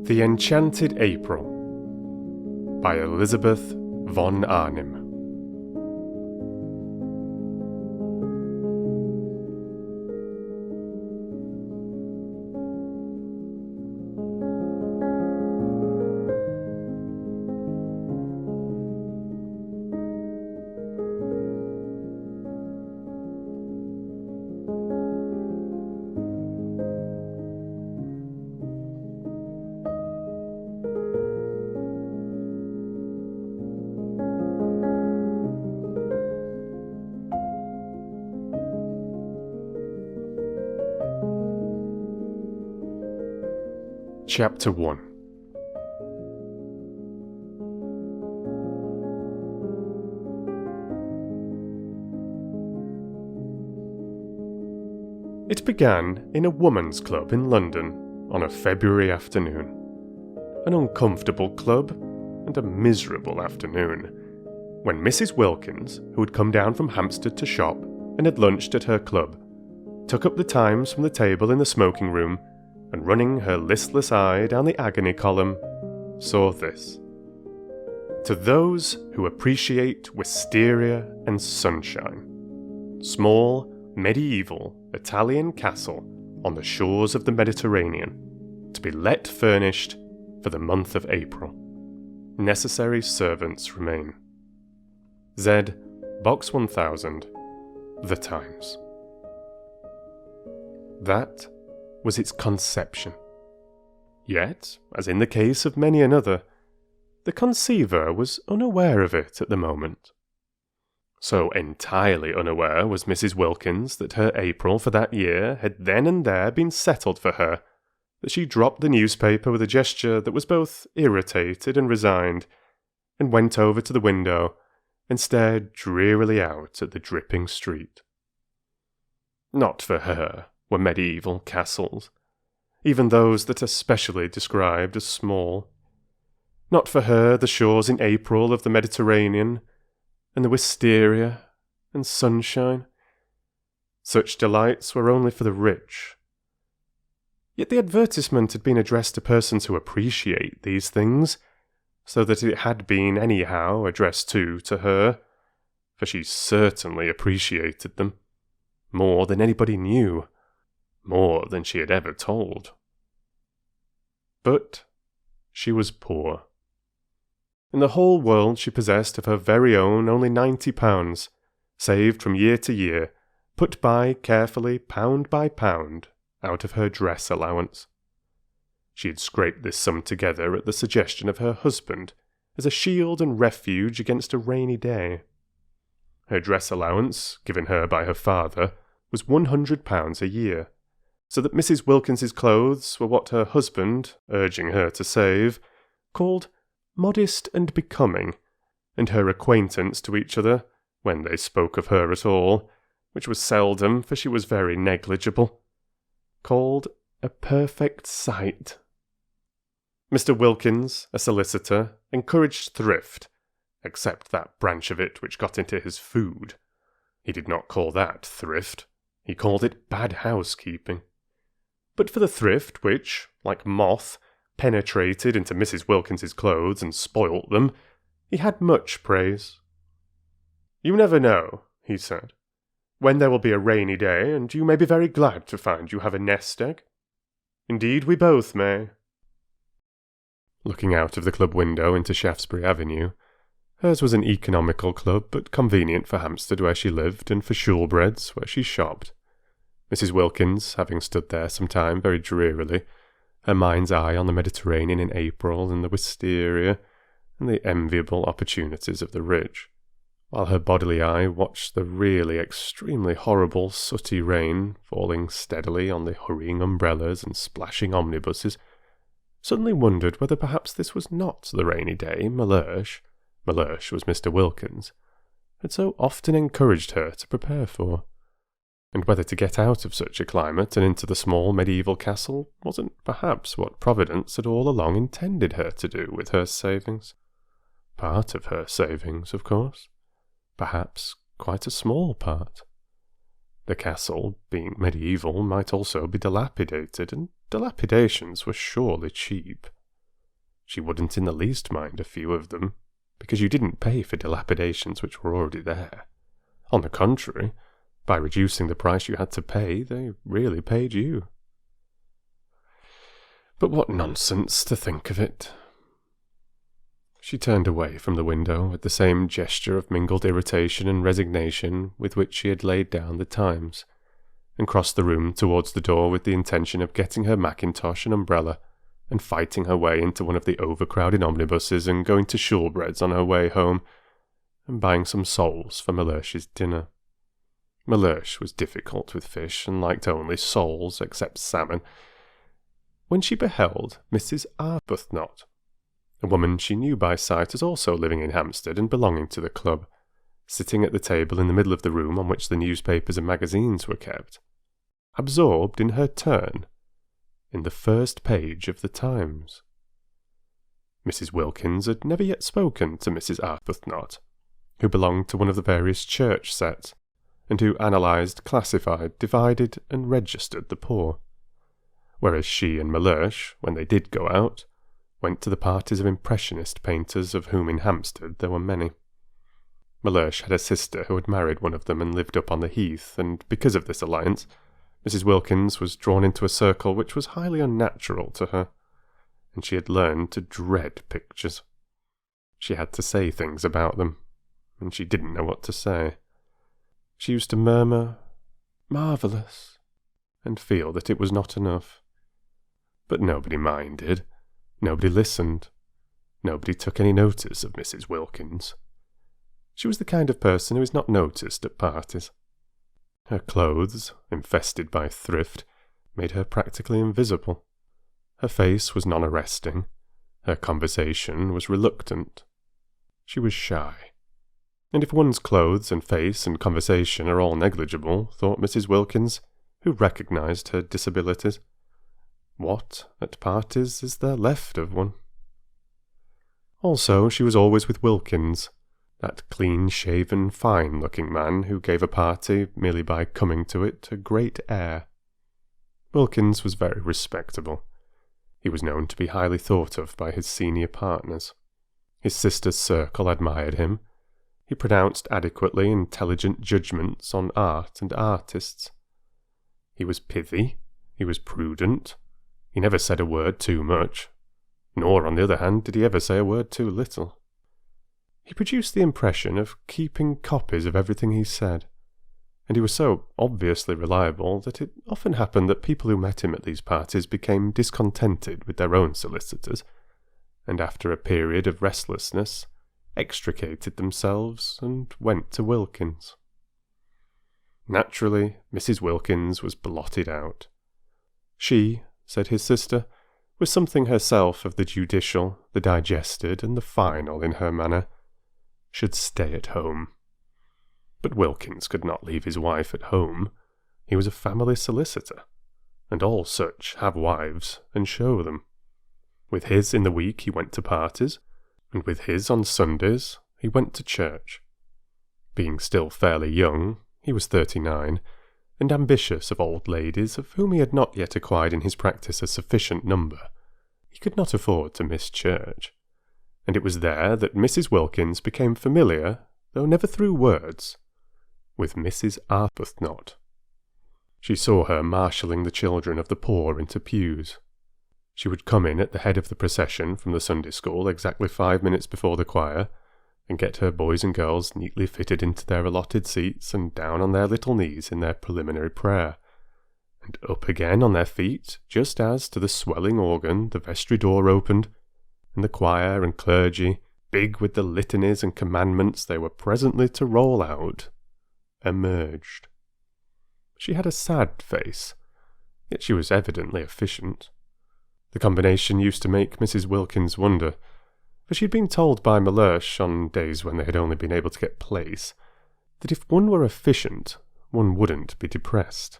The Enchanted April by Elizabeth von Arnim. Chapter 1. It began in a woman's club in London on a February afternoon. An uncomfortable club and a miserable afternoon, when Mrs. Wilkins, who had come down from Hampstead to shop and had lunched at her club, took up the Times from the table in the smoking room and, running her listless eye down the agony column, saw this: "To those who appreciate wisteria and sunshine, small, medieval Italian castle on the shores of the Mediterranean, to be let furnished for the month of April. Necessary servants remain. Z, Box 1000, The Times." That was its conception. Yet, as in the case of many another, the conceiver was unaware of it at the moment. So entirely unaware was Mrs. Wilkins that her April for that year had then and there been settled for her, that she dropped the newspaper with a gesture that was both irritated and resigned, and went over to the window and stared drearily out at the dripping street. Not for her were medieval castles, even those that are specially described as small. Not for her the shores in April of the Mediterranean, and the wisteria and sunshine. Such delights were only for the rich. Yet the advertisement had been addressed to persons who appreciate these things, so that it had been anyhow addressed to her, for she certainly appreciated them, more than anybody knew, more than she had ever told. But she was poor. In the whole world she possessed of her very own only £90, saved from year to year, put by carefully pound by pound out of her dress allowance. She had scraped this sum together at the suggestion of her husband as a shield and refuge against a rainy day. Her dress allowance, given her by her father, was £100 a year, so that Mrs. Wilkins's clothes were what her husband, urging her to save, called modest and becoming, and her acquaintance to each other, when they spoke of her at all, which was seldom, for she was very negligible, called a perfect sight. Mr. Wilkins, a solicitor, encouraged thrift, except that branch of it which got into his food. He did not call that thrift, he called it bad housekeeping. But for the thrift which, like moth, penetrated into Mrs. Wilkins's clothes and spoilt them, he had much praise. "You never know," he said, "when there will be a rainy day, and you may be very glad to find you have a nest egg. Indeed, we both may." Looking out of the club window into Shaftesbury Avenue, hers was an economical club, but convenient for Hampstead where she lived, and for Shoolbred's where she shopped. Mrs. Wilkins, having stood there some time very drearily, her mind's eye on the Mediterranean in April and the wisteria and the enviable opportunities of the rich, while her bodily eye watched the really extremely horrible sooty rain falling steadily on the hurrying umbrellas and splashing omnibuses, suddenly wondered whether perhaps this was not the rainy day Mellersh was Mr. Wilkins, had so often encouraged her to prepare for, and whether to get out of such a climate and into the small medieval castle wasn't perhaps what Providence had all along intended her to do with her savings. Part of her savings, of course. Perhaps quite a small part. The castle, being medieval, might also be dilapidated, and dilapidations were surely cheap. She wouldn't in the least mind a few of them, because you didn't pay for dilapidations which were already there. On the contrary, by reducing the price you had to pay, they really paid you. But what nonsense to think of it. She turned away from the window with the same gesture of mingled irritation and resignation with which she had laid down the Times, and crossed the room towards the door with the intention of getting her mackintosh and umbrella, and fighting her way into one of the overcrowded omnibuses and going to Shoolbred's on her way home, and buying some soles for Mellersh's dinner. Mellersh was difficult with fish, and liked only soles, except salmon, when she beheld Mrs. Arbuthnot, a woman she knew by sight as also living in Hampstead and belonging to the club, sitting at the table in the middle of the room on which the newspapers and magazines were kept, absorbed in her turn in the first page of the Times. Mrs. Wilkins had never yet spoken to Mrs. Arbuthnot, who belonged to one of the various church sets, and who analysed, classified, divided, and registered the poor, whereas she and Mellersh, when they did go out, went to the parties of impressionist painters, of whom in Hampstead there were many. Mellersh had a sister who had married one of them and lived up on the heath, and because of this alliance, Mrs. Wilkins was drawn into a circle which was highly unnatural to her, and she had learned to dread pictures. She had to say things about them, and she didn't know what to say. She used to murmur, "Marvellous," and feel that it was not enough. But nobody minded, nobody listened, nobody took any notice of Mrs. Wilkins. She was the kind of person who is not noticed at parties. Her clothes, infested by thrift, made her practically invisible. Her face was non-arresting. Her conversation was reluctant. She was shy. And if one's clothes and face and conversation are all negligible, thought Mrs. Wilkins, who recognised her disabilities, what, at parties, is there left of one? Also, she was always with Wilkins, that clean-shaven, fine-looking man who gave a party, merely by coming to it, a great air. Wilkins was very respectable. He was known to be highly thought of by his senior partners. His sister's circle admired him. He pronounced adequately intelligent judgments on art and artists. He was pithy. He was prudent. He never said a word too much, nor, on the other hand, did he ever say a word too little. He produced the impression of keeping copies of everything he said, and he was so obviously reliable that it often happened that people who met him at these parties became discontented with their own solicitors, and after a period of restlessness, extricated themselves and went to Wilkins. Naturally, Mrs. Wilkins was blotted out. She, said his sister, was something herself of the judicial, the digested, and the final in her manner, should stay at home. But Wilkins could not leave his wife at home. He was a family solicitor, and all such have wives, and show them. With his in the week he went to parties, and with his on Sundays he went to church. Being still fairly young, he was 39, and ambitious of old ladies of whom he had not yet acquired in his practice a sufficient number, he could not afford to miss church, and it was there that Mrs. Wilkins became familiar, though never through words, with Mrs. Arbuthnot. She saw her marshalling the children of the poor into pews. She would come in at the head of the procession from the Sunday school exactly 5 minutes before the choir, and get her boys and girls neatly fitted into their allotted seats and down on their little knees in their preliminary prayer, and up again on their feet just as, to the swelling organ, the vestry door opened, and the choir and clergy, big with the litanies and commandments they were presently to roll out, emerged. She had a sad face, yet she was evidently efficient. The combination used to make Mrs. Wilkins wonder, for she had been told by Mellersh, on days when they had only been able to get place, that if one were efficient, one wouldn't be depressed,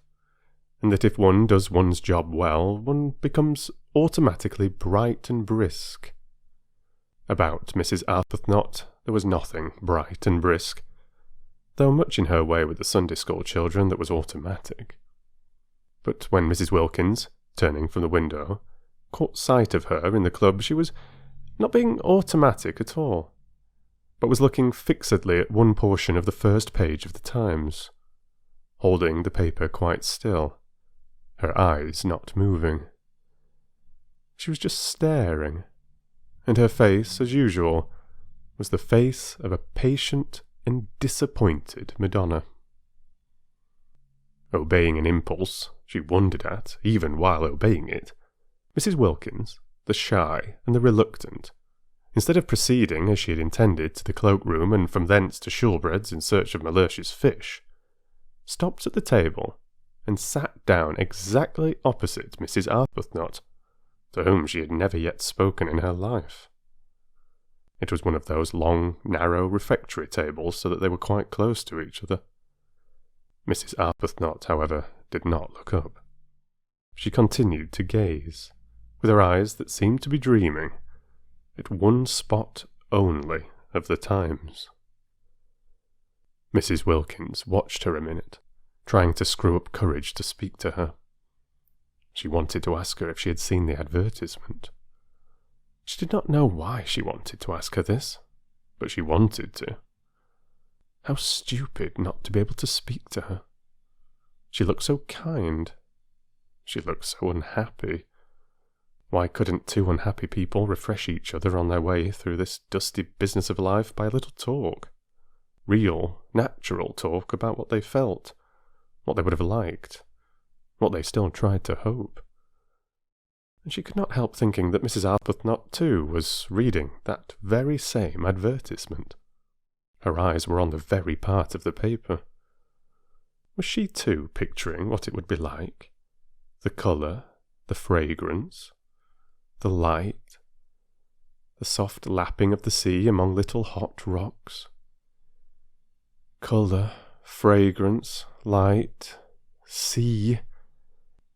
and that if one does one's job well, one becomes automatically bright and brisk. About Mrs. Arbuthnot there was nothing bright and brisk, though much in her way with the Sunday school children that was automatic. But when Mrs. Wilkins, turning from the window, caught sight of her in the club, she was not being automatic at all, but was looking fixedly at one portion of the first page of the Times, holding the paper quite still, her eyes not moving. She was just staring, and her face, as usual, was the face of a patient and disappointed Madonna. Obeying an impulse she wondered at, even while obeying it, Mrs. Wilkins, the shy and the reluctant, instead of proceeding as she had intended to the cloak-room and from thence to Shoolbred's in search of malicious fish, stopped at the table and sat down exactly opposite Mrs. Arbuthnot, to whom she had never yet spoken in her life. It was one of those long, narrow refectory tables, so that they were quite close to each other. Mrs. Arbuthnot, however, did not look up. She continued to gaze, with her eyes that seemed to be dreaming, at one spot only of the Times. Mrs. Wilkins watched her a minute, trying to screw up courage to speak to her. She wanted to ask her if she had seen the advertisement. She did not know why she wanted to ask her this, but she wanted to. How stupid not to be able to speak to her. She looked so kind. She looked so unhappy. Why couldn't two unhappy people refresh each other on their way through this dusty business of life by a little talk? Real, natural talk about what they felt, what they would have liked, what they still tried to hope. And she could not help thinking that Mrs. Arbuthnot, too, was reading that very same advertisement. Her eyes were on the very part of the paper. Was she, too, picturing what it would be like? The colour, the fragrance, the light, the soft lapping of the sea among little hot rocks. Colour, fragrance, light, sea,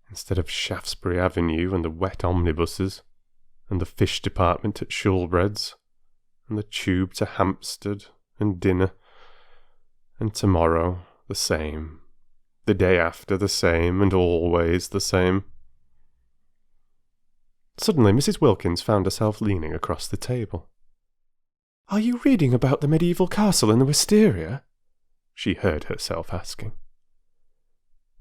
instead of Shaftesbury Avenue and the wet omnibuses, and the fish department at Shoolbred's, and the tube to Hampstead, and dinner, and tomorrow the same, the day after the same, and always the same. Suddenly Mrs. Wilkins found herself leaning across the table. "Are you reading about the medieval castle in the wisteria?" she heard herself asking.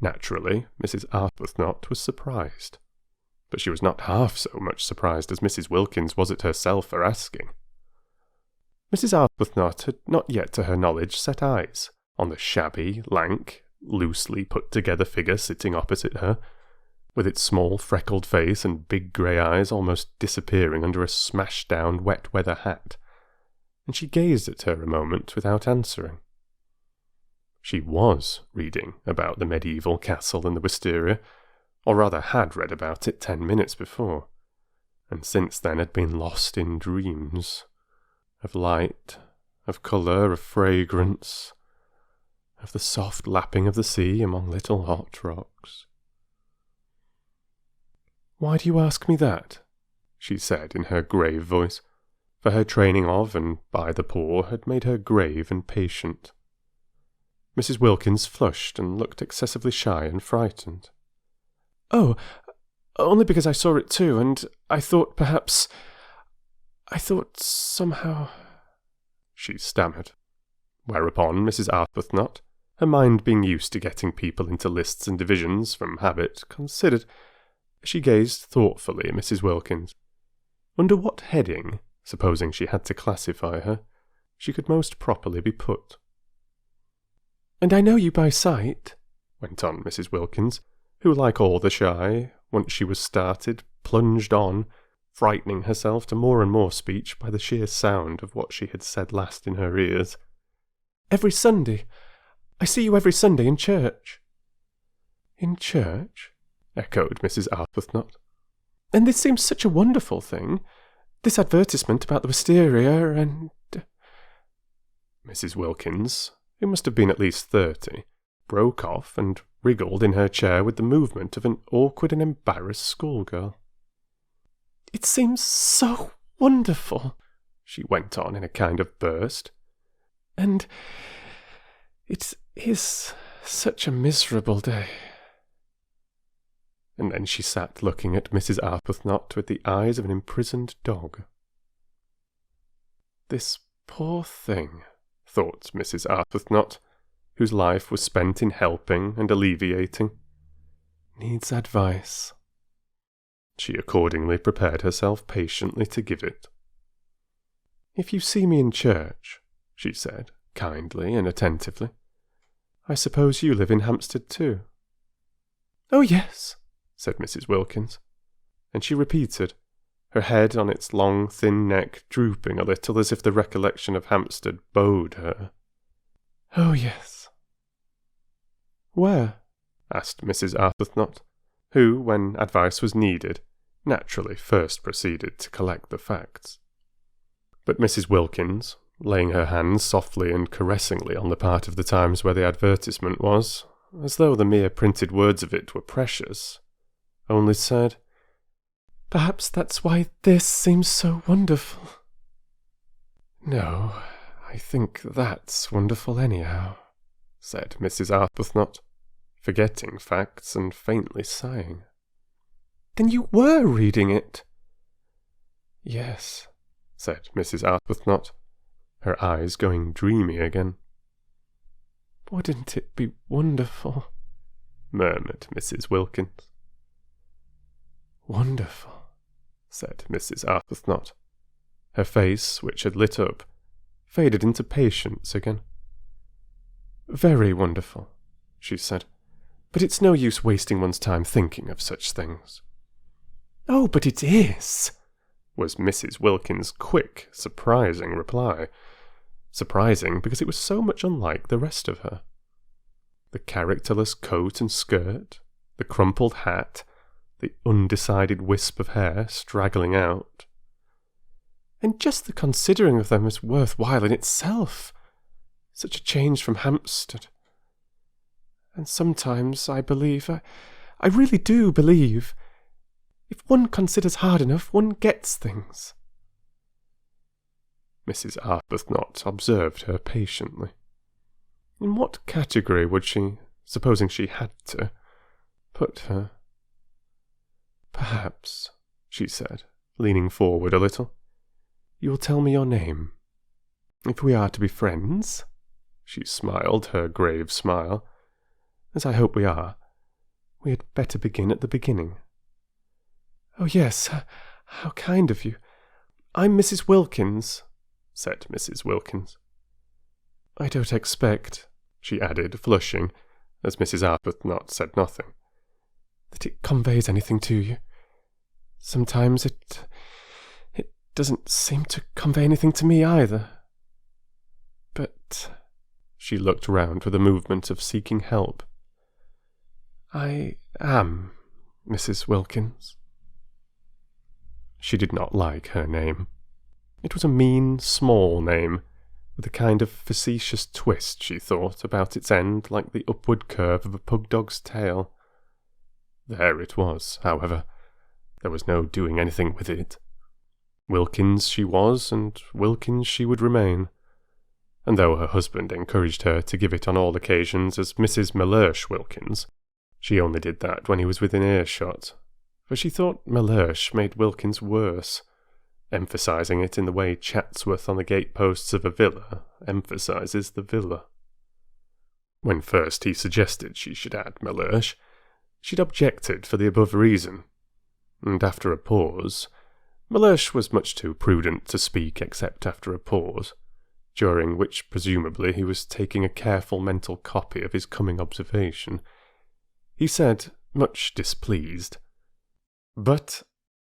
Naturally, Mrs. Arbuthnot was surprised, but she was not half so much surprised as Mrs. Wilkins was at herself for asking. Mrs. Arbuthnot had not yet to her knowledge set eyes on the shabby, lank, loosely put-together figure sitting opposite her, with its small freckled face and big grey eyes almost disappearing under a smashed-down wet-weather hat, and she gazed at her a moment without answering. She was reading about the medieval castle in the wisteria, or rather had read about it 10 minutes before, and since then had been lost in dreams of light, of colour, of fragrance, of the soft lapping of the sea among little hot rocks. "Why do you ask me that?" she said in her grave voice, for her training of and by the poor had made her grave and patient. Mrs. Wilkins flushed and looked excessively shy and frightened. "Oh, only because I saw it too, and I thought somehow—" she stammered. Whereupon Mrs. Arbuthnot, her mind being used to getting people into lists and divisions from habit, considered. She gazed thoughtfully at Mrs. Wilkins. Under what heading, supposing she had to classify her, she could most properly be put. "And I know you by sight," went on Mrs. Wilkins, who, like all the shy, once she was started, plunged on, frightening herself to more and more speech by the sheer sound of what she had said last in her ears. "Every Sunday. I see you every Sunday in church." "In church?" echoed Mrs. Arbuthnot. "And this seems such a wonderful thing. This advertisement about the wisteria and—" Mrs. Wilkins, who must have been at least 30, broke off and wriggled in her chair with the movement of an awkward and embarrassed schoolgirl. "It seems so wonderful," she went on in a kind of burst. "And it is such a miserable day." And then she sat looking at Mrs. Arbuthnot with the eyes of an imprisoned dog. This poor thing, thought Mrs. Arbuthnot, whose life was spent in helping and alleviating, needs advice. She accordingly prepared herself patiently to give it. "If you see me in church," she said, kindly and attentively, "I suppose you live in Hampstead too?" "Oh, yes," said Mrs. Wilkins, and she repeated, her head on its long, thin neck drooping a little as if the recollection of Hampstead bowed her. "Oh, yes." "Where?" asked Mrs. Arbuthnot, who, when advice was needed, naturally first proceeded to collect the facts. But Mrs. Wilkins, laying her hands softly and caressingly on the part of the Times where the advertisement was, as though the mere printed words of it were precious, only said, "Perhaps that's why this seems so wonderful." "No, I think that's wonderful anyhow," said Mrs. Arbuthnot, forgetting facts and faintly sighing. "Then you were reading it?" "Yes," said Mrs. Arbuthnot, her eyes going dreamy again. "Wouldn't it be wonderful?" murmured Mrs. Wilkins. "Wonderful," said Mrs. Arbuthnot. Her face, which had lit up, faded into patience again. "Very wonderful," she said, "but it's no use wasting one's time thinking of such things." "Oh, but it is," was Mrs. Wilkins' quick, surprising reply. Surprising because it was so much unlike the rest of her. The characterless coat and skirt, the crumpled hat, the undecided wisp of hair straggling out. "And just the considering of them is worthwhile in itself. Such a change from Hampstead. And sometimes I believe, I really do believe, if one considers hard enough, one gets things." Mrs. Arbuthnot observed her patiently. In what category would she, supposing she had to, put her? "Perhaps," she said, leaning forward a little, "you will tell me your name. If we are to be friends," she smiled her grave smile, "as I hope we are, we had better begin at the beginning." "Oh, yes, how kind of you. I'm Mrs. Wilkins," said Mrs. Wilkins. "I don't expect," she added, flushing, as Mrs. Arbuthnot said nothing, "that it conveys anything to you. Sometimes it doesn't seem to convey anything to me either. But," she looked round with a movement of seeking help, "I am Mrs. Wilkins." She did not like her name. It was a mean, small name, with a kind of facetious twist, she thought, about its end like the upward curve of a pug dog's tail. There it was, however. There was no doing anything with it. Wilkins she was, and Wilkins she would remain. And though her husband encouraged her to give it on all occasions as Mrs. Mellersh Wilkins, she only did that when he was within earshot, for she thought Mellersh made Wilkins worse, emphasizing it in the way Chatsworth on the gateposts of a villa emphasizes the villa. When first he suggested she should add Mellersh, she'd objected for the above reason, and after a pause, Mellersh was much too prudent to speak except after a pause, during which presumably he was taking a careful mental copy of his coming observation. He said, much displeased, "But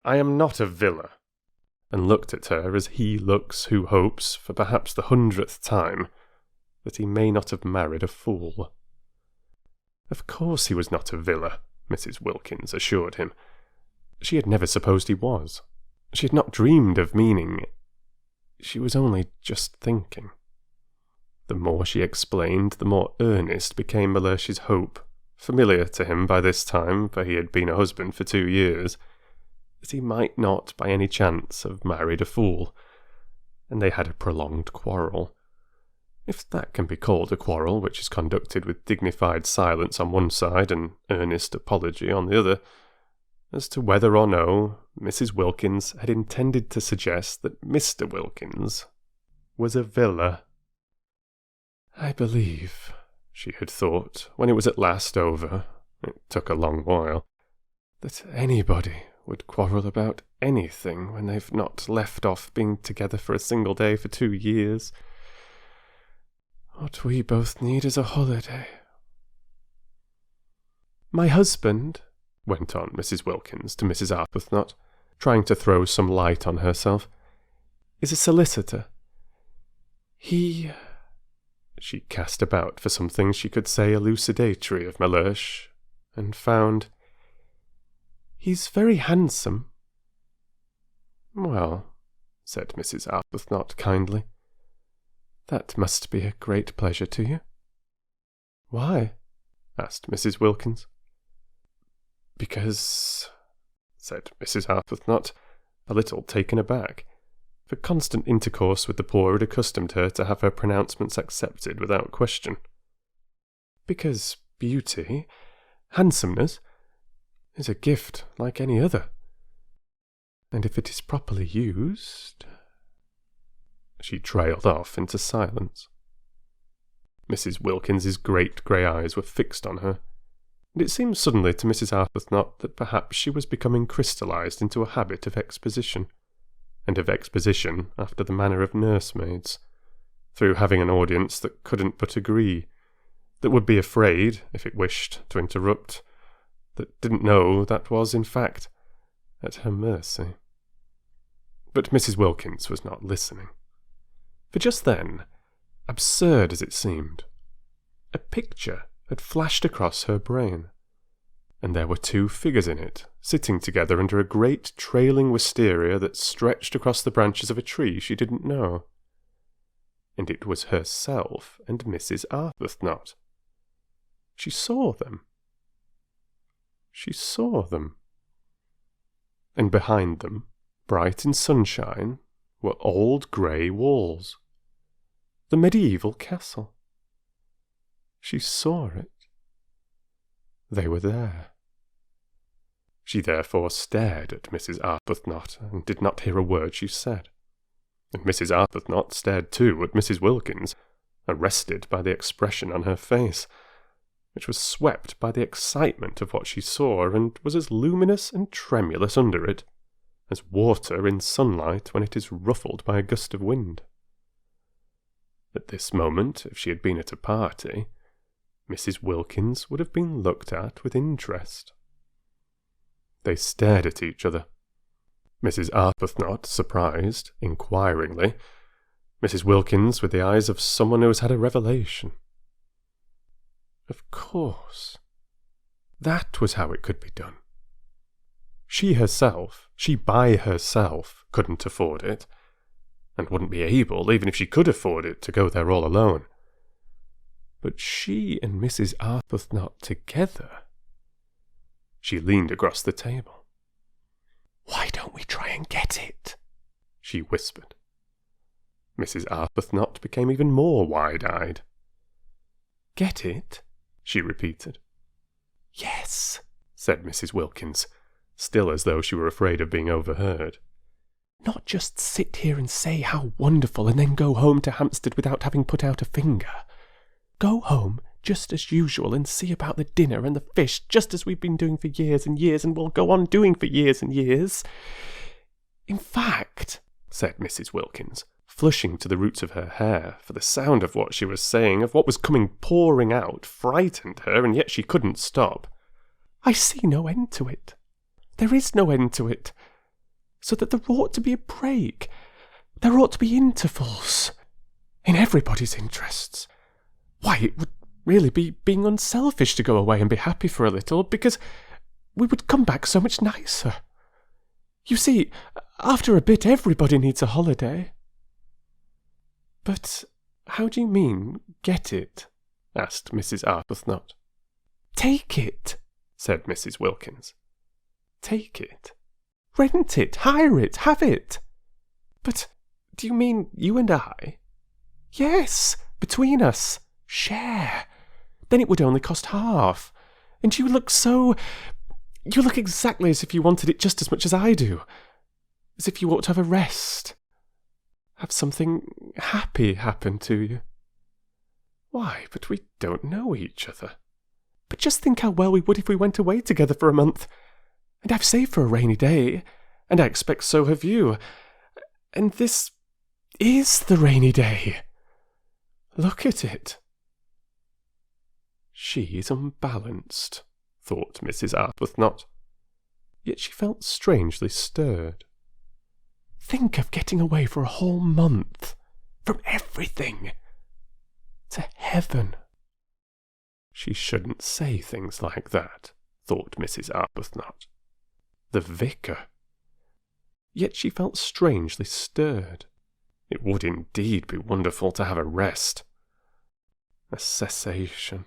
I am not a villa," and looked at her as he looks who hopes, for perhaps the 100th time, that he may not have married a fool. Of course he was not a villa, Mrs. Wilkins assured him. She had never supposed he was. She had not dreamed of meaning. She was only just thinking. The more she explained, the more earnest became Mellersh's hope, familiar to him by this time, for he had been a husband for 2 years, that he might not by any chance have married a fool, and they had a prolonged quarrel. If that can be called a quarrel which is conducted with dignified silence on one side and earnest apology on the other, as to whether or no Mrs. Wilkins had intended to suggest that Mr. Wilkins was a villa. I believe, she had thought, when it was at last over, it took a long while, that anybody would quarrel about anything when they've not left off being together for a single day for 2 years. What we both need is a holiday. My husband, went on Mrs. Wilkins to Mrs. Arbuthnot, trying to throw some light on herself, is a solicitor. She cast about for something she could say elucidatory of Mellersh, and found, he's very handsome. Well, said Mrs. Arbuthnot kindly, that must be a great pleasure to you. Why? Asked Mrs. Wilkins. Because, said Mrs. Arbuthnot, a little taken aback, for constant intercourse with the poor had accustomed her to have her pronouncements accepted without question. Because beauty, handsomeness, is a gift like any other, and if it is properly used... She trailed off into silence. Mrs. Wilkins's great grey eyes were fixed on her, and it seemed suddenly to Mrs. Arbuthnot that perhaps she was becoming crystallised into a habit of exposition, and of exposition after the manner of nursemaids, through having an audience that couldn't but agree, that would be afraid, if it wished, to interrupt, that didn't know that was, in fact, at her mercy. But Mrs. Wilkins was not listening. For just then, absurd as it seemed, a picture had flashed across her brain, and there were 2 figures in it, sitting together under a great trailing wisteria that stretched across the branches of a tree she didn't know. And it was herself and Mrs. Arbuthnot. She saw them. She saw them. And behind them, bright in sunshine, were old grey walls. The medieval castle. She saw it. They were there. She therefore stared at Mrs. Arbuthnot, and did not hear a word she said. And Mrs. Arbuthnot stared too at Mrs. Wilkins, arrested by the expression on her face, which was swept by the excitement of what she saw, and was as luminous and tremulous under it as water in sunlight when it is ruffled by a gust of wind. At this moment, if she had been at a party, Mrs. Wilkins would have been looked at with interest. They stared at each other. Mrs. Arbuthnot, surprised, inquiringly, Mrs. Wilkins with the eyes of someone who has had a revelation. Of course, that was how it could be done. She by herself, couldn't afford it, and wouldn't be able, even if she could afford it, to go there all alone. But she and Mrs. Arbuthnot together... She leaned across the table. "Why don't we try and get it?" she whispered. Mrs. Arbuthnot became even more wide-eyed. "Get it?" she repeated. "Yes," said Mrs. Wilkins, still as though she were afraid of being overheard. "Not just sit here and say how wonderful and then go home to Hampstead without having put out a finger. Go home just as usual and see about the dinner and the fish just as we've been doing for years and years and will go on doing for years and years. In fact," said Mrs. Wilkins, flushing to the roots of her hair, for the sound of what she was saying, of what was coming pouring out, frightened her, and yet she couldn't stop, "I see no end to it. There is no end to it. So that there ought to be a break. There ought to be intervals. In everybody's interests. Why, it would really be being unselfish to go away and be happy for a little, because we would come back so much nicer. You see, after a bit everybody needs a holiday." "But how do you mean, get it?" asked Mrs. Arbuthnot. "Take it," said Mrs. Wilkins. "Take it? Rent it, hire it, have it." "But do you mean you and I?" "Yes, between us. Share. Then it would only cost half. And you look exactly as if you wanted it just as much as I do. As if you ought to have a rest. have something happy happen to you. Why, but we don't know each other. But just think how well we would if we went away together for a month. And I've saved for a rainy day, and I expect so have you. And this is the rainy day. Look at it. She is unbalanced, thought Mrs. Arbuthnot. Yet she felt strangely stirred. Think of getting away for a whole month, from everything, to heaven. She shouldn't say things like that, thought Mrs. Arbuthnot. The vicar. Yet she felt strangely stirred. It would indeed be wonderful to have a rest. A cessation.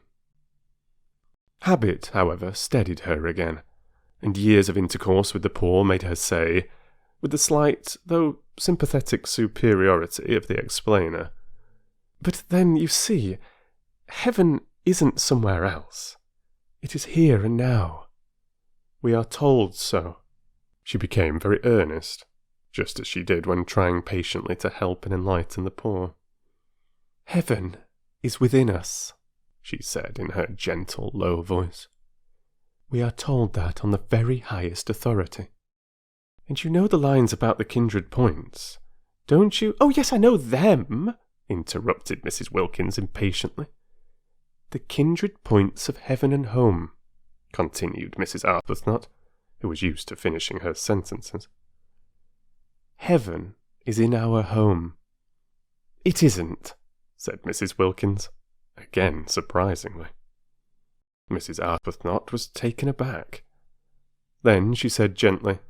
Habit, however, steadied her again, and years of intercourse with the poor made her say, with the slight, though sympathetic superiority of the explainer, "But then, you see, heaven isn't somewhere else. It is here and now. We are told so." She became very earnest, just as she did when trying patiently to help and enlighten the poor. "Heaven is within us," she said in her gentle, low voice. "We are told that on the very highest authority. And you know the lines about the kindred points, don't you?" "Oh, yes, I know them," interrupted Mrs. Wilkins impatiently. "The kindred points of heaven and home," continued Mrs. Arbuthnot, who was used to finishing her sentences. "Heaven is in our home." "It isn't," said Mrs. Wilkins, again surprisingly. Mrs. Arbuthnot was taken aback. Then she said gently,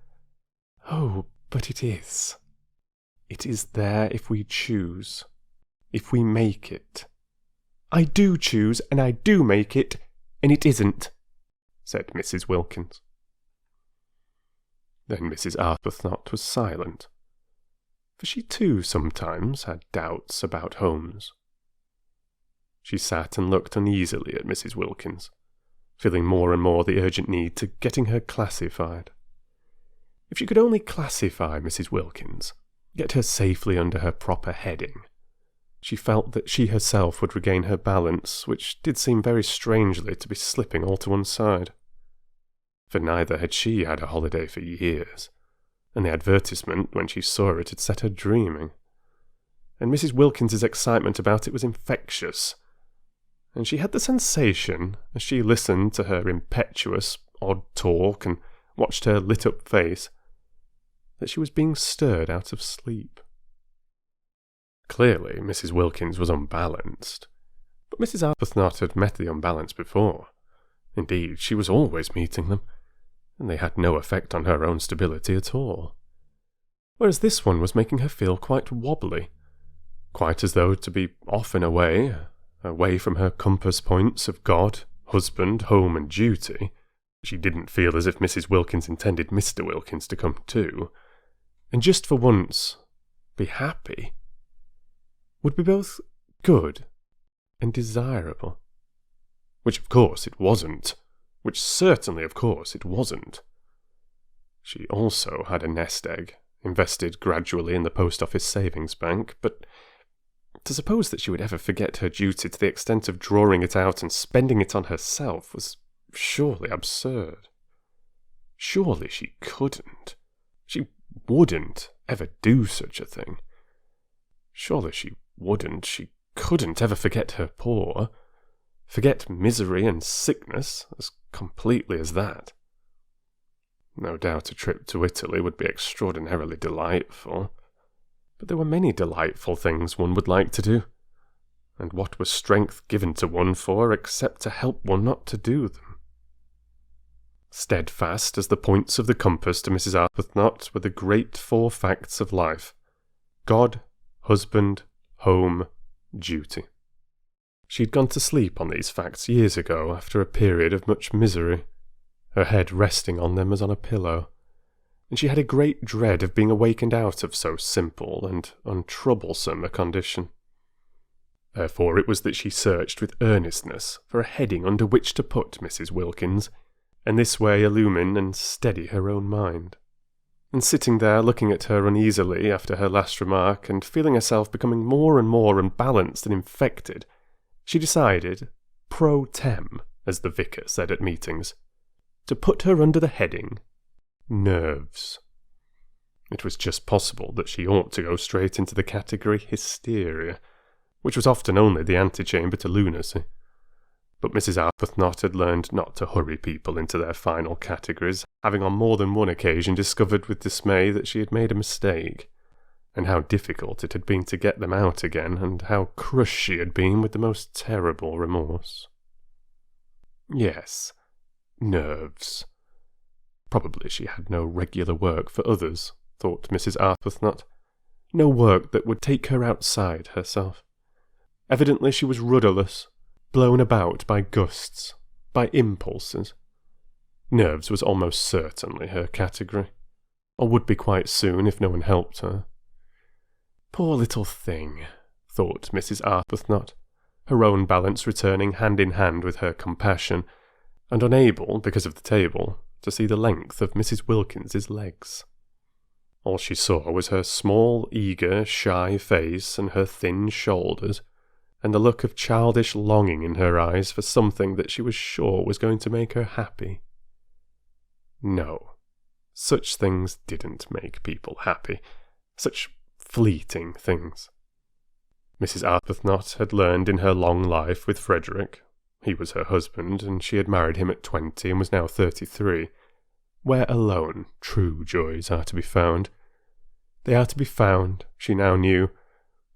"Oh, but it is. It is there if we choose, if we make it." "I do choose, and I do make it, and it isn't," said Mrs. Wilkins. Then Mrs. Arbuthnot was silent, for she too sometimes had doubts about homes. She sat and looked uneasily at Mrs. Wilkins, feeling more and more the urgent need to getting her classified. If she could only classify Mrs. Wilkins, get her safely under her proper heading, she felt that she herself would regain her balance, which did seem very strangely to be slipping all to one side. For neither had she had a holiday for years, and the advertisement, when she saw it, had set her dreaming. And Mrs. Wilkins's excitement about it was infectious, and she had the sensation, as she listened to her impetuous, odd talk and watched her lit-up face, that she was being stirred out of sleep. Clearly, Mrs. Wilkins was unbalanced, but Mrs. Arbuthnot had met the unbalance before. Indeed, she was always meeting them, and they had no effect on her own stability at all. Whereas this one was making her feel quite wobbly, quite as though to be off and away from her compass points of God, husband, home, and duty. She didn't feel as if Mrs. Wilkins intended Mr. Wilkins to come too, and just for once be happy, would be both good and desirable. Which of course it wasn't. Which certainly of course it wasn't. She also had a nest egg, invested gradually in the post office savings bank, but to suppose that she would ever forget her duty to the extent of drawing it out and spending it on herself was surely absurd. Surely she couldn't. She wouldn't ever do such a thing. Surely she couldn't ever forget her poor, forget misery and sickness as completely as that. No doubt a trip to Italy would be extraordinarily delightful, but there were many delightful things one would like to do, and what was strength given to one for except to help one not to do them? Steadfast as the points of the compass to Mrs. Arbuthnot were the great four facts of life: God, husband, home, duty. She had gone to sleep on these facts years ago after a period of much misery, her head resting on them as on a pillow, and she had a great dread of being awakened out of so simple and untroublesome a condition. Therefore it was that she searched with earnestness for a heading under which to put Mrs. Wilkins, and this way illumine and steady her own mind. And sitting there looking at her uneasily after her last remark and feeling herself becoming more and more unbalanced and infected, she decided, pro tem, as the vicar said at meetings, to put her under the heading nerves. It was just possible that she ought to go straight into the category hysteria, which was often only the antechamber to lunacy. But Mrs. Arbuthnot had learned not to hurry people into their final categories, having on more than one occasion discovered with dismay that she had made a mistake, and how difficult it had been to get them out again, and how crushed she had been with the most terrible remorse. Yes, nerves. Probably she had no regular work for others, thought Mrs. Arbuthnot. No work that would take her outside herself. Evidently she was rudderless, blown about by gusts, by impulses. Nerves was almost certainly her category, or would be quite soon if no one helped her. Poor little thing, thought Mrs. Arbuthnot, her own balance returning hand in hand with her compassion, and unable, because of the table, to see the length of Mrs. Wilkins's legs. All she saw was her small, eager, shy face and her thin shoulders, and the look of childish longing in her eyes for something that she was sure was going to make her happy. No, such things didn't make people happy, such fleeting things. Mrs. Arbuthnot had learned in her long life with Frederick, he was her husband, and she had married him at 20 and was now 33, where alone true joys are to be found. They are to be found, she now knew,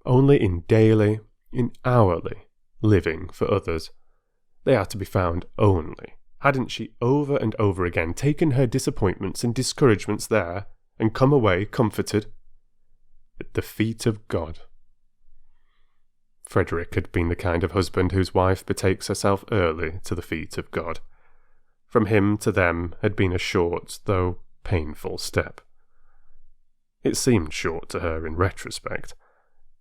only in daily, in hourly living for others. They are to be found only, hadn't she over and over again taken her disappointments and discouragements there, and come away comforted? At the feet of God. Frederick had been the kind of husband whose wife betakes herself early to the feet of God. From him to them had been a short, though painful step. It seemed short to her in retrospect,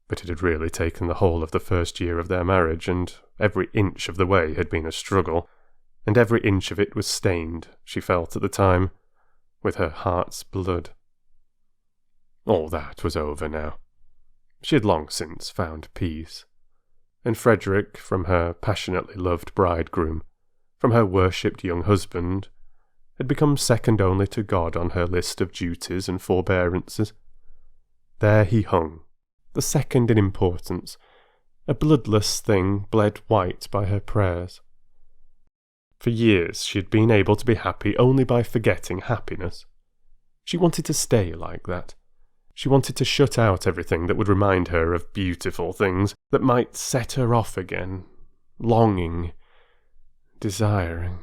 but it had really taken the whole of the first year of their marriage, and every inch of the way had been a struggle, and every inch of it was stained, she felt at the time, with her heart's blood. All that was over now. She had long since found peace, and Frederick, from her passionately loved bridegroom, from her worshipped young husband, had become second only to God on her list of duties and forbearances. There he hung, the second in importance, a bloodless thing bled white by her prayers. For years she had been able to be happy only by forgetting happiness. She wanted to stay like that. She wanted to shut out everything that would remind her of beautiful things, that might set her off again, longing, desiring.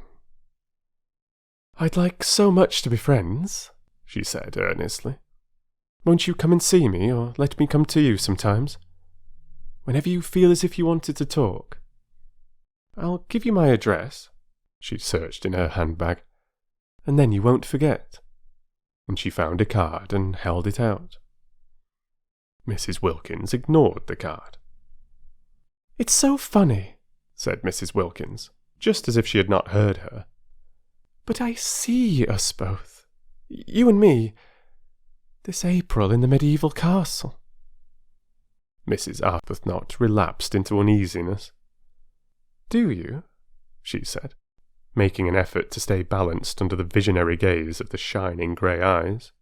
"I'd like so much to be friends," she said earnestly. "Won't you come and see me, or let me come to you sometimes? Whenever you feel as if you wanted to talk. I'll give you my address," she searched in her handbag, "and then you won't forget." And she found a card and held it out. Mrs. Wilkins ignored the card. "It's so funny," said Mrs. Wilkins, just as if she had not heard her. "But I see us both, you and me, this April in the medieval castle." Mrs. Arbuthnot relapsed into uneasiness. "Do you?" she said, making an effort to stay balanced under the visionary gaze of the shining grey eyes.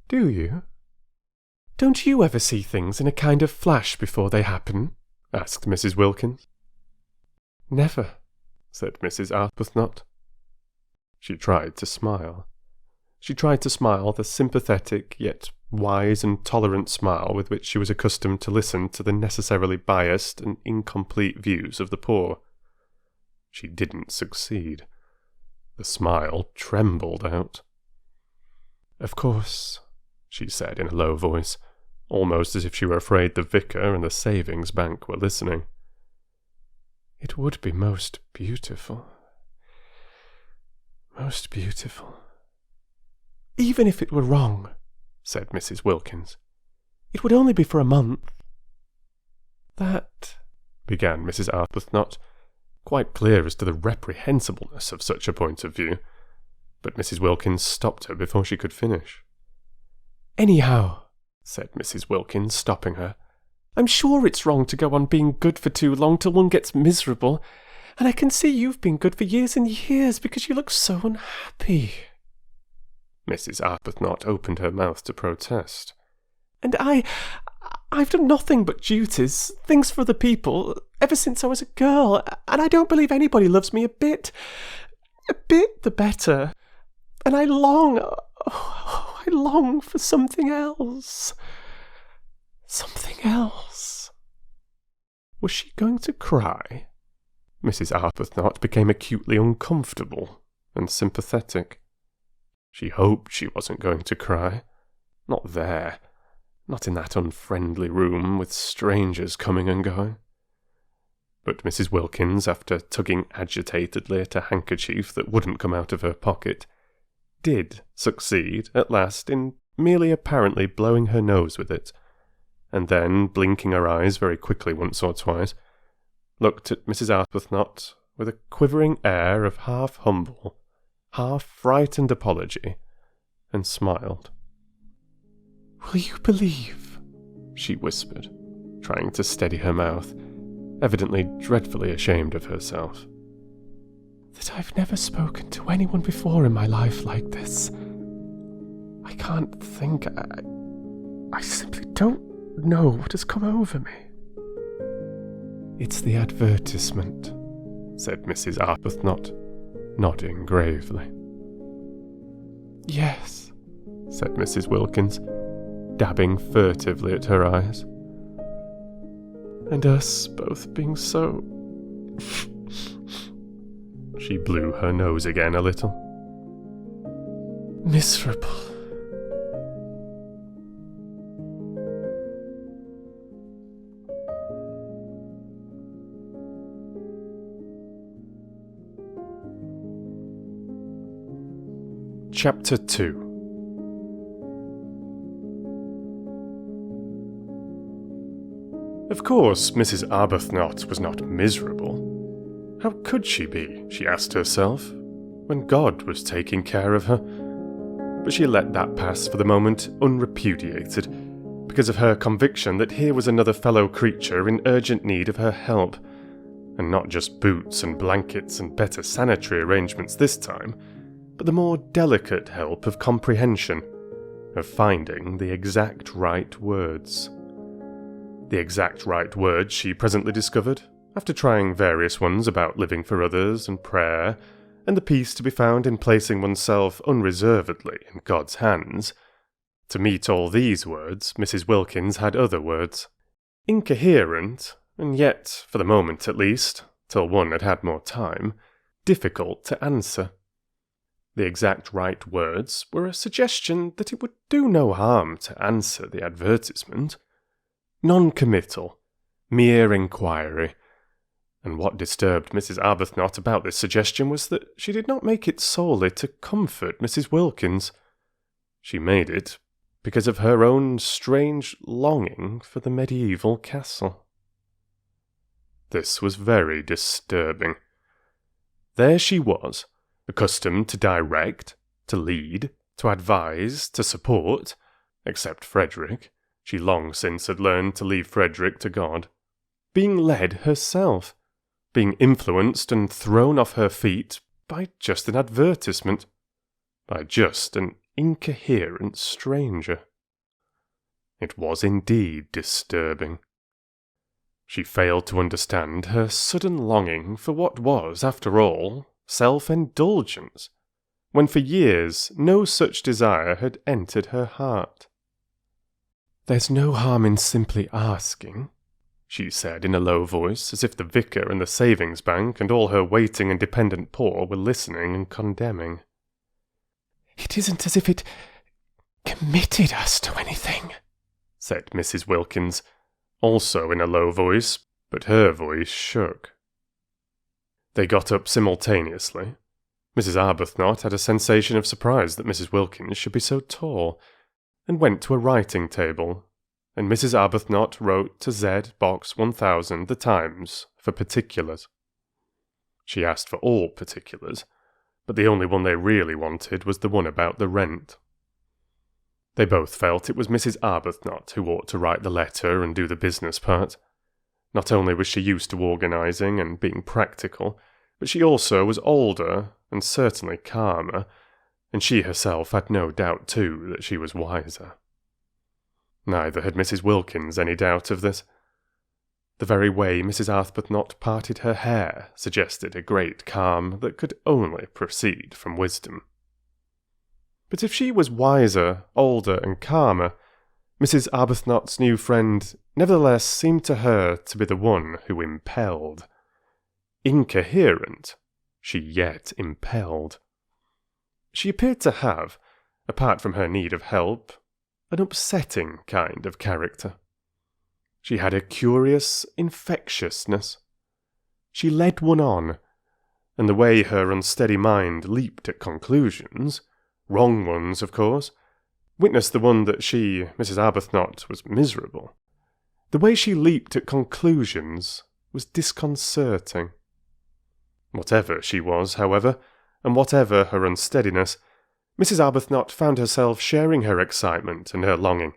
"Do you? Don't you ever see things in a kind of flash before they happen?" asked Mrs. Wilkins. "Never," said Mrs. Arbuthnot. She tried to smile. She tried to smile the sympathetic, yet wise and tolerant smile with which she was accustomed to listen to the necessarily biased and incomplete views of the poor. She didn't succeed. The smile trembled out. "Of course," she said in a low voice, almost as if she were afraid the vicar and the savings bank were listening. "It would be most beautiful. Most beautiful." "Even if it were wrong," said Mrs. Wilkins, "it would only be for a month." "That," began Mrs. Arbuthnot, quite clear as to the reprehensibleness of such a point of view, but Mrs. Wilkins stopped her before she could finish. "Anyhow," said Mrs. Wilkins, stopping her, "I'm sure it's wrong to go on being good for too long till one gets miserable, and I can see you've been good for years and years because you look so unhappy." Mrs. Arbuthnot opened her mouth to protest. "And I've done nothing but duties, things for other people, ever since I was a girl, and I don't believe anybody loves me a bit the better. And I long for something else. Something else." Was she going to cry? Mrs. Arbuthnot became acutely uncomfortable and sympathetic. She hoped she wasn't going to cry. Not there. Not in that unfriendly room with strangers coming and going. But Mrs. Wilkins, after tugging agitatedly at a handkerchief that wouldn't come out of her pocket, did succeed at last in merely apparently blowing her nose with it, and then, blinking her eyes very quickly once or twice, looked at Mrs. Arbuthnot with a quivering air of half-humble, half-frightened apology, and smiled. "Will you believe," she whispered, trying to steady her mouth, evidently dreadfully ashamed of herself, "that I've never spoken to anyone before in my life like this? I can't think. I simply don't know what has come over me." "It's the advertisement," said Mrs. Arbuthnot, nodding gravely. "Yes," said Mrs. Wilkins, dabbing furtively at her eyes. "And us both being so..." She blew her nose again a little. "Miserable." Chapter 2. Of course, Mrs. Arbuthnot was not miserable. How could she be, she asked herself, when God was taking care of her? But she let that pass for the moment unrepudiated, because of her conviction that here was another fellow creature in urgent need of her help, and not just boots and blankets and better sanitary arrangements this time, but the more delicate help of comprehension, of finding the exact right words. The exact right words she presently discovered, after trying various ones about living for others and prayer, and the peace to be found in placing oneself unreservedly in God's hands. To meet all these words, Mrs. Wilkins had other words. Incoherent, and yet, for the moment at least, till one had had more time, difficult to answer. The exact right words were a suggestion that it would do no harm to answer the advertisement. Non-committal, mere inquiry. And what disturbed Mrs. Arbuthnot about this suggestion was that she did not make it solely to comfort Mrs. Wilkins. She made it because of her own strange longing for the medieval castle. This was very disturbing. There she was, accustomed to direct, to lead, to advise, to support, except Frederick. She long since had learned to leave Frederick to God. Being led herself, being influenced and thrown off her feet by just an advertisement, by just an incoherent stranger. It was indeed disturbing. She failed to understand her sudden longing for what was, after all, self-indulgence, when for years no such desire had entered her heart. "There's no harm in simply asking," she said in a low voice, as if the vicar and the savings bank and all her waiting and dependent poor were listening and condemning. "It isn't as if it committed us to anything," said Mrs. Wilkins, also in a low voice, but her voice shook. They got up simultaneously. Mrs. Arbuthnot had a sensation of surprise that Mrs. Wilkins should be so tall, and went to a writing table, and Mrs. Arbuthnot wrote to Z Box 1000 The Times for particulars. She asked for all particulars, but the only one they really wanted was the one about the rent. They both felt it was Mrs. Arbuthnot who ought to write the letter and do the business part. Not only was she used to organising and being practical, but she also was older and certainly calmer, and she herself had no doubt too that she was wiser. Neither had Mrs. Wilkins any doubt of this. The very way Mrs. Arbuthnot parted her hair suggested a great calm that could only proceed from wisdom. But if she was wiser, older, and calmer, Mrs. Arbuthnot's new friend nevertheless seemed to her to be the one who impelled. Incoherent, she yet impelled. She appeared to have, apart from her need of help, an upsetting kind of character. She had a curious infectiousness. She led one on, and the way her unsteady mind leaped at conclusions, wrong ones, of course, witness the one that she, Mrs. Arbuthnot, was miserable. The way she leaped at conclusions was disconcerting. Whatever she was, however, and whatever her unsteadiness, Mrs. Arbuthnot found herself sharing her excitement and her longing,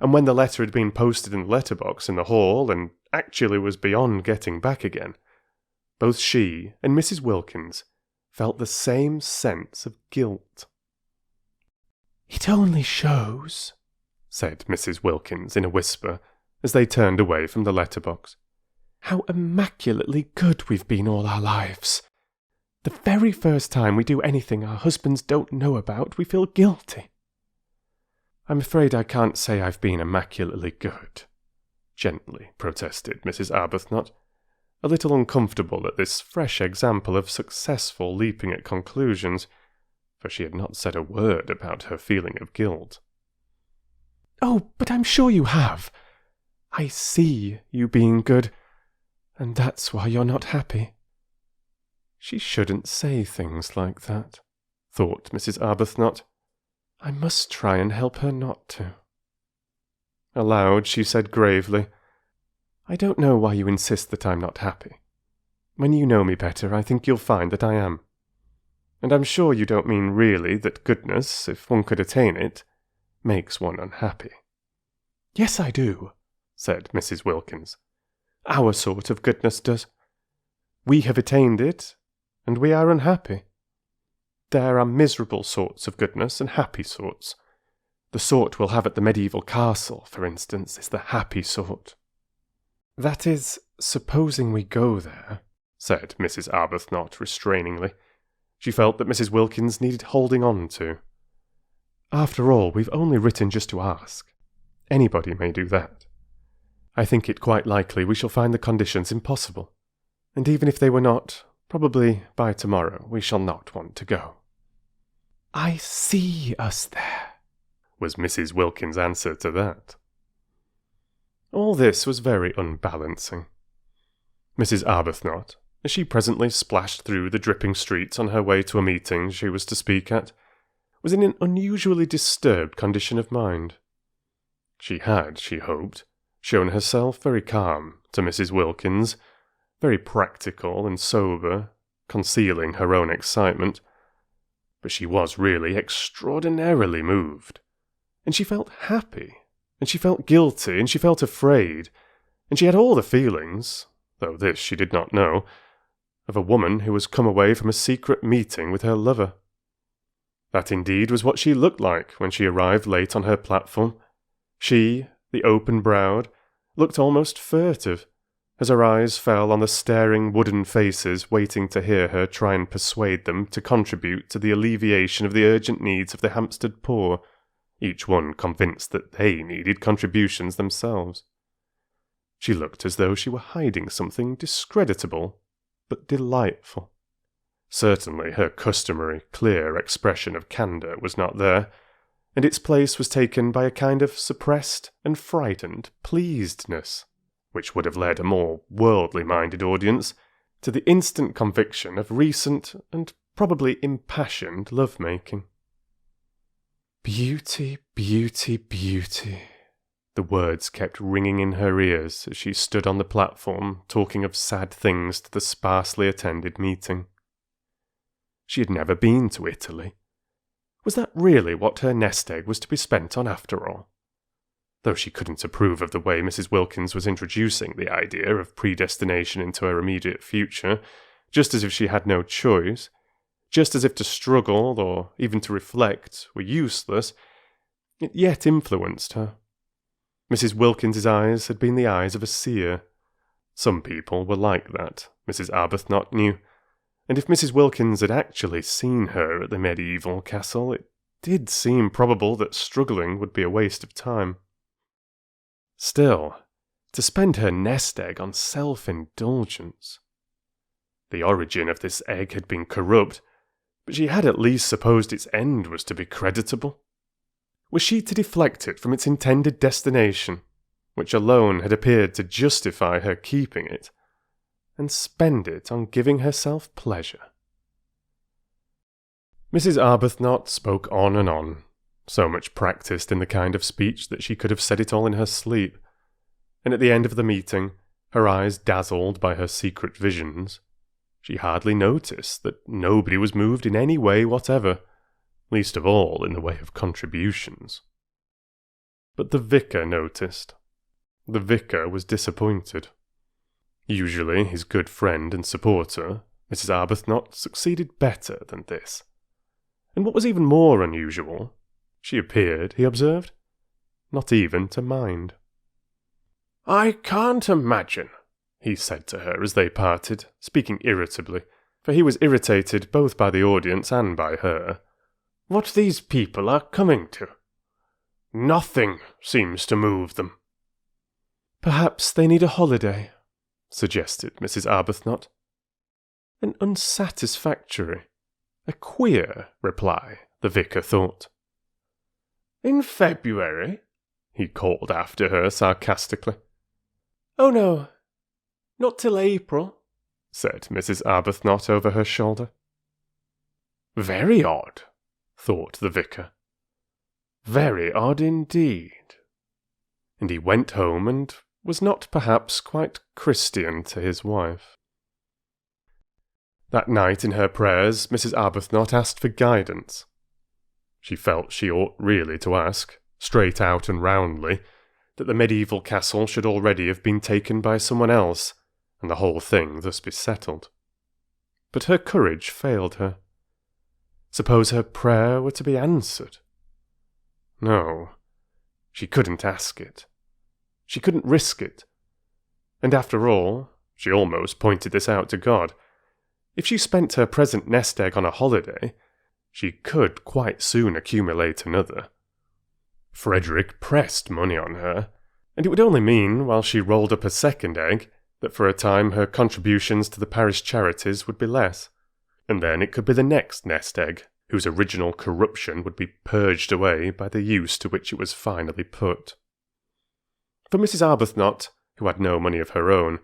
and when the letter had been posted in the letterbox in the hall and actually was beyond getting back again, both she and Mrs. Wilkins felt the same sense of guilt. "It only shows," said Mrs. Wilkins in a whisper as they turned away from the letterbox, "how immaculately good we've been all our lives. The very first time we do anything our husbands don't know about, we feel guilty." "I'm afraid I can't say I've been immaculately good," gently protested Mrs. Arbuthnot, a little uncomfortable at this fresh example of successful leaping at conclusions, for she had not said a word about her feeling of guilt. "Oh, but I'm sure you have. I see you being good, and that's why you're not happy." She shouldn't say things like that, thought Mrs. Arbuthnot. I must try and help her not to. Aloud she said gravely, "I don't know why you insist that I'm not happy. When you know me better, I think you'll find that I am. And I'm sure you don't mean really that goodness, if one could attain it, makes one unhappy." "Yes, I do," said Mrs. Wilkins. "Our sort of goodness does. We have attained it, and we are unhappy. There are miserable sorts of goodness and happy sorts. The sort we'll have at the medieval castle, for instance, is the happy sort." "That is, supposing we go there," said Mrs. Arbuthnot restrainingly. She felt that Mrs. Wilkins needed holding on to. "After all, we've only written just to ask. Anybody may do that. I think it quite likely we shall find the conditions impossible, and even if they were not, probably by tomorrow we shall not want to go." "I see us there," was Mrs. Wilkins' answer to that. All this was very unbalancing. Mrs. Arbuthnot, as she presently splashed through the dripping streets on her way to a meeting she was to speak at, was in an unusually disturbed condition of mind. She had, she hoped, shown herself very calm to Mrs. Wilkins, very practical and sober, concealing her own excitement, but she was really extraordinarily moved, and she felt happy, and she felt guilty, and she felt afraid, and she had all the feelings, though this she did not know, of a woman who has come away from a secret meeting with her lover. That indeed was what she looked like when she arrived late on her platform. She, the open-browed, looked almost furtive, as her eyes fell on the staring wooden faces waiting to hear her try and persuade them to contribute to the alleviation of the urgent needs of the Hampstead poor, each one convinced that they needed contributions themselves. She looked as though she were hiding something discreditable, but delightful. Certainly her customary clear expression of candour was not there, and its place was taken by a kind of suppressed and frightened pleasedness, which would have led a more worldly-minded audience to the instant conviction of recent and probably impassioned love-making. "Beauty, beauty, beauty," the words kept ringing in her ears as she stood on the platform talking of sad things to the sparsely attended meeting. She had never been to Italy. Was that really what her nest egg was to be spent on after all? Though she couldn't approve of the way Mrs. Wilkins was introducing the idea of predestination into her immediate future, just as if she had no choice, just as if to struggle or even to reflect were useless, it yet influenced her. Mrs. Wilkins's eyes had been the eyes of a seer. Some people were like that, Mrs. Arbuthnot knew, and if Mrs. Wilkins had actually seen her at the medieval castle, it did seem probable that struggling would be a waste of time. Still, to spend her nest egg on self-indulgence. The origin of this egg had been corrupt, but she had at least supposed its end was to be creditable. Was she to deflect it from its intended destination, which alone had appeared to justify her keeping it, and spend it on giving herself pleasure? Mrs. Arbuthnot spoke on and on, so much practised in the kind of speech that she could have said it all in her sleep, and at the end of the meeting, her eyes dazzled by her secret visions, she hardly noticed that nobody was moved in any way whatever, least of all in the way of contributions. But the vicar noticed. The vicar was disappointed. Usually his good friend and supporter, Mrs. Arbuthnot, succeeded better than this. And what was even more unusual, she appeared, he observed, not even to mind. "I can't imagine," he said to her as they parted, speaking irritably, for he was irritated both by the audience and by her, "what these people are coming to. Nothing seems to move them." "Perhaps they need a holiday," suggested Mrs. Arbuthnot. An unsatisfactory, a queer reply, the vicar thought. "In February?" he called after her sarcastically. "Oh no, not till April," said Mrs. Arbuthnot over her shoulder. "Very odd," thought the vicar. "Very odd indeed." And he went home and was not perhaps quite Christian to his wife. That night in her prayers, Mrs. Arbuthnot asked for guidance. She felt she ought really to ask, straight out and roundly, that the medieval castle should already have been taken by someone else, and the whole thing thus be settled. But her courage failed her. Suppose her prayer were to be answered? No, she couldn't ask it. She couldn't risk it. And after all, she almost pointed this out to God, if she spent her present nest egg on a holiday, she could quite soon accumulate another. Frederick pressed money on her, and it would only mean, while she rolled up a second egg, that for a time her contributions to the parish charities would be less, and then it could be the next nest egg, whose original corruption would be purged away by the use to which it was finally put. For Mrs. Arbuthnot, who had no money of her own,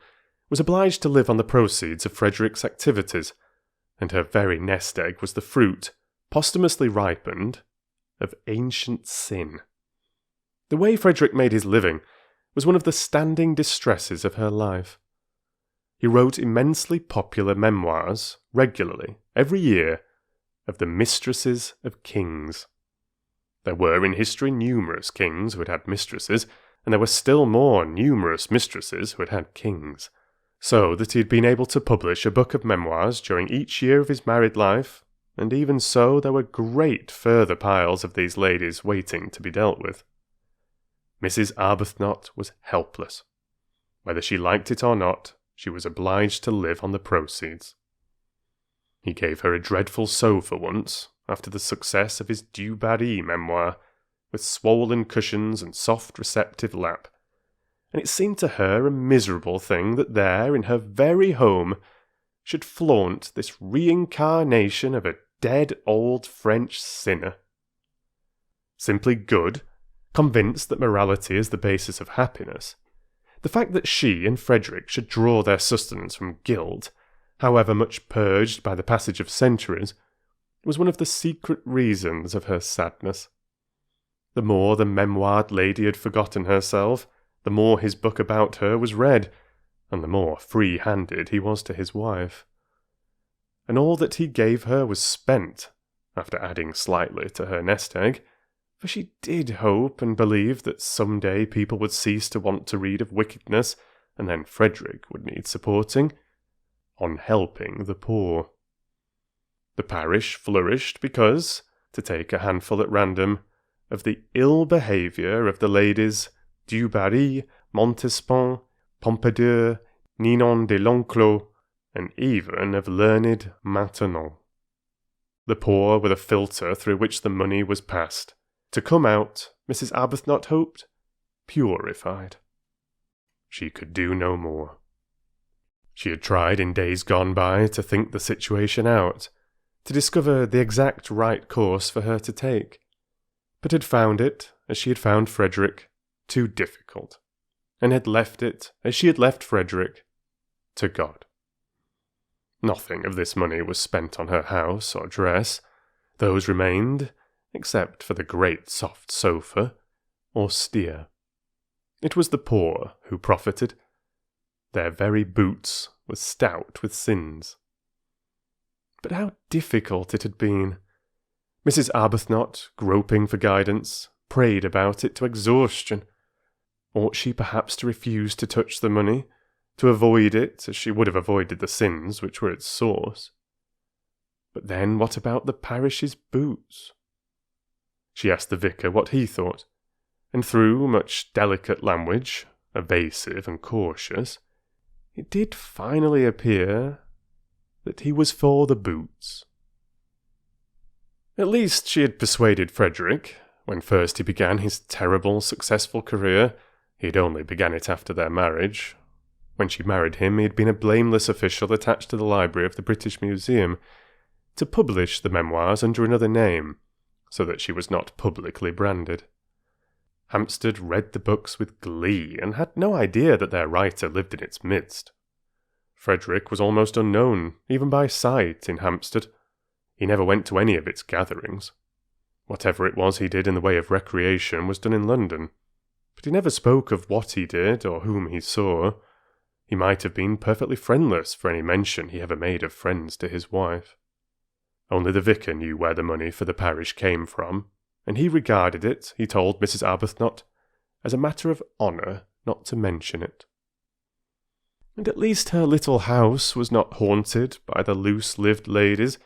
was obliged to live on the proceeds of Frederick's activities, and her very nest egg was the fruit, posthumously ripened, of ancient sin. The way Frederick made his living was one of the standing distresses of her life. He wrote immensely popular memoirs, regularly, every year, of the mistresses of kings. There were in history numerous kings who had had mistresses, and there were still more numerous mistresses who had had kings, so that he had been able to publish a book of memoirs during each year of his married life, and even so there were great further piles of these ladies waiting to be dealt with. Mrs. Arbuthnot was helpless. Whether she liked it or not, she was obliged to live on the proceeds. He gave her a dreadful sofa once, after the success of his Du Barry memoir, with swollen cushions and soft receptive lap, and it seemed to her a miserable thing that there, in her very home, should flaunt this reincarnation of a dead old French sinner. Simply good, convinced that morality is the basis of happiness, the fact that she and Frederick should draw their sustenance from guilt, however much purged by the passage of centuries, was one of the secret reasons of her sadness. The more the memoired lady had forgotten herself, the more his book about her was read, and the more free-handed he was to his wife. And all that he gave her was spent, after adding slightly to her nest egg, for she did hope and believe that some day people would cease to want to read of wickedness, and then Frederick would need supporting, on helping the poor. The parish flourished because, to take a handful at random, of the ill behaviour of the ladies Du Barry, Montespan, Pompadour, Ninon de l'Enclos, and even of learned Maintenon. The poor were the filter through which the money was passed, to come out, Mrs. Arbuthnot hoped, purified. She could do no more. She had tried in days gone by to think the situation out, to discover the exact right course for her to take, but had found it, as she had found Frederick, too difficult, and had left it, as she had left Frederick, to God. Nothing of this money was spent on her house or dress. Those remained, except for the great soft sofa, austere. It was the poor who profited. Their very boots were stout with sins. But how difficult it had been! Mrs. Arbuthnot, groping for guidance, prayed about it to exhaustion. Ought she perhaps to refuse to touch the money, to avoid it as she would have avoided the sins which were its source? But then what about the parish's boots? She asked the vicar what he thought, and through much delicate language, evasive and cautious, it did finally appear that he was for the boots. At least she had persuaded Frederick. When first he began his terrible, successful career, he had only begun it after their marriage. When she married him, he had been a blameless official attached to the library of the British Museum, to publish the memoirs under another name, so that she was not publicly branded. Hampstead read the books with glee, and had no idea that their writer lived in its midst. Frederick was almost unknown, even by sight, in Hampstead. He never went to any of its gatherings. Whatever it was he did in the way of recreation was done in London, but he never spoke of what he did or whom he saw. He might have been perfectly friendless for any mention he ever made of friends to his wife. Only the vicar knew where the money for the parish came from, and he regarded it, he told Mrs. Arbuthnot, as a matter of honour not to mention it. And at least her little house was not haunted by the loose-lived ladies,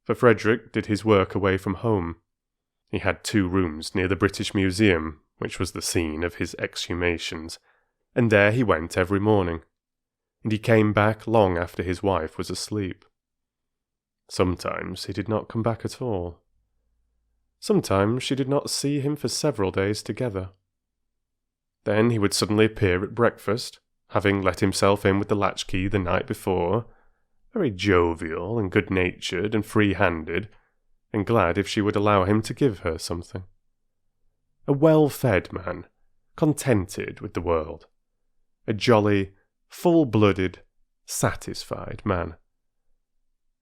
for Frederick did his work away from home. He had 2 rooms near the British Museum, which was the scene of his exhumations, and there he went every morning, and he came back long after his wife was asleep. Sometimes he did not come back at all. Sometimes she did not see him for several days together. Then he would suddenly appear at breakfast, having let himself in with the latchkey the night before, very jovial and good-natured and free-handed, and glad if she would allow him to give her something. A well-fed man, contented with the world. A jolly, full-blooded, satisfied man.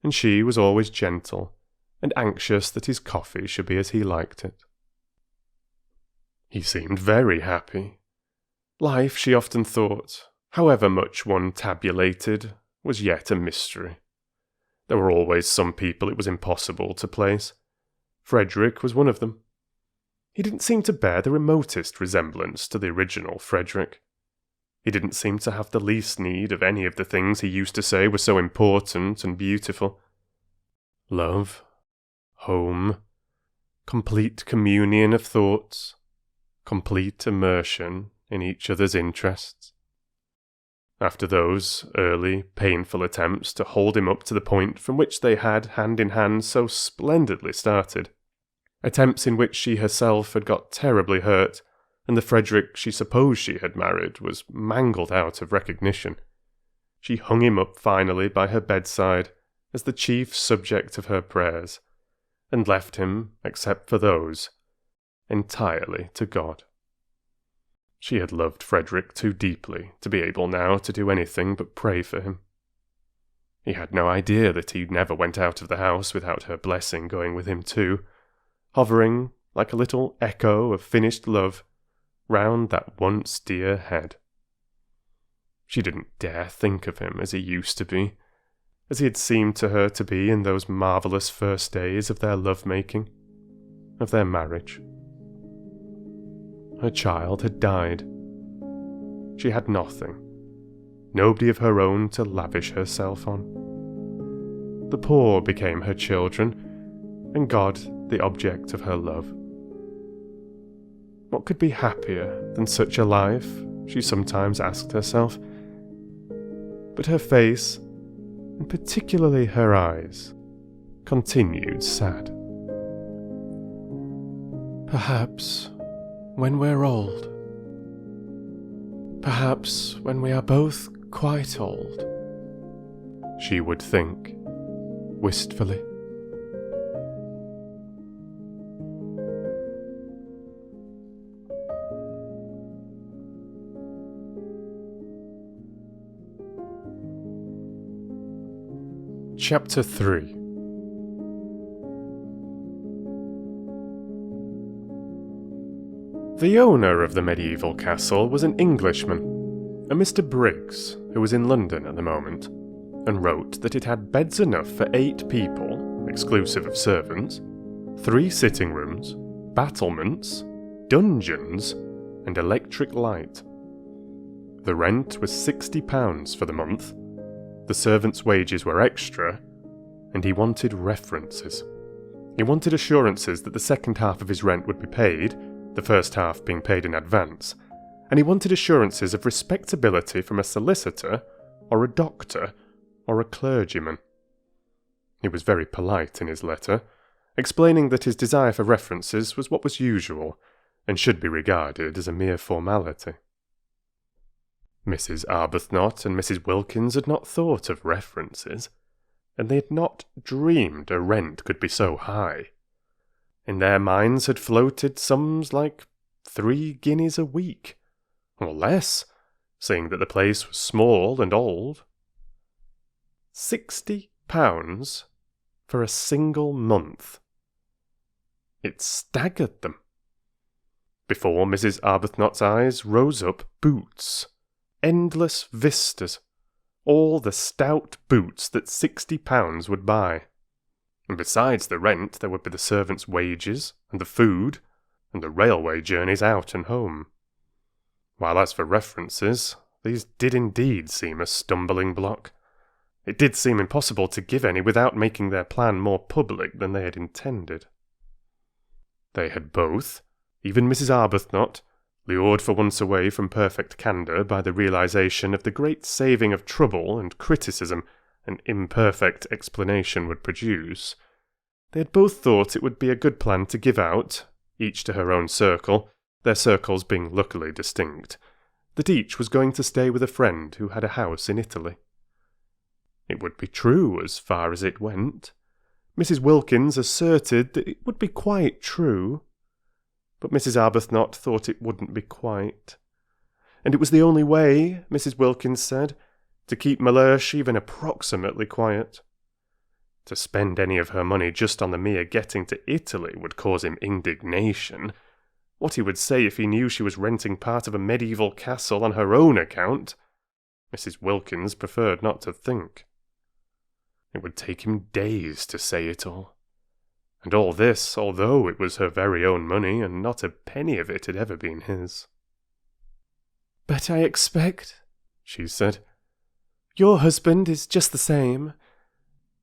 And she was always gentle, and anxious that his coffee should be as he liked it. He seemed very happy. Life, she often thought, however much one tabulated, was yet a mystery. There were always some people it was impossible to place. Frederick was one of them. He didn't seem to bear the remotest resemblance to the original Frederick. He didn't seem to have the least need of any of the things he used to say were so important and beautiful. Love, home, complete communion of thoughts, complete immersion in each other's interests. After those early, painful attempts to hold him up to the point from which they had, hand in hand, so splendidly started, attempts in which she herself had got terribly hurt, and the Frederick she supposed she had married was mangled out of recognition, she hung him up finally by her bedside as the chief subject of her prayers, and left him, except for those, entirely to God. She had loved Frederick too deeply to be able now to do anything but pray for him. He had no idea that he never went out of the house without her blessing going with him too, hovering, like a little echo of finished love, round that once dear head. She didn't dare think of him as he used to be, as he had seemed to her to be in those marvellous first days of their love-making, of their marriage. Her child had died. She had nothing, nobody of her own to lavish herself on. The poor became her children, and God the object of her love. What could be happier than such a life, she sometimes asked herself. But her face, and particularly her eyes, continued sad. Perhaps when we're old, perhaps when we are both quite old, she would think, wistfully. Chapter 3. The owner of the medieval castle was an Englishman, a Mr. Briggs, who was in London at the moment, and wrote that it had beds enough for 8 people, exclusive of servants, 3 sitting rooms, battlements, dungeons, and electric light. The rent was £60 for the month. The servants' wages were extra, and he wanted references. He wanted assurances that the second half of his rent would be paid, the first half being paid in advance, and he wanted assurances of respectability from a solicitor, or a doctor, or a clergyman. He was very polite in his letter, explaining that his desire for references was what was usual, and should be regarded as a mere formality. Mrs. Arbuthnot and Mrs. Wilkins had not thought of references, and they had not dreamed a rent could be so high. In their minds had floated sums like 3 guineas a week, or less, seeing that the place was small and old. £60 for a single month. It staggered them. Before Mrs. Arbuthnot's eyes rose up boots. Endless vistas, all the stout boots that £60 would buy. And besides the rent, there would be the servants' wages, and the food, and the railway journeys out and home. While as for references, these did indeed seem a stumbling block. It did seem impossible to give any without making their plan more public than they had intended. They had both, even Mrs. Arbuthnot, lured for once away from perfect candour by the realisation of the great saving of trouble and criticism an imperfect explanation would produce, they had both thought it would be a good plan to give out, each to her own circle, their circles being luckily distinct, that each was going to stay with a friend who had a house in Italy. It would be true as far as it went. Mrs. Wilkins asserted that it would be quite true. But Mrs. Arbuthnot thought it wouldn't be quite. And it was the only way, Mrs. Wilkins said, to keep Mellersh even approximately quiet. To spend any of her money just on the mere getting to Italy would cause him indignation. What he would say if he knew she was renting part of a medieval castle on her own account, Mrs. Wilkins preferred not to think. It would take him days to say it all. And all this, although it was her very own money, and not a penny of it had ever been his. "But I expect," she said, "your husband is just the same.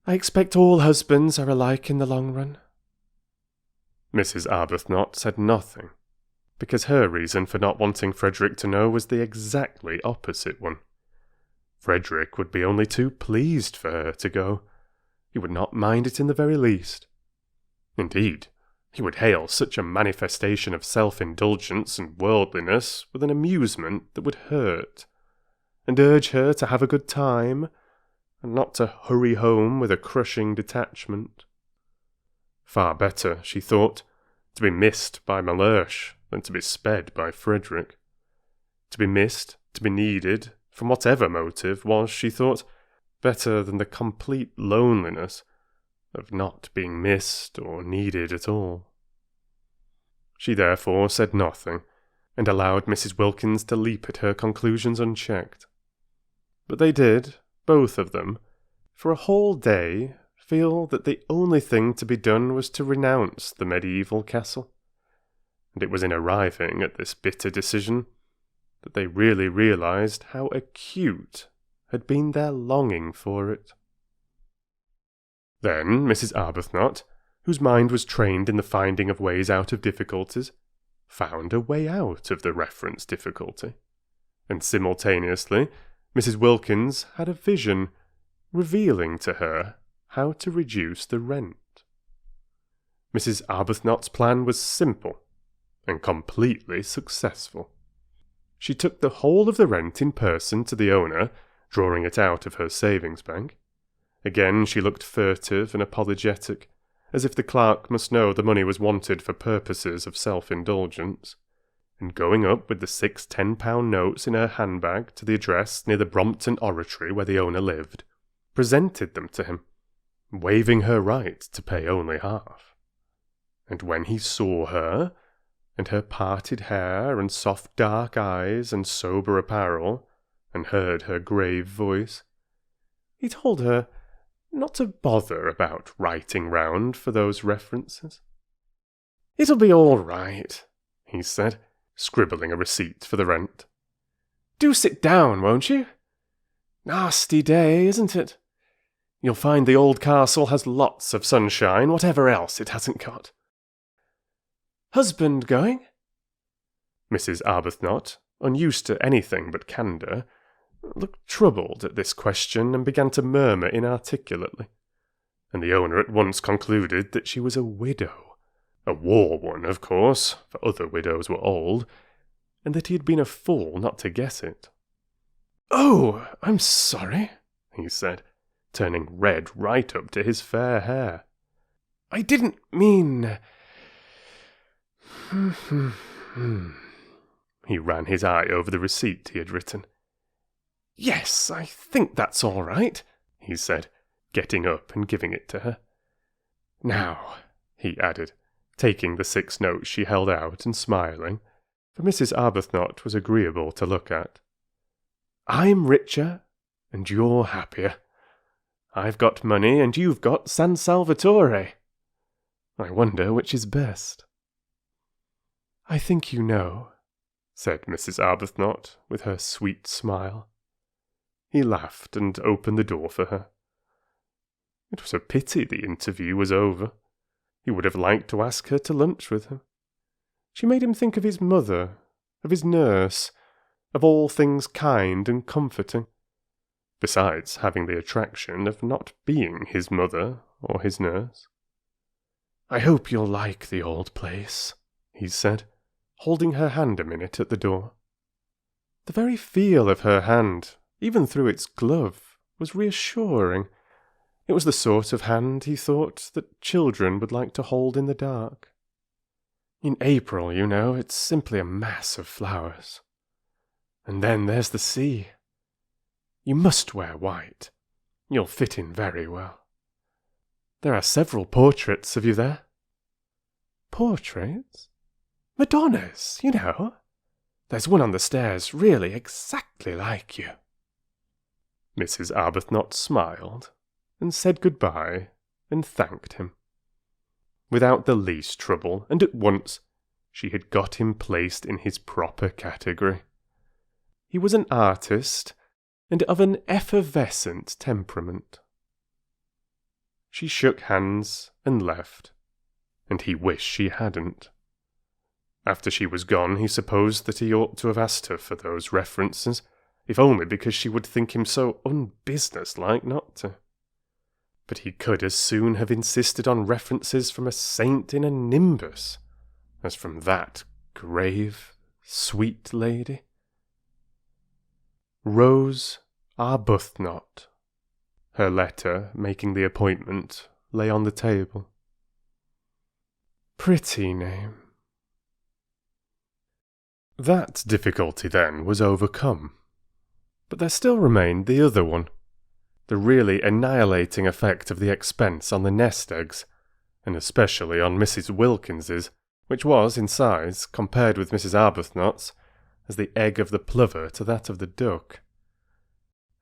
I expect all husbands are alike in the long run." Mrs. Arbuthnot said nothing, because her reason for not wanting Frederick to know was the exactly opposite one. Frederick would be only too pleased for her to go. He would not mind it in the very least. Indeed, he would hail such a manifestation of self-indulgence and worldliness with an amusement that would hurt, and urge her to have a good time, and not to hurry home with a crushing detachment. Far better, she thought, to be missed by Mellersh than to be sped by Frederick. To be missed, to be needed, from whatever motive, was, she thought, better than the complete loneliness of not being missed or needed at all. She therefore said nothing, and allowed Mrs. Wilkins to leap at her conclusions unchecked. But they did, both of them, for a whole day, feel that the only thing to be done was to renounce the medieval castle. And it was in arriving at this bitter decision that they really realised how acute had been their longing for it. Then Mrs. Arbuthnot, whose mind was trained in the finding of ways out of difficulties, found a way out of the reference difficulty. And simultaneously, Mrs. Wilkins had a vision revealing to her how to reduce the rent. Mrs. Arbuthnot's plan was simple and completely successful. She took the whole of the rent in person to the owner, drawing it out of her savings bank. Again she looked furtive and apologetic, as if the clerk must know the money was wanted for purposes of self-indulgence, and going up with the 6 £10 notes in her handbag to the address near the Brompton Oratory where the owner lived, presented them to him, waiving her right to pay only half. And when he saw her, and her parted hair and soft dark eyes and sober apparel, and heard her grave voice, he told her not to bother about writing round for those references. "It'll be all right," he said, scribbling a receipt for the rent. "Do sit down, won't you? Nasty day, isn't it? You'll find the old castle has lots of sunshine, whatever else it hasn't got. Husband going?" Mrs. Arbuthnot, unused to anything but candour, looked troubled at this question and began to murmur inarticulately, and the owner at once concluded that she was a widow, a war one, of course, for other widows were old, and that he had been a fool not to guess it. "Oh, I'm sorry," he said, turning red right up to his fair hair. "I didn't mean—" He ran his eye over the receipt he had written. "Yes, I think that's all right," he said, getting up and giving it to her. "Now," he added, taking the 6 notes she held out and smiling, for Mrs. Arbuthnot was agreeable to look at. "I'm richer, and you're happier. I've got money, and you've got San Salvatore. I wonder which is best." "I think you know," said Mrs. Arbuthnot with her sweet smile. He laughed and opened the door for her. It was a pity the interview was over. He would have liked to ask her to lunch with him. She made him think of his mother, of his nurse, of all things kind and comforting, besides having the attraction of not being his mother or his nurse. "I hope you'll like the old place," he said, holding her hand a minute at the door. The very feel of her hand, even through its glove, was reassuring. It was the sort of hand, he thought, that children would like to hold in the dark. In April, you know, it's simply a mass of flowers. And then there's the sea. You must wear white. You'll fit in very well. There are several portraits of you there." "Portraits?" "Madonnas, you know. There's one on the stairs really exactly like you." Mrs. Arbuthnot smiled, and said good-bye, and thanked him. Without the least trouble, and at once, she had got him placed in his proper category. He was an artist, and of an effervescent temperament. She shook hands and left, and he wished she hadn't. After she was gone, he supposed that he ought to have asked her for those references, if only because she would think him so unbusinesslike not to. But he could as soon have insisted on references from a saint in a nimbus as from that grave, sweet lady. Rose Arbuthnot. Her letter, making the appointment, lay on the table. Pretty name. That difficulty, then, was overcome. But there still remained the other one, the really annihilating effect of the expense on the nest eggs, and especially on Mrs. Wilkins's, which was, in size, compared with Mrs. Arbuthnot's, as the egg of the plover to that of the duck.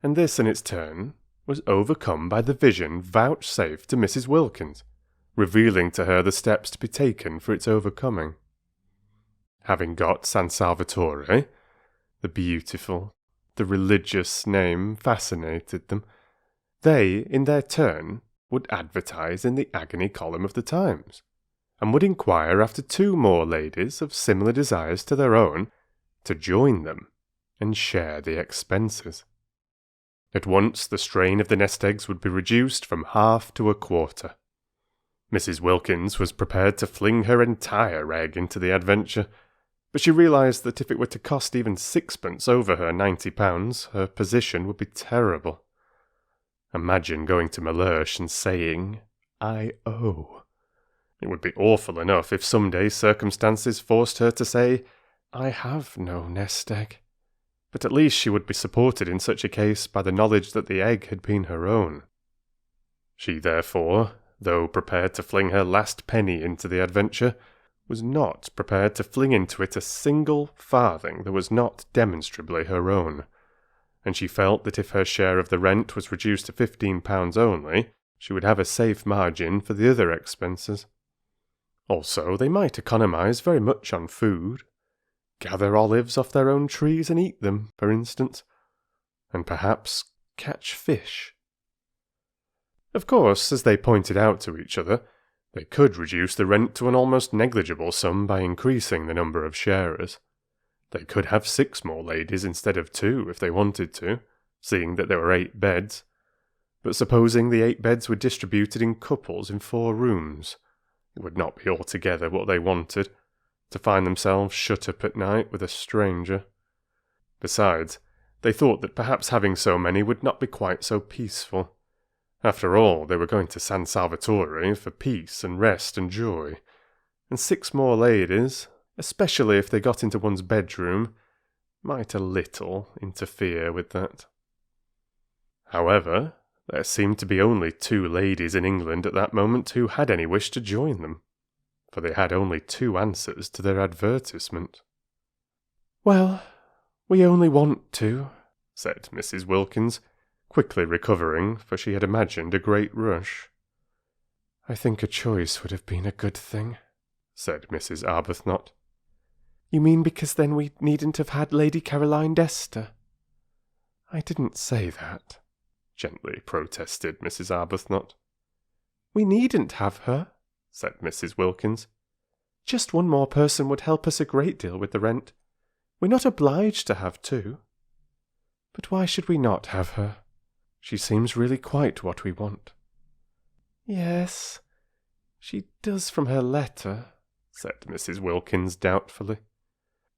And this, in its turn, was overcome by the vision vouchsafed to Mrs. Wilkins, revealing to her the steps to be taken for its overcoming. Having got San Salvatore, the beautiful, the religious name fascinated them, they, in their turn, would advertise in the agony column of the Times, and would inquire after 2 more ladies of similar desires to their own to join them and share the expenses. At once the strain of the nest eggs would be reduced from half to a quarter. Mrs. Wilkins was prepared to fling her entire egg into the adventure, but she realised that if it were to cost even 6pence over her £90, her position would be terrible. Imagine going to Mellersh and saying, "I owe." It would be awful enough if some day circumstances forced her to say, "I have no nest egg." But at least she would be supported in such a case by the knowledge that the egg had been her own. She therefore, though prepared to fling her last penny into the adventure, was not prepared to fling into it a single farthing that was not demonstrably her own, and she felt that if her share of the rent was reduced to £15 only, she would have a safe margin for the other expenses. Also, they might economise very much on food. Gather olives off their own trees and eat them, for instance, and perhaps catch fish. Of course, as they pointed out to each other, they could reduce the rent to an almost negligible sum by increasing the number of sharers. They could have 6 more ladies instead of 2 if they wanted to, seeing that there were 8 beds. But supposing the 8 beds were distributed in couples in 4 rooms, it would not be altogether what they wanted, to find themselves shut up at night with a stranger. Besides, they thought that perhaps having so many would not be quite so peaceful. After all, they were going to San Salvatore for peace and rest and joy, and 6 more ladies, especially if they got into one's bedroom, might a little interfere with that. However, there seemed to be only 2 ladies in England at that moment who had any wish to join them, for they had only 2 answers to their advertisement. "Well, we only want 2, said Mrs. Wilkins, quickly recovering, for she had imagined a great rush. "I think a choice would have been a good thing," said Mrs. Arbuthnot. "You mean because then we needn't have had Lady Caroline Dester?" "I didn't say that," gently protested Mrs. Arbuthnot. "We needn't have her," said Mrs. Wilkins. "Just 1 more person would help us a great deal with the rent. We're not obliged to have 2. But why should we not have her? She seems really quite what we want." "Yes, she does from her letter," said Mrs. Wilkins doubtfully.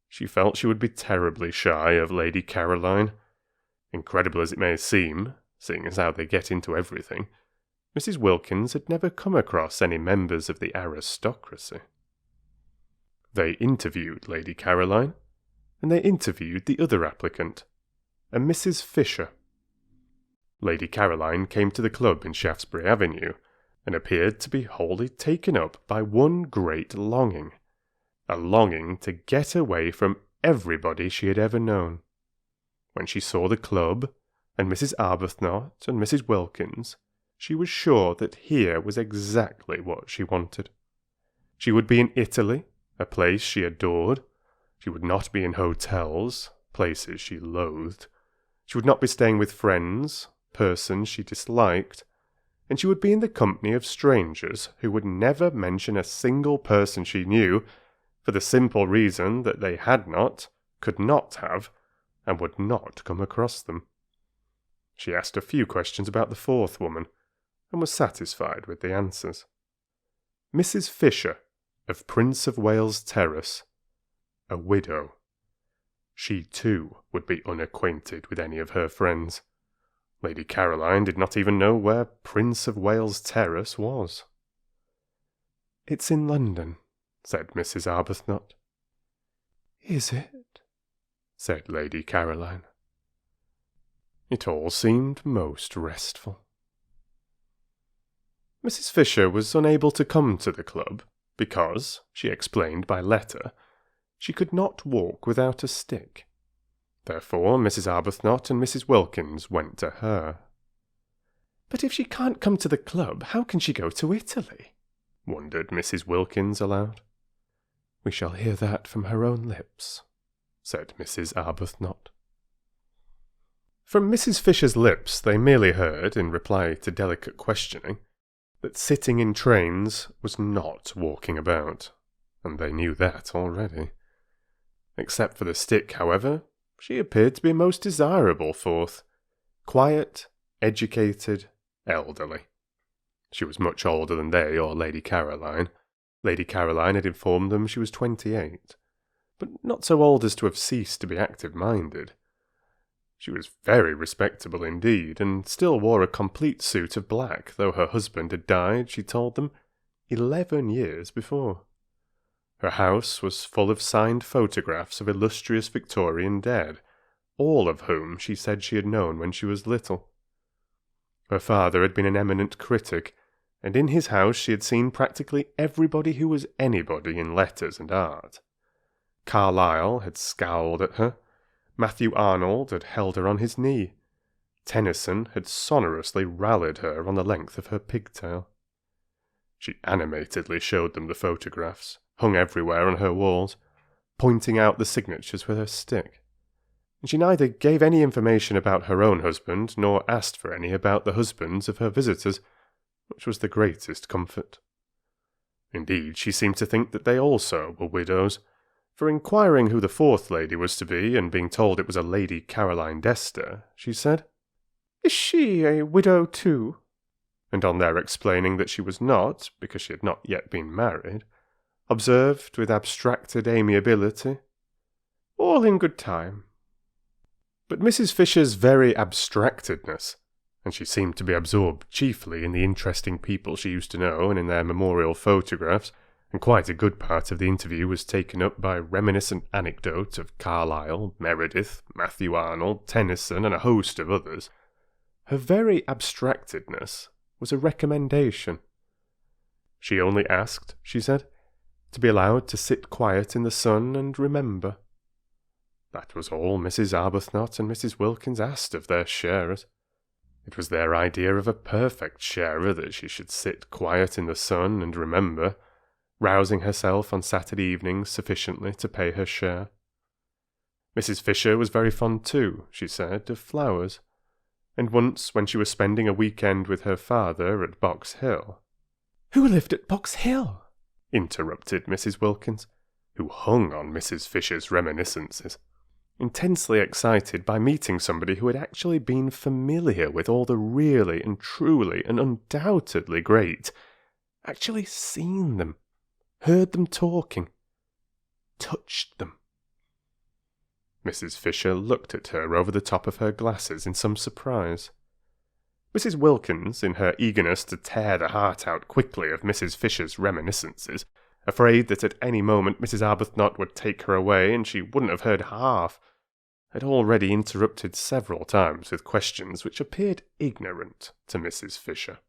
She felt she would be terribly shy of Lady Caroline. Incredible as it may seem, seeing as how they get into everything, Mrs. Wilkins had never come across any members of the aristocracy. They interviewed Lady Caroline, and they interviewed the other applicant, a Mrs. Fisher. Lady Caroline came to the club in Shaftesbury Avenue, and appeared to be wholly taken up by one great longing, a longing to get away from everybody she had ever known. When she saw the club, and Mrs. Arbuthnot and Mrs. Wilkins, she was sure that here was exactly what she wanted. She would be in Italy, a place she adored. She would not be in hotels, places she loathed. She would not be staying with friends, persons she disliked, and she would be in the company of strangers who would never mention a single person she knew, for the simple reason that they had not, could not have, and would not come across them. She asked a few questions about the 4th woman, and was satisfied with the answers. Mrs. Fisher, of Prince of Wales Terrace, a widow. She too would be unacquainted with any of her friends. Lady Caroline did not even know where Prince of Wales Terrace was. "It's in London," said Mrs. Arbuthnot. "Is it?" said Lady Caroline. It all seemed most restful. Mrs. Fisher was unable to come to the club, because, she explained by letter, she could not walk without a stick. Therefore Mrs. Arbuthnot and Mrs. Wilkins went to her. But if she can't come to the club, how can she go to Italy? Wondered Mrs. Wilkins aloud. We shall hear that from her own lips, said Mrs. Arbuthnot. From Mrs. Fisher's lips they merely heard, in reply to delicate questioning, that sitting in trains was not walking about, and they knew that already. Except for the stick, however, she appeared to be most desirable forth. Quiet, educated, elderly. She was much older than they or Lady Caroline. Lady Caroline had informed them she was 28, but not so old as to have ceased to be active-minded. She was very respectable indeed, and still wore a complete suit of black, though her husband had died, she told them, 11 years before. Her house was full of signed photographs of illustrious Victorian dead, all of whom she said she had known when she was little. Her father had been an eminent critic, and in his house she had seen practically everybody who was anybody in letters and art. Carlyle had scowled at her. Matthew Arnold had held her on his knee. Tennyson had sonorously rallied her on the length of her pigtail. She animatedly showed them the photographs, hung everywhere on her walls, pointing out the signatures with her stick. And she neither gave any information about her own husband, nor asked for any about the husbands of her visitors, which was the greatest comfort. Indeed, she seemed to think that they also were widows, for inquiring who the fourth lady was to be, and being told it was a Lady Caroline Dester, she said, "Is she a widow too?" And on their explaining that she was not, because she had not yet been married, observed with abstracted amiability, "All in good time." But Mrs. Fisher's very abstractedness, and she seemed to be absorbed chiefly in the interesting people she used to know and in their memorial photographs, and quite a good part of the interview was taken up by reminiscent anecdote of Carlyle, Meredith, Matthew Arnold, Tennyson, and a host of others. Her very abstractedness was a recommendation. She only asked, she said, to be allowed to sit quiet in the sun and remember. That was all Mrs. Arbuthnot and Mrs. Wilkins asked of their sharers. It was their idea of a perfect sharer that she should sit quiet in the sun and remember, rousing herself on Saturday evenings sufficiently to pay her share. Mrs. Fisher was very fond too, she said, of flowers, and once when she was spending a weekend with her father at Box Hill— "Who lived at Box Hill?" interrupted Mrs. Wilkins, who hung on Mrs. Fisher's reminiscences, intensely excited by meeting somebody who had actually been familiar with all the really and truly and undoubtedly great, actually seen them, heard them talking, touched them. Mrs. Fisher looked at her over the top of her glasses in some surprise. Mrs. Wilkins, in her eagerness to tear the heart out quickly of Mrs. Fisher's reminiscences, afraid that at any moment Mrs. Arbuthnot would take her away and she wouldn't have heard half, had already interrupted several times with questions which appeared ignorant to Mrs. Fisher.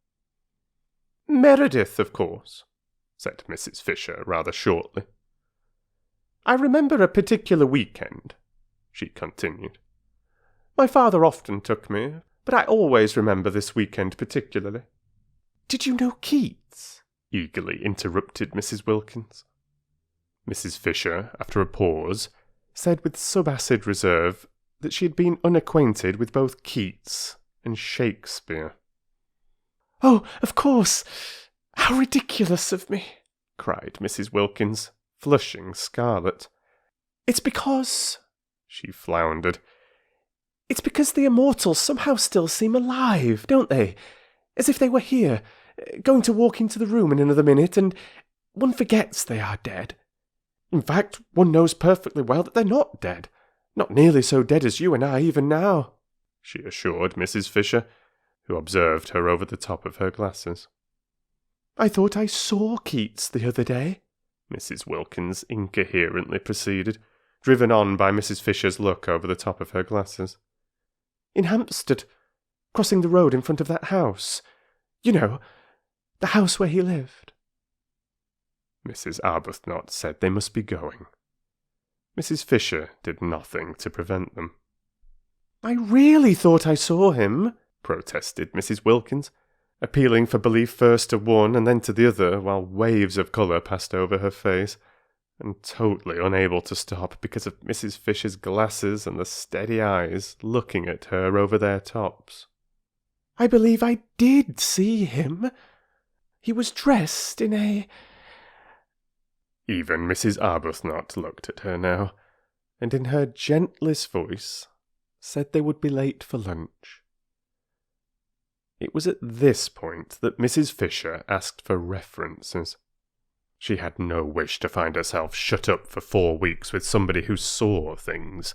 "Meredith, of course," said Mrs. Fisher rather shortly. "I remember a particular weekend," she continued. "My father often took me, but I always remember this weekend particularly." "Did you know Keats?" eagerly interrupted Mrs. Wilkins. Mrs. Fisher, after a pause, said with subacid reserve that she had been unacquainted with both Keats and Shakespeare. "Oh, of course! How ridiculous of me!" cried Mrs. Wilkins, flushing scarlet. "It's because—" she floundered. "It's because the immortals somehow still seem alive, don't they? As if they were here, going to walk into the room in another minute, and one forgets they are dead. In fact, one knows perfectly well that they're not dead. Not nearly so dead as you and I even now," she assured Mrs. Fisher, who observed her over the top of her glasses. "I thought I saw Keats the other day," Mrs. Wilkins incoherently proceeded, driven on by Mrs. Fisher's look over the top of her glasses. "In Hampstead, crossing the road in front of that house. You know, the house where he lived." Mrs. Arbuthnot said they must be going. Mrs. Fisher did nothing to prevent them. "I really thought I saw him," protested Mrs. Wilkins, appealing for belief first to one and then to the other, while waves of colour passed over her face, and totally unable to stop because of Mrs. Fisher's glasses and the steady eyes looking at her over their tops. "I believe I did see him. He was dressed in a—" Even Mrs. Arbuthnot looked at her now, and in her gentlest voice said they would be late for lunch. It was at this point that Mrs. Fisher asked for references. She had no wish to find herself shut up for 4 weeks with somebody who saw things.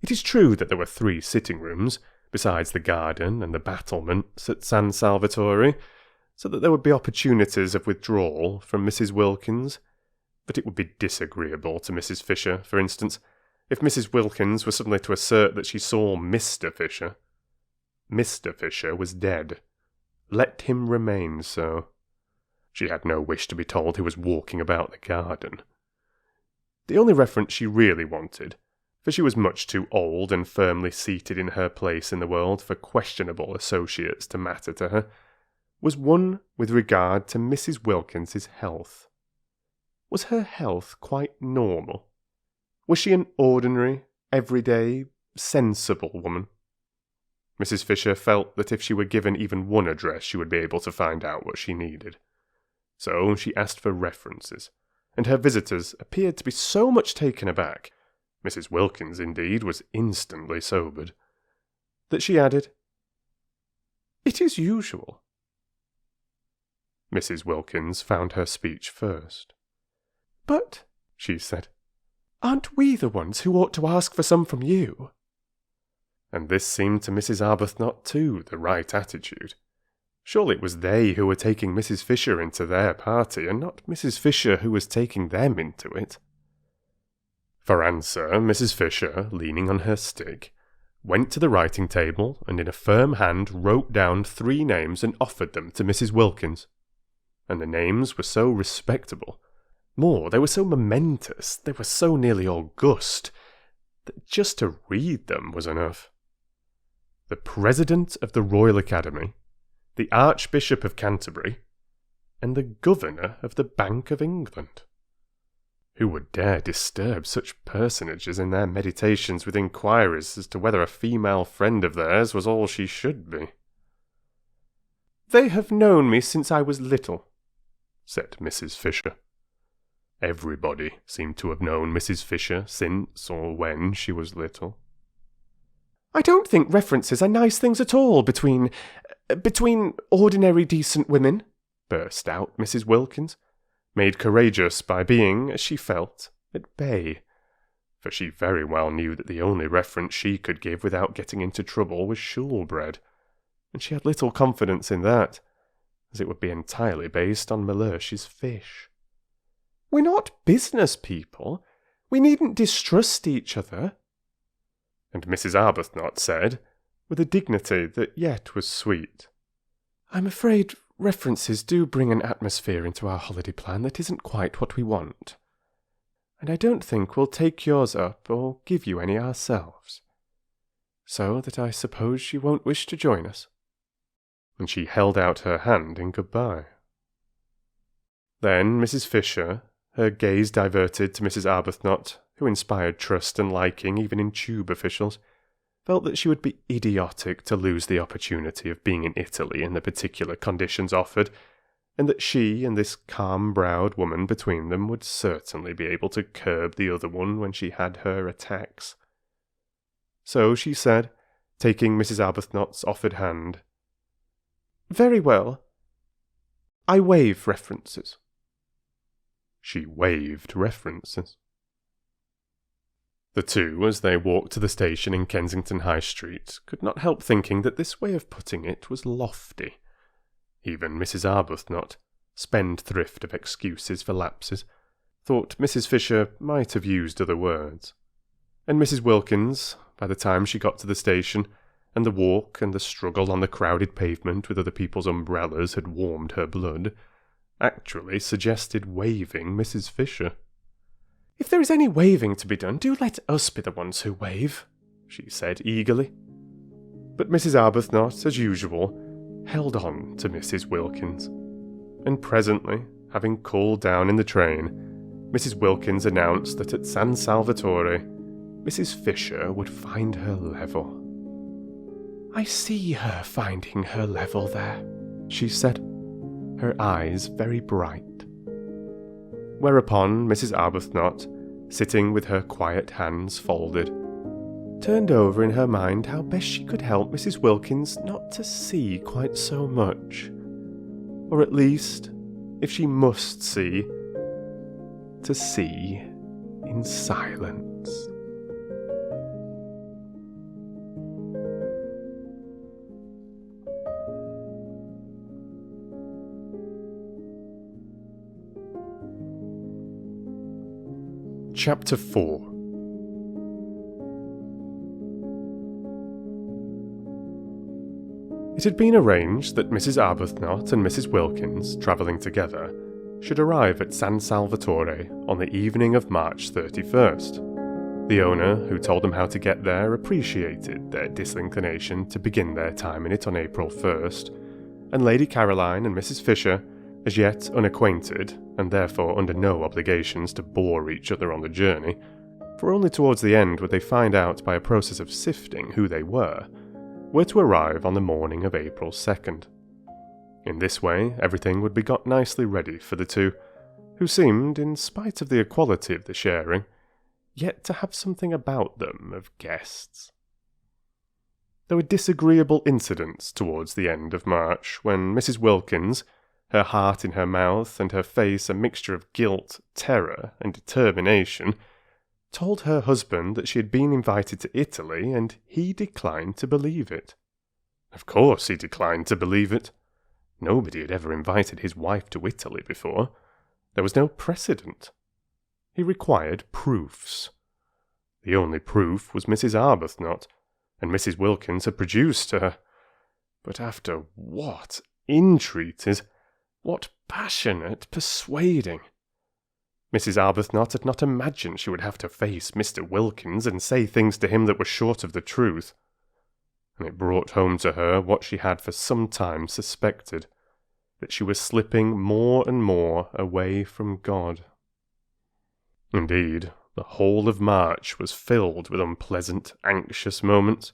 It is true that there were 3 sitting rooms, besides the garden and the battlements at San Salvatore, so that there would be opportunities of withdrawal from Mrs. Wilkins, but it would be disagreeable to Mrs. Fisher, for instance, if Mrs. Wilkins were suddenly to assert that she saw Mr. Fisher. Mr. Fisher was dead. Let him remain so. She had no wish to be told he was walking about the garden. The only reference she really wanted, for she was much too old and firmly seated in her place in the world for questionable associates to matter to her, was one with regard to Mrs. Wilkins's health. Was her health quite normal? Was she an ordinary, everyday, sensible woman? Mrs. Fisher felt that if she were given even one address she would be able to find out what she needed. So she asked for references, and her visitors appeared to be so much taken aback, Mrs. Wilkins indeed was instantly sobered, that she added, "It is usual." Mrs. Wilkins found her speech first. "But," she said, "aren't we the ones who ought to ask for some from you?" And this seemed to Mrs. Arbuthnot too the right attitude. Surely it was they who were taking Mrs. Fisher into their party, and not Mrs. Fisher who was taking them into it. For answer, Mrs. Fisher, leaning on her stick, went to the writing table and in a firm hand wrote down 3 names and offered them to Mrs. Wilkins. And the names were so respectable, more, they were so momentous, they were so nearly august, that just to read them was enough. The President of the Royal Academy, the Archbishop of Canterbury, and the Governor of the Bank of England. Who would dare disturb such personages in their meditations with inquiries as to whether a female friend of theirs was all she should be? "They have known me since I was little," said Mrs. Fisher. Everybody seemed to have known Mrs. Fisher since or when she was little. "I don't think references are nice things at all between ordinary decent women," burst out Mrs. Wilkins, made courageous by being, as she felt, at bay, for she very well knew that the only reference she could give without getting into trouble was Shoolbred, and she had little confidence in that, as it would be entirely based on Mellersh's fish. "We're not business people. We needn't distrust each other." And Mrs. Arbuthnot said, with a dignity that yet was sweet, "I'm afraid references do bring an atmosphere into our holiday plan that isn't quite what we want. And I don't think we'll take yours up or give you any ourselves. So that I suppose you won't wish to join us." And she held out her hand in goodbye. Then Mrs. Fisher, her gaze diverted to Mrs. Arbuthnot, who inspired trust and liking even in tube officials, felt that she would be idiotic to lose the opportunity of being in Italy in the particular conditions offered, and that she and this calm-browed woman between them would certainly be able to curb the other one when she had her attacks. So she said, taking Mrs. Arbuthnot's offered hand, "Very well. I waive references." She waived references. The two, as they walked to the station in Kensington High Street, could not help thinking that this way of putting it was lofty. Even Mrs. Arbuthnot, spendthrift of excuses for lapses, thought Mrs. Fisher might have used other words. And Mrs. Wilkins, by the time she got to the station, and the walk and the struggle on the crowded pavement with other people's umbrellas had warmed her blood, actually suggested waiving Mrs. Fisher. "If there is any waving to be done, do let us be the ones who wave," she said eagerly. But Mrs. Arbuthnot, as usual, held on to Mrs. Wilkins. And presently, having cooled down in the train, Mrs. Wilkins announced that at San Salvatore, Mrs. Fisher would find her level. "I see her finding her level there," she said, her eyes very bright. Whereupon Mrs. Arbuthnot, sitting with her quiet hands folded, turned over in her mind how best she could help Mrs. Wilkins not to see quite so much, or at least, if she must see, to see in silence. Chapter 4. It had been arranged that Mrs. Arbuthnot and Mrs. Wilkins, travelling together, should arrive at San Salvatore on the evening of March 31st. The owner, who told them how to get there, appreciated their disinclination to begin their time in it on April 1st, and Lady Caroline and Mrs. Fisher, as yet unacquainted, and therefore under no obligations to bore each other on the journey, for only towards the end would they find out by a process of sifting who they were to arrive on the morning of April 2nd. In this way, everything would be got nicely ready for the two, who seemed, in spite of the equality of the sharing, yet to have something about them of guests. There were disagreeable incidents towards the end of March, when Mrs. Wilkins, her heart in her mouth and her face a mixture of guilt, terror, and determination, told her husband that she had been invited to Italy, and he declined to believe it. Of course he declined to believe it. Nobody had ever invited his wife to Italy before. There was no precedent. He required proofs. The only proof was Mrs. Arbuthnot, and Mrs. Wilkins had produced her. But after what entreaties, what passionate persuading! Mrs. Arbuthnot had not imagined she would have to face Mr. Wilkins and say things to him that were short of the truth, and it brought home to her what she had for some time suspected, that she was slipping more and more away from God. Indeed, the whole of March was filled with unpleasant, anxious moments.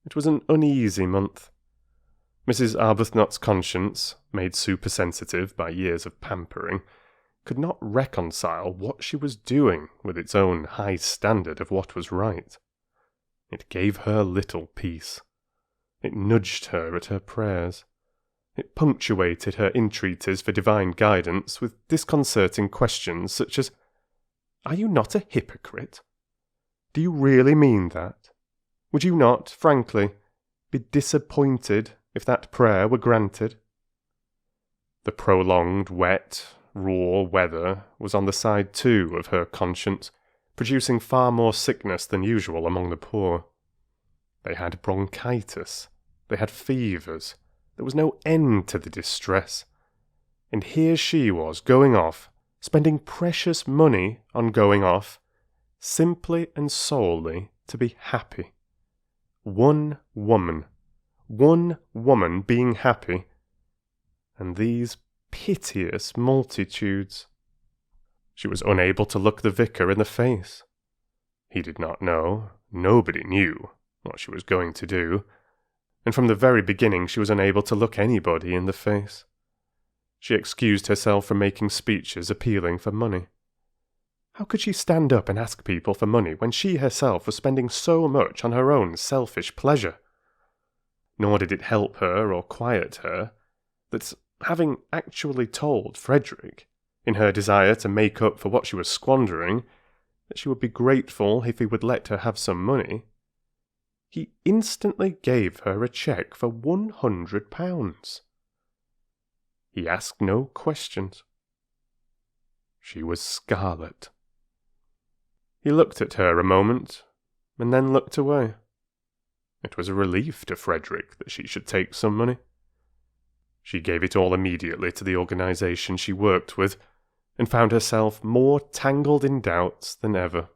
It was an uneasy month. Mrs. Arbuthnot's conscience, made supersensitive by years of pampering, could not reconcile what she was doing with its own high standard of what was right. It gave her little peace. It nudged her at her prayers. It punctuated her entreaties for divine guidance with disconcerting questions such as, "Are you not a hypocrite? Do you really mean that? Would you not, frankly, be disappointed if that prayer were granted?" The prolonged, wet, raw weather was on the side too of her conscience, producing far more sickness than usual among the poor. They had bronchitis, they had fevers, there was no end to the distress. And here she was going off, spending precious money on going off, simply and solely to be happy. One woman being happy, and these piteous multitudes. She was unable to look the vicar in the face. He did not know, nobody knew, what she was going to do, and from the very beginning she was unable to look anybody in the face. She excused herself from making speeches appealing for money. How could she stand up and ask people for money when she herself was spending so much on her own selfish pleasure? Nor did it help her or quiet her that, having actually told Frederick, in her desire to make up for what she was squandering, that she would be grateful if he would let her have some money, he instantly gave her a cheque for £100. He asked no questions. She was scarlet. He looked at her a moment, and then looked away. It was a relief to Frederick that she should take some money. She gave it all immediately to the organisation she worked with, and found herself more tangled in doubts than ever.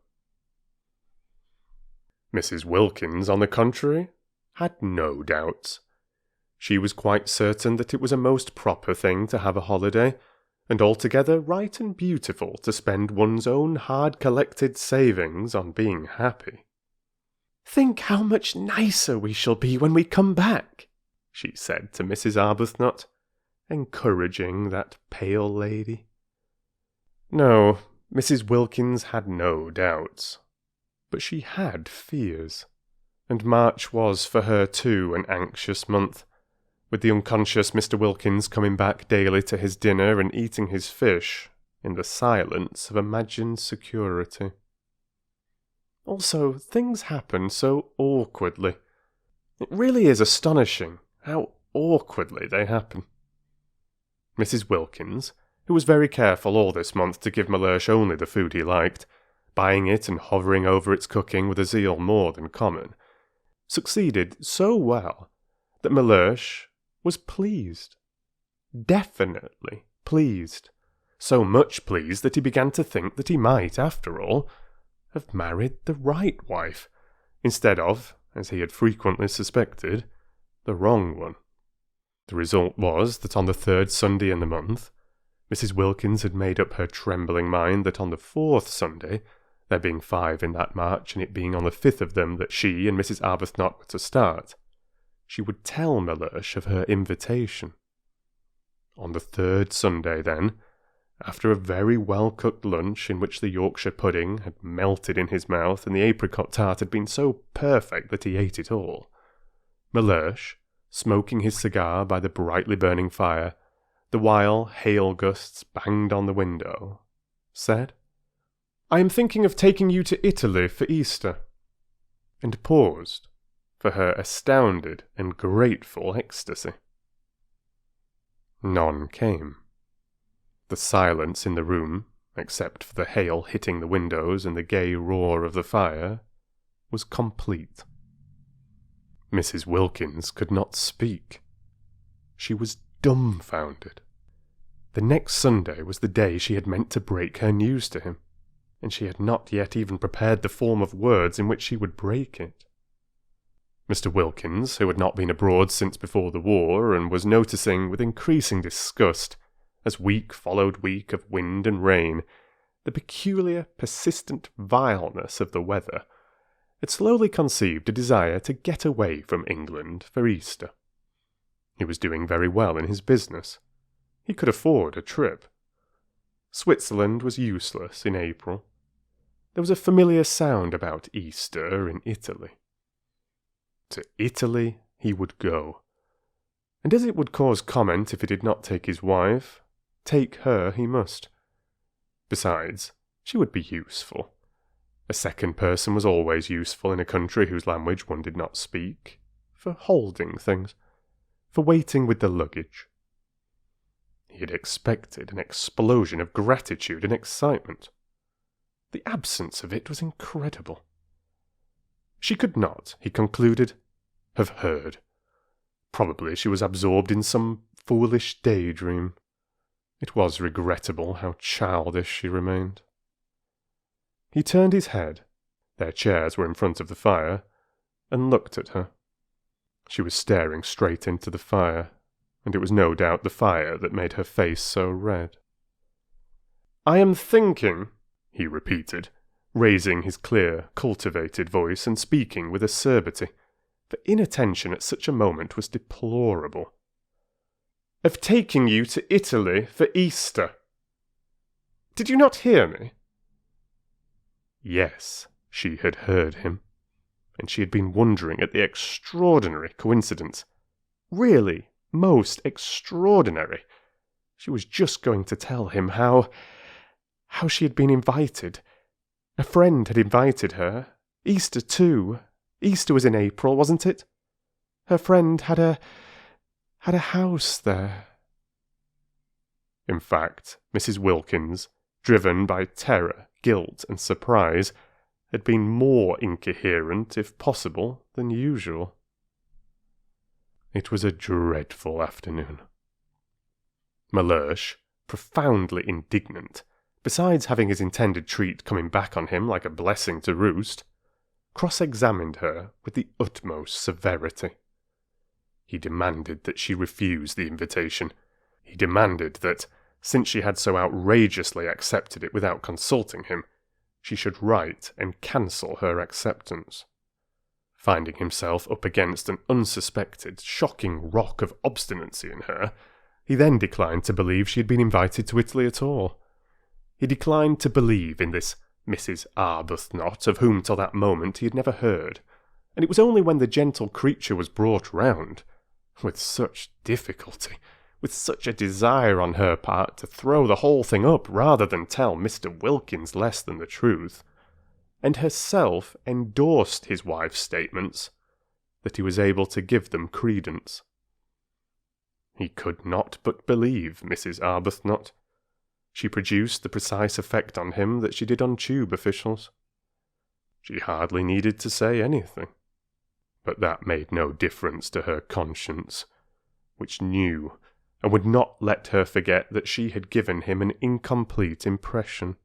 Mrs. Wilkins, on the contrary, had no doubts. She was quite certain that it was a most proper thing to have a holiday, and altogether right and beautiful to spend one's own hard-collected savings on being happy. "Think how much nicer we shall be when we come back," she said to Mrs. Arbuthnot, encouraging that pale lady. No, Mrs. Wilkins had no doubts. But she had fears, and March was for her too an anxious month, with the unconscious Mr. Wilkins coming back daily to his dinner and eating his fish in the silence of imagined security. Also, things happen so awkwardly. It really is astonishing how awkwardly they happen. Mrs. Wilkins, who was very careful all this month to give Mellersh only the food he liked, buying it and hovering over its cooking with a zeal more than common, succeeded so well that Mellersh was pleased. Definitely pleased. So much pleased that he began to think that he might, after all, have married the right wife, instead of, as he had frequently suspected, the wrong one. The result was that on the 3rd Sunday in the month, Mrs. Wilkins had made up her trembling mind that on the 4th Sunday, there being 5 in that March, and it being on the 5th of them that she and Mrs. Arbuthnot were to start, she would tell Mellersh of her invitation. On the 3rd Sunday, then, after a very well-cooked lunch in which the Yorkshire pudding had melted in his mouth and the apricot tart had been so perfect that he ate it all, Mellersh, smoking his cigar by the brightly burning fire, the while hail gusts banged on the window, said, "I am thinking of taking you to Italy for Easter," and paused for her astounded and grateful ecstasy. None came. The silence in the room, except for the hail hitting the windows and the gay roar of the fire, was complete. Mrs. Wilkins could not speak. She was dumbfounded. The next Sunday was the day she had meant to break her news to him, and she had not yet even prepared the form of words in which she would break it. Mr. Wilkins, who had not been abroad since before the war, and was noticing with increasing disgust, as week followed week of wind and rain, the peculiar, persistent vileness of the weather, had slowly conceived a desire to get away from England for Easter. He was doing very well in his business. He could afford a trip. Switzerland was useless in April. There was a familiar sound about Easter in Italy. To Italy he would go. And as it would cause comment if he did not take his wife, take her he must. Besides, she would be useful. A second person was always useful in a country whose language one did not speak, for holding things, for waiting with the luggage. He had expected an explosion of gratitude and excitement. The absence of it was incredible. She could not, he concluded, have heard. Probably she was absorbed in some foolish daydream. It was regrettable how childish she remained. He turned his head, their chairs were in front of the fire, and looked at her. She was staring straight into the fire, and it was no doubt the fire that made her face so red. "I am thinking," he repeated, raising his clear, cultivated voice and speaking with acerbity, for inattention at such a moment was deplorable, "of taking you to Italy for Easter. Did you not hear me?" Yes, she had heard him, and she had been wondering at the extraordinary coincidence. Really, most extraordinary. She was just going to tell him how she had been invited. A friend had invited her. Easter, too. Easter was in April, wasn't it? Her friend had a house there. In fact, Mrs. Wilkins, driven by terror, guilt, and surprise, had been more incoherent, if possible, than usual. It was a dreadful afternoon. Mellersh, profoundly indignant, besides having his intended treat coming back on him like a blessing to roost, cross-examined her with the utmost severity. He demanded that she refuse the invitation. He demanded that, since she had so outrageously accepted it without consulting him, she should write and cancel her acceptance. Finding himself up against an unsuspected, shocking rock of obstinacy in her, he then declined to believe she had been invited to Italy at all. He declined to believe in this Mrs. Arbuthnot, of whom till that moment he had never heard, and it was only when the gentle creature was brought round, with such difficulty, with such a desire on her part to throw the whole thing up rather than tell Mr. Wilkins less than the truth, and herself endorsed his wife's statements, that he was able to give them credence. He could not but believe Mrs. Arbuthnot. She produced the precise effect on him that she did on tube officials. She hardly needed to say anything, but that made no difference to her conscience, which knew and would not let her forget that she had given him an incomplete impression.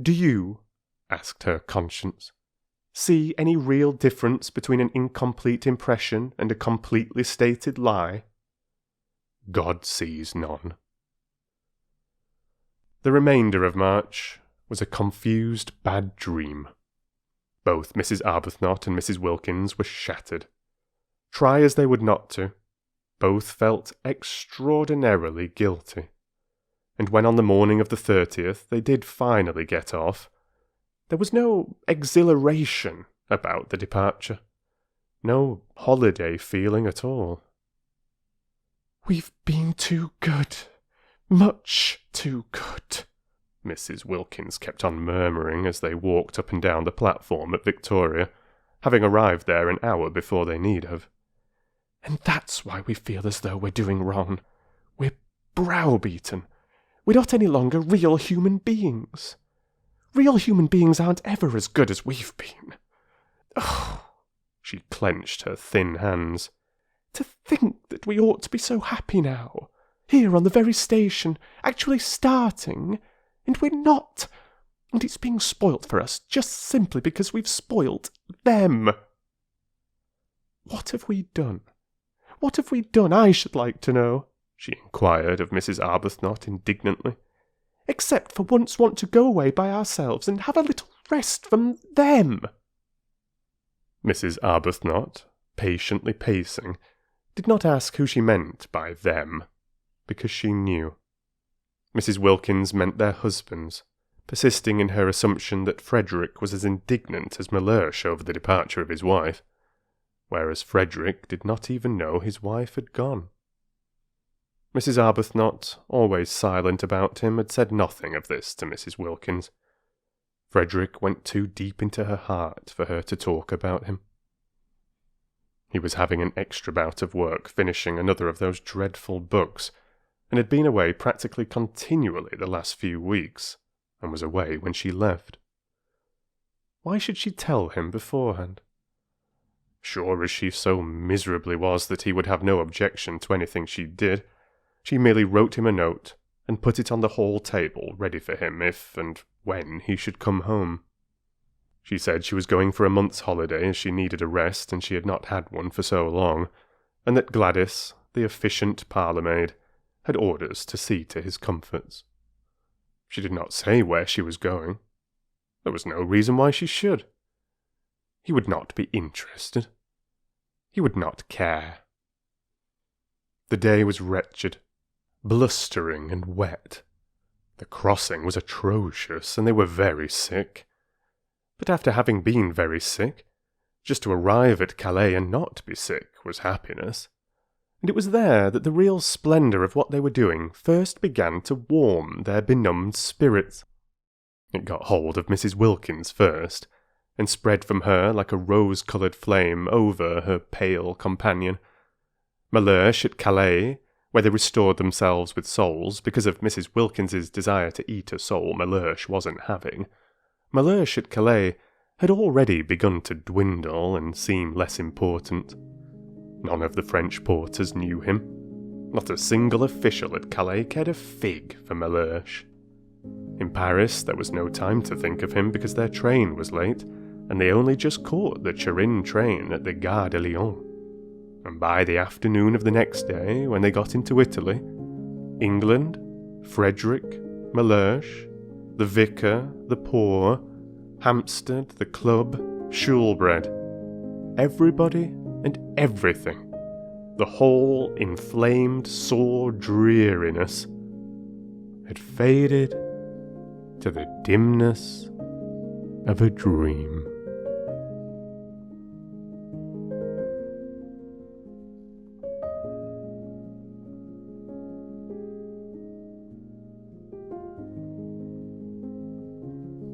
"Do you," asked her conscience, "see any real difference between an incomplete impression and a completely stated lie?" God sees none. The remainder of March was a confused bad dream. Both Mrs. Arbuthnot and Mrs. Wilkins were shattered. Try as they would not to, both felt extraordinarily guilty. And when on the morning of the 30th they did finally get off, there was no exhilaration about the departure, no holiday feeling at all. "We've been too good, much too good," Mrs. Wilkins kept on murmuring as they walked up and down the platform at Victoria, having arrived there an hour before they need have. "And that's why we feel as though we're doing wrong. We're browbeaten. We're not any longer real human beings. Real human beings aren't ever as good as we've been. Oh," she clenched her thin hands. "To think that we ought to be so happy now, here on the very station, actually starting, and we're not, and it's being spoilt for us just simply because we've spoilt them. What have we done? What have we done, I should like to know?" she inquired of Mrs. Arbuthnot indignantly. "Except for once want to go away by ourselves and have a little rest from them." Mrs. Arbuthnot, patiently pacing, did not ask who she meant by them, because she knew. Mrs. Wilkins meant their husbands, persisting in her assumption that Frederick was as indignant as Mellersh over the departure of his wife, whereas Frederick did not even know his wife had gone. Mrs. Arbuthnot, always silent about him, had said nothing of this to Mrs. Wilkins. Frederick went too deep into her heart for her to talk about him. He was having an extra bout of work finishing another of those dreadful books, and had been away practically continually the last few weeks, and was away when she left. Why should she tell him beforehand? Sure as she so miserably was that he would have no objection to anything she did, she merely wrote him a note, and put it on the hall table ready for him if and when he should come home. She said she was going for a month's holiday as she needed a rest and she had not had one for so long, and that Gladys, the efficient parlour-maid, had orders to see to his comforts. She did not say where she was going. There was no reason why she should. He would not be interested. He would not care. The day was wretched, blustering and wet. The crossing was atrocious, and they were very sick. But after having been very sick, just to arrive at Calais and not be sick was happiness. And it was there that the real splendour of what they were doing first began to warm their benumbed spirits. It got hold of Mrs. Wilkins first, and spread from her like a rose-coloured flame over her pale companion. Mellersh at Calais, where they restored themselves with soles because of Mrs. Wilkins's desire to eat a sole Mellersh wasn't having. Mellersh at Calais had already begun to dwindle and seem less important. None of the French porters knew him. Not a single official at Calais cared a fig for Mellersh. In Paris there was no time to think of him because their train was late, and they only just caught the Turin train at the Gare de Lyon. And by the afternoon of the next day, when they got into Italy, England, Frederick, Mellersh, the vicar, the poor, Hampstead, the club, Shoolbred, everybody and everything, the whole inflamed, sore dreariness, had faded to the dimness of a dream.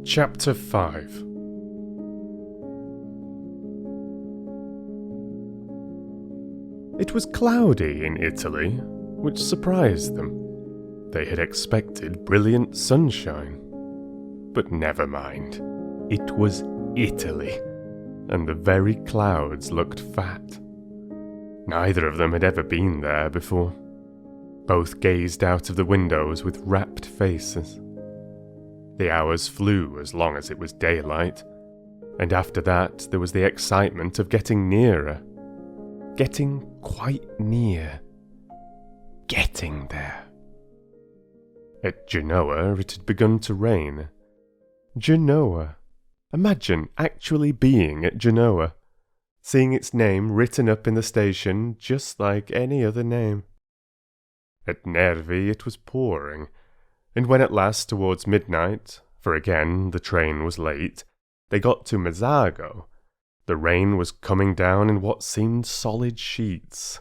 Chapter 5. It was cloudy in Italy, which surprised them. They had expected brilliant sunshine. But never mind. It was Italy, and the very clouds looked fat. Neither of them had ever been there before. Both gazed out of the windows with rapt faces. The hours flew as long as it was daylight, and after that there was the excitement of getting nearer. Getting quite near. Getting there. At Genoa it had begun to rain. Genoa. Imagine actually being at Genoa, seeing its name written up in the station just like any other name. At Nervi it was pouring, and when at last towards midnight, for again the train was late, they got to Mezzago, the rain was coming down in what seemed solid sheets.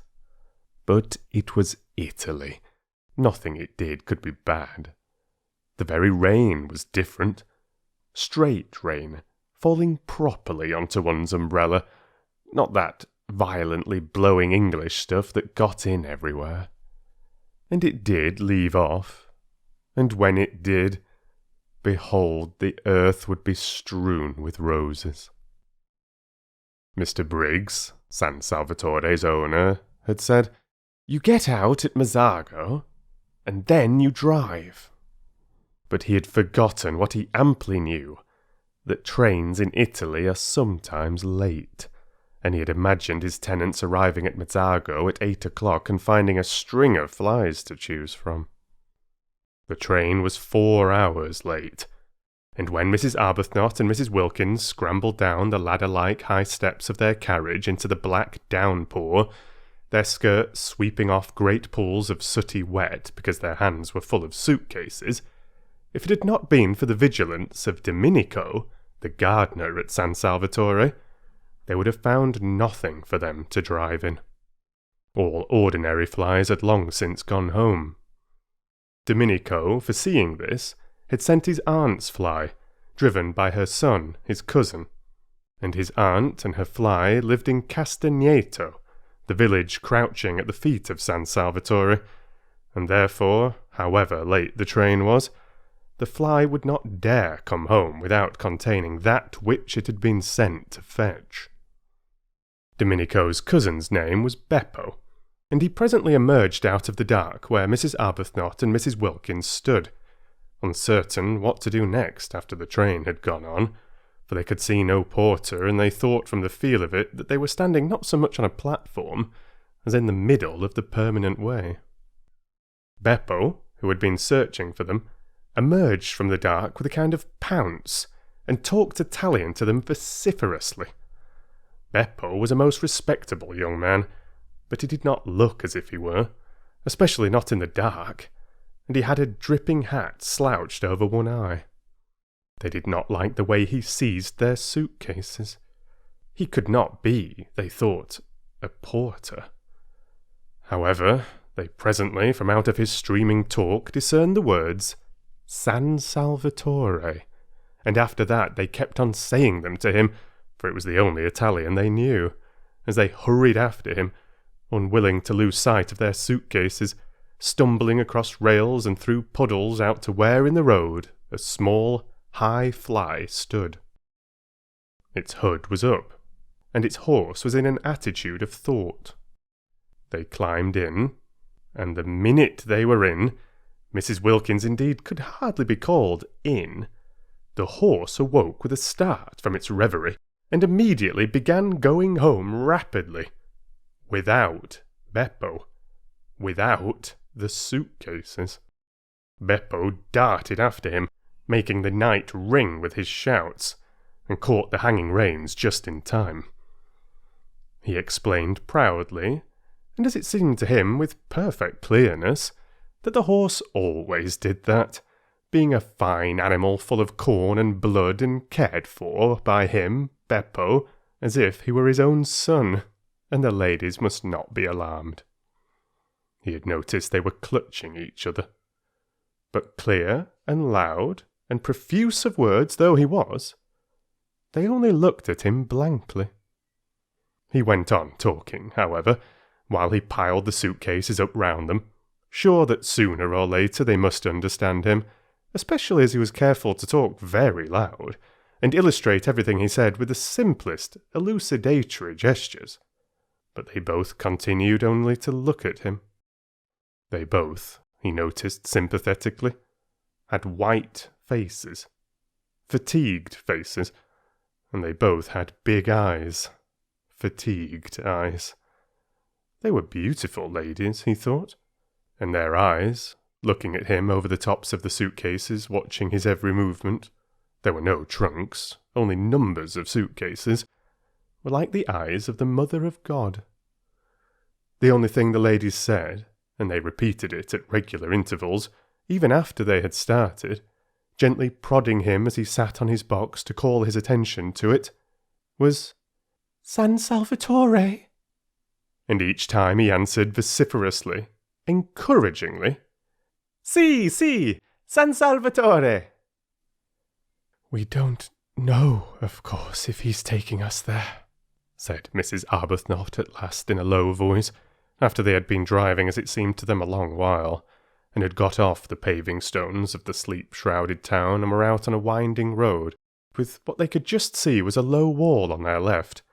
But it was Italy. Nothing it did could be bad. The very rain was different. Straight rain, falling properly onto one's umbrella, not that violently blowing English stuff that got in everywhere. And it did leave off, and when it did, behold, the earth would be strewn with roses. Mr. Briggs, San Salvatore's owner, had said, "You get out at Mezzago, and then you drive." But he had forgotten what he amply knew, that trains in Italy are sometimes late, and he had imagined his tenants arriving at Mezzago at 8 o'clock and finding a string of flies to choose from. The train was 4 hours late, and when Mrs. Arbuthnot and Mrs. Wilkins scrambled down the ladder-like high steps of their carriage into the black downpour, their skirts sweeping off great pools of sooty wet because their hands were full of suitcases, if it had not been for the vigilance of Domenico, the gardener at San Salvatore, they would have found nothing for them to drive in. All ordinary flies had long since gone home. Domenico, foreseeing this, had sent his aunt's fly, driven by her son, his cousin, and his aunt and her fly lived in Castagneto, the village crouching at the feet of San Salvatore, and therefore, however late the train was, the fly would not dare come home without containing that which it had been sent to fetch. Domenico's cousin's name was Beppo, and he presently emerged out of the dark where Mrs. Arbuthnot and Mrs. Wilkins stood, uncertain what to do next after the train had gone on, for they could see no porter, and they thought from the feel of it that they were standing not so much on a platform as in the middle of the permanent way. Beppo, who had been searching for them, emerged from the dark with a kind of pounce, and talked Italian to them vociferously. Beppo was a most respectable young man, but he did not look as if he were, especially not in the dark, and he had a dripping hat slouched over one eye. They did not like the way he seized their suitcases. He could not be, they thought, a porter. However, they presently, from out of his streaming talk, discerned the words, San Salvatore, and after that they kept on saying them to him, for it was the only Italian they knew, as they hurried after him, unwilling to lose sight of their suitcases, stumbling across rails and through puddles out to where in the road a small, high fly stood. Its hood was up, and its horse was in an attitude of thought. They climbed in, and the minute they were in, Mrs. Wilkins indeed could hardly be called in, The horse awoke with a start from its reverie, and immediately began going home rapidly. Without Beppo. Without the suitcases. Beppo darted after him, making the night ring with his shouts, and caught the hanging reins just in time. He explained proudly, and as it seemed to him with perfect clearness, that the horse always did that, being a fine animal full of corn and blood and cared for by him, Beppo, as if he were his own son, and the ladies must not be alarmed. He had noticed they were clutching each other. But clear and loud and profuse of words though he was, they only looked at him blankly. He went on talking, however, while he piled the suitcases up round them, sure that sooner or later they must understand him, especially as he was careful to talk very loud, and illustrate everything he said with the simplest elucidatory gestures. But they both continued only to look at him. They both, he noticed sympathetically, had white faces, fatigued faces, and they both had big eyes, fatigued eyes. They were beautiful ladies, he thought, and their eyes, looking at him over the tops of the suitcases, watching his every movement — there were no trunks, only numbers of suitcases — were like the eyes of the Mother of God. The only thing the ladies said, and they repeated it at regular intervals, even after they had started, gently prodding him as he sat on his box to call his attention to it, was "San Salvatore!" And each time he answered vociferously, encouragingly, "Si, San Salvatore!" "We don't know, of course, if he's taking us there," said Mrs. Arbuthnot at last in a low voice, after they had been driving as it seemed to them a long while, and had got off the paving stones of the sleep-shrouded town and were out on a winding road, with what they could just see was a low wall on their left,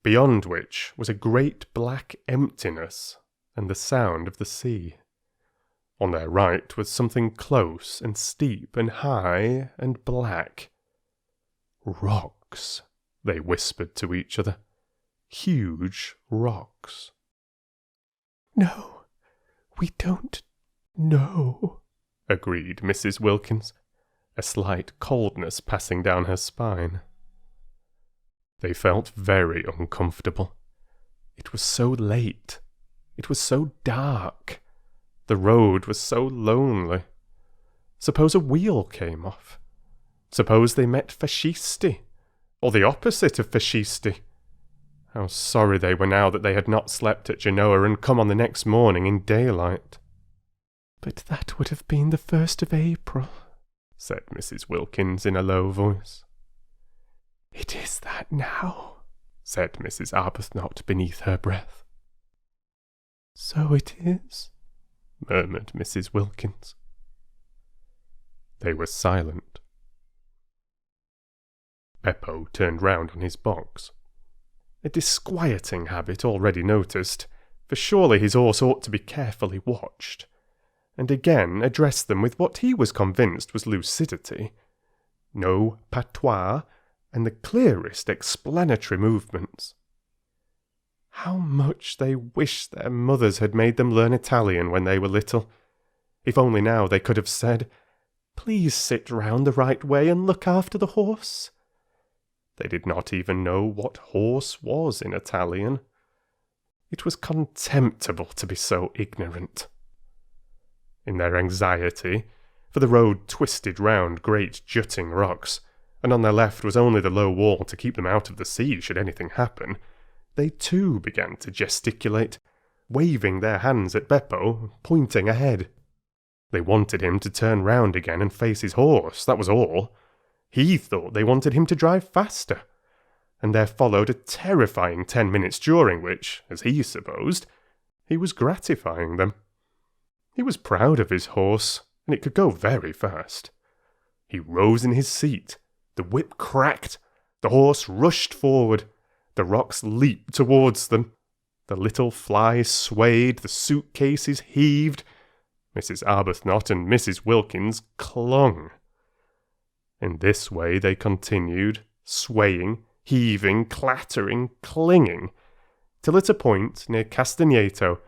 beyond which was a great black emptiness and the sound of the sea. On their right was something close and steep and high and black. "Rocks," they whispered to each other. "Huge rocks." "No, we don't know," agreed Mrs. Wilkins, a slight coldness passing down her spine. They felt very uncomfortable. It was so late. It was so dark. The road was so lonely. Suppose a wheel came off? Suppose they met fascisti? Or the opposite of fascisti? How sorry they were now that they had not slept at Genoa and come on the next morning in daylight. "But that would have been the 1st of April, said Mrs. Wilkins in a low voice. "It is that now," said Mrs. Arbuthnot beneath her breath. "So it is," murmured Mrs. Wilkins. They were silent. Beppo turned round on his box. A disquieting habit already noticed, for surely his horse ought to be carefully watched, and again addressed them with what he was convinced was lucidity, no patois, and the clearest explanatory movements. How much they wished their mothers had made them learn Italian when they were little. If only now they could have said, "Please sit round the right way and look after the horse." They did not even know what horse was in Italian. It was contemptible to be so ignorant. In their anxiety, for the road twisted round great jutting rocks, and on their left was only the low wall to keep them out of the sea should anything happen, they too began to gesticulate, waving their hands at Beppo, pointing ahead. They wanted him to turn round again and face his horse, that was all. He thought they wanted him to drive faster, and there followed a terrifying 10 minutes during which, as he supposed, he was gratifying them. He was proud of his horse, and it could go very fast. He rose in his seat, the whip cracked, the horse rushed forward, the rocks leaped towards them, the little fly swayed, the suitcases heaved, Mrs. Arbuthnot and Mrs. Wilkins clung. In this way they continued, swaying, heaving, clattering, clinging, till at a point near Castagneto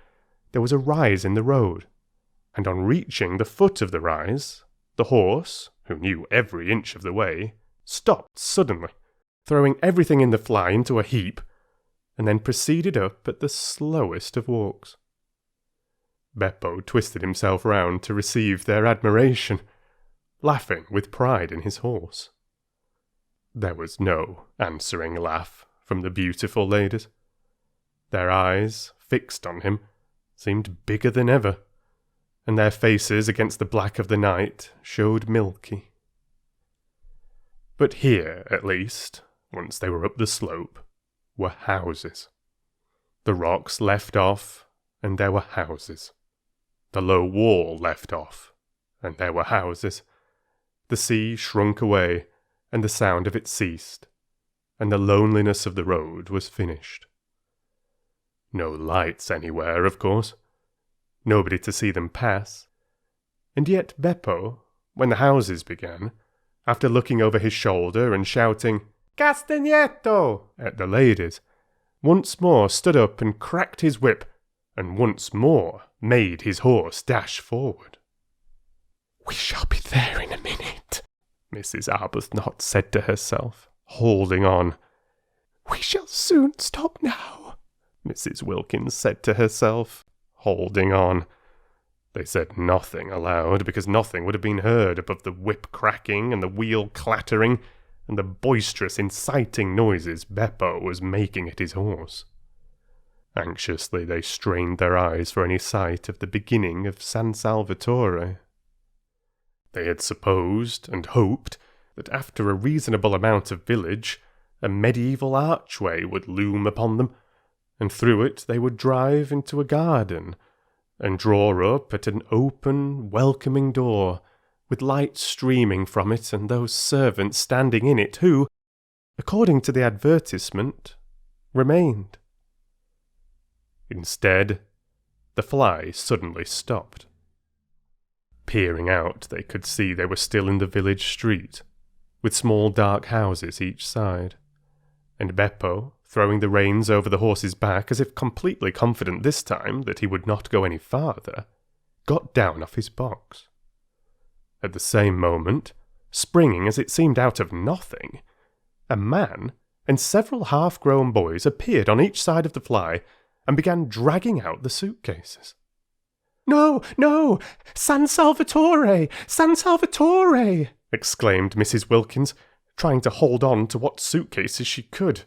there was a rise in the road, and on reaching the foot of the rise, the horse, who knew every inch of the way, stopped suddenly, throwing everything in the fly into a heap, and then proceeded up at the slowest of walks. Beppo twisted himself round to receive their admiration, laughing with pride in his horse. There was no answering laugh from the beautiful ladies. Their eyes, fixed on him, seemed bigger than ever, and their faces against the black of the night showed milky. But here, at least, once they were up the slope, were houses. The rocks left off, and there were houses. The low wall left off, and there were houses. The sea shrunk away, and the sound of it ceased, and the loneliness of the road was finished. No lights anywhere, of course. Nobody to see them pass. And yet Beppo, when the houses began, after looking over his shoulder and shouting, "Castagneto!" at the ladies, once more stood up and cracked his whip, and once more made his horse dash forward. "We shall be there in a minute," Mrs. Arbuthnot said to herself, holding on. "We shall soon stop now," Mrs. Wilkins said to herself, holding on. They said nothing aloud, because nothing would have been heard above the whip cracking and the wheel clattering and the boisterous, inciting noises Beppo was making at his horse. Anxiously they strained their eyes for any sight of the beginning of San Salvatore. They had supposed and hoped that after a reasonable amount of village, a medieval archway would loom upon them, and through it they would drive into a garden, and draw up at an open, welcoming door, with light streaming from it and those servants standing in it who, according to the advertisement, remained. Instead, the fly suddenly stopped. Peering out, they could see they were still in the village street, with small dark houses each side, and Beppo, throwing the reins over the horse's back as if completely confident this time that he would not go any farther, got down off his box. At the same moment, springing as it seemed out of nothing, a man and several half-grown boys appeared on each side of the fly and began dragging out the suitcases. "No, no! San Salvatore! San Salvatore!" exclaimed Mrs. Wilkins, trying to hold on to what suitcases she could.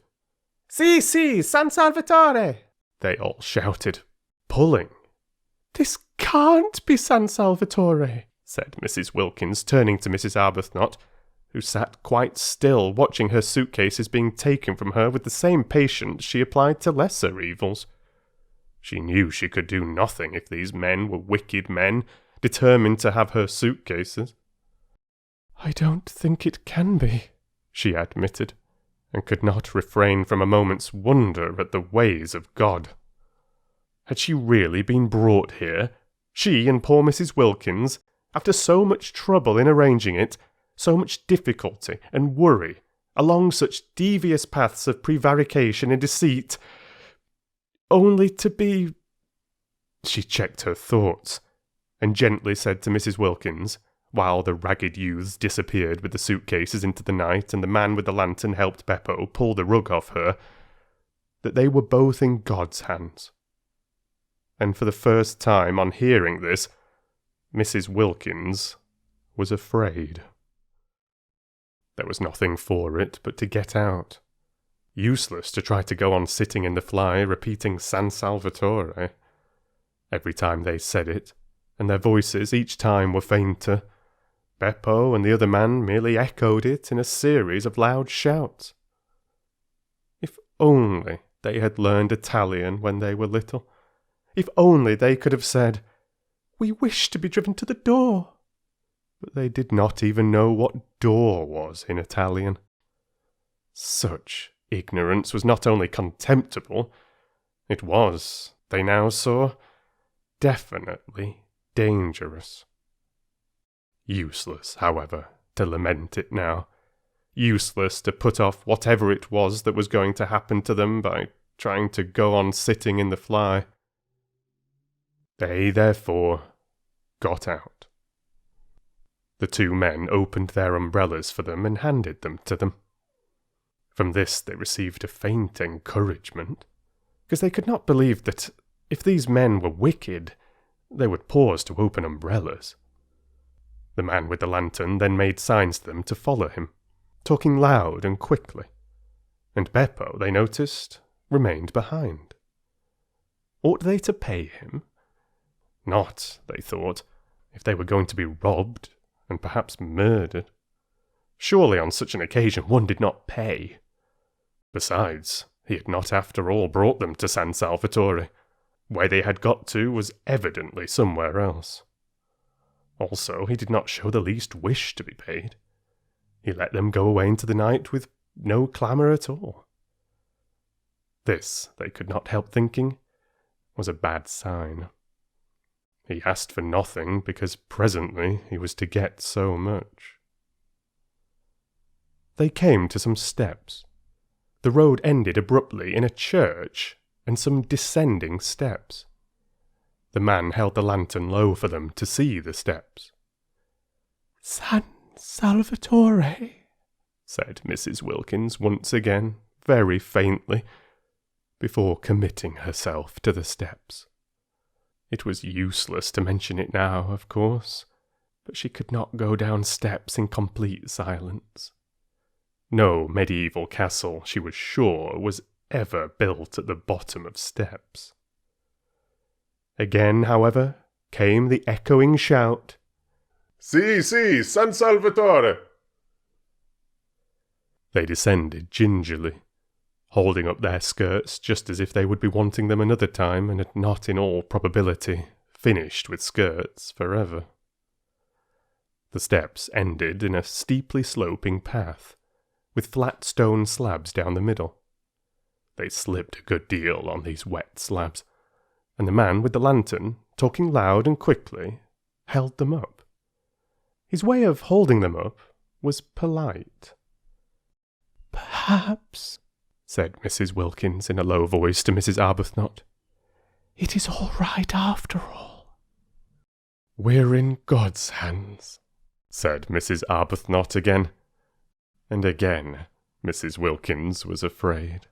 "Si, si, San Salvatore!" they all shouted, pulling. "This can't be San Salvatore," said Mrs. Wilkins, turning to Mrs. Arbuthnot, who sat quite still, watching her suitcases being taken from her with the same patience she applied to lesser evils. She knew she could do nothing if these men were wicked men, determined to have her suitcases. "I don't think it can be," she admitted, and could not refrain from a moment's wonder at the ways of God. Had she really been brought here, she and poor Mrs. Wilkins, after so much trouble in arranging it, so much difficulty and worry, along such devious paths of prevarication and deceit, only to be... She checked her thoughts, and gently said to Mrs. Wilkins, while the ragged youths disappeared with the suitcases into the night and the man with the lantern helped Beppo pull the rug off her, that they were both in God's hands. And for the first time on hearing this, Mrs. Wilkins was afraid. There was nothing for it but to get out. Useless to try to go on sitting in the fly repeating San Salvatore. Every time they said it, and their voices each time were fainter, Beppo and the other man merely echoed it in a series of loud shouts. If only they had learned Italian when they were little. If only they could have said, "We wish to be driven to the door." But they did not even know what door was in Italian. Such ignorance was not only contemptible, it was, they now saw, definitely dangerous. Useless, however, to lament it now. Useless to put off whatever it was that was going to happen to them by trying to go on sitting in the fly. They, therefore, got out. The two men opened their umbrellas for them and handed them to them. From this they received a faint encouragement, because they could not believe that, if these men were wicked, they would pause to open umbrellas. The man with the lantern then made signs to them to follow him, talking loud and quickly, and Beppo, they noticed, remained behind. Ought they to pay him? Not, they thought, if they were going to be robbed, and perhaps murdered. Surely on such an occasion one did not pay. Besides, he had not after all brought them to San Salvatore. Where they had got to was evidently somewhere else. Also, he did not show the least wish to be paid. He let them go away into the night with no clamour at all. This, they could not help thinking, was a bad sign. He asked for nothing because presently he was to get so much. They came to some steps. The road ended abruptly in a church and some descending steps. The man held the lantern low for them to see the steps. "San Salvatore," said Mrs. Wilkins once again, very faintly, before committing herself to the steps. It was useless to mention it now, of course, but she could not go down steps in complete silence. No medieval castle, she was sure, was ever built at the bottom of steps. Again, however, came the echoing shout, "Si, si, San Salvatore!" They descended gingerly, holding up their skirts just as if they would be wanting them another time and had not in all probability finished with skirts forever. The steps ended in a steeply sloping path, with flat stone slabs down the middle. They slipped a good deal on these wet slabs, and the man with the lantern, talking loud and quickly, held them up. His way of holding them up was polite. "Perhaps," said Mrs. Wilkins in a low voice to Mrs. Arbuthnot, "it is all right after all." "We're in God's hands," said Mrs. Arbuthnot again. And again Mrs. Wilkins was afraid.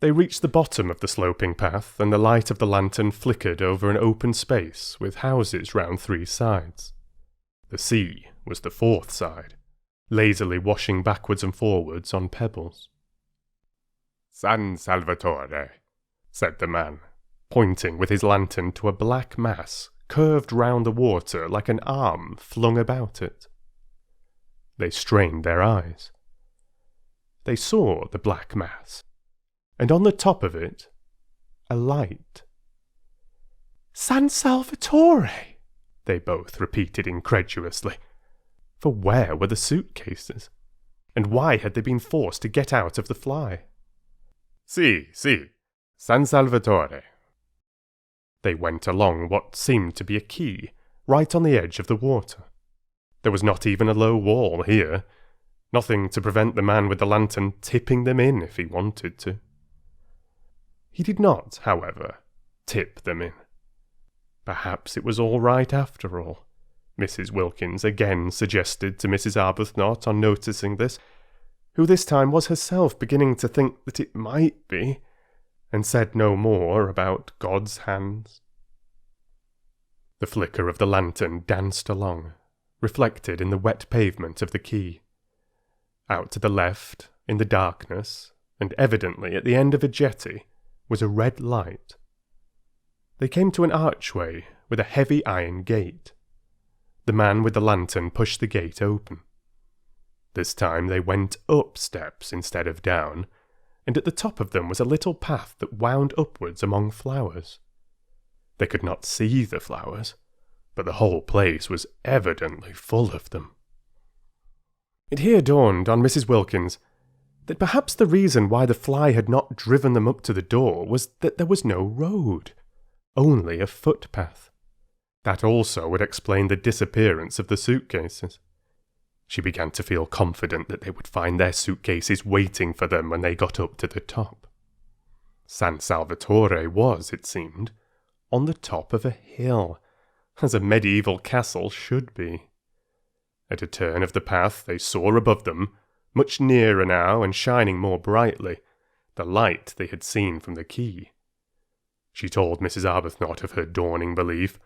They reached the bottom of the sloping path, and the light of the lantern flickered over an open space with houses round three sides. The sea was the fourth side, lazily washing backwards and forwards on pebbles. "San Salvatore," said the man, pointing with his lantern to a black mass curved round the water like an arm flung about it. They strained their eyes. They saw the black mass, and on the top of it, a light. "San Salvatore!" they both repeated incredulously. For where were the suitcases? And why had they been forced to get out of the fly? "Si, si, San Salvatore." They went along what seemed to be a quay, right on the edge of the water. There was not even a low wall here, nothing to prevent the man with the lantern tipping them in if he wanted to. He did not, however, tip them in. Perhaps it was all right after all, Mrs. Wilkins again suggested to Mrs. Arbuthnot on noticing this, who this time was herself beginning to think that it might be, and said no more about God's hands. The flicker of the lantern danced along, reflected in the wet pavement of the quay. Out to the left, in the darkness, and evidently at the end of a jetty, was a red light. They came to an archway with a heavy iron gate. The man with the lantern pushed the gate open. This time they went up steps instead of down, and at the top of them was a little path that wound upwards among flowers. They could not see the flowers, but the whole place was evidently full of them. It here dawned on Mrs. Wilkins that perhaps the reason why the fly had not driven them up to the door was that there was no road, only a footpath. That also would explain the disappearance of the suitcases. She began to feel confident that they would find their suitcases waiting for them when they got up to the top. San Salvatore was, it seemed, on the top of a hill, as a medieval castle should be. At a turn of the path they saw above them, much nearer now and shining more brightly, the light they had seen from the quay. She told Mrs. Arbuthnot of her dawning belief,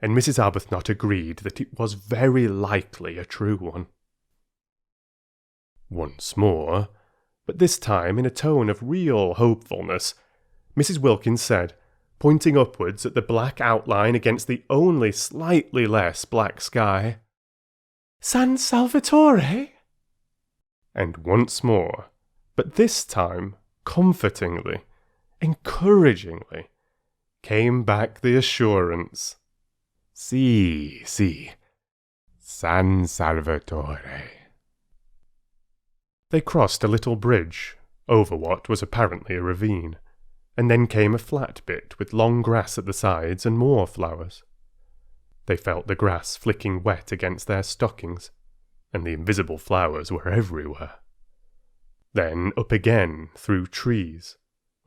and Mrs. Arbuthnot agreed that it was very likely a true one. Once more, but this time in a tone of real hopefulness, Mrs. Wilkins said, pointing upwards at the black outline against the only slightly less black sky, "San Salvatore?" And once more, but this time comfortingly, encouragingly, came back the assurance, "Si, si, San Salvatore." They crossed a little bridge, over what was apparently a ravine, and then came a flat bit with long grass at the sides and more flowers. They felt the grass flicking wet against their stockings, and the invisible flowers were everywhere. Then up again through trees,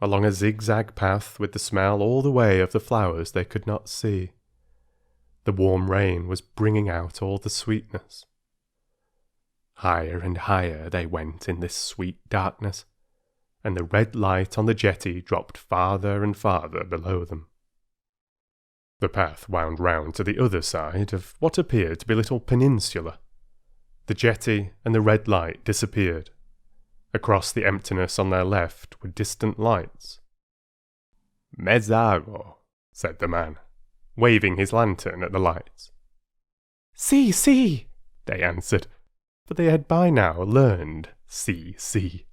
along a zigzag path with the smell all the way of the flowers they could not see. The warm rain was bringing out all the sweetness. Higher and higher they went in this sweet darkness, and the red light on the jetty dropped farther and farther below them. The path wound round to the other side of what appeared to be a little peninsula. The jetty and the red light disappeared. Across the emptiness on their left were distant lights. "Mezzago," said the man, waving his lantern at the lights. "Si, si," they answered, for they had by now learned "si, si."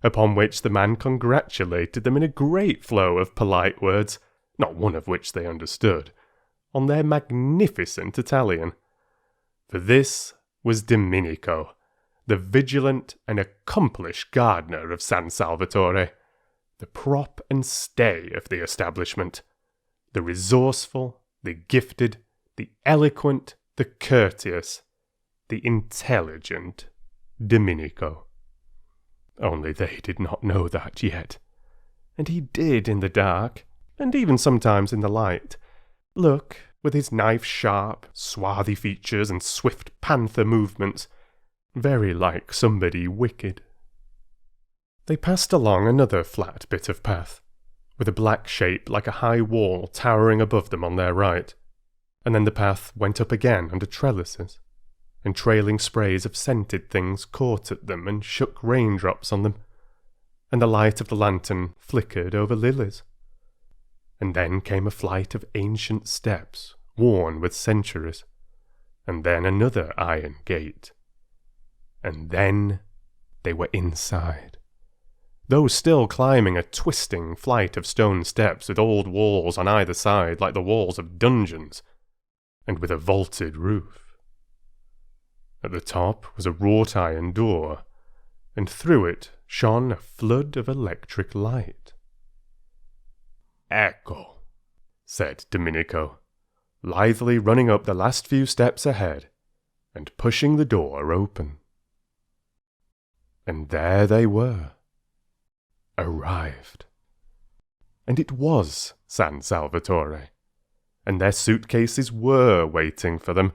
Upon which the man congratulated them in a great flow of polite words, not one of which they understood, on their magnificent Italian. For this was Domenico, the vigilant and accomplished gardener of San Salvatore, the prop and stay of the establishment, the resourceful, the gifted, the eloquent, the courteous, the intelligent Domenico. Only they did not know that yet, and he did in the dark, and even sometimes in the light, look, with his knife-sharp, swarthy features and swift panther movements, very like somebody wicked. They passed along another flat bit of path, with a black shape like a high wall towering above them on their right, and then the path went up again under trellises, and trailing sprays of scented things caught at them and shook raindrops on them, and the light of the lantern flickered over lilies. And then came a flight of ancient steps, worn with centuries, and then another iron gate. And then they were inside, though still climbing a twisting flight of stone steps with old walls on either side like the walls of dungeons, and with a vaulted roof. At the top was a wrought iron door, and through it shone a flood of electric light. "Ecco," said Domenico, lithely running up the last few steps ahead, and pushing the door open. And there they were, arrived. And it was San Salvatore, and their suitcases were waiting for them,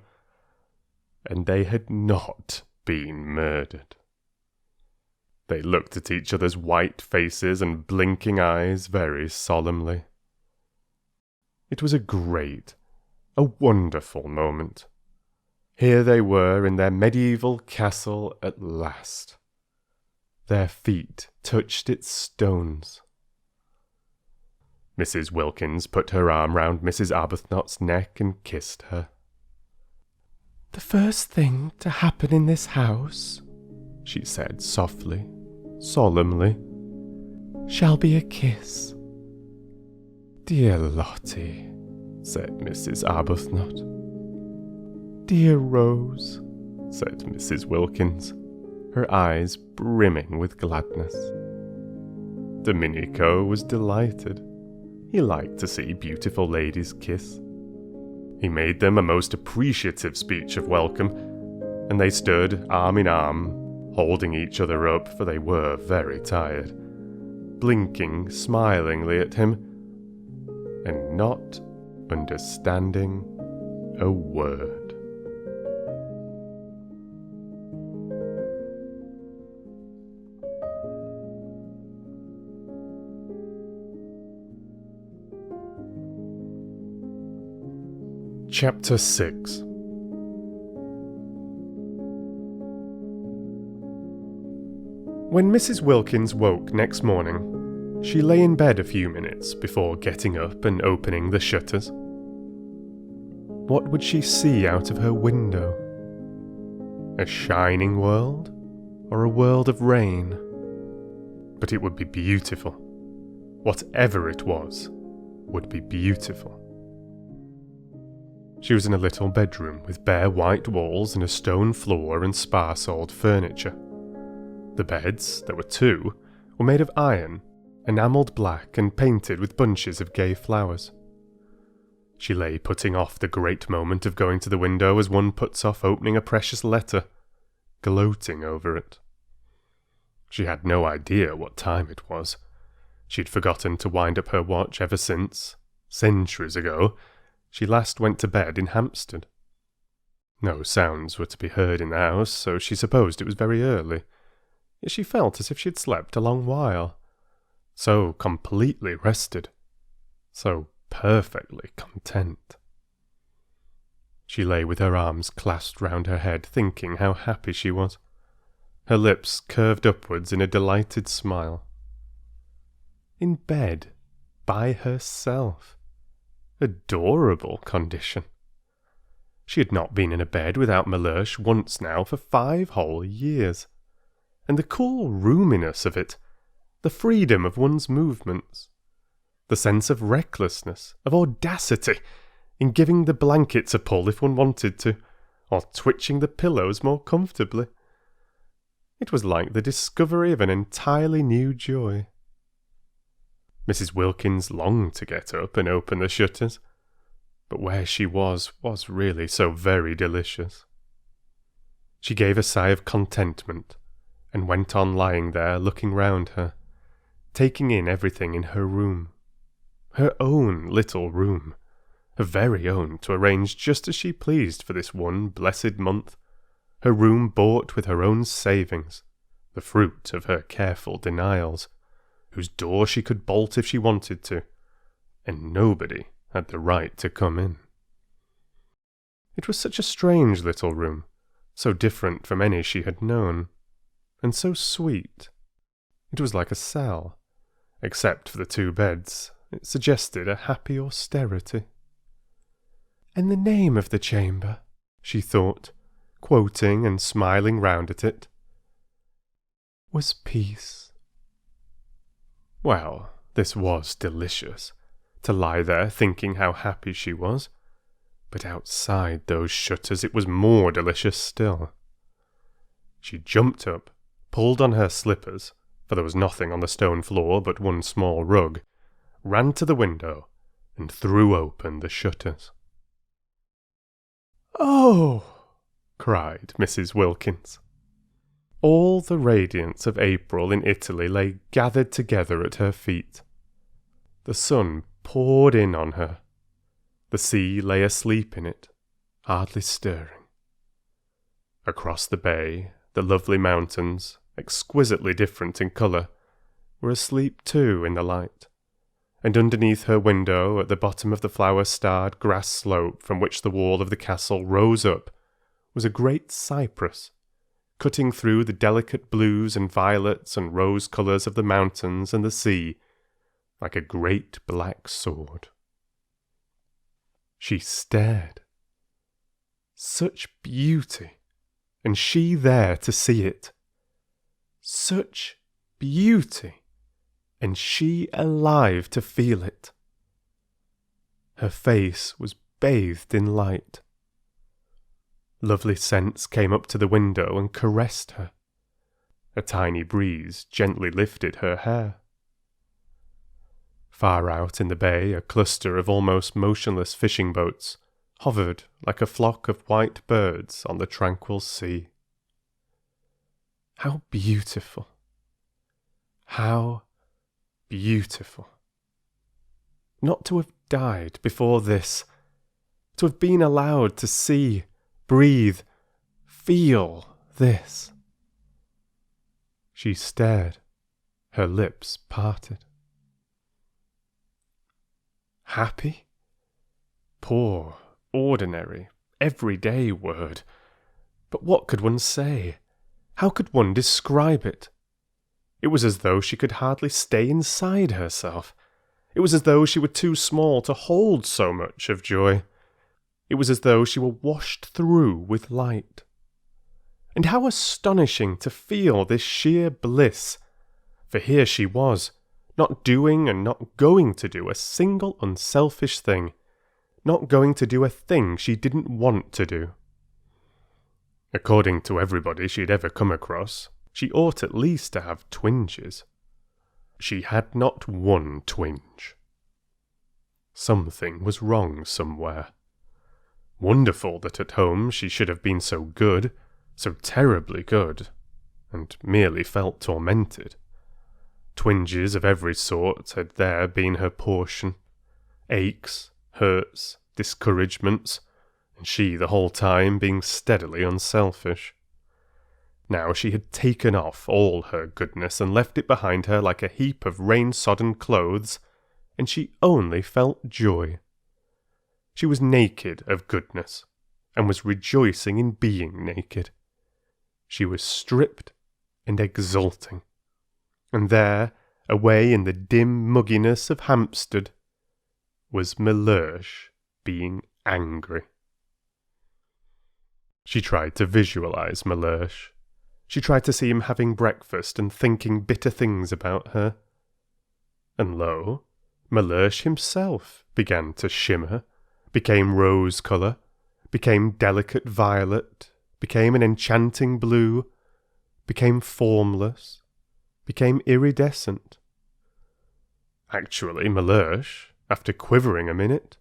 and they had not been murdered. They looked at each other's white faces and blinking eyes very solemnly. It was a great, a wonderful moment. Here they were in their medieval castle at last. Their feet touched its stones. Mrs. Wilkins put her arm round Mrs. Arbuthnot's neck and kissed her. "The first thing to happen in this house," she said softly, solemnly, "shall be a kiss." "Dear Lottie," said Mrs. Arbuthnot. "Dear Rose," said Mrs. Wilkins, her eyes brimming with gladness. Domenico was delighted. He liked to see beautiful ladies kiss. He made them a most appreciative speech of welcome, and they stood arm in arm, holding each other up, for they were very tired, blinking smilingly at him, and not understanding a word. Chapter 6. When Mrs. Wilkins woke next morning, she lay in bed a few minutes before getting up and opening the shutters. What would she see out of her window? A shining world, or a world of rain? But it would be beautiful. Whatever it was, would be beautiful. She was in a little bedroom with bare white walls and a stone floor and sparse old furniture. The beds, there were two, were made of iron, enamelled black and painted with bunches of gay flowers. She lay putting off the great moment of going to the window as one puts off opening a precious letter, gloating over it. She had no idea what time it was. She'd forgotten to wind up her watch ever since, centuries ago, she last went to bed in Hampstead. No sounds were to be heard in the house, so she supposed it was very early. Yet she felt as if she had slept a long while. So completely rested. So perfectly content. She lay with her arms clasped round her head, thinking how happy she was. Her lips curved upwards in a delighted smile. In bed, by herself. Adorable condition. She had not been in a bed without Mellersh once now for 5 whole years. And the cool roominess of it, the freedom of one's movements, the sense of recklessness, of audacity, in giving the blankets a pull if one wanted to, or twitching the pillows more comfortably. It was like the discovery of an entirely new joy. Mrs. Wilkins longed to get up and open the shutters, but where she was really so very delicious. She gave a sigh of contentment, and went on lying there looking round her, taking in everything in her room. Her own little room, her very own, to arrange just as she pleased for this one blessed month, her room bought with her own savings, the fruit of her careful denials, whose door she could bolt if she wanted to, and nobody had the right to come in. It was such a strange little room, so different from any she had known, and so sweet. It was like a cell. Except for the 2 beds, it suggested a happy austerity. And the name of the chamber, she thought, quoting and smiling round at it, was Peace. Well, this was delicious, to lie there thinking how happy she was, but outside those shutters it was more delicious still. She jumped up, pulled on her slippers, for there was nothing on the stone floor but one small rug, ran to the window, and threw open the shutters. "Oh!" cried Mrs. Wilkins. All the radiance of April in Italy lay gathered together at her feet. The sun poured in on her. The sea lay asleep in it, hardly stirring. Across the bay, the lovely mountains, exquisitely different in colour, were asleep too in the light, and underneath her window, at the bottom of the flower-starred grass slope from which the wall of the castle rose up, was a great cypress, cutting through the delicate blues and violets and rose colours of the mountains and the sea, like a great black sword. She stared. Such beauty, and she there to see it. Such beauty, and she alive to feel it. Her face was bathed in light. Lovely scents came up to the window and caressed her. A tiny breeze gently lifted her hair. Far out in the bay, a cluster of almost motionless fishing boats, hovered like a flock of white birds on the tranquil sea. How beautiful! How beautiful! Not to have died before this, to have been allowed to see, breathe, feel this. She stared, her lips parted. Happy? Poor, ordinary, everyday word. But what could one say? How could one describe it? It was as though she could hardly stay inside herself. It was as though she were too small to hold so much of joy. It was as though she were washed through with light. And how astonishing to feel this sheer bliss! For here she was, not doing and not going to do a single unselfish thing, not going to do a thing she didn't want to do. According to everybody she'd ever come across, she ought at least to have twinges. She had not one twinge. Something was wrong somewhere. Wonderful that at home she should have been so good, so terribly good, and merely felt tormented. Twinges of every sort had there been her portion. Aches, hurts, discouragements, and she the whole time being steadily unselfish. Now she had taken off all her goodness and left it behind her like a heap of rain-sodden clothes, and she only felt joy. She was naked of goodness, and was rejoicing in being naked. She was stripped and exulting. And there, away in the dim mugginess of Hampstead, was Mellersh being angry. She tried to visualize Mellersh. She tried to see him having breakfast and thinking bitter things about her. And lo, Mellersh himself began to shimmer, became rose-colour, became delicate violet, became an enchanting blue, became formless, became iridescent. Actually, Mellersh, after quivering a minute,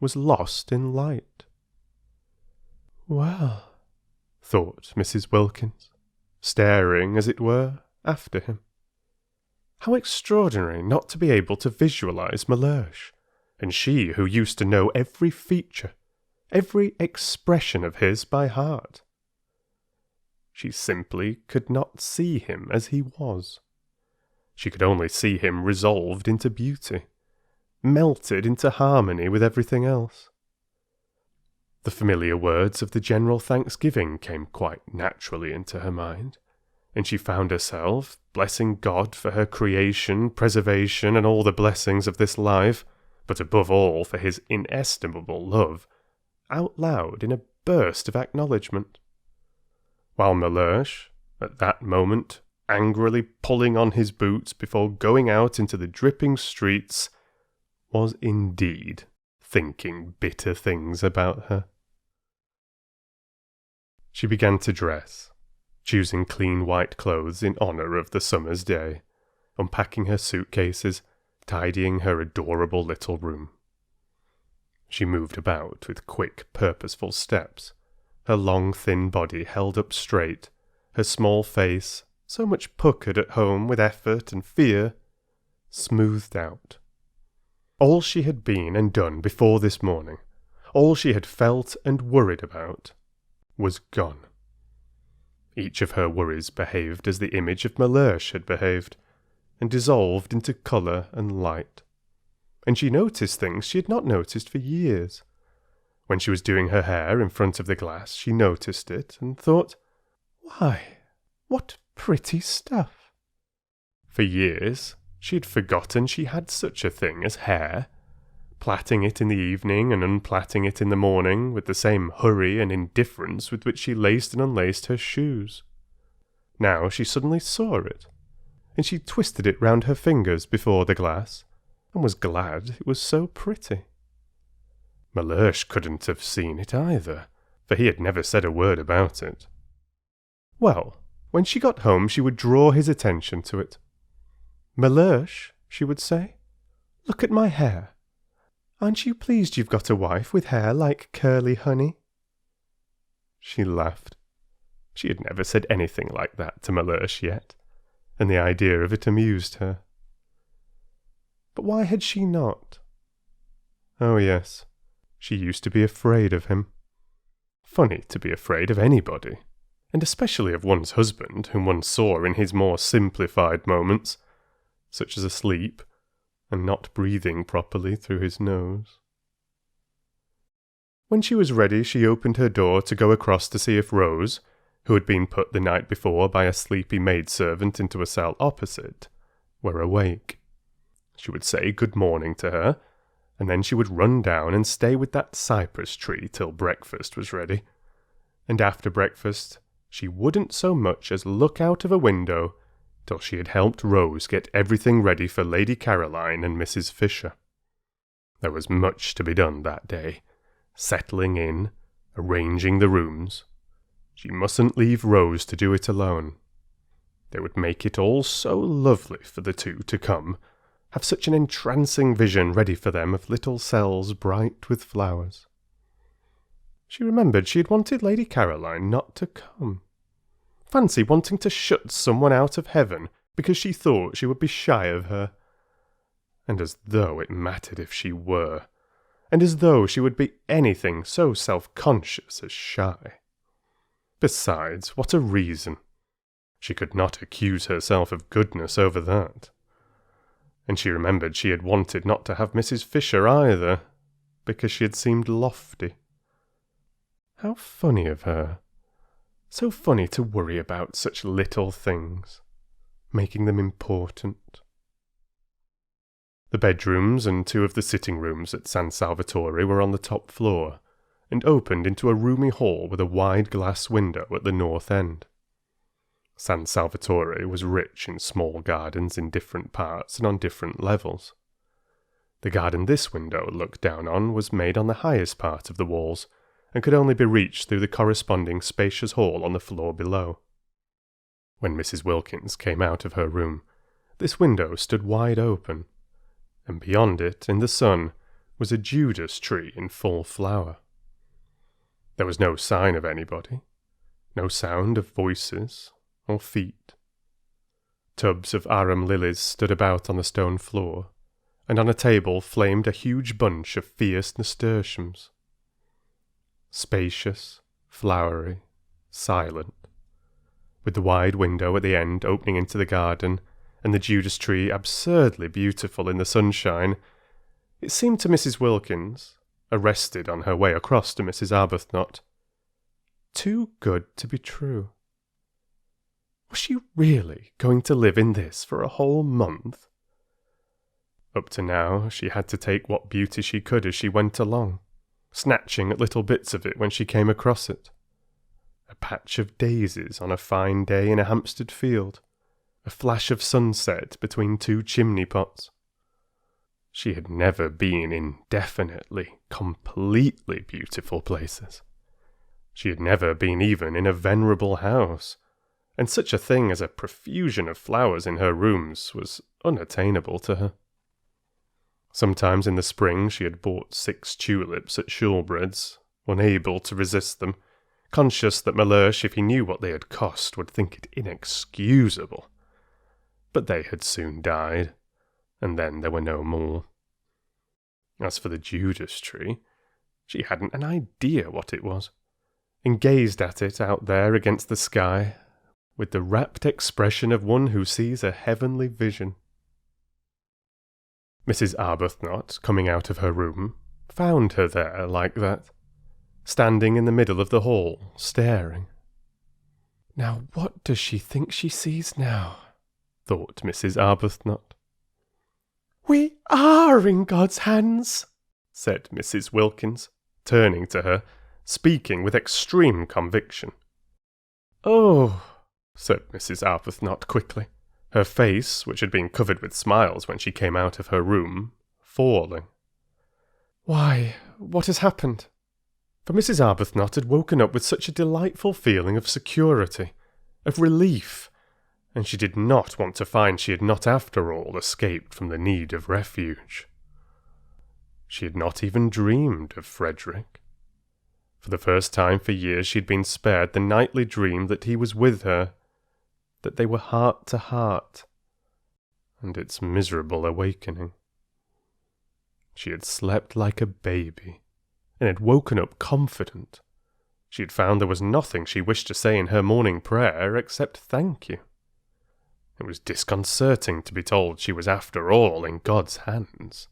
was lost in light. Well, thought Mrs. Wilkins, staring, as it were, after him. How extraordinary not to be able to visualize Mellersh, and she who used to know every feature, every expression of his by heart. She simply could not see him as he was. She could only see him resolved into beauty, melted into harmony with everything else. The familiar words of the general thanksgiving came quite naturally into her mind, and she found herself, blessing God for her creation, preservation, and all the blessings of this life, but above all for his inestimable love, out loud in a burst of acknowledgment. While Mellersh, at that moment, angrily pulling on his boots before going out into the dripping streets, was indeed thinking bitter things about her. She began to dress, choosing clean white clothes in honour of the summer's day, unpacking her suitcases, tidying her adorable little room. She moved about with quick, purposeful steps, her long, thin body held up straight, her small face, so much puckered at home with effort and fear, smoothed out. All she had been and done before this morning, all she had felt and worried about, was gone. Each of her worries behaved as the image of Mellersh had behaved, and dissolved into colour and light. And she noticed things she had not noticed for years. When she was doing her hair in front of the glass, she noticed it, and thought, "Why, what pretty stuff!" For years she had forgotten she had such a thing as hair, plaiting it in the evening and unplaiting it in the morning with the same hurry and indifference with which she laced and unlaced her shoes. Now she suddenly saw it, and she twisted it round her fingers before the glass, and was glad it was so pretty. Mellersh couldn't have seen it either, for he had never said a word about it. Well, when she got home she would draw his attention to it. "Mellersh," she would say, "look at my hair. Aren't you pleased you've got a wife with hair like curly honey?" She laughed. She had never said anything like that to Mellersh yet, and the idea of it amused her. But why had she not? Oh yes, she used to be afraid of him. Funny to be afraid of anybody, and especially of one's husband, whom one saw in his more simplified moments, such as asleep, and not breathing properly through his nose. When she was ready, she opened her door to go across to see if Rose, who had been put the night before by a sleepy maidservant into a cell opposite, were awake. She would say good morning to her, and then she would run down and stay with that cypress tree till breakfast was ready. And after breakfast, she wouldn't so much as look out of a window till she had helped Rose get everything ready for Lady Caroline and Mrs. Fisher. There was much to be done that day, settling in, arranging the rooms. She mustn't leave Rose to do it alone. They would make it all so lovely for the two to come, have such an entrancing vision ready for them of little cells bright with flowers. She remembered she had wanted Lady Caroline not to come. Fancy wanting to shut someone out of heaven because she thought she would be shy of her. And as though it mattered if she were, and as though she would be anything so self-conscious as shy. Besides, what a reason! She could not accuse herself of goodness over that. And she remembered she had wanted not to have Mrs. Fisher either, because she had seemed lofty. How funny of her. So funny to worry about such little things, making them important. The bedrooms and 2 of the sitting rooms at San Salvatore were on the top floor, and opened into a roomy hall with a wide glass window at the north end. San Salvatore was rich in small gardens in different parts and on different levels. The garden this window looked down on was made on the highest part of the walls, and could only be reached through the corresponding spacious hall on the floor below. When Mrs. Wilkins came out of her room, this window stood wide open, and beyond it, in the sun, was a Judas tree in full flower. There was no sign of anybody, no sound of voices or feet. Tubs of arum lilies stood about on the stone floor, and on a table flamed a huge bunch of fierce nasturtiums. Spacious, flowery, silent, with the wide window at the end opening into the garden, and the Judas tree absurdly beautiful in the sunshine, it seemed to Mrs. Wilkins, arrested on her way across to Mrs. Arbuthnot, too good to be true. Was she really going to live in this for a whole month? Up to now, she had to take what beauty she could as she went along, snatching at little bits of it when she came across it. A patch of daisies on a fine day in a Hampstead field, a flash of sunset between 2 chimney pots. She had never been in definitely, completely beautiful places. She had never been even in a venerable house, and such a thing as a profusion of flowers in her rooms was unattainable to her. Sometimes in the spring she had bought 6 tulips at Shoolbred's, unable to resist them, conscious that Mellersh, if he knew what they had cost, would think it inexcusable. But they had soon died, and then there were no more. As for the Judas tree, she hadn't an idea what it was, and gazed at it out there against the sky, with the rapt expression of one who sees a heavenly vision. Mrs. Arbuthnot, coming out of her room, found her there like that, standing in the middle of the hall, staring. Now what does she think she sees now? Thought Mrs. Arbuthnot. We are in God's hands, said Mrs. Wilkins, turning to her, speaking with extreme conviction. Oh, said Mrs. Arbuthnot quickly, her face, which had been covered with smiles when she came out of her room, falling. Why, what has happened? For Mrs. Arbuthnot had woken up with such a delightful feeling of security, of relief, and she did not want to find she had not after all escaped from the need of refuge. She had not even dreamed of Frederick. For the first time for years she had been spared the nightly dream that he was with her, that they were heart to heart, and its miserable awakening. She had slept like a baby, and had woken up confident. She had found there was nothing she wished to say in her morning prayer except thank you. It was disconcerting to be told she was after all in God's hands.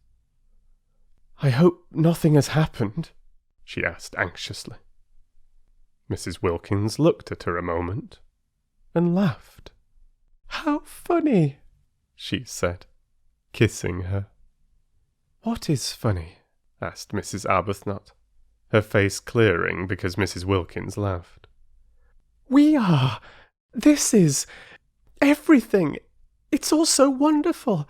"I hope nothing has happened?" she asked anxiously. Mrs. Wilkins looked at her a moment, and laughed. "How funny!" she said, kissing her. "What is funny?" asked Mrs. Arbuthnot, her face clearing because Mrs. Wilkins laughed. This is everything. It's all so wonderful.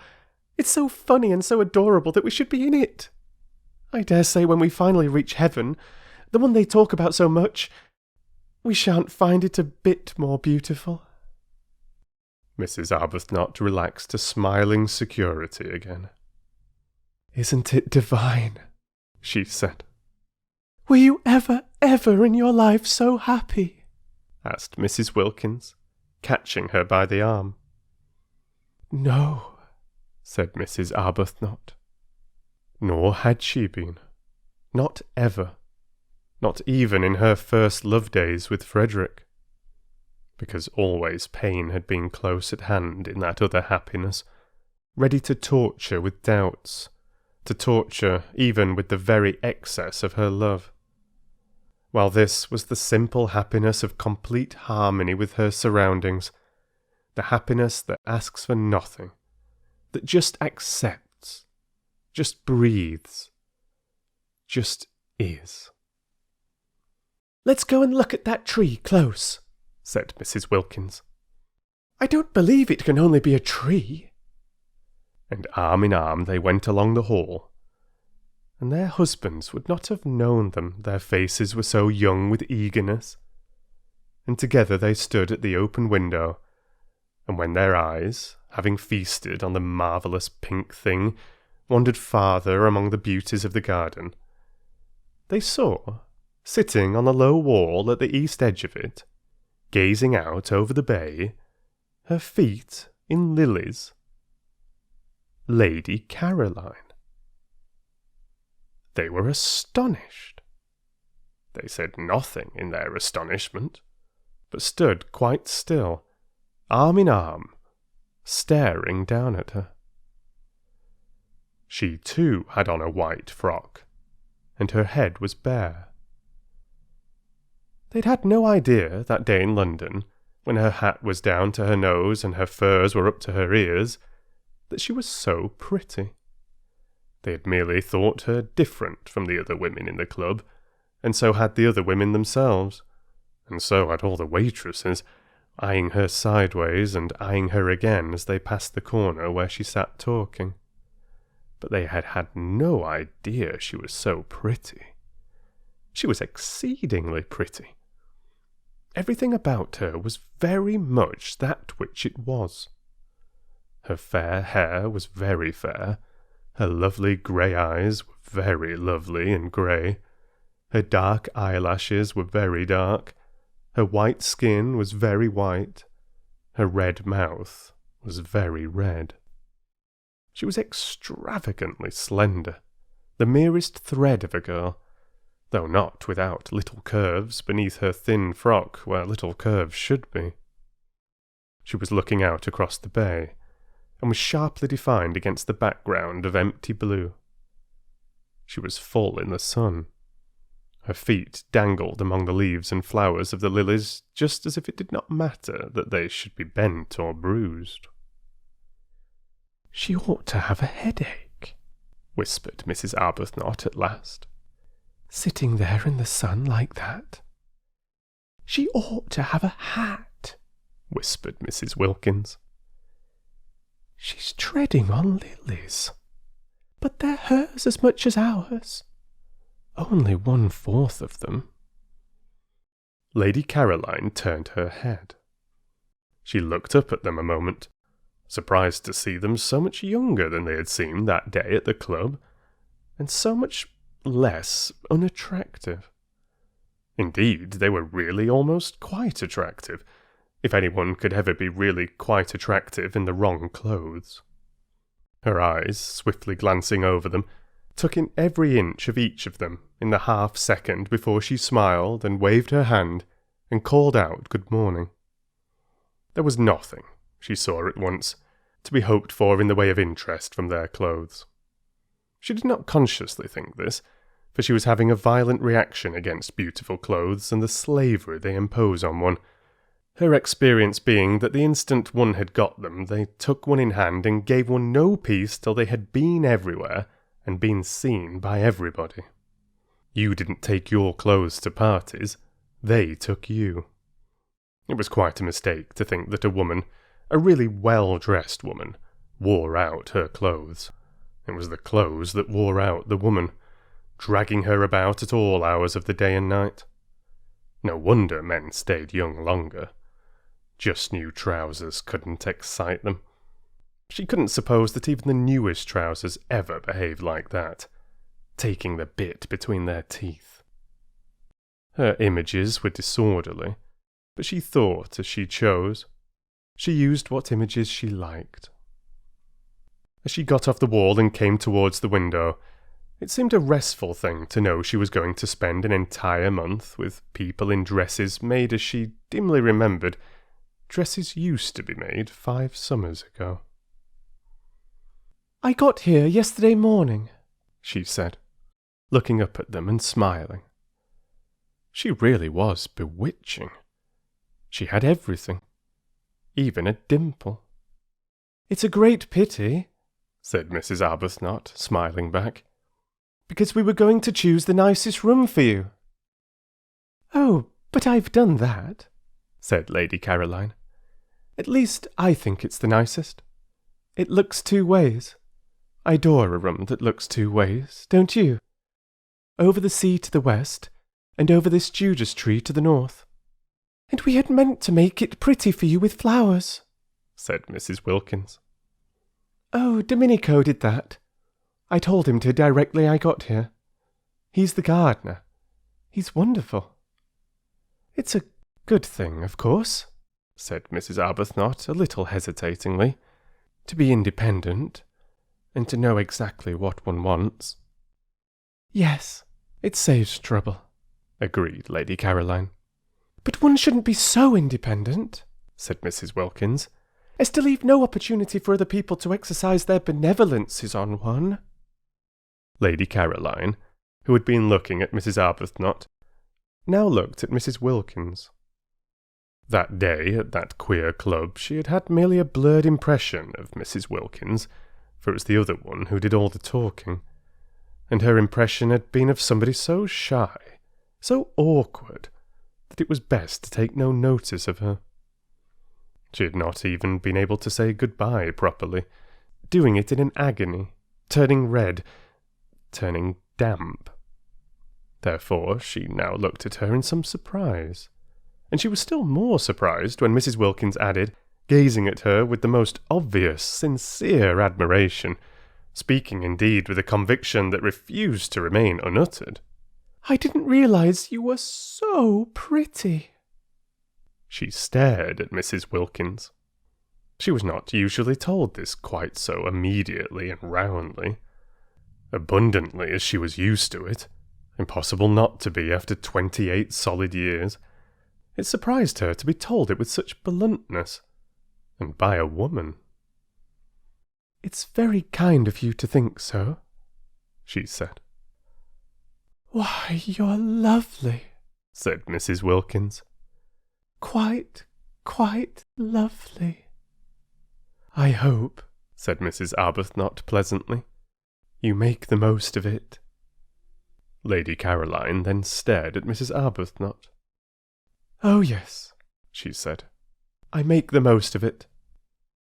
It's so funny and so adorable that we should be in it. I dare say when we finally reach heaven, the one they talk about so much, we shan't find it a bit more beautiful." Mrs. Arbuthnot relaxed to smiling security again. "Isn't it divine?" she said. "Were you ever in your life so happy?" asked Mrs. Wilkins, catching her by the arm. "No," said Mrs. Arbuthnot. Nor had she been. Not ever. Not even in her first love days with Frederick. Because always pain had been close at hand in that other happiness, ready to torture with doubts, to torture even with the very excess of her love. While this was the simple happiness of complete harmony with her surroundings, the happiness that asks for nothing, that just accepts, just breathes, just is. "Let's go and look at that tree close," said Mrs. Wilkins. "I don't believe it can only be a tree." And arm in arm they went along the hall, and their husbands would not have known them, their faces were so young with eagerness. And together they stood at the open window, and when their eyes, having feasted on the marvellous pink thing, wandered farther among the beauties of the garden, they saw, sitting on the low wall at the east edge of it, gazing out over the bay, her feet in lilies, Lady Caroline. They were astonished. They said nothing in their astonishment, but stood quite still, arm in arm, staring down at her. She too had on a white frock, and her head was bare. They'd had no idea that day in London, when her hat was down to her nose and her furs were up to her ears, that she was so pretty. They had merely thought her different from the other women in the club, and so had the other women themselves, and so had all the waitresses, eyeing her sideways and eyeing her again as they passed the corner where she sat talking. But they had had no idea she was so pretty. She was exceedingly pretty. Everything about her was very much that which it was. Her fair hair was very fair, her lovely grey eyes were very lovely and grey, her dark eyelashes were very dark, her white skin was very white, her red mouth was very red. She was extravagantly slender, the merest thread of a girl, though not without little curves beneath her thin frock where little curves should be. She was looking out across the bay, and was sharply defined against the background of empty blue. She was full in the sun. Her feet dangled among the leaves and flowers of the lilies, just as if it did not matter that they should be bent or bruised. "She ought to have a headache," whispered Mrs. Arbuthnot at last. "Sitting there in the sun like that." "She ought to have a hat," whispered Mrs. Wilkins. "She's treading on lilies, but they're hers as much as ours. Only 1/4 of them." Lady Caroline turned her head. She looked up at them a moment, surprised to see them so much younger than they had seemed that day at the club, and so much less unattractive. Indeed, they were really almost quite attractive, if anyone could ever be really quite attractive in the wrong clothes. Her eyes, swiftly glancing over them, took in every inch of each of them in the half-second before she smiled and waved her hand and called out good morning. There was nothing, she saw at once, to be hoped for in the way of interest from their clothes. She did not consciously think this, for she was having a violent reaction against beautiful clothes and the slavery they impose on one, her experience being that the instant one had got them, they took one in hand and gave one no peace till they had been everywhere and been seen by everybody. You didn't take your clothes to parties, they took you. It was quite a mistake to think that a woman, a really well-dressed woman, wore out her clothes. It was the clothes that wore out the woman, dragging her about at all hours of the day and night. No wonder men stayed young longer. Just new trousers couldn't excite them. She couldn't suppose that even the newest trousers ever behaved like that, taking the bit between their teeth. Her images were disorderly, but she thought as she chose. She used what images she liked. As she got off the wall and came towards the window, it seemed a restful thing to know she was going to spend an entire month with people in dresses made as she dimly remembered dresses used to be made 5 summers ago. "I got here yesterday morning," she said, looking up at them and smiling. She really was bewitching. She had everything, even a dimple. "It's a great pity," said Mrs. Arbuthnot, smiling back, "because we were going to choose the nicest room for you." "Oh, but I've done that," said Lady Caroline. "At least I think it's the nicest. It looks 2 ways. I adore a room that looks 2 ways, don't you? Over the sea to the west, and over this Judas tree to the north. And we had meant to make it pretty for you with flowers," said Mrs. Wilkins. "Oh, Domenico did that. I told him to directly I got here. He's the gardener. He's wonderful." "It's a good thing, of course," said Mrs. Arbuthnot a little hesitatingly, "to be independent, and to know exactly what one wants." "Yes, it saves trouble," agreed Lady Caroline. "But one shouldn't be so independent," said Mrs. Wilkins, "as to leave no opportunity for other people to exercise their benevolences on one." Lady Caroline, who had been looking at Mrs. Arbuthnot, now looked at Mrs. Wilkins. That day at that queer club she had had merely a blurred impression of Mrs. Wilkins, for it was the other one who did all the talking, and her impression had been of somebody so shy, so awkward, that it was best to take no notice of her. She had not even been able to say goodbye properly, doing it in an agony, turning red, turning damp. Therefore she now looked at her in some surprise, and she was still more surprised when Mrs. Wilkins added, gazing at her with the most obvious, sincere admiration, speaking indeed with a conviction that refused to remain unuttered, "I didn't realize you were so pretty." She stared at Mrs. Wilkins. She was not usually told this quite so immediately and roundly. Abundantly as she was used to it, impossible not to be after 28 solid years. It surprised her to be told it with such bluntness, and by a woman. "It's very kind of you to think so," she said. "Why, you're lovely," said Mrs. Wilkins. "Quite lovely." "I hope," said Mrs. Arbuthnot pleasantly, "you make the most of it." Lady Caroline then stared at Mrs. Arbuthnot. "Oh yes," she said, "I make the most of it.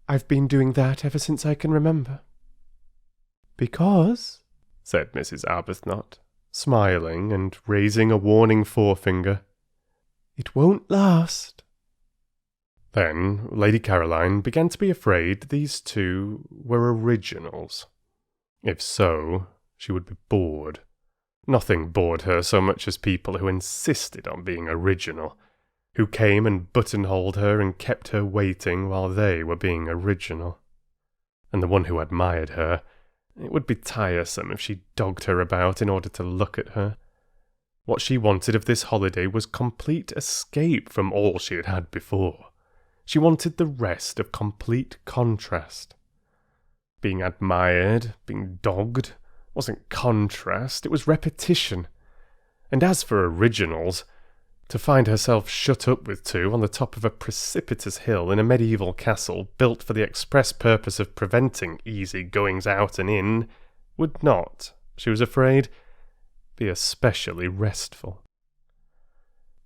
I've been doing that ever since I can remember." "Because," said Mrs. Arbuthnot, smiling and raising a warning forefinger, "it won't last." Then Lady Caroline began to be afraid these two were originals. If so, she would be bored. Nothing bored her so much as people who insisted on being original, who came and buttonholed her and kept her waiting while they were being original. And the one who admired her, it would be tiresome if she dogged her about in order to look at her. What she wanted of this holiday was complete escape from all she had had before. She wanted the rest of complete contrast. Being admired, being dogged, wasn't contrast, it was repetition. And as for originals, to find herself shut up with two on the top of a precipitous hill in a medieval castle built for the express purpose of preventing easy goings out and in, would not, she was afraid, be especially restful.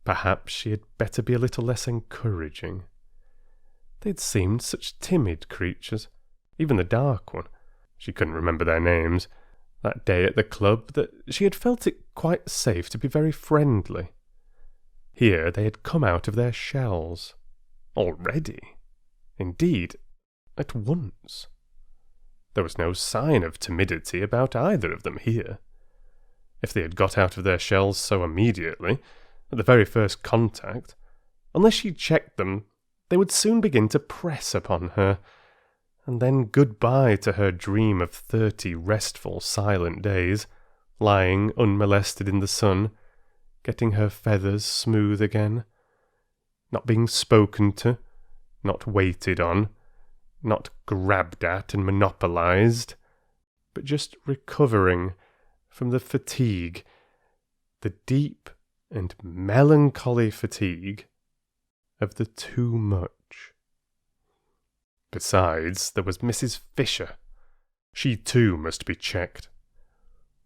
Perhaps she had better be a little less encouraging. They'd seemed such timid creatures, even the dark one, she couldn't remember their names, that day at the club, that she had felt it quite safe to be very friendly. Here they had come out of their shells. Already. Indeed, at once. There was no sign of timidity about either of them here. If they had got out of their shells so immediately, at the very first contact, unless she checked them, they would soon begin to press upon her, and then goodbye to her dream of 30 restful, silent days, lying unmolested in the sun, getting her feathers smooth again, not being spoken to, not waited on, not grabbed at and monopolized, but just recovering from the fatigue, the deep and melancholy fatigue of the too much. Besides, there was Mrs. Fisher. She too must be checked.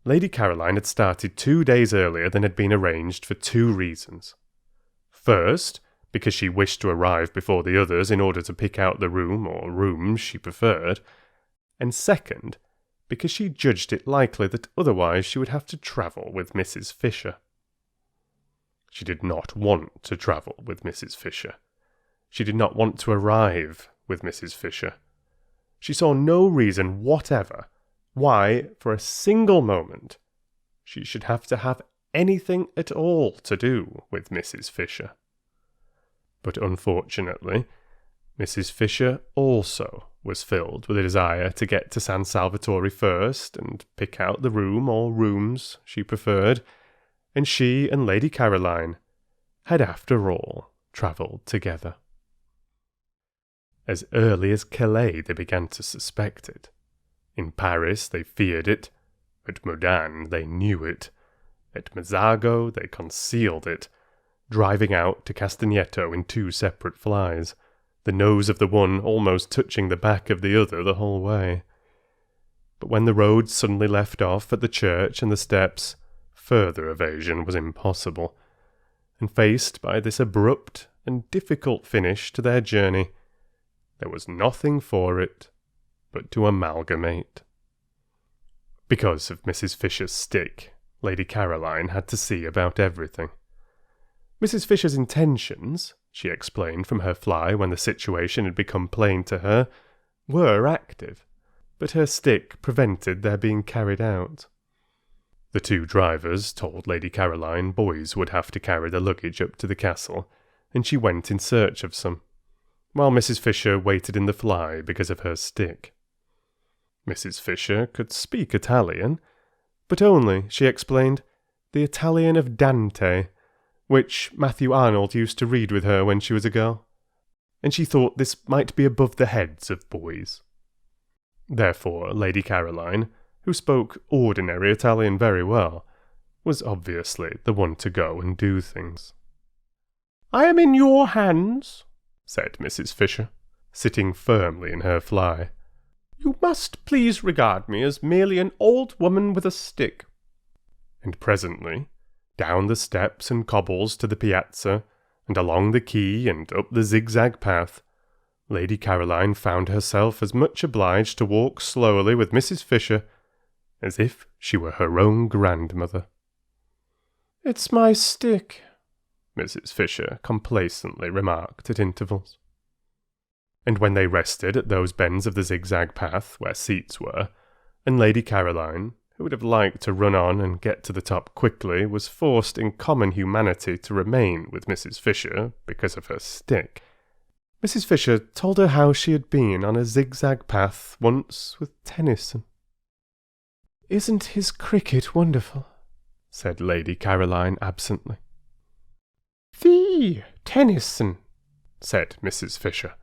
Lady Caroline had started 2 days earlier than had been arranged for 2 reasons. First, because she wished to arrive before the others in order to pick out the room or rooms she preferred, and second, because she judged it likely that otherwise she would have to travel with Mrs. Fisher. She did not want to travel with Mrs. Fisher. She did not want to arrive with Mrs. Fisher. She saw no reason whatever why, for a single moment, she should have to have anything at all to do with Mrs. Fisher. But unfortunately, Mrs. Fisher also was filled with a desire to get to San Salvatore first and pick out the room or rooms she preferred, and she and Lady Caroline had after all travelled together. As early as Calais they began to suspect it. In Paris they feared it, at Modane they knew it, at Mezzago they concealed it, driving out to Castagneto in 2 separate flies, the nose of the one almost touching the back of the other the whole way. But when the road suddenly left off at the church and the steps, further evasion was impossible, and faced by this abrupt and difficult finish to their journey, there was nothing for it but to amalgamate. Because of Mrs. Fisher's stick, Lady Caroline had to see about everything. Mrs. Fisher's intentions, she explained from her fly when the situation had become plain to her, were active, but her stick prevented their being carried out. The 2 drivers told Lady Caroline boys would have to carry the luggage up to the castle, and she went in search of some, while Mrs. Fisher waited in the fly because of her stick. Mrs. Fisher could speak Italian, but only, she explained, the Italian of Dante, which Matthew Arnold used to read with her when she was a girl, and she thought this might be above the heads of boys. Therefore, Lady Caroline, who spoke ordinary Italian very well, was obviously the one to go and do things. "I am in your hands," said Mrs. Fisher, sitting firmly in her fly. "You must please regard me as merely an old woman with a stick." And presently, down the steps and cobbles to the piazza, and along the quay and up the zigzag path, Lady Caroline found herself as much obliged to walk slowly with Mrs. Fisher as if she were her own grandmother. "It's my stick," Mrs. Fisher complacently remarked at intervals. And when they rested at those bends of the zigzag path where seats were, and Lady Caroline, who would have liked to run on and get to the top quickly, was forced in common humanity to remain with Mrs. Fisher because of her stick. Mrs. Fisher told her how she had been on a zigzag path once with Tennyson. "Isn't his cricket wonderful?" said Lady Caroline absently. "The Tennyson," said Mrs. Fisher,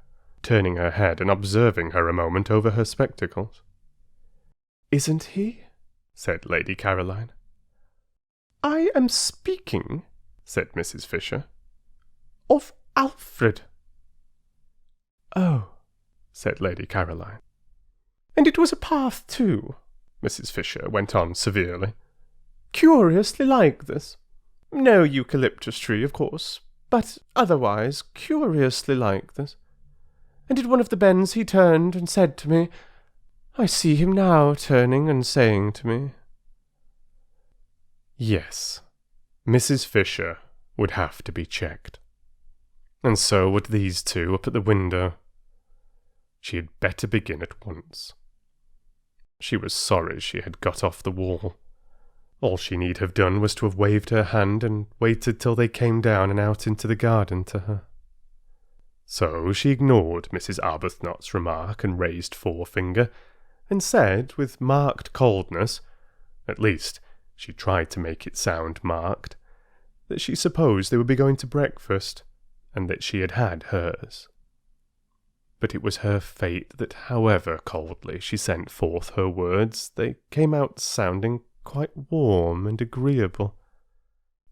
turning her head and observing her a moment over her spectacles. "Isn't he?" said Lady Caroline. "I am speaking," said Mrs. Fisher, "of Alfred." "Oh," said Lady Caroline. "And it was a path, too," Mrs. Fisher went on severely. "Curiously like this. No eucalyptus tree, of course, but otherwise curiously like this. And at one of the bends he turned and said to me, I see him now turning and saying to me—" Yes, Mrs. Fisher would have to be checked. And so would these two up at the window. She had better begin at once. She was sorry she had got off the wall. All she need have done was to have waved her hand and waited till they came down and out into the garden to her. So she ignored Mrs. Arbuthnot's remark and raised forefinger, and said with marked coldness, at least she tried to make it sound marked, that she supposed they would be going to breakfast, and that she had had hers. But it was her fate that however coldly she sent forth her words, they came out sounding quite warm and agreeable.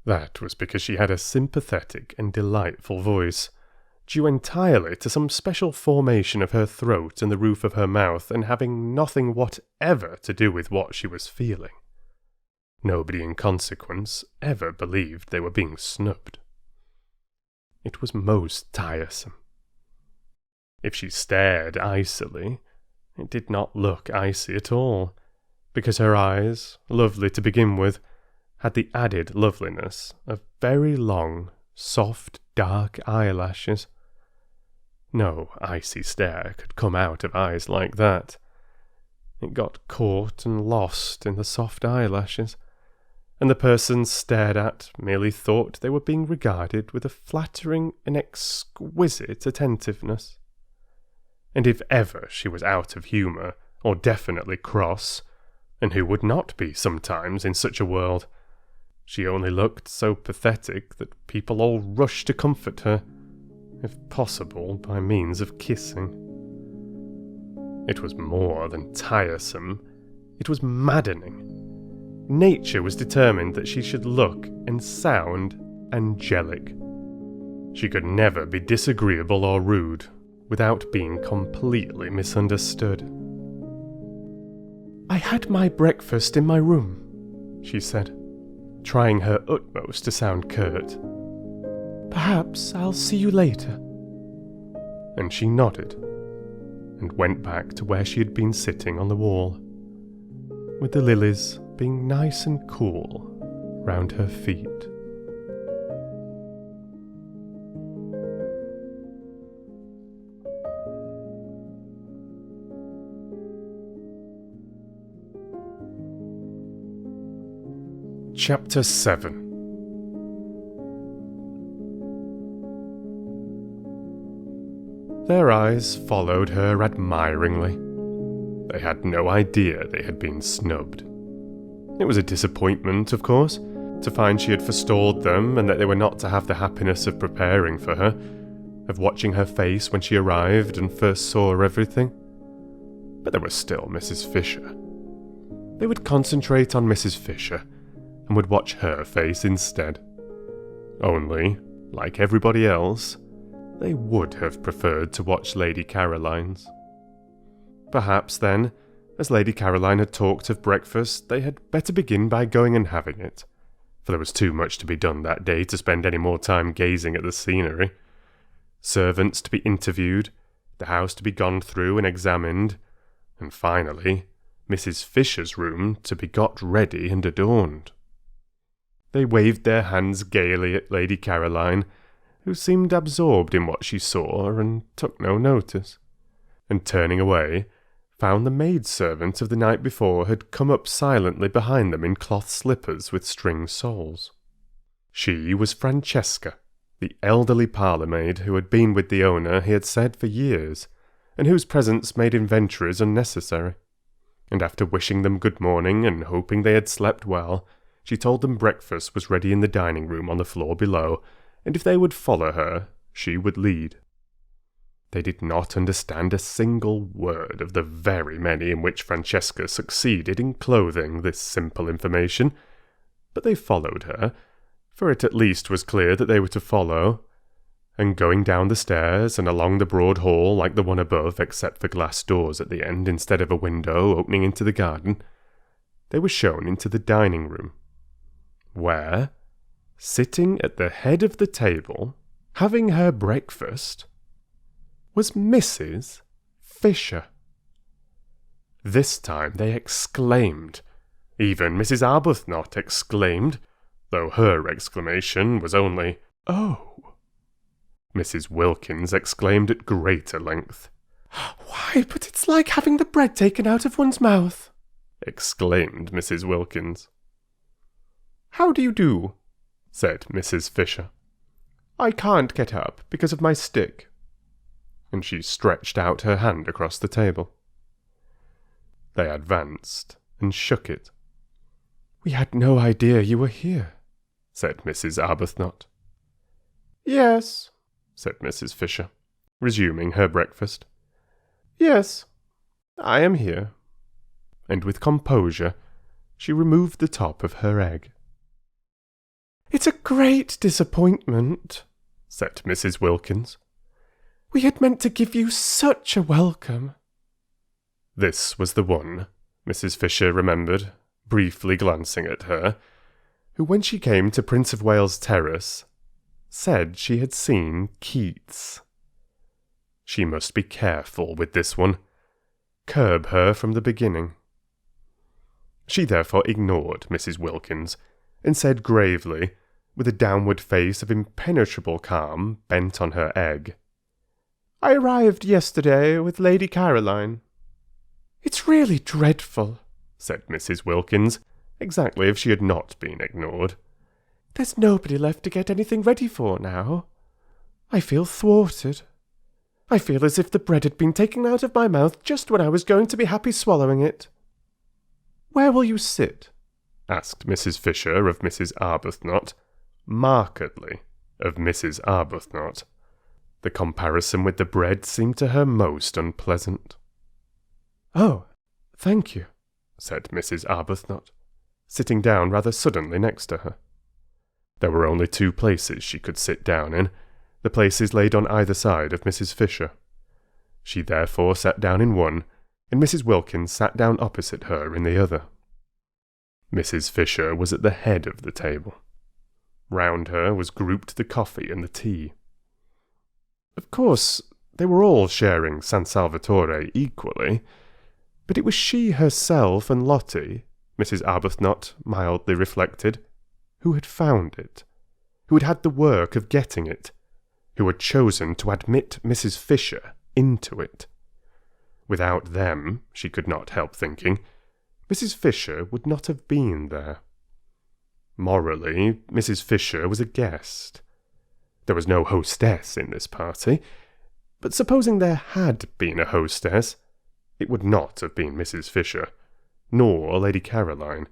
That was because she had a sympathetic and delightful voice, due entirely to some special formation of her throat and the roof of her mouth, and having nothing whatever to do with what she was feeling. Nobody in consequence ever believed they were being snubbed. It was most tiresome. If she stared icily, it did not look icy at all, because her eyes, lovely to begin with, had the added loveliness of very long, soft, dark eyelashes. No icy stare could come out of eyes like that. It got caught and lost in the soft eyelashes, and the person stared at merely thought they were being regarded with a flattering and exquisite attentiveness. And if ever she was out of humour, or definitely cross, and who would not be sometimes in such a world, she only looked so pathetic that people all rushed to comfort her, if possible by means of kissing. It was more than tiresome, it was maddening. Nature was determined that she should look and sound angelic. She could never be disagreeable or rude without being completely misunderstood. "I had my breakfast in my room," she said, trying her utmost to sound curt. "Perhaps I'll see you later." And she nodded, and went back to where she had been sitting on the wall, with the lilies being nice and cool round her feet. Chapter 7. Their eyes followed her admiringly. They had no idea they had been snubbed. It was a disappointment, of course, to find she had forestalled them and that they were not to have the happiness of preparing for her, of watching her face when she arrived and first saw everything. But there was still Mrs. Fisher. They would concentrate on Mrs. Fisher, and would watch her face instead. Only, like everybody else, they would have preferred to watch Lady Caroline's. Perhaps, then, as Lady Caroline had talked of breakfast, they had better begin by going and having it, for there was too much to be done that day to spend any more time gazing at the scenery. Servants to be interviewed, the house to be gone through and examined, and finally, Mrs. Fisher's room to be got ready and adorned. They waved their hands gaily at Lady Caroline, who seemed absorbed in what she saw and took no notice, and turning away, found the maidservant of the night before had come up silently behind them in cloth slippers with string soles. She was Francesca, the elderly parlour-maid who had been with the owner, he had said, for years, and whose presence made inventories unnecessary. And after wishing them good morning and hoping they had slept well, she told them breakfast was ready in the dining room on the floor below, and if they would follow her, she would lead. They did not understand a single word of the very many in which Francesca succeeded in clothing this simple information, but they followed her, for it at least was clear that they were to follow, and going down the stairs and along the broad hall like the one above, except for glass doors at the end instead of a window opening into the garden, they were shown into the dining room, where, sitting at the head of the table, having her breakfast, was Mrs. Fisher. This time they exclaimed. Even Mrs. Arbuthnot exclaimed, though her exclamation was only, "Oh!" Mrs. Wilkins exclaimed at greater length. "Why, but it's like having the bread taken out of one's mouth!" exclaimed Mrs. Wilkins. "How do you do?" said Mrs. Fisher. "I can't get up because of my stick." And she stretched out her hand across the table. They advanced and shook it. "We had no idea you were here," said Mrs. Arbuthnot. "Yes," said Mrs. Fisher, resuming her breakfast. "Yes, I am here." And with composure, she removed the top of her egg. "It's a great disappointment," said Mrs. Wilkins. "We had meant to give you such a welcome." This was the one, Mrs. Fisher remembered, briefly glancing at her, who, when she came to Prince of Wales Terrace, said she had seen Keats. She must be careful with this one, curb her from the beginning. She therefore ignored Mrs. Wilkins, and said gravely, with a downward face of impenetrable calm bent on her egg, "I arrived yesterday with Lady Caroline." "It's really dreadful," said Mrs. Wilkins, exactly as if she had not been ignored. "There's nobody left to get anything ready for now. I feel thwarted. I feel as if the bread had been taken out of my mouth just when I was going to be happy swallowing it." "Where will you sit?" asked Mrs. Fisher of Mrs. Arbuthnot, markedly of Mrs. Arbuthnot. The comparison with the bread seemed to her most unpleasant. "Oh, thank you," said Mrs. Arbuthnot, sitting down rather suddenly next to her. There were only two places she could sit down in, the places laid on either side of Mrs. Fisher. She therefore sat down in one, and Mrs. Wilkins sat down opposite her in the other. Mrs. Fisher was at the head of the table. Round her was grouped the coffee and the tea. Of course, they were all sharing San Salvatore equally, but it was she herself and Lottie, Mrs. Arbuthnot mildly reflected, who had found it, who had had the work of getting it, who had chosen to admit Mrs. Fisher into it. Without them, she could not help thinking, Mrs. Fisher would not have been there. Morally, Mrs. Fisher was a guest. There was no hostess in this party, but supposing there had been a hostess, it would not have been Mrs. Fisher, nor Lady Caroline.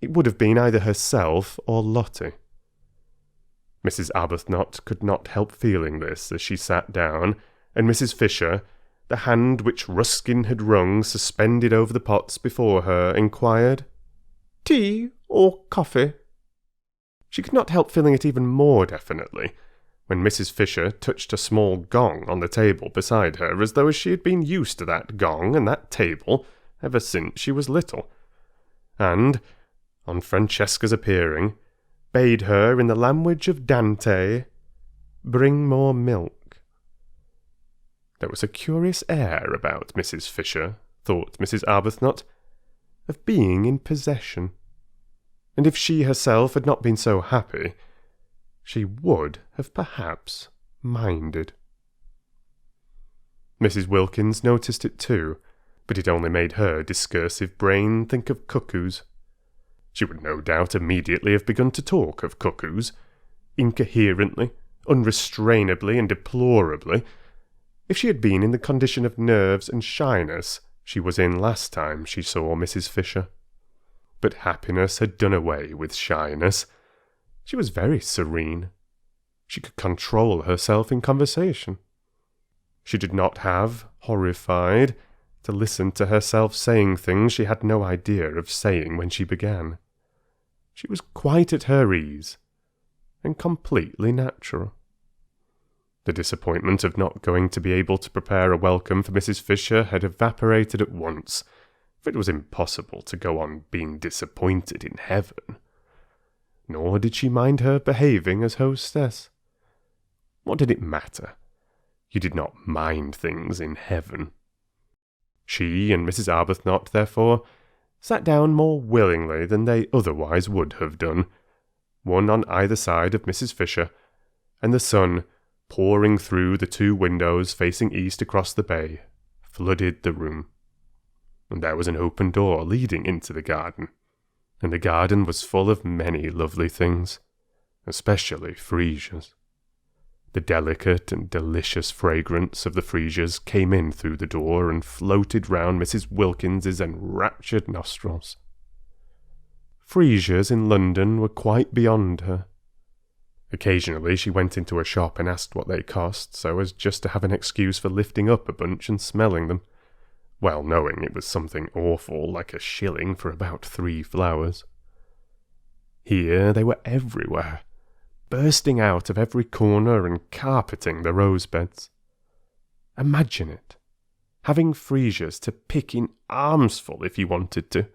It would have been either herself or Lottie. Mrs. Arbuthnot could not help feeling this as she sat down, and Mrs. Fisher, the hand which Ruskin had wrung suspended over the pots before her, inquired, "Tea or coffee?" She could not help feeling it even more definitely when Mrs. Fisher touched a small gong on the table beside her, as though she had been used to that gong and that table ever since she was little, and, on Francesca's appearing, bade her in the language of Dante, "Bring more milk." There was a curious air about Mrs. Fisher, thought Mrs. Arbuthnot, of being in possession, and if she herself had not been so happy, she would have perhaps minded. Mrs. Wilkins noticed it too, but it only made her discursive brain think of cuckoos. She would no doubt immediately have begun to talk of cuckoos, incoherently, unrestrainably, and deplorably, if she had been in the condition of nerves and shyness she was in last time she saw Mrs. Fisher. But happiness had done away with shyness. She was very serene. She could control herself in conversation. She did not have, horrified, to listen to herself saying things she had no idea of saying when she began. She was quite at her ease, and completely natural. The disappointment of not going to be able to prepare a welcome for Mrs. Fisher had evaporated at once, for it was impossible to go on being disappointed in heaven. Nor did she mind her behaving as hostess. What did it matter? You did not mind things in heaven. She and Mrs. Arbuthnot, therefore, sat down more willingly than they otherwise would have done, one on either side of Mrs. Fisher, and the sun, pouring through the 2 windows facing east across the bay, flooded the room. And there was an open door leading into the garden, and the garden was full of many lovely things, especially freesias. The delicate and delicious fragrance of the freesias came in through the door and floated round Mrs. Wilkins's enraptured nostrils. Freesias in London were quite beyond her. Occasionally she went into a shop and asked what they cost, so as just to have an excuse for lifting up a bunch and smelling them, well knowing it was something awful like a shilling for about 3 flowers. Here they were everywhere, bursting out of every corner and carpeting the rose beds. Imagine it, having freesias to pick in armsful if you wanted to,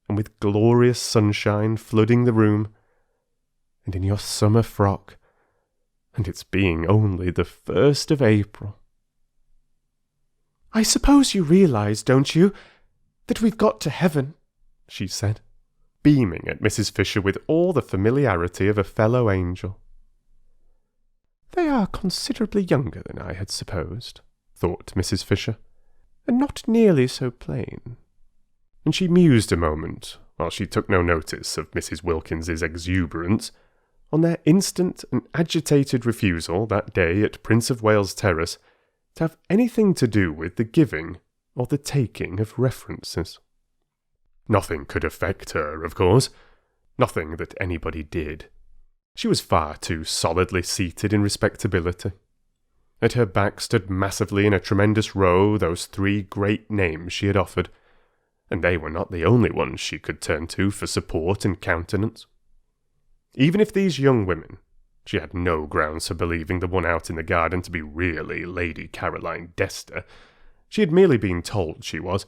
and with glorious sunshine flooding the room, and in your summer frock, and it's being only the 1st of April. "I suppose you realise, don't you, that we've got to heaven?" she said, beaming at Mrs. Fisher with all the familiarity of a fellow angel. "They are considerably younger than I had supposed," thought Mrs. Fisher, "and not nearly so plain." And she mused a moment, while she took no notice of Mrs. Wilkins's exuberance, on their instant and agitated refusal that day at Prince of Wales Terrace to have anything to do with the giving or the taking of references. Nothing could affect her, of course. Nothing that anybody did. She was far too solidly seated in respectability. At her back stood massively in a tremendous row those 3 great names she had offered, and they were not the only ones she could turn to for support and countenance. Even if these young women, she had no grounds for believing the one out in the garden to be really Lady Caroline Dester, she had merely been told she was,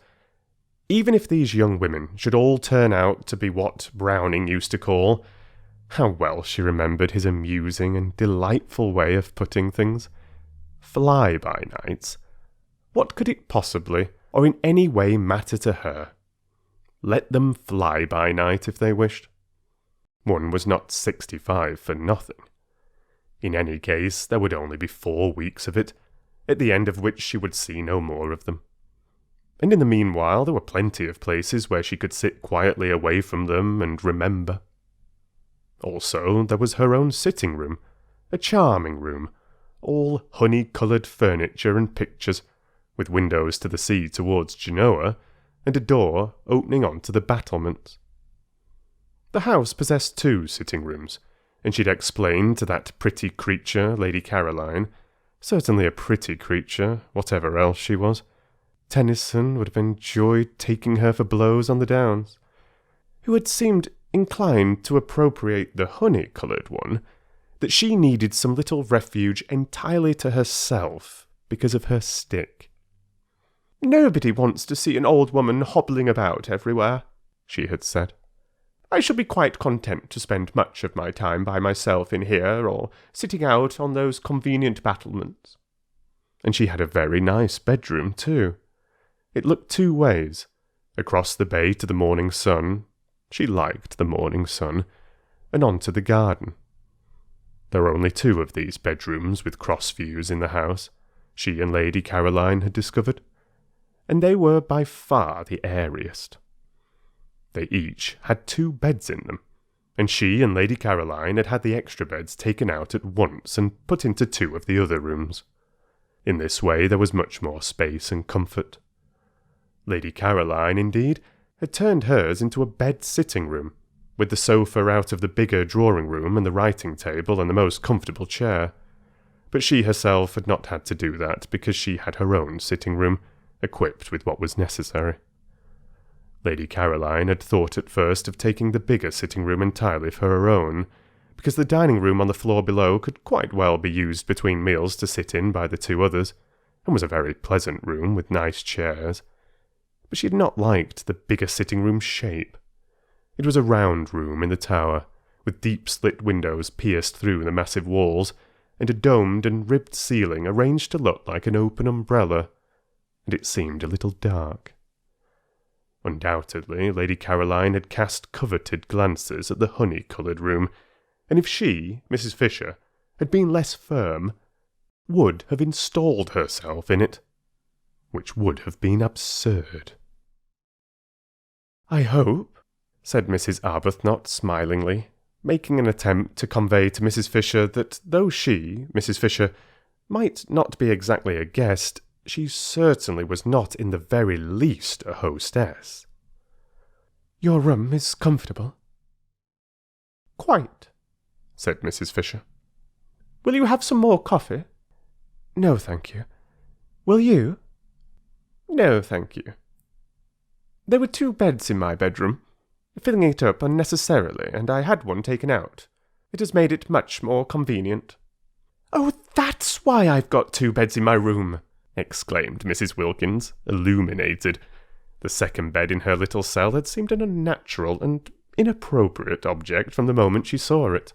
even if these young women should all turn out to be what Browning used to call, how well she remembered his amusing and delightful way of putting things, fly-by-nights, what could it possibly, or in any way matter to her? Let them fly by night if they wished. One was not 65 for nothing. In any case, there would only be 4 weeks of it, at the end of which she would see no more of them. And in the meanwhile there were plenty of places where she could sit quietly away from them and remember. Also, there was her own sitting room, a charming room, all honey-coloured furniture and pictures, with windows to the sea towards Genoa, and a door opening on to the battlements. The house possessed 2 sitting rooms, and she'd explained to that pretty creature, Lady Caroline, certainly a pretty creature, whatever else she was, Tennyson would have enjoyed taking her for blows on the downs, who had seemed inclined to appropriate the honey-coloured one, that she needed some little refuge entirely to herself because of her stick. "Nobody wants to see an old woman hobbling about everywhere," she had said. "I shall be quite content to spend much of my time by myself in here, or sitting out on those convenient battlements." And she had a very nice bedroom, too. It looked 2 ways, across the bay to the morning sun, she liked the morning sun, and on to the garden. There were only 2 of these bedrooms with cross views in the house, she and Lady Caroline had discovered, and they were by far the airiest. They each had 2 beds in them, and she and Lady Caroline had had the extra beds taken out at once and put into 2 of the other rooms. In this way there was much more space and comfort. Lady Caroline, indeed, had turned hers into a bed-sitting room, with the sofa out of the bigger drawing-room and the writing-table and the most comfortable chair. But she herself had not had to do that because she had her own sitting-room, equipped with what was necessary. Lady Caroline had thought at first of taking the bigger sitting-room entirely for her own, because the dining-room on the floor below could quite well be used between meals to sit in by the 2 others, and was a very pleasant room with nice chairs. But she had not liked the bigger sitting-room shape. It was a round room in the tower, with deep slit windows pierced through the massive walls, and a domed and ribbed ceiling arranged to look like an open umbrella, and it seemed a little dark. Undoubtedly, Lady Caroline had cast coveted glances at the honey-coloured room, and if she, Mrs. Fisher, had been less firm, would have installed herself in it, which would have been absurd. "I hope," said Mrs. Arbuthnot smilingly, making an attempt to convey to Mrs. Fisher that though she, Mrs. Fisher, might not be exactly a guest, she certainly was not in the very least a hostess. "Your room is comfortable?" "Quite," said Mrs. Fisher. "Will you have some more coffee?" "No, thank you. Will you?" "No, thank you." "There were 2 beds in my bedroom, filling it up unnecessarily, and I had one taken out. It has made it much more convenient." "Oh, that's why I've got 2 beds in my room!" exclaimed Mrs. Wilkins, illuminated. The second bed in her little cell had seemed an unnatural and inappropriate object from the moment she saw it.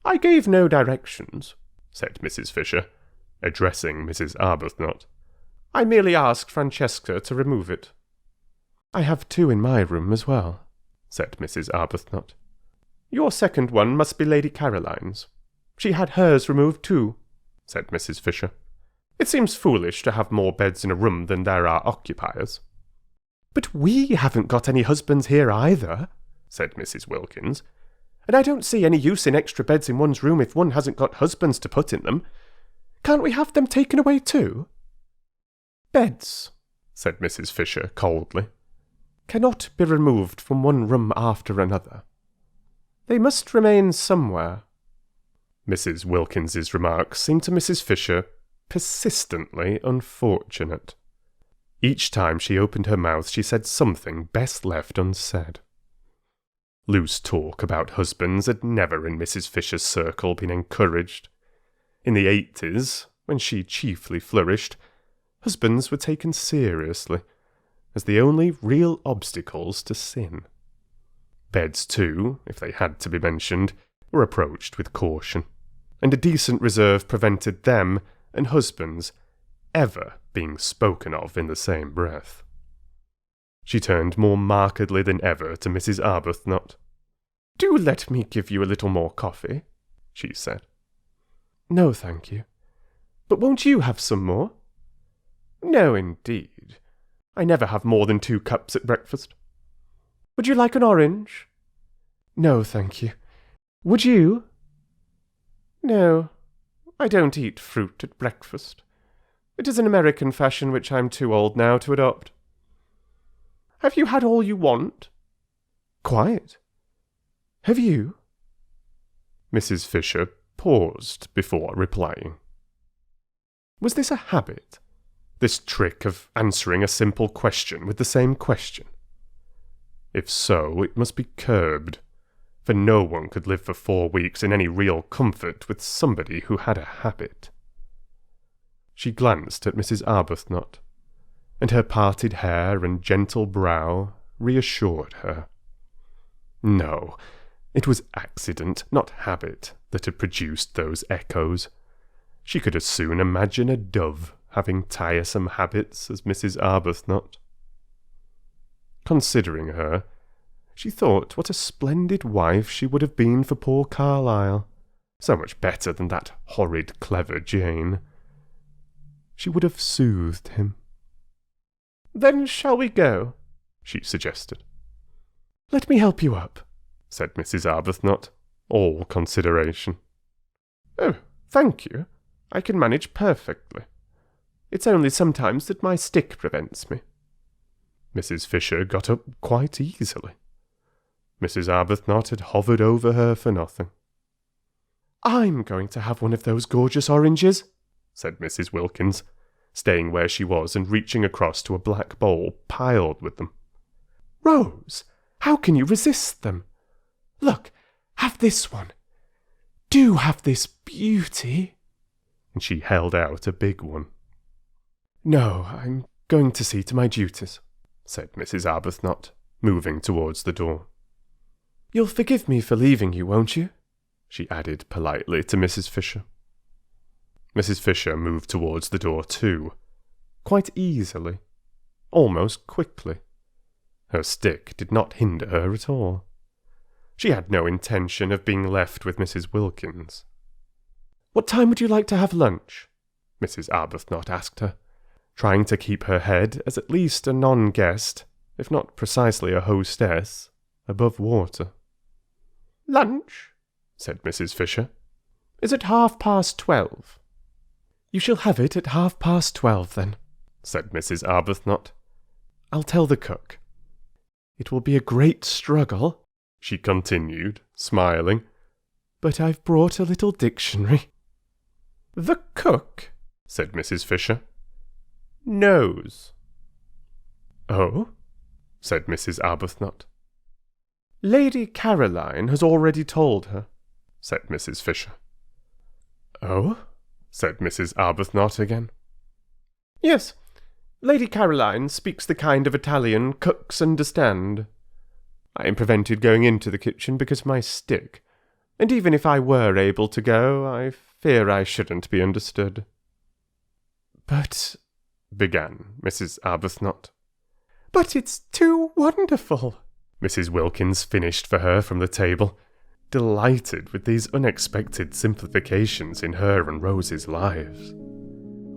"I gave no directions," said Mrs. Fisher, addressing Mrs. Arbuthnot. "I merely asked Francesca to remove it." "I have 2 in my room as well," said Mrs. Arbuthnot. "Your second one must be Lady Caroline's. She had hers removed too," said Mrs. Fisher. "It seems foolish to have more beds in a room than there are occupiers." "But we haven't got any husbands here either," said Mrs. Wilkins, "and I don't see any use in extra beds in one's room if one hasn't got husbands to put in them. Can't we have them taken away too?" "Beds," said Mrs. Fisher coldly, "cannot be removed from one room after another. They must remain somewhere." Mrs. Wilkins's remarks seemed to Mrs. Fisher persistently unfortunate. Each time she opened her mouth she said something best left unsaid. Loose talk about husbands had never in Mrs. Fisher's circle been encouraged. In the 80s, when she chiefly flourished, husbands were taken seriously, as the only real obstacles to sin. Beds, too, if they had to be mentioned, were approached with caution, and a decent reserve prevented them and husbands ever being spoken of in the same breath. She turned more markedly than ever to Mrs. Arbuthnot. "Do let me give you a little more coffee," she said. "No, thank you. But won't you have some more?" "No, indeed. I never have more than 2 cups at breakfast." "Would you like an orange?" "No, thank you. Would you?" "No, I don't eat fruit at breakfast. It is an American fashion which I'm too old now to adopt." "Have you had all you want?" "Quite. Have you?" Mrs. Fisher paused before replying. Was this a habit? This trick of answering a simple question with the same question? If so, it must be curbed, for no one could live for 4 weeks in any real comfort with somebody who had a habit. She glanced at Mrs. Arbuthnot, and her parted hair and gentle brow reassured her. No, it was accident, not habit, that had produced those echoes. She could as soon imagine a dove having tiresome habits as Mrs. Arbuthnot. Considering her, she thought what a splendid wife she would have been for poor Carlyle, so much better than that horrid, clever Jane. She would have soothed him, Then shall we go? She suggested. Let me help you up, said Mrs. Arbuthnot, all consideration. Oh, thank you. I can manage perfectly. It's only sometimes that my stick prevents me. Mrs. Fisher got up quite easily. Mrs. Arbuthnot had hovered over her for nothing. I'm going to have one of those gorgeous oranges, said Mrs. Wilkins, staying where she was and reaching across to a black bowl piled with them. Rose, how can you resist them? Look, have this one. Do have this beauty. And she held out a big one. No, I'm going to see to my duties, said Mrs. Arbuthnot, moving towards the door. You'll forgive me for leaving you, won't you? She added politely to Mrs. Fisher. Mrs. Fisher moved towards the door too, quite easily, almost quickly. Her stick did not hinder her at all. She had no intention of being left with Mrs. Wilkins. What time would you like to have lunch? Mrs. Arbuthnot asked her, trying to keep her head as at least a non-guest, if not precisely a hostess, above water. Lunch, said Mrs. Fisher, is at 12:30. You shall have it at 12:30 then, said Mrs. Arbuthnot. I'll tell the cook. It will be a great struggle, she continued, smiling, but I've brought a little dictionary. The cook, said Mrs. Fisher, knows. Oh, said Mrs. Arbuthnot. Lady Caroline has already told her, said Mrs. Fisher. Oh, said Mrs. Arbuthnot again. Yes, Lady Caroline speaks the kind of Italian cooks understand. I am prevented going into the kitchen because of my stick, and even if I were able to go, I fear I shouldn't be understood. But, began Mrs. Arbuthnot. But it's too wonderful, Mrs. Wilkins finished for her from the table, delighted with these unexpected simplifications in her and Rose's lives.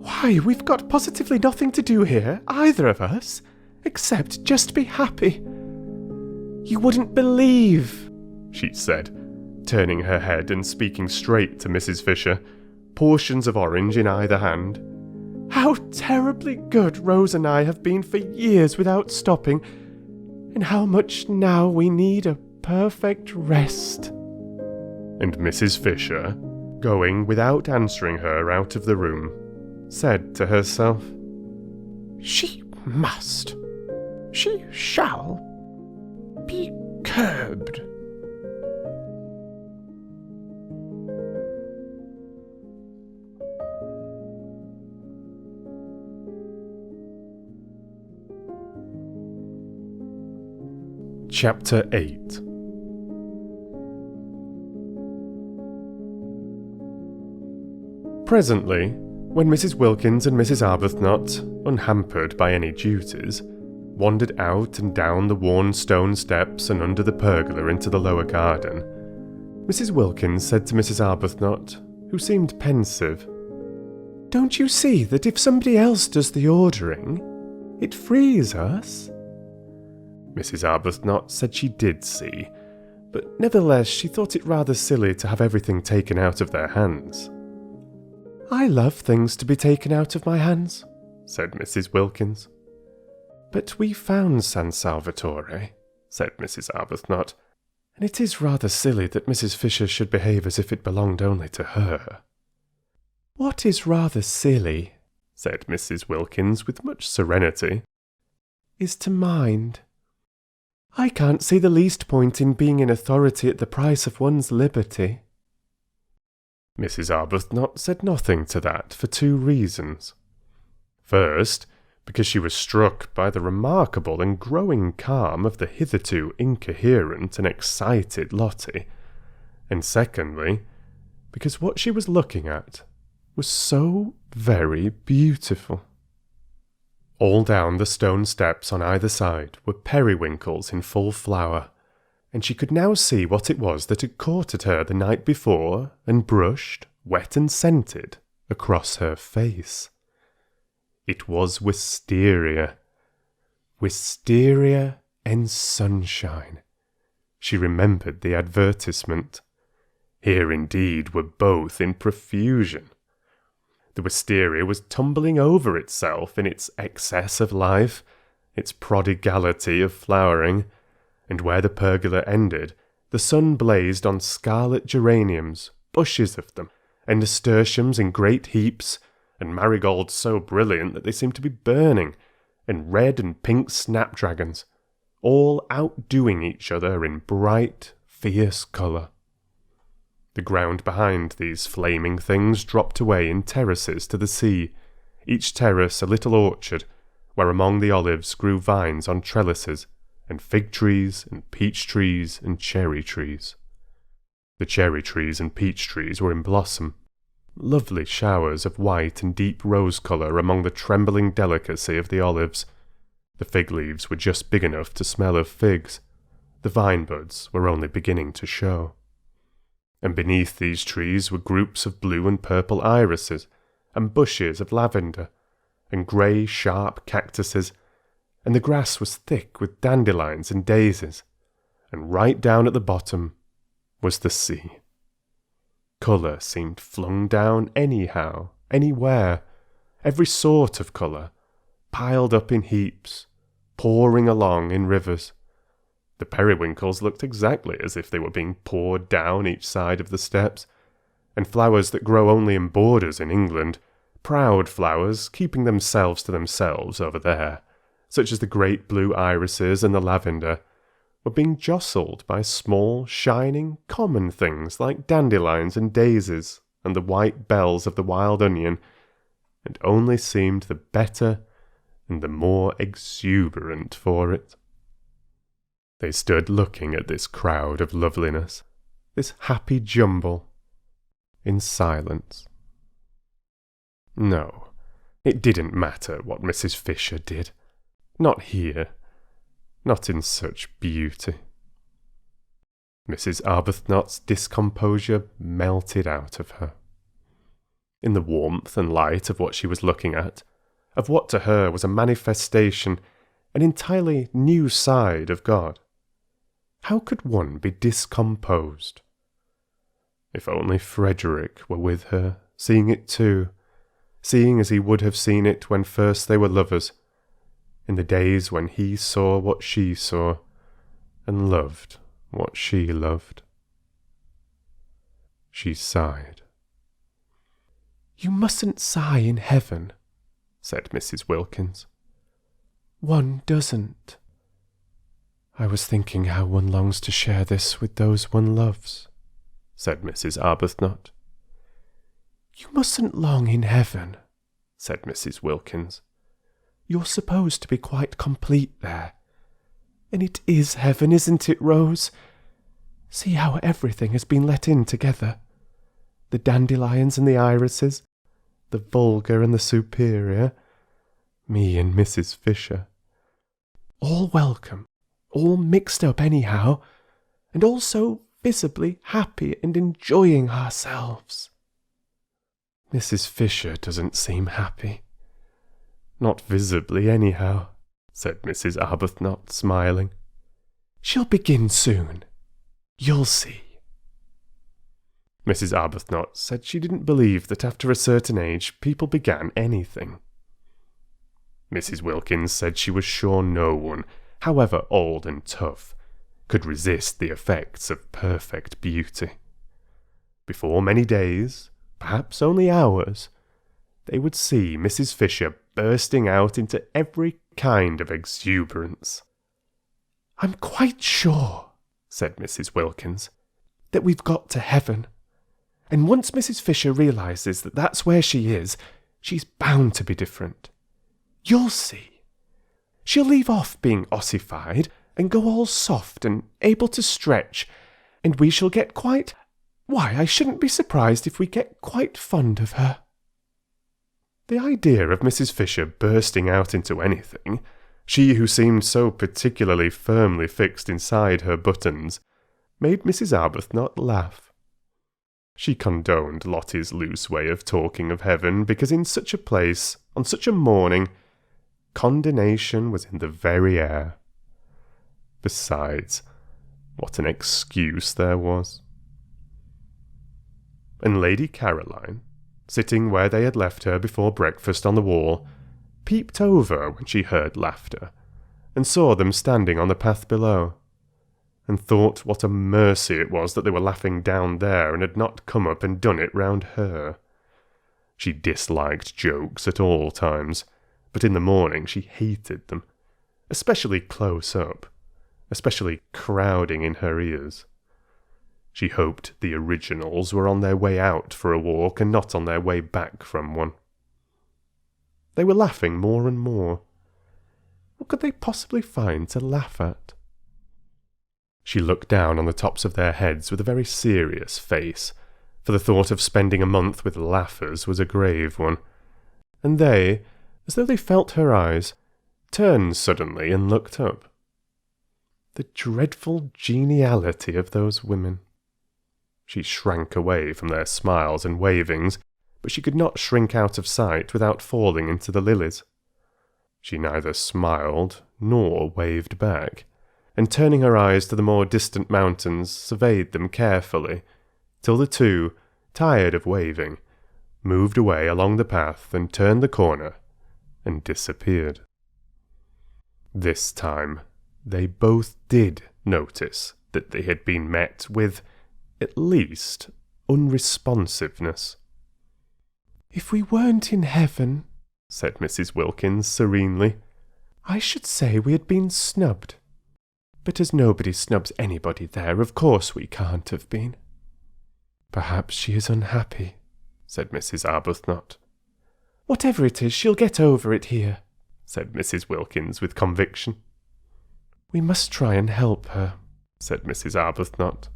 Why, we've got positively nothing to do here, either of us, except just be happy. You wouldn't believe, she said, turning her head and speaking straight to Mrs. Fisher, portions of orange in either hand, how terribly good Rose and I have been for years without stopping, and how much now we need a perfect rest. And Mrs. Fisher, going without answering her out of the room, said to herself, She must, she shall be curbed. Chapter 8. Presently, when Mrs. Wilkins and Mrs. Arbuthnot, unhampered by any duties, wandered out and down the worn stone steps and under the pergola into the lower garden, Mrs. Wilkins said to Mrs. Arbuthnot, who seemed pensive, Don't you see that if somebody else does the ordering, it frees us? Mrs. Arbuthnot said she did see, but nevertheless she thought it rather silly to have everything taken out of their hands. I love things to be taken out of my hands, said Mrs. Wilkins. But we found San Salvatore, said Mrs. Arbuthnot, and it is rather silly that Mrs. Fisher should behave as if it belonged only to her. What is rather silly, said Mrs. Wilkins with much serenity, is to mind. I can't see the least point in being in authority at the price of one's liberty. Mrs. Arbuthnot said nothing to that for two reasons. First, because she was struck by the remarkable and growing calm of the hitherto incoherent and excited Lottie, and secondly, because what she was looking at was so very beautiful. All down the stone steps on either side were periwinkles in full flower, and she could now see what it was that had courted her the night before and brushed, wet and scented, across her face. It was wisteria, Wisteria and sunshine. She remembered the advertisement. Here indeed were both in profusion. The wisteria was tumbling over itself in its excess of life, its prodigality of flowering, and where the pergola ended, the sun blazed on scarlet geraniums, bushes of them, and nasturtiums in great heaps, and marigolds so brilliant that they seemed to be burning, and red and pink snapdragons, all outdoing each other in bright, fierce colour. The ground behind these flaming things dropped away in terraces to the sea, each terrace a little orchard, where among the olives grew vines on trellises, and fig trees, and peach trees, and cherry trees. The cherry trees and peach trees were in blossom, lovely showers of white and deep rose colour among the trembling delicacy of the olives. The fig leaves were just big enough to smell of figs. The vine buds were only beginning to show. And beneath these trees were groups of blue and purple irises, and bushes of lavender, and grey sharp cactuses, and the grass was thick with dandelions and daisies, and right down at the bottom was the sea. Colour seemed flung down anyhow, anywhere, every sort of colour, piled up in heaps, pouring along in rivers. The periwinkles looked exactly as if they were being poured down each side of the steps, and flowers that grow only in borders in England, proud flowers keeping themselves to themselves over there, such as the great blue irises and the lavender, were being jostled by small, shining, common things like dandelions and daisies and the white bells of the wild onion, and only seemed the better and the more exuberant for it. They stood looking at this crowd of loveliness, this happy jumble, in silence. No, it didn't matter what Mrs. Fisher did. Not here. Not in such beauty. Mrs. Arbuthnot's discomposure melted out of her. In the warmth and light of what she was looking at, of what to her was a manifestation, an entirely new side of God. How could one be discomposed? If only Frederick were with her, seeing it too, seeing as he would have seen it when first they were lovers, in the days when he saw what she saw, and loved what she loved. She sighed. "You mustn't sigh in heaven," said Mrs. Wilkins. "One doesn't. I was thinking how one longs to share this with those one loves," said Mrs. Arbuthnot. "You mustn't long in heaven," said Mrs. Wilkins. "You're supposed to be quite complete there. And it is heaven, isn't it, Rose? See how everything has been let in together. The dandelions and the irises, the vulgar and the superior, me and Mrs. Fisher. All welcome, all mixed up anyhow, and all so visibly happy and enjoying ourselves." "Mrs. Fisher doesn't seem happy. Not visibly anyhow," said Mrs. Arbuthnot, smiling. "She'll begin soon. You'll see." Mrs. Arbuthnot said she didn't believe that after a certain age people began anything. Mrs. Wilkins said she was sure no one, however old and tough, could resist the effects of perfect beauty. Before many days, perhaps only hours, they would see Mrs. Fisher bursting out into every kind of exuberance. "I'm quite sure," said Mrs. Wilkins, "that we've got to heaven. And once Mrs. Fisher realises that that's where she is, she's bound to be different. You'll see. She'll leave off being ossified and go all soft and able to stretch, and we shall get quite... Why, I shouldn't be surprised if we get quite fond of her." The idea of Mrs. Fisher bursting out into anything, she who seemed so particularly firmly fixed inside her buttons, made Mrs. Arbuthnot laugh. She condoned Lottie's loose way of talking of heaven, because in such a place, on such a morning, Condemnation was in the very air. Besides, what an excuse there was. And Lady Caroline, sitting where they had left her before breakfast on the wall, peeped over when she heard laughter, and saw them standing on the path below, and thought what a mercy it was that they were laughing down there and had not come up and done it round her. She disliked jokes at all times, but in the morning she hated them, especially close up, especially crowding in her ears. She hoped the originals were on their way out for a walk and not on their way back from one. They were laughing more and more. What could they possibly find to laugh at? She looked down on the tops of their heads with a very serious face, for the thought of spending a month with laughers was a grave one, and they, as though they felt her eyes, turned suddenly and looked up. The dreadful geniality of those women. She shrank away from their smiles and wavings, but she could not shrink out of sight without falling into the lilies. She neither smiled nor waved back, and turning her eyes to the more distant mountains, surveyed them carefully, till the two, tired of waving, moved away along the path and turned the corner, and disappeared. This time they both did notice that they had been met with, at least, unresponsiveness. "If we weren't in heaven," said Mrs. Wilkins serenely, "I should say we had been snubbed. But as nobody snubs anybody there, of course we can't have been." "Perhaps she is unhappy," said Mrs. Arbuthnot. "Whatever it is, she'll get over it here," said Mrs. Wilkins with conviction. "We must try and help her," said Mrs. Arbuthnot.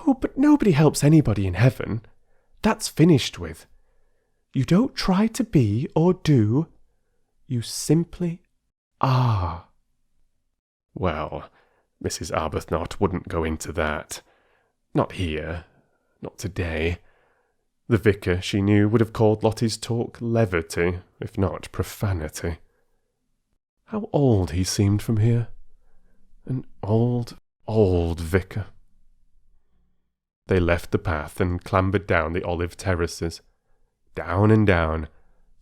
"Oh, but nobody helps anybody in heaven. That's finished with. You don't try to be or do. You simply are." Well, Mrs. Arbuthnot wouldn't go into that. Not here. Not today. The vicar, she knew, would have called Lottie's talk levity, if not profanity. How old he seemed from here. An old, old vicar. They left the path and clambered down the olive terraces, down and down,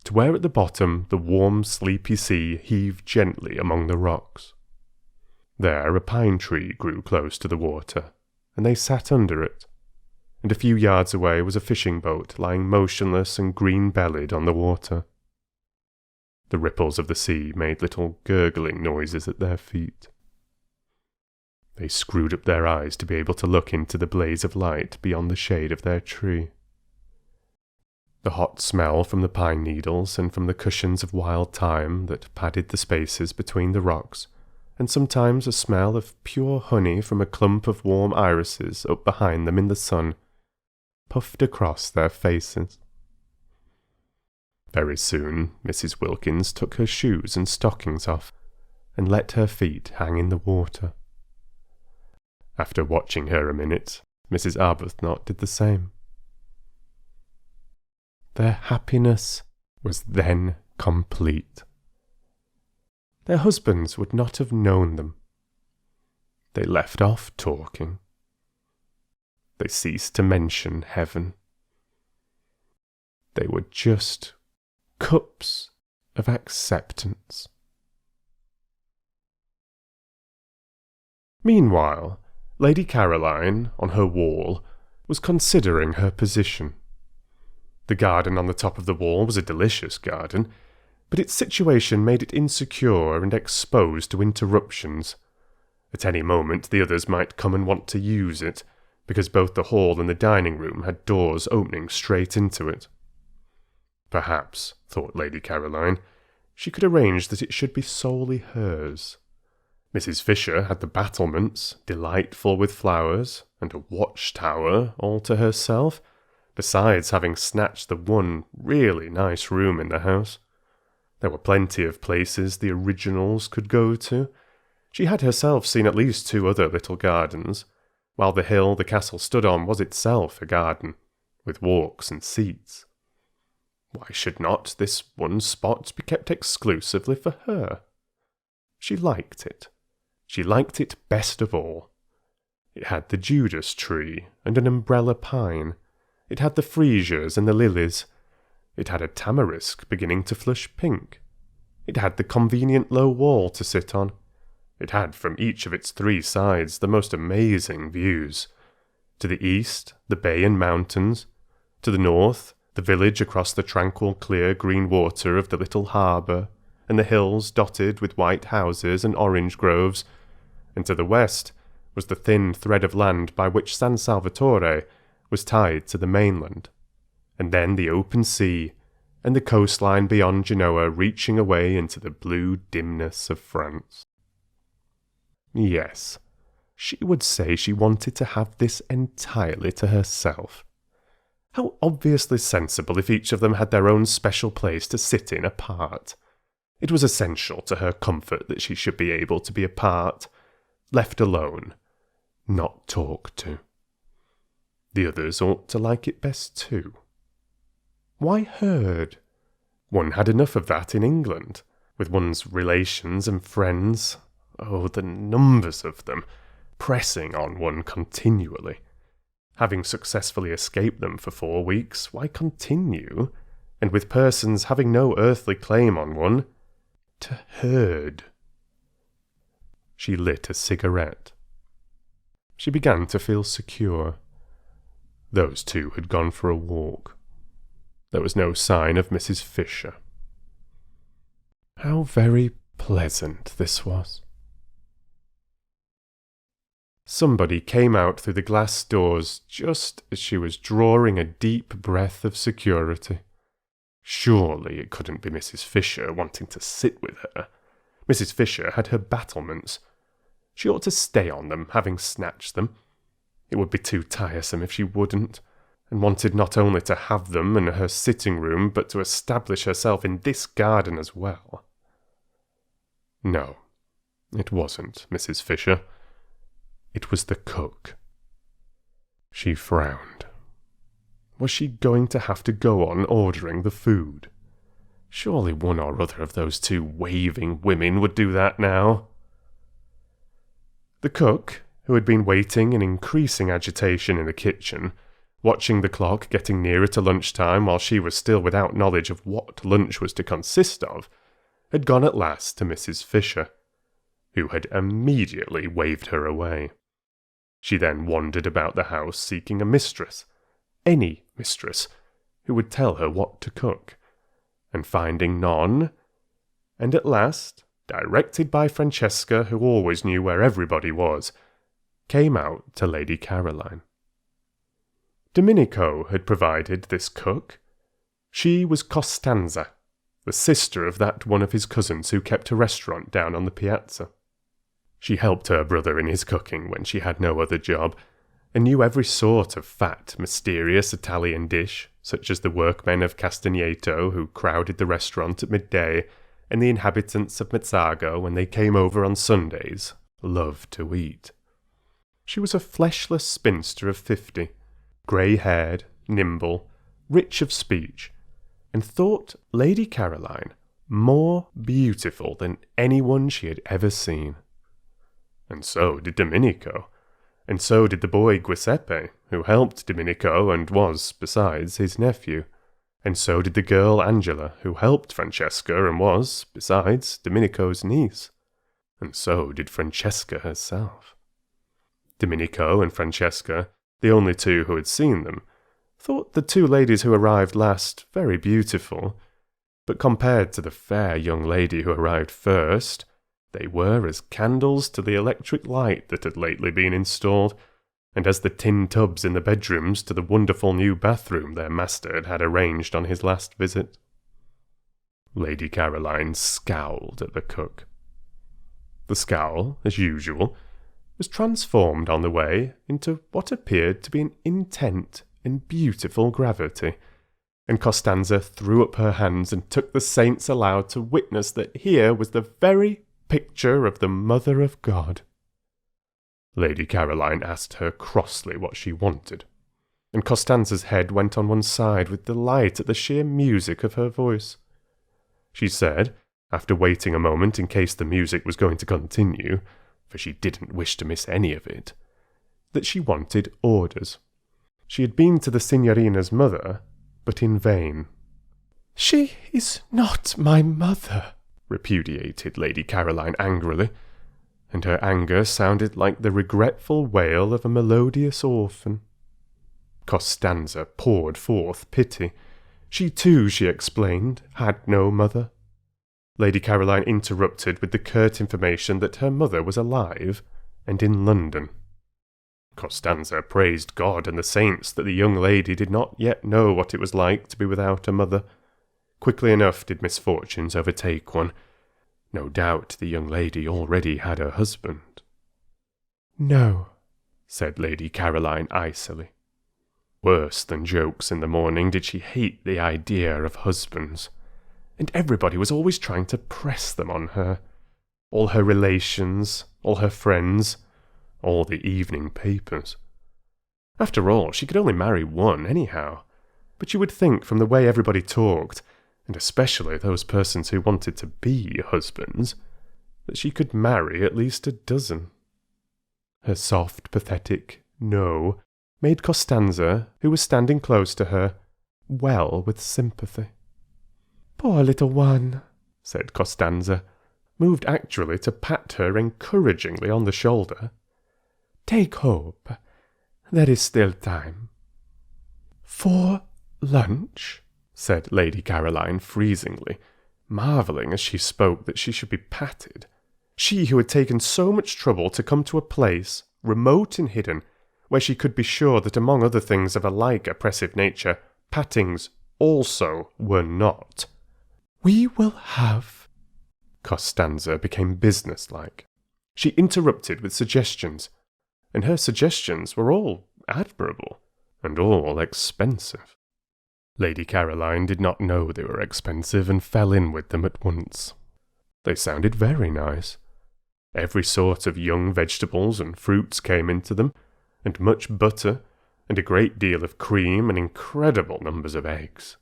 to where at the bottom the warm, sleepy sea heaved gently among the rocks. There a pine tree grew close to the water, and they sat under it, and a few yards away was a fishing boat lying motionless and green-bellied on the water. The ripples of the sea made little gurgling noises at their feet. They screwed up their eyes to be able to look into the blaze of light beyond the shade of their tree. The hot smell from the pine needles and from the cushions of wild thyme that padded the spaces between the rocks, and sometimes a smell of pure honey from a clump of warm irises up behind them in the sun, puffed across their faces. Very soon Mrs. Wilkins took her shoes and stockings off, and let her feet hang in the water. After watching her a minute, Mrs. Arbuthnot did the same. Their happiness was then complete. Their husbands would not have known them. They left off talking. They ceased to mention heaven. They were just cups of acceptance. Meanwhile, Lady Caroline, on her wall, was considering her position. The garden on the top of the wall was a delicious garden, but its situation made it insecure and exposed to interruptions. At any moment the others might come and want to use it, because both the hall and the dining room had doors opening straight into it. Perhaps, thought Lady Caroline, she could arrange that it should be solely hers. Mrs. Fisher had the battlements, delightful with flowers, and a watchtower all to herself, besides having snatched the one really nice room in the house. There were plenty of places the originals could go to. She had herself seen at least 2 other little gardens, while the hill the castle stood on was itself a garden, with walks and seats. Why should not this one spot be kept exclusively for her? She liked it. She liked it best of all. It had the Judas tree and an umbrella pine. It had the freesias and the lilies. It had a tamarisk beginning to flush pink. It had the convenient low wall to sit on. It had from each of its 3 sides the most amazing views. To the east, the bay and mountains. To the north, the village across the tranquil clear green water of the little harbour, and the hills dotted with white houses and orange groves. And to the west was the thin thread of land by which San Salvatore was tied to the mainland. And then the open sea, and the coastline beyond Genoa reaching away into the blue dimness of France. Yes, she would say she wanted to have this entirely to herself. How obviously sensible if each of them had their own special place to sit in apart. It was essential to her comfort that she should be able to be apart, left alone, not talked to. The others ought to like it best too. Why heard? One had enough of that in England, with one's relations and friends, oh, the numbers of them, pressing on one continually. Having successfully escaped them for 4 weeks, why continue? And with persons having no earthly claim on one, to herd. She lit a cigarette. She began to feel secure. Those 2 had gone for a walk. There was no sign of Mrs. Fisher. How very pleasant this was. Somebody came out through the glass doors just as she was drawing a deep breath of security. Surely it couldn't be Mrs. Fisher wanting to sit with her. Mrs. Fisher had her battlements. She ought to stay on them, having snatched them. It would be too tiresome if she wouldn't, and wanted not only to have them in her sitting room, but to establish herself in this garden as well. No, it wasn't Mrs. Fisher. It was the cook. She frowned. Was she going to have to go on ordering the food? Surely one or other of those 2 waving women would do that now. The cook, who had been waiting in increasing agitation in the kitchen, watching the clock getting nearer to lunchtime while she was still without knowledge of what lunch was to consist of, had gone at last to Mrs. Fisher, who had immediately waved her away. She then wandered about the house seeking a mistress, any mistress, who would tell her what to cook, and finding none, and at last, directed by Francesca, who always knew where everybody was, came out to Lady Caroline. Domenico had provided this cook. She was Costanza, the sister of that one of his cousins who kept a restaurant down on the piazza. She helped her brother in his cooking when she had no other job, and knew every sort of fat, mysterious Italian dish, such as the workmen of Castagneto who crowded the restaurant at midday, and the inhabitants of Mezzago when they came over on Sundays, loved to eat. She was a fleshless spinster of 50, grey-haired, nimble, rich of speech, and thought Lady Caroline more beautiful than anyone she had ever seen. And so did Domenico, and so did the boy Giuseppe, who helped Domenico and was, besides, his nephew, and so did the girl Angela, who helped Francesca and was, besides, Domenico's niece, and so did Francesca herself. Domenico and Francesca, the only 2 who had seen them, thought the 2 ladies who arrived last very beautiful, but compared to the fair young lady who arrived first, they were as candles to the electric light that had lately been installed, and as the tin tubs in the bedrooms to the wonderful new bathroom their master had had arranged on his last visit. Lady Caroline scowled at the cook. The scowl, as usual, was transformed on the way into what appeared to be an intent and beautiful gravity, and Costanza threw up her hands and took the saints aloud to witness that here was the very picture of the Mother of God. Lady Caroline asked her crossly what she wanted. and Costanza's head went on one side with delight at the sheer music of her voice. She said, after waiting a moment in case the music was going to continue, for she didn't wish to miss any of it, that she wanted orders. She had been to the signorina's mother, but in vain. "She is not my mother," repudiated Lady Caroline angrily, and her anger sounded like the regretful wail of a melodious orphan. Costanza poured forth pity. She too, she explained, had no mother. Lady Caroline interrupted with the curt information that her mother was alive and in London. Costanza praised God and the saints that the young lady did not yet know what it was like to be without a mother. Quickly enough did misfortunes overtake one. No doubt the young lady already had a husband. "No," said Lady Caroline icily. Worse than jokes in the morning did she hate the idea of husbands, and everybody was always trying to press them on her. All her relations, all her friends, all the evening papers. After all, she could only marry one anyhow, but you would think from the way everybody talked, and especially those persons who wanted to be husbands, that she could marry at least a dozen. Her soft, pathetic "no" made Costanza, who was standing close to her, well with sympathy. "Poor little one," said Costanza, moved actually to pat her encouragingly on the shoulder. "Take hope. There is still time." "For lunch?" said Lady Caroline freezingly, marvelling as she spoke that she should be patted. She who had taken so much trouble to come to a place, remote and hidden, where she could be sure that among other things of a like oppressive nature, pattings also were not. "We will have—" Costanza became businesslike. She interrupted with suggestions, and her suggestions were all admirable, and all expensive. Lady Caroline did not know they were expensive and fell in with them at once. They sounded very nice. Every sort of young vegetables and fruits came into them, and much butter, and a great deal of cream, and incredible numbers of eggs.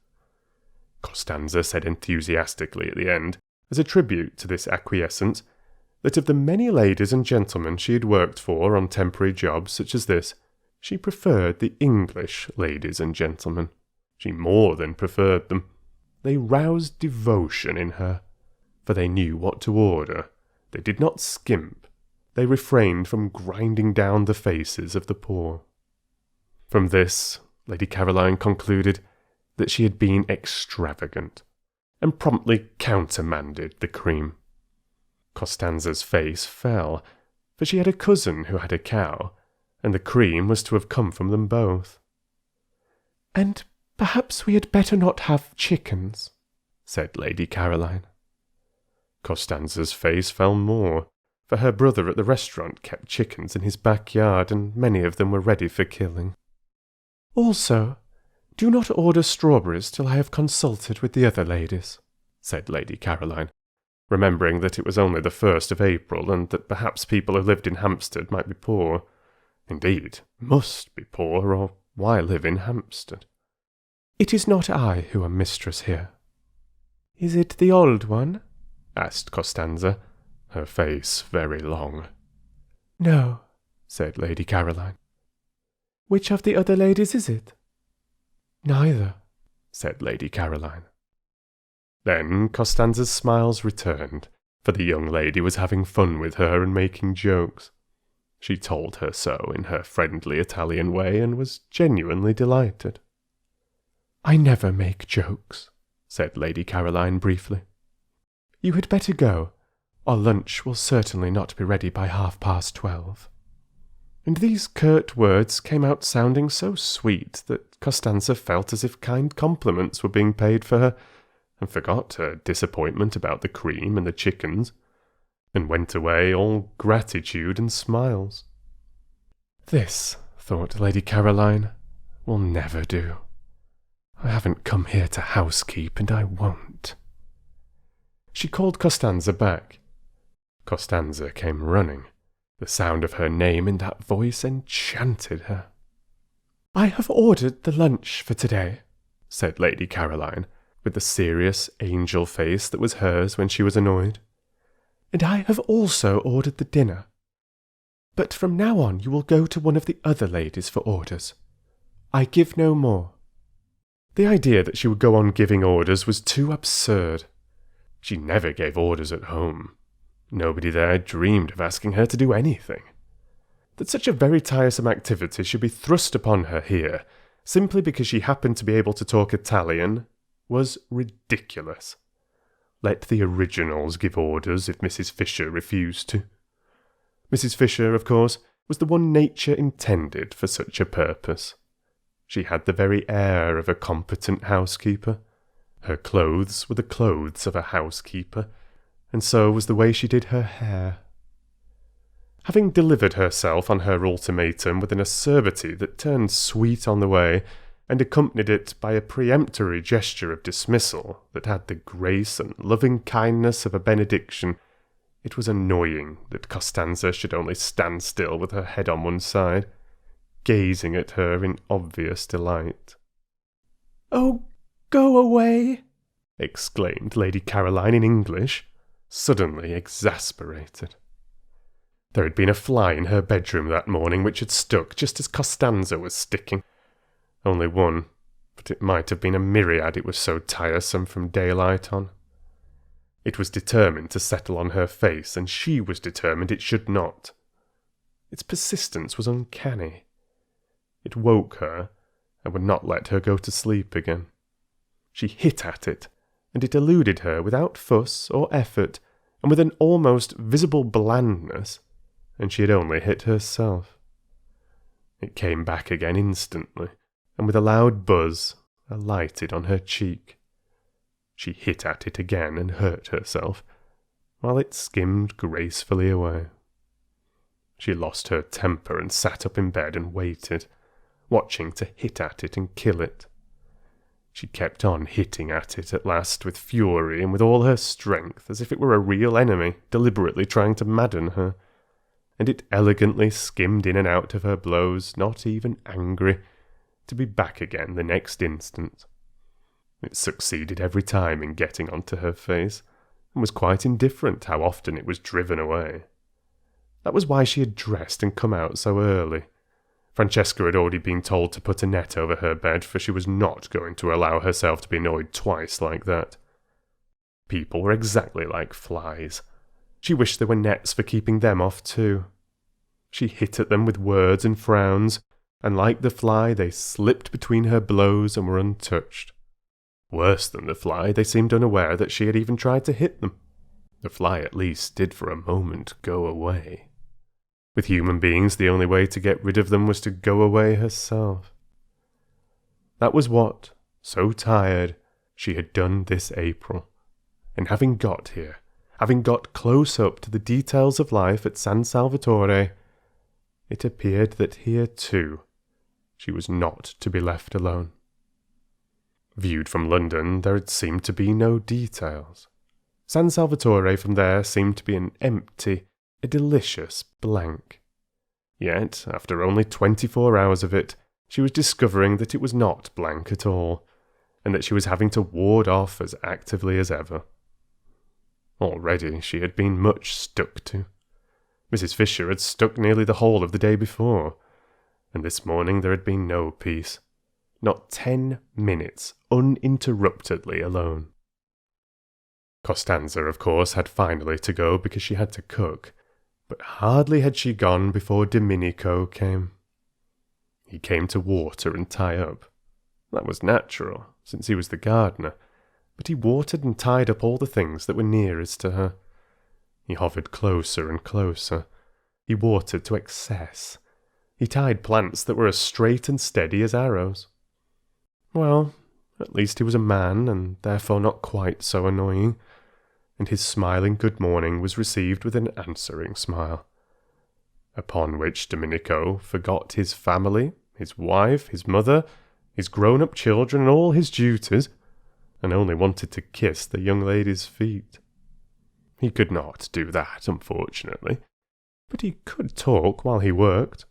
Costanza said enthusiastically at the end, as a tribute to this acquiescence, that of the many ladies and gentlemen she had worked for on temporary jobs such as this, she preferred the English ladies and gentlemen. She more than preferred them. They roused devotion in her, for they knew what to order. They did not skimp. They refrained from grinding down the faces of the poor. From this, Lady Caroline concluded that she had been extravagant, and promptly countermanded the cream. Costanza's face fell, for she had a cousin who had a cow, and the cream was to have come from them both. "And perhaps we had better not have chickens," said Lady Caroline. Costanza's face fell more, for her brother at the restaurant kept chickens in his backyard, and many of them were ready for killing. "Also, do not order strawberries till I have consulted with the other ladies," said Lady Caroline, remembering that it was only the 1st of April, and that perhaps people who lived in Hampstead might be poor. Indeed, must be poor, or why live in Hampstead? "It is not I who am mistress here." "Is it the old one?" asked Costanza, her face very long. "No," said Lady Caroline. "Which of the other ladies is it?" "Neither," said Lady Caroline. Then Costanza's smiles returned, for the young lady was having fun with her and making jokes. She told her so in her friendly Italian way, and was genuinely delighted. "I never make jokes," said Lady Caroline briefly. "You had better go, or lunch will certainly not be ready by 12:30. And these curt words came out sounding so sweet that Costanza felt as if kind compliments were being paid for her, and forgot her disappointment about the cream and the chickens, and went away all gratitude and smiles. "This," thought Lady Caroline, "will never do. I haven't come here to housekeep, and I won't." She called Costanza back. Costanza came running. The sound of her name in that voice enchanted her. "I have ordered the lunch for today," said Lady Caroline, with the serious angel face that was hers when she was annoyed. "And I have also ordered the dinner. But from now on you will go to one of the other ladies for orders. I give no more." The idea that she would go on giving orders was too absurd. She never gave orders at home. Nobody there dreamed of asking her to do anything. That such a very tiresome activity should be thrust upon her here, simply because she happened to be able to talk Italian, was ridiculous. Let the originals give orders if Mrs. Fisher refused to. Mrs. Fisher, of course, was the one nature intended for such a purpose. She had the very air of a competent housekeeper. Her clothes were the clothes of a housekeeper, and so was the way she did her hair. Having delivered herself on her ultimatum with an acerbity that turned sweet on the way, and accompanied it by a peremptory gesture of dismissal that had the grace and loving kindness of a benediction, it was annoying that Costanza should only stand still with her head on one side, gazing at her in obvious delight. "Oh, go away!" exclaimed Lady Caroline in English, suddenly exasperated. There had been a fly in her bedroom that morning which had stuck just as Costanza was sticking. Only one, but it might have been a myriad, it was so tiresome from daylight on. It was determined to settle on her face, and she was determined it should not. Its persistence was uncanny. It woke her, and would not let her go to sleep again. She hit at it, and it eluded her without fuss or effort, and with an almost visible blandness, and she had only hit herself. It came back again instantly, and with a loud buzz, alighted on her cheek. She hit at it again and hurt herself, while it skimmed gracefully away. She lost her temper and sat up in bed and waited, watching to hit at it and kill it. She kept on hitting at it at last with fury and with all her strength, as if it were a real enemy deliberately trying to madden her, and it elegantly skimmed in and out of her blows, not even angry, to be back again the next instant. It succeeded every time in getting onto her face, and was quite indifferent how often it was driven away. That was why she had dressed and come out so early. Francesca had already been told to put a net over her bed, for she was not going to allow herself to be annoyed twice like that. People were exactly like flies. She wished there were nets for keeping them off too. She hit at them with words and frowns, and like the fly they slipped between her blows and were untouched. Worse than the fly, they seemed unaware that she had even tried to hit them. The fly at least did for a moment go away. With human beings, the only way to get rid of them was to go away herself. That was what, so tired, she had done this April. And having got here, having got close up to the details of life at San Salvatore, it appeared that here too she was not to be left alone. Viewed from London, there had seemed to be no details. San Salvatore from there seemed to be an empty, a delicious blank. Yet, after only 24 hours of it, she was discovering that it was not blank at all, and that she was having to ward off as actively as ever. Already she had been much stuck to. Mrs. Fisher had stuck nearly the whole of the day before, and this morning there had been no peace. Not 10 minutes uninterruptedly alone. Costanza, of course, had finally to go because she had to cook, but hardly had she gone before Domenico came. He came to water and tie up. That was natural, since he was the gardener, but he watered and tied up all the things that were nearest to her. He hovered closer and closer. He watered to excess. He tied plants that were as straight and steady as arrows. Well, at least he was a man, and therefore not quite so annoying, and his smiling good morning was received with an answering smile. Upon which Domenico forgot his family, his wife, his mother, his grown-up children, and all his duties, and only wanted to kiss the young lady's feet. He could not do that, unfortunately, but he could talk while he worked.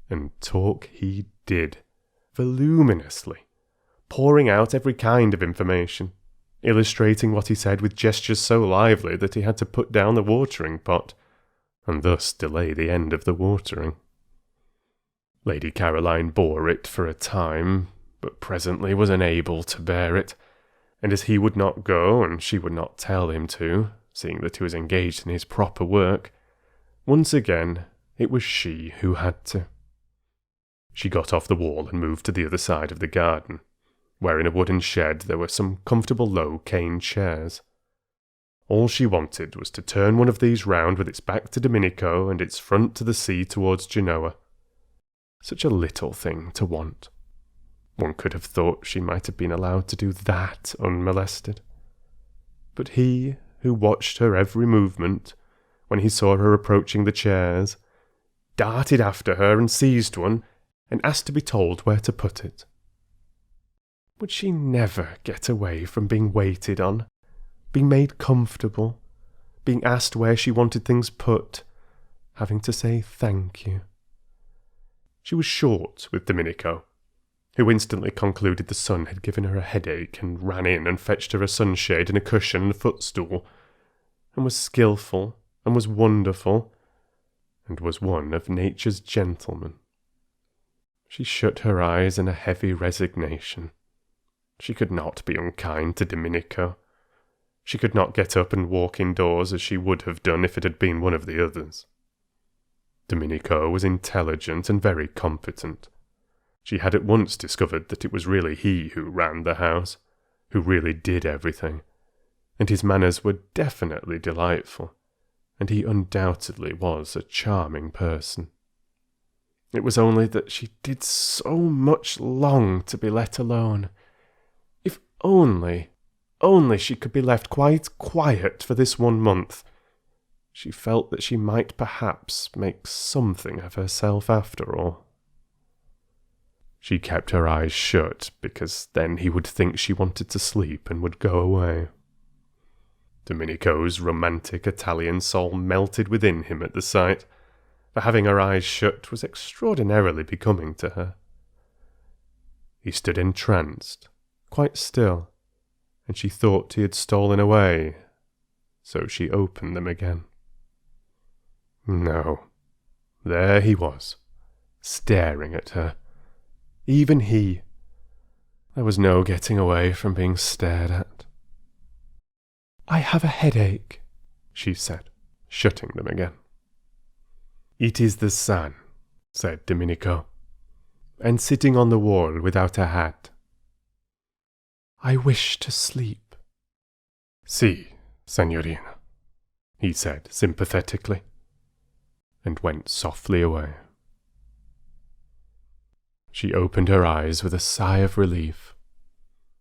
And talk he did, voluminously, pouring out every kind of information, illustrating what he said with gestures so lively that he had to put down the watering pot, and thus delay the end of the watering. Lady Caroline bore it for a time, but presently was unable to bear it, and as he would not go, and she would not tell him to, seeing that he was engaged in his proper work, once again it was she who had to. She got off the wall and moved to the other side of the garden, where in a wooden shed there were some comfortable low cane chairs. All she wanted was to turn one of these round with its back to Domenico and its front to the sea towards Genoa. Such a little thing to want. One could have thought she might have been allowed to do that unmolested. But he, who watched her every movement, when he saw her approaching the chairs, darted after her and seized one, and asked to be told where to put it. Would she never get away from being waited on, being made comfortable, being asked where she wanted things put, having to say thank you? She was short with Domenico, who instantly concluded the sun had given her a headache and ran in and fetched her a sunshade and a cushion and a footstool, and was skilful and was wonderful, and was one of nature's gentlemen. She shut her eyes in a heavy resignation. She could not be unkind to Domenico. She could not get up and walk indoors as she would have done if it had been one of the others. Domenico was intelligent and very competent. She had at once discovered that it was really he who ran the house, who really did everything, and his manners were definitely delightful, and he undoubtedly was a charming person. It was only that she did so much long to be let alone. If only she could be left quite quiet for this 1 month. She felt that she might perhaps make something of herself after all. She kept her eyes shut, because then he would think she wanted to sleep and would go away. Domenico's romantic Italian soul melted within him at the sight, for having her eyes shut was extraordinarily becoming to her. He stood entranced, quite still, and she thought he had stolen away, so she opened them again. No, there he was, staring at her. Even he. There was no getting away from being stared at. "I have a headache," she said, shutting them again. "It is the sun," said Domenico, "and sitting on the wall without a hat." "I wish to sleep." "Si, signorina," he said sympathetically, and went softly away. She opened her eyes with a sigh of relief.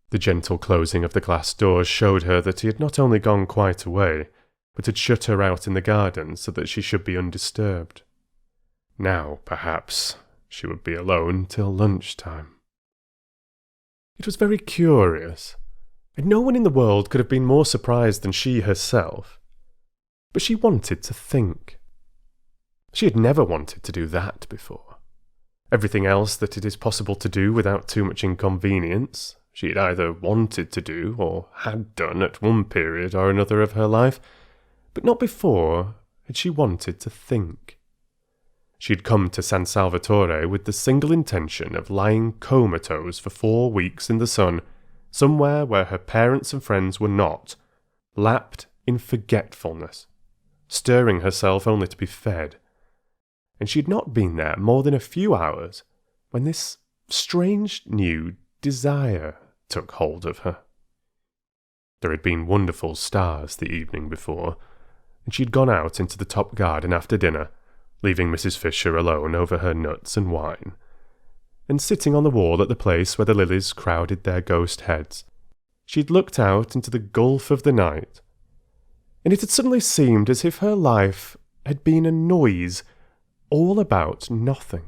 The gentle closing of the glass doors showed her that he had not only gone quite away, but had shut her out in the garden so that she should be undisturbed. Now, perhaps, she would be alone till lunchtime. It was very curious, and no one in the world could have been more surprised than she herself. But she wanted to think. She had never wanted to do that before. Everything else that it is possible to do without too much inconvenience, she had either wanted to do or had done at one period or another of her life, but not before had she wanted to think. She had come to San Salvatore with the single intention of lying comatose for 4 weeks in the sun, somewhere where her parents and friends were not, lapped in forgetfulness, stirring herself only to be fed. And she had not been there more than a few hours when this strange new desire took hold of her. There had been wonderful stars the evening before, and she had gone out into the top garden after dinner, leaving Mrs. Fisher alone over her nuts and wine, and sitting on the wall at the place where the lilies crowded their ghost heads, she had looked out into the gulf of the night, and it had suddenly seemed as if her life had been a noise all about nothing.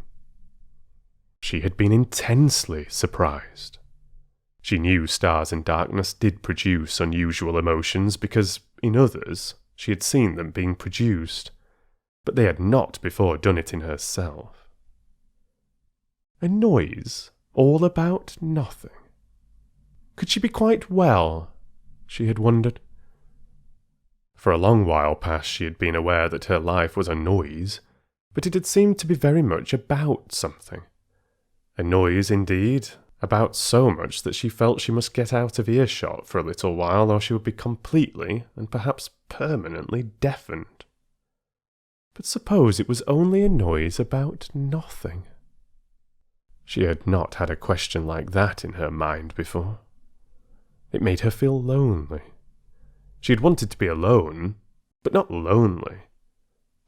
She had been intensely surprised. She knew stars and darkness did produce unusual emotions because, in others, she had seen them being produced, but they had not before done it in herself. A noise All about nothing. Could she be quite well? She had wondered. For a long while past she had been aware that her life was a noise, but it had seemed to be very much about something. A noise, indeed, about so much that she felt she must get out of earshot for a little while, or she would be completely, and perhaps permanently, deafened. But suppose it was only a noise about nothing? She had not had a question like that in her mind before. It made her feel lonely. She had wanted to be alone, but not lonely.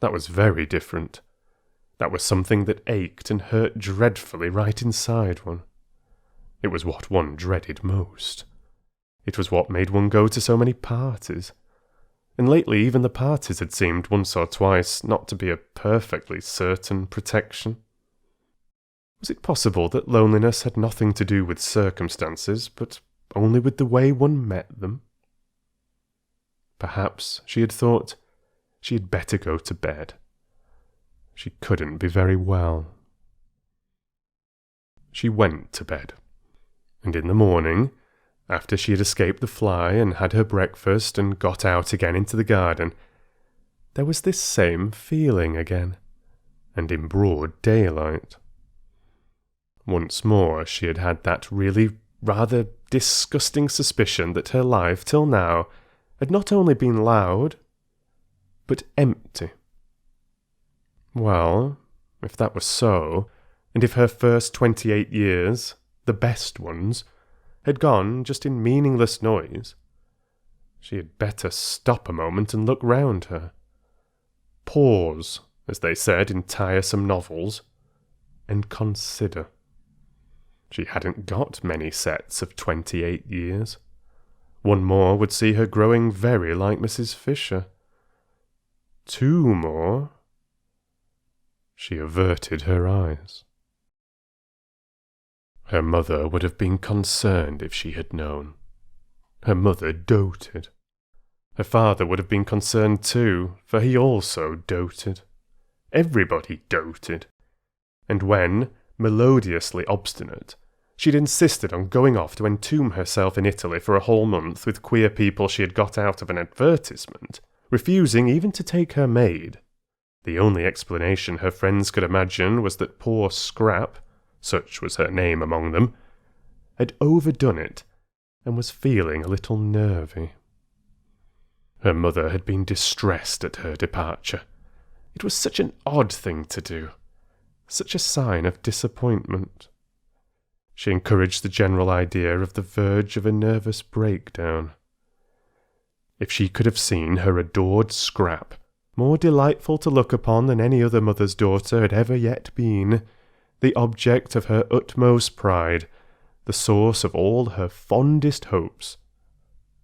That was very different. That was something that ached and hurt dreadfully right inside one. It was what one dreaded most. It was what made one go to so many parties. And lately even the parties had seemed once or twice not to be a perfectly certain protection. Was it possible that loneliness had nothing to do with circumstances, but only with the way one met them? Perhaps, she had thought, she had better go to bed. She couldn't be very well. She went to bed, and in the morning, after she had escaped the fly and had her breakfast and got out again into the garden, there was this same feeling again, and in broad daylight. Once more she had had that really rather disgusting suspicion that her life till now had not only been loud, but empty. Well, if that was so, and if her first 28 years, the best ones, had gone just in meaningless noise, she had better stop a moment and look round her. Pause, as they said in tiresome novels, and consider. She hadn't got many sets of 28 years. One more would see her growing very like Mrs. Fisher. 2 more. She averted her eyes. Her mother would have been concerned if she had known. Her mother doted. Her father would have been concerned too, for he also doted. Everybody doted. And when, melodiously obstinate, she'd insisted on going off to entomb herself in Italy for a whole month with queer people she had got out of an advertisement, refusing even to take her maid, the only explanation her friends could imagine was that poor Scrap, such was her name among them, had overdone it and was feeling a little nervy. Her mother had been distressed at her departure. It was such an odd thing to do, such a sign of disappointment. She encouraged the general idea of the verge of a nervous breakdown. If she could have seen her adored Scrap, more delightful to look upon than any other mother's daughter had ever yet been, the object of her utmost pride, the source of all her fondest hopes,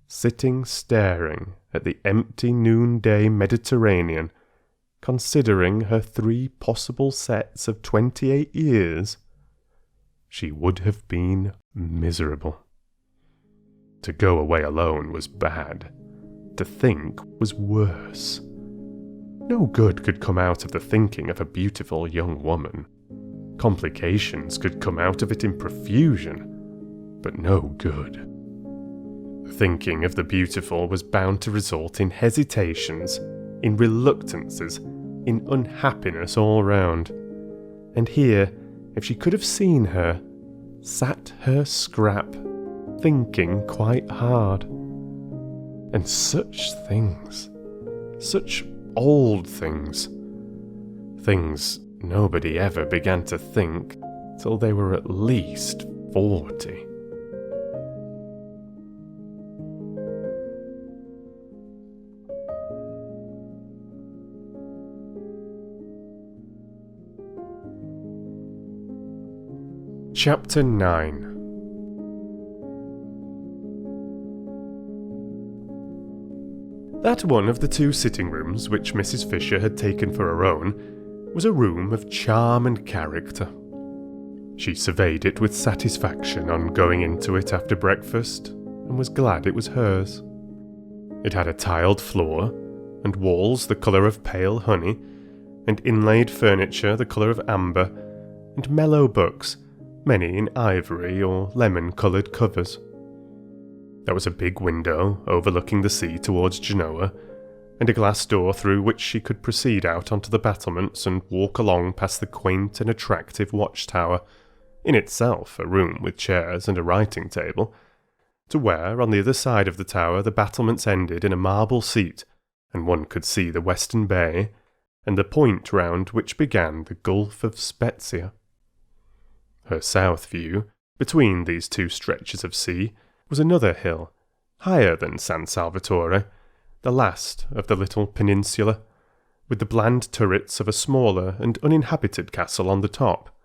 sitting staring at the empty noonday Mediterranean, considering her 3 possible sets of 28 years, she would have been miserable. To go away alone was bad. To think was worse. No good could come out of the thinking of a beautiful young woman. Complications could come out of it in profusion, but no good. The thinking of the beautiful was bound to result in hesitations, in reluctances, in unhappiness all round. And here, if she could have seen her, sat her Scrap, thinking quite hard. And such things, such old things, things nobody ever began to think till they were at least 40. Chapter 9. That one of the 2 sitting rooms which Mrs. Fisher had taken for her own was a room of charm and character. She surveyed it with satisfaction on going into it after breakfast, and was glad it was hers. It had a tiled floor, and walls the colour of pale honey, and inlaid furniture the colour of amber, and mellow books, many in ivory or lemon-coloured covers. There was a big window overlooking the sea towards Genoa, and a glass door through which she could proceed out onto the battlements and walk along past the quaint and attractive watchtower, in itself a room with chairs and a writing table, to where, on the other side of the tower, the battlements ended in a marble seat, and one could see the western bay, and the point round which began the Gulf of Spezia. Her south view, between these two stretches of sea, was another hill, higher than San Salvatore, the last of the little peninsula, with the bland turrets of a smaller and uninhabited castle on the top,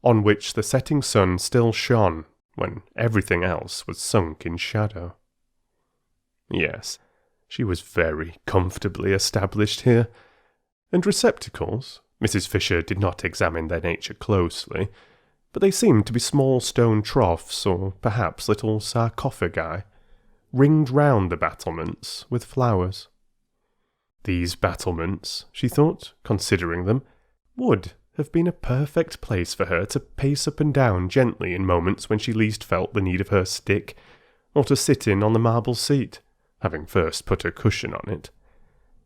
on which the setting sun still shone when everything else was sunk in shadow. Yes, she was very comfortably established here, and receptacles, Mrs. Fisher did not examine their nature closely, but they seemed to be small stone troughs or perhaps little sarcophagi, ringed round the battlements with flowers. These battlements, she thought, considering them, would have been a perfect place for her to pace up and down gently in moments when she least felt the need of her stick, or to sit in on the marble seat, having first put a cushion on it,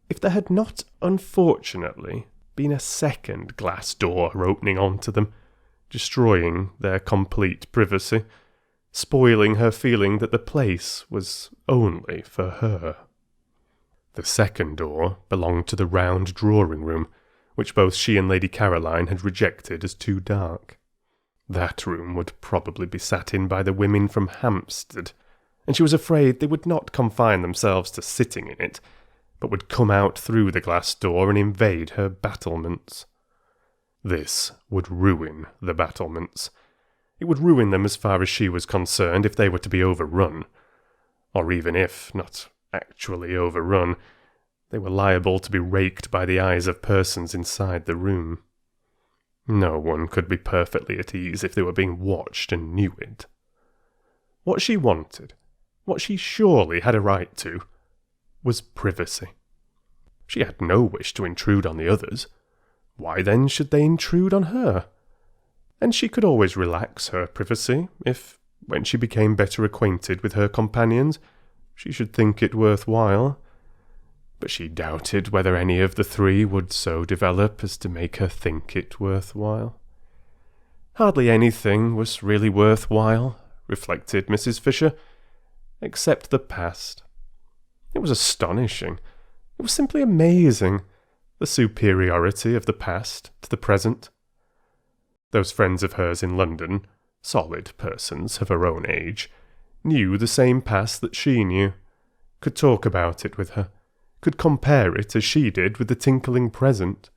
if there had not unfortunately been a second glass door opening onto them, destroying their complete privacy, spoiling her feeling that the place was only for her. The second door belonged to the round drawing-room, which both she and Lady Caroline had rejected as too dark. That room would probably be sat in by the women from Hampstead, and she was afraid they would not confine themselves to sitting in it, but would come out through the glass door and invade her battlements. This would ruin the battlements. It would ruin them as far as she was concerned if they were to be overrun, or even if not actually overrun, they were liable to be raked by the eyes of persons inside the room. No one could be perfectly at ease if they were being watched and knew it. What she wanted, what she surely had a right to, was privacy. She had no wish to intrude on the others. Why then should they intrude on her? And she could always relax her privacy if, when she became better acquainted with her companions, she should think it worthwhile. But she doubted whether any of the three would so develop as to make her think it worthwhile. Hardly anything was really worthwhile, reflected Mrs. Fisher, except the past. It was astonishing. It was simply amazing, the superiority of the past to the present. Those friends of hers in London, solid persons of her own age, knew the same past that she knew, could talk about it with her, could compare it as she did with the tinkling present,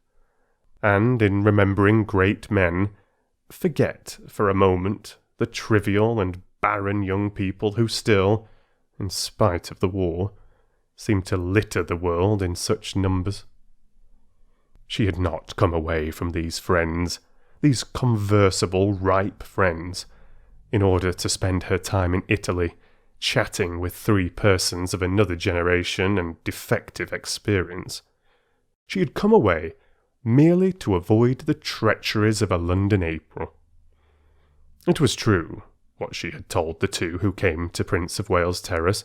and in remembering great men, forget for a moment the trivial and barren young people who still, in spite of the war, seemed to litter the world in such numbers. She had not come away from these friends, these conversible, ripe friends, in order to spend her time in Italy, chatting with three persons of another generation and defective experience. She had come away merely to avoid the treacheries of a London April. It was true, what she had told the two who came to Prince of Wales Terrace,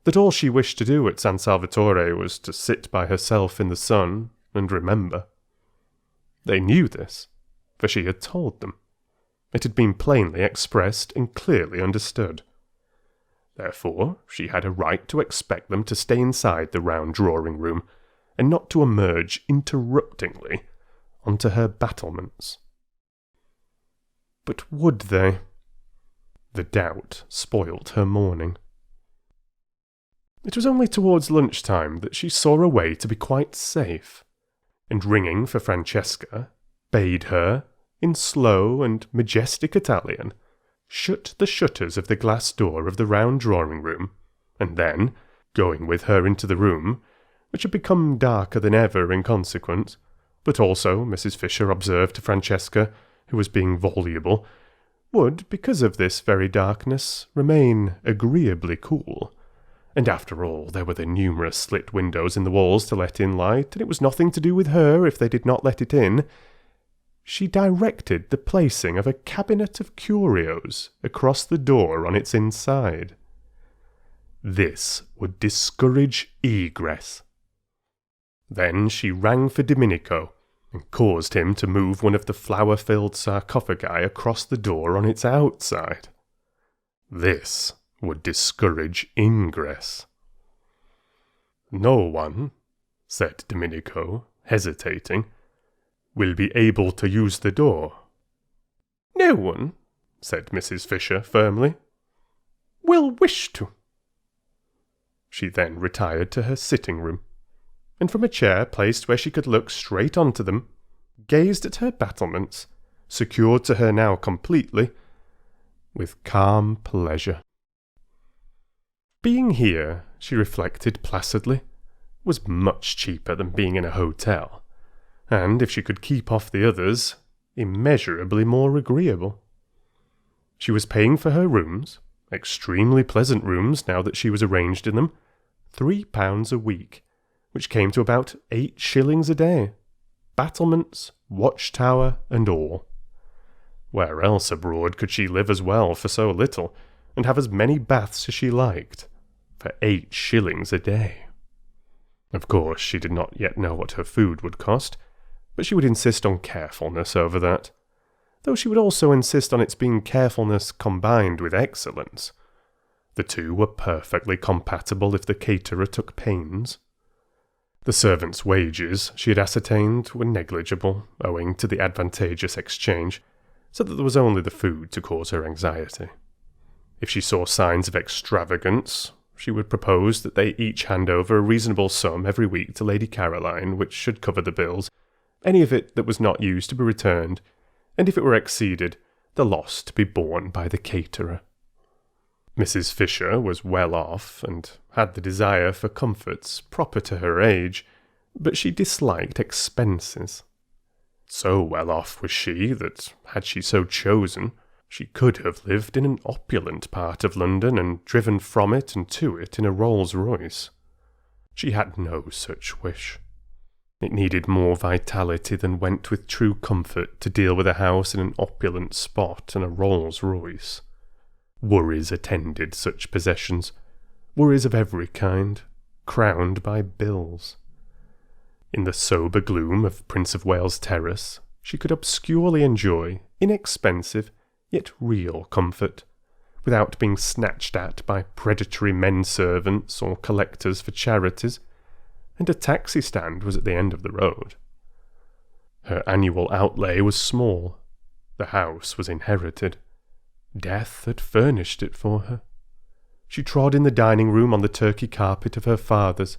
that all she wished to do at San Salvatore was to sit by herself in the sun and remember. They knew this, for she had told them. It had been plainly expressed and clearly understood. Therefore, she had a right to expect them to stay inside the round drawing-room, and not to emerge interruptingly onto her battlements. But would they? The doubt spoilt her morning. It was only towards lunchtime that she saw a way to be quite safe, and ringing for Francesca, bade her, in slow and majestic Italian, shut the shutters of the glass door of the round drawing-room, and then, going with her into the room, which had become darker than ever in consequence, but also, Mrs. Fisher observed to Francesca, who was being voluble, would, because of this very darkness, remain agreeably cool. And after all, there were the numerous slit windows in the walls to let in light, and it was nothing to do with her if they did not let it in. she directed the placing of a cabinet of curios across the door on its inside. This would discourage egress. Then she rang for Domenico, and caused him to move one of the flower-filled sarcophagi across the door on its outside. This would discourage ingress. "No one," said Domenico, hesitating, "will be able to use the door." "No one," said Mrs. Fisher firmly, "will wish to." She then retired to her sitting-room, and from a chair placed where she could look straight onto them, gazed at her battlements, secured to her now completely, with calm pleasure. Being here, she reflected placidly, was much cheaper than being in a hotel, and if she could keep off the others, immeasurably more agreeable. She was paying for her rooms, extremely pleasant rooms now that she was arranged in them, £3 a week, which came to about 8 shillings a day, battlements, watchtower, and all. Where else abroad could she live as well for so little, and have as many baths as she liked, for 8 shillings a day? Of course, she did not yet know what her food would cost, but she would insist on carefulness over that, though she would also insist on its being carefulness combined with excellence. The two were perfectly compatible if the caterer took pains. The servants' wages, she had ascertained, were negligible, owing to the advantageous exchange, so that there was only the food to cause her anxiety. If she saw signs of extravagance, she would propose that they each hand over a reasonable sum every week to Lady Caroline, which should cover the bills, any of it that was not used to be returned, and if it were exceeded, the loss to be borne by the caterer. Mrs. Fisher was well off, and had the desire for comforts proper to her age, but she disliked expenses. So well off was she that, had she so chosen, she could have lived in an opulent part of London and driven from it and to it in a Rolls-Royce. She had no such wish. It needed more vitality than went with true comfort to deal with a house in an opulent spot and a Rolls-Royce. Worries attended such possessions, worries of every kind, crowned by bills. In the sober gloom of Prince of Wales Terrace, she could obscurely enjoy inexpensive yet real comfort, without being snatched at by predatory men-servants or collectors for charities, and a taxi-stand was at the end of the road. Her annual outlay was small. The house was inherited. Death had furnished it for her. She trod in the dining-room on the Turkey carpet of her father's.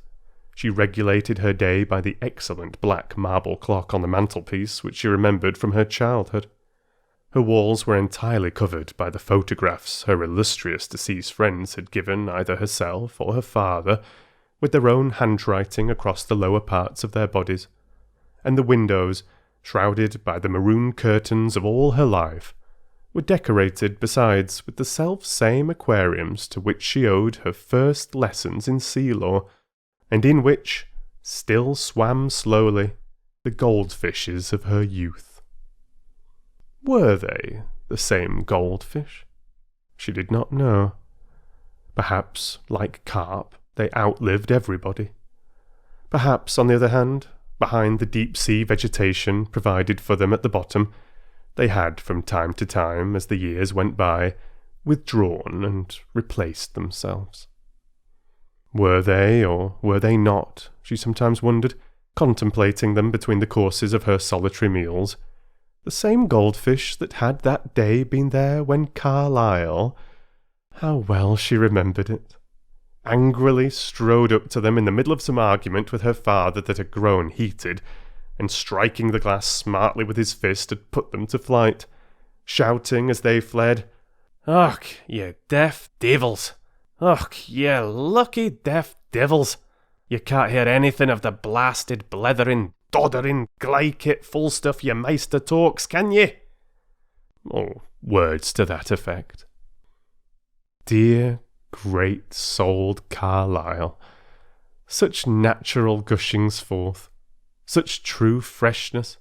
She regulated her day by the excellent black marble clock on the mantelpiece which she remembered from her childhood. Her walls were entirely covered by the photographs her illustrious deceased friends had given either herself or her father, with their own handwriting across the lower parts of their bodies, and the windows, shrouded by the maroon curtains of all her life, were decorated besides with the self-same aquariums to which she owed her first lessons in sea-lore, and in which still swam slowly the goldfishes of her youth. Were they the same goldfish? She did not know. Perhaps, like carp, they outlived everybody. Perhaps, on the other hand, behind the deep-sea vegetation provided for them at the bottom, they had from time to time, as the years went by, withdrawn and replaced themselves. Were they, or were they not, she sometimes wondered, contemplating them between the courses of her solitary meals, the same goldfish that had that day been there when Carlyle, how well she remembered it, angrily strode up to them in the middle of some argument with her father that had grown heated, and striking the glass smartly with his fist had put them to flight, shouting as they fled, "Och, ye deaf devils! Och, ye lucky deaf devils! You can't hear anything of the blasted, blethering, doddering, glykit full stuff your maister talks, can ye?" Or words to that effect. Dear, great-souled Carlyle! Such natural gushings forth, such true freshness,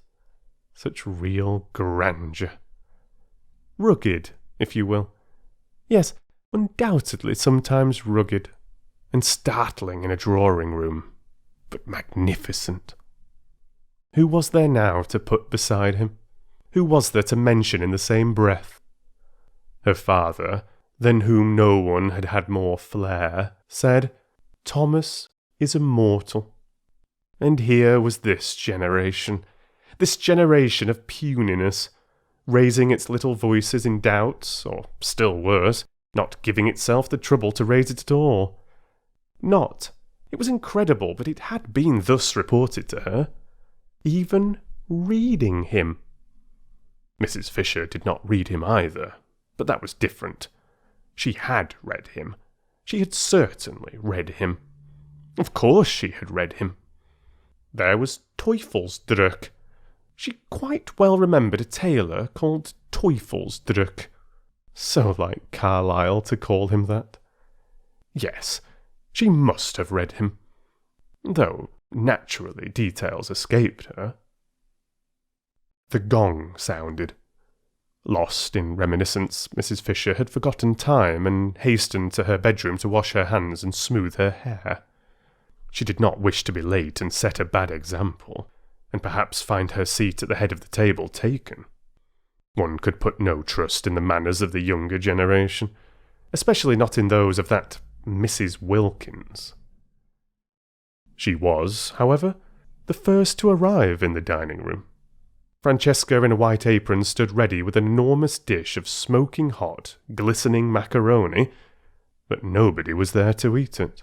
such real grandeur. Rugged, if you will. Yes, undoubtedly sometimes rugged, and startling in a drawing-room, but magnificent. Who was there now to put beside him? Who was there to mention in the same breath? Her father, than whom no one had had more flair, said, "Thomas is immortal." And here was this generation of puniness, raising its little voices in doubts, or still worse, not giving itself the trouble to raise it at all. Not, it was incredible, but it had been thus reported to her, even reading him. Mrs. Fisher did not read him either, but that was different. She had read him. She had certainly read him. Of course she had read him. There was Teufelsdruck. She quite well remembered a tailor called Teufelsdruck. So like Carlyle to call him that. Yes, she must have read him, though naturally details escaped her. The gong sounded. Lost in reminiscence, Mrs. Fisher had forgotten time and hastened to her bedroom to wash her hands and smooth her hair. She did not wish to be late and set a bad example, and perhaps find her seat at the head of the table taken. One could put no trust in the manners of the younger generation, especially not in those of that Mrs. Wilkins. She was, however, the first to arrive in the dining-room. Francesca in a white apron stood ready with an enormous dish of smoking hot, glistening macaroni, but nobody was there to eat it.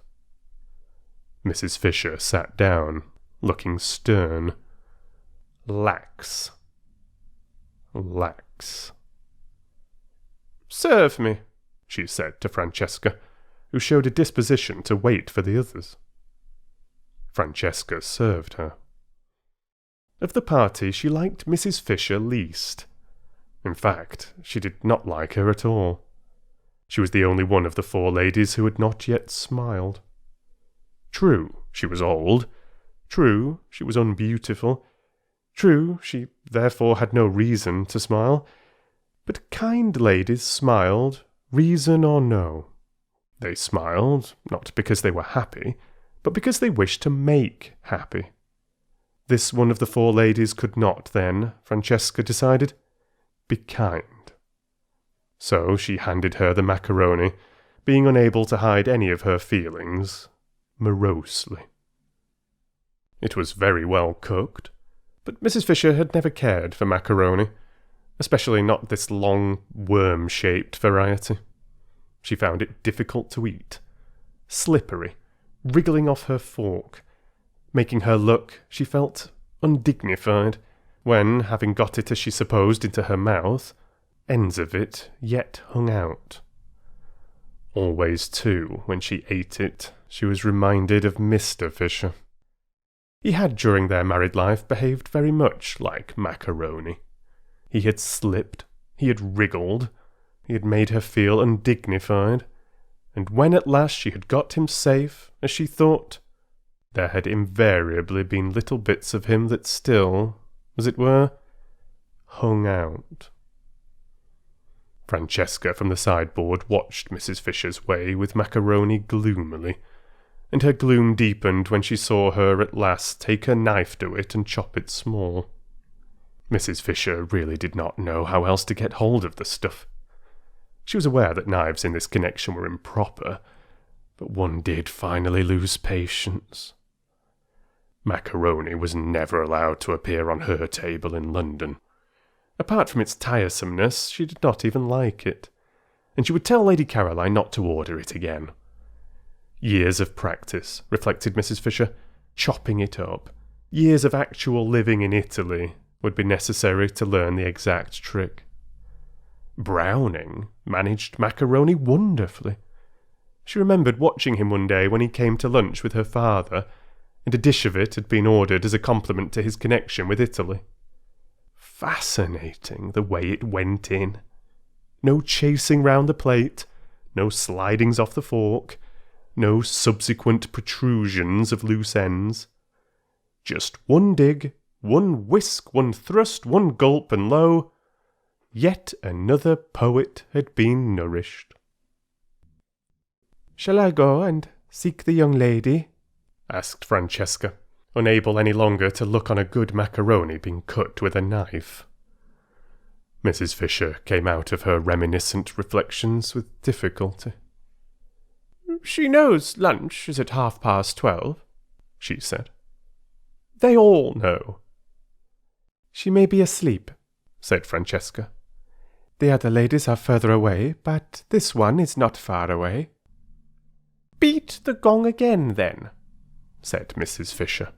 Mrs. Fisher sat down, looking stern. Lax. "Serve me," she said to Francesca, who showed a disposition to wait for the others. Francesca served her. Of the party, she liked Mrs. Fisher least. In fact, she did not like her at all. She was the only one of the four ladies who had not yet smiled. True, she was old. True, she was unbeautiful. True, she therefore had no reason to smile. But kind ladies smiled, reason or no. They smiled, not because they were happy, but because they wished to make happy. This one of the four ladies could not, then, Francesca decided, be kind. So she handed her the macaroni, being unable to hide any of her feelings, morosely. It was very well cooked, but Mrs. Fisher had never cared for macaroni, especially not this long, worm-shaped variety. She found it difficult to eat, slippery, wriggling off her fork, making her look, she felt, undignified, when, having got it as she supposed into her mouth, ends of it yet hung out. Always, too, when she ate it, she was reminded of Mr. Fisher. He had, during their married life, behaved very much like macaroni. He had slipped, he had wriggled, he had made her feel undignified, and when at last she had got him safe, as she thought, there had invariably been little bits of him that still, as it were, hung out. Francesca from the sideboard watched Mrs. Fisher's way with macaroni gloomily, and her gloom deepened when she saw her at last take her knife to it and chop it small. Mrs. Fisher really did not know how else to get hold of the stuff. She was aware that knives in this connection were improper, but one did finally lose patience. Macaroni was never allowed to appear on her table in London. Apart from its tiresomeness, she did not even like it, and she would tell Lady Caroline not to order it again. Years of practice, reflected Mrs. Fisher, chopping it up. Years of actual living in Italy would be necessary to learn the exact trick. Browning managed macaroni wonderfully. She remembered watching him one day when he came to lunch with her father, and a dish of it had been ordered as a compliment to his connection with Italy. Fascinating, the way it went in. No chasing round the plate, no slidings off the fork, no subsequent protrusions of loose ends. Just one dig, One whisk, one thrust, one gulp, and lo, yet another poet had been nourished. "Shall I go and seek the young lady?" asked Francesca, unable any longer to look on a good macaroni being cut with a knife. Mrs. Fisher came out of her reminiscent reflections with difficulty. "She knows lunch is at 12:30, she said. They all know." "She may be asleep," said Francesca. "The other ladies are further away, but this one is not far away." "Beat the gong again, then," said Mrs. Fisher.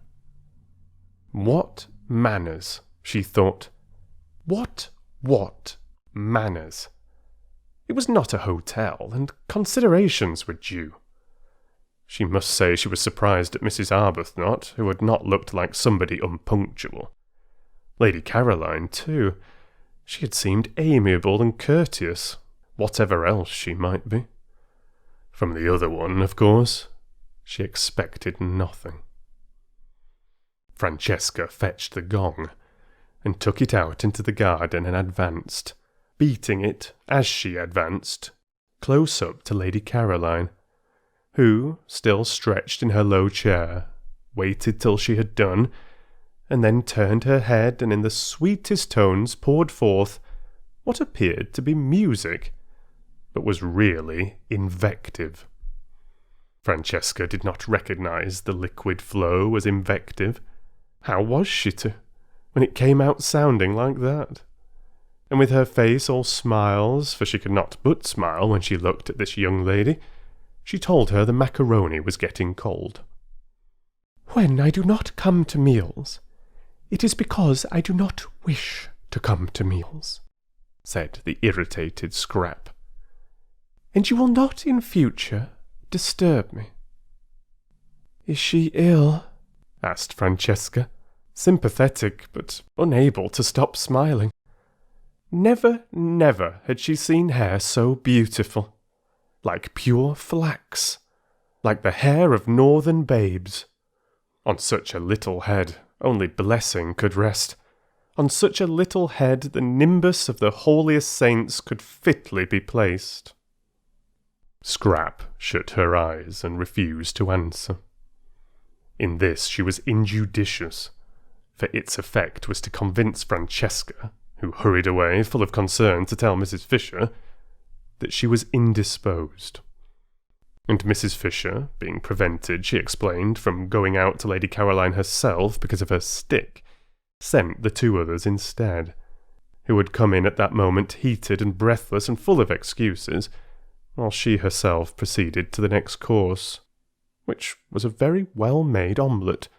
What manners, she thought. What manners? It was not a hotel, and considerations were due. She must say she was surprised at Mrs. Arbuthnot, who had not looked like somebody unpunctual. Lady Caroline, too. She had seemed amiable and courteous, whatever else she might be. From the other one, of course, she expected nothing. Francesca fetched the gong, and took it out into the garden and advanced, beating it, as she advanced, close up to Lady Caroline, who, still stretched in her low chair, waited till she had done, and then turned her head and in the sweetest tones poured forth what appeared to be music, but was really invective. Francesca did not recognize the liquid flow as invective. How was she to, when it came out sounding like that? And with her face all smiles, for she could not but smile when she looked at this young lady, she told her the macaroni was getting cold. "When I do not come to meals, it is because I do not wish to come to meals," said the irritated Scrap. "And you will not in future disturb me." "Is she ill?" asked Francesca, sympathetic but unable to stop smiling. Never, never had she seen hair so beautiful, like pure flax, like the hair of northern babes. On such a little head only blessing could rest. On such a little head the nimbus of the holiest saints could fitly be placed. Scrap shut her eyes and refused to answer. In this she was injudicious, for its effect was to convince Francesca, who hurried away full of concern to tell Mrs. Fisher, that she was indisposed. And Mrs. Fisher, being prevented, she explained, from going out to Lady Caroline herself because of her stick, sent the two others instead, who had come in at that moment heated and breathless and full of excuses, while she herself proceeded to the next course, which was a very well-made omelette,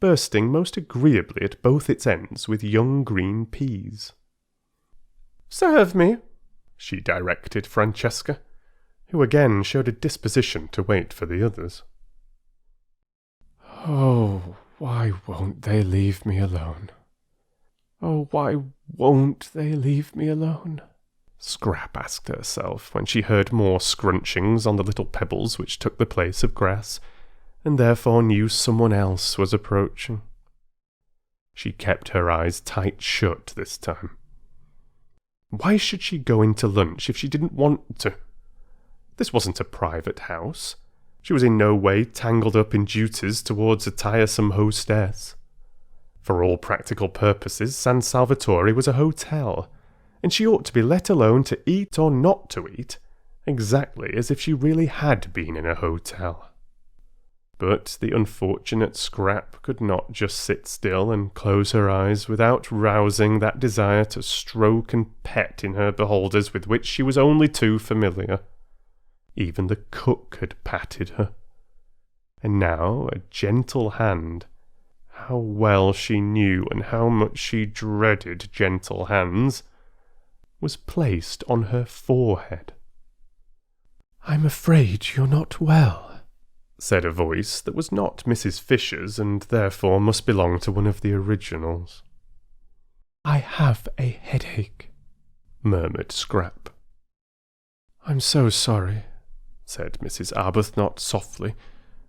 bursting most agreeably at both its ends with young green peas. "Serve me," she directed Francesca, who again showed a disposition to wait for the others. "Oh, why won't they leave me alone? Oh, why won't they leave me alone?" Scrap asked herself when she heard more scrunchings on the little pebbles which took the place of grass, and therefore knew someone else was approaching. She kept her eyes tight shut this time. Why should she go into lunch if she didn't want to? This wasn't a private house. She was in no way tangled up in duties towards a tiresome hostess. For all practical purposes, San Salvatore was a hotel, and she ought to be let alone to eat or not to eat, exactly as if she really had been in a hotel. But the unfortunate Scrap could not just sit still and close her eyes without rousing that desire to stroke and pet in her beholders with which she was only too familiar. Even the cook had patted her. And now a gentle hand, how well she knew and how much she dreaded gentle hands, was placed on her forehead. "I'm afraid you're not well," said a voice that was not Mrs. Fisher's and therefore must belong to one of the originals. "I have a headache," murmured Scrap. "I'm so sorry," said Mrs. Arbuthnot softly,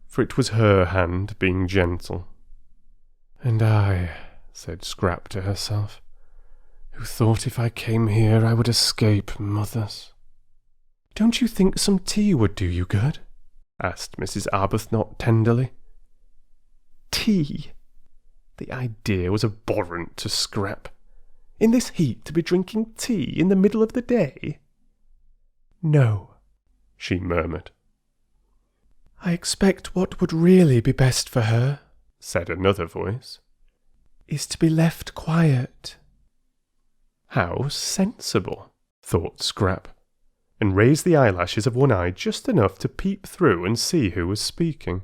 for it was her hand being gentle. "And I," said Scrap to herself. Who thought if I came here I would escape mothers? Don't you think some tea would do you good? Asked Mrs. Arbuthnot tenderly. Tea? The idea was abhorrent to Scrap. In this heat to be drinking tea in the middle of the day? No, she murmured. I expect what would really be best for her, said another voice, is to be left quiet. How sensible, thought Scrap, and raised the eyelashes of one eye just enough to peep through and see who was speaking.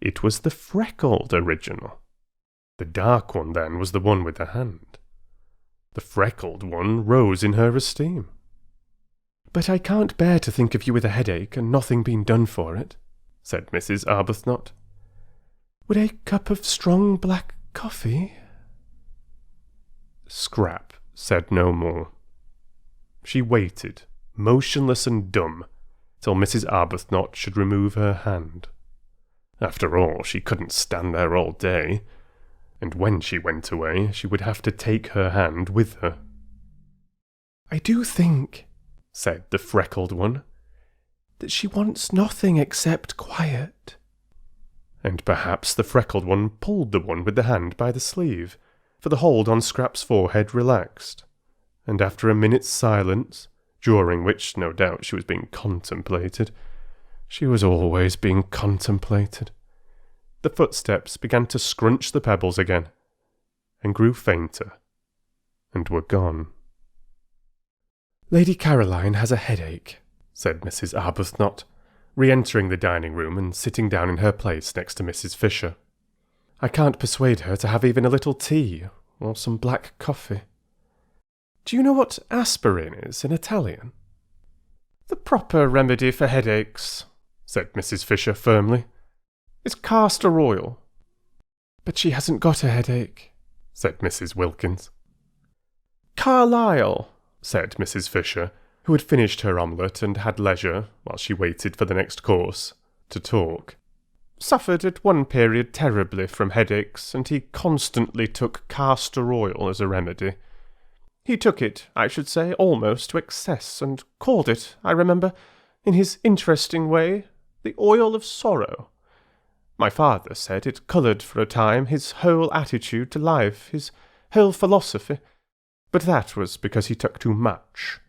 It was the freckled original. The dark one, then, was the one with the hand. The freckled one rose in her esteem. But I can't bear to think of you with a headache and nothing being done for it, said Mrs. Arbuthnot. Would a cup of strong black coffee? Scrap said no more. She waited, motionless and dumb, till Mrs. Arbuthnot should remove her hand. After all, she couldn't stand there all day, and when she went away, she would have to take her hand with her. I do think, said the freckled one, that she wants nothing except quiet. And perhaps the freckled one pulled the one with the hand by the sleeve, for the hold on Scrap's forehead relaxed, and after a minute's silence, during which no doubt she was being contemplated, she was always being contemplated, the footsteps began to scrunch the pebbles again, and grew fainter, and were gone. Lady Caroline has a headache, said Mrs. Arbuthnot, re-entering the dining-room and sitting down in her place next to Mrs. Fisher. I can't persuade her to have even a little tea, or some black coffee. Do you know what aspirin is in Italian? The proper remedy for headaches, said Mrs. Fisher firmly, is castor oil. But she hasn't got a headache, said Mrs. Wilkins. Carlyle, said Mrs. Fisher, who had finished her omelette and had leisure, while she waited for the next course, to talk, suffered at one period terribly from headaches, and he constantly took castor oil as a remedy. He took it, I should say, almost to excess, and called it, I remember, in his interesting way, the oil of sorrow. My father said it coloured for a time his whole attitude to life, his whole philosophy, but that was because he took too much.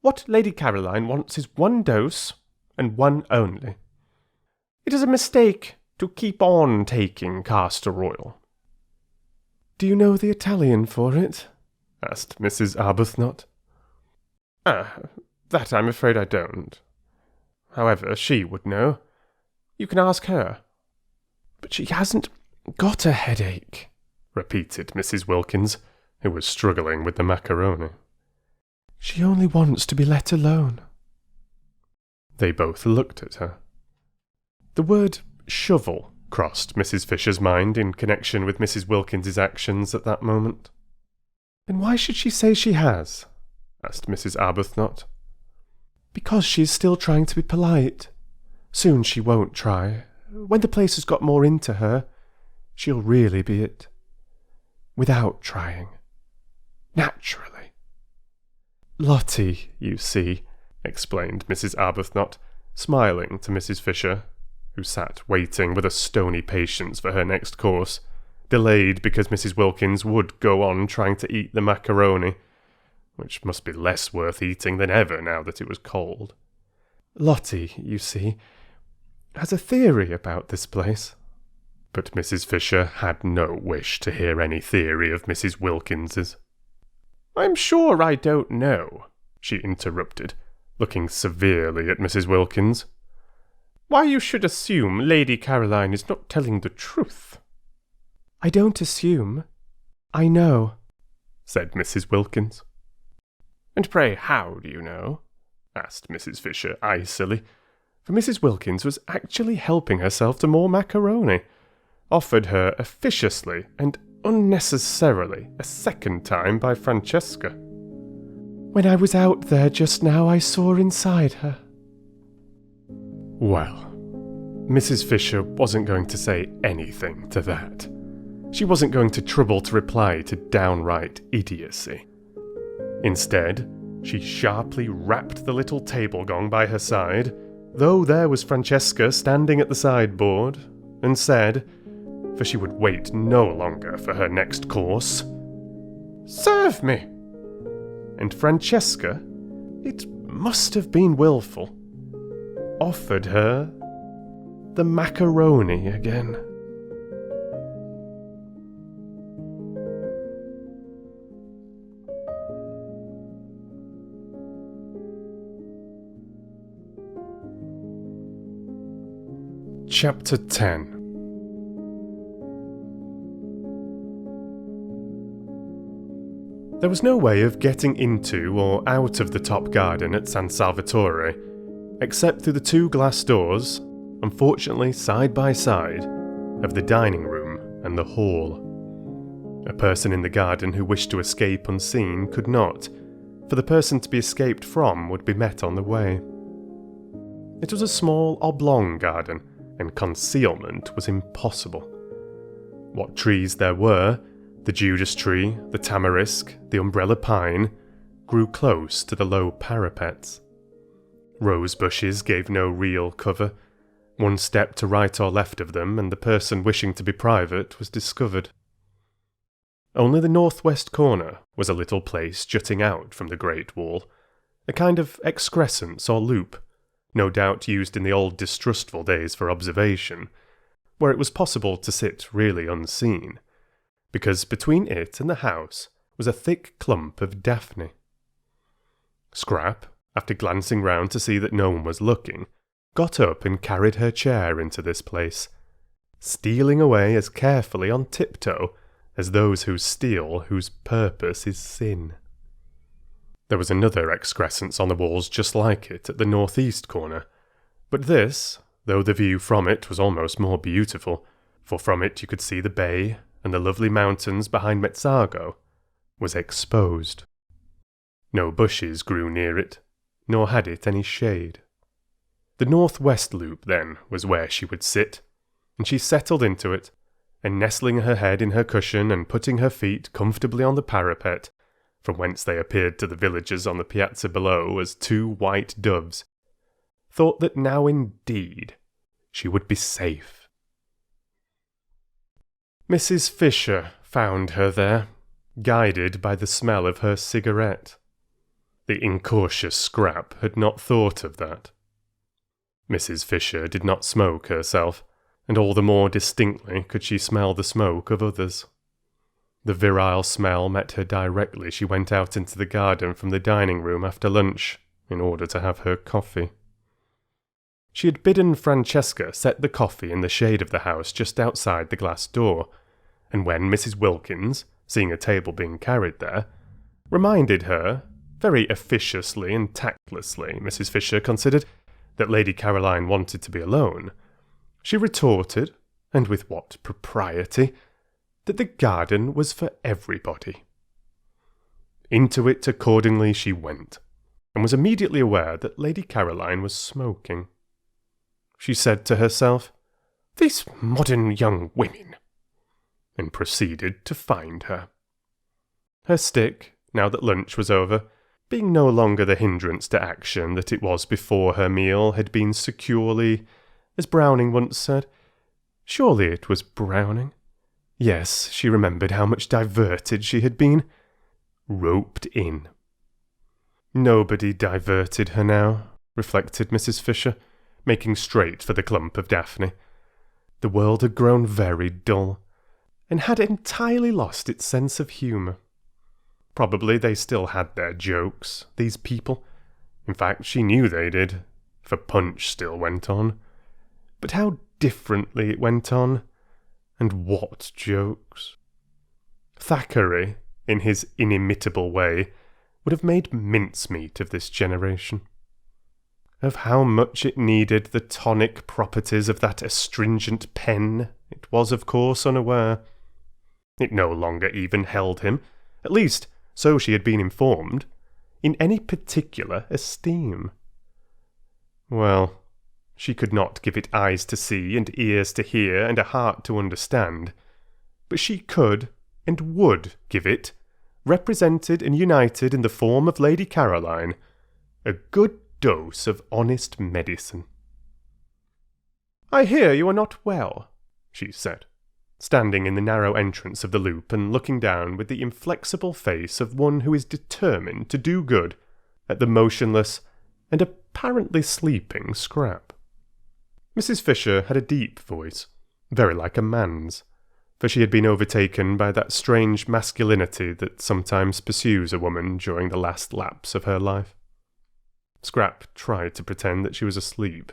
What Lady Caroline wants is one dose, and one only. It is a mistake to keep on taking castor oil. Do you know the Italian for it? Asked Mrs. Arbuthnot. That I'm afraid I don't. However, she would know. You can ask her. But she hasn't got a headache, repeated Mrs. Wilkins, who was struggling with the macaroni. She only wants to be let alone. They both looked at her. The word shovel crossed Mrs. Fisher's mind in connection with Mrs. Wilkins's actions at that moment. Then why should she say she has? Asked Mrs. Arbuthnot. Because she is still trying to be polite. Soon she won't try. When the place has got more into her, she'll really be it. Without trying. Naturally. Lottie, you see, explained Mrs. Arbuthnot, smiling to Mrs. Fisher, who sat waiting with a stony patience for her next course, delayed because Mrs. Wilkins would go on trying to eat the macaroni, which must be less worth eating than ever now that it was cold. Lottie, you see, has a theory about this place. But Mrs. Fisher had no wish to hear any theory of Mrs. Wilkins's. I'm sure I don't know, she interrupted, looking severely at Mrs. Wilkins. Why you should assume Lady Caroline is not telling the truth. I don't assume. I know, said Mrs. Wilkins. And pray how do you know? Asked Mrs. Fisher icily, for Mrs. Wilkins was actually helping herself to more macaroni, offered her officiously and unnecessarily a second time by Francesca. When I was out there just now, I saw inside her. Well, Mrs. Fisher wasn't going to say anything to that. she wasn't going to trouble to reply to downright idiocy. Instead, she sharply rapped the little table gong by her side, though there was Francesca standing at the sideboard, and said, for she would wait no longer for her next course, "Serve me!" And Francesca, it must have been willful, offered her the macaroni again. Chapter 10. There was no way of getting into or out of the top garden at San Salvatore, except through the two glass doors, unfortunately side by side, of the dining room and the hall. A person in the garden who wished to escape unseen could not, for the person to be escaped from would be met on the way. It was a small oblong garden, and concealment was impossible. What trees there were, the Judas tree, the tamarisk, the umbrella pine, grew close to the low parapets. Rose bushes gave no real cover. One step to right or left of them, and the person wishing to be private was discovered. Only the northwest corner was a little place jutting out from the great wall, a kind of excrescence or loop, no doubt used in the old distrustful days for observation, where it was possible to sit really unseen, because between it and the house was a thick clump of daphne. Scrap, after glancing round to see that no one was looking, got up and carried her chair into this place, stealing away as carefully on tiptoe as those who steal whose purpose is sin. There was another excrescence on the walls just like it at the northeast corner, but this, though the view from it was almost more beautiful, for from it you could see the bay and the lovely mountains behind Mezzago, was exposed. No bushes grew near it, nor had it any shade. The northwest loop, then, was where she would sit, and she settled into it, and nestling her head in her cushion and putting her feet comfortably on the parapet, from whence they appeared to the villagers on the piazza below as two white doves, thought that now indeed she would be safe. Mrs. Fisher found her there, guided by the smell of her cigarette. The incautious Scrap had not thought of that. Mrs. Fisher did not smoke herself, and all the more distinctly could she smell the smoke of others. The virile smell met her directly she went out into the garden from the dining room after lunch, in order to have her coffee. She had bidden Francesca set the coffee in the shade of the house just outside the glass door, and when Mrs. Wilkins, seeing a table being carried there, reminded her, very officiously and tactlessly, Mrs. Fisher considered, that Lady Caroline wanted to be alone, she retorted, and with what propriety, that the garden was for everybody. Into it accordingly she went, and was immediately aware that Lady Caroline was smoking. She said to herself, "These modern young women," and proceeded to find her. Her stick, now that lunch was over, being no longer the hindrance to action that it was before her meal, had been securely, as Browning once said, surely it was Browning? Yes, she remembered how much diverted she had been. Roped in. Nobody diverted her now, reflected Mrs. Fisher, making straight for the clump of daphne. The world had grown very dull, and had entirely lost its sense of humour. Probably they still had their jokes, these people. In fact, she knew they did, for Punch still went on. But how differently it went on, and what jokes. Thackeray, in his inimitable way, would have made mincemeat of this generation. Of how much it needed the tonic properties of that astringent pen, it was of course unaware. It no longer even held him, at least so she had been informed, in any particular esteem. Well, she could not give it eyes to see and ears to hear and a heart to understand, but she could and would give it, represented and united in the form of Lady Caroline, a good dose of honest medicine. "I hear you are not well," she said, standing in the narrow entrance of the loop and looking down with the inflexible face of one who is determined to do good at the motionless and apparently sleeping Scrap. Mrs. Fisher had a deep voice, very like a man's, for she had been overtaken by that strange masculinity that sometimes pursues a woman during the last lapse of her life. Scrap tried to pretend that she was asleep,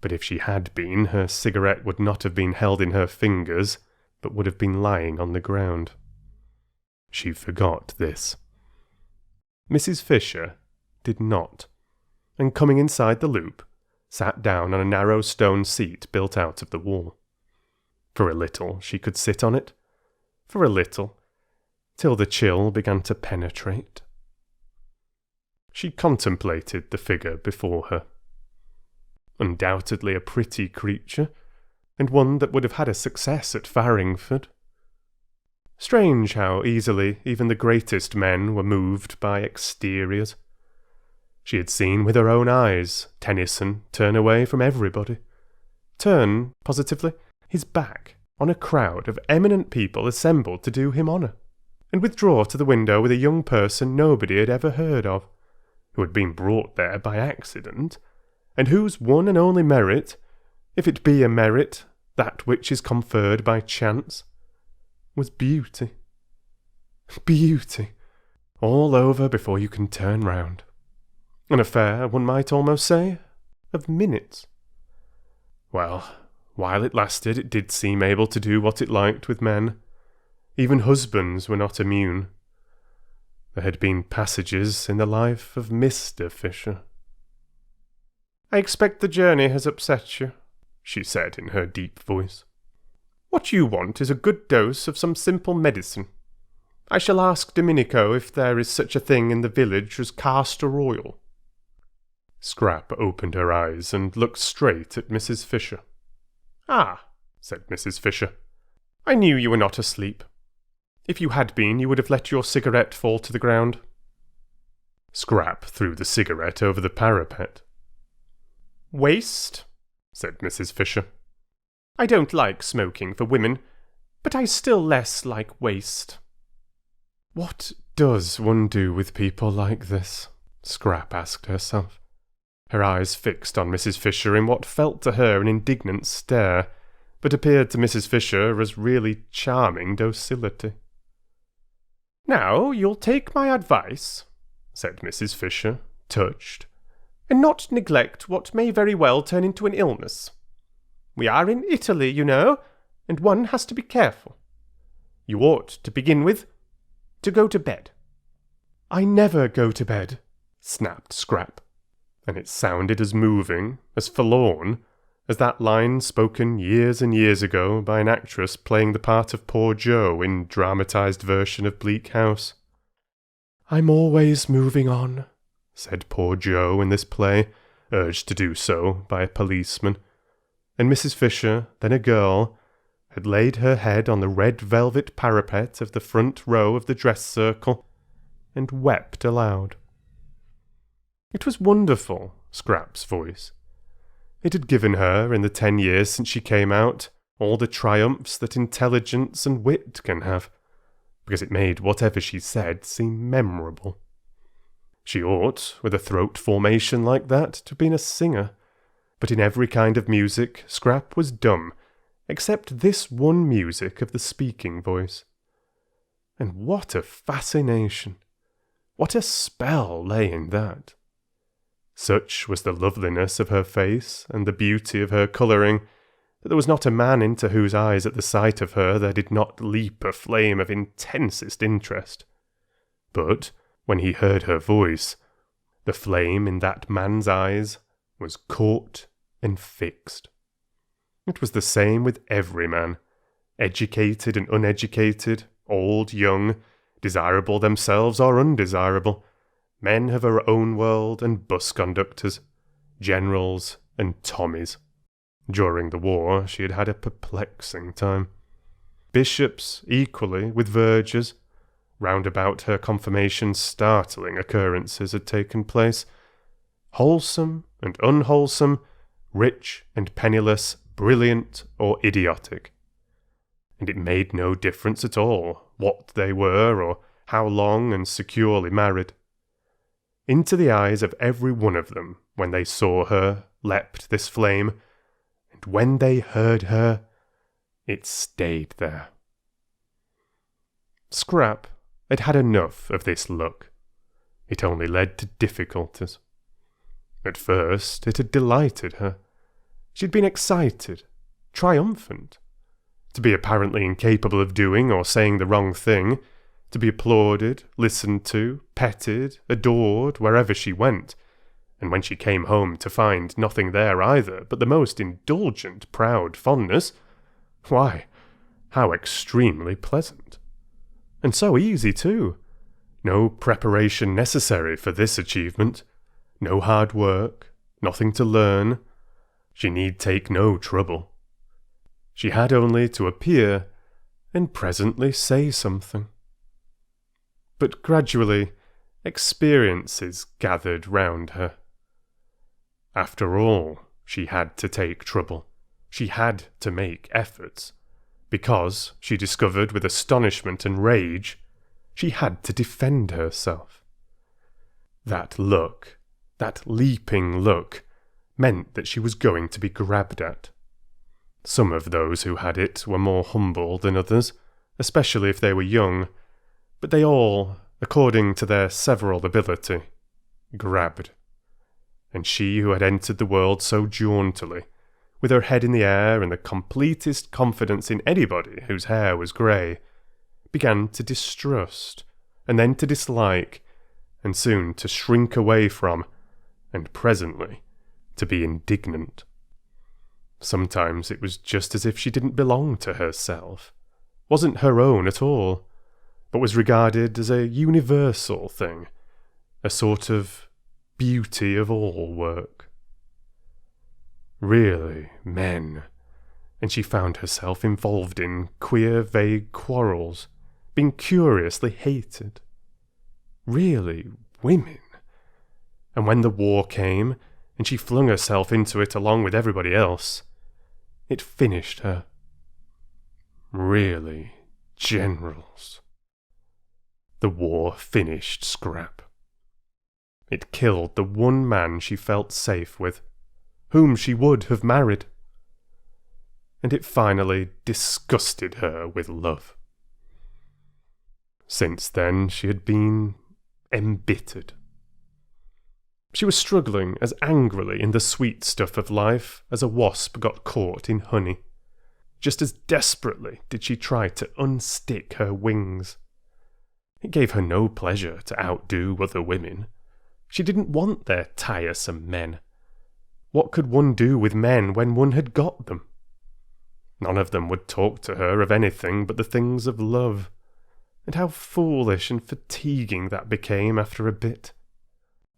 but if she had been, her cigarette would not have been held in her fingers, but would have been lying on the ground. She forgot this. Mrs. Fisher did not, and coming inside the loop, sat down on a narrow stone seat built out of the wall. For a little she could sit on it, for a little, till the chill began to penetrate. She contemplated the figure before her. Undoubtedly a pretty creature, and one that would have had a success at Farringford. Strange how easily even the greatest men were moved by exteriors. She had seen with her own eyes Tennyson turn away from everybody. Turn, positively, his back on a crowd of eminent people assembled to do him honour, and withdraw to the window with a young person nobody had ever heard of, who had been brought there by accident, and whose one and only merit, if it be a merit, that which is conferred by chance, was beauty. Beauty, all over before you can turn round. An affair, one might almost say, of minutes. Well, while it lasted, it did seem able to do what it liked with men. Even husbands were not immune. There had been passages in the life of Mr. Fisher. "I expect the journey has upset you," she said in her deep voice. "What you want is a good dose of some simple medicine. I shall ask Domenico if there is such a thing in the village as castor oil." Scrap opened her eyes and looked straight at Mrs. Fisher. "Ah," said Mrs. Fisher, "I knew you were not asleep. If you had been, you would have let your cigarette fall to the ground." Scrap threw the cigarette over the parapet. "Waste," said Mrs. Fisher. "I don't like smoking for women, but I still less like waste." What does one do with people like this? Scrap asked herself, her eyes fixed on Mrs. Fisher in what felt to her an indignant stare, but appeared to Mrs. Fisher as really charming docility. "Now you'll take my advice," said Mrs. Fisher, touched, "and not neglect what may very well turn into an illness. We are in Italy, you know, and one has to be careful. You ought, to begin with, to go to bed." "I never go to bed," snapped Scrap, and it sounded as moving, as forlorn, as that line spoken years and years ago by an actress playing the part of poor Jo in dramatised version of Bleak House. "I'm always moving on," said poor Jo in this play, urged to do so by a policeman, and Mrs. Fisher, then a girl, had laid her head on the red velvet parapet of the front row of the dress circle, and wept aloud. It was wonderful, Scrap's voice. It had given her, in the 10 years since she came out, all the triumphs that intelligence and wit can have, because it made whatever she said seem memorable. She ought, with a throat formation like that, to have been a singer, but in every kind of music Scrap was dumb, except this one music of the speaking voice. And what a fascination! What a spell lay in that! Such was the loveliness of her face and the beauty of her colouring, that there was not a man into whose eyes at the sight of her there did not leap a flame of intensest interest. But, when he heard her voice, the flame in that man's eyes was caught and fixed. It was the same with every man, educated and uneducated, old, young, desirable themselves or undesirable, men of her own world and bus conductors, generals and Tommies. During the war she had had a perplexing time. bishops equally with vergers. Round about her confirmation startling occurrences had taken place. Wholesome and unwholesome, rich and penniless, brilliant or idiotic. And it made no difference at all what they were or how long and securely married. Into the eyes of every one of them, when they saw her, leapt this flame, and when they heard her, it stayed there. Scrap had had enough of this look. It only led to difficulties. At first, it had delighted her. She'd been excited, triumphant. To be apparently incapable of doing or saying the wrong thing, to be applauded, listened to, petted, adored wherever she went, and when she came home to find nothing there either but the most indulgent, proud fondness, why, how extremely pleasant. And so easy too. No preparation necessary for this achievement. No hard work, nothing to learn. She need take no trouble. She had only to appear and presently say something. But gradually, experiences gathered round her. After all, she had to take trouble. She had to make efforts. Because, she discovered with astonishment and rage, she had to defend herself. That look, that leaping look, meant that she was going to be grabbed at. Some of those who had it were more humble than others, especially if they were young, but they all, according to their several ability, grabbed. And she who had entered the world so jauntily, with her head in the air and the completest confidence in anybody whose hair was grey, began to distrust, and then to dislike, and soon to shrink away from, and presently to be indignant. Sometimes it was just as if she didn't belong to herself, wasn't her own at all, but was regarded as a universal thing, a sort of beauty of all work. Really, men, and she found herself involved in queer, vague quarrels, being curiously hated. Really, women. And when the war came, and she flung herself into it along with everybody else, it finished her. Really, generals. The war finished Scrap. It killed the one man she felt safe with, whom she would have married. And it finally disgusted her with love. Since then she had been embittered. She was struggling as angrily in the sweet stuff of life as a wasp got caught in honey. Just as desperately did she try to unstick her wings. It gave her no pleasure to outdo other women. She didn't want their tiresome men. What could one do with men when one had got them? None of them would talk to her of anything but the things of love. And how foolish and fatiguing that became after a bit.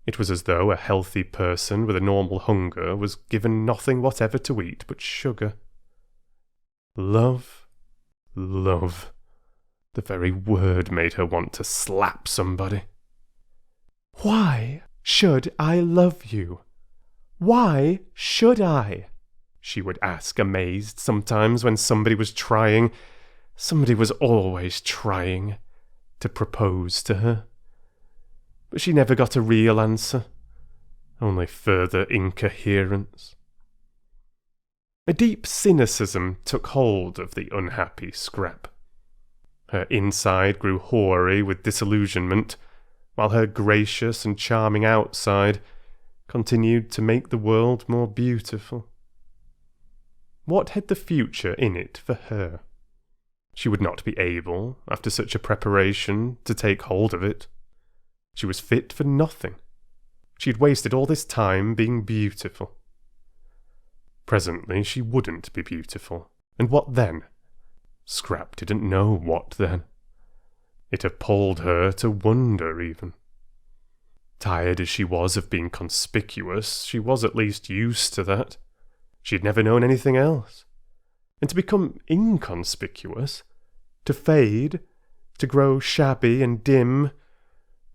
It was as though a healthy person with a normal hunger was given nothing whatever to eat but sugar. Love, love. The very word made her want to slap somebody. "Why should I love you? Why should I?" she would ask, amazed, sometimes when somebody was always trying, to propose to her. But she never got a real answer, only further incoherence. A deep cynicism took hold of the unhappy Scrap. Her inside grew hoary with disillusionment, while her gracious and charming outside continued to make the world more beautiful. What had the future in it for her? She would not be able, after such a preparation, to take hold of it. She was fit for nothing. She had wasted all this time being beautiful. Presently she wouldn't be beautiful, and what then? Scrap didn't know what then. It appalled her to wonder even. Tired as she was of being conspicuous, she was at least used to that. She had never known anything else. And to become inconspicuous, to fade, to grow shabby and dim,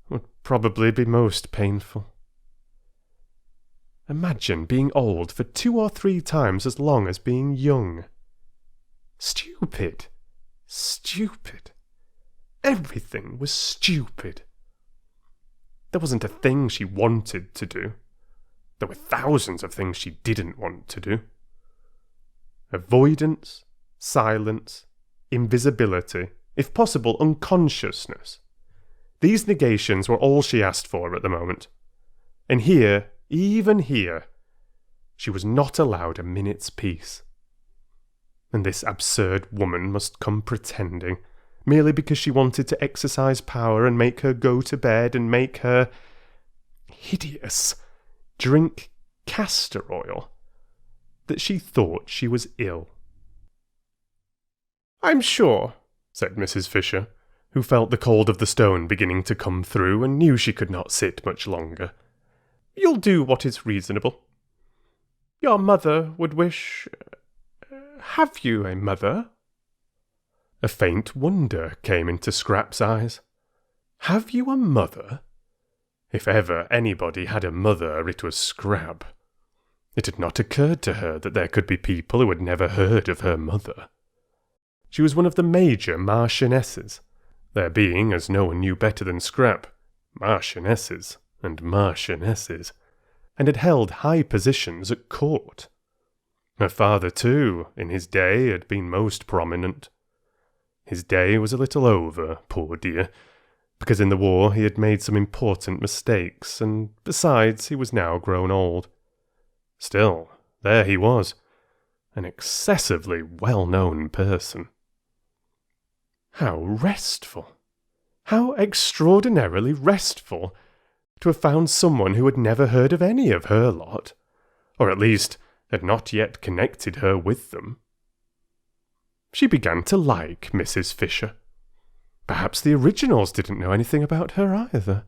would probably be most painful. Imagine being old for 2 or 3 times as long as being young. Stupid. Stupid. Everything was stupid. There wasn't a thing she wanted to do. There were thousands of things she didn't want to do. Avoidance, silence, invisibility, if possible unconsciousness. These negations were all she asked for at the moment. And here, even here, she was not allowed a minute's peace. And this absurd woman must come pretending, merely because she wanted to exercise power and make her go to bed and make her, hideous, drink castor oil, that she thought she was ill. "I'm sure," said Mrs. Fisher, who felt the cold of the stone beginning to come through and knew she could not sit much longer. "You'll do what is reasonable. Your mother would wish... Have you a mother?" A faint wonder came into Scrap's eyes. "Have you a mother?" If ever anybody had a mother, it was Scrap. It had not occurred to her that there could be people who had never heard of her mother. She was one of the major marchionesses, there being, as no one knew better than Scrap, marchionesses and marchionesses, and had held high positions at court. Her father, too, in his day, had been most prominent. His day was a little over, poor dear, because in the war he had made some important mistakes, and besides he was now grown old. Still, there he was, an excessively well-known person. How restful, how extraordinarily restful, to have found someone who had never heard of any of her lot, or at least had not yet connected her with them. She began to like Mrs. Fisher. Perhaps the originals didn't know anything about her either.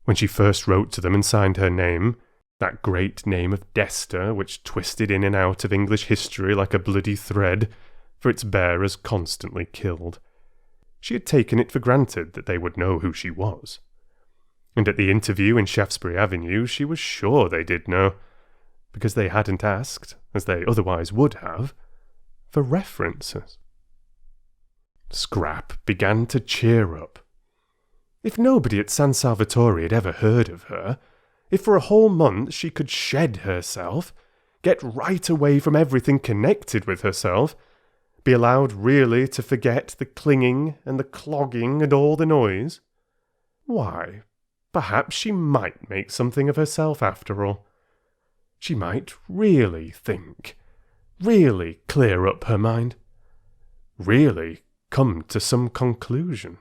When she first wrote to them and signed her name, that great name of Dester, which twisted in and out of English history like a bloody thread, for its bearers constantly killed, she had taken it for granted that they would know who she was. And at the interview in Shaftesbury Avenue she was sure they did know, because they hadn't asked, as they otherwise would have, for references. Scrap began to cheer up. If nobody at San Salvatore had ever heard of her, if for a whole month she could shed herself, get right away from everything connected with herself, be allowed really to forget the clinging and the clogging and all the noise, why, perhaps she might make something of herself after all. She might really think, really clear up her mind, really come to some conclusion.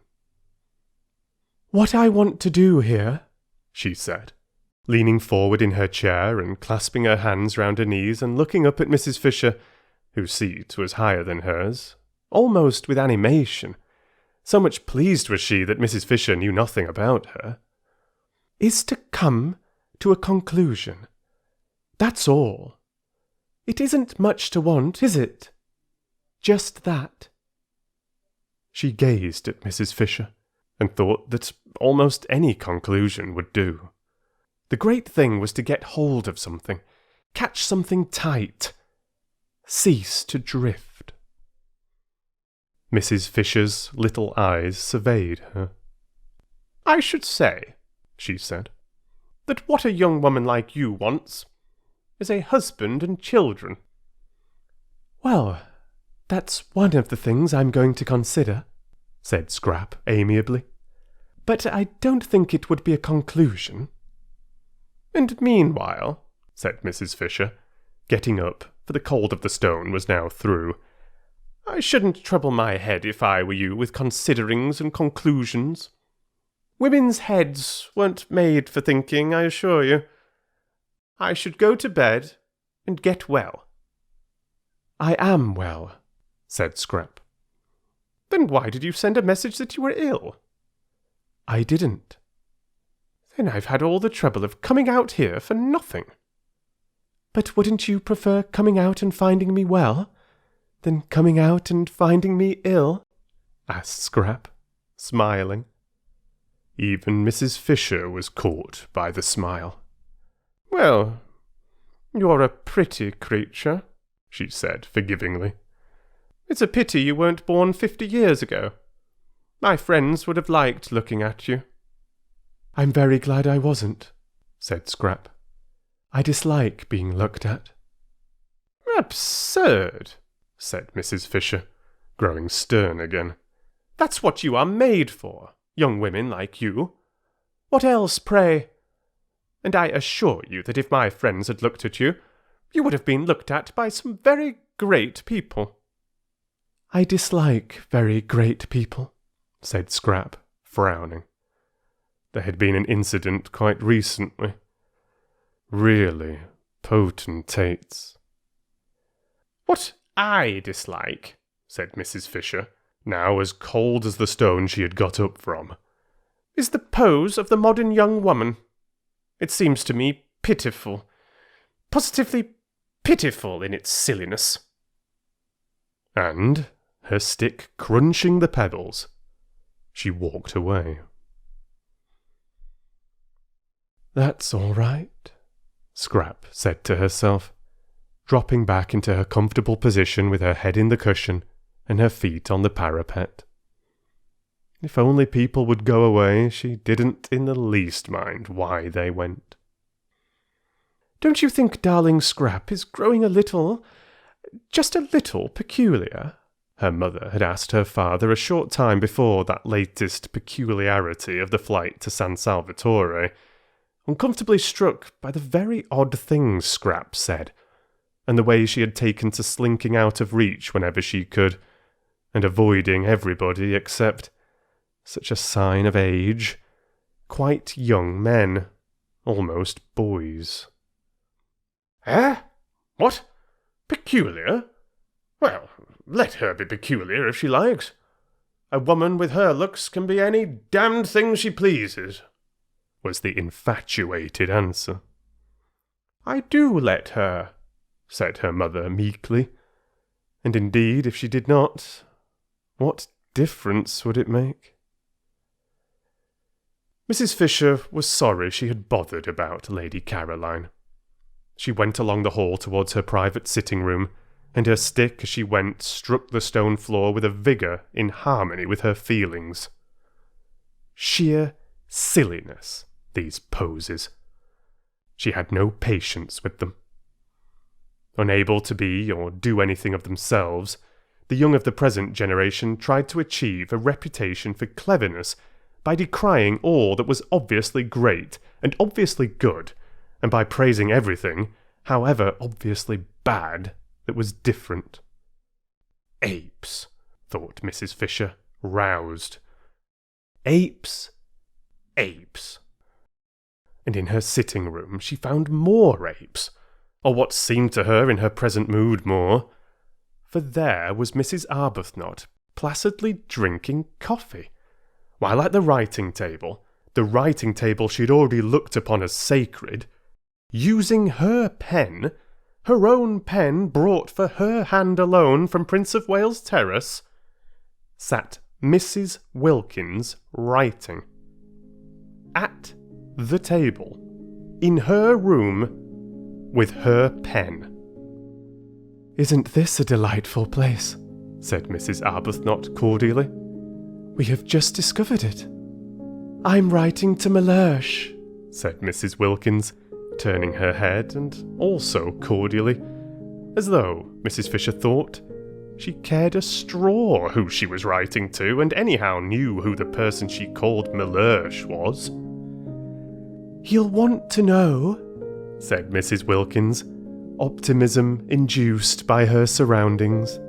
"What I want to do here," she said, leaning forward in her chair and clasping her hands round her knees and looking up at Mrs. Fisher, whose seat was higher than hers, almost with animation, so much pleased was she that Mrs. Fisher knew nothing about her, "is to come to a conclusion. That's all. It isn't much to want, is it? Just that." She gazed at Mrs. Fisher, and thought that almost any conclusion would do. The great thing was to get hold of something, catch something tight, cease to drift. Mrs. Fisher's little eyes surveyed her. "I should say," she said, "that what a young woman like you wants is a husband and children." "Well, that's one of the things I'm going to consider," said Scrap amiably. "But I don't think it would be a conclusion." "And meanwhile," said Mrs. Fisher, getting up, for the cold of the stone was now through, "I shouldn't trouble my head if I were you with considerings and conclusions. Women's heads weren't made for thinking, I assure you. I should go to bed and get well." "I am well," said Scrap. "Then why did you send a message that you were ill?" "I didn't." "Then I've had all the trouble of coming out here for nothing." "But wouldn't you prefer coming out and finding me well, than coming out and finding me ill?" asked Scrap, smiling. Even Mrs. Fisher was caught by the smile. "Well, you're a pretty creature," she said forgivingly. "It's a pity you weren't born 50 years ago. My friends would have liked looking at you." "I'm very glad I wasn't," said Scrap. "I dislike being looked at." "Absurd," said Mrs. Fisher, growing stern again. "That's what you are made for, young women like you. What else, pray? And I assure you that if my friends had looked at you, you would have been looked at by some very great people." "I dislike very great people," said Scrap, frowning. There had been an incident quite recently. Really potentates. "What I dislike," said Mrs. Fisher, now as cold as the stone she had got up from, "is the pose of the modern young woman. It seems to me pitiful, positively pitiful in its silliness." And, her stick crunching the pebbles, she walked away. "That's all right," Scrap said to herself, dropping back into her comfortable position with her head in the cushion and her feet on the parapet. If only people would go away, she didn't in the least mind why they went. "Don't you think darling Scrap is growing a little, just a little peculiar?" her mother had asked her father a short time before that latest peculiarity of the flight to San Salvatore, uncomfortably struck by the very odd things Scrap said, and the way she had taken to slinking out of reach whenever she could, and avoiding everybody except, such a sign of age, quite young men, almost boys. "Eh? What? Peculiar? Well, let her be peculiar if she likes. A woman with her looks can be any damned thing she pleases," was the infatuated answer. "I do let her," said her mother meekly. And indeed, if she did not, what difference would it make? Mrs. Fisher was sorry she had bothered about Lady Caroline. She went along the hall towards her private sitting-room, and her stick as she went struck the stone floor with a vigour in harmony with her feelings. Sheer silliness, these poses. She had no patience with them. Unable to be or do anything of themselves, the young of the present generation tried to achieve a reputation for cleverness by decrying all that was obviously great and obviously good, and by praising everything, however obviously bad, that was different. Apes, thought Mrs. Fisher, roused. Apes, apes. And in her sitting-room she found more apes, or what seemed to her in her present mood more, for there was Mrs. Arbuthnot placidly drinking coffee, while at the writing table she had already looked upon as sacred, using her pen, her own pen brought for her hand alone from Prince of Wales Terrace, sat Mrs. Wilkins writing. At the table, in her room, with her pen. "Isn't this a delightful place?" said Mrs. Arbuthnot cordially. "We have just discovered it." "I'm writing to Mellersh," said Mrs. Wilkins, turning her head, and also cordially, as though, Mrs. Fisher thought, she cared a straw who she was writing to, and anyhow knew who the person she called Mellersh was. "He'll want to know," said Mrs. Wilkins, optimism induced by her surroundings,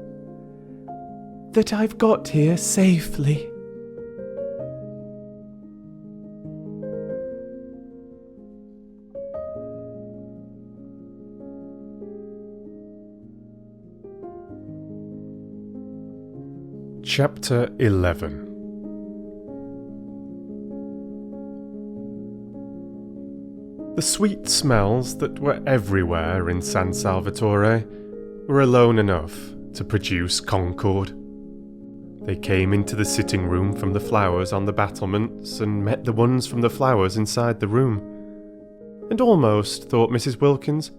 "that I've got here safely." Chapter 11. The sweet smells that were everywhere in San Salvatore were alone enough to produce concord. They came into the sitting room from the flowers on the battlements and met the ones from the flowers inside the room, and almost, thought Mrs. Wilkins,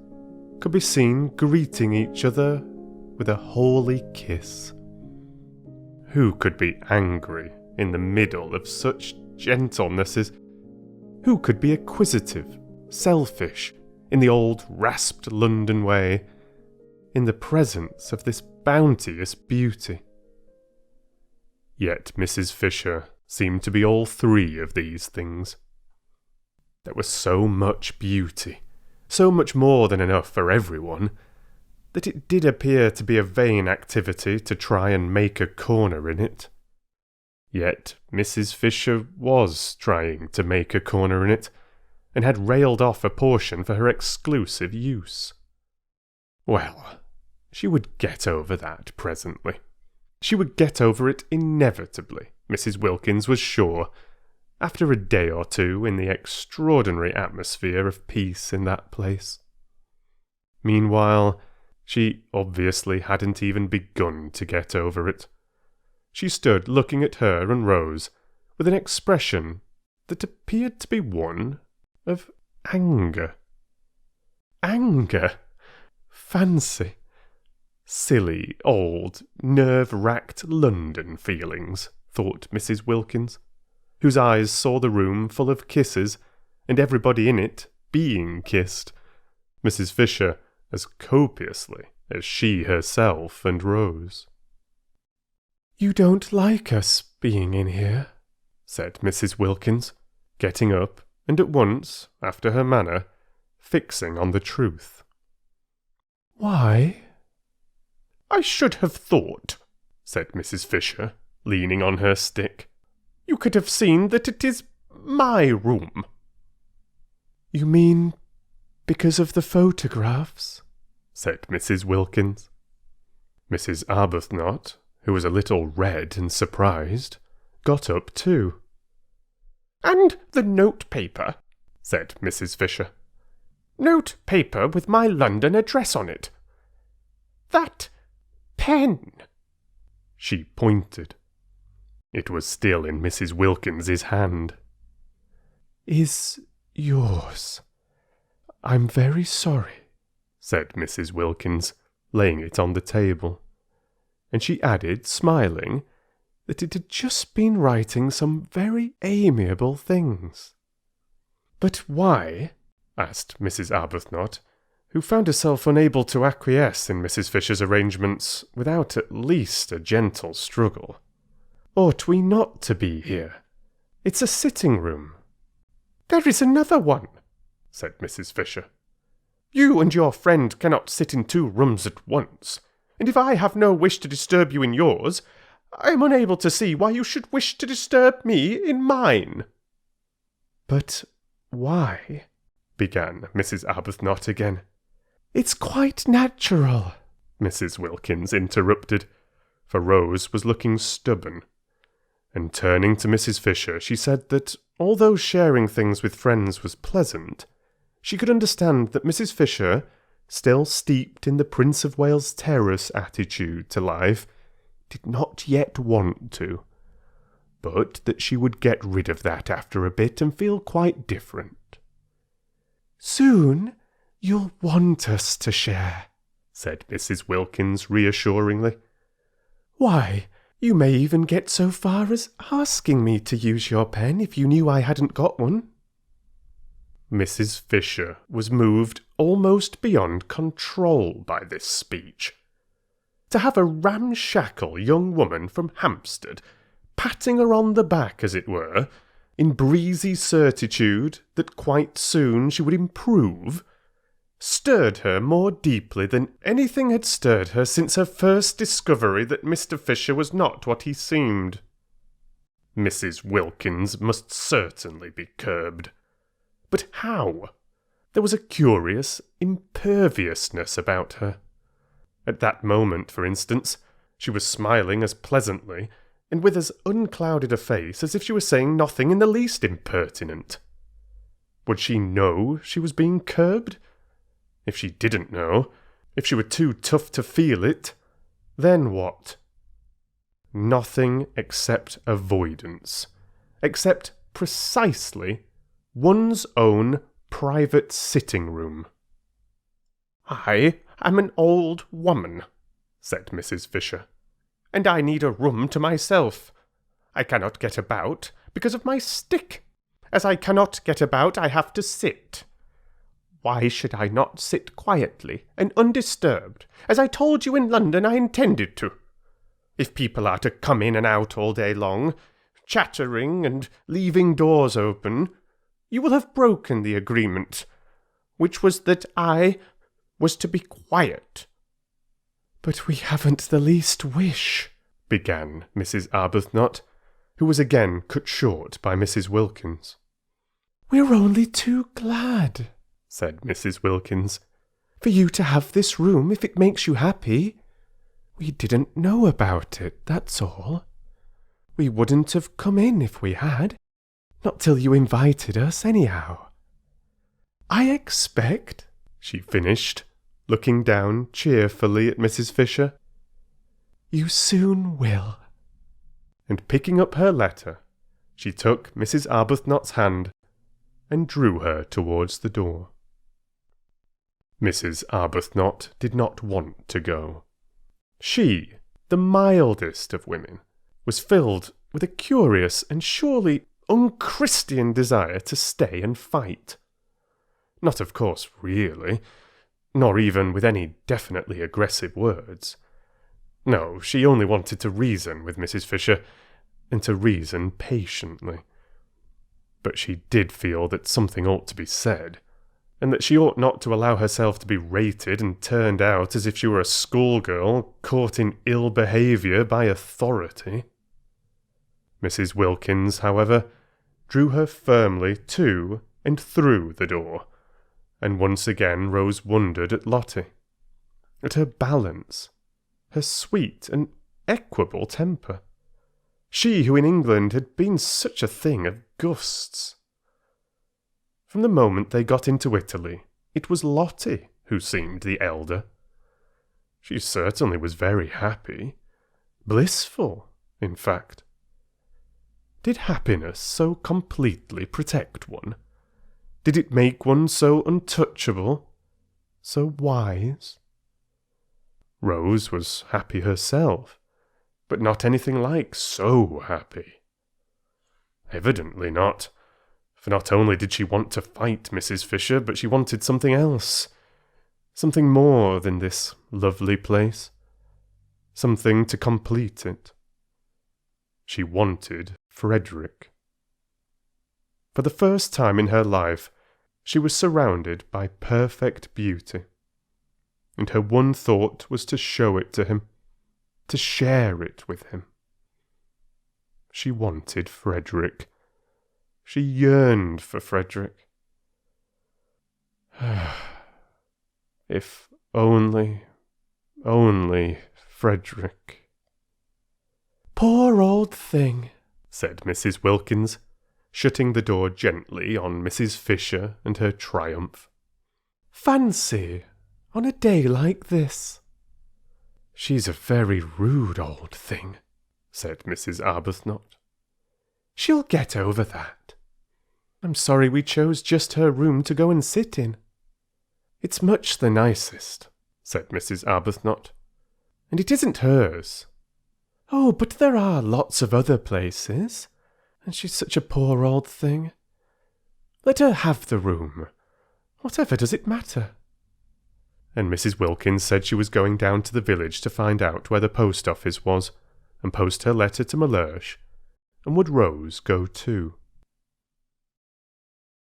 could be seen greeting each other with a holy kiss. Who could be angry in the middle of such gentlenesses? Who could be acquisitive, selfish, in the old rasped London way, in the presence of this bounteous beauty? Yet Mrs. Fisher seemed to be all three of these things. There was so much beauty, so much more than enough for everyone, that it did appear to be a vain activity to try and make a corner in it. Yet Mrs. Fisher was trying to make a corner in it, and had railed off a portion for her exclusive use. Well, she would get over that presently. She would get over it inevitably, Mrs. Wilkins was sure, after a day or two in the extraordinary atmosphere of peace in that place. Meanwhile, she obviously hadn't even begun to get over it. She stood looking at her and Rose with an expression that appeared to be one of anger. Anger! Fancy! Silly, old, nerve-racked London feelings, thought Mrs. Wilkins, whose eyes saw the room full of kisses, and everybody in it being kissed, Mrs. Fisher as copiously as she herself and Rose. "You don't like us being in here?" said Mrs. Wilkins, getting up, and at once, after her manner, fixing on the truth. "Why?" "I should have thought," said Mrs. Fisher, leaning on her stick, "you could have seen that it is my room." "You mean because of the photographs?" said Mrs. Wilkins. Mrs. Arbuthnot, who was a little red and surprised, got up too. "And the note-paper," said Mrs. Fisher. "Note-paper with my London address on it. That pen." She pointed. It was still in Mrs. Wilkins's hand. "Is yours. I'm very sorry," said Mrs. Wilkins, laying it on the table. And she added, smiling, that it had just been writing some very amiable things. "But why?" asked Mrs. Arbuthnot, who found herself unable to acquiesce in Mrs. Fisher's arrangements without at least a gentle struggle. "Ought we not to be here? It's a sitting room." "There is another one," said Mrs. Fisher. "You and your friend cannot sit in 2 rooms at once, and if I have no wish to disturb you in yours, I am unable to see why you should wish to disturb me in mine." "But why?" began Mrs. Arbuthnot again. "It's quite natural," Mrs. Wilkins interrupted, for Rose was looking stubborn. And turning to Mrs. Fisher, she said that, although sharing things with friends was pleasant, she could understand that Mrs. Fisher, still steeped in the Prince of Wales Terrace attitude to life, did not yet want to, but that she would get rid of that after a bit and feel quite different. "Soon you'll want us to share," said Mrs. Wilkins reassuringly. "Why, you may even get so far as asking me to use your pen if you knew I hadn't got one." Mrs. Fisher was moved almost beyond control by this speech. To have a ramshackle young woman from Hampstead patting her on the back, as it were, in breezy certitude that quite soon she would improve, stirred her more deeply than anything had stirred her since her first discovery that Mr. Fisher was not what he seemed. Mrs. Wilkins must certainly be curbed. But how? There was a curious imperviousness about her. At that moment, for instance, she was smiling as pleasantly and with as unclouded a face as if she were saying nothing in the least impertinent. Would she know she was being curbed? If she didn't know, if she were too tough to feel it, then what? nothing except avoidance, except precisely one's own private sitting room. "I am an old woman," said Mrs. Fisher, "and I need a room to myself. I cannot get about because of my stick. As I cannot get about, I have to sit. Why should I not sit quietly and undisturbed, as I told you in London I intended to? If people are to come in and out all day long, chattering and leaving doors open, you will have broken the agreement, which was that I was to be quiet." "But we haven't the least wish," began Mrs. Arbuthnot, who was again cut short by Mrs. Wilkins. "We're only too glad," said Mrs. Wilkins, "for you to have this room if it makes you happy. We didn't know about it, that's all. We wouldn't have come in if we had. Not till you invited us, anyhow. I expect," she finished, looking down cheerfully at Mrs. Fisher, "you soon will." And picking up her letter, she took Mrs. Arbuthnot's hand and drew her towards the door. Mrs. Arbuthnot did not want to go. She, the mildest of women, was filled with a curious and surely unchristian desire to stay and fight. Not, of course, really, nor even with any definitely aggressive words. No, she only wanted to reason with Mrs. Fisher, and to reason patiently. But she did feel that something ought to be said, and that she ought not to allow herself to be rated and turned out as if she were a schoolgirl caught in ill behaviour by authority. Mrs. Wilkins, however, drew her firmly to and through the door, and once again Rose wondered at Lottie, at her balance, her sweet and equable temper. She who in England had been such a thing of gusts. From the moment they got into Italy, it was Lottie who seemed the elder. She certainly was very happy, blissful, in fact. Did happiness so completely protect one? Did it make one so untouchable, so wise? Rose was happy herself, but not anything like so happy. Evidently not, for not only did she want to fight Mrs. Fisher, but she wanted something else, something more than this lovely place, something to complete it. She wanted Frederick. For the first time in her life, she was surrounded by perfect beauty, and her one thought was to show it to him, to share it with him. She wanted Frederick. She yearned for Frederick. If only Frederick. "Poor old thing," said Mrs. Wilkins, shutting the door gently on Mrs. Fisher and her triumph. "Fancy, on a day like this." "She's a very rude old thing," said Mrs. Arbuthnot. "She'll get over that. I'm sorry we chose just her room to go and sit in." "It's much the nicest," said Mrs. Arbuthnot, "and it isn't hers." "Oh, but there are lots of other places, and she's such a poor old thing. Let her have the room. Whatever does it matter?" And Mrs. Wilkins said she was going down to the village to find out where the post office was, and post her letter to Mellersh, and would Rose go too?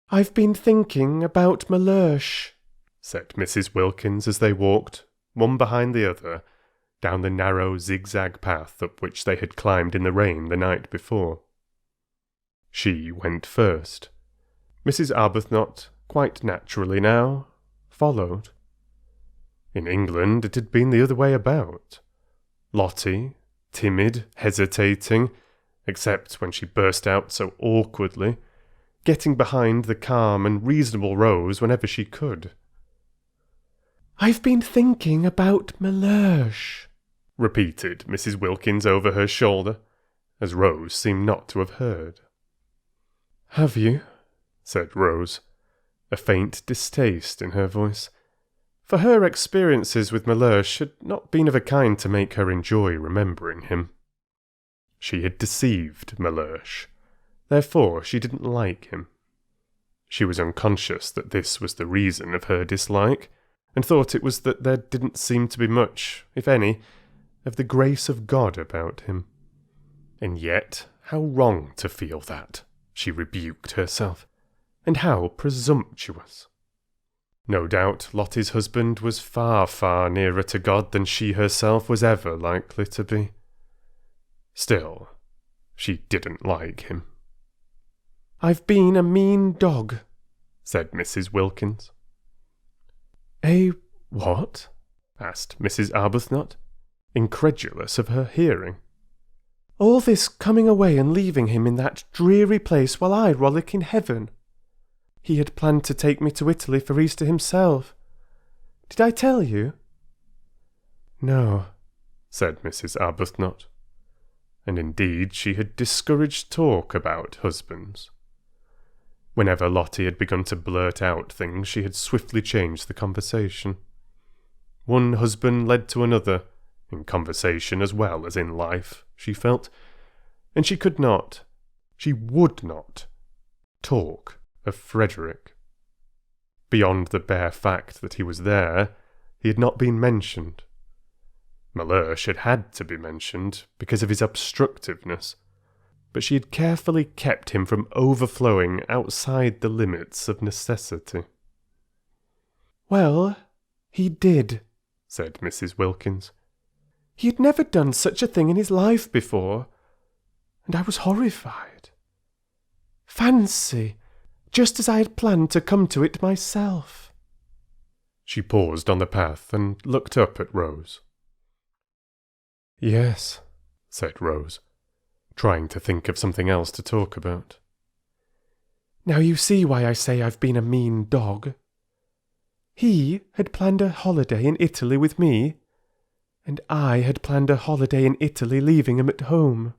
"I've been thinking about Mellersh," said Mrs. Wilkins as they walked, one behind the other, down the narrow zigzag path up which they had climbed in the rain the night before. She went first. Mrs. Arbuthnot, quite naturally now, followed. In England it had been the other way about. Lottie, timid, hesitating, except when she burst out so awkwardly, getting behind the calm and reasonable Rose whenever she could. "I've been thinking about Mellersh," repeated Mrs. Wilkins over her shoulder, as Rose seemed not to have heard. "Have you?" said Rose, a faint distaste in her voice, for her experiences with Mellersh had not been of a kind to make her enjoy remembering him. She had deceived Mellersh, therefore she didn't like him. She was unconscious that this was the reason of her dislike, and thought it was that there didn't seem to be much, if any, of the grace of God about him. And yet, how wrong to feel that, she rebuked herself, and how presumptuous. No doubt Lottie's husband was far, far nearer to God than she herself was ever likely to be. Still, she didn't like him. "I've been a mean dog," said Mrs. Wilkins. "A what?" asked Mrs. Arbuthnot, incredulous of her hearing. "All this coming away and leaving him in that dreary place while I rollick in heaven. He had planned to take me to Italy for Easter himself. Did I tell you?" "No," said Mrs. Arbuthnot, and indeed she had discouraged talk about husbands. Whenever Lottie had begun to blurt out things, she had swiftly changed the conversation. One husband led to another, in conversation as well as in life, she felt, and she could not, she would not, talk of Frederick. Beyond the bare fact that he was there, he had not been mentioned. Mellersh had to be mentioned because of his obstructiveness, but she had carefully kept him from overflowing outside the limits of necessity. "Well, he did," said Mrs. Wilkins. "He had never done such a thing in his life before, and I was horrified. Fancy, just as I had planned to come to it myself." She paused on the path and looked up at Rose. "Yes," said Rose, trying to think of something else to talk about. "Now you see why I say I've been a mean dog. He had planned a holiday in Italy with me, and I had planned a holiday in Italy leaving him at home.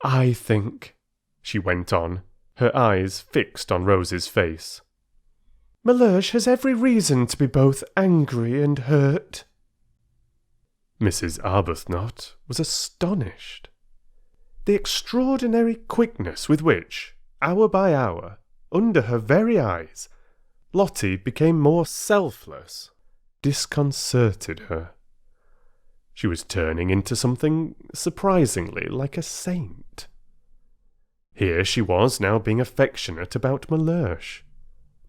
I think," she went on, her eyes fixed on Rose's face, "Mellersh has every reason to be both angry and hurt." Mrs. Arbuthnot was astonished. The extraordinary quickness with which, hour by hour, under her very eyes, Lottie became more selfless, disconcerted her. She was turning into something surprisingly like a saint. Here she was now being affectionate about Mellersh.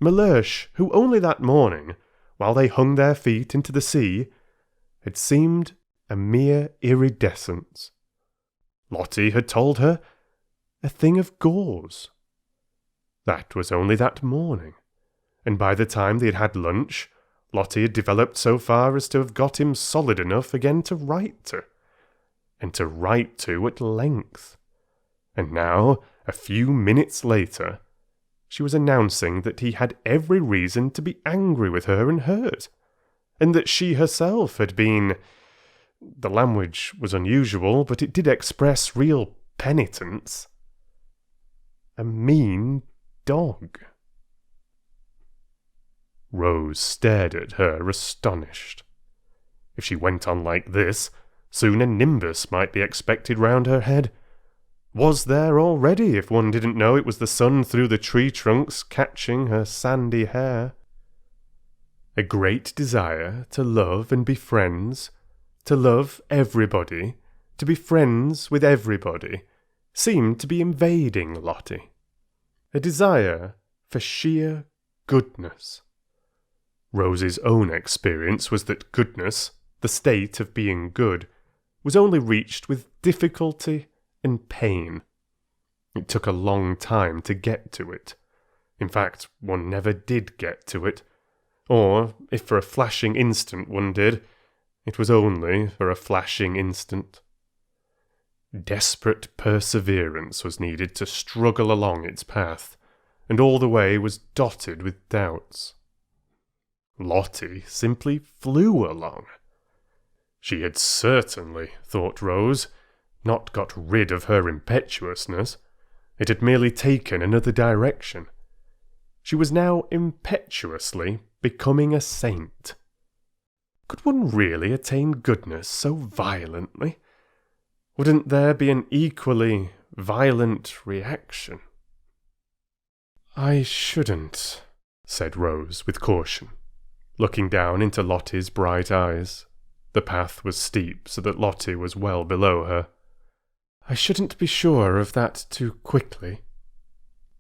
Mellersh, who only that morning, while they hung their feet into the sea, had seemed a mere iridescence. Lottie had told her a thing of gauze. That was only that morning, and by the time they had had lunch, Lottie had developed so far as to have got him solid enough again to write to, and to write to at length. And now, a few minutes later, she was announcing that he had every reason to be angry with her and hurt, and that she herself had been... The language was unusual, but it did express real penitence. A mean dog. Rose stared at her astonished. If she went on like this, soon a nimbus might be expected round her head. Was there already, if one didn't know it was the sun through the tree trunks catching her sandy hair. A great desire to love and be friends, to love everybody, to be friends with everybody, seemed to be invading Lottie. A desire for sheer goodness. Rose's own experience was that goodness, the state of being good, was only reached with difficulty and pain. It took a long time to get to it. In fact, one never did get to it. Or, if for a flashing instant one did, it was only for a flashing instant. Desperate perseverance was needed to struggle along its path, and all the way was dotted with doubts. Lottie simply flew along. She had certainly, thought Rose, not got rid of her impetuousness. It had merely taken another direction. She was now impetuously becoming a saint. Could one really attain goodness so violently? Wouldn't there be an equally violent reaction? "I shouldn't," said Rose with caution, looking down into Lottie's bright eyes. The path was steep, so that Lottie was well below her. "I shouldn't be sure of that too quickly."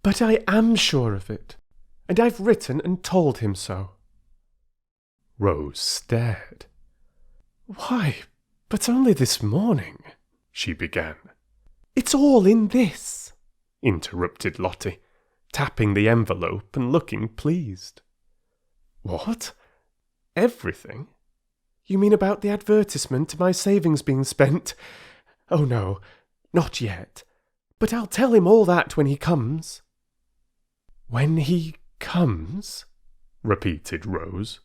"But I am sure of it, and I've written and told him so." Rose stared. "Why, but only this morning," she began. "It's all in this," interrupted Lottie, tapping the envelope and looking pleased. "What? Everything? You mean about the advertisement to my savings being spent? Oh no, not yet. But I'll tell him all that when he comes." "When he comes?" repeated Rose.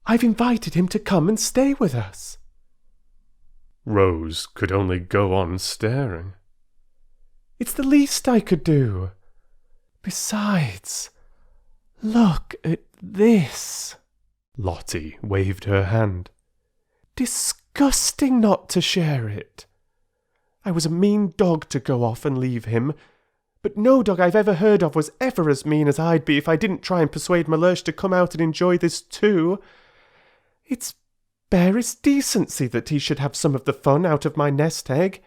"I've invited him to come and stay with us." Rose could only go on staring. "It's the least I could do. Besides, look at this." Lottie waved her hand. "Disgusting not to share it. I was a mean dog to go off and leave him, but no dog I've ever heard of was ever as mean as I'd be if I didn't try and persuade Mellersh to come out and enjoy this too. It's barest decency that he should have some of the fun out of my nest egg.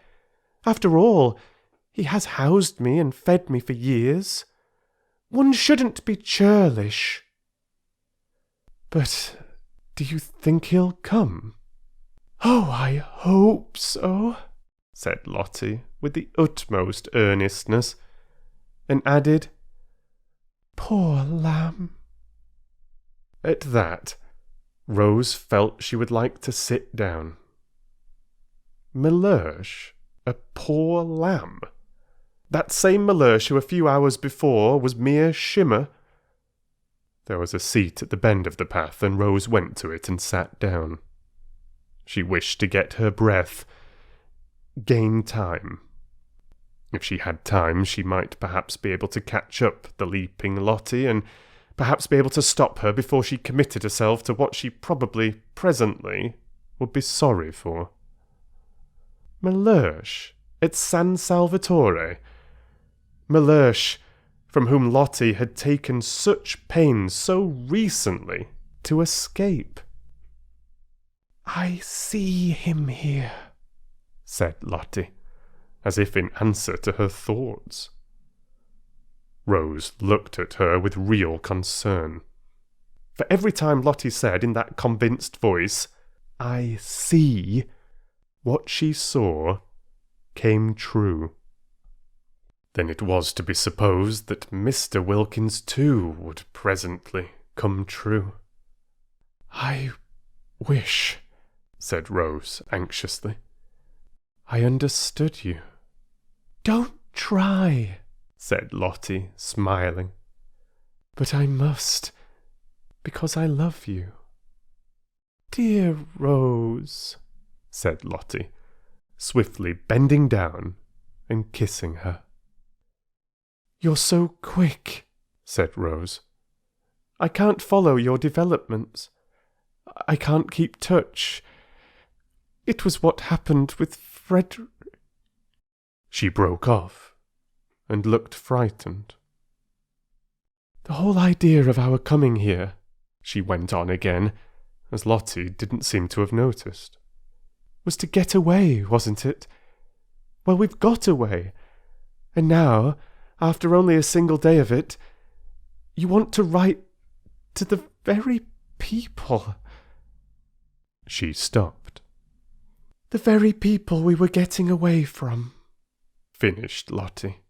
After all, he has housed me and fed me for years. One shouldn't be churlish." "But do you think he'll come?" "Oh, I hope so," said Lottie with the utmost earnestness, and added, "Poor lamb." At that, Rose felt she would like to sit down. Mellersh, a poor lamb? That same Mellersh who a few hours before was mere shimmer? There was a seat at the bend of the path, and Rose went to it and sat down. She wished to get her breath, gain time. If she had time, she might perhaps be able to catch up the leaping Lottie, and perhaps be able to stop her before she committed herself to what she probably, presently, would be sorry for. Mellersh at San Salvatore? Mellersh, from whom Lottie had taken such pains so recently to escape? "I see him here," said Lottie, as if in answer to her thoughts. Rose looked at her with real concern. For every time Lottie said in that convinced voice, "I see," what she saw came true. Then it was to be supposed that Mr. Wilkins too would presently come true. "I wish," said Rose anxiously, "I understood you." "Don't try," said Lottie, smiling. "But I must, because I love you." "Dear Rose," said Lottie, swiftly bending down and kissing her. "You're so quick," said Rose. "I can't follow your developments. I can't keep touch. It was what happened with Frederick." She broke off and looked frightened. "The whole idea of our coming here," she went on again, as Lottie didn't seem to have noticed, "was to get away, wasn't it? Well, we've got away, and now, after only a single day of it, you want to write to the very people." She stopped. "The very people we were getting away from," finished Lottie.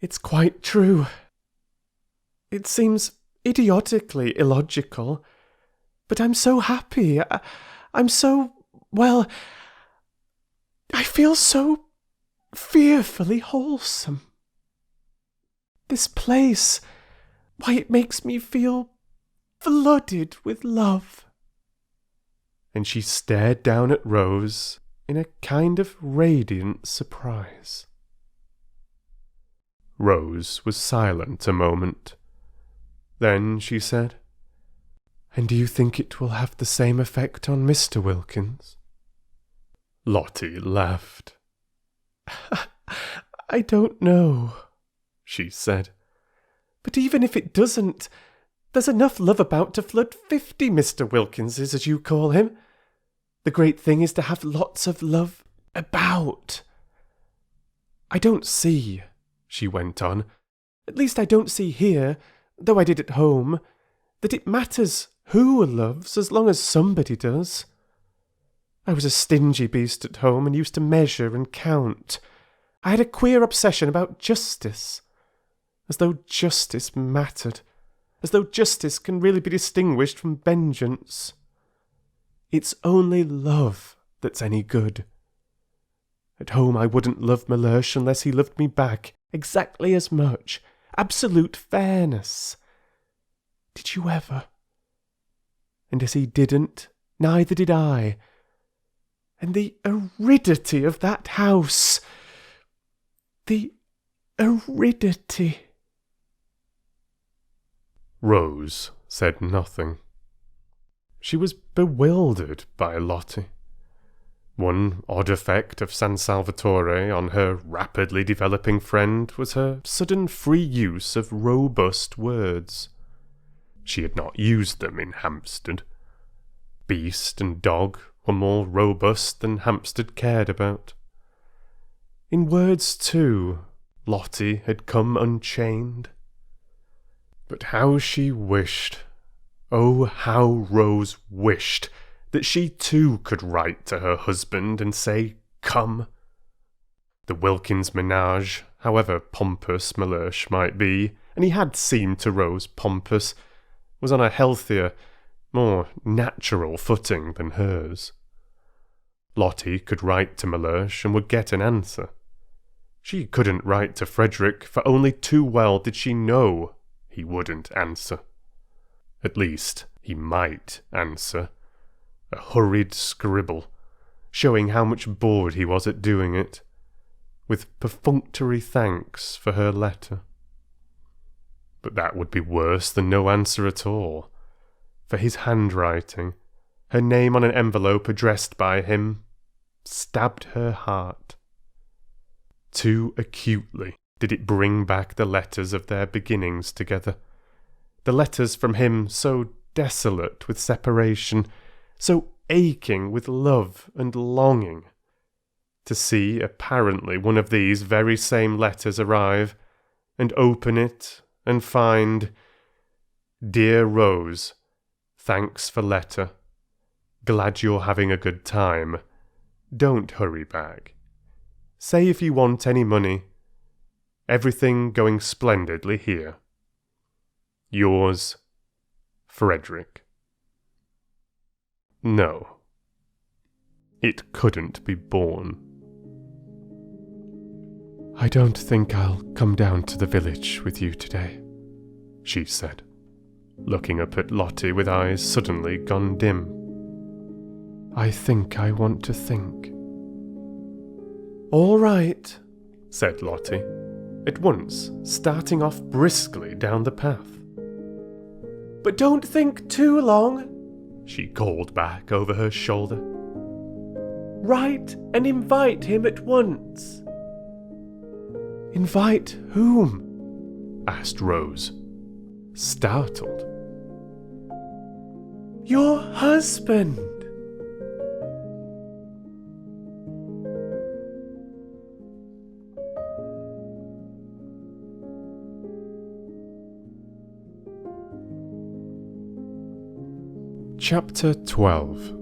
"It's quite true. It seems idiotically illogical, but I'm so happy. I'm so, well, I feel so fearfully wholesome. This place, why, it makes me feel flooded with love." and she stared down at Rose in a kind of radiant surprise. Rose was silent a moment. Then she said, "And do you think it will have the same effect on Mr. Wilkins?" Lottie laughed. "I don't know," she said. "But even if it doesn't, there's enough love about to flood 50 Mr. Wilkinses, as you call him. The great thing is to have lots of love about. I don't see," she went on, "at least I don't see here, though I did at home, that it matters who loves as long as somebody does. I was a stingy beast at home and used to measure and count. I had a queer obsession about justice, as though justice mattered, as though justice can really be distinguished from vengeance. It's only love that's any good. At home I wouldn't love Mellersh unless he loved me back exactly as much. Absolute fairness. Did you ever? And as he didn't, neither did I. And the aridity of that house. The aridity." Rose said nothing. She was bewildered by Lottie. One odd effect of San Salvatore on her rapidly developing friend was her sudden free use of robust words. She had not used them in Hampstead. Beast and dog were more robust than Hampstead cared about. In words, too, Lottie had come unchained. But how she wished, oh, how Rose wished, that she too could write to her husband and say, "Come." The Wilkins menage, however pompous Mellersh might be, and he had seemed to Rose pompous, was on a healthier, more natural footing than hers. Lottie could write to Mellersh and would get an answer. She couldn't write to Frederick, for only too well did she know he wouldn't answer. At least, he might answer. A hurried scribble, showing how much bored he was at doing it, with perfunctory thanks for her letter. But that would be worse than no answer at all, for his handwriting, her name on an envelope addressed by him, stabbed her heart. Too acutely did it bring back the letters of their beginnings together, the letters from him so desolate with separation, so aching with love and longing. To see apparently one of these very same letters arrive, and open it, and find, "Dear Rose, thanks for letter. Glad you're having a good time. Don't hurry back. Say if you want any money. Everything going splendidly here. Yours, Frederick." No. It couldn't be borne. "I don't think I'll come down to the village with you today," she said, looking up at Lottie with eyes suddenly gone dim. "I think I want to think." "All right," said Lottie, at once starting off briskly down the path. "But don't think too long," she called back over her shoulder. "Write and invite him at once." "Invite whom?" asked Rose, startled. "Your husband." Chapter 12.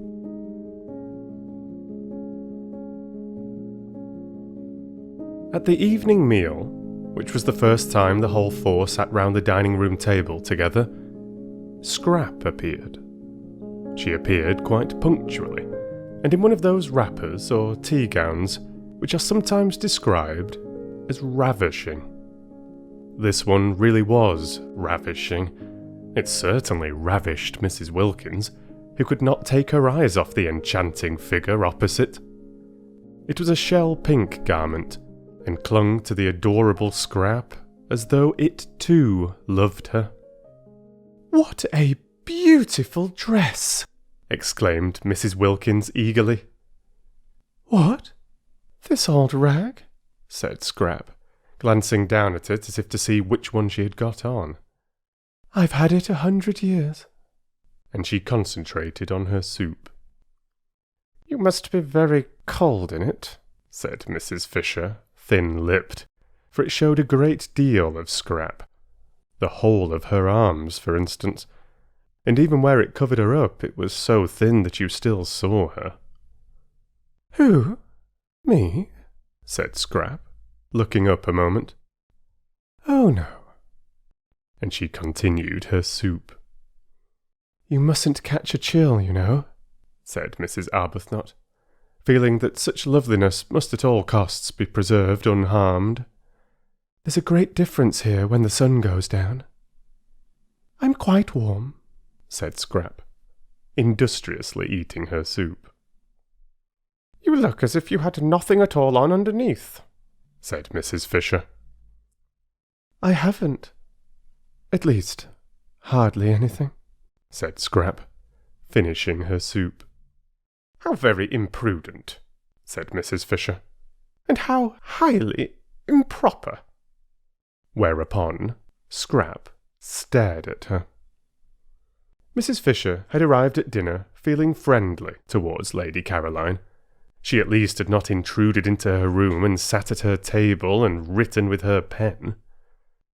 At the evening meal, which was the first time the whole four sat round the dining room table together, Scrap appeared. She appeared quite punctually, and in one of those wrappers or tea gowns which are sometimes described as ravishing. This one really was ravishing. It certainly ravished Mrs. Wilkins, who could not take her eyes off the enchanting figure opposite. It was a shell-pink garment, and clung to the adorable Scrap as though it too loved her. "What a beautiful dress!" exclaimed Mrs. Wilkins eagerly. "What? This old rag?" said Scrap, glancing down at it as if to see which one she had got on. "I've had it 100 years. And she concentrated on her soup. "You must be very cold in it," said Mrs. Fisher, thin-lipped, for it showed a great deal of Scrap. The whole of her arms, for instance, and even where it covered her up it was so thin that you still saw her. "Who? Me?" said Scrap, looking up a moment. "Oh, no." And she continued her soup. "You mustn't catch a chill, you know," said Mrs. Arbuthnot, feeling that such loveliness must at all costs be preserved unharmed. "There's a great difference here when the sun goes down." "I'm quite warm," said Scrap, industriously eating her soup. "You look as if you had nothing at all on underneath," said Mrs. Fisher. "I haven't. At least, hardly anything," said Scrap, finishing her soup. "How very imprudent," said Mrs. Fisher. "And how highly improper." Whereupon Scrap stared at her. Mrs. Fisher had arrived at dinner feeling friendly towards Lady Caroline. She at least had not intruded into her room and sat at her table and written with her pen.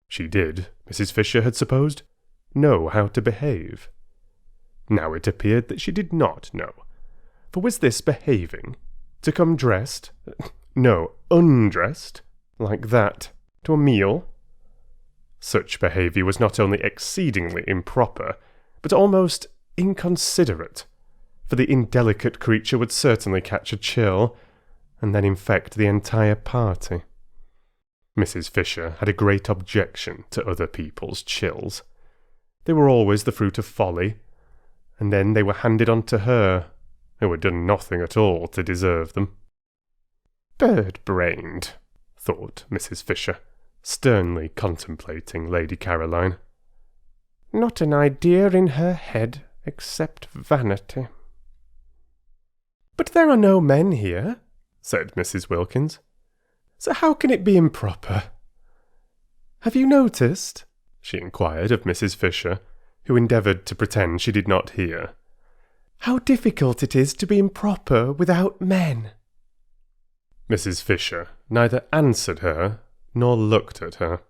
She did, Mrs. Fisher had supposed, know how to behave. Now it appeared that she did not know. For was this behaving? To come dressed, no, undressed, like that, to a meal? Such behaviour was not only exceedingly improper, but almost inconsiderate, for the indelicate creature would certainly catch a chill, and then infect the entire party. Mrs. Fisher had a great objection to other people's chills. They were always the fruit of folly, and then they were handed on to her, who had done nothing at all to deserve them. "Bird-brained," thought Mrs. Fisher, sternly contemplating Lady Caroline. "Not an idea in her head except vanity." "But there are no men here," said Mrs. Wilkins. "So how can it be improper? Have you noticed?" she inquired of Mrs. Fisher, who endeavoured to pretend she did not hear. "How difficult it is to be improper without men." Mrs. Fisher neither answered her nor looked at her.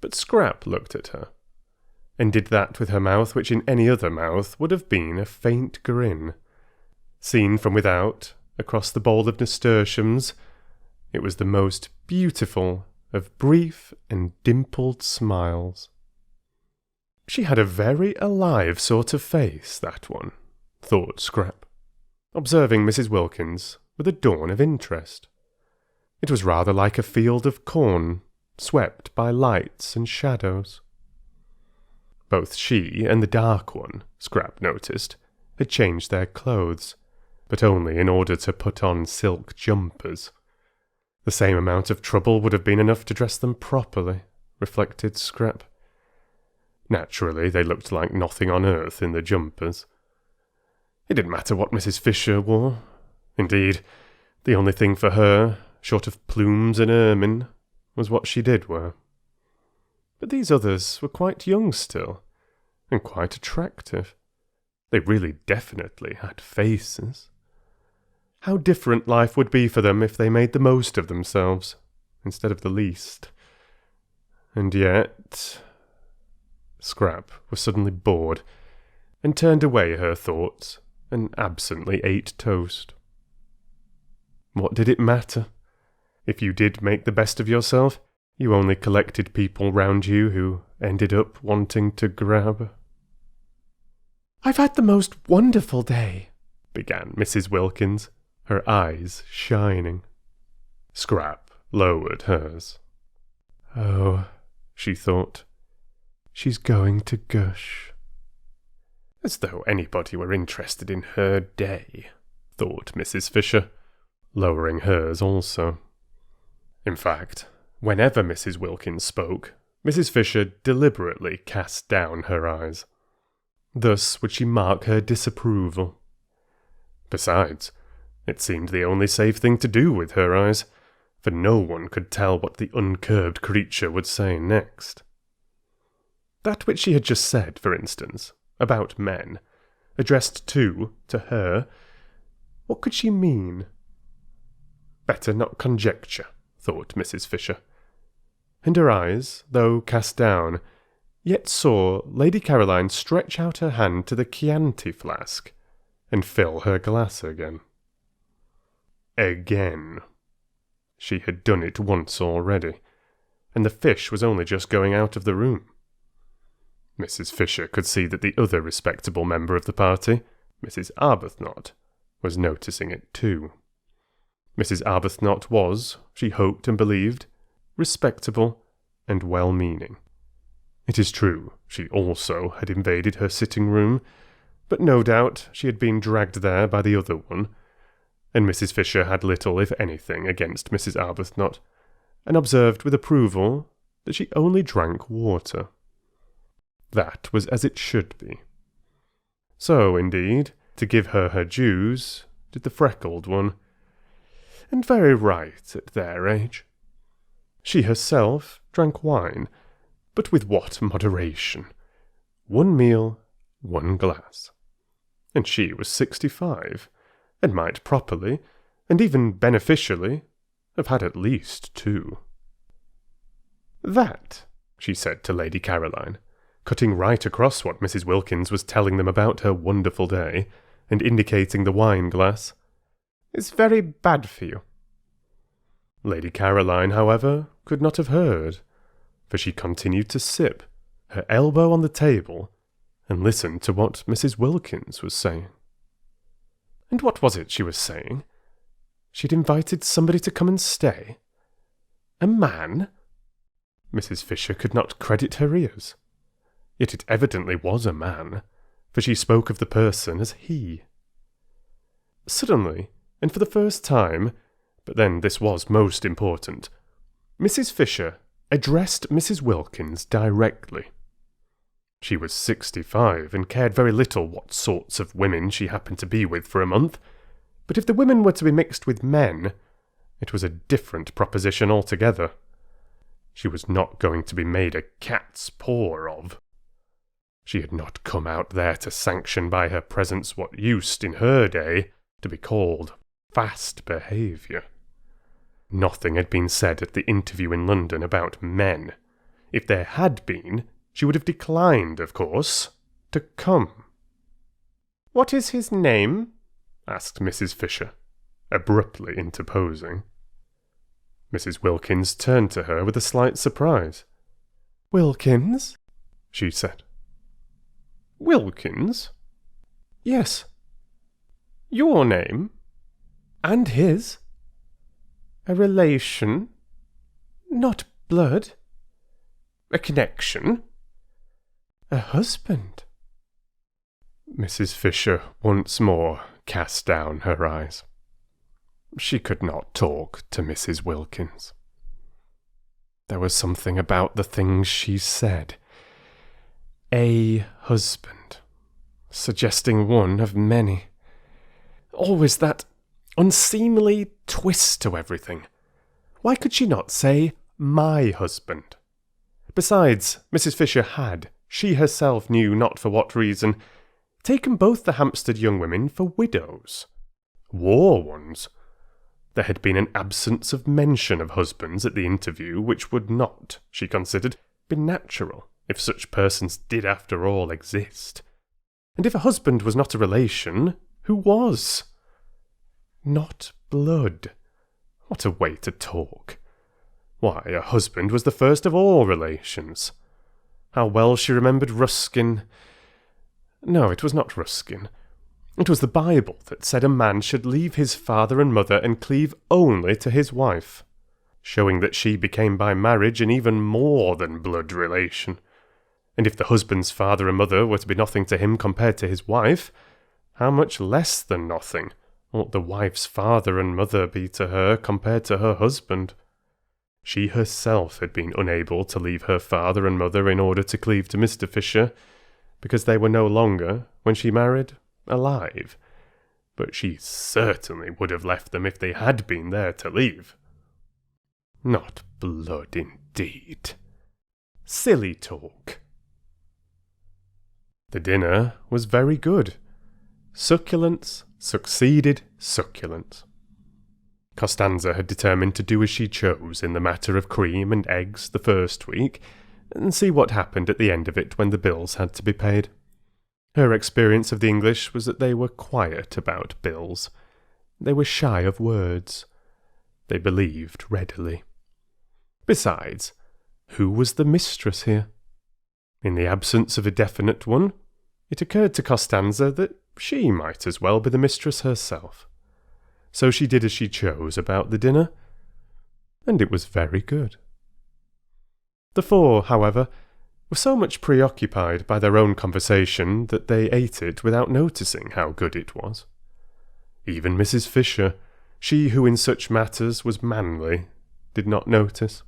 But Scrap looked at her, and did that with her mouth which in any other mouth would have been a faint grin. Seen from without, across the bowl of nasturtiums, it was the most beautiful of brief and dimpled smiles. She had a very alive sort of face, that one, thought Scrap, observing Mrs. Wilkins with a dawn of interest. It was rather like a field of corn, swept by lights and shadows. Both she and the dark one, Scrap noticed, had changed their clothes, but only in order to put on silk jumpers. The same amount of trouble would have been enough to dress them properly, reflected Scrap. Naturally, they looked like nothing on earth in the jumpers. It didn't matter what Mrs. Fisher wore. Indeed, the only thing for her, short of plumes and ermine, was what she did wear. But these others were quite young still, and quite attractive. They really definitely had faces. How different life would be for them if they made the most of themselves, instead of the least. And yet... Scrap was suddenly bored, and turned away her thoughts, and absently ate toast. What did it matter? If you did make the best of yourself, you only collected people round you who ended up wanting to grab. "I've had the most wonderful day," began Mrs. Wilkins, her eyes shining. Scrap lowered hers. "Oh," she thought, "she's going to gush." As though anybody were interested in her day, thought Mrs. Fisher, lowering hers also. In fact, whenever Mrs. Wilkins spoke, Mrs. Fisher deliberately cast down her eyes. Thus would she mark her disapproval. Besides, it seemed the only safe thing to do with her eyes, for no one could tell what the uncurbed creature would say next. That which she had just said, for instance, about men, addressed to her, what could she mean? Better not conjecture, thought Mrs. Fisher. And her eyes, though cast down, yet saw Lady Caroline stretch out her hand to the Chianti flask and fill her glass again. Again. She had done it once already, and the fish was only just going out of the room. Mrs. Fisher could see that the other respectable member of the party, Mrs. Arbuthnot, was noticing it too. Mrs. Arbuthnot was, she hoped and believed, respectable and well-meaning. It is true, she also had invaded her sitting-room, but no doubt she had been dragged there by the other one, and Mrs. Fisher had little, if anything, against Mrs. Arbuthnot, and observed with approval that she only drank water. That was as it should be. So, indeed, to give her her dues, did the freckled one, and very right at their age. She herself drank wine, but with what moderation! 1 meal, 1 glass. And she was 65, and might properly, and even beneficially, have had at least 2. That, she said to Lady Caroline, cutting right across what Mrs. Wilkins was telling them about her wonderful day, and indicating the wine-glass, is very bad for you. Lady Caroline, however, could not have heard, for she continued to sip, her elbow on the table, and listened to what Mrs. Wilkins was saying. And what was it she was saying? She'd invited somebody to come and stay. A man? Mrs. Fisher could not credit her ears. Yet it evidently was a man, for she spoke of the person as he. Suddenly, and for the first time, but then this was most important, Mrs. Fisher addressed Mrs. Wilkins directly. She was 65 and cared very little what sorts of women she happened to be with for a month, but if the women were to be mixed with men, it was a different proposition altogether. She was not going to be made a cat's paw of. She had not come out there to sanction by her presence what used, in her day, to be called fast behaviour. Nothing had been said at the interview in London about men. If there had been, she would have declined, of course, to come. "What is his name?" asked Mrs. Fisher, abruptly interposing. Mrs. Wilkins turned to her with a slight surprise. "Wilkins?" she said. "Wilkins?" "Yes." "Your name?" "And his." "A relation?" "Not blood." "A connection?" "A husband." Mrs. Fisher once more cast down her eyes. She could not talk to Mrs. Wilkins. There was something about the things she said. A husband, suggesting one of many. Always that unseemly twist to everything. Why could she not say, my husband? Besides, Mrs. Fisher had, she herself knew not for what reason, taken both the Hampstead young women for widows. War ones. There had been an absence of mention of husbands at the interview which would not, she considered, be natural if such persons did after all exist. And if a husband was not a relation, who was? Not blood. What a way to talk. Why, a husband was the first of all relations. How well she remembered Ruskin. No, it was not Ruskin. It was the Bible that said a man should leave his father and mother and cleave only to his wife, showing that she became by marriage an even more than blood relation. And if the husband's father and mother were to be nothing to him compared to his wife, how much less than nothing ought the wife's father and mother be to her compared to her husband? She herself had been unable to leave her father and mother in order to cleave to Mr. Fisher, because they were no longer, when she married, alive. But she certainly would have left them if they had been there to leave. Not blood, indeed. Silly talk. The dinner was very good. Succulence succeeded succulence. Costanza had determined to do as she chose in the matter of cream and eggs the first week, and see what happened at the end of it when the bills had to be paid. Her experience of the English was that they were quiet about bills. They were shy of words. They believed readily. Besides, who was the mistress here? In the absence of a definite one, it occurred to Costanza that she might as well be the mistress herself. So she did as she chose about the dinner, and it was very good. The four, however, were so much preoccupied by their own conversation that they ate it without noticing how good it was. Even Mrs. Fisher, she who in such matters was manly, did not notice.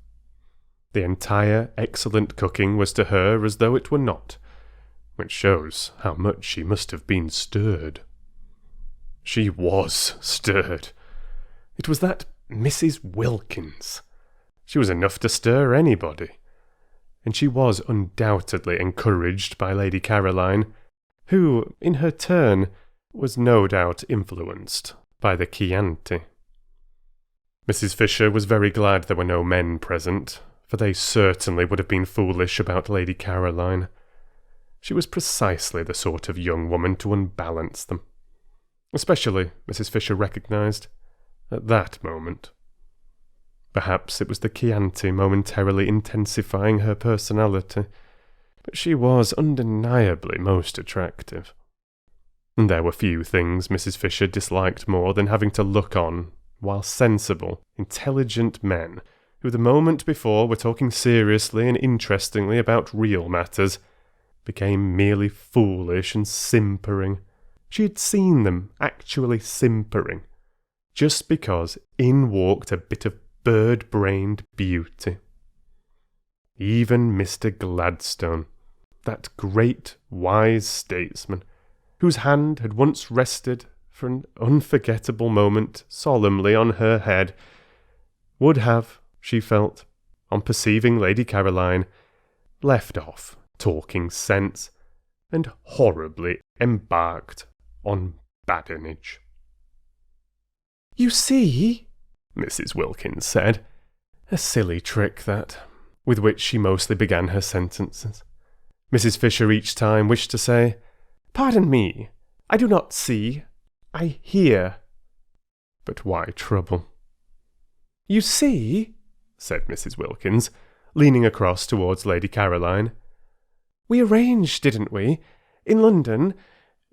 The entire excellent cooking was to her as though it were not, which shows how much she must have been stirred. She was stirred. It was that Mrs. Wilkins. She was enough to stir anybody. And she was undoubtedly encouraged by Lady Caroline, who, in her turn, was no doubt influenced by the Chianti. Mrs. Fisher was very glad there were no men present, for they certainly would have been foolish about Lady Caroline. She was precisely the sort of young woman to unbalance them. Especially, Mrs. Fisher recognised, at that moment. Perhaps it was the Chianti momentarily intensifying her personality, but she was undeniably most attractive. And there were few things Mrs. Fisher disliked more than having to look on while sensible, intelligent men, who the moment before were talking seriously and interestingly about real matters, became merely foolish and simpering. She had seen them actually simpering, just because in walked a bit of bird-brained beauty. Even Mr. Gladstone, that great wise statesman, whose hand had once rested for an unforgettable moment solemnly on her head, would have, she felt, on perceiving Lady Caroline, left off talking sense, and horribly embarked on badinage. "You see," Mrs. Wilkins said, a silly trick that, with which she mostly began her sentences. Mrs. Fisher each time wished to say, "Pardon me, I do not see, I hear." But why trouble? "You see," said Mrs. Wilkins, leaning across towards Lady Caroline, "we arranged, didn't we, in London,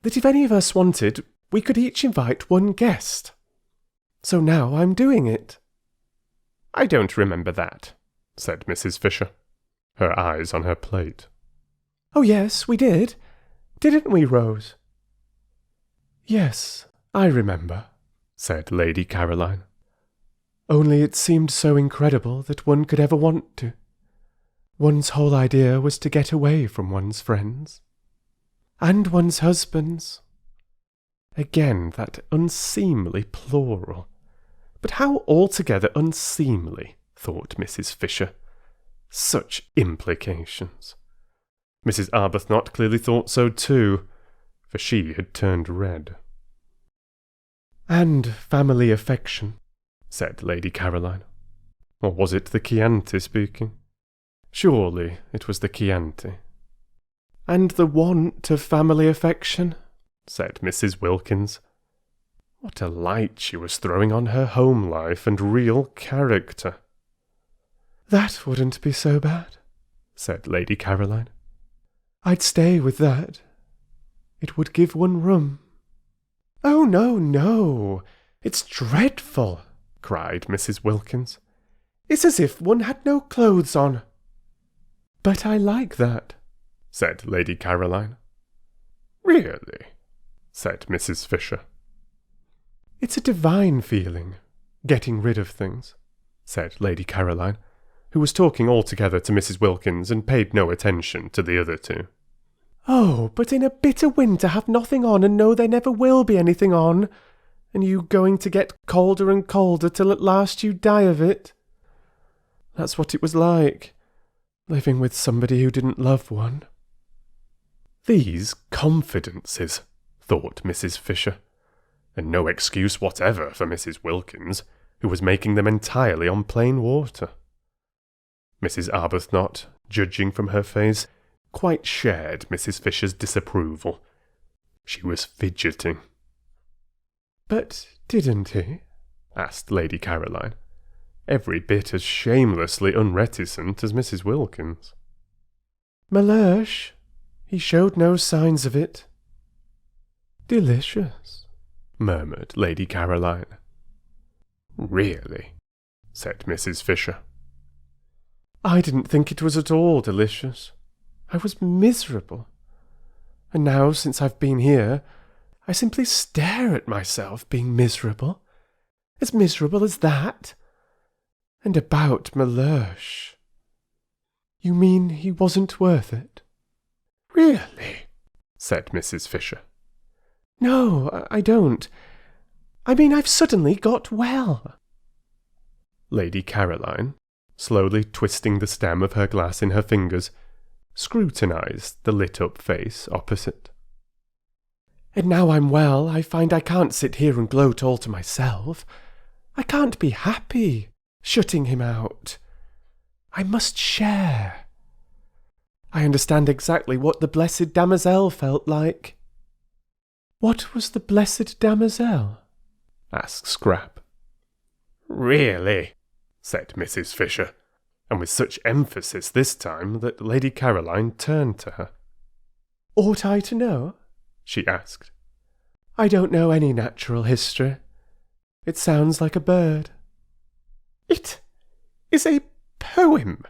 that if any of us wanted, we could each invite one guest. So now I'm doing it." "I don't remember that," said Mrs. Fisher, her eyes on her plate. "Oh yes, we did. Didn't we, Rose?" "Yes, I remember," said Lady Caroline. "Only it seemed so incredible that one could ever want to. One's whole idea was to get away from one's friends. And one's husbands." Again that unseemly plural. But how altogether unseemly, thought Mrs. Fisher. Such implications. Mrs. Arbuthnot clearly thought so too, for she had turned red. "And family affection," said Lady Caroline. Or was it the Chianti speaking? Surely it was the Chianti. "And the want of family affection," said Mrs. Wilkins. What a light she was throwing on her home life and real character. "That wouldn't be so bad," said Lady Caroline. "I'd stay with that. It would give one room." "Oh, no, no, it's dreadful," cried Mrs. Wilkins. "It's as if one had no clothes on." "But I like that," said Lady Caroline. Really? Said Mrs. Fisher. It's a divine feeling, getting rid of things, said Lady Caroline, who was talking altogether to Mrs. Wilkins and paid no attention to the other two. Oh, but in a bitter winter have nothing on and know there never will be anything on, and you going to get colder and colder till at last you die of it. That's what it was like, living with somebody who didn't love one. These confidences, thought Mrs. Fisher, and no excuse whatever for Mrs. Wilkins, who was making them entirely on plain water. Mrs. Arbuthnot, judging from her face, quite shared Mrs. Fisher's disapproval. She was fidgeting. But didn't he? Asked Lady Caroline, every bit as shamelessly unreticent as Mrs. Wilkins. Mellersh, he showed no signs of it. Delicious, murmured Lady Caroline. Really, said Mrs. Fisher. I didn't think it was at all delicious. I was miserable. And now, since I've been here, I simply stare at myself being miserable. As miserable as that. And about Mellersh. You mean he wasn't worth it? Really? Said Mrs. Fisher. No, I don't. I mean, I've suddenly got well. Lady Caroline, slowly twisting the stem of her glass in her fingers, scrutinized the lit-up face opposite. And now I'm well, I find I can't sit here and gloat all to myself. I can't be happy, shutting him out. I must share. I understand exactly what the blessed damozel felt like. What was the blessed damozel? Asked Scrap. Really? Said Mrs. Fisher, and with such emphasis this time that Lady Caroline turned to her. Ought I to know? She asked. I don't know any natural history. It sounds like a bird. It is a poem,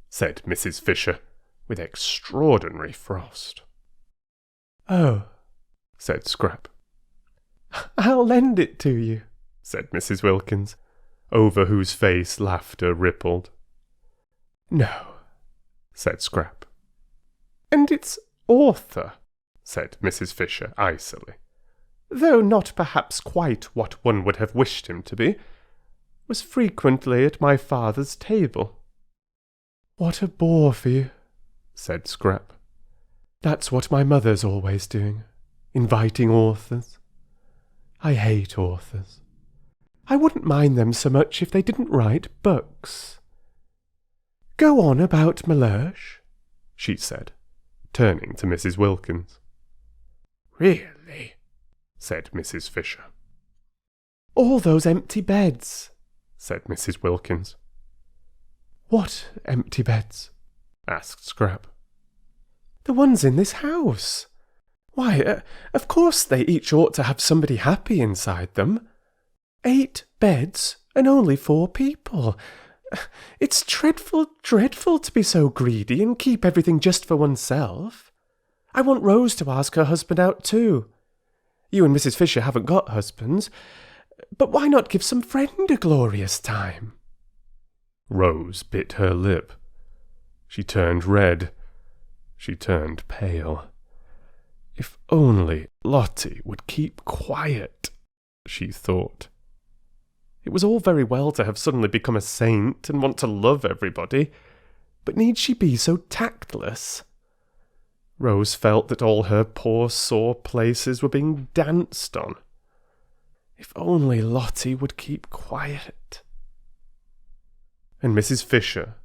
said Mrs. Fisher, with extraordinary frost. Oh, said Scrap. I'll lend it to you, said Mrs. Wilkins, over whose face laughter rippled. No, said Scrap. And its author, said Mrs. Fisher icily, though not perhaps quite what one would have wished him to be, was frequently at my father's table. What a bore for you, said Scrap. That's what my mother's always doing, inviting authors. I hate authors. I wouldn't mind them so much if they didn't write books. Go on about Mellersh, she said, turning to Mrs. Wilkins. Really? Said Mrs. Fisher. All those empty beds, said Mrs. Wilkins. What empty beds? Asked Scrap. The ones in this house. Why, of course they each ought to have somebody happy inside them. 8 beds and only 4 people. It's dreadful, dreadful to be so greedy and keep everything just for oneself. I want Rose to ask her husband out too. You and Mrs. Fisher haven't got husbands, but why not give some friend a glorious time? Rose bit her lip. She turned red. She turned pale. If only Lottie would keep quiet, she thought. It was all very well to have suddenly become a saint and want to love everybody, but need she be so tactless? Rose felt that all her poor sore places were being danced on. If only Lottie would keep quiet. And Mrs. Fisher,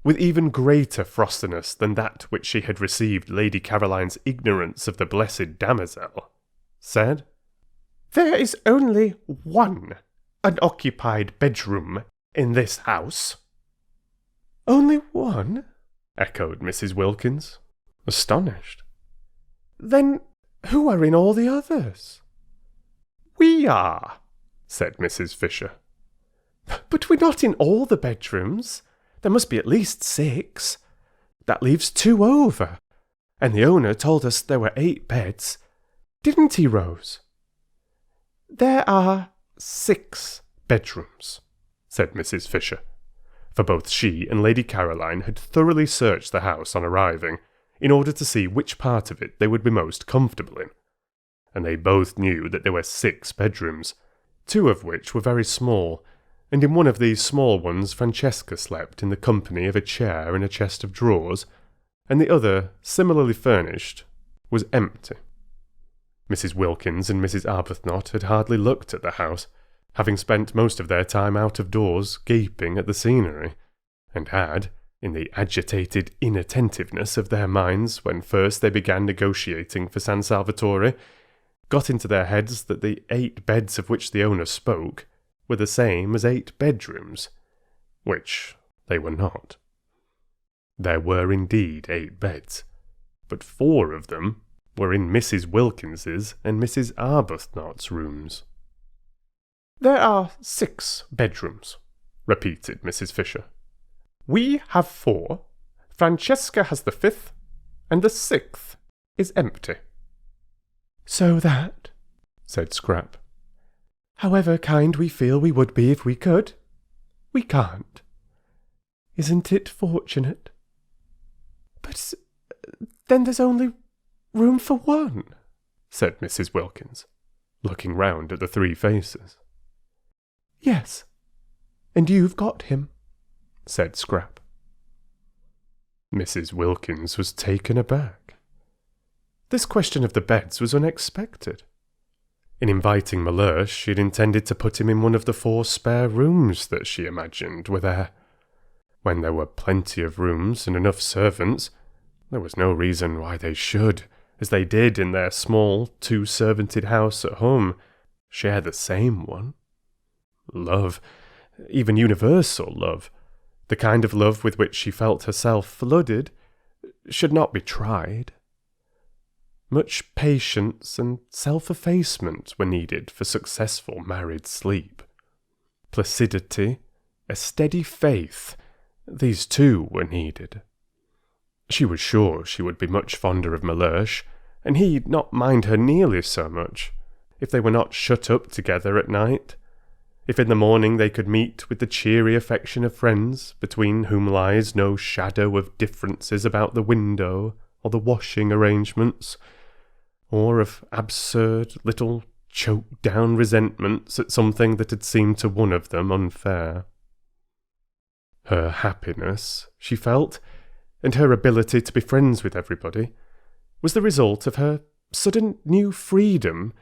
with even greater frostiness than that which she had received Lady Caroline's ignorance of the blessed damozel, said, There is only one unoccupied bedroom in this house. Only one? Echoed Mrs. Wilkins, astonished. Then who are in all the others? We are, said Mrs. Fisher. But we're not in all the bedrooms. There must be at least 6. That leaves 2 over. And the owner told us there were 8 beds. Didn't he, Rose?" "There are 6 bedrooms," said Mrs. Fisher, for both she and Lady Caroline had thoroughly searched the house on arriving, in order to see which part of it they would be most comfortable in, and they both knew that there were 6 bedrooms, 2 of which were very small, and in one of these small ones Francesca slept in the company of a chair and a chest of drawers, and the other, similarly furnished, was empty. Mrs. Wilkins and Mrs. Arbuthnot had hardly looked at the house, having spent most of their time out of doors gaping at the scenery, and had, in the agitated inattentiveness of their minds when first they began negotiating for San Salvatore, got into their heads that the 8 beds of which the owner spoke were the same as 8 bedrooms, which they were not. There were indeed 8 beds, but 4 of them were in Mrs. Wilkins's and Mrs. Arbuthnot's rooms. "There are 6 bedrooms," repeated Mrs. Fisher. "We have 4, Francesca has the 5th, and the 6th is empty." "So that," said Scrap, "however kind we feel we would be if we could, we can't. Isn't it fortunate?" "But then there's only room for 1, said Mrs. Wilkins, looking round at the 3 faces. "Yes, and you've got him," said Scrap. Mrs. Wilkins was taken aback. This question of the beds was unexpected. In inviting Mellersh, she had intended to put him in one of the 4 spare rooms that she imagined were there. When there were plenty of rooms and enough servants, there was no reason why they should, as they did in their small 2-servanted house at home, share the same one. Love, even universal love, the kind of love with which she felt herself flooded, should not be tried. Much patience and self-effacement were needed for successful married sleep. Placidity, a steady faith, these too were needed. She was sure she would be much fonder of Mellersh, and he'd not mind her nearly so much, if they were not shut up together at night, if in the morning they could meet with the cheery affection of friends, between whom lies no shadow of differences about the window or the washing arrangements, or of absurd little choked-down resentments at something that had seemed to one of them unfair. Her happiness, she felt, and her ability to be friends with everybody, was the result of her sudden new freedom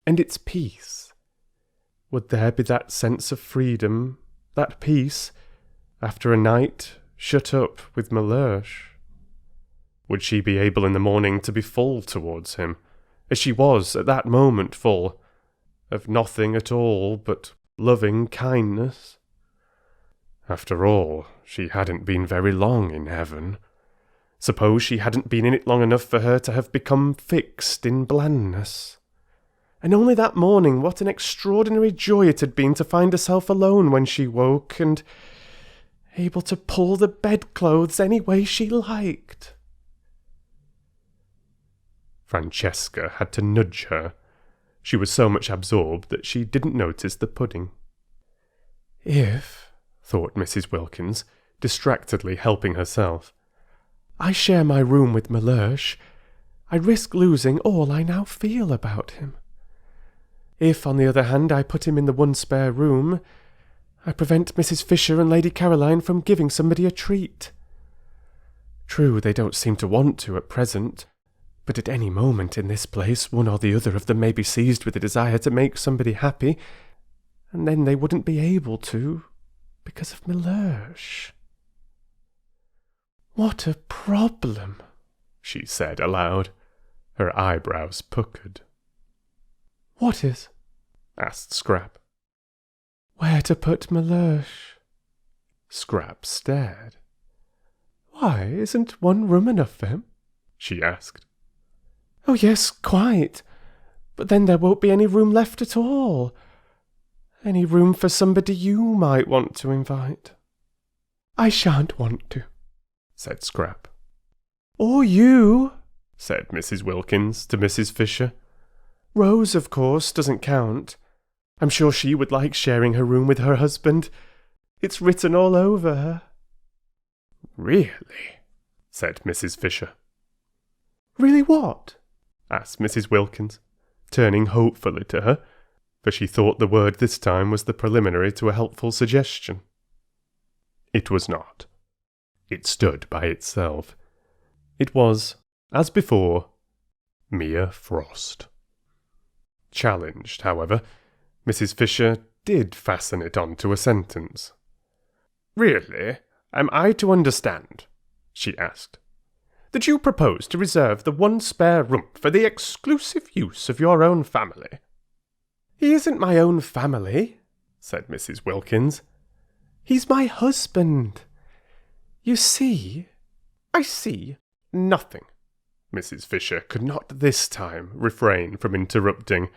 and its peace. Would there be that sense of freedom, that peace, after a night shut up with Mellersh? Would she be able in the morning to be full towards him, as she was at that moment full, of nothing at all but loving kindness? After all, she hadn't been very long in heaven. Suppose she hadn't been in it long enough for her to have become fixed in blandness. And only that morning what an extraordinary joy it had been to find herself alone when she woke, and able to pull the bedclothes any way she liked. Francesca had to nudge her. She was so much absorbed that she didn't notice the pudding. If, thought Mrs. Wilkins, distractedly helping herself, I share my room with Mellersh, I risk losing all I now feel about him. If, on the other hand, I put him in the 1 spare room, I prevent Mrs. Fisher and Lady Caroline from giving somebody a treat. True, they don't seem to want to at present, but at any moment in this place one or the other of them may be seized with a desire to make somebody happy, and then they wouldn't be able to, because of Mellersh. What a problem, she said aloud, her eyebrows puckered. What is? Asked Scrap. Where to put Mellersh? Scrap stared. Why, isn't 1 room enough for him? She asked. Oh, yes, quite. But then there won't be any room left at all. Any room for somebody you might want to invite. I shan't want to, said Scrap. Or you, said Mrs. Wilkins to Mrs. Fisher. Rose, of course, doesn't count. I'm sure she would like sharing her room with her husband. It's written all over her." "Really?" said Mrs. Fisher. "Really what?" asked Mrs. Wilkins, turning hopefully to her, for she thought the word this time was the preliminary to a helpful suggestion. It was not. It stood by itself. It was, as before, mere frost. Challenged, however, Mrs. Fisher did fasten it on to a sentence. "Really, am I to understand," she asked, "that you propose to reserve the one spare room for the exclusive use of your own family?" "He isn't my own family," said Mrs. Wilkins. "He's my husband. You see—" "I see nothing." Mrs. Fisher could not this time refrain from interrupting,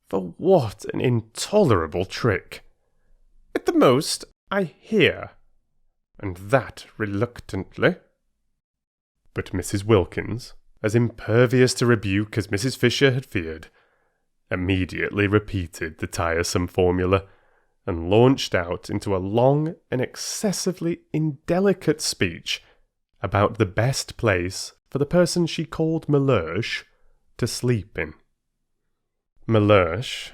for what an intolerable trick. "At the most, I hear, and that reluctantly." But Mrs. Wilkins, as impervious to rebuke as Mrs. Fisher had feared, immediately repeated the tiresome formula, and launched out into a long and excessively indelicate speech about the best place for the person she called Mellersh to sleep in. Mellersh,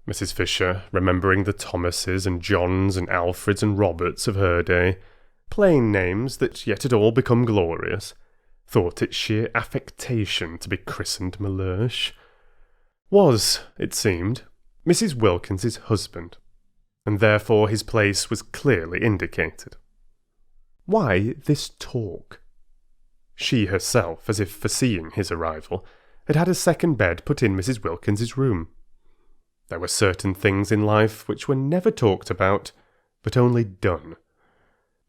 Mrs. Fisher, remembering the Thomases and Johns and Alfreds and Roberts of her day, plain names that yet had all become glorious, thought it sheer affectation to be christened Mellersh, was, it seemed, Mrs. Wilkins's husband, and therefore his place was clearly indicated. Why this talk? She herself, as if foreseeing his arrival, had had a second bed put in Mrs. Wilkins's room. There were certain things in life which were never talked about, but only done.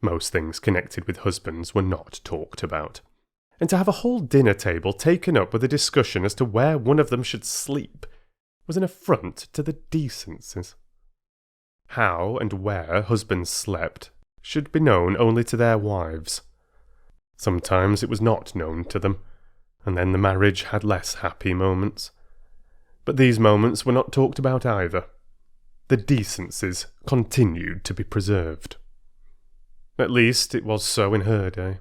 Most things connected with husbands were not talked about. And to have a whole dinner table taken up with a discussion as to where one of them should sleep was an affront to the decencies. How and where husbands slept should be known only to their wives. Sometimes it was not known to them, and then the marriage had less happy moments. But these moments were not talked about either. The decencies continued to be preserved. At least it was so in her day.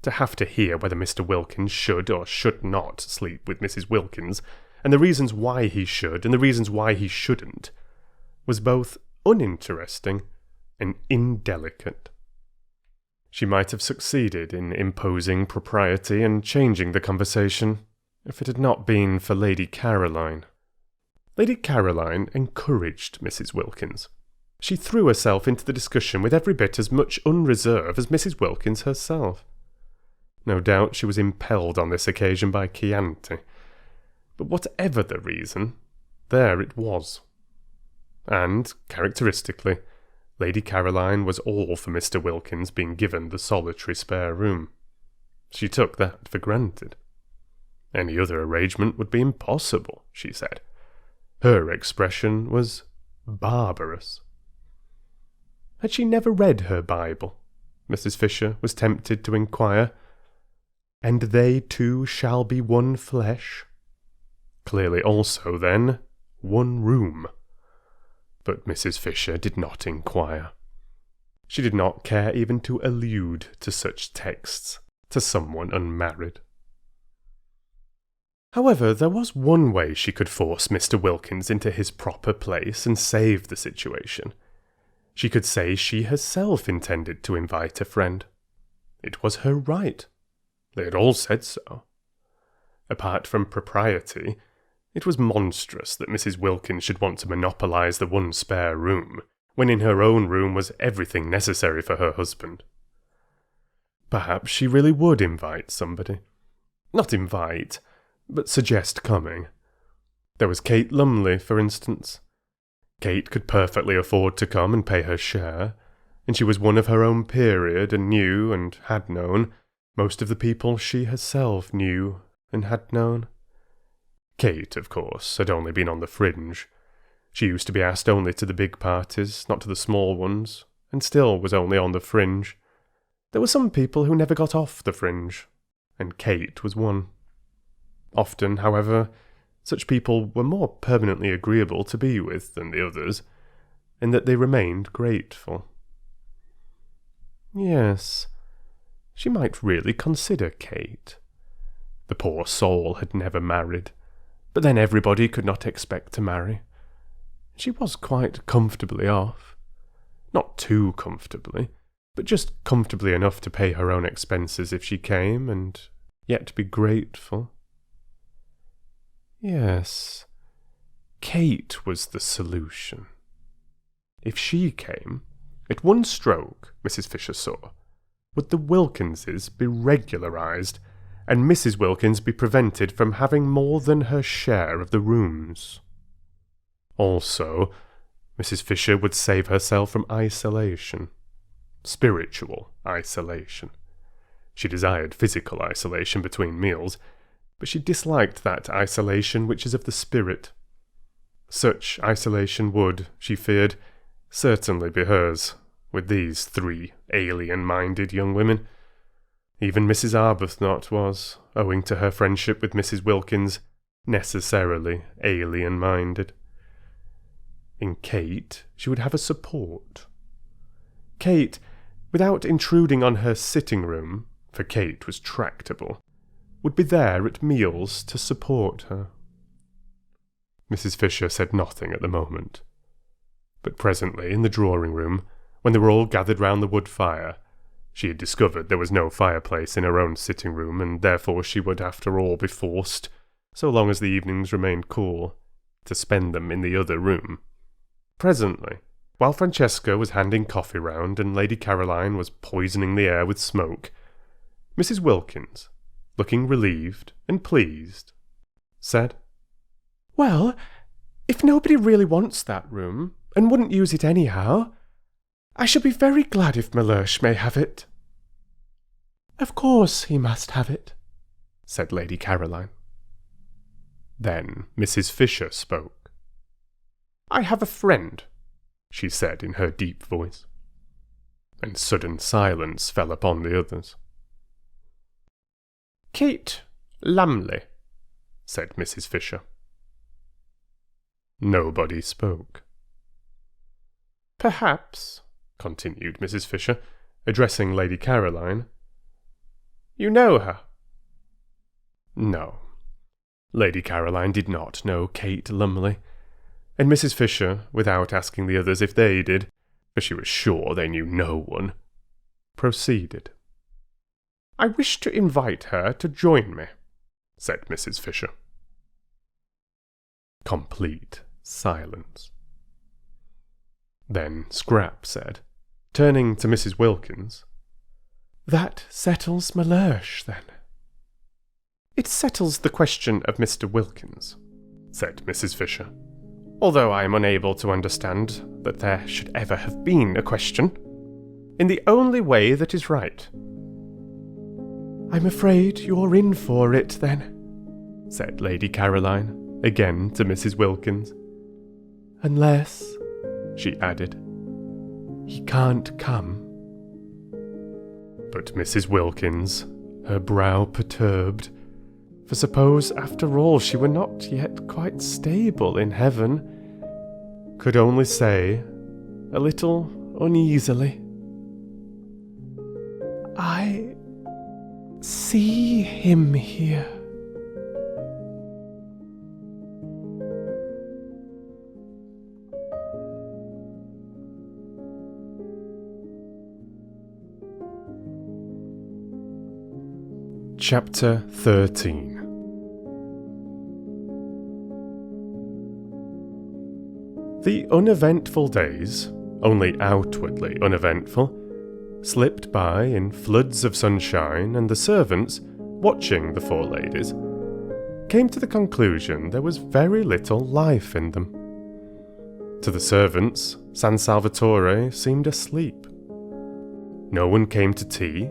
To have to hear whether Mr. Wilkins should or should not sleep with Mrs. Wilkins, and the reasons why he should and the reasons why he shouldn't, was both uninteresting and indelicate. She might have succeeded in imposing propriety and changing the conversation, if it had not been for Lady Caroline. Lady Caroline encouraged Mrs. Wilkins. She threw herself into the discussion with every bit as much unreserve as Mrs. Wilkins herself. No doubt she was impelled on this occasion by Chianti, but whatever the reason, there it was. And, characteristically, Lady Caroline was all for Mr. Wilkins being given the solitary spare room. She took that for granted. Any other arrangement would be impossible, she said. Her expression was barbarous. Had she never read her Bible? Mrs. Fisher was tempted to inquire. And they two shall be one flesh? Clearly also, then, one room. But Mrs. Fisher did not inquire. She did not care even to allude to such texts to someone unmarried. However, there was one way she could force Mr. Wilkins into his proper place and save the situation. She could say she herself intended to invite a friend. It was her right. They had all said so. Apart from propriety, it was monstrous that Mrs. Wilkins should want to monopolise the one spare room, when in her own room was everything necessary for her husband. Perhaps she really would invite somebody. Not invite, but suggest coming. There was Kate Lumley, for instance. Kate could perfectly afford to come and pay her share, and she was one of her own period and knew, and had known, most of the people she herself knew and had known. Kate, of course, had only been on the fringe. She used to be asked only to the big parties, not to the small ones, and still was only on the fringe. There were some people who never got off the fringe, and Kate was one. Often, however, such people were more permanently agreeable to be with than the others, in that they remained grateful. Yes, she might really consider Kate. The poor soul had never married, but then everybody could not expect to marry. She was quite comfortably off. Not too comfortably, but just comfortably enough to pay her own expenses if she came, and yet be grateful. Yes, Kate was the solution. If she came, at one stroke, Mrs. Fisher saw, would the Wilkinses be regularised, and Mrs. Wilkins be prevented from having more than her share of the rooms. Also, Mrs. Fisher would save herself from isolation. Spiritual isolation. She desired physical isolation between meals, but she disliked that isolation which is of the spirit. Such isolation would, she feared, certainly be hers, with these 3 alien-minded young women. Even Mrs. Arbuthnot was, owing to her friendship with Mrs. Wilkins, necessarily alien-minded. In Kate, she would have a support. Kate, without intruding on her sitting-room, for Kate was tractable, would be there at meals to support her. Mrs. Fisher said nothing at the moment. But presently, in the drawing-room, when they were all gathered round the wood fire, she had discovered there was no fireplace in her own sitting-room, and therefore she would after all be forced, so long as the evenings remained cool, to spend them in the other room. Presently, while Francesca was handing coffee round and Lady Caroline was poisoning the air with smoke, Mrs. Wilkins, looking relieved and pleased, said, "Well, if nobody really wants that room, and wouldn't use it anyhow, I shall be very glad if Mellersh may have it." "Of course he must have it," said Lady Caroline. Then Mrs. Fisher spoke. "I have a friend," she said in her deep voice. And sudden silence fell upon the others. "Kate Lumley," said Mrs. Fisher. Nobody spoke. "Perhaps," continued Mrs. Fisher, addressing Lady Caroline, "you know her?" No, Lady Caroline did not know Kate Lumley, and Mrs. Fisher, without asking the others if they did, for she was sure they knew no one, proceeded. "I wish to invite her to join me," said Mrs. Fisher. Complete silence. Then Scrap said, turning to Mrs. Wilkins, "That settles Mellersh, then." "It settles the question of Mr. Wilkins," said Mrs. Fisher, "although I am unable to understand that there should ever have been a question, in the only way that is right." "I'm afraid you're in for it, then," said Lady Caroline, again to Mrs. Wilkins. "Unless," she added, "he can't come." But Mrs. Wilkins, her brow perturbed, for suppose after all she were not yet quite stable in heaven, could only say, a little uneasily, "I see him here." Chapter 13. The uneventful days, only outwardly uneventful, slipped by in floods of sunshine, and the servants, watching the 4 ladies, came to the conclusion there was very little life in them. To the servants, San Salvatore seemed asleep. No one came to tea,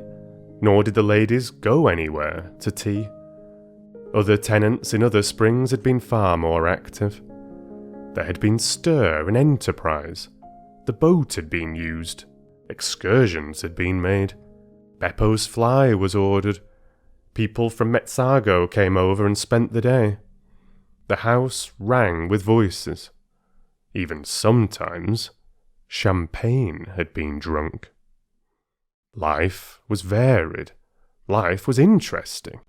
nor did the ladies go anywhere to tea. Other tenants in other springs had been far more active. There had been stir and enterprise. The boat had been used. Excursions had been made. Beppo's fly was ordered. people from Mezzago came over and spent the day. The house rang with voices. Even sometimes, champagne had been drunk. Life was varied. Life was interesting.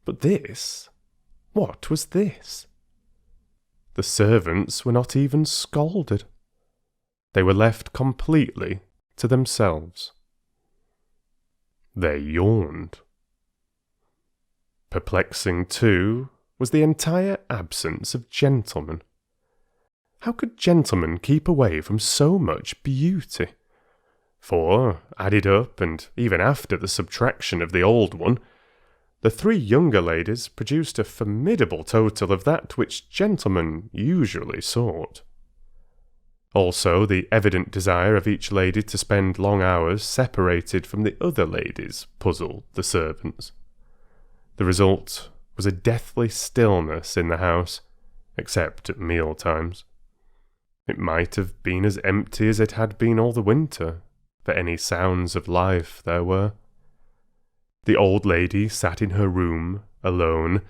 But this? What was this? The servants were not even scolded. They were left completely to themselves. They yawned. Perplexing, too, was the entire absence of gentlemen. How could gentlemen keep away from so much beauty? For, added up, and even after the subtraction of the old one, the three younger ladies produced a formidable total of that which gentlemen usually sought. Also, the evident desire of each lady to spend long hours separated from the other ladies puzzled the servants. The result was a deathly stillness in the house, except at meal times. It might have been as empty as it had been all the winter, for any sounds of life there were. The old lady sat in her room, alone.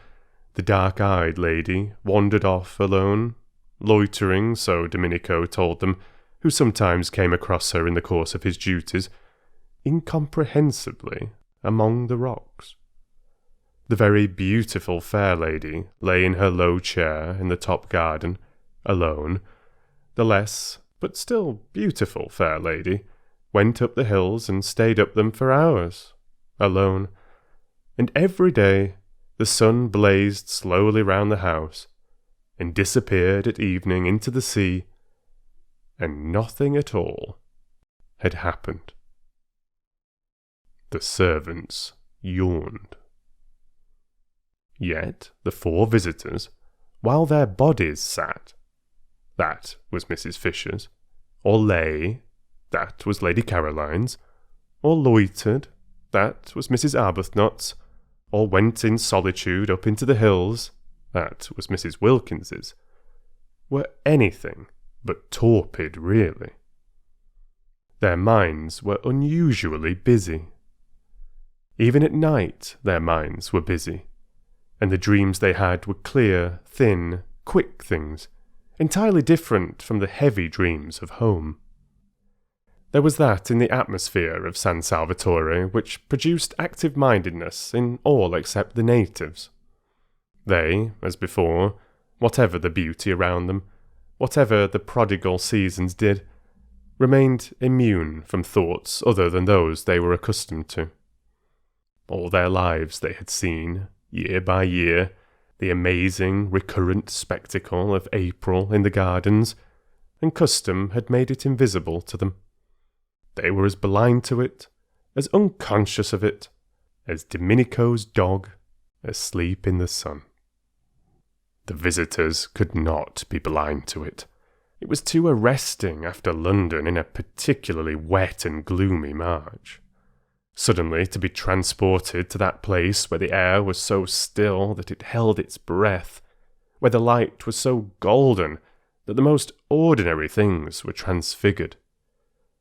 The dark-eyed lady wandered off alone, loitering, so Domenico told them, who sometimes came across her in the course of his duties, incomprehensibly among the rocks. The very beautiful fair lady lay in her low chair in the top garden, alone. The less, but still beautiful fair lady, went up the hills and stayed up them for hours, alone. And every day the sun blazed slowly round the house, and disappeared at evening into the sea, and nothing at all had happened. The servants yawned. Yet the four visitors, while their bodies sat, that was Mrs. Fisher's, or lay, that was Lady Caroline's, or loitered, that was Mrs. Arbuthnot's, or went in solitude up into the hills, that was Mrs. Wilkins's, were anything but torpid really. Their minds were unusually busy. Even at night their minds were busy, and the dreams they had were clear, thin, quick things, entirely different from the heavy dreams of home. There was that in the atmosphere of San Salvatore which produced active-mindedness in all except the natives. They, as before, whatever the beauty around them, whatever the prodigal seasons did, remained immune from thoughts other than those they were accustomed to. All their lives they had seen, year by year, the amazing recurrent spectacle of April in the gardens, and custom had made it invisible to them. They were as blind to it, as unconscious of it, as Domenico's dog asleep in the sun. The visitors could not be blind to it. It was too arresting after London in a particularly wet and gloomy March. Suddenly to be transported to that place where the air was so still that it held its breath, where the light was so golden that the most ordinary things were transfigured.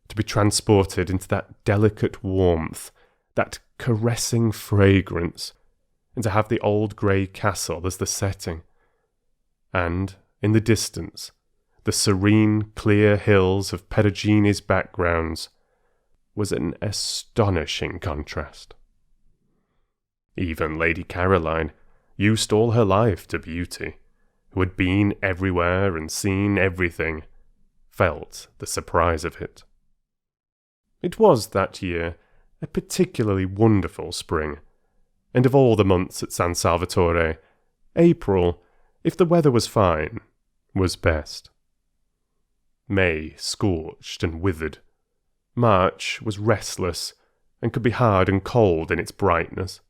To be transported into that delicate warmth, that caressing fragrance, and to have the old grey castle as the setting, and, in the distance, the serene, clear hills of Perugini's backgrounds, was an astonishing contrast. Even Lady Caroline, used all her life to beauty, who had been everywhere and seen everything, felt the surprise of it. It was that year a particularly wonderful spring, and of all the months at San Salvatore, April, if the weather was fine, was best. May scorched and withered. March was restless, and could be hard and cold in its brightness.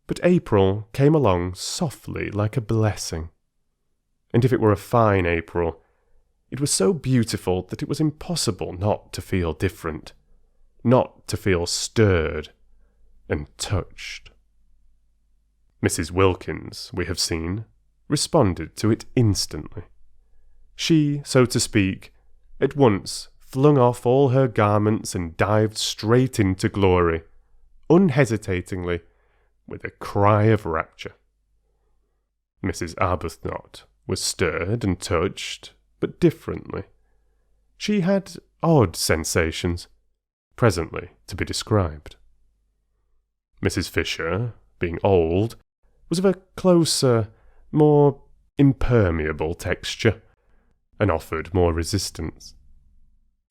But April came along softly like a blessing. And if it were a fine April, it was so beautiful that it was impossible not to feel different, not to feel stirred and touched. Mrs. Wilkins, we have seen, responded to it instantly. She, so to speak, at once flung off all her garments and dived straight into glory, unhesitatingly, with a cry of rapture. Mrs. Arbuthnot was stirred and touched, but differently. She had odd sensations, presently to be described. Mrs. Fisher, being old, was of a closer, more impermeable texture, and offered more resistance.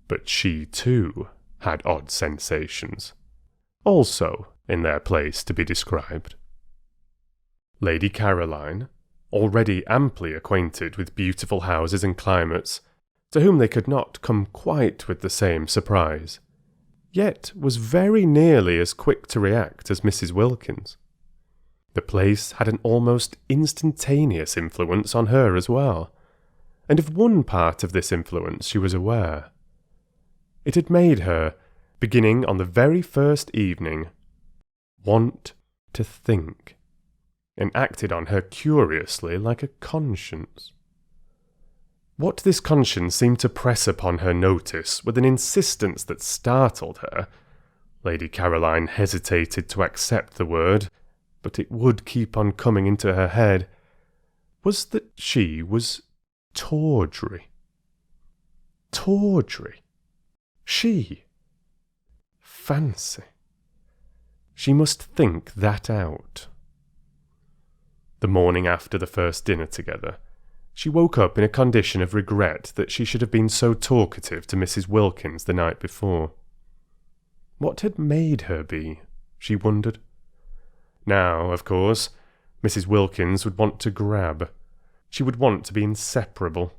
But she, too, had odd sensations, also in their place to be described. Lady Caroline, already amply acquainted with beautiful houses and climates, to whom they could not come quite with the same surprise, yet was very nearly as quick to react as Mrs. Wilkins. The place had an almost instantaneous influence on her as well, and of one part of this influence she was aware. It had made her, beginning on the very first evening, want to think, and acted on her curiously like a conscience. What this conscience seemed to press upon her notice with an insistence that startled her, Lady Caroline hesitated to accept the word, but it would keep on coming into her head, was that she was tawdry. Tawdry. She. Fancy. She must think that out. The morning after the first dinner together, she woke up in a condition of regret that she should have been so talkative to Mrs. Wilkins the night before. What had made her be, she wondered. Now, of course, Mrs. Wilkins would want to grab. She would want to be inseparable.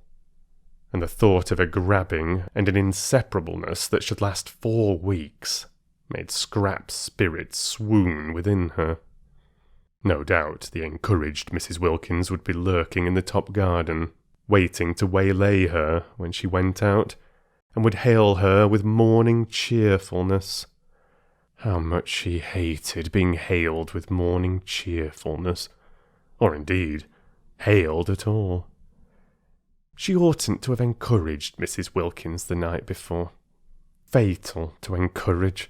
And the thought of a grabbing and an inseparableness that should last 4 weeks made Scrap's spirit swoon within her. No doubt the encouraged Mrs. Wilkins would be lurking in the top garden, waiting to waylay her when she went out, and would hail her with morning cheerfulness. How much she hated being hailed with morning cheerfulness, or indeed, hailed at all. She oughtn't to have encouraged Mrs. Wilkins the night before. Fatal to encourage.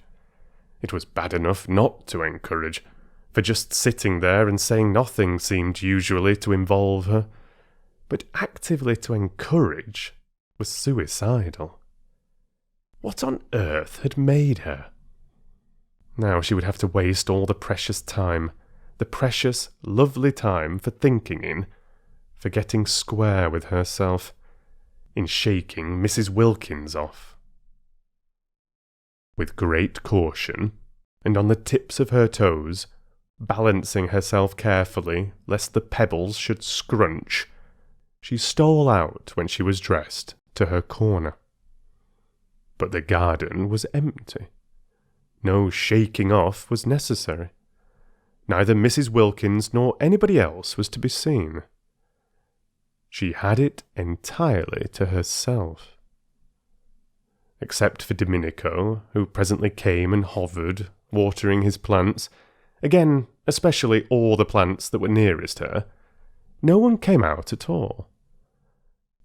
It was bad enough not to encourage, for just sitting there and saying nothing seemed usually to involve her, but actively to encourage was suicidal. What on earth had made her? Now she would have to waste all the precious time, the precious, lovely time for thinking in, for getting square with herself, in shaking Mrs. Wilkins off. With great caution, and on the tips of her toes, balancing herself carefully lest the pebbles should scrunch, she stole out when she was dressed to her corner. But the garden was empty. No shaking off was necessary. Neither Mrs. Wilkins nor anybody else was to be seen. She had it entirely to herself. Except for Domenico, who presently came and hovered, watering his plants, again, especially all the plants that were nearest her, no one came out at all.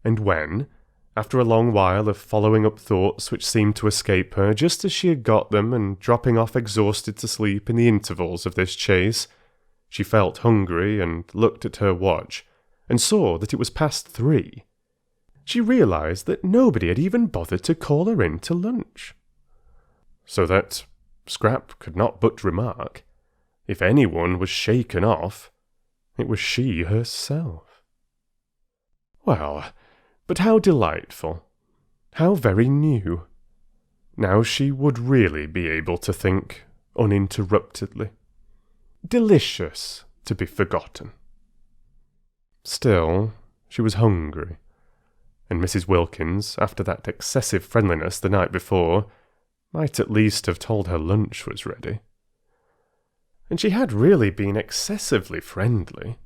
And when, after a long while of following up thoughts which seemed to escape her just as she had got them and dropping off exhausted to sleep in the intervals of this chase, she felt hungry and looked at her watch, and saw that it was past 3, she realised that nobody had even bothered to call her in to lunch. So that, Scrap could not but remark, if anyone was shaken off, it was she herself. Well, but how delightful, how very new. Now she would really be able to think uninterruptedly. Delicious to be forgotten. Still, she was hungry, and Mrs. Wilkins, after that excessive friendliness the night before, might at least have told her lunch was ready. And she had really been excessively friendly,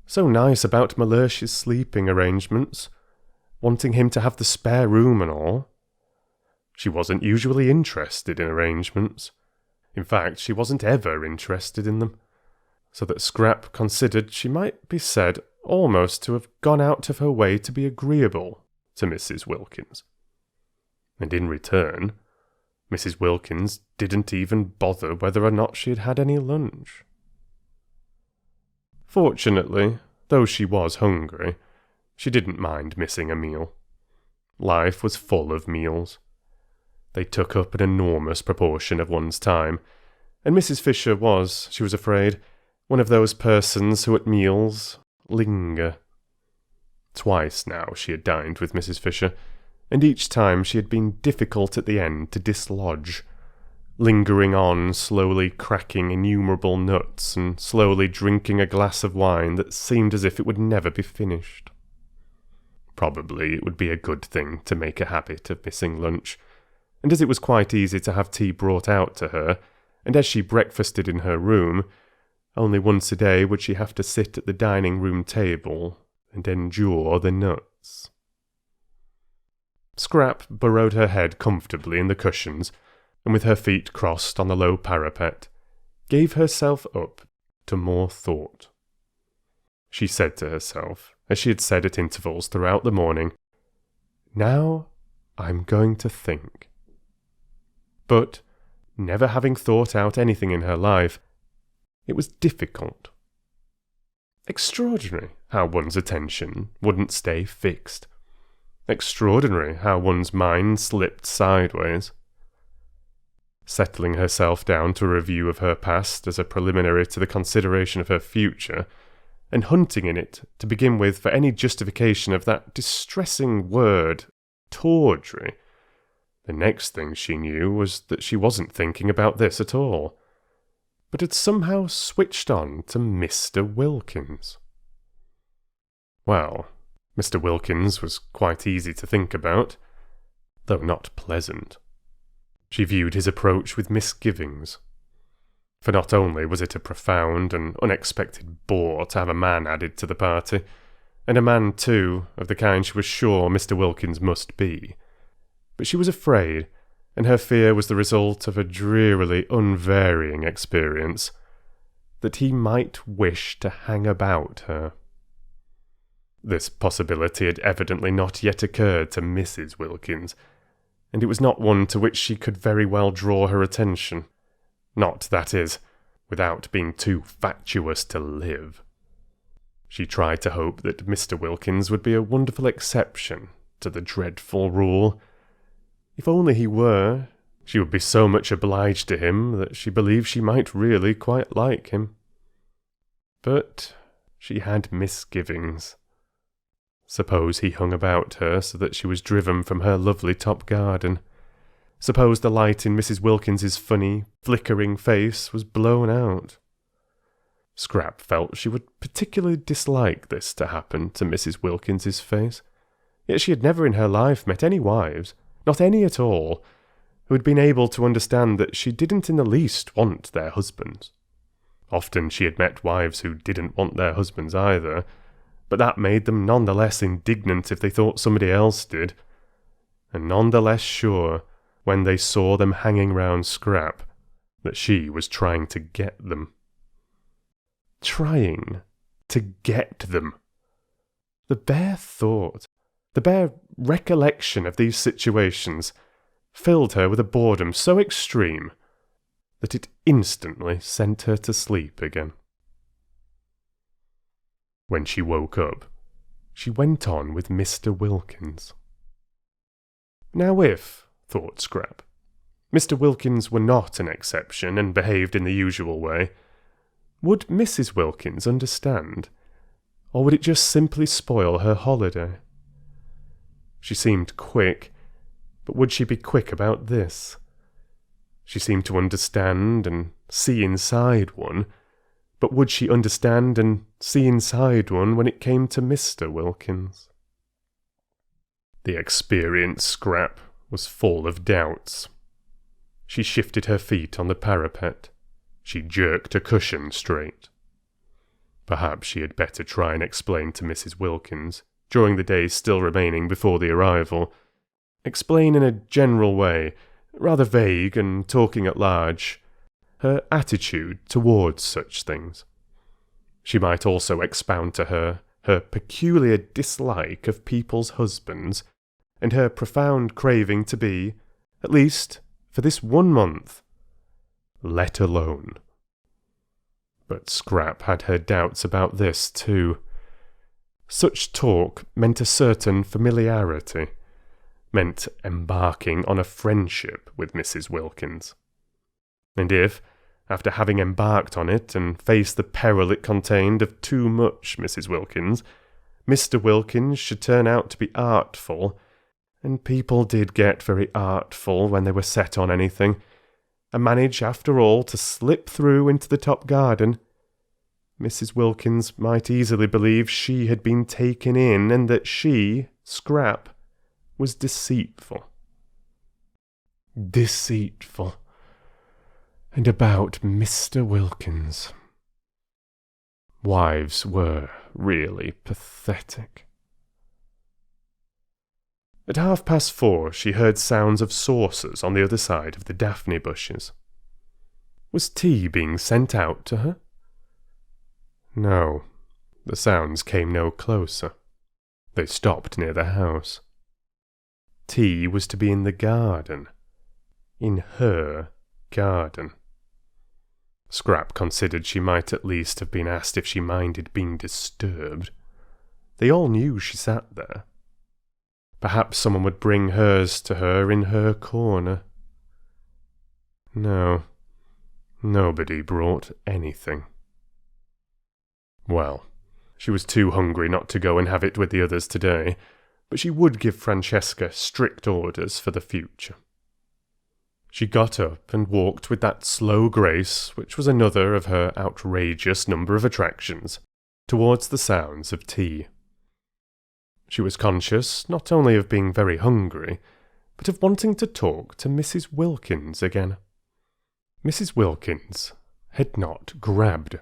so nice about Mellersh's sleeping arrangements, wanting him to have the spare room and all. She wasn't usually interested in arrangements. In fact, she wasn't ever interested in them, so that Scrap considered she might be said almost to have gone out of her way to be agreeable to Mrs. Wilkins. And in return, Mrs. Wilkins didn't even bother whether or not she had had any lunch. Fortunately, though she was hungry, she didn't mind missing a meal. Life was full of meals. They took up an enormous proportion of one's time, and Mrs. Fisher was, she was afraid, one of those persons who at meals linger. Twice now she had dined with Mrs. Fisher, and each time she had been difficult at the end to dislodge, lingering on, slowly cracking innumerable nuts and slowly drinking a glass of wine that seemed as if it would never be finished. Probably it would be a good thing to make a habit of missing lunch, and as it was quite easy to have tea brought out to her, and as she breakfasted in her room, only once a day would she have to sit at the dining-room table and endure the nuts. Scrap burrowed her head comfortably in the cushions, and with her feet crossed on the low parapet, gave herself up to more thought. She said to herself, as she had said at intervals throughout the morning, "Now I'm going to think." But, never having thought out anything in her life, it was difficult. Extraordinary how one's attention wouldn't stay fixed. Extraordinary how one's mind slipped sideways. Settling herself down to a review of her past as a preliminary to the consideration of her future, and hunting in it, to begin with, for any justification of that distressing word, tawdry, the next thing she knew was that she wasn't thinking about this at all, but had somehow switched on to Mr. Wilkins. Well, Mr. Wilkins was quite easy to think about, though not pleasant. She viewed his approach with misgivings, for not only was it a profound and unexpected bore to have a man added to the party, and a man, too, of the kind she was sure Mr. Wilkins must be, but she was afraid, and her fear was the result of a drearily unvarying experience, that he might wish to hang about her. This possibility had evidently not yet occurred to Mrs. Wilkins, and it was not one to which she could very well draw her attention. Not, that is, without being too fatuous to live. She tried to hope that Mr. Wilkins would be a wonderful exception to the dreadful rule. If only he were, she would be so much obliged to him that she believed she might really quite like him. But she had misgivings. Suppose he hung about her so that she was driven from her lovely top garden. Suppose the light in Mrs. Wilkins's funny, flickering face was blown out. Scrap felt she would particularly dislike this to happen to Mrs. Wilkins's face, yet she had never in her life met any wives, not any at all, who had been able to understand that she didn't in the least want their husbands. Often she had met wives who didn't want their husbands either, but that made them none the less indignant if they thought somebody else did, and none the less sure, when they saw them hanging round Scrap, that she was trying to get them. Trying to get them. The bare thought, the bare recollection of these situations filled her with a boredom so extreme that it instantly sent her to sleep again. When she woke up, she went on with Mr. Wilkins. Now if, thought Scrap, Mr. Wilkins were not an exception and behaved in the usual way, would Mrs. Wilkins understand, or would it just simply spoil her holiday? She seemed quick, but would she be quick about this? She seemed to understand and see inside one, but would she understand and see inside one when it came to Mr. Wilkins? The experienced Scrap was full of doubts. She shifted her feet on the parapet. She jerked a cushion straight. Perhaps she had better try and explain to Mrs. Wilkins, during the days still remaining before the arrival, explain in a general way, rather vague and talking at large, her attitude towards such things. She might also expound to her peculiar dislike of people's husbands, and her profound craving to be, at least for this 1 month, let alone. But Scrap had her doubts about this too. Such talk meant a certain familiarity, meant embarking on a friendship with Mrs. Wilkins. And if, after having embarked on it and faced the peril it contained of too much Mrs. Wilkins, Mr. Wilkins should turn out to be artful, and people did get very artful when they were set on anything, and manage after all to slip through into the top garden, Mrs. Wilkins might easily believe she had been taken in, and that she, Scrap, was deceitful. Deceitful. And about Mr. Wilkins. Wives were really pathetic. At 4:30 she heard sounds of saucers on the other side of the daphne bushes. Was tea being sent out to her? No, the sounds came no closer. They stopped near the house. Tea was to be in the garden. In her garden. Scrap considered she might at least have been asked if she minded being disturbed. They all knew she sat there. Perhaps someone would bring hers to her in her corner. No, nobody brought anything. Well, she was too hungry not to go and have it with the others today, but she would give Francesca strict orders for the future. She got up and walked with that slow grace, which was another of her outrageous number of attractions, towards the sounds of tea. She was conscious not only of being very hungry, but of wanting to talk to Mrs. Wilkins again. Mrs. Wilkins had not grabbed.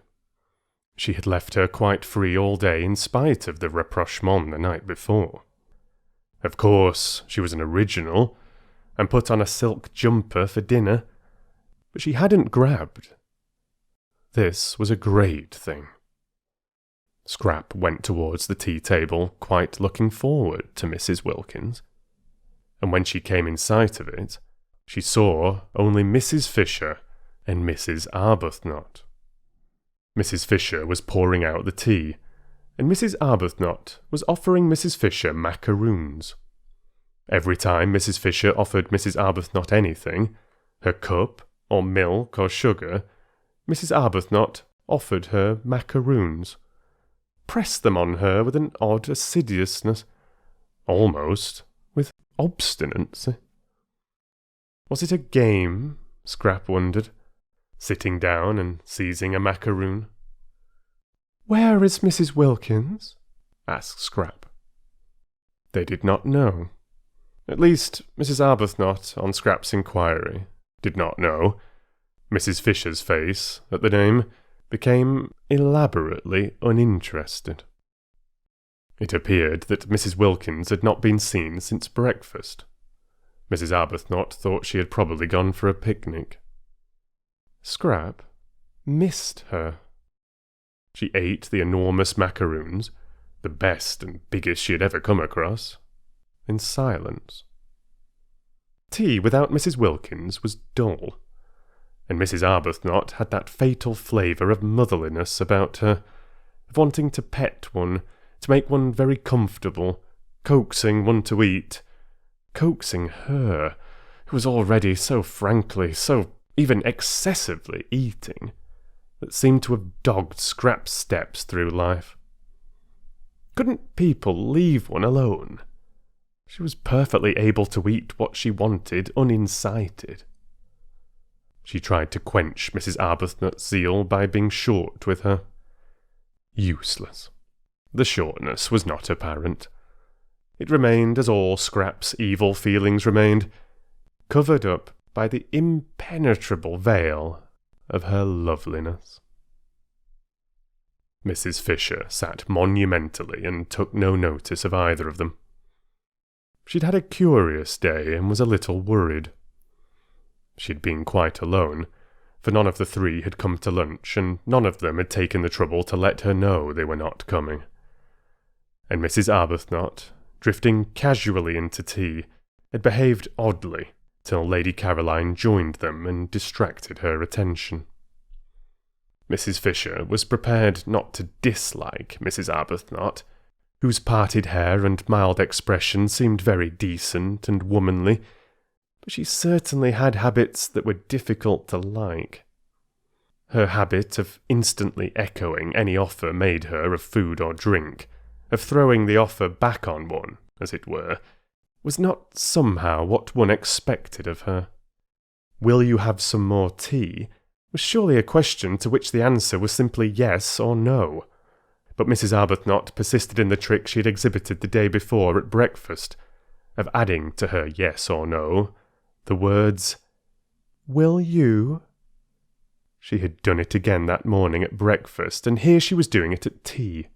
She had left her quite free all day in spite of the rapprochement the night before. Of course, she was an original, and put on a silk jumper for dinner, but she hadn't grabbed. This was a great thing. Scrap went towards the tea table, quite looking forward to Mrs. Wilkins, and when she came in sight of it, she saw only Mrs. Fisher and Mrs. Arbuthnot. Mrs. Fisher was pouring out the tea, and Mrs. Arbuthnot was offering Mrs. Fisher macaroons. Every time Mrs. Fisher offered Mrs. Arbuthnot anything, her cup, or milk, or sugar, Mrs. Arbuthnot offered her macaroons, pressed them on her with an odd assiduousness, almost with obstinacy. Was it a game, Scrap wondered, sitting down and seizing a macaroon? "Where is Mrs. Wilkins?" asked Scrap. They did not know. At least, Mrs. Arbuthnot, on Scrap's inquiry, did not know. Mrs. Fisher's face, at the name, became elaborately uninterested. It appeared that Mrs. Wilkins had not been seen since breakfast. Mrs. Arbuthnot thought she had probably gone for a picnic. Scrap missed her. She ate the enormous macaroons, the best and biggest she had ever come across, in silence. Tea without Mrs. Wilkins was dull, and Mrs. Arbuthnot had that fatal flavour of motherliness about her, of wanting to pet one, to make one very comfortable, coaxing one to eat, coaxing her, who was already so frankly, so even excessively eating, that seemed to have dogged Scrap's steps through life. Couldn't people leave one alone? She was perfectly able to eat what she wanted unincited. She tried to quench Mrs. Arbuthnot's zeal by being short with her. Useless. The shortness was not apparent. It remained as all Scrap's evil feelings remained, covered up by the impenetrable veil of her loveliness. Mrs. Fisher sat monumentally and took no notice of either of them. She'd had a curious day and was a little worried. She'd been quite alone, for none of the three had come to lunch, and none of them had taken the trouble to let her know they were not coming. And Mrs. Arbuthnot, drifting casually into tea, had behaved oddly till Lady Caroline joined them and distracted her attention. Mrs. Fisher was prepared not to dislike Mrs. Arbuthnot, whose parted hair and mild expression seemed very decent and womanly, but she certainly had habits that were difficult to like. Her habit of instantly echoing any offer made her of food or drink, of throwing the offer back on one, as it were, was not somehow what one expected of her. "Will you have some more tea?" was surely a question to which the answer was simply yes or no. But Mrs. Arbuthnot persisted in the trick she had exhibited the day before at breakfast, of adding to her yes or no the words, "Will you?" She had done it again that morning at breakfast, and here she was doing it at tea.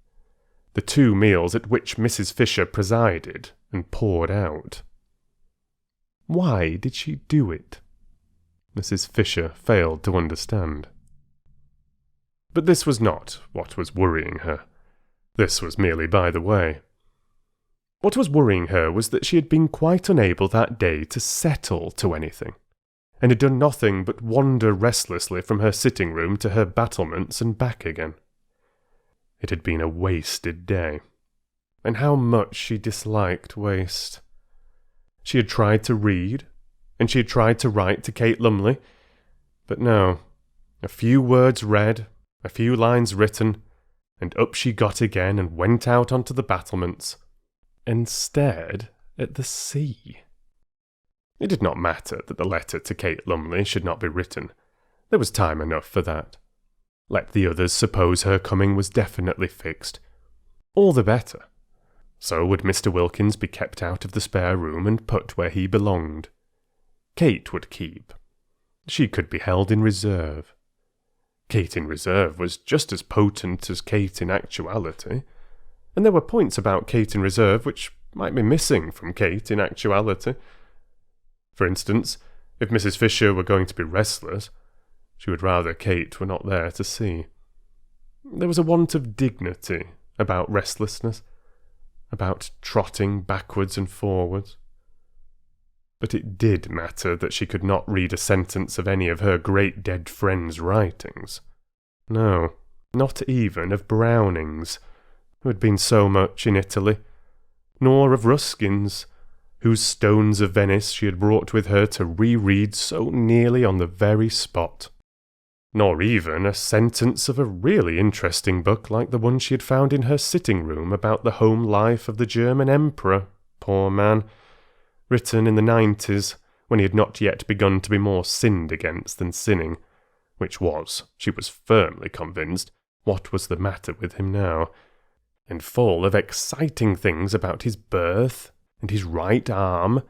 The two meals at which Mrs. Fisher presided and poured out. Why did she do it? Mrs. Fisher failed to understand. But this was not what was worrying her. This was merely by the way. What was worrying her was that she had been quite unable that day to settle to anything, and had done nothing but wander restlessly from her sitting room to her battlements and back again. It had been a wasted day, and how much she disliked waste. She had tried to read, and she had tried to write to Kate Lumley, but no, a few words read, a few lines written, and up she got again and went out onto the battlements, and stared at the sea. It did not matter that the letter to Kate Lumley should not be written. There was time enough for that. Let the others suppose her coming was definitely fixed. All the better. So would Mr. Wilkins be kept out of the spare room and put where he belonged. Kate would keep. She could be held in reserve. Kate in reserve was just as potent as Kate in actuality, and there were points about Kate in reserve which might be missing from Kate in actuality. For instance, if Mrs. Fisher were going to be restless, she would rather Kate were not there to see. There was a want of dignity about restlessness, about trotting backwards and forwards. But it did matter that she could not read a sentence of any of her great dead friends' writings. No, not even of Browning's, who had been so much in Italy, nor of Ruskin's, whose Stones of Venice she had brought with her to reread so nearly on the very spot. Nor even a sentence of a really interesting book like the one she had found in her sitting room about the home life of the German Emperor, poor man, written in the 90s, when he had not yet begun to be more sinned against than sinning, which was, she was firmly convinced, what was the matter with him now, and full of exciting things about his birth, and his right arm,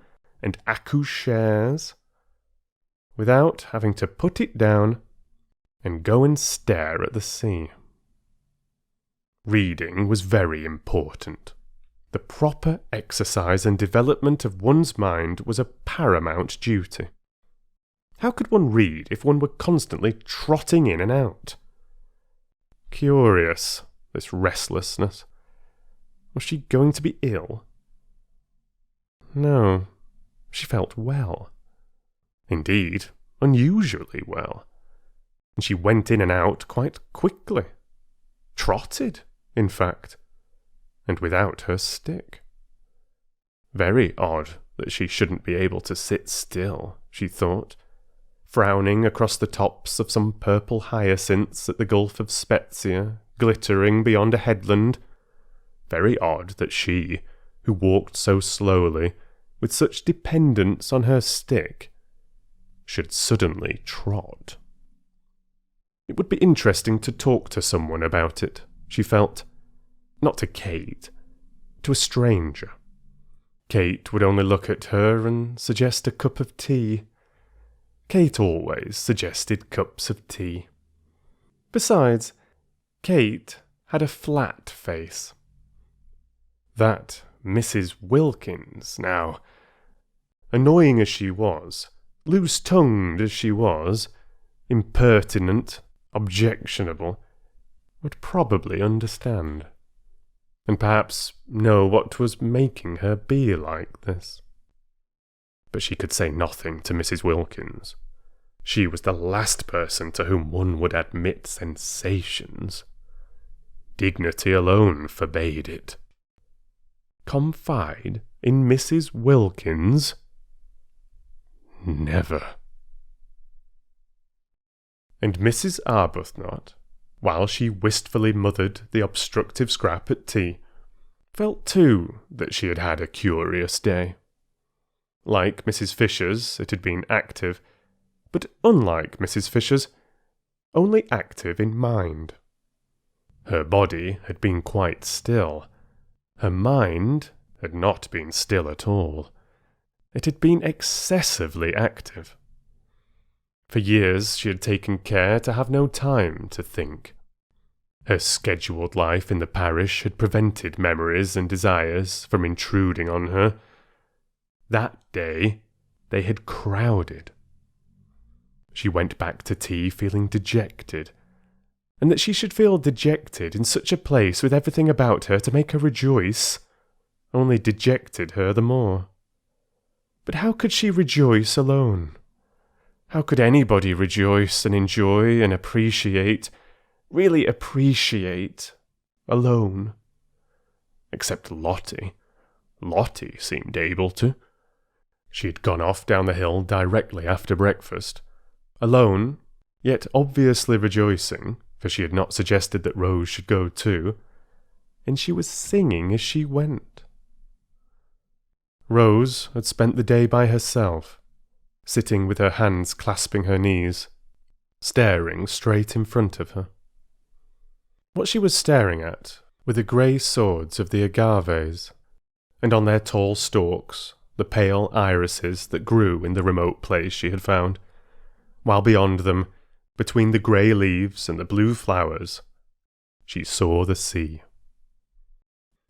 and accoucheurs, without having to put it down and go and stare at the sea. Reading was very important. The proper exercise and development of one's mind was a paramount duty. How could one read if one were constantly trotting in and out? Curious, this restlessness. Was she going to be ill? No, she felt well. Indeed, unusually well. And she went in and out quite quickly. Trotted, in fact. And without her stick. Very odd that she shouldn't be able to sit still, she thought, frowning across the tops of some purple hyacinths at the Gulf of Spezia, glittering beyond a headland. Very odd that she, who walked so slowly, with such dependence on her stick, should suddenly trot. It would be interesting to talk to someone about it, she felt. Not to Kate, to a stranger. Kate would only look at her and suggest a cup of tea. Kate always suggested cups of tea. Besides, Kate had a flat face. That Mrs. Wilkins, now, annoying as she was, loose-tongued as she was, impertinent, objectionable, would probably understand, and perhaps know what was making her be like this. But she could say nothing to Mrs. Wilkins. She was the last person to whom one would admit sensations. Dignity alone forbade it. Confide in Mrs. Wilkins? Never. And Mrs. Arbuthnot, while she wistfully mothered the obstructive scrap at tea, felt too that she had had a curious day. Like Mrs. Fisher's, it had been active, but unlike Mrs. Fisher's, only active in mind. Her body had been quite still. Her mind had not been still at all. It had been excessively active. For years she had taken care to have no time to think. Her scheduled life in the parish had prevented memories and desires from intruding on her. That day they had crowded. She went back to tea feeling dejected, and that she should feel dejected in such a place with everything about her to make her rejoice only dejected her the more. But how could she rejoice alone? How could anybody rejoice and enjoy and really appreciate, alone? Except Lottie. Lottie seemed able to. She had gone off down the hill directly after breakfast, alone, yet obviously rejoicing, for she had not suggested that Rose should go too, and she was singing as she went. Rose had spent the day by herself, sitting with her hands clasping her knees, staring straight in front of her. What she was staring at were the grey swords of the agaves, and on their tall stalks the pale irises that grew in the remote place she had found, while beyond them, between the grey leaves and the blue flowers, she saw the sea.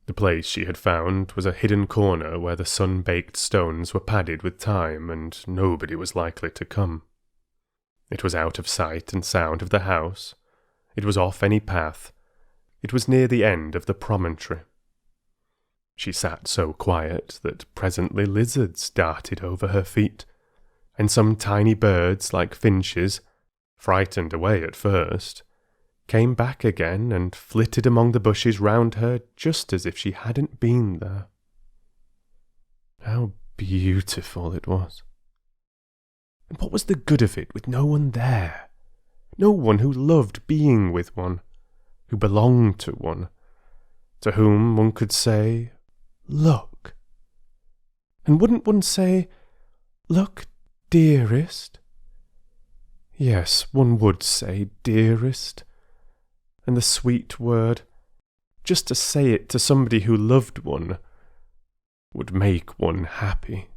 The place she had found was a hidden corner where the sun-baked stones were padded with thyme, and nobody was likely to come. It was out of sight and sound of the house. It was off any path. It was near the end of the promontory. She sat so quiet that presently lizards darted over her feet, and some tiny birds like finches, frightened away at first, came back again and flitted among the bushes round her just as if she hadn't been there. How beautiful it was! And what was the good of it with no one there? No one who loved being with one, who belonged to one, to whom one could say, "Look." And wouldn't one say, "Look, dearest"? Yes, one would say dearest. And the sweet word, just to say it to somebody who loved one, would make one happy.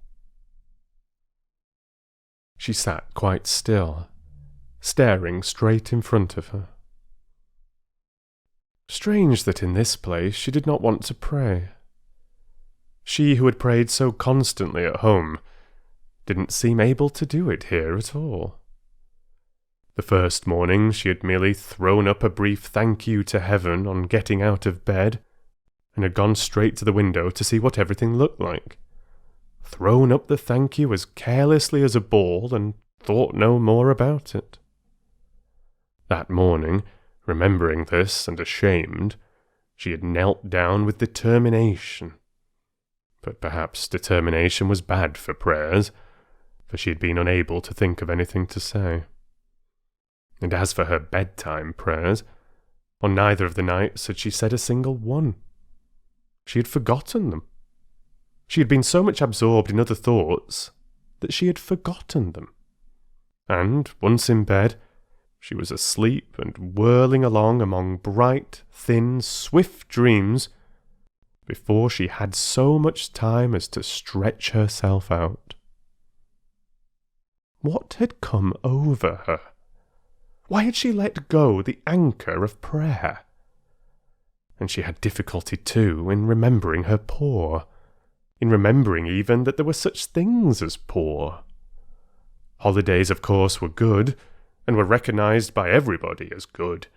She sat quite still, staring straight in front of her. Strange that in this place she did not want to pray. She who had prayed so constantly at home didn't seem able to do it here at all. The first morning she had merely thrown up a brief thank you to heaven on getting out of bed, and had gone straight to the window to see what everything looked like. Thrown up the thank you as carelessly as a ball, and thought no more about it. That morning, remembering this and ashamed, she had knelt down with determination. But perhaps determination was bad for prayers, for she had been unable to think of anything to say. And as for her bedtime prayers, on neither of the nights had she said a single one. She had forgotten them. She had been so much absorbed in other thoughts that she had forgotten them. And, once in bed, she was asleep and whirling along among bright, thin, swift dreams before she had so much time as to stretch herself out. What had come over her? Why had she let go the anchor of prayer? And she had difficulty, too, in remembering her poor, in remembering even that there were such things as poor. Holidays, of course, were good, and were recognised by everybody as good.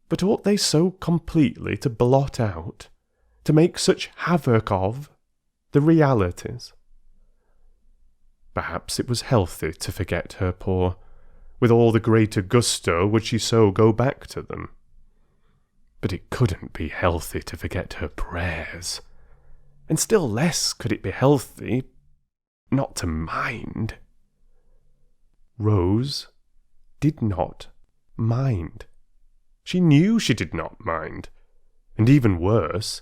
But ought they so completely to blot out, to make such havoc of, the realities? Perhaps it was healthy to forget her poor, with all the greater gusto would she so go back to them. But it couldn't be healthy to forget her prayers, and still less could it be healthy not to mind. Rose did not mind. She knew she did not mind, and even worse,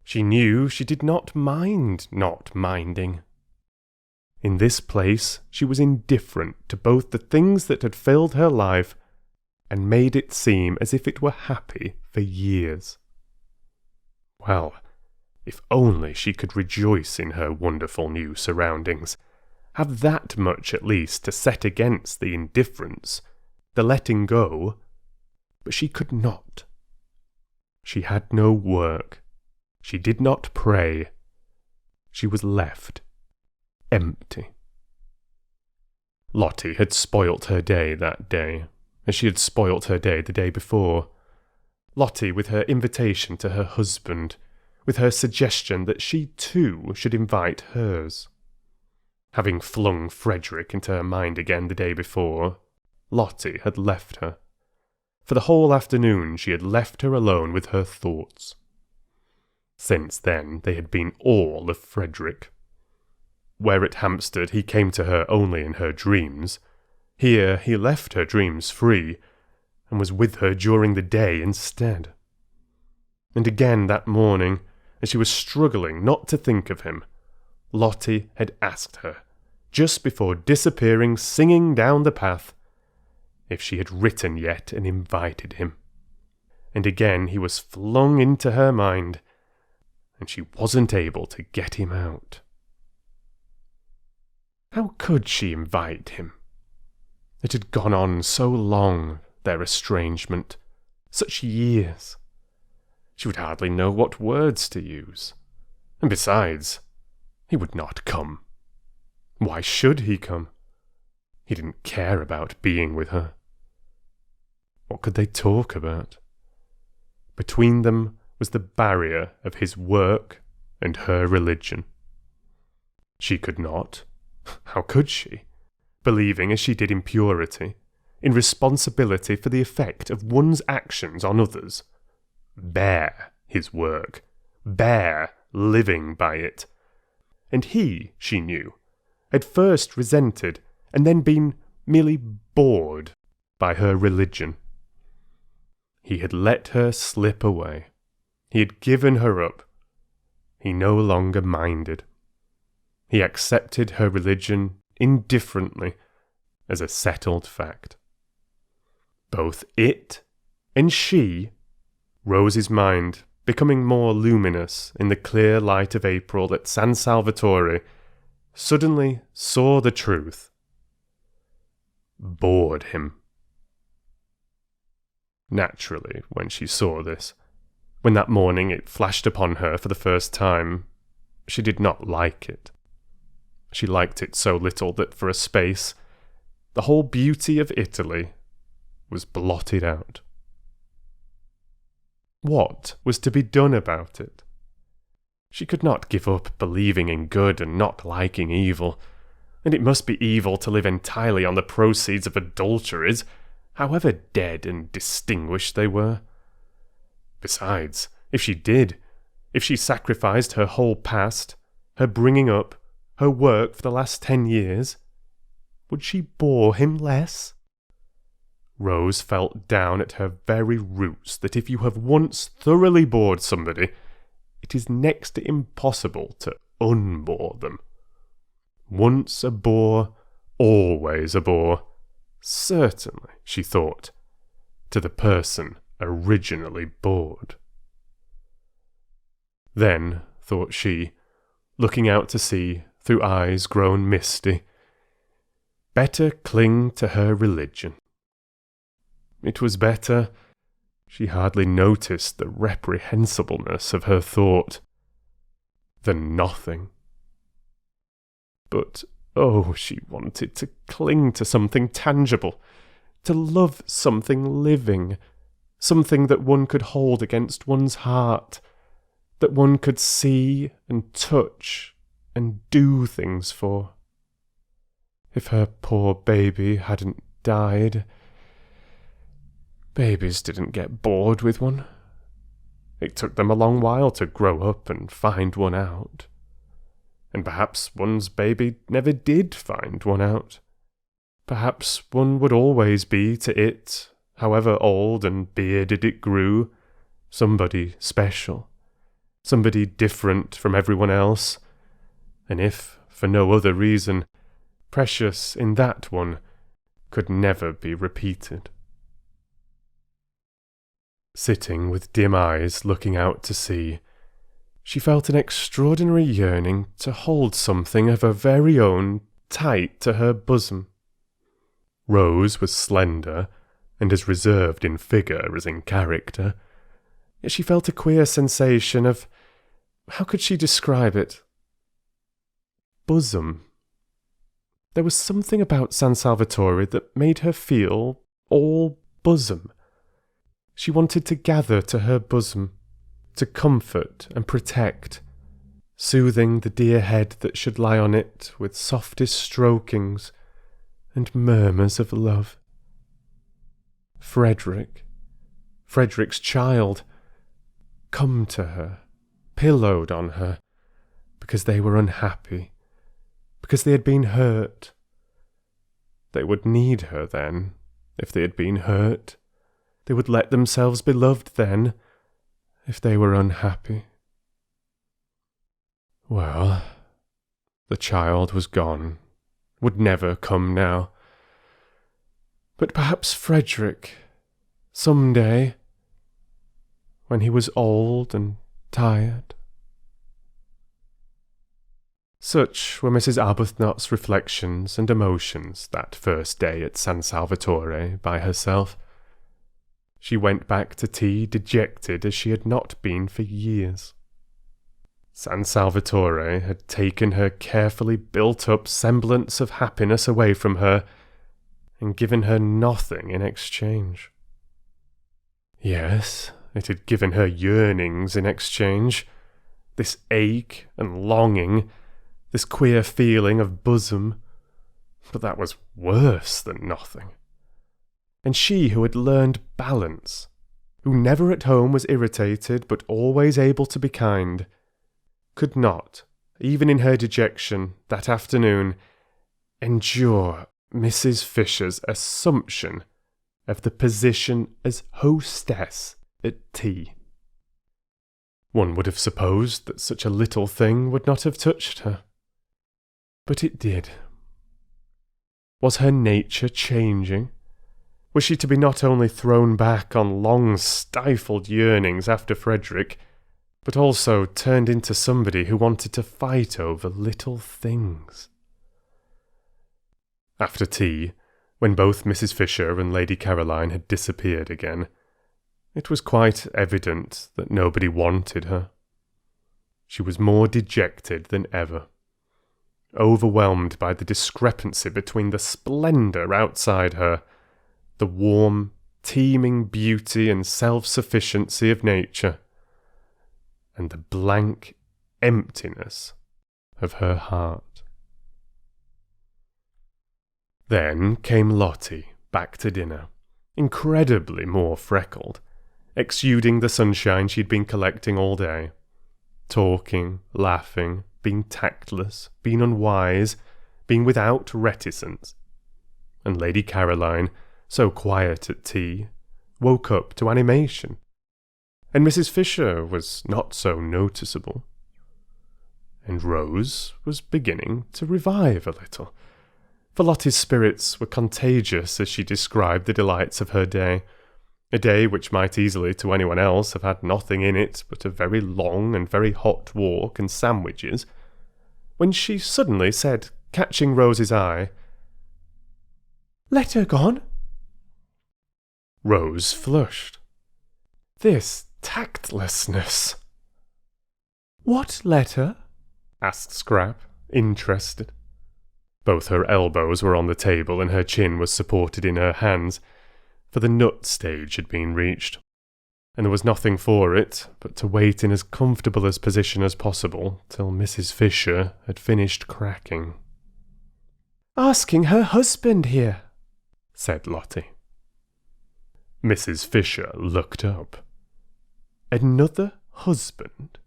she knew she did not mind not minding. In this place she was indifferent to both the things that had filled her life and made it seem as if it were happy for years. Well, if only she could rejoice in her wonderful new surroundings, have that much at least to set against the indifference, the letting go, but she could not. She had no work. She did not pray. She was left empty. Lottie had spoilt her day that day, as she had spoilt her day the day before. Lottie with her invitation to her husband, with her suggestion that she too should invite hers. Having flung Frederick into her mind again the day before, Lottie had left her. For the whole afternoon she had left her alone with her thoughts. Since then they had been all of Frederick. Where at Hampstead he came to her only in her dreams, here he left her dreams free, and was with her during the day instead. And again that morning, as she was struggling not to think of him, Lottie had asked her, just before disappearing singing down the path, if she had written yet and invited him. And again he was flung into her mind, and she wasn't able to get him out. How could she invite him? It had gone on so long, their estrangement, such years. She would hardly know what words to use. And besides, he would not come. Why should he come? He didn't care about being with her. What could they talk about? Between them was the barrier of his work and her religion. She could not, how could she, believing as she did in purity, in responsibility for the effect of one's actions on others, bear his work, bear living by it. And he, she knew, had first resented and then been merely bored by her religion. He had let her slip away. He had given her up. He no longer minded. He accepted her religion indifferently as a settled fact. Both it and she, Rose's mind becoming more luminous in the clear light of April at San Salvatore, suddenly saw the truth. Bored him. Naturally, when she saw this, when that morning it flashed upon her for the first time, she did not like it. She liked it so little that for a space, the whole beauty of Italy was blotted out. What was to be done about it? She could not give up believing in good and not liking evil, and it must be evil to live entirely on the proceeds of adulteries, however dead and distinguished they were. Besides, if she did, if she sacrificed her whole past, her bringing up, her work for the last 10 years, would she bore him less? Rose felt down at her very roots that if you have once thoroughly bored somebody, it is next to impossible to unbore them. Once a bore, always a bore. Certainly, she thought, to the person originally bored. Then, thought she, looking out to sea through eyes grown misty, better cling to her religion. It was better. She hardly noticed the reprehensibleness of her thought, than nothing. But, oh, she wanted to cling to something tangible, to love something living, something that one could hold against one's heart, that one could see and touch and do things for. If her poor baby hadn't died. Babies didn't get bored with one. It took them a long while to grow up and find one out. And perhaps one's baby never did find one out. Perhaps one would always be to it, however old and bearded it grew, somebody special, somebody different from everyone else, and if, for no other reason, precious in that one could never be repeated. Sitting with dim eyes looking out to sea, she felt an extraordinary yearning to hold something of her very own tight to her bosom. Rose was slender, and as reserved in figure as in character, yet she felt a queer sensation of, how could she describe it? Bosom. There was something about San Salvatore that made her feel all bosom. She wanted to gather to her bosom, to comfort and protect, soothing the dear head that should lie on it with softest strokings and murmurs of love. Frederick's child, come to her, pillowed on her, because they were unhappy, because they had been hurt. They would need her then, if they had been hurt. They would let themselves be loved then, if they were unhappy. Well, the child was gone, would never come now. But perhaps Frederick, some day, when he was old and tired. Such were Mrs. Arbuthnot's reflections and emotions that first day at San Salvatore by herself. She went back to tea dejected as she had not been for years. San Salvatore had taken her carefully built-up semblance of happiness away from her and given her nothing in exchange. Yes, it had given her yearnings in exchange, this ache and longing, this queer feeling of bosom, but that was worse than nothing. And she who had learned balance, who never at home was irritated but always able to be kind, could not, even in her dejection that afternoon, endure Mrs. Fisher's assumption of the position as hostess at tea. One would have supposed that such a little thing would not have touched her. But it did. Was her nature changing? Was she to be not only thrown back on long stifled yearnings after Frederick, but also turned into somebody who wanted to fight over little things? After tea, when both Mrs. Fisher and Lady Caroline had disappeared again, it was quite evident that nobody wanted her. She was more dejected than ever, overwhelmed by the discrepancy between the splendour outside her, the warm, teeming beauty and self-sufficiency of nature, and the blank emptiness of her heart. Then came Lottie back to dinner, incredibly more freckled, exuding the sunshine she'd been collecting all day, talking, laughing, being tactless, being unwise, being without reticence. And Lady Caroline, so quiet at tea, woke up to animation, and Mrs. Fisher was not so noticeable. And Rose was beginning to revive a little, for Lottie's spirits were contagious as she described the delights of her day, a day which might easily to anyone else have had nothing in it but a very long and very hot walk and sandwiches, when she suddenly said, catching Rose's eye, "Letter gone?" Rose flushed. This tactlessness. "What letter?" asked Scrap, interested. Both her elbows were on the table and her chin was supported in her hands, for the nut stage had been reached, and there was nothing for it but to wait in as comfortable a position as possible till Mrs. Fisher had finished cracking. "Asking her husband here," said Lottie. Mrs. Fisher looked up. Another husband?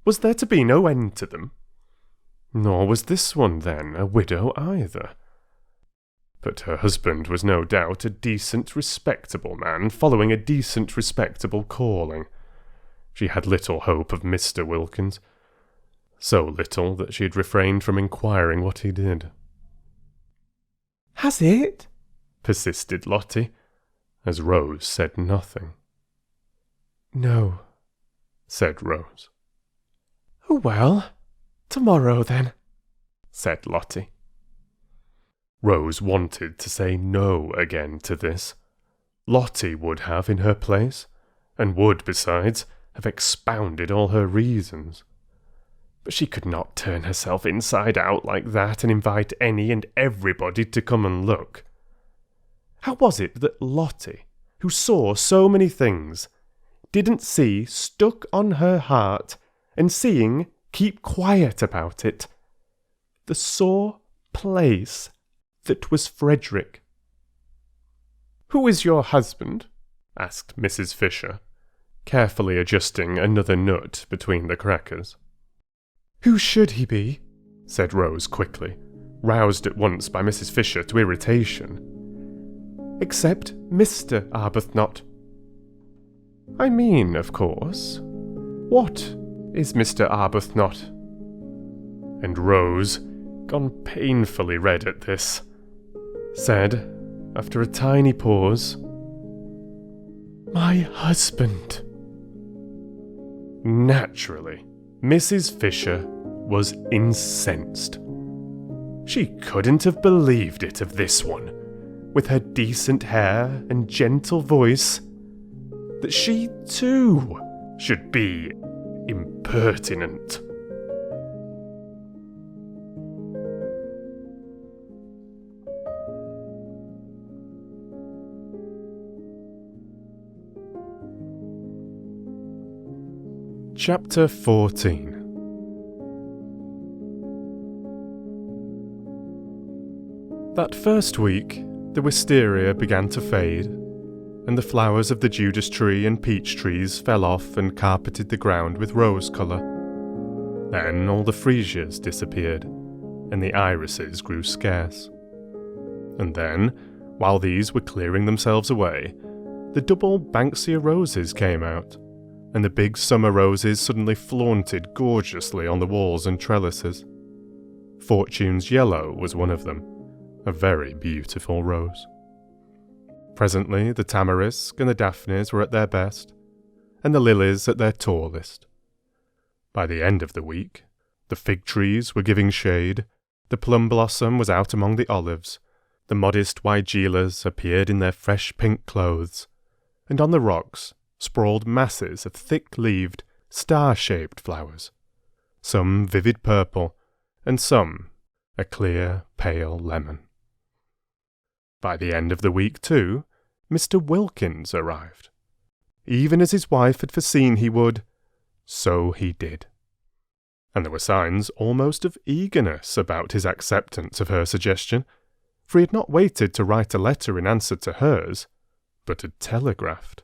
Was there to be no end to them? Nor was this one, then, a widow either. But her husband was no doubt a decent, respectable man, following a decent, respectable calling. She had little hope of Mr. Wilkins, so little that she had refrained from inquiring what he did. "Has it?" persisted Lottie, as Rose said nothing. "No," said Rose. "Oh well, tomorrow then," said Lottie. Rose wanted to say no again to this. Lottie would have in her place, and would, besides, have expounded all her reasons. But she could not turn herself inside out like that and invite any and everybody to come and look. How was it that Lottie, who saw so many things, didn't see stuck on her heart, and seeing keep quiet about it, the sore place that was Frederick? "Who is your husband?" asked Mrs. Fisher, carefully adjusting another nut between the crackers. "Who should he be?" said Rose quickly, roused at once by Mrs. Fisher to irritation. "Except Mr. Arbuthnot." "I mean, of course, what is Mr. Arbuthnot?" And Rose, gone painfully red at this, said, after a tiny pause, "My husband." Naturally, Mrs. Fisher was incensed. She couldn't have believed it of this one, with her decent hair and gentle voice, that she too should be impertinent. Chapter 14. That first week, the wisteria began to fade, and the flowers of the Judas tree and peach trees fell off and carpeted the ground with rose colour. Then all the freesias disappeared, and the irises grew scarce. And then, while these were clearing themselves away, the double Banksia roses came out, and the big summer roses suddenly flaunted gorgeously on the walls and trellises. Fortune's Yellow was one of them, a very beautiful rose. Presently the tamarisk and the daphnes were at their best, and the lilies at their tallest. By the end of the week, the fig trees were giving shade, the plum blossom was out among the olives, the modest weigelas appeared in their fresh pink clothes, and on the rocks sprawled masses of thick-leaved, star-shaped flowers, some vivid purple, and some a clear, pale lemon. By the end of the week, too, Mr. Wilkins arrived. Even as his wife had foreseen he would, so he did. And there were signs almost of eagerness about his acceptance of her suggestion, for he had not waited to write a letter in answer to hers, but had telegraphed.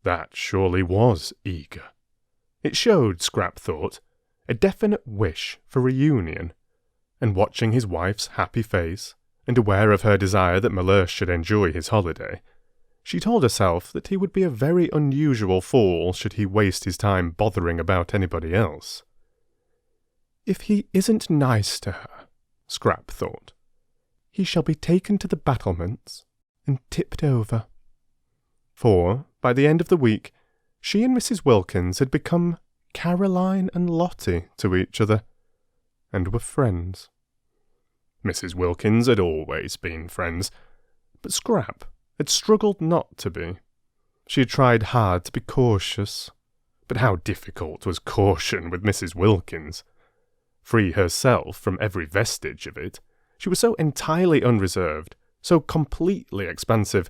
That surely was eager. It showed, Scrap thought, a definite wish for reunion, and watching his wife's happy face, and aware of her desire that Mellersh should enjoy his holiday, she told herself that he would be a very unusual fool should he waste his time bothering about anybody else. If he isn't nice to her, Scrap thought, he shall be taken to the battlements and tipped over. For, by the end of the week, she and Mrs. Wilkins had become Caroline and Lottie to each other, and were friends. Mrs. Wilkins had always been friends, but Scrap had struggled not to be. She had tried hard to be cautious, but how difficult was caution with Mrs. Wilkins? Free herself from every vestige of it, she was so entirely unreserved, so completely expansive,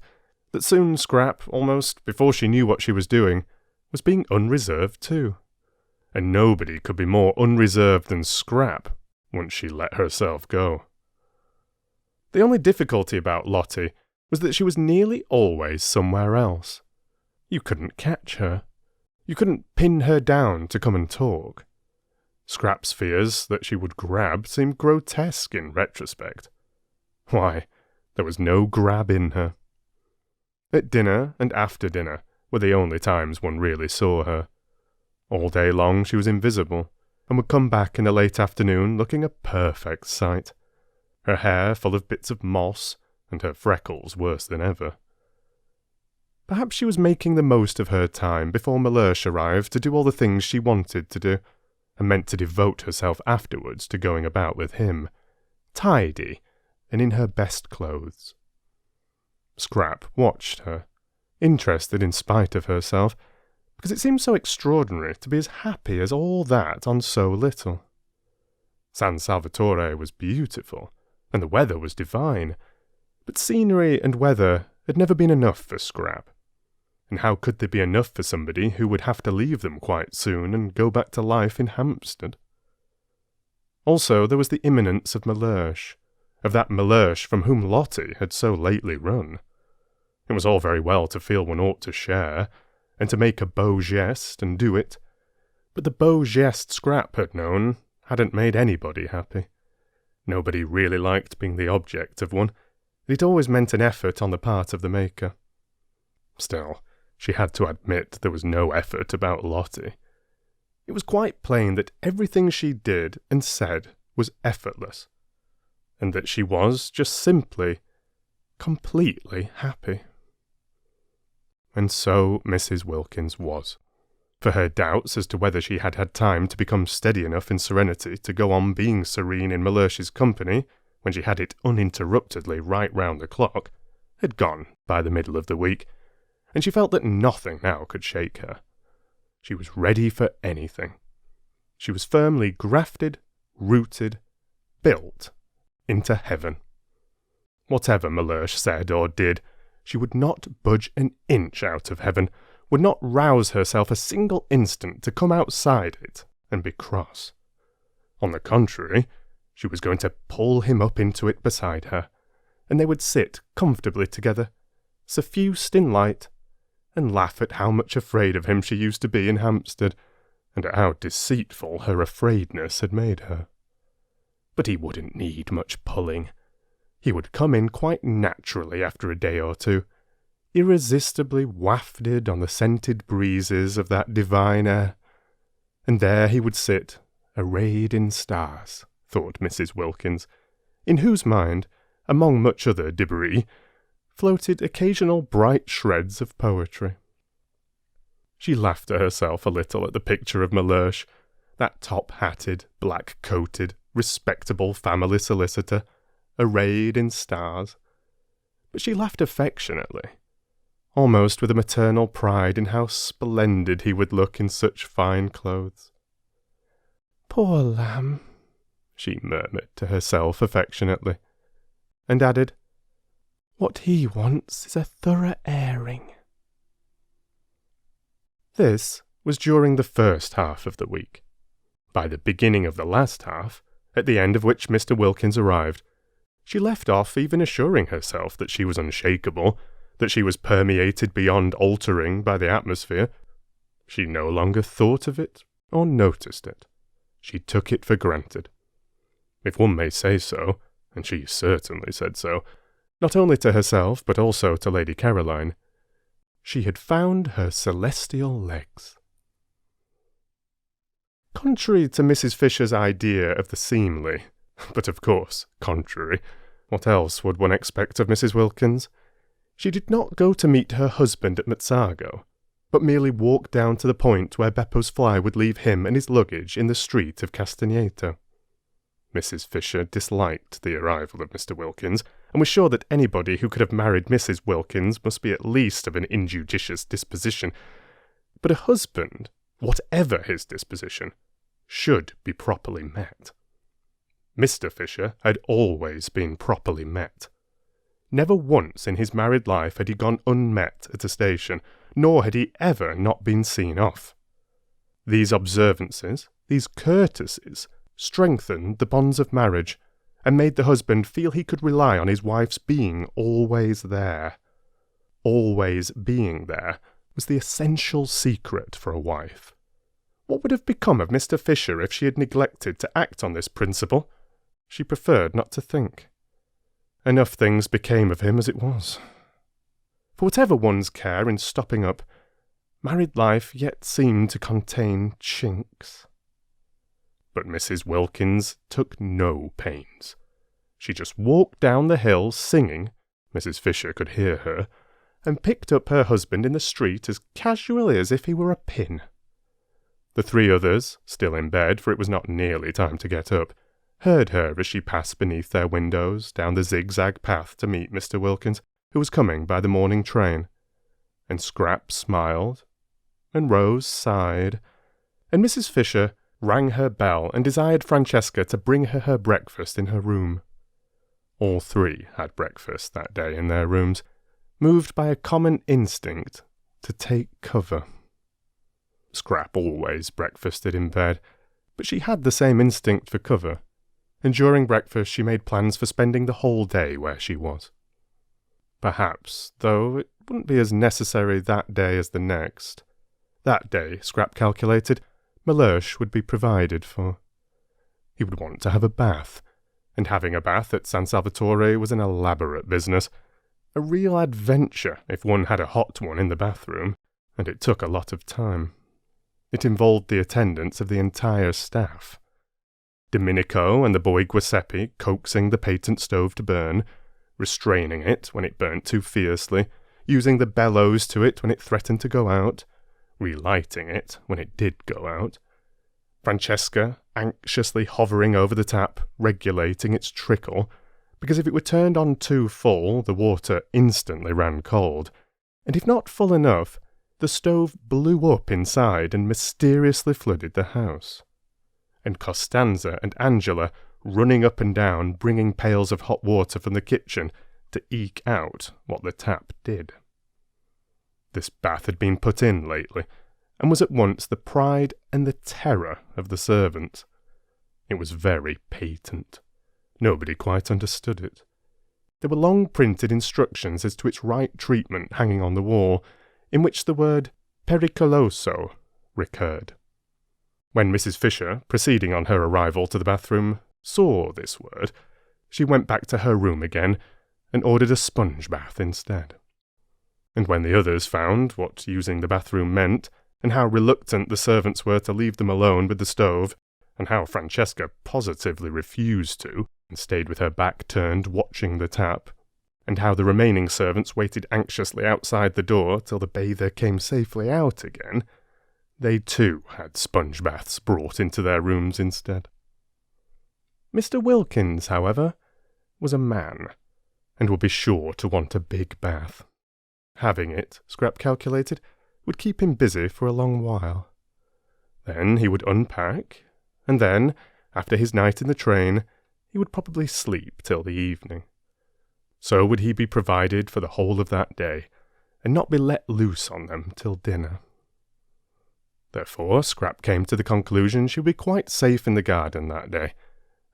that soon Scrap, almost before she knew what she was doing, was being unreserved too. And nobody could be more unreserved than Scrap, once she let herself go. The only difficulty about Lottie was that she was nearly always somewhere else. You couldn't catch her. You couldn't pin her down to come and talk. Scrap's fears that she would grab seemed grotesque in retrospect. Why, there was no grab in her. At dinner and after dinner were the only times one really saw her. All day long she was invisible, and would come back in the late afternoon looking a perfect sight, her hair full of bits of moss, and her freckles worse than ever. Perhaps she was making the most of her time before Mellersh arrived to do all the things she wanted to do, and meant to devote herself afterwards to going about with him, tidy, and in her best clothes. Scrap watched her, interested in spite of herself, because it seemed so extraordinary to be as happy as all that on so little. San Salvatore was beautiful, and the weather was divine, but scenery and weather had never been enough for Scrap. And how could they be enough for somebody who would have to leave them quite soon and go back to life in Hampstead? Also, there was the imminence of Mellersh, of that Mellersh from whom Lottie had so lately run. It was all very well to feel one ought to share, and to make a beau geste and do it, but the beau geste Scrap had known hadn't made anybody happy. Nobody really liked being the object of one, and it always meant an effort on the part of the maker. Still, she had to admit there was no effort about Lottie. It was quite plain that everything she did and said was effortless, and that she was just simply, completely happy. And so Mrs. Wilkins was, for her doubts as to whether she had had time to become steady enough in serenity to go on being serene in Mellersh's company, when she had it uninterruptedly right round the clock, had gone by the middle of the week, and she felt that nothing now could shake her. She was ready for anything. She was firmly grafted, rooted, built into heaven. Whatever Mellersh said or did, she would not budge an inch out of heaven, would not rouse herself a single instant to come outside it and be cross. On the contrary, she was going to pull him up into it beside her, and they would sit comfortably together, suffused in light, and laugh at how much afraid of him she used to be in Hampstead, and at how deceitful her afraidness had made her. But he wouldn't need much pulling. He would come in quite naturally after a day or two, irresistibly wafted on the scented breezes of that divine air, and there he would sit, arrayed in stars, thought Mrs. Wilkins, in whose mind, among much other debris, floated occasional bright shreds of poetry. She laughed to herself a little at the picture of Mellersh, that top-hatted, black-coated, respectable family solicitor, arrayed in stars. But she laughed affectionately, almost with a maternal pride in how splendid he would look in such fine clothes. "Poor lamb," she murmured to herself affectionately, and added, "What he wants is a thorough airing." This was during the first half of the week. By the beginning of the last half, at the end of which Mr. Wilkins arrived, she left off even assuring herself that she was unshakable, that she was permeated beyond altering by the atmosphere. She no longer thought of it or noticed it. She took it for granted. If one may say so, and she certainly said so, not only to herself but also to Lady Caroline, she had found her celestial legs. Contrary to Mrs. Fisher's idea of the seemly, but of course, contrary, what else would one expect of Mrs. Wilkins? She did not go to meet her husband at Mezzago, but merely walked down to the point where Beppo's fly would leave him and his luggage in the street of Castagneto. Mrs. Fisher disliked the arrival of Mr. Wilkins, and was sure that anybody who could have married Mrs. Wilkins must be at least of an injudicious disposition. But a husband, whatever his disposition, should be properly met. Mr. Fisher had always been properly met. Never once in his married life had he gone unmet at a station, nor had he ever not been seen off. These observances, these courtesies, strengthened the bonds of marriage, and made the husband feel he could rely on his wife's being always there. Always being there was the essential secret for a wife. What would have become of Mr. Fisher if she had neglected to act on this principle? She preferred not to think. Enough things became of him as it was. For whatever one's care in stopping up, married life yet seemed to contain chinks. But Mrs. Wilkins took no pains. She just walked down the hill singing, Mrs. Fisher could hear her, and picked up her husband in the street as casually as if he were a pin. The three others, still in bed, for it was not nearly time to get up, heard her as she passed beneath their windows down the zigzag path to meet Mr. Wilkins, who was coming by the morning train. And Scrap smiled, and Rose sighed, and Mrs. Fisher rang her bell and desired Francesca to bring her breakfast in her room. All three had breakfast that day in their rooms, moved by a common instinct to take cover. Scrap always breakfasted in bed, but she had the same instinct for cover, and during breakfast she made plans for spending the whole day where she was. Perhaps, though, it wouldn't be as necessary that day as the next. That day, Scrap calculated, Mellersh would be provided for. He would want to have a bath, and having a bath at San Salvatore was an elaborate business, a real adventure if one had a hot one in the bathroom, and it took a lot of time. It involved the attendance of the entire staff. Domenico and the boy Giuseppe coaxing the patent stove to burn, restraining it when it burnt too fiercely, using the bellows to it when it threatened to go out, relighting it when it did go out. Francesca anxiously hovering over the tap, regulating its trickle, because if it were turned on too full, the water instantly ran cold, and if not full enough, the stove blew up inside and mysteriously flooded the house. And Costanza and Angela running up and down, bringing pails of hot water from the kitchen to eke out what the tap did. This bath had been put in lately, and was at once the pride and the terror of the servants. It was very patent. Nobody quite understood it. There were long printed instructions as to its right treatment hanging on the wall, in which the word pericoloso recurred. When Mrs. Fisher, proceeding on her arrival to the bathroom, saw this word, she went back to her room again, and ordered a sponge bath instead. And when the others found what using the bathroom meant, and how reluctant the servants were to leave them alone with the stove, and how Francesca positively refused to, and stayed with her back turned watching the tap, and how the remaining servants waited anxiously outside the door till the bather came safely out again, they too had sponge baths brought into their rooms instead. Mr. Wilkins, however, was a man, and would be sure to want a big bath. Having it, Scrap calculated, would keep him busy for a long while. Then he would unpack, and then, after his night in the train, he would probably sleep till the evening. So would he be provided for the whole of that day, and not be let loose on them till dinner. Therefore, Scrap came to the conclusion she would be quite safe in the garden that day,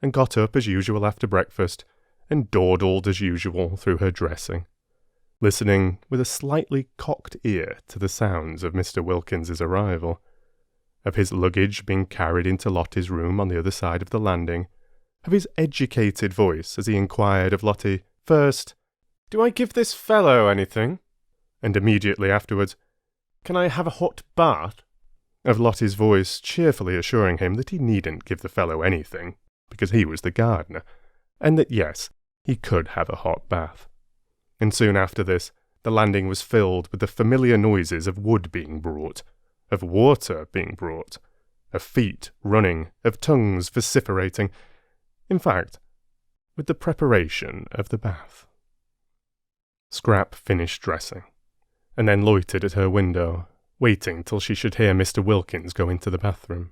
and got up as usual after breakfast, and dawdled as usual through her dressing, listening with a slightly cocked ear to the sounds of Mr. Wilkins's arrival, of his luggage being carried into Lottie's room on the other side of the landing, of his educated voice as he inquired of Lottie, first, "Do I give this fellow anything?" and immediately afterwards, "Can I have a hot bath?" of Lottie's voice cheerfully assuring him that he needn't give the fellow anything, because he was the gardener, and that yes, he could have a hot bath. And soon after this, the landing was filled with the familiar noises of wood being brought, of water being brought, of feet running, of tongues vociferating, in fact, with the preparation of the bath. Scrap finished dressing, and then loitered at her window, waiting till she should hear Mr. Wilkins go into the bathroom.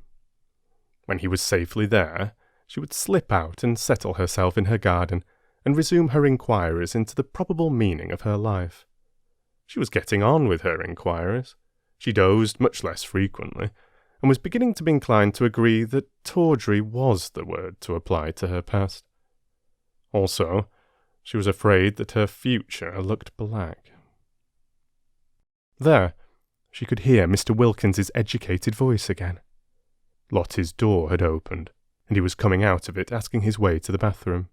When he was safely there, she would slip out and settle herself in her garden, and resume her inquiries into the probable meaning of her life. She was getting on with her inquiries. She dozed much less frequently, and was beginning to be inclined to agree that tawdry was the word to apply to her past. Also, she was afraid that her future looked black. There, she could hear Mr. Wilkins's educated voice again. Lottie's door had opened, and he was coming out of it, asking his way to the bathroom.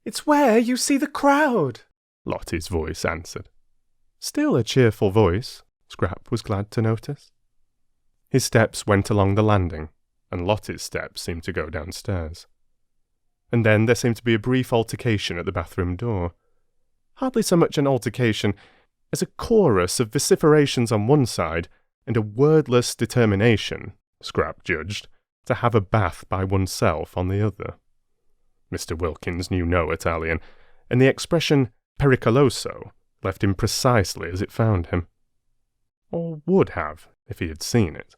"It's where you see the crowd," Lottie's voice answered. Still a cheerful voice, Scrap was glad to notice. His steps went along the landing, and Lottie's steps seemed to go downstairs. And then there seemed to be a brief altercation at the bathroom door. Hardly so much an altercation as a chorus of vociferations on one side and a wordless determination, Scrap judged, to have a bath by oneself on the other. Mr. Wilkins knew no Italian, and the expression pericoloso left him precisely as it found him. Or would have, if he had seen it.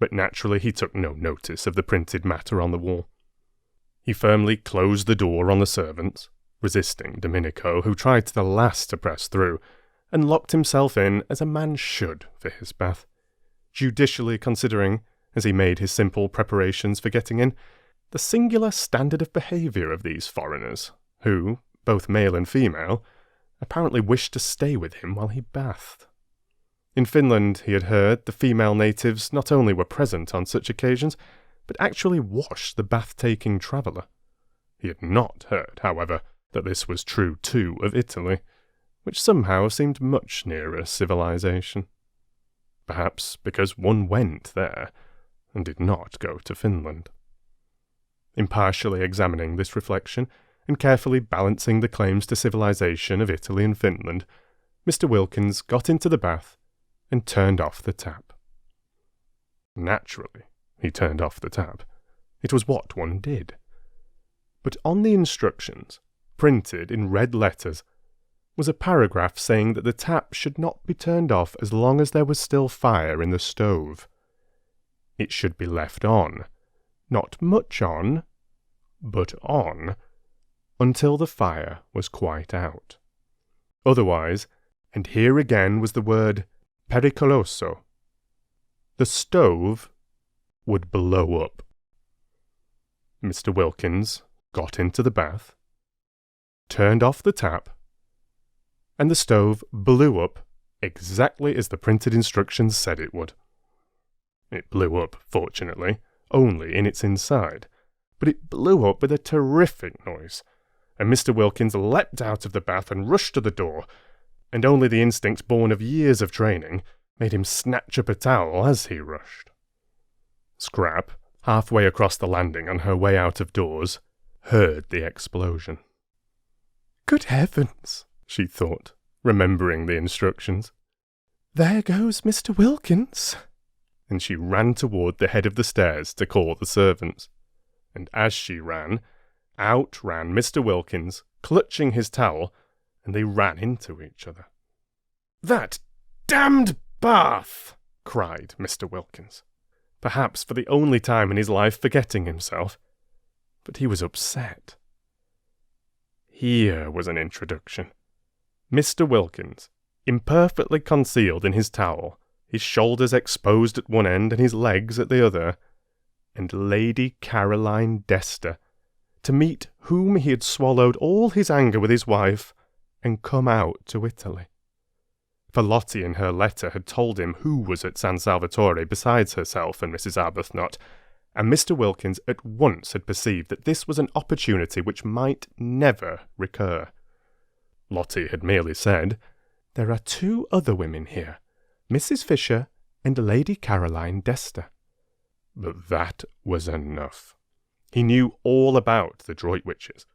But naturally he took no notice of the printed matter on the wall. He firmly closed the door on the servants, resisting Domenico, who tried to the last to press through, and locked himself in as a man should for his bath, judicially considering, as he made his simple preparations for getting in, the singular standard of behaviour of these foreigners, who, both male and female, apparently wished to stay with him while he bathed. In Finland, he had heard, the female natives not only were present on such occasions, but actually washed the bath-taking traveller. He had not heard, however, that this was true too of Italy, which somehow seemed much nearer civilization. Perhaps because one went there, and did not go to Finland. Impartially examining this reflection, and carefully balancing the claims to civilization of Italy and Finland, Mr. Wilkins got into the bath and turned off the tap. Naturally, he turned off the tap. It was what one did. But on the instructions, printed in red letters, was a paragraph saying that the tap should not be turned off as long as there was still fire in the stove. It should be left on, not much on, but on, until the fire was quite out. Otherwise, and here again was the word pericoloso, the stove would blow up. Mr. Wilkins got into the bath, turned off the tap, and the stove blew up exactly as the printed instructions said it would. It blew up, fortunately, only in its inside, but it blew up with a terrific noise, and Mr. Wilkins leapt out of the bath and rushed to the door, and only the instinct born of years of training made him snatch up a towel as he rushed. Scrap, halfway across the landing on her way out of doors, heard the explosion. Good heavens, she thought, remembering the instructions. There goes Mr. Wilkins. And she ran toward the head of the stairs to call the servants. And as she ran, out ran Mr. Wilkins, clutching his towel, and they ran into each other. That damned bath! Cried Mr. Wilkins, perhaps for the only time in his life forgetting himself. But he was upset. Here was an introduction. Mr. Wilkins, imperfectly concealed in his towel, his shoulders exposed at one end and his legs at the other, and Lady Caroline Dester, to meet whom he had swallowed all his anger with his wife, and come out to Italy. For Lottie in her letter had told him who was at San Salvatore besides herself and Mrs. Arbuthnot, and Mr. Wilkins at once had perceived that this was an opportunity which might never recur. Lottie had merely said, "There are 2 other women here, Mrs. Fisher and Lady Caroline Dester." But that was enough. He knew all about the Droitwiches,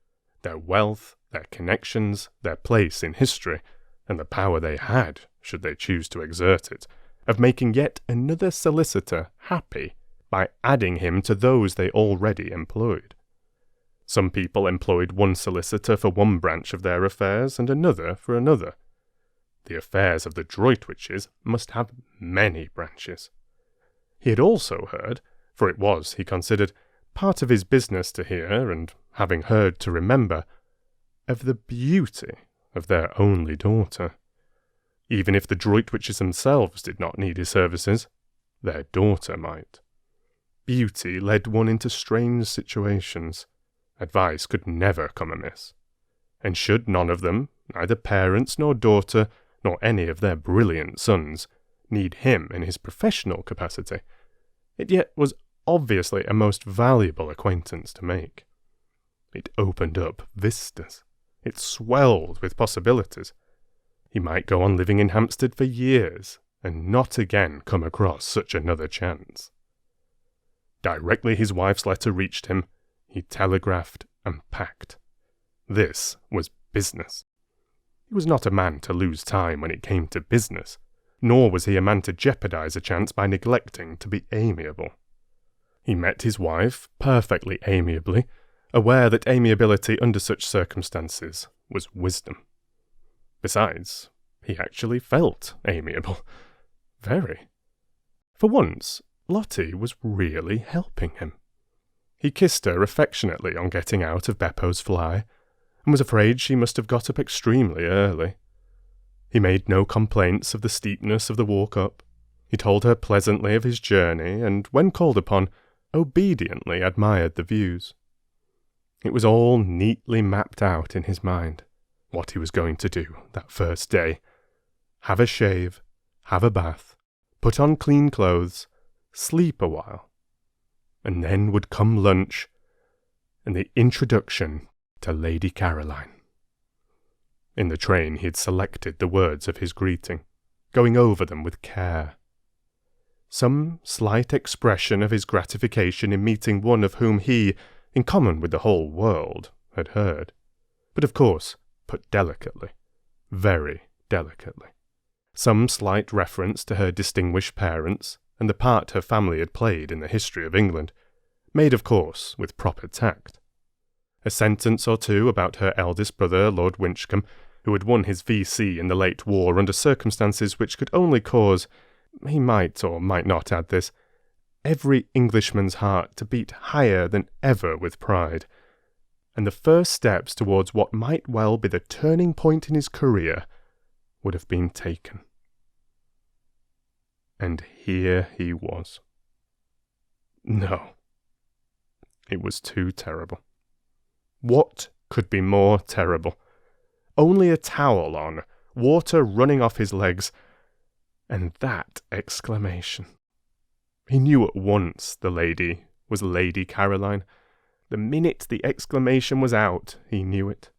their wealth, their connections, their place in history, and the power they had, should they choose to exert it, of making yet another solicitor happy by adding him to those they already employed. Some people employed one solicitor for one branch of their affairs and another for another. The affairs of the Droitwiches must have many branches. He had also heard, for it was, he considered, part of his business to hear, and having heard to remember, of the beauty of their only daughter. Even if the Droitwiches themselves did not need his services, their daughter might. Beauty led one into strange situations, advice could never come amiss. And should none of them, neither parents nor daughter, nor any of their brilliant sons, need him in his professional capacity, it yet was obviously a most valuable acquaintance to make. It opened up vistas. It swelled with possibilities. He might go on living in Hampstead for years, and not again come across such another chance. Directly his wife's letter reached him, he telegraphed and packed. This was business. He was not a man to lose time when it came to business, nor was he a man to jeopardize a chance by neglecting to be amiable. He met his wife perfectly amiably, aware that amiability under such circumstances was wisdom. Besides, he actually felt amiable. Very. For once, Lottie was really helping him. He kissed her affectionately on getting out of Beppo's fly, and was afraid she must have got up extremely early. He made no complaints of the steepness of the walk up. He told her pleasantly of his journey, and when called upon, obediently admired the views. It was all neatly mapped out in his mind, what he was going to do that first day. Have a shave, have a bath, put on clean clothes, sleep a while. And then would come lunch, and the introduction to Lady Caroline. In the train he had selected the words of his greeting, going over them with care. Some slight expression of his gratification in meeting one of whom he, in common with the whole world, had heard, but of course put delicately, very delicately. Some slight reference to her distinguished parents, and the part her family had played in the history of England, made of course with proper tact. A sentence or two about her eldest brother, Lord Winchcombe, who had won his V.C. in the late war under circumstances which could only cause, he might or might not add this, every Englishman's heart to beat higher than ever with pride, and the first steps towards what might well be the turning point in his career would have been taken. And here he was. No. It was too terrible. What could be more terrible? Only a towel on, water running off his legs, and that exclamation. He knew at once the lady was Lady Caroline. The minute the exclamation was out, he knew it.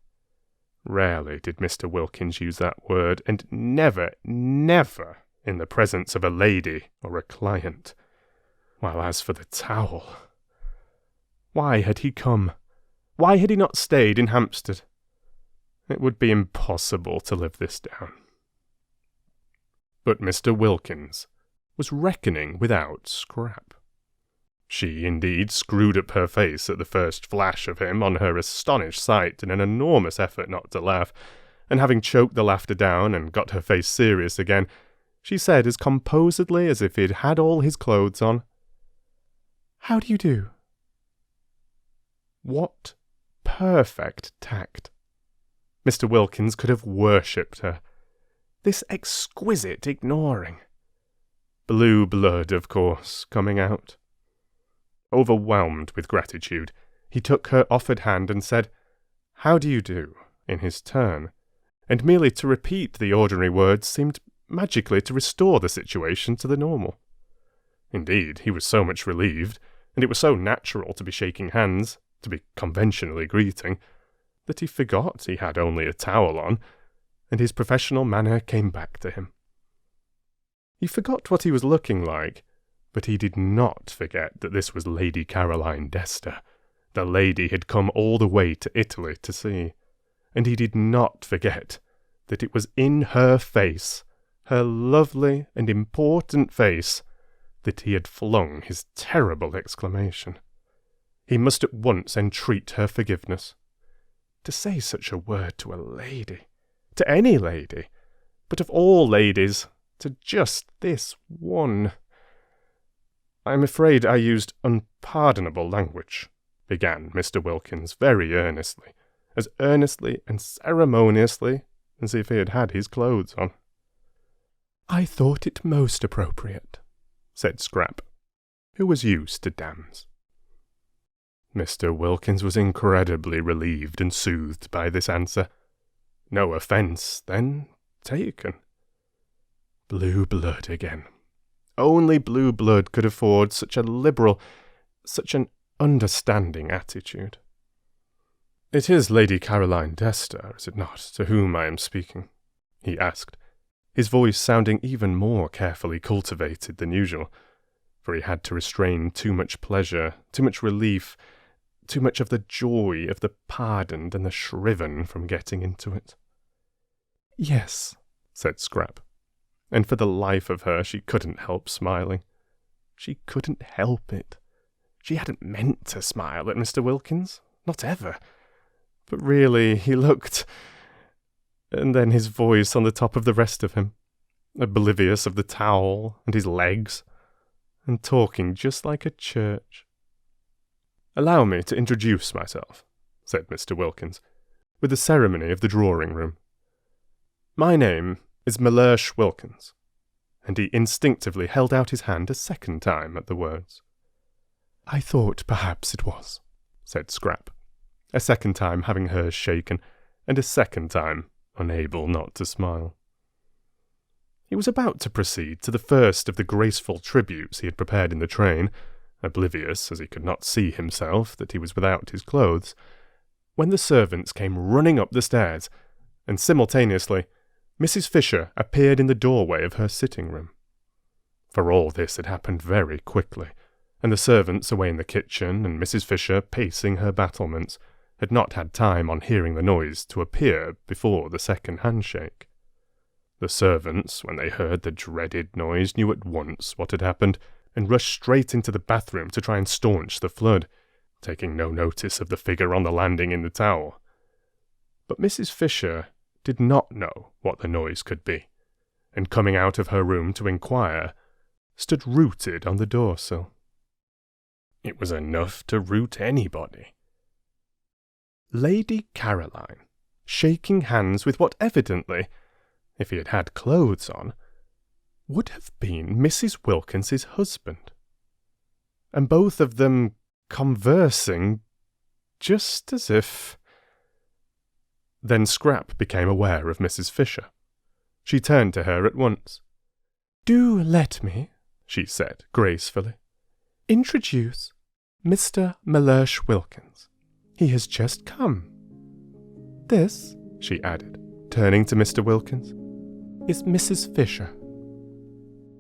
Rarely did Mr. Wilkins use that word, and never, never in the presence of a lady or a client. While as for the towel... Why had he come? Why had he not stayed in Hampstead? It would be impossible to live this down. But Mr. Wilkins was reckoning without Scrap. She, indeed, screwed up her face at the first flash of him on her astonished sight in an enormous effort not to laugh, and having choked the laughter down and got her face serious again, she said as composedly as if he'd had all his clothes on, "How do you do?" What perfect tact! Mr. Wilkins could have worshipped her. This exquisite ignoring. Blue blood, of course, coming out. Overwhelmed with gratitude, he took her offered hand and said, "How do you do?" in his turn, and merely to repeat the ordinary words seemed magically to restore the situation to the normal. Indeed, he was so much relieved, and it was so natural to be shaking hands, to be conventionally greeting, that he forgot he had only a towel on, and his professional manner came back to him. He forgot what he was looking like, but he did not forget that this was Lady Caroline Dester, the lady he had come all the way to Italy to see, and he did not forget that it was in her face, her lovely and important face, that he had flung his terrible exclamation. He must at once entreat her forgiveness. To say such a word to a lady, to any lady, but of all ladies, to just this one. "I'm afraid I used unpardonable language," began Mr. Wilkins very earnestly and ceremoniously as if he had had his clothes on. "I thought it most appropriate," said Scrap, who was used to dams. Mr. Wilkins was incredibly relieved and soothed by this answer. No offence, then, taken. Blue blood again. Only blue blood could afford such a liberal, such an understanding attitude. "It is Lady Caroline Dester, is it not, to whom I am speaking?" he asked, his voice sounding even more carefully cultivated than usual, for he had to restrain too much pleasure, too much relief, too much of the joy of the pardoned and the shriven from getting into it. "Yes," said Scrap, and for the life of her she couldn't help smiling. She couldn't help it. She hadn't meant to smile at Mr. Wilkins, not ever. But really, he looked... And then his voice on the top of the rest of him, oblivious of the towel and his legs, and talking just like a church. "Allow me to introduce myself," said Mr. Wilkins, with the ceremony of the drawing-room. "My name is Mellersh Wilkins," and he instinctively held out his hand a second time at the words. "I thought perhaps it was," said Scrap, a second time having hers shaken, and a second time unable not to smile. He was about to proceed to the first of the graceful tributes he had prepared in the train, oblivious, as he could not see himself, that he was without his clothes, when the servants came running up the stairs, and simultaneously Mrs. Fisher appeared in the doorway of her sitting-room. For all this had happened very quickly, and the servants away in the kitchen, and Mrs. Fisher pacing her battlements, had not had time on hearing the noise to appear before the second handshake. The servants, when they heard the dreaded noise, knew at once what had happened, and rushed straight into the bathroom to try and staunch the flood, taking no notice of the figure on the landing in the towel. But Mrs. Fisher did not know what the noise could be, and coming out of her room to inquire, stood rooted on the door-sill. It was enough to root anybody. Lady Caroline, shaking hands with what evidently, if he had had clothes on, would have been Mrs. Wilkins's husband, and both of them conversing just as if... Then Scrap became aware of Mrs. Fisher. She turned to her at once. "Do let me," she said gracefully, "introduce Mr. Mellersh Wilkins. He has just come. This," she added, turning to Mr. Wilkins, "is Mrs. Fisher."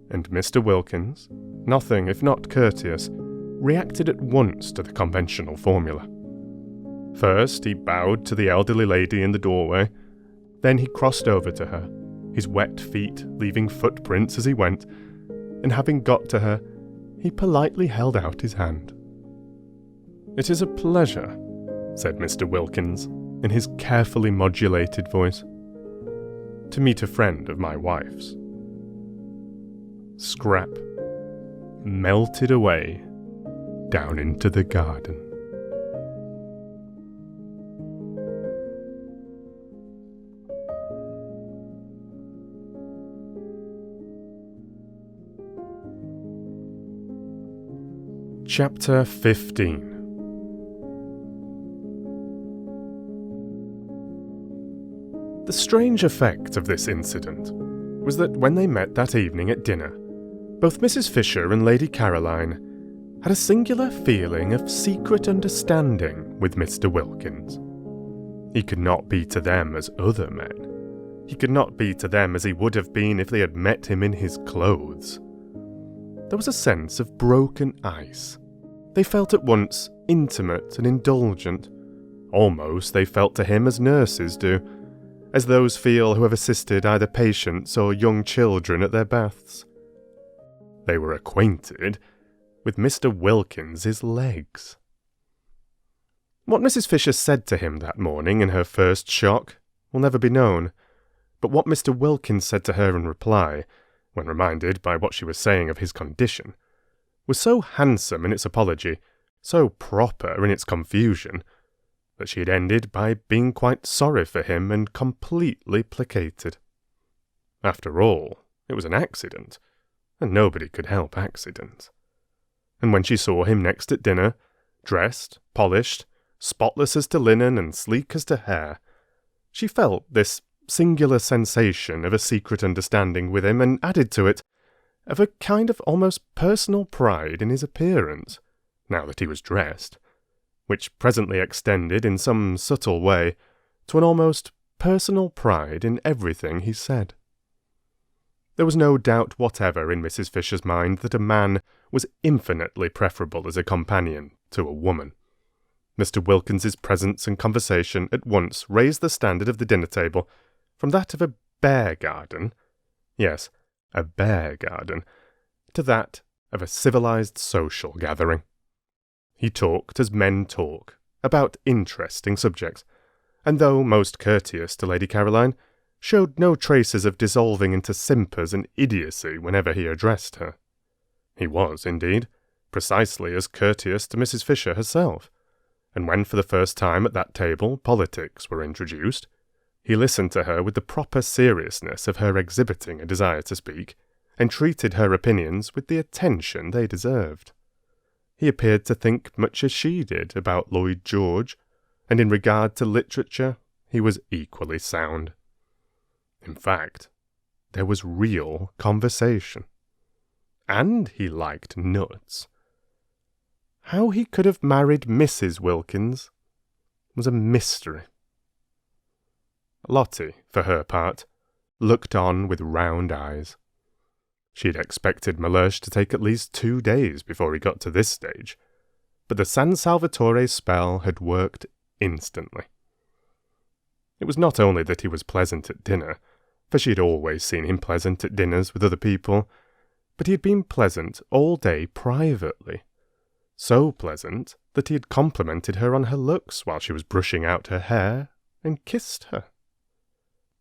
And Mr. Wilkins, nothing if not courteous, reacted at once to the conventional formula. First he bowed to the elderly lady in the doorway, then he crossed over to her, his wet feet leaving footprints as he went, and having got to her, he politely held out his hand. "It is a pleasure," said Mr. Wilkins, in his carefully modulated voice, "to meet a friend of my wife's." Scrap melted away down into the garden. Chapter 15. The strange effect of this incident was that when they met that evening at dinner, both Mrs. Fisher and Lady Caroline had a singular feeling of secret understanding with Mr. Wilkins. He could not be to them as other men. He could not be to them as he would have been if they had met him in his clothes. There was a sense of broken ice. They felt at once intimate and indulgent. Almost they felt to him as nurses do, as those feel who have assisted either patients or young children at their baths. They were acquainted with Mr. Wilkins's legs. What Mrs. Fisher said to him that morning in her first shock will never be known, but what Mr. Wilkins said to her in reply, when reminded by what she was saying of his condition, was so handsome in its apology, so proper in its confusion, that she had ended by being quite sorry for him and completely placated. After all, it was an accident, and nobody could help accidents. And when she saw him next at dinner, Dressed, polished, spotless as to linen and sleek as to hair, she felt this singular sensation of a secret understanding with him, and added to it, of a kind of almost personal pride in his appearance, now that he was dressed, which presently extended in some subtle way to an almost personal pride in everything he said. There was no doubt whatever in Mrs. Fisher's mind that a man was infinitely preferable as a companion to a woman. Mr. Wilkins's presence and conversation at once raised the standard of the dinner table from that of a bear garden, yes, a bear garden, to that of a civilized social gathering. He talked as men talk, about interesting subjects, and though most courteous to Lady Caroline, showed no traces of dissolving into simpers and idiocy whenever he addressed her. He was, indeed, precisely as courteous to Mrs. Fisher herself, and when for the first time at that table politics were introduced, he listened to her with the proper seriousness of her exhibiting a desire to speak, and treated her opinions with the attention they deserved. He appeared to think much as she did about Lloyd George, and in regard to literature he was equally sound. In fact, there was real conversation. And he liked nuts. How he could have married Mrs. Wilkins was a mystery. Lottie, for her part, looked on with round eyes. She had expected Mellersh to take at least 2 days before he got to this stage, but the San Salvatore spell had worked instantly. It was not only that he was pleasant at dinner, for she had always seen him pleasant at dinners with other people, but he had been pleasant all day privately, so pleasant that he had complimented her on her looks while she was brushing out her hair, and kissed her.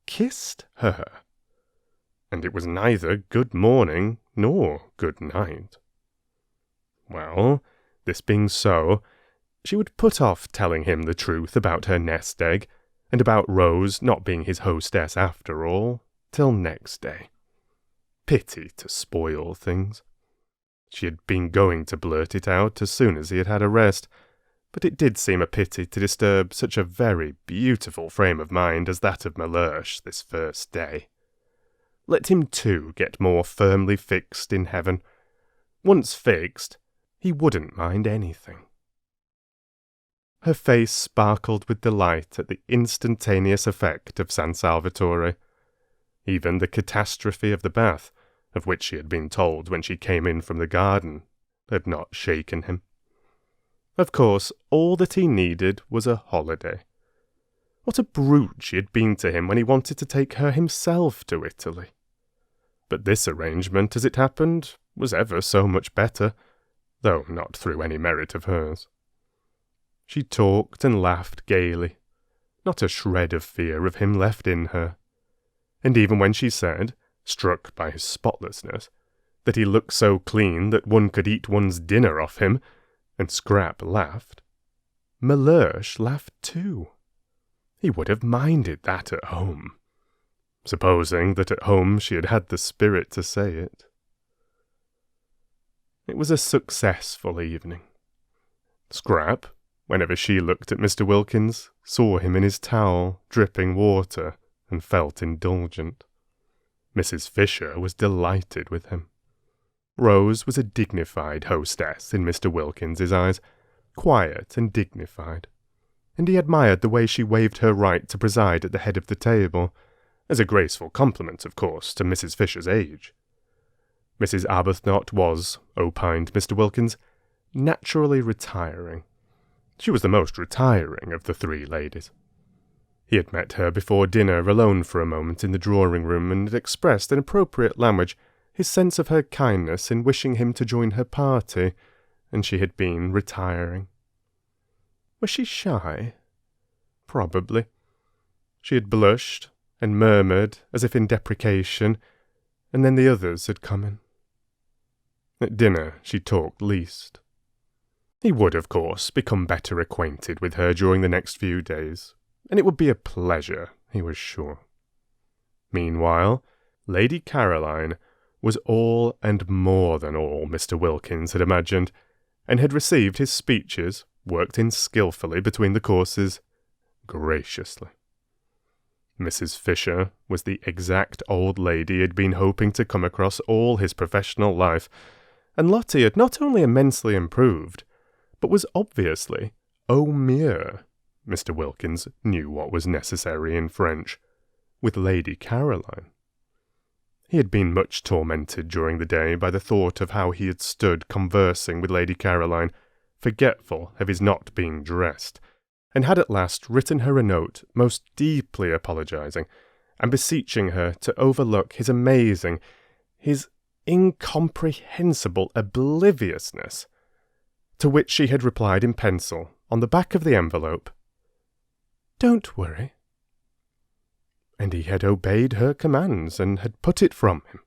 Kissed her! And it was neither good morning nor good night. Well, this being so, she would put off telling him the truth about her nest egg, and about Rose not being his hostess after all, till next day. Pity to spoil things. She had been going to blurt it out as soon as he had had a rest, but it did seem a pity to disturb such a very beautiful frame of mind as that of Mellersh this first day. Let him too get more firmly fixed in heaven. Once fixed, he wouldn't mind anything. Her face sparkled with delight at the instantaneous effect of San Salvatore. Even the catastrophe of the bath, of which she had been told when she came in from the garden, had not shaken him. Of course, all that he needed was a holiday. What a brute she had been to him when he wanted to take her himself to Italy. But this arrangement, as it happened, was ever so much better, though not through any merit of hers. She talked and laughed gaily, not a shred of fear of him left in her. And even when she said, struck by his spotlessness, that he looked so clean that one could eat one's dinner off him, and Scrap laughed, Mellersh laughed too. He would have minded that at home, supposing that at home she had had the spirit to say it. It was a successful evening. Scrap, whenever she looked at Mr. Wilkins, saw him in his towel, dripping water, and felt indulgent. Mrs. Fisher was delighted with him. Rose was a dignified hostess in Mr. Wilkins's eyes, quiet and dignified, and he admired the way she waived her right to preside at the head of the table, as a graceful compliment, of course, to Mrs. Fisher's age. Mrs. Arbuthnot was, opined Mr. Wilkins, naturally retiring. She was the most retiring of the 3 ladies. He had met her before dinner alone for a moment in the drawing-room, and had expressed in appropriate language his sense of her kindness in wishing him to join her party, and she had been retiring. Was she shy? Probably. She had blushed, and murmured, as if in deprecation, and then the others had come in. At dinner she talked least. He would, of course, become better acquainted with her during the next few days, and it would be a pleasure, he was sure. Meanwhile, Lady Caroline was all and more than all Mr. Wilkins had imagined, and had received his speeches, worked in skillfully between the courses, graciously. Mrs. Fisher was the exact old lady he had been hoping to come across all his professional life, and Lottie had not only immensely improved, but was obviously au mieux, Mr. Wilkins knew what was necessary in French, with Lady Caroline. He had been much tormented during the day by the thought of how he had stood conversing with Lady Caroline, forgetful of his not being dressed, and had at last written her a note most deeply apologising, and beseeching her to overlook his amazing, his incomprehensible obliviousness, to which she had replied in pencil on the back of the envelope, "Don't worry." And he had obeyed her commands and had put it from him.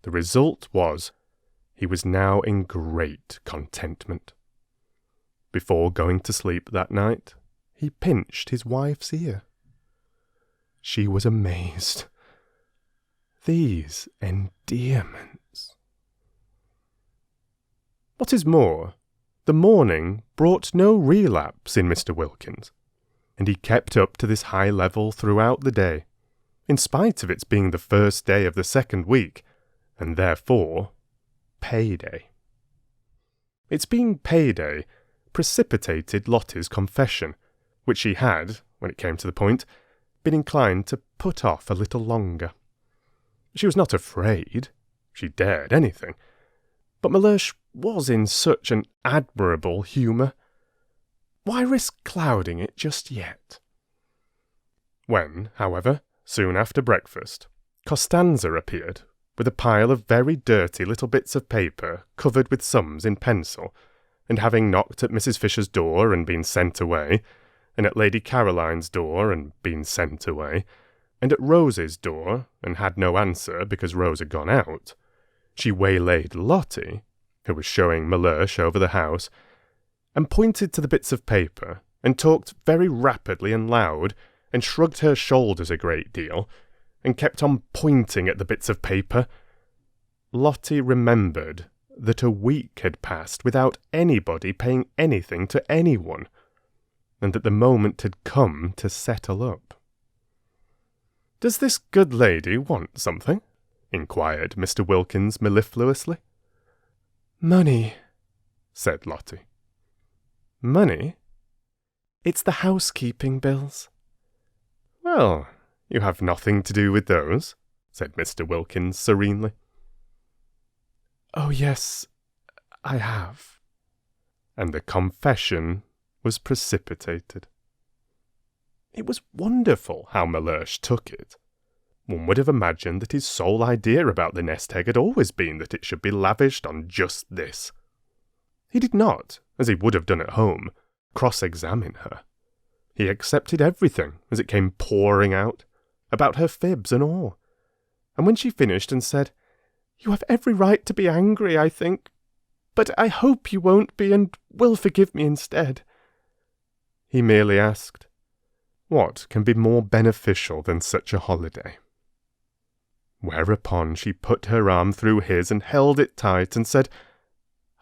The result was, he was now in great contentment. Before going to sleep that night, he pinched his wife's ear. She was amazed. These endearments! What is more, the morning brought no relapse in Mr. Wilkins, and he kept up to this high level throughout the day, in spite of its being the first day of the second week, and therefore payday. Its being payday precipitated Lottie's confession, which she had, when it came to the point, been inclined to put off a little longer. She was not afraid. She dared anything. But Mellersh was in such an admirable humour. Why risk clouding it just yet? When, however, soon after breakfast, Costanza appeared, with a pile of very dirty little bits of paper covered with sums in pencil, and having knocked at Mrs. Fisher's door and been sent away, and at Lady Caroline's door and been sent away, and at Rose's door and had no answer because Rose had gone out, she waylaid Lottie, who was showing Mellersh over the house, and pointed to the bits of paper, and talked very rapidly and loud, and shrugged her shoulders a great deal, and kept on pointing at the bits of paper. Lottie remembered that a week had passed without anybody paying anything to anyone, and that the moment had come to settle up. "Does this good lady want something?" inquired Mr. Wilkins mellifluously. "Money," said Lottie. "Money? It's the housekeeping bills." "Well, you have nothing to do with those," said Mr. Wilkins serenely. "Oh yes, I have." And the confession was precipitated. It was wonderful how Mellersh took it. One would have imagined that his sole idea about the nest egg had always been that it should be lavished on just this. He did not, as he would have done at home, cross-examine her. He accepted everything as it came pouring out, about her fibs and all. And when she finished and said, "You have every right to be angry, I think, but I hope you won't be and will forgive me instead," he merely asked, "What can be more beneficial than such a holiday?" Whereupon she put her arm through his and held it tight and said,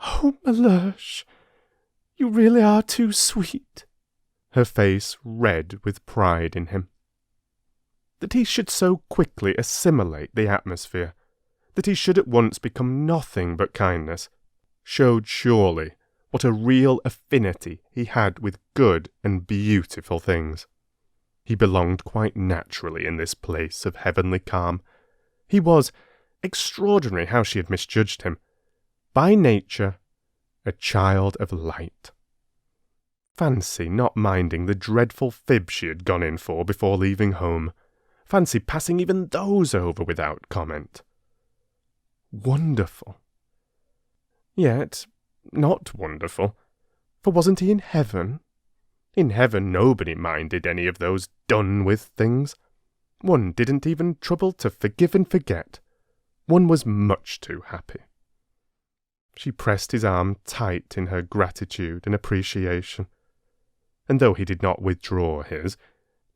"Oh, Mellersh, you really are too sweet," her face red with pride in him. That he should so quickly assimilate the atmosphere, that he should at once become nothing but kindness, showed surely what a real affinity he had with good and beautiful things. He belonged quite naturally in this place of heavenly calm. He was, extraordinary how she had misjudged him, by nature a child of light. Fancy not minding the dreadful fib she had gone in for before leaving home. Fancy passing even those over without comment. Wonderful. Yet not wonderful, for wasn't he in heaven? In heaven nobody minded any of those done-with things. One didn't even trouble to forgive and forget. One was much too happy. She pressed his arm tight in her gratitude and appreciation, and though he did not withdraw his,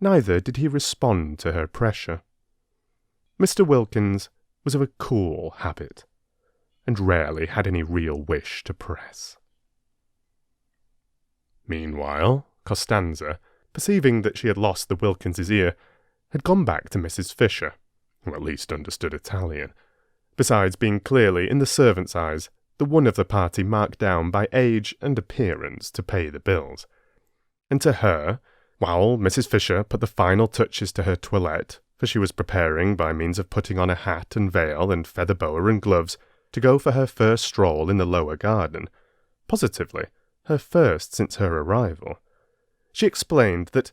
neither did he respond to her pressure. Mr. Wilkins was of a cool habit, and rarely had any real wish to press. Meanwhile, Costanza, perceiving that she had lost the Wilkinses' ear, had gone back to Mrs. Fisher, who at least understood Italian, besides being clearly, in the servants' eyes, the one of the party marked down by age and appearance to pay the bills. And to her, while Mrs. Fisher put the final touches to her toilette, for she was preparing, by means of putting on a hat and veil and feather boa and gloves, to go for her first stroll in the lower garden, positively her first since her arrival, she explained that,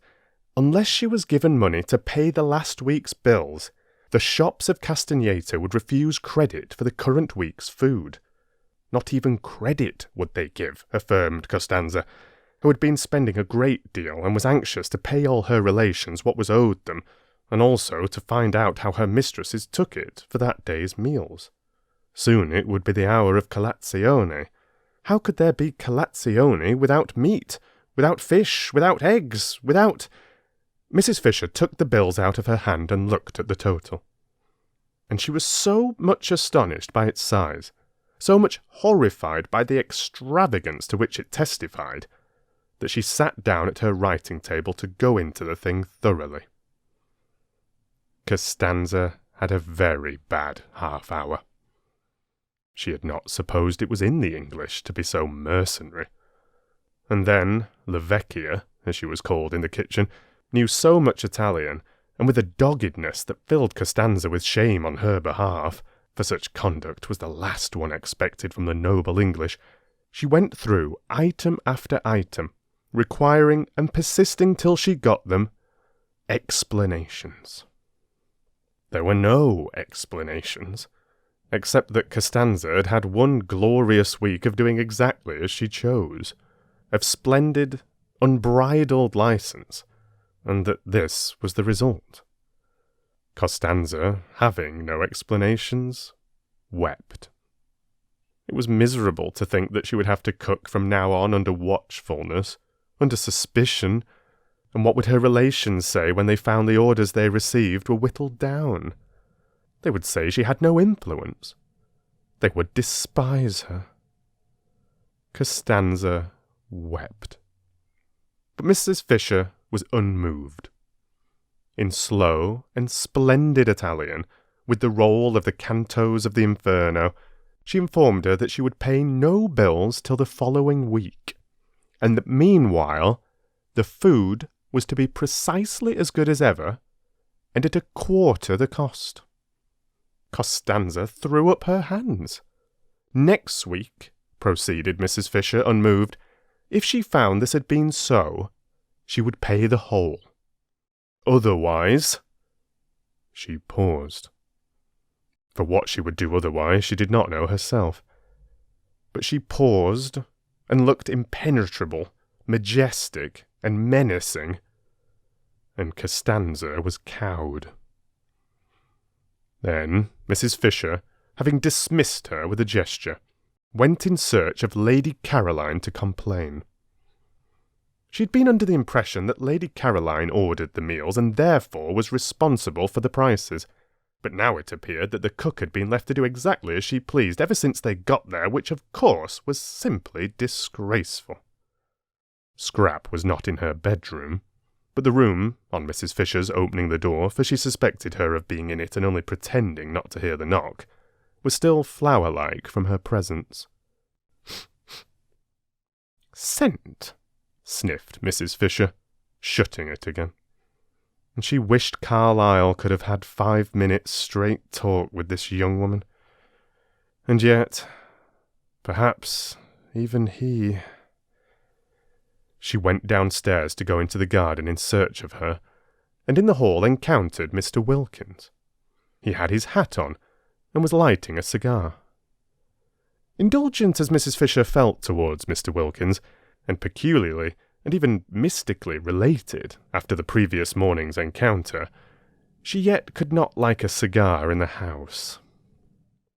unless she was given money to pay the last week's bills, the shops of Castagneto would refuse credit for the current week's food. Not even credit would they give, affirmed Costanza, who had been spending a great deal and was anxious to pay all her relations what was owed them, and also to find out how her mistresses took it for that day's meals. Soon it would be the hour of colazione. How could there be colazione without meat, without fish, without eggs, without— Mrs. Fisher took the bills out of her hand and looked at the total. And she was so much astonished by its size, so much horrified by the extravagance to which it testified, that she sat down at her writing table to go into the thing thoroughly. Costanza had a very bad half-hour. She had not supposed it was in the English to be so mercenary. And then La Vecchia, as she was called in the kitchen, knew so much Italian, and with a doggedness that filled Costanza with shame on her behalf, for such conduct was the last one expected from the noble English, she went through item after item, requiring and persisting till she got them, explanations. There were no explanations, except that Costanza had had one glorious week of doing exactly as she chose, of splendid, unbridled license, and that this was the result. Costanza, having no explanations, wept. It was miserable to think that she would have to cook from now on under watchfulness, under suspicion, and what would her relations say when they found the orders they received were whittled down? They would say she had no influence. They would despise her. Costanza wept. But Mrs. Fisher was unmoved. In slow and splendid Italian, with the roll of the cantos of the Inferno, she informed her that she would pay no bills till the following week, and that meanwhile the food was to be precisely as good as ever, and at a quarter the cost. Costanza threw up her hands. Next week, proceeded Mrs. Fisher, unmoved, if she found this had been so, she would pay the whole. Otherwise— She paused. For what she would do otherwise she did not know herself. But she paused, and looked impenetrable, majestic, and menacing, and Costanza was cowed. Then Mrs. Fisher, having dismissed her with a gesture, went in search of Lady Caroline to complain. She had been under the impression that Lady Caroline ordered the meals and therefore was responsible for the prices, but now it appeared that the cook had been left to do exactly as she pleased ever since they got there, which of course was simply disgraceful. Scrap was not in her bedroom, but the room, on Mrs. Fisher's opening the door, for she suspected her of being in it and only pretending not to hear the knock, was still flower-like from her presence. "Scent," sniffed Mrs. Fisher, shutting it again. And she wished Carlyle could have had 5 minutes straight talk with this young woman. And yet, perhaps, even he— She went downstairs to go into the garden in search of her, and in the hall encountered Mr. Wilkins. He had his hat on, and was lighting a cigar. Indulgent as Mrs. Fisher felt towards Mr. Wilkins, and peculiarly and even mystically related after the previous morning's encounter, she yet could not like a cigar in the house.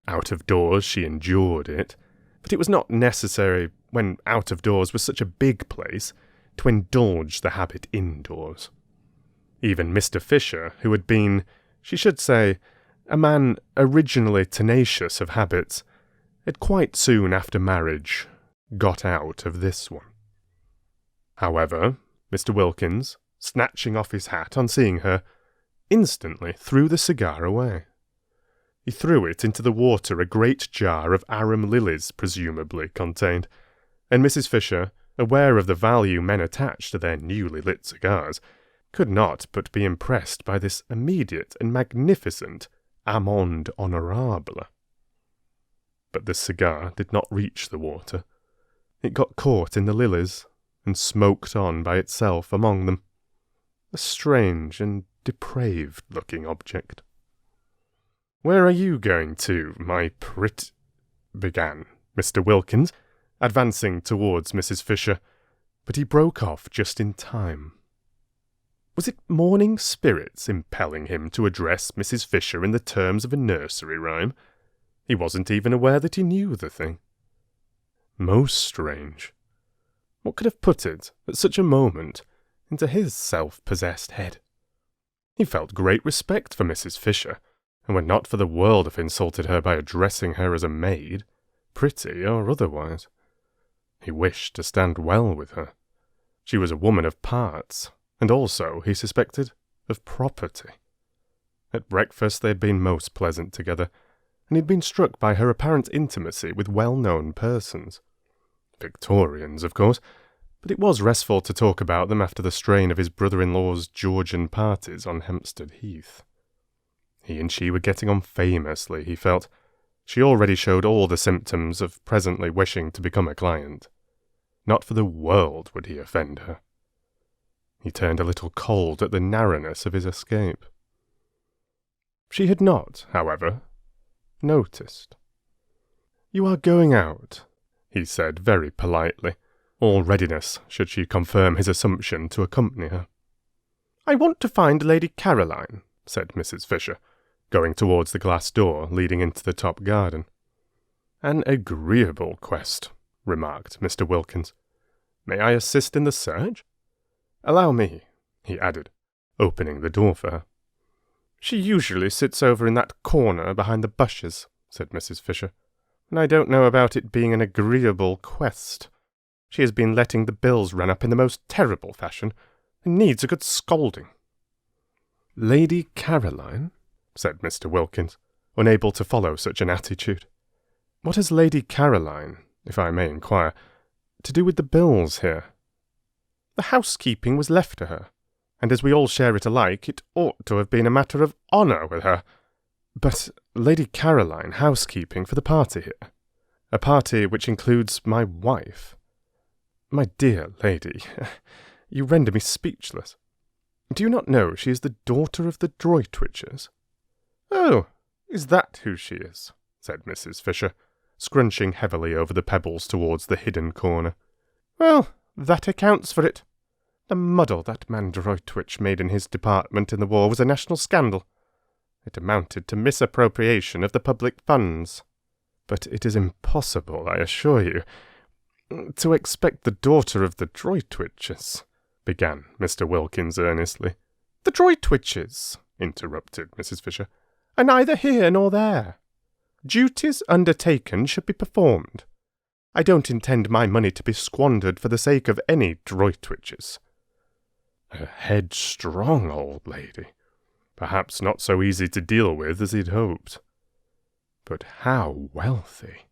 Out of doors she endured it, but it was not necessary, when out of doors was such a big place, to indulge the habit indoors. Even Mr. Fisher, who had been, she should say, a man originally tenacious of habits, had quite soon after marriage got out of this one. However, Mr. Wilkins, snatching off his hat on seeing her, instantly threw the cigar away. He threw it into the water a great jar of arum lilies presumably contained, and Mrs. Fisher, aware of the value men attach to their newly lit cigars, could not but be impressed by this immediate and magnificent amende honorable. But the cigar did not reach the water. It got caught in the lilies, and smoked on by itself among them. A strange and depraved-looking object. "Where are you going to, my began Mr. Wilkins, advancing towards Mrs. Fisher, but he broke off just in time. Was it morning spirits impelling him to address Mrs. Fisher in the terms of a nursery rhyme? He wasn't even aware that he knew the thing. Most strange. What could have put it, at such a moment, into his self-possessed head? He felt great respect for Mrs. Fisher, and would not for the world have insulted her by addressing her as a maid, pretty or otherwise. He wished to stand well with her. She was a woman of parts, and also, he suspected, of property. At breakfast they had been most pleasant together, and he had been struck by her apparent intimacy with well-known persons. Victorians, of course, but it was restful to talk about them after the strain of his brother-in-law's Georgian parties on Hampstead Heath. He and she were getting on famously, he felt. She already showed all the symptoms of presently wishing to become a client. Not for the world would he offend her. He turned a little cold at the narrowness of his escape. She had not, however, noticed. "You are going out," he said very politely, all readiness should she confirm his assumption to accompany her. "I want to find Lady Caroline," said Mrs. Fisher, going towards the glass door leading into the top garden. "An agreeable quest," remarked Mr. Wilkins. "May I assist in the search? Allow me," he added, opening the door for her. "She usually sits over in that corner behind the bushes," said Mrs. Fisher, "and I don't know about it being an agreeable quest. She has been letting the bills run up in the most terrible fashion, and needs a good scolding." "Lady Caroline?" said Mr. Wilkins, unable to follow such an attitude. "What has Lady Caroline, if I may inquire, to do with the bills here?" "The housekeeping was left to her, and as we all share it alike, it ought to have been a matter of honour with her." "But Lady Caroline housekeeping for the party here? A party which includes my wife? My dear lady, you render me speechless. Do you not know she is the daughter of the Droitwiches?" "Oh, is that who she is?" said Mrs. Fisher, scrunching heavily over the pebbles towards the hidden corner. "Well, that accounts for it. The muddle that man Droitwich made in his department in the war was a national scandal. It amounted to misappropriation of the public funds. But it is impossible, I assure you, to expect the daughter of the Droitwiches," began Mr. Wilkins earnestly. "The Droitwiches," interrupted Mrs. Fisher, "are neither here nor there. Duties undertaken should be performed. I don't intend my money to be squandered for the sake of any Droitwiches." A headstrong old lady, perhaps not so easy to deal with as he'd hoped. But how wealthy!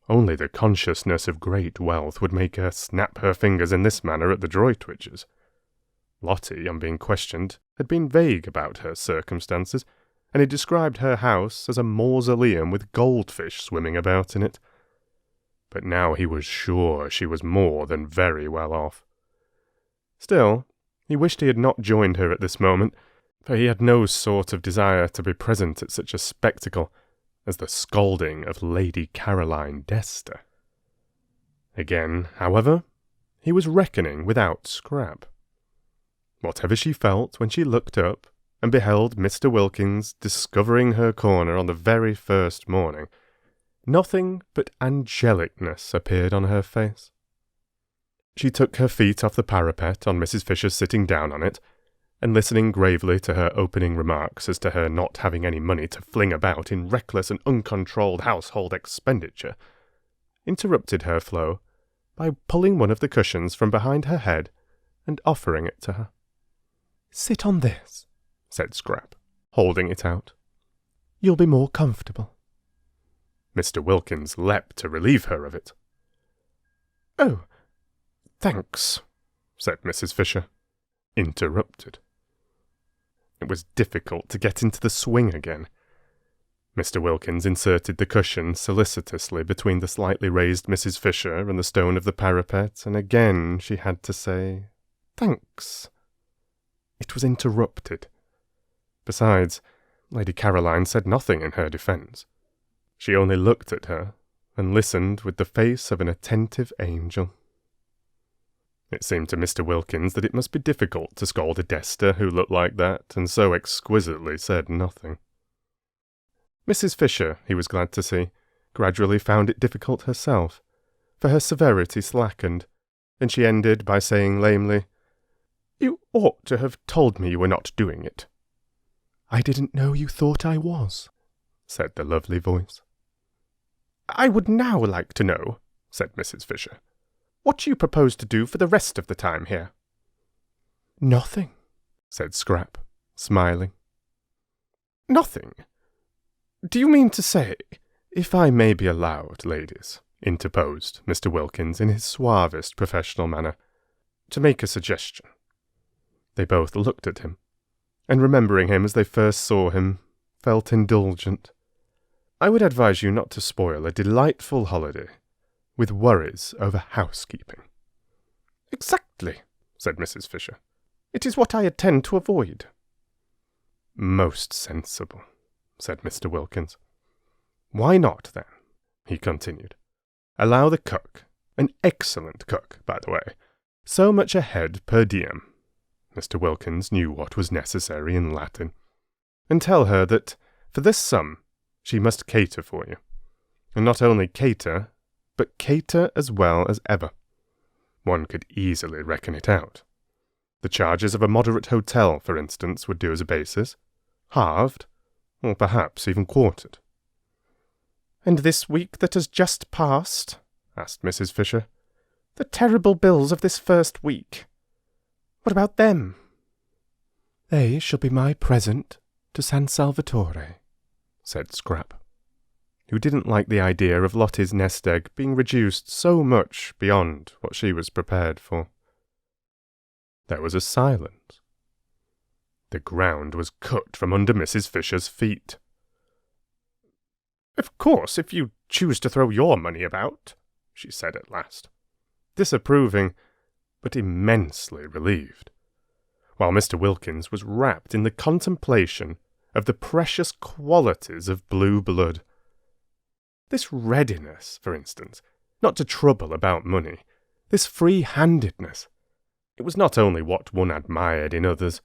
Only the consciousness of great wealth would make her snap her fingers in this manner at the Droitwiches. Lottie, on being questioned, had been vague about her circumstances, and had described her house as a mausoleum with goldfish swimming about in it. But now he was sure she was more than very well off. Still, he wished he had not joined her at this moment, for he had no sort of desire to be present at such a spectacle as the scolding of Lady Caroline Dester. Again, however, he was reckoning without Scrap. Whatever she felt when she looked up and beheld Mr. Wilkins discovering her corner on the very first morning, nothing but angelicness appeared on her face. She took her feet off the parapet on Mrs. Fisher sitting down on it, and listening gravely to her opening remarks as to her not having any money to fling about in reckless and uncontrolled household expenditure, interrupted her flow by pulling one of the cushions from behind her head and offering it to her. "Sit on this," said Scrap, holding it out. "You'll be more comfortable." Mr. Wilkins leapt to relieve her of it. "Oh, thanks," said Mrs. Fisher, interrupted. It was difficult to get into the swing again. Mr. Wilkins inserted the cushion solicitously between the slightly raised Mrs. Fisher and the stone of the parapet, and again she had to say, "Thanks." It was interrupted. Besides, Lady Caroline said nothing in her defence. She only looked at her, and listened with the face of an attentive angel. It seemed to Mr. Wilkins that it must be difficult to scold a Dester who looked like that, and so exquisitely said nothing. Mrs. Fisher, he was glad to see, gradually found it difficult herself, for her severity slackened, and she ended by saying lamely, "You ought to have told me you were not doing it." "I didn't know you thought I was," said the lovely voice. "I would now like to know," said Mrs. Fisher, "what you propose to do for the rest of the time here." "Nothing," said Scrap, smiling. "Nothing? Do you mean to say—" "If I may be allowed, ladies," interposed Mr. Wilkins in his suavest professional manner, "to make a suggestion." They both looked at him, and remembering him as they first saw him, felt indulgent. "I would advise you not to spoil a delightful holiday with worries over housekeeping." "Exactly," said Mrs. Fisher. "It is what I intend to avoid." "Most sensible," said Mr. Wilkins. "Why not, then," he continued, "allow the cook, an excellent cook, by the way, so much a head per diem," Mr. Wilkins knew what was necessary in Latin, "and tell her that, for this sum, she must cater for you. And not only cater, but cater as well as ever. One could easily reckon it out. The charges of a moderate hotel, for instance, would do as a basis, halved, or perhaps even quartered." "And this week that has just passed?" asked Mrs. Fisher. "The terrible bills of this first week. What about them?" "They shall be my present to San Salvatore," said Scrap, who didn't like the idea of Lottie's nest egg being reduced so much beyond what she was prepared for. There was a silence. The ground was cut from under Mrs. Fisher's feet. "Of course, if you choose to throw your money about," she said at last, disapproving, but immensely relieved, while Mr. Wilkins was wrapped in the contemplation of the precious qualities of blue blood. This readiness, for instance, not to trouble about money, this free-handedness, it was not only what one admired in others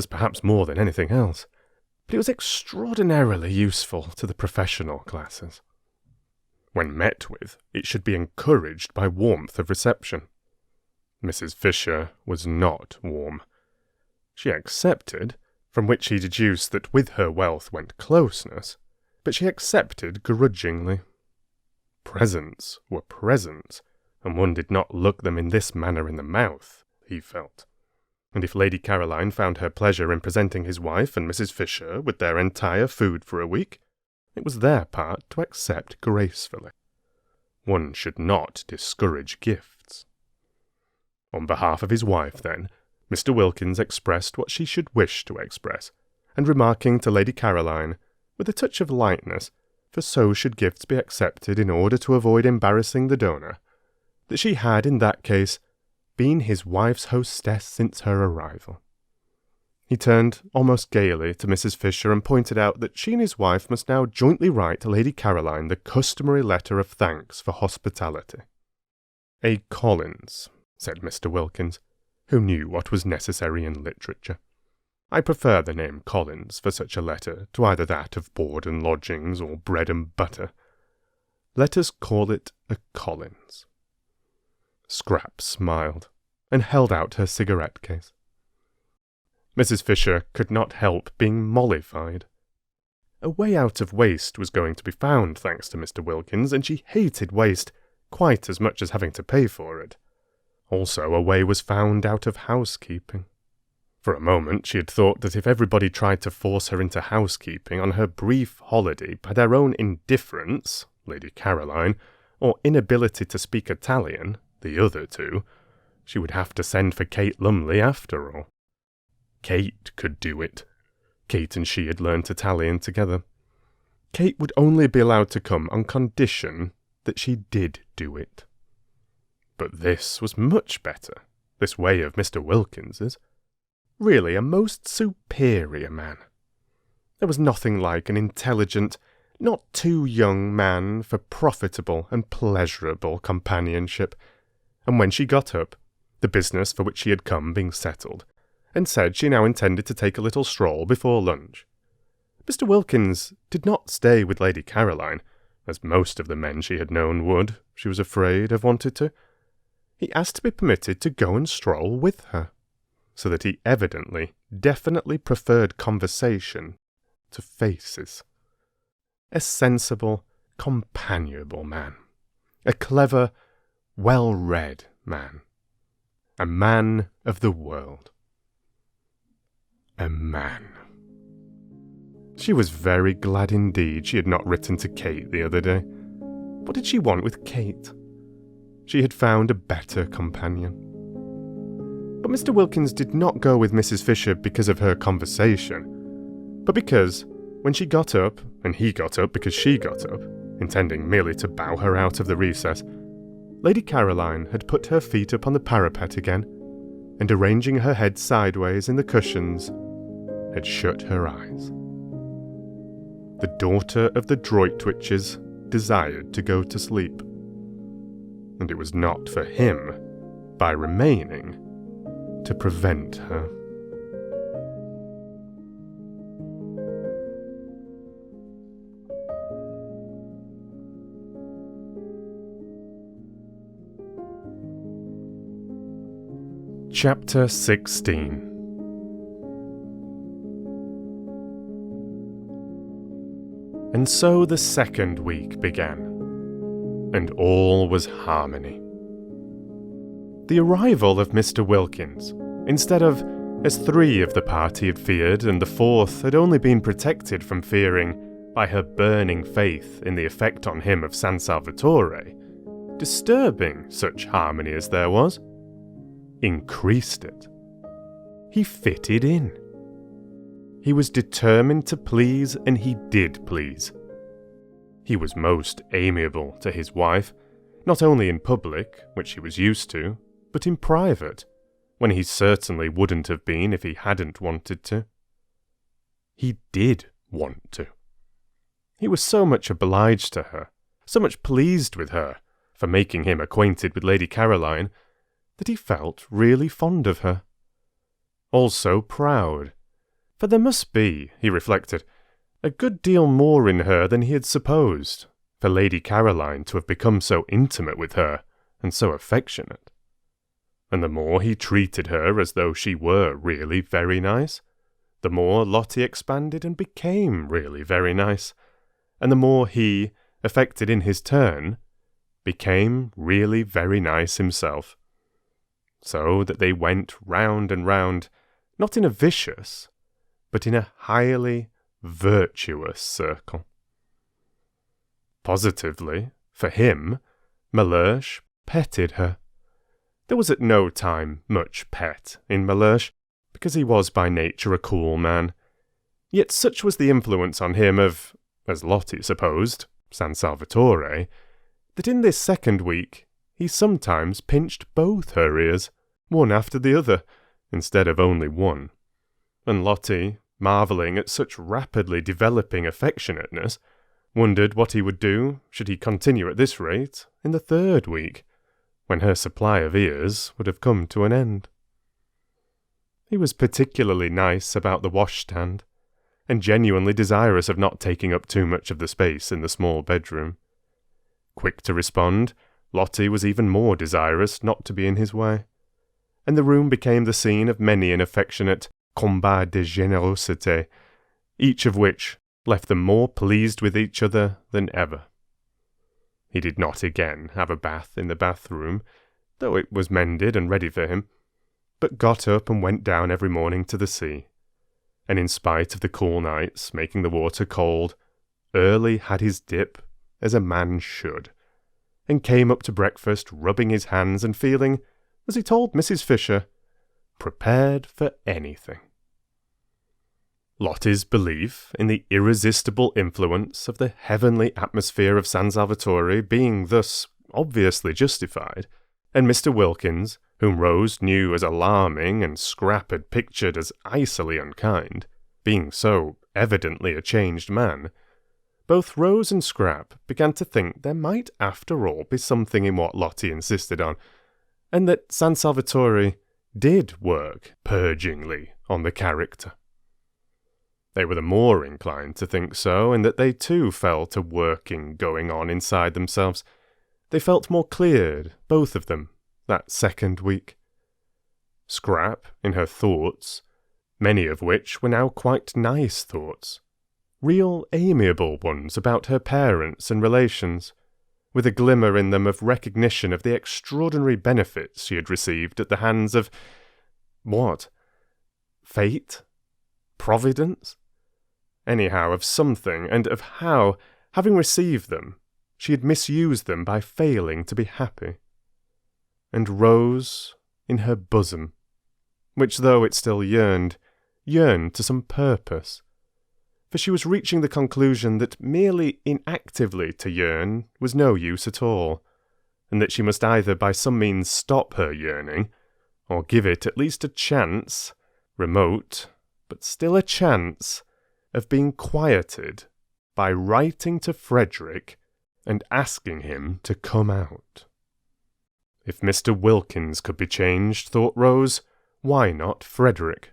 perhaps more than anything else, but it was extraordinarily useful to the professional classes. When met with, it should be encouraged by warmth of reception. Mrs. Fisher was not warm. She accepted, from which he deduced that with her wealth went closeness, but she accepted grudgingly. Presents were presents, and one did not look them in this manner in the mouth, he felt. And if Lady Caroline found her pleasure in presenting his wife and Mrs. Fisher with their entire food for a week, it was their part to accept gracefully. One should not discourage gifts. On behalf of his wife, then, Mr. Wilkins expressed what she should wish to express, and remarking to Lady Caroline, with a touch of lightness, for so should gifts be accepted in order to avoid embarrassing the donor, that she had, in that case, been his wife's hostess since her arrival. He turned almost gaily to Mrs. Fisher and pointed out that she and his wife must now jointly write to Lady Caroline the customary letter of thanks for hospitality. "A Collins," said Mr. Wilkins, who knew what was necessary in literature. "I prefer the name Collins for such a letter to either that of board and lodgings or bread and butter. Let us call it a Collins." Scrap smiled, and held out her cigarette case. Mrs. Fisher could not help being mollified. A way out of waste was going to be found, thanks to Mr. Wilkins, and she hated waste, quite as much as having to pay for it. Also, a way was found out of housekeeping. For a moment, she had thought that if everybody tried to force her into housekeeping on her brief holiday by their own indifference, Lady Caroline, or inability to speak Italian, the other two, she would have to send for Kate Lumley after all. Kate could do it. Kate and she had learnt Italian together. Kate would only be allowed to come on condition that she did do it. But this was much better, this way of Mr. Wilkins's. Really a most superior man. There was nothing like an intelligent, not too young man for profitable and pleasurable companionship, and when she got up, the business for which she had come being settled, and said she now intended to take a little stroll before lunch, Mr. Wilkins did not stay with Lady Caroline, as most of the men she had known would, she was afraid, have wanted to. He asked to be permitted to go and stroll with her, so that he evidently, definitely preferred conversation to faces. A sensible, companionable man. A clever, well-read man. A man of the world. A man. She was very glad indeed she had not written to Kate the other day. What did she want with Kate? She had found a better companion. But Mr. Wilkins did not go with Mrs. Fisher because of her conversation, but because, when she got up, and he got up because she got up, intending merely to bow her out of the recess, Lady Caroline had put her feet upon the parapet again, and arranging her head sideways in the cushions, had shut her eyes. The daughter of the Droitwiches desired to go to sleep, and it was not for him, by remaining, to prevent her. Chapter 16. And so the second week began, and all was harmony. The arrival of Mr. Wilkins, instead of, as 3 of the party had feared, and the 4th had only been protected from fearing by her burning faith in the effect on him of San Salvatore, disturbing such harmony as there was, increased it. He fitted in. He was determined to please, and he did please. He was most amiable to his wife, not only in public, which he was used to, but in private, when he certainly wouldn't have been if he hadn't wanted to. He did want to. He was so much obliged to her, so much pleased with her, for making him acquainted with Lady Caroline, that he felt really fond of her. Also proud, for there must be, he reflected, a good deal more in her than he had supposed, for Lady Caroline to have become so intimate with her, and so affectionate. And the more he treated her as though she were really very nice, the more Lottie expanded and became really very nice, and the more he, affected in his turn, became really very nice himself. So that they went round and round, not in a vicious, but in a highly virtuous circle. Positively, for him, Mellersh petted her. There was at no time much pet in Mellersh, because he was by nature a cool man. Yet such was the influence on him of, as Lottie supposed, San Salvatore, that in this second week he sometimes pinched both her ears, one after the other, instead of only one. And Lottie, marvelling at such rapidly developing affectionateness, wondered what he would do, should he continue at this rate, in the third week, when her supply of ears would have come to an end. He was particularly nice about the washstand, and genuinely desirous of not taking up too much of the space in the small bedroom. Quick to respond, Lottie was even more desirous not to be in his way, and the room became the scene of many an affectionate combat de générosité, each of which left them more pleased with each other than ever. He did not again have a bath in the bathroom, though it was mended and ready for him, but got up and went down every morning to the sea. And in spite of the cool nights making the water cold, early had his dip, as a man should, and came up to breakfast rubbing his hands and feeling, as he told Mrs. Fisher, prepared for anything. Lottie's belief in the irresistible influence of the heavenly atmosphere of San Salvatore being thus obviously justified, and Mr. Wilkins, whom Rose knew as alarming and Scrap had pictured as icily unkind, being so evidently a changed man, both Rose and Scrap began to think there might after all be something in what Lottie insisted on, and that San Salvatore did work purgingly on the character. They were the more inclined to think so, in that they too felt a working going on inside themselves. They felt more cleared, both of them, that second week. Scrap, in her thoughts, many of which were now quite nice thoughts, real amiable ones about her parents and relations, with a glimmer in them of recognition of the extraordinary benefits she had received at the hands of, what? Fate? Providence? Anyhow, of something, and of how, having received them, she had misused them by failing to be happy. And Rose in her bosom, which though it still yearned to some purpose, for she was reaching the conclusion that merely inactively to yearn was no use at all, and that she must either by some means stop her yearning, or give it at least a chance, remote, but still a chance, of being quieted by writing to Frederick and asking him to come out. If Mr. Wilkins could be changed, thought Rose, why not Frederick?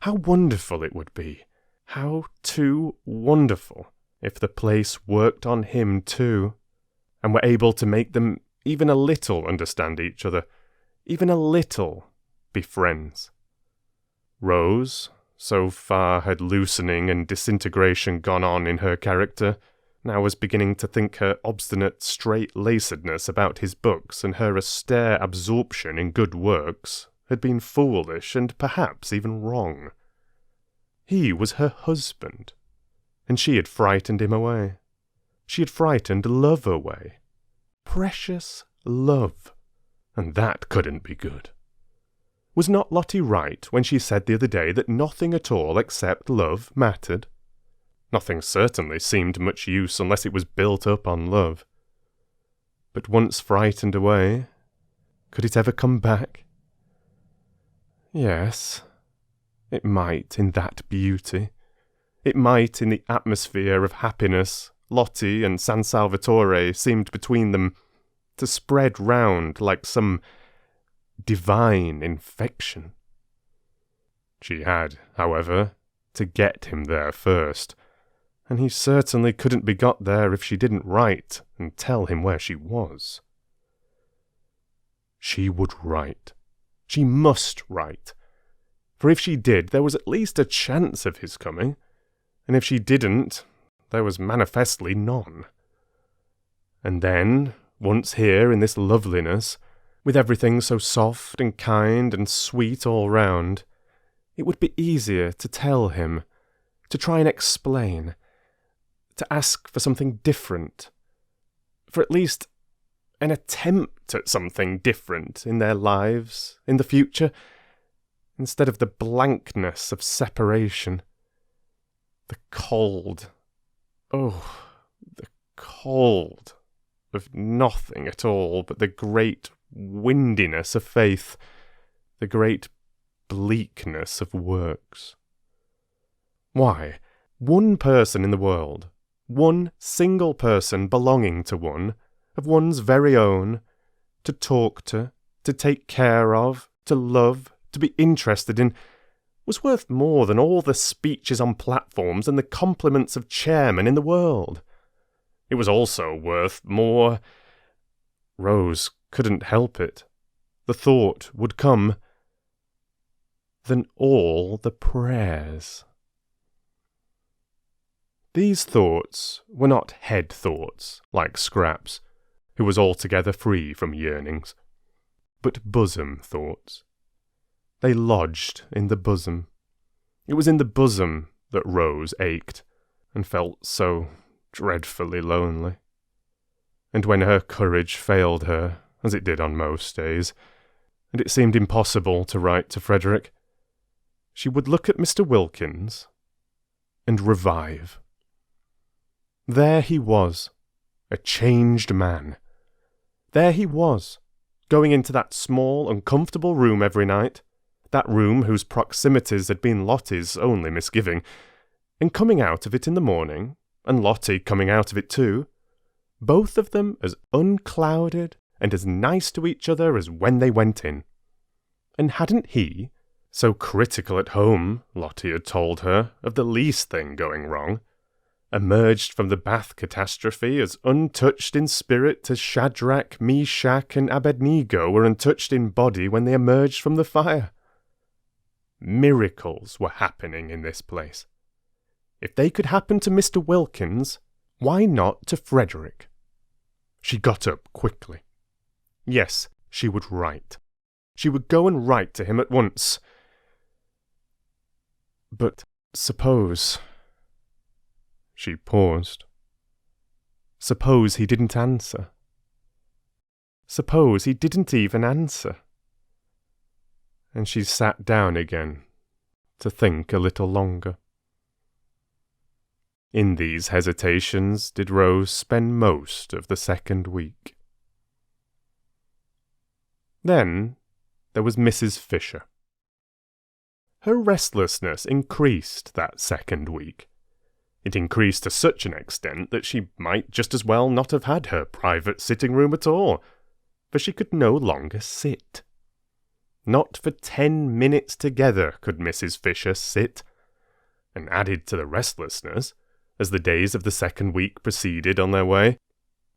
How wonderful it would be, how too wonderful, if the place worked on him too, and were able to make them even a little understand each other, even a little be friends. Rose, so far had loosening and disintegration gone on in her character, now was beginning to think her obstinate straight-lacedness about his books and her austere absorption in good works had been foolish and perhaps even wrong. He was her husband, and she had frightened him away. She had frightened love away. Precious love, and that couldn't be good. Was not Lottie right when she said the other day that nothing at all except love mattered? Nothing certainly seemed much use unless it was built up on love. But once frightened away, could it ever come back? Yes, it might in that beauty. It might in the atmosphere of happiness Lottie and San Salvatore seemed between them to spread round like some divine infection. She had, however, to get him there first, and he certainly couldn't be got there if she didn't write and tell him where she was. She would write. She must write. For if she did, there was at least a chance of his coming, and if she didn't, there was manifestly none. And then, once here in this loveliness, with everything so soft and kind and sweet all round, it would be easier to tell him, to try and explain, to ask for something different, for at least an attempt at something different in their lives, in the future, instead of the blankness of separation. The cold, oh, the cold of nothing at all but the great windiness of faith, the great bleakness of works. Why, one person in the world, one single person belonging to one, of one's very own, to talk to take care of, to love, to be interested in, was worth more than all the speeches on platforms and the compliments of chairmen in the world. It was also worth more. Rose couldn't help it. The thought would come, than all the prayers. These thoughts were not head thoughts, like Scraps, who was altogether free from yearnings, but bosom thoughts. They lodged in the bosom. It was in the bosom that Rose ached, and felt so dreadfully lonely. And when her courage failed her, as it did on most days, and it seemed impossible to write to Frederick, she would look at Mr. Wilkins and revive. There he was, a changed man. There he was, going into that small, uncomfortable room every night, that room whose proximities had been Lottie's only misgiving, and coming out of it in the morning, and Lottie coming out of it too, both of them as unclouded and as nice to each other as when they went in. And hadn't he, so critical at home, Lottie had told her, of the least thing going wrong, emerged from the Bath catastrophe as untouched in spirit as Shadrach, Meshach, and Abednego were untouched in body when they emerged from the fire? Miracles were happening in this place. If they could happen to Mr. Wilkins, why not to Frederick? She got up quickly. Yes, she would write. She would go and write to him at once. But suppose... She paused. Suppose he didn't answer. Suppose he didn't even answer. And she sat down again to think a little longer. In these hesitations did Rose spend most of the second week. Then there was Mrs. Fisher. Her restlessness increased that second week. It increased to such an extent that she might just as well not have had her private sitting room at all, for she could no longer sit. Not for 10 minutes together could Mrs. Fisher sit. And added to the restlessness, as the days of the second week proceeded on their way,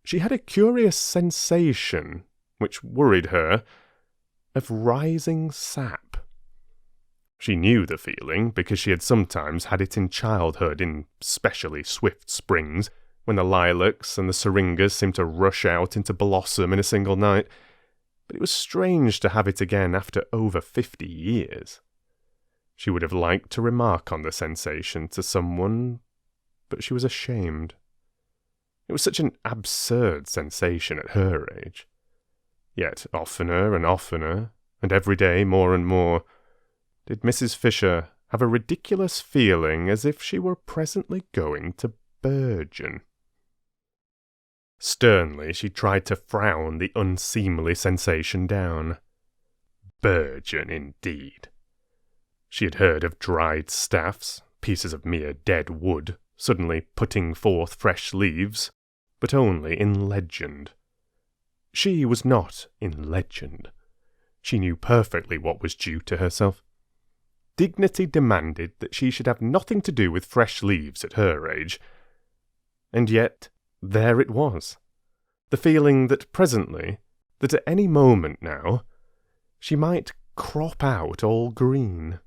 she had a curious sensation, which worried her, of rising sap. She knew the feeling, because she had sometimes had it in childhood in specially swift springs, when the lilacs and the syringas seemed to rush out into blossom in a single night, but it was strange to have it again after over 50 years. She would have liked to remark on the sensation to someone, but she was ashamed. It was such an absurd sensation at her age. Yet oftener and oftener, and every day more and more, did Mrs. Fisher have a ridiculous feeling as if she were presently going to burgeon. Sternly she tried to frown the unseemly sensation down. Burgeon, indeed. She had heard of dried staffs, pieces of mere dead wood, suddenly putting forth fresh leaves, but only in legend. She was not in legend. She knew perfectly what was due to herself. Dignity demanded that she should have nothing to do with fresh leaves at her age. And yet, there it was. The feeling that presently, that at any moment now, she might crop out all green.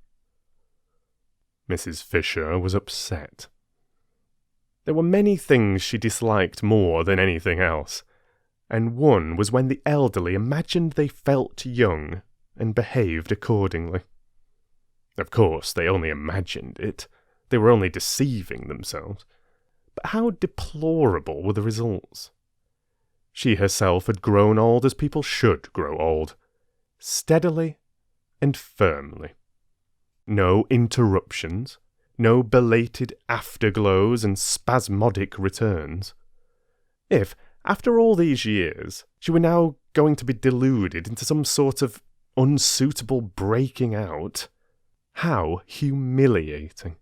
Mrs. Fisher was upset. There were many things she disliked more than anything else, and one was when the elderly imagined they felt young and behaved accordingly. Of course, they only imagined it. They were only deceiving themselves. But how deplorable were the results? She herself had grown old as people should grow old, steadily and firmly. No interruptions, no belated afterglows and spasmodic returns. If, after all these years, she were now going to be deluded into some sort of unsuitable breaking out, how humiliating.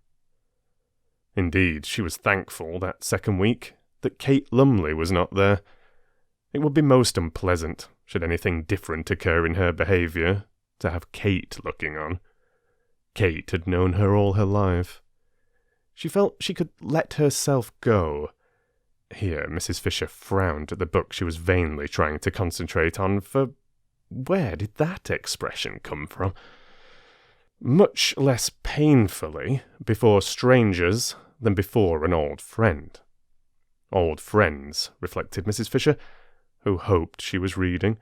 Indeed, she was thankful that second week that Kate Lumley was not there. It would be most unpleasant, should anything different occur in her behaviour, to have Kate looking on. Kate had known her all her life. She felt she could let herself go. Here Mrs. Fisher frowned at the book she was vainly trying to concentrate on, for where did that expression come from? Much less painfully, before strangers, than before an old friend. Old friends, reflected Mrs. Fisher, who hoped she was reading,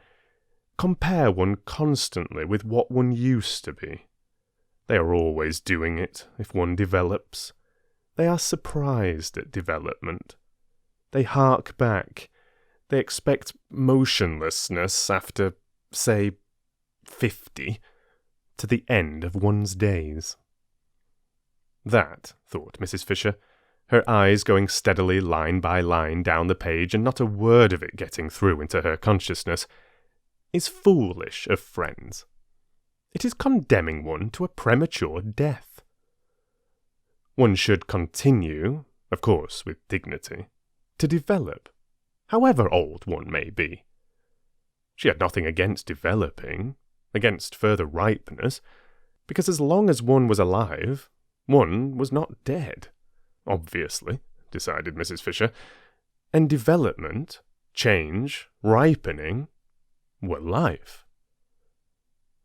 compare one constantly with what one used to be. They are always doing it if one develops. They are surprised at development. They hark back. They expect motionlessness after, say, 50, to the end of one's days. That, thought Mrs. Fisher, her eyes going steadily line by line down the page and not a word of it getting through into her consciousness, is foolish of friends. It is condemning one to a premature death. One should continue, of course with dignity, to develop, however old one may be. She had nothing against developing, against further ripeness, because as long as one was alive, one was not dead, obviously, decided Mrs. Fisher, and development, change, ripening, were life.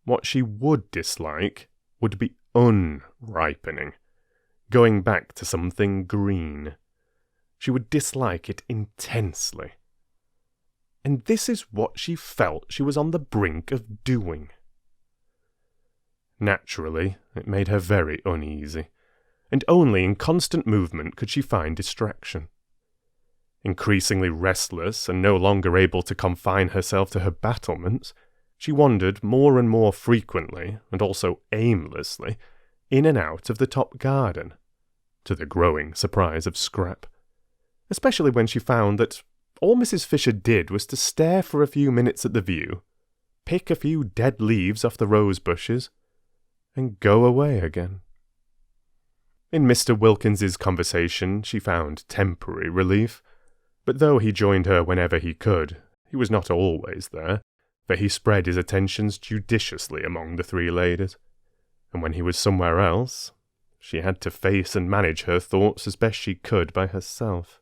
What she would dislike would be unripening, going back to something green. She would dislike it intensely. And this is what she felt she was on the brink of doing. Naturally, it made her very uneasy, and only in constant movement could she find distraction. Increasingly restless and no longer able to confine herself to her battlements, she wandered more and more frequently, and also aimlessly, in and out of the top garden, to the growing surprise of Scrap, especially when she found that all Mrs. Fisher did was to stare for a few minutes at the view, pick a few dead leaves off the rose bushes, and go away again. In Mr. Wilkins's conversation she found temporary relief, but though he joined her whenever he could, he was not always there, for he spread his attentions judiciously among the three ladies, and when he was somewhere else, she had to face and manage her thoughts as best she could by herself.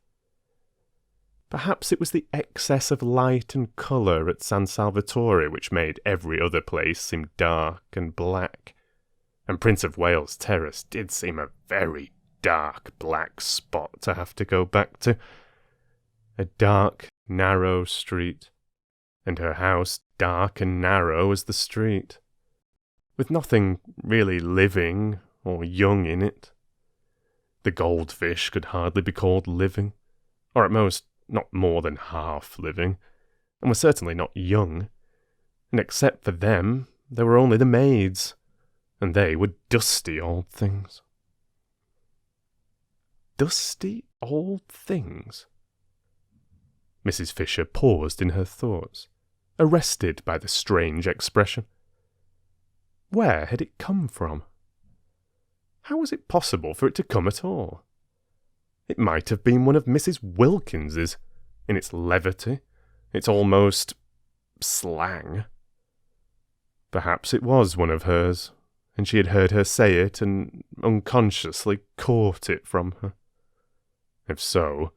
Perhaps it was the excess of light and colour at San Salvatore which made every other place seem dark and black, and Prince of Wales Terrace did seem a very dark black spot to have to go back to. A dark, narrow street, and her house dark and narrow as the street, with nothing really living or young in it. The goldfish could hardly be called living, or at most not more than half living, and were certainly not young, and except for them there were only the maids, and they were dusty old things. Dusty old things? Mrs. Fisher paused in her thoughts, arrested by the strange expression. Where had it come from? How was it possible for it to come at all? It might have been one of Mrs. Wilkins's, in its levity, its almost slang. Perhaps it was one of hers, and she had heard her say it and unconsciously caught it from her. If so,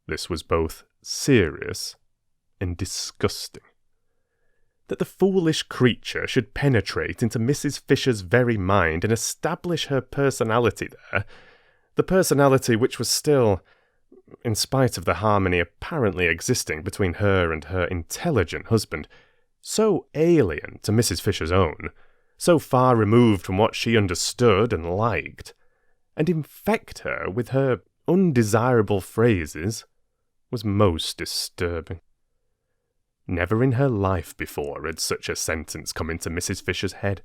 this was both serious and disgusting. That the foolish creature should penetrate into Mrs. Fisher's very mind and establish her personality there, the personality which was still, in spite of the harmony apparently existing between her and her intelligent husband, so alien to Mrs. Fisher's own, so far removed from what she understood and liked, and infect her with her undesirable phrases, was most disturbing. Never in her life before had such a sentence come into Mrs. Fisher's head.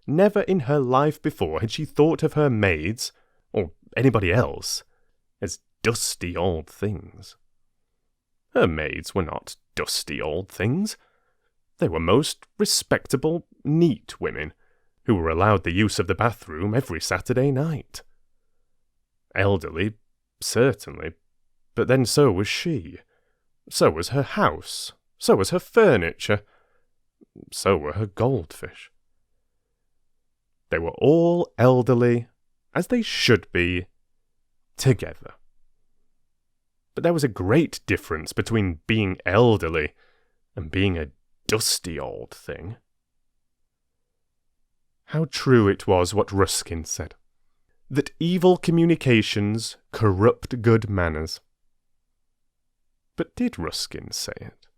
Never in her life before had she thought of her maids, or anybody else, as dusty old things. Her maids were not dusty old things. They were most respectable, neat women, who were allowed the use of the bathroom every Saturday night. Elderly, certainly, but then so was she. So was her house. So was her furniture. So were her goldfish. They were all elderly, as they should be, together. But there was a great difference between being elderly and being a dusty old thing. How true it was what Ruskin said. that evil communications corrupt good manners. But did Ruskin say it?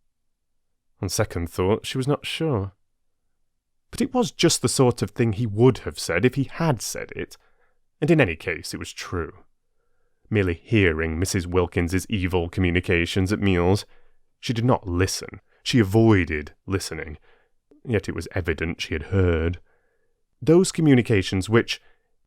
On second thought, she was not sure. But it was just the sort of thing he would have said if he had said it, and in any case it was true. Merely hearing Mrs. Wilkins's evil communications at meals, she did not listen. She avoided listening, yet it was evident she had heard. Those communications which,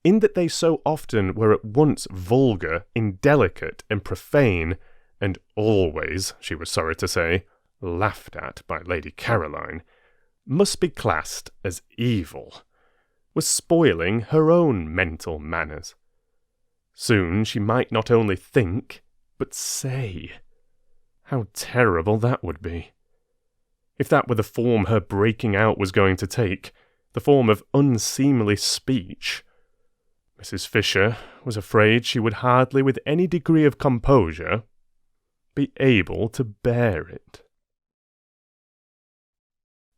in that they so often were at once vulgar, indelicate, and profane, and always, she was sorry to say, laughed at by Lady Caroline, must be classed as evil, was spoiling her own mental manners. Soon she might not only think, but say. How terrible that would be. If that were the form her breaking out was going to take, the form of unseemly speech, Mrs. Fisher was afraid she would hardly, with any degree of composure, be able to bear it.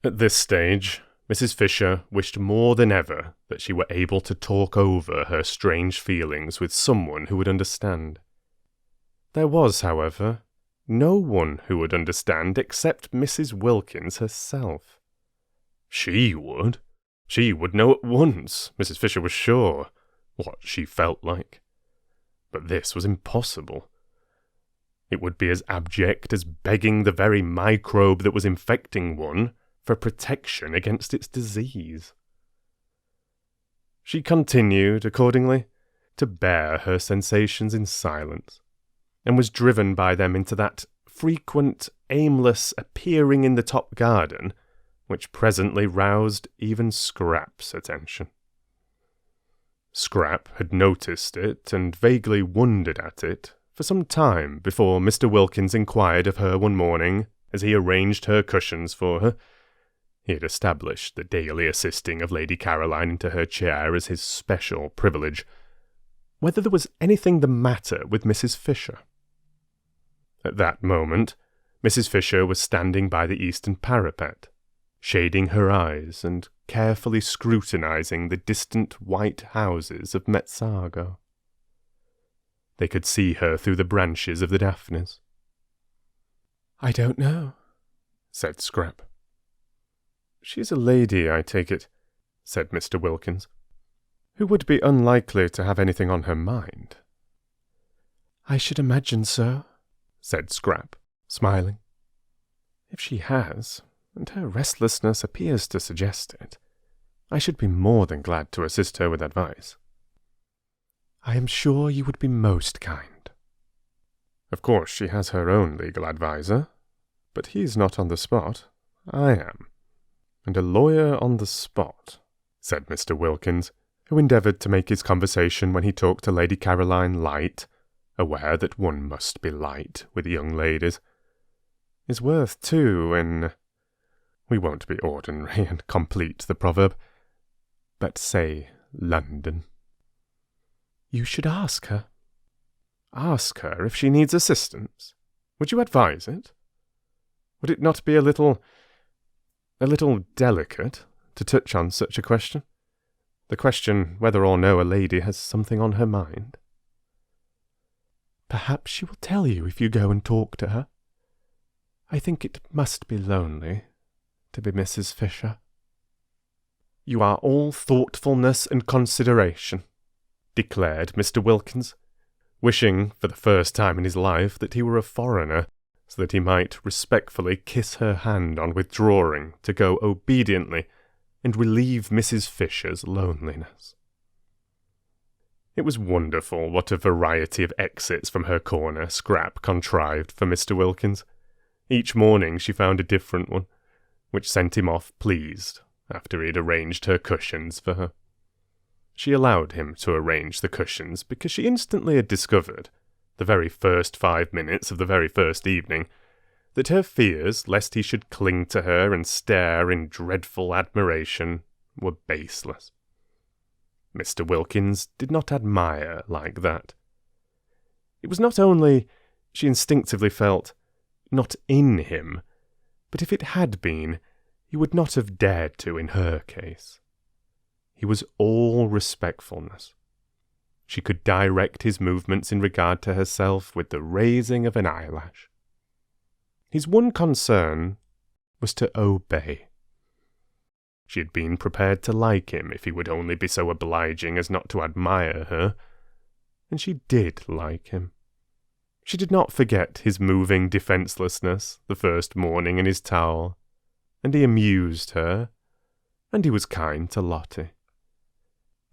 At this stage, Mrs. Fisher wished more than ever that she were able to talk over her strange feelings with someone who would understand. There was, however, no one who would understand except Mrs. Wilkins herself. She would. She would know at once, Mrs. Fisher was sure, what she felt like. But this was impossible. It would be as abject as begging the very microbe that was infecting one for protection against its disease. She continued, accordingly, to bear her sensations in silence, and was driven by them into that frequent, aimless appearing in the top garden, which presently roused even Scrap's attention. Scrap had noticed it and vaguely wondered at it for some time before Mr. Wilkins inquired of her one morning, as he arranged her cushions for her. He had established the daily assisting of Lady Caroline into her chair as his special privilege, whether there was anything the matter with Mrs. Fisher. At that moment, Mrs. Fisher was standing by the eastern parapet, shading her eyes and carefully scrutinizing the distant white houses of Mezzago. They could see her through the branches of the daphnes. "I don't know," said Scrap. "She's a lady, I take it," said Mr. Wilkins, "who would be unlikely to have anything on her mind." "I should imagine so," said Scrap, smiling. "If she has, and her restlessness appears to suggest it, I should be more than glad to assist her with advice." "I am sure you would be most kind." "Of course she has her own legal adviser, but he's not on the spot. I am. And a lawyer on the spot," said Mr. Wilkins, who endeavoured to make his conversation when he talked to Lady Caroline light, aware that one must be light with young ladies, "is worth two in— we won't be ordinary and complete the proverb, but say London." "You should ask her." "Ask her if she needs assistance? Would you advise it? Would it not be a little delicate to touch on such a question? The question whether or no a lady has something on her mind?" "Perhaps she will tell you if you go and talk to her. I think it must be lonely to be Mrs. Fisher." "You are all thoughtfulness and consideration," declared Mr. Wilkins, wishing for the first time in his life that he were a foreigner, so that he might respectfully kiss her hand on withdrawing to go obediently and relieve Mrs. Fisher's loneliness. It was wonderful what a variety of exits from her corner Scrap contrived for Mr. Wilkins. Each morning she found a different one, which sent him off pleased after he had arranged her cushions for her. She allowed him to arrange the cushions because she instantly had discovered, the very first 5 minutes of the very first evening, that her fears lest he should cling to her and stare in dreadful admiration were baseless. Mr. Wilkins did not admire like that. It was not only, she instinctively felt, not in him, but if it had been, he would not have dared to in her case. He was all respectfulness. She could direct his movements in regard to herself with the raising of an eyelash. His one concern was to obey. She had been prepared to like him if he would only be so obliging as not to admire her, and she did like him. She did not forget his moving defencelessness the first morning in his towel, and he amused her, and he was kind to Lottie.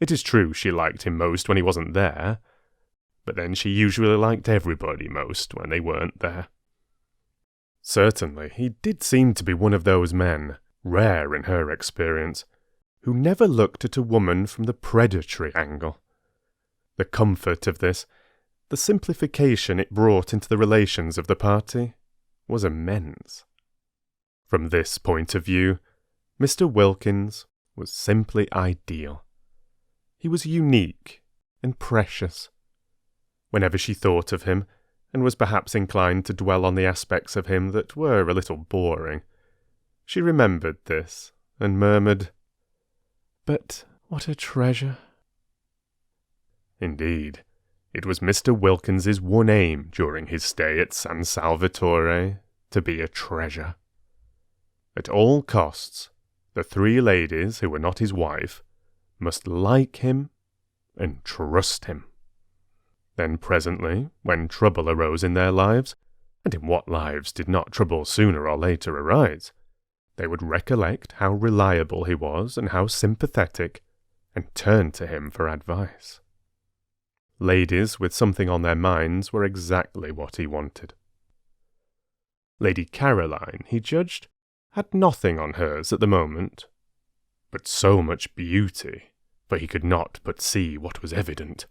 It is true she liked him most when he wasn't there, but then she usually liked everybody most when they weren't there. Certainly, he did seem to be one of those men, rare in her experience, who never looked at a woman from the predatory angle. The comfort of this, the simplification it brought into the relations of the party, was immense. From this point of view, Mr. Wilkins was simply ideal. He was unique and precious. Whenever she thought of him, and was perhaps inclined to dwell on the aspects of him that were a little boring, she remembered this, and murmured, "But what a treasure!" Indeed, it was Mr. Wilkins's one aim during his stay at San Salvatore to be a treasure. At all costs, the three ladies who were not his wife must like him and trust him. Then presently, when trouble arose in their lives, and in what lives did not trouble sooner or later arise, they would recollect how reliable he was and how sympathetic, and turn to him for advice. Ladies with something on their minds were exactly what he wanted. Lady Caroline, he judged, had nothing on hers at the moment, but so much beauty, for he could not but see what was evident,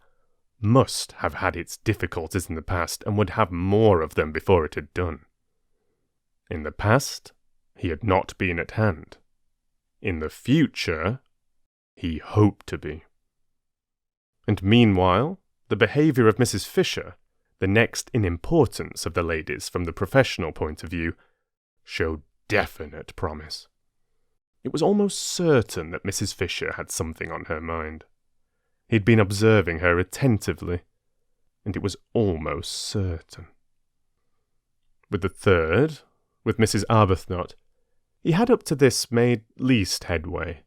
must have had its difficulties in the past and would have more of them before it had done. In the past, he had not been at hand. In the future, he hoped to be. And meanwhile, the behaviour of Mrs. Fisher, the next in importance of the ladies from the professional point of view, showed definite promise. It was almost certain that Mrs. Fisher had something on her mind. He'd been observing her attentively, and it was almost certain. With the third, with Mrs. Arbuthnot, he had up to this made least headway,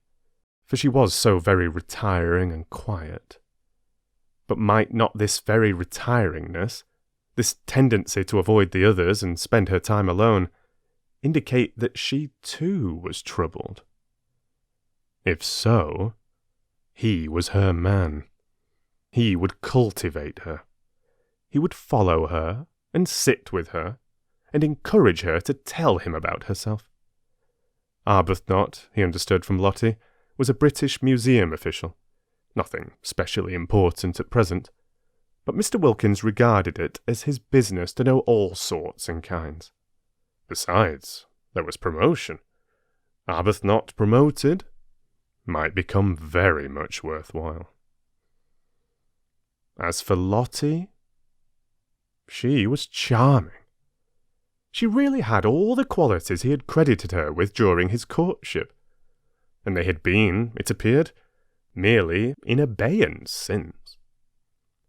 for she was so very retiring and quiet. But might not this very retiringness, this tendency to avoid the others and spend her time alone, indicate that she too was troubled? If so, he was her man. He would cultivate her. He would follow her, and sit with her, and encourage her to tell him about herself. Arbuthnot, he understood from Lottie, was a British Museum official. Nothing specially important at present, but Mr. Wilkins regarded it as his business to know all sorts and kinds. Besides, there was promotion. Arbuthnot promoted might become very much worthwhile. As for Lottie, she was charming. She really had all the qualities he had credited her with during his courtship, and they had been, it appeared, merely in abeyance since.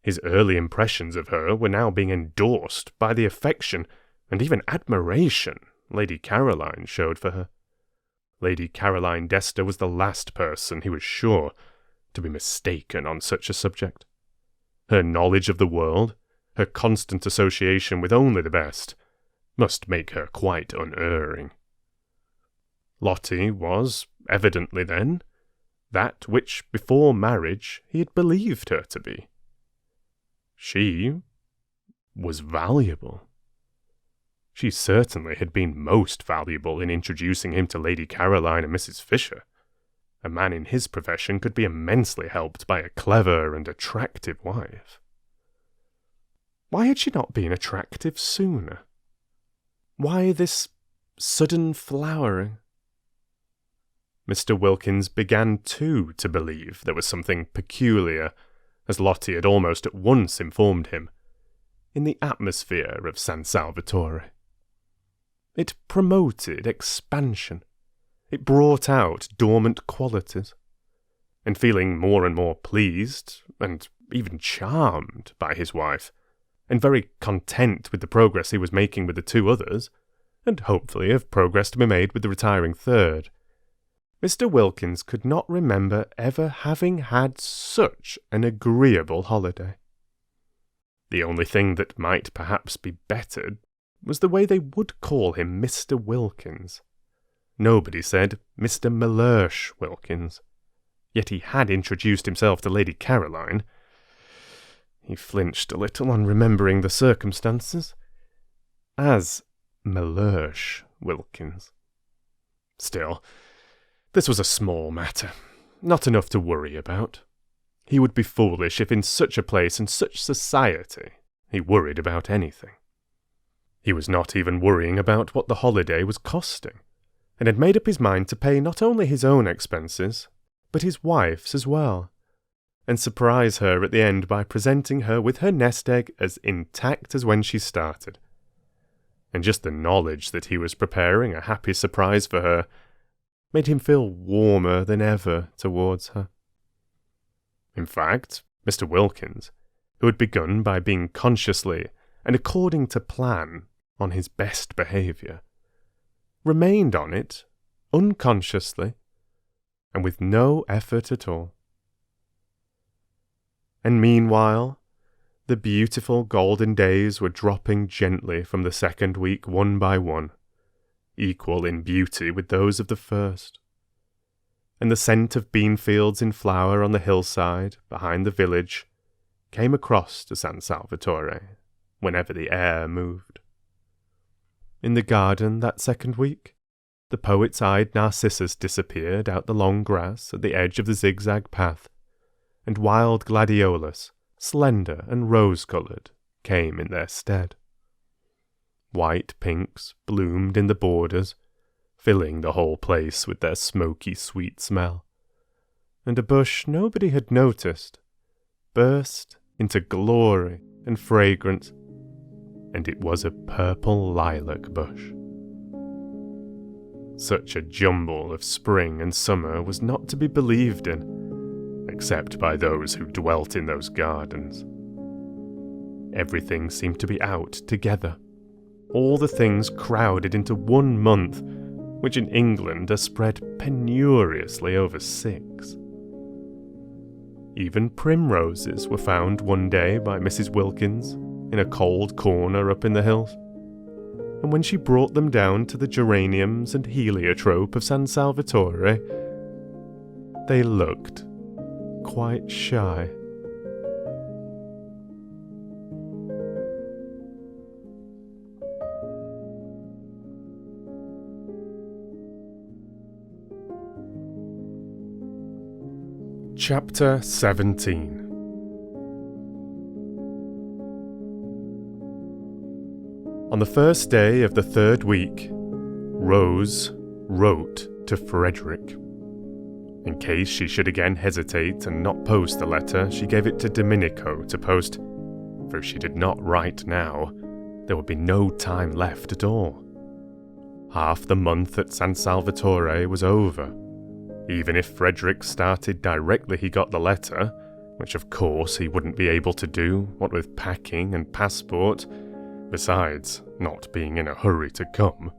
His early impressions of her were now being endorsed by the affection and even admiration Lady Caroline showed for her. Lady Caroline Dester was the last person, he was sure, to be mistaken on such a subject. Her knowledge of the world, her constant association with only the best, must make her quite unerring. Lottie was, evidently then, that which before marriage he had believed her to be. She was valuable. She certainly had been most valuable in introducing him to Lady Caroline and Mrs. Fisher. A man in his profession could be immensely helped by a clever and attractive wife. Why had she not been attractive sooner? Why this sudden flowering? Mr. Wilkins began too to believe there was something peculiar, as Lottie had almost at once informed him, in the atmosphere of San Salvatore. It promoted expansion. It brought out dormant qualities. And feeling more and more pleased, and even charmed by his wife, and very content with the progress he was making with the two others, and hopefully of progress to be made with the retiring third, Mr. Wilkins could not remember ever having had such an agreeable holiday. The only thing that might perhaps be bettered was the way they would call him Mr. Wilkins. Nobody said Mr. Mellersh Wilkins, yet he had introduced himself to Lady Caroline. He flinched a little on remembering the circumstances, as Mellersh Wilkins. Still, this was a small matter, not enough to worry about. He would be foolish if in such a place and such society he worried about anything. He was not even worrying about what the holiday was costing, and had made up his mind to pay not only his own expenses, but his wife's as well, and surprise her at the end by presenting her with her nest egg as intact as when she started. And just the knowledge that he was preparing a happy surprise for her made him feel warmer than ever towards her. In fact, Mr. Wilkins, who had begun by being consciously and according to plan on his best behaviour, remained on it unconsciously and with no effort at all. And meanwhile, the beautiful golden days were dropping gently from the second week one by one, equal in beauty with those of the first. And the scent of bean fields in flower on the hillside behind the village came across to San Salvatore whenever the air moved. In the garden that second week, the poet's-eyed narcissus disappeared out the long grass at the edge of the zigzag path, and wild gladiolus, slender and rose-coloured, came in their stead. White pinks bloomed in the borders, filling the whole place with their smoky sweet smell, and a bush nobody had noticed burst into glory and fragrance, and it was a purple lilac bush. Such a jumble of spring and summer was not to be believed in, except by those who dwelt in those gardens. Everything seemed to be out together. All the things crowded into 1 month, which in England are spread penuriously over 6. Even primroses were found one day by Mrs. Wilkins in a cold corner up in the hills, and when she brought them down to the geraniums and heliotrope of San Salvatore, they looked quite shy. Chapter 17. On the first day of the third week, Rose wrote to Frederick. In case she should again hesitate and not post the letter, she gave it to Domenico to post, for if she did not write now, there would be no time left at all. Half the month at San Salvatore was over. Even if Frederick started directly he got the letter, which of course he wouldn't be able to do, what with packing and passport, besides not being in a hurry to come,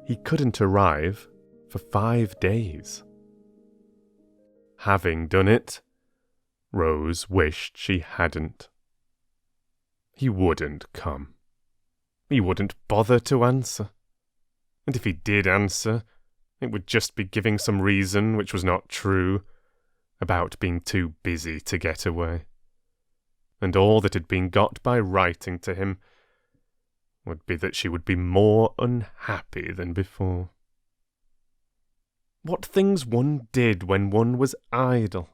he couldn't arrive for 5 days. Having done it, Rose wished she hadn't. He wouldn't come. He wouldn't bother to answer. And if he did answer, it would just be giving some reason which was not true, about being too busy to get away. And all that had been got by writing to him would be that she would be more unhappy than before. What things one did when one was idle!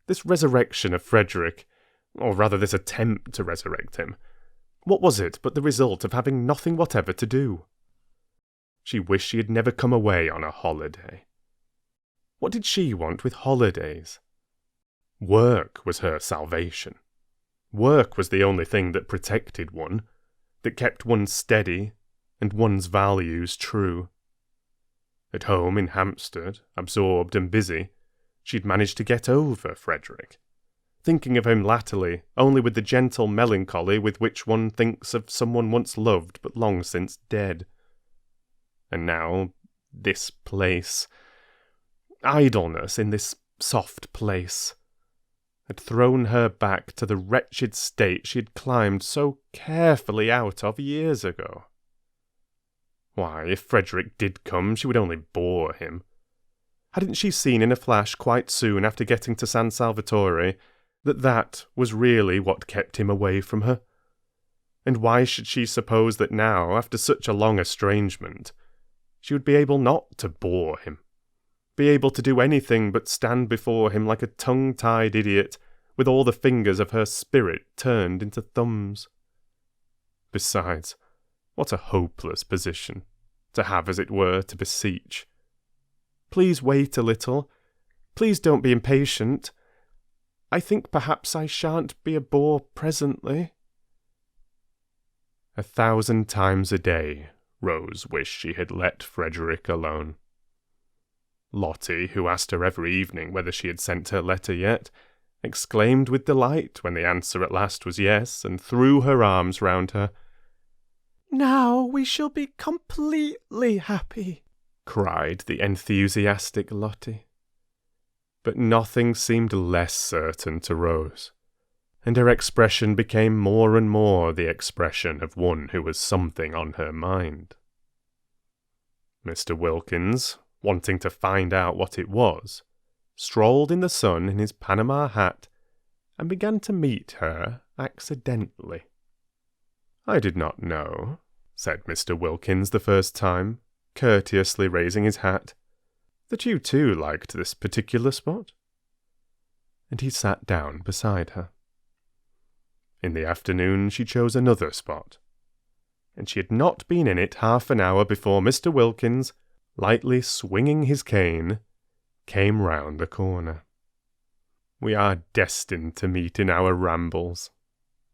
This resurrection of Frederick, or rather this attempt to resurrect him, what was it but the result of having nothing whatever to do? She wished she had never come away on a holiday. What did she want with holidays? Work was her salvation. Work was the only thing that protected one, that kept one steady and one's values true. At home in Hampstead, absorbed and busy, she'd managed to get over Frederick, thinking of him latterly only with the gentle melancholy with which one thinks of someone once loved but long since dead. And now, this place, idleness in this soft place, had thrown her back to the wretched state she had climbed so carefully out of years ago. Why, if Frederick did come, she would only bore him. Hadn't she seen in a flash quite soon after getting to San Salvatore that was really what kept him away from her? And why should she suppose that now, after such a long estrangement, she would be able not to bore him, be able to do anything but stand before him like a tongue-tied idiot with all the fingers of her spirit turned into thumbs? Besides, what a hopeless position, to have, as it were, to beseech. Please wait a little. Please don't be impatient. I think perhaps I shan't be a bore presently. 1,000 times a day, Rose wished she had let Frederick alone. Lottie, who asked her every evening whether she had sent her letter yet, exclaimed with delight when the answer at last was yes, and threw her arms round her. "Now we shall be completely happy," cried the enthusiastic Lottie. But nothing seemed less certain to Rose, and her expression became more and more the expression of one who has something on her mind. Mr. Wilkins, wanting to find out what it was, strolled in the sun in his Panama hat and began to meet her accidentally. "I did not know," said Mr. Wilkins the first time, courteously raising his hat, "that you too liked this particular spot." And he sat down beside her. In the afternoon she chose another spot, and she had not been in it half an hour before Mr. Wilkins, lightly swinging his cane, came round the corner. "We are destined to meet in our rambles,"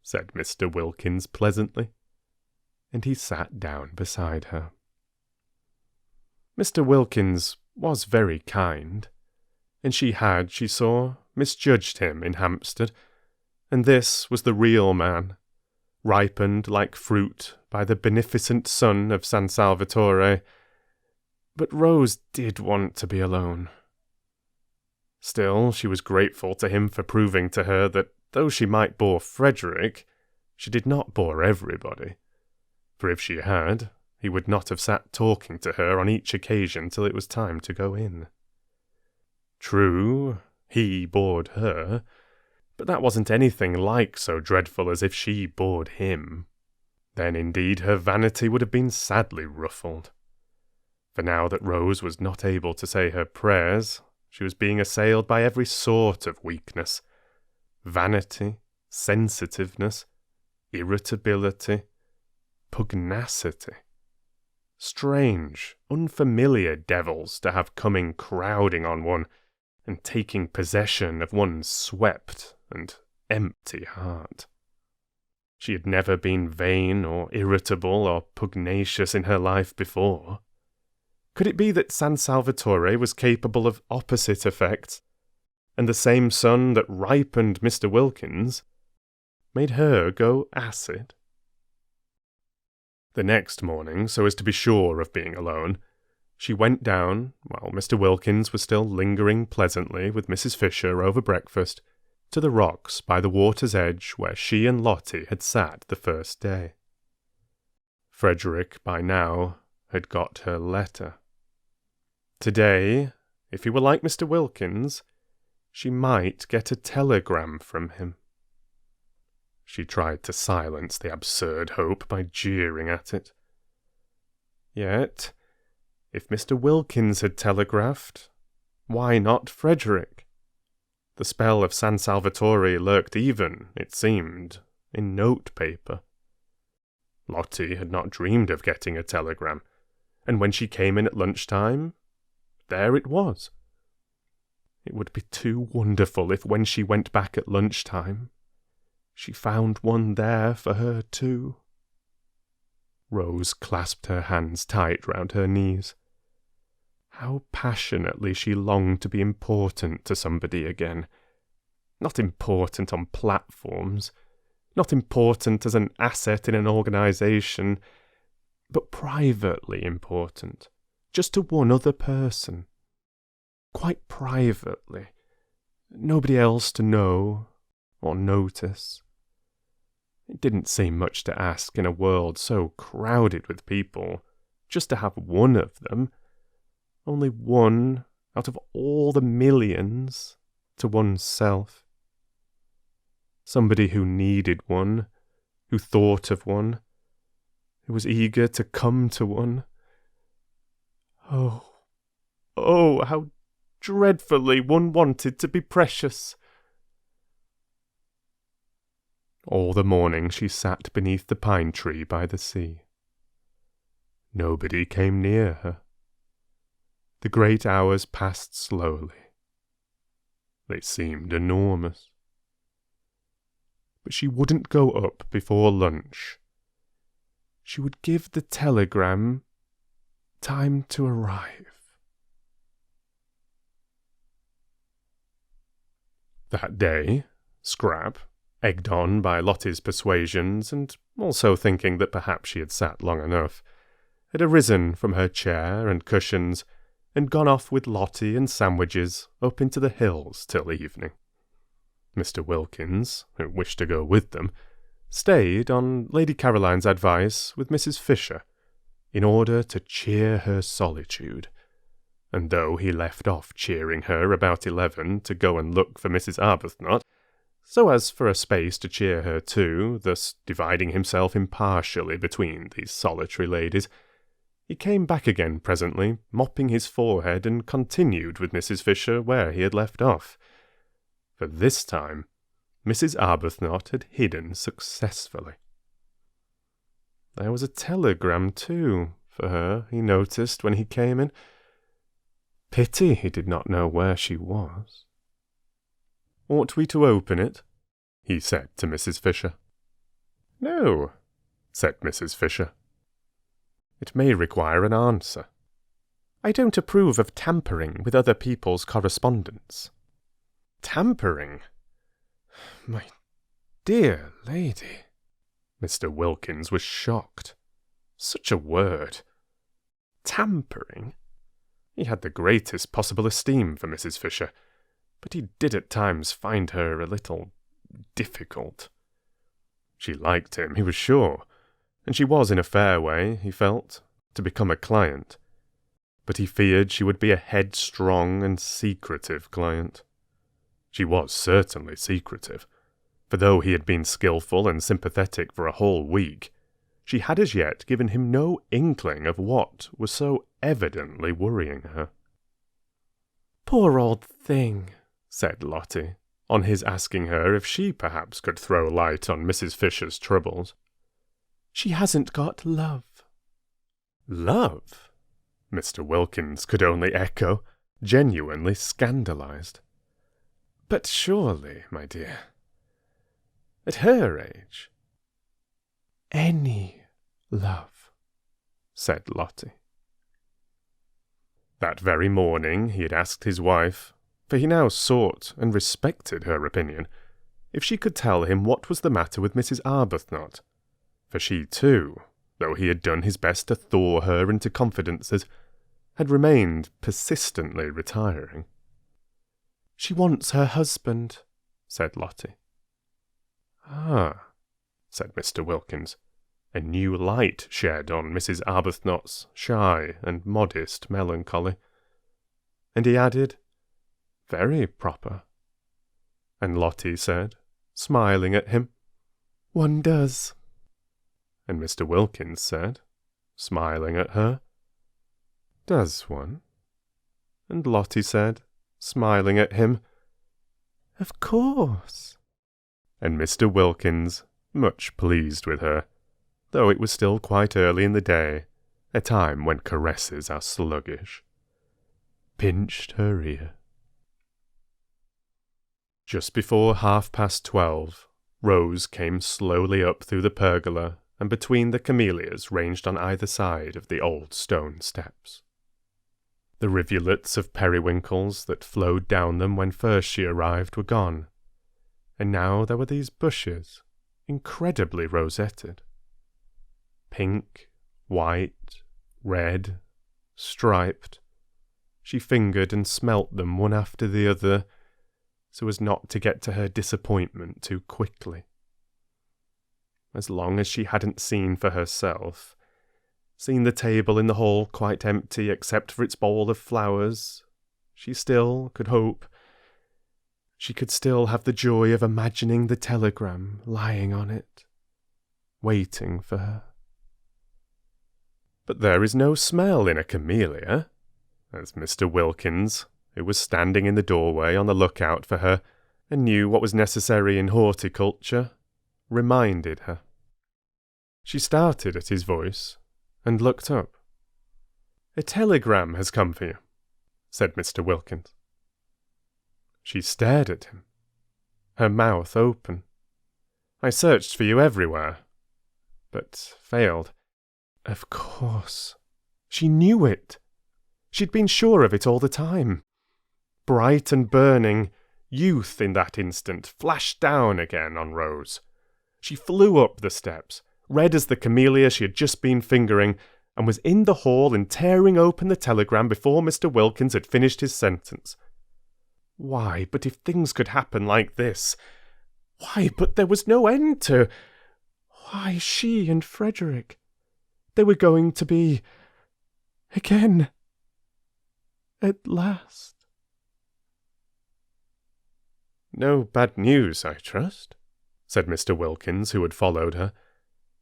said Mr. Wilkins pleasantly, and he sat down beside her. Mr. Wilkins was very kind, and she had, she saw, misjudged him in Hampstead, and this was the real man, ripened like fruit by the beneficent sun of San Salvatore. But Rose did want to be alone. Still, she was grateful to him for proving to her that, though she might bore Frederick, she did not bore everybody, for if she had, he would not have sat talking to her on each occasion till it was time to go in. True, he bored her, but that wasn't anything like so dreadful as if she bored him. Then indeed her vanity would have been sadly ruffled. For now that Rose was not able to say her prayers, she was being assailed by every sort of weakness: vanity, sensitiveness, irritability, pugnacity. Strange, unfamiliar devils to have coming crowding on one and taking possession of one's swept and empty heart. She had never been vain or irritable or pugnacious in her life before. Could it be that San Salvatore was capable of opposite effects, and the same sun that ripened Mr. Wilkins made her go acid? The next morning, so as to be sure of being alone, she went down, while Mr. Wilkins was still lingering pleasantly with Mrs. Fisher over breakfast, to the rocks by the water's edge where she and Lottie had sat the first day. Frederick, by now, had got her letter. Today, if he were like Mr. Wilkins, she might get a telegram from him. She tried to silence the absurd hope by jeering at it. Yet, if Mr. Wilkins had telegraphed, why not Frederick? The spell of San Salvatore lurked even, it seemed, in note-paper. Lottie had not dreamed of getting a telegram, and when she came in at lunchtime, there it was. It would be too wonderful if when she went back at lunchtime, she found one there for her too. Rose clasped her hands tight round her knees. How passionately she longed to be important to somebody again, Not important on platforms, not important as an asset in an organisation, but privately important, just to one other person. Quite privately. Nobody else to know or notice. It didn't seem much to ask in a world so crowded with people, just to have one of them, only one out of all the millions, to oneself. Somebody who needed one, who thought of one, who was eager to come to one. Oh, how dreadfully one wanted to be precious. All the morning she sat beneath the pine tree by the sea. Nobody came near her. The great hours passed slowly. They seemed enormous. But she wouldn't go up before lunch. She would give the telegram time to arrive. That day, Scrap, egged on by Lottie's persuasions, and also thinking that perhaps she had sat long enough, had arisen from her chair and cushions, and gone off with Lottie and sandwiches up into the hills till evening. Mr. Wilkins, who wished to go with them, stayed on Lady Caroline's advice with Mrs. Fisher, in order to cheer her solitude, and though he left off cheering her about 11 to go and look for Mrs. Arbuthnot, so as for a space to cheer her too, thus dividing himself impartially between these solitary ladies, he came back again presently, mopping his forehead, and continued with Mrs. Fisher where he had left off. For this time, Mrs. Arbuthnot had hidden successfully. There was a telegram, too, for her, he noticed when he came in. Pity he did not know where she was. "Ought we to open it?" he said to Mrs. Fisher. "No," said Mrs. Fisher. "It may require an answer. I don't approve of tampering with other people's correspondence." "Tampering? My dear lady." Mr. Wilkins was shocked. Such a word. Tampering? He had the greatest possible esteem for Mrs. Fisher, but he did at times find her a little difficult. She liked him, he was sure, and she was in a fair way, he felt, to become a client. But he feared she would be a headstrong and secretive client. She was certainly secretive, for though he had been skilful and sympathetic for a whole week, she had as yet given him no inkling of what was so evidently worrying her. "Poor old thing," said Lottie, on his asking her if she perhaps could throw light on Mrs. Fisher's troubles. "She hasn't got love." "Love?" Mr. Wilkins could only echo, genuinely scandalized. "But surely, my dear, at her age—" "Any love," said Lottie. That very morning he had asked his wife, for he now sought and respected her opinion, if she could tell him what was the matter with Mrs. Arbuthnot, for she too, though he had done his best to thaw her into confidences, had remained persistently retiring. "She wants her husband," said Lottie. "Ah," said Mr. Wilkins, a new light shed on Mrs. Arbuthnot's shy and modest melancholy. And he added, "Very proper." And Lottie said, smiling at him, "One does." And Mr. Wilkins said, smiling at her, "Does one?" And Lottie said, smiling at him, "Of course." And Mr. Wilkins, much pleased with her, though it was still quite early in the day, a time when caresses are sluggish, pinched her ear. Just before 12:30, Rose came slowly up through the pergola and between the camellias ranged on either side of the old stone steps. The rivulets of periwinkles that flowed down them when first she arrived were gone, And now there were these bushes, incredibly rosetted. Pink, white, red, striped. She fingered and smelt them one after the other, so as not to get to her disappointment too quickly. As long as she hadn't seen for herself, seen the table in the hall quite empty except for its bowl of flowers, she still could hope. She could still have the joy of imagining the telegram lying on it, waiting for her. But there is no smell in a camellia, as Mr. Wilkins, who was standing in the doorway on the lookout for her and knew what was necessary in horticulture, reminded her. She started at his voice and looked up. "A telegram has come for you," said Mr. Wilkins. She stared at him, her mouth open. "I searched for you everywhere, but failed." Of course. She knew it. She'd been sure of it all the time. Bright and burning, youth in that instant flashed down again on Rose. She flew up the steps, red as the camellia she had just been fingering, and was in the hall and tearing open the telegram before Mr. Wilkins had finished his sentence. Why, but if things could happen like this, why, but there was no end to... Why, she and Frederick... They were going to be... again. At last. "No bad news, I trust?" said Mr. Wilkins, who had followed her.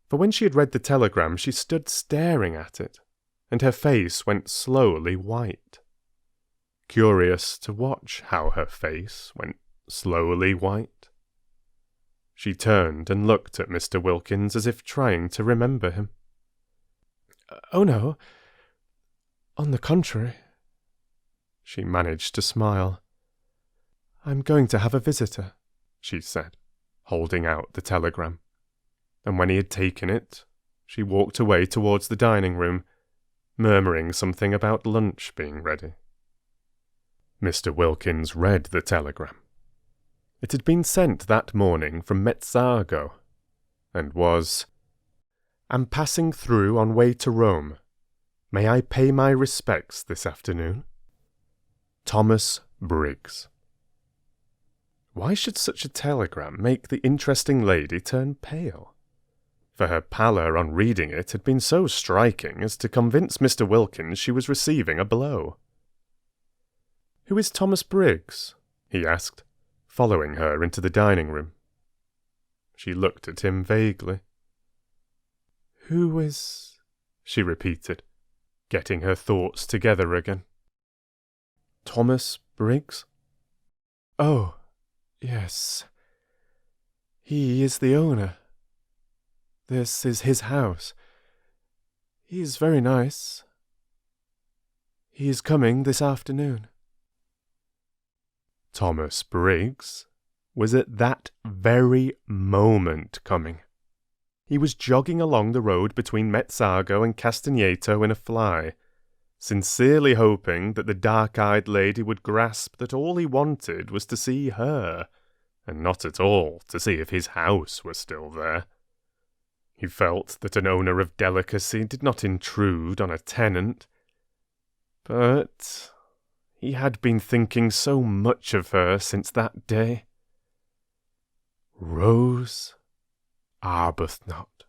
For when she had read the telegram, she stood staring at it, and her face went slowly white. Curious to watch how her face went slowly white. She turned and looked at Mr. Wilkins as if trying to remember him. "Oh no. On the contrary." She managed to smile. "I'm going to have a visitor," she said, holding out the telegram. And when he had taken it, she walked away towards the dining room, murmuring something about lunch being ready. Mr. Wilkins read the telegram. It had been sent that morning from Mezzargo, and was... "Am passing through on way to Rome. May I pay my respects this afternoon? Thomas Briggs." Why should such a telegram make the interesting lady turn pale? For her pallor on reading it had been so striking as to convince Mr. Wilkins she was receiving a blow. "Who is Thomas Briggs?" he asked, following her into the dining room. She looked at him vaguely. "Who is—" she repeated, getting her thoughts together again. "Thomas Briggs? Oh, yes. He is the owner. This is his house. He is very nice. He is coming this afternoon." Thomas Briggs was at that very moment coming. He was jogging along the road between Mezzargo and Castagneto in a fly, sincerely hoping that the dark-eyed lady would grasp that all he wanted was to see her, and not at all to see if his house were still there. He felt that an owner of delicacy did not intrude on a tenant, but he had been thinking so much of her since that day. Rose Arbuthnot.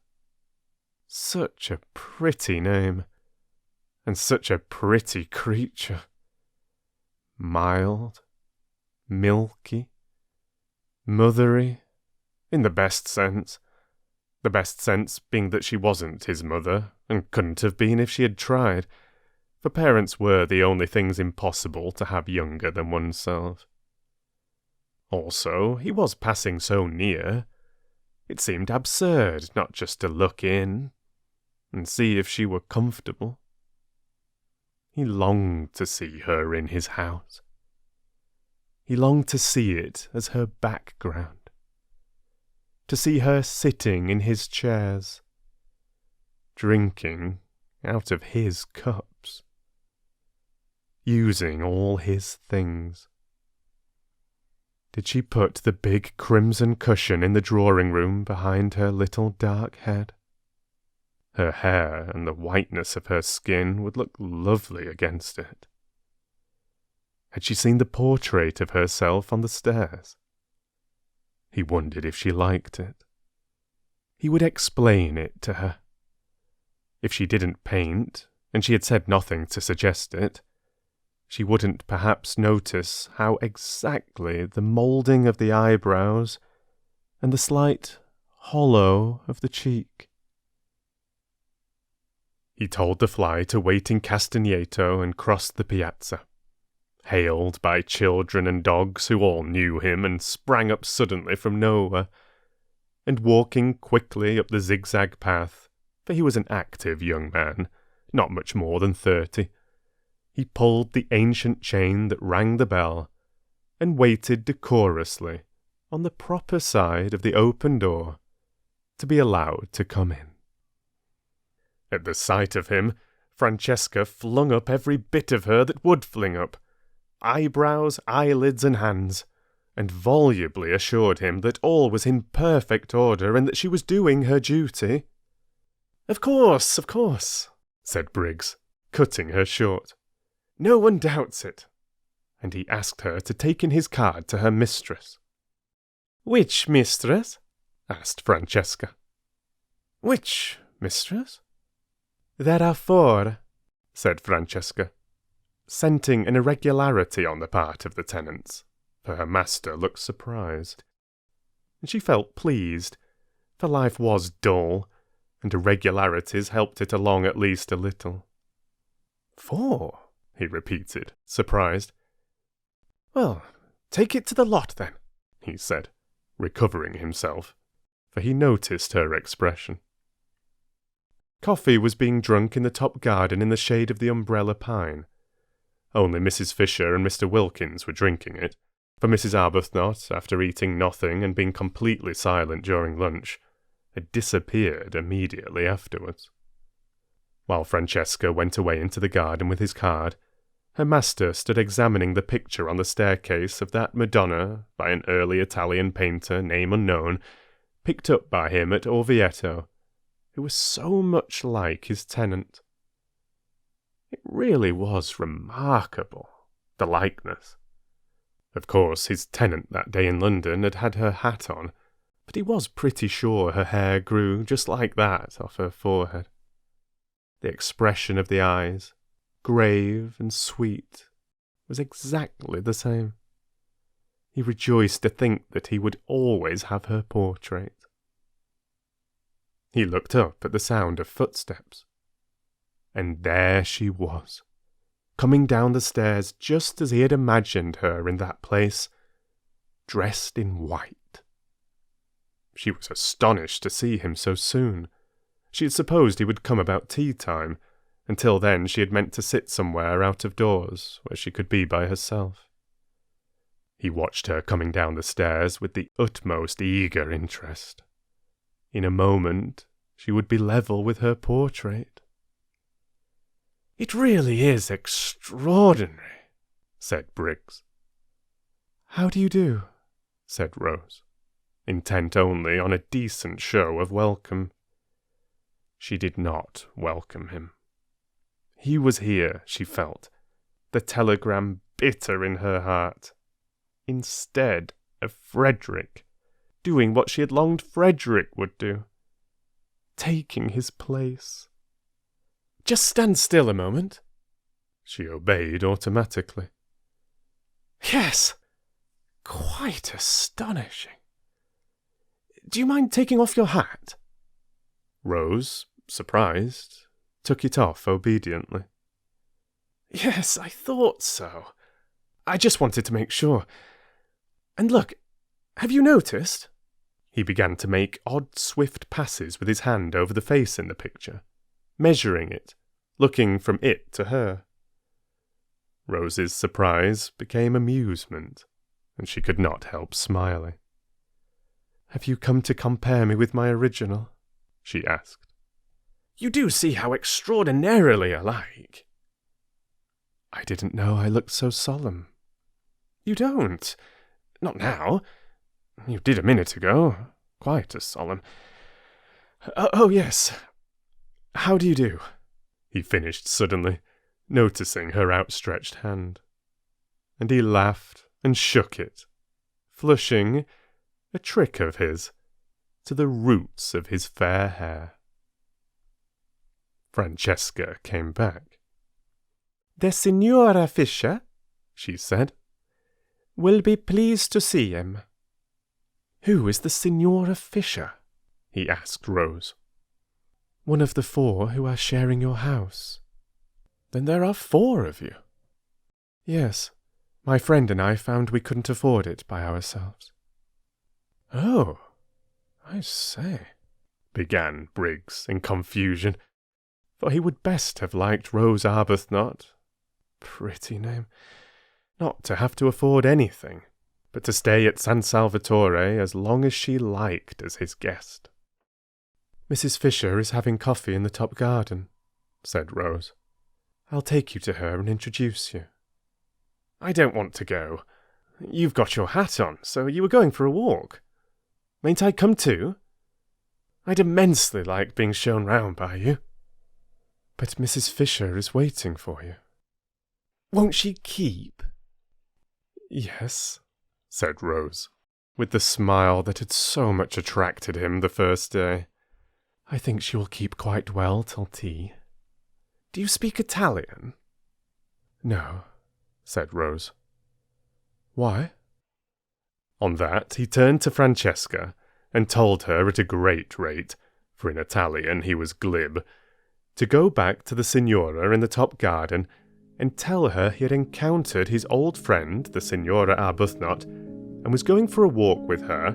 Such a pretty name, and such a pretty creature. Mild, milky, mothery, in the best sense. The best sense being that she wasn't his mother, and couldn't have been if she had tried, for parents were the only things impossible to have younger than oneself. Also, he was passing so near. It seemed absurd not just to look in and see if she were comfortable. He longed to see her in his house. He longed to see it as her background, to see her sitting in his chairs, drinking out of his cups, using all his things. did she put the big crimson cushion in the drawing-room behind her little dark head. Her hair and the whiteness of her skin would look lovely against it. Had she seen the portrait of herself on the stairs? He wondered if she liked it. He would explain it to her. If she didn't paint, and she had said nothing to suggest it, she wouldn't perhaps notice how exactly the moulding of the eyebrows and the slight hollow of the cheek. He told the fly to wait in Castagneto and crossed the piazza, hailed by children and dogs who all knew him and sprang up suddenly from nowhere, and walking quickly up the zigzag path, for he was an active young man, not much more than 30, he pulled the ancient chain that rang the bell, and waited decorously on the proper side of the open door to be allowed to come in. At the sight of him, Francesca flung up every bit of her that would fling up, eyebrows, eyelids, and hands, and volubly assured him that all was in perfect order and that she was doing her duty. Of course, said Briggs, cutting her short. No one doubts it. And he asked her to take in his card to her mistress. Which mistress? Asked Francesca. Which mistress? There are 4, said Francesca, scenting an irregularity on the part of the tenants, for her master looked surprised. And she felt pleased, for life was dull, and irregularities helped it along at least a little. 4, he repeated, surprised. Well, take it to the lot, then, he said, recovering himself, for he noticed her expression. Coffee was being drunk in the top garden in the shade of the umbrella pine. Only Mrs. Fisher and Mr. Wilkins were drinking it, for Mrs. Arbuthnot, after eating nothing and being completely silent during lunch, had disappeared immediately afterwards. While Francesca went away into the garden with his card, her master stood examining the picture on the staircase of that Madonna by an early Italian painter, name unknown, picked up by him at Orvieto, who was so much like his tenant. It really was remarkable, the likeness. Of course, his tenant that day in London had had her hat on, but he was pretty sure her hair grew just like that off her forehead. The expression of the eyes, grave and sweet, was exactly the same. He rejoiced to think that he would always have her portrait. He looked up at the sound of footsteps. And there she was, coming down the stairs just as he had imagined her in that place, dressed in white. She was astonished to see him so soon. She had supposed he would come about tea time. Until then she had meant to sit somewhere out of doors, where she could be by herself. He watched her coming down the stairs with the utmost eager interest. In a moment she would be level with her portrait. It really is extraordinary, said Briggs. How do you do? Said Rose, intent only on a decent show of welcome. She did not welcome him. He was here, she felt, the telegram bitter in her heart, instead of Frederick, doing what she had longed Frederick would do, taking his place. Just stand still a moment. She obeyed automatically. Yes, quite astonishing. Do you mind taking off your hat? Rose, surprised, took it off obediently. Yes, I thought so. I just wanted to make sure. And look, have you noticed? He began to make odd, swift passes with his hand over the face in the picture, measuring it, looking from it to her. Rose's surprise became amusement, and she could not help smiling. Have you come to compare me with my original? She asked. You do see how extraordinarily alike. I didn't know I looked so solemn. You don't. Not now. You did a minute ago. Quite as solemn. Oh, yes. How do you do? He finished suddenly, noticing her outstretched hand. And he laughed and shook it, flushing, a trick of his, to the roots of his fair hair. Francesca came back. "The Signora Fisher," she said, "will be pleased to see him." "Who is the Signora Fisher?" he asked Rose. "One of the 4 who are sharing your house." "Then there are 4 of you?" "Yes. My friend and I found we couldn't afford it by ourselves." "Oh, I say," began Briggs in confusion, for he would best have liked Rose Arbuthnot, pretty name, not to have to afford anything, but to stay at San Salvatore as long as she liked as his guest. "Mrs. Fisher is having coffee in the top garden," said Rose. "I'll take you to her and introduce you." "I don't want to go. You've got your hat on, so you were going for a walk. Mayn't I come too? I'd immensely like being shown round by you." "But Mrs. Fisher is waiting for you." "Won't she keep?" "Yes," said Rose, with the smile that had so much attracted him the first day. "I think she will keep quite well till tea." "Do you speak Italian?" "No," said Rose. "Why?" On that he turned to Francesca and told her at a great rate, for in Italian he was glib, to go back to the Signora in the top garden and tell her he had encountered his old friend, the Signora Arbuthnot, and was going for a walk with her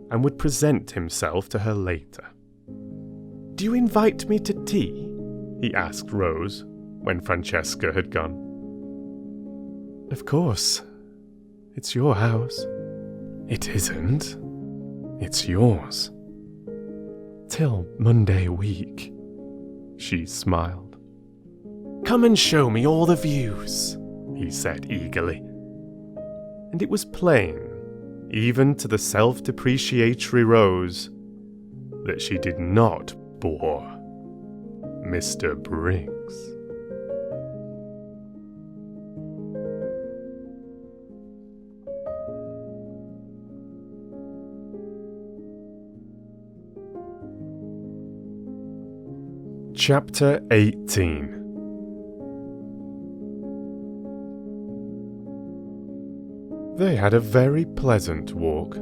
and would present himself to her later. "Do you invite me to tea?" he asked Rose when Francesca had gone. "Of course. It's your house." "It isn't. It's yours. Till Monday week," she smiled. "Come and show me all the views," he said eagerly. And it was plain, even to the self-depreciatory Rose, that she did not bore Mr. Briggs. Chapter 18. They had a very pleasant walk,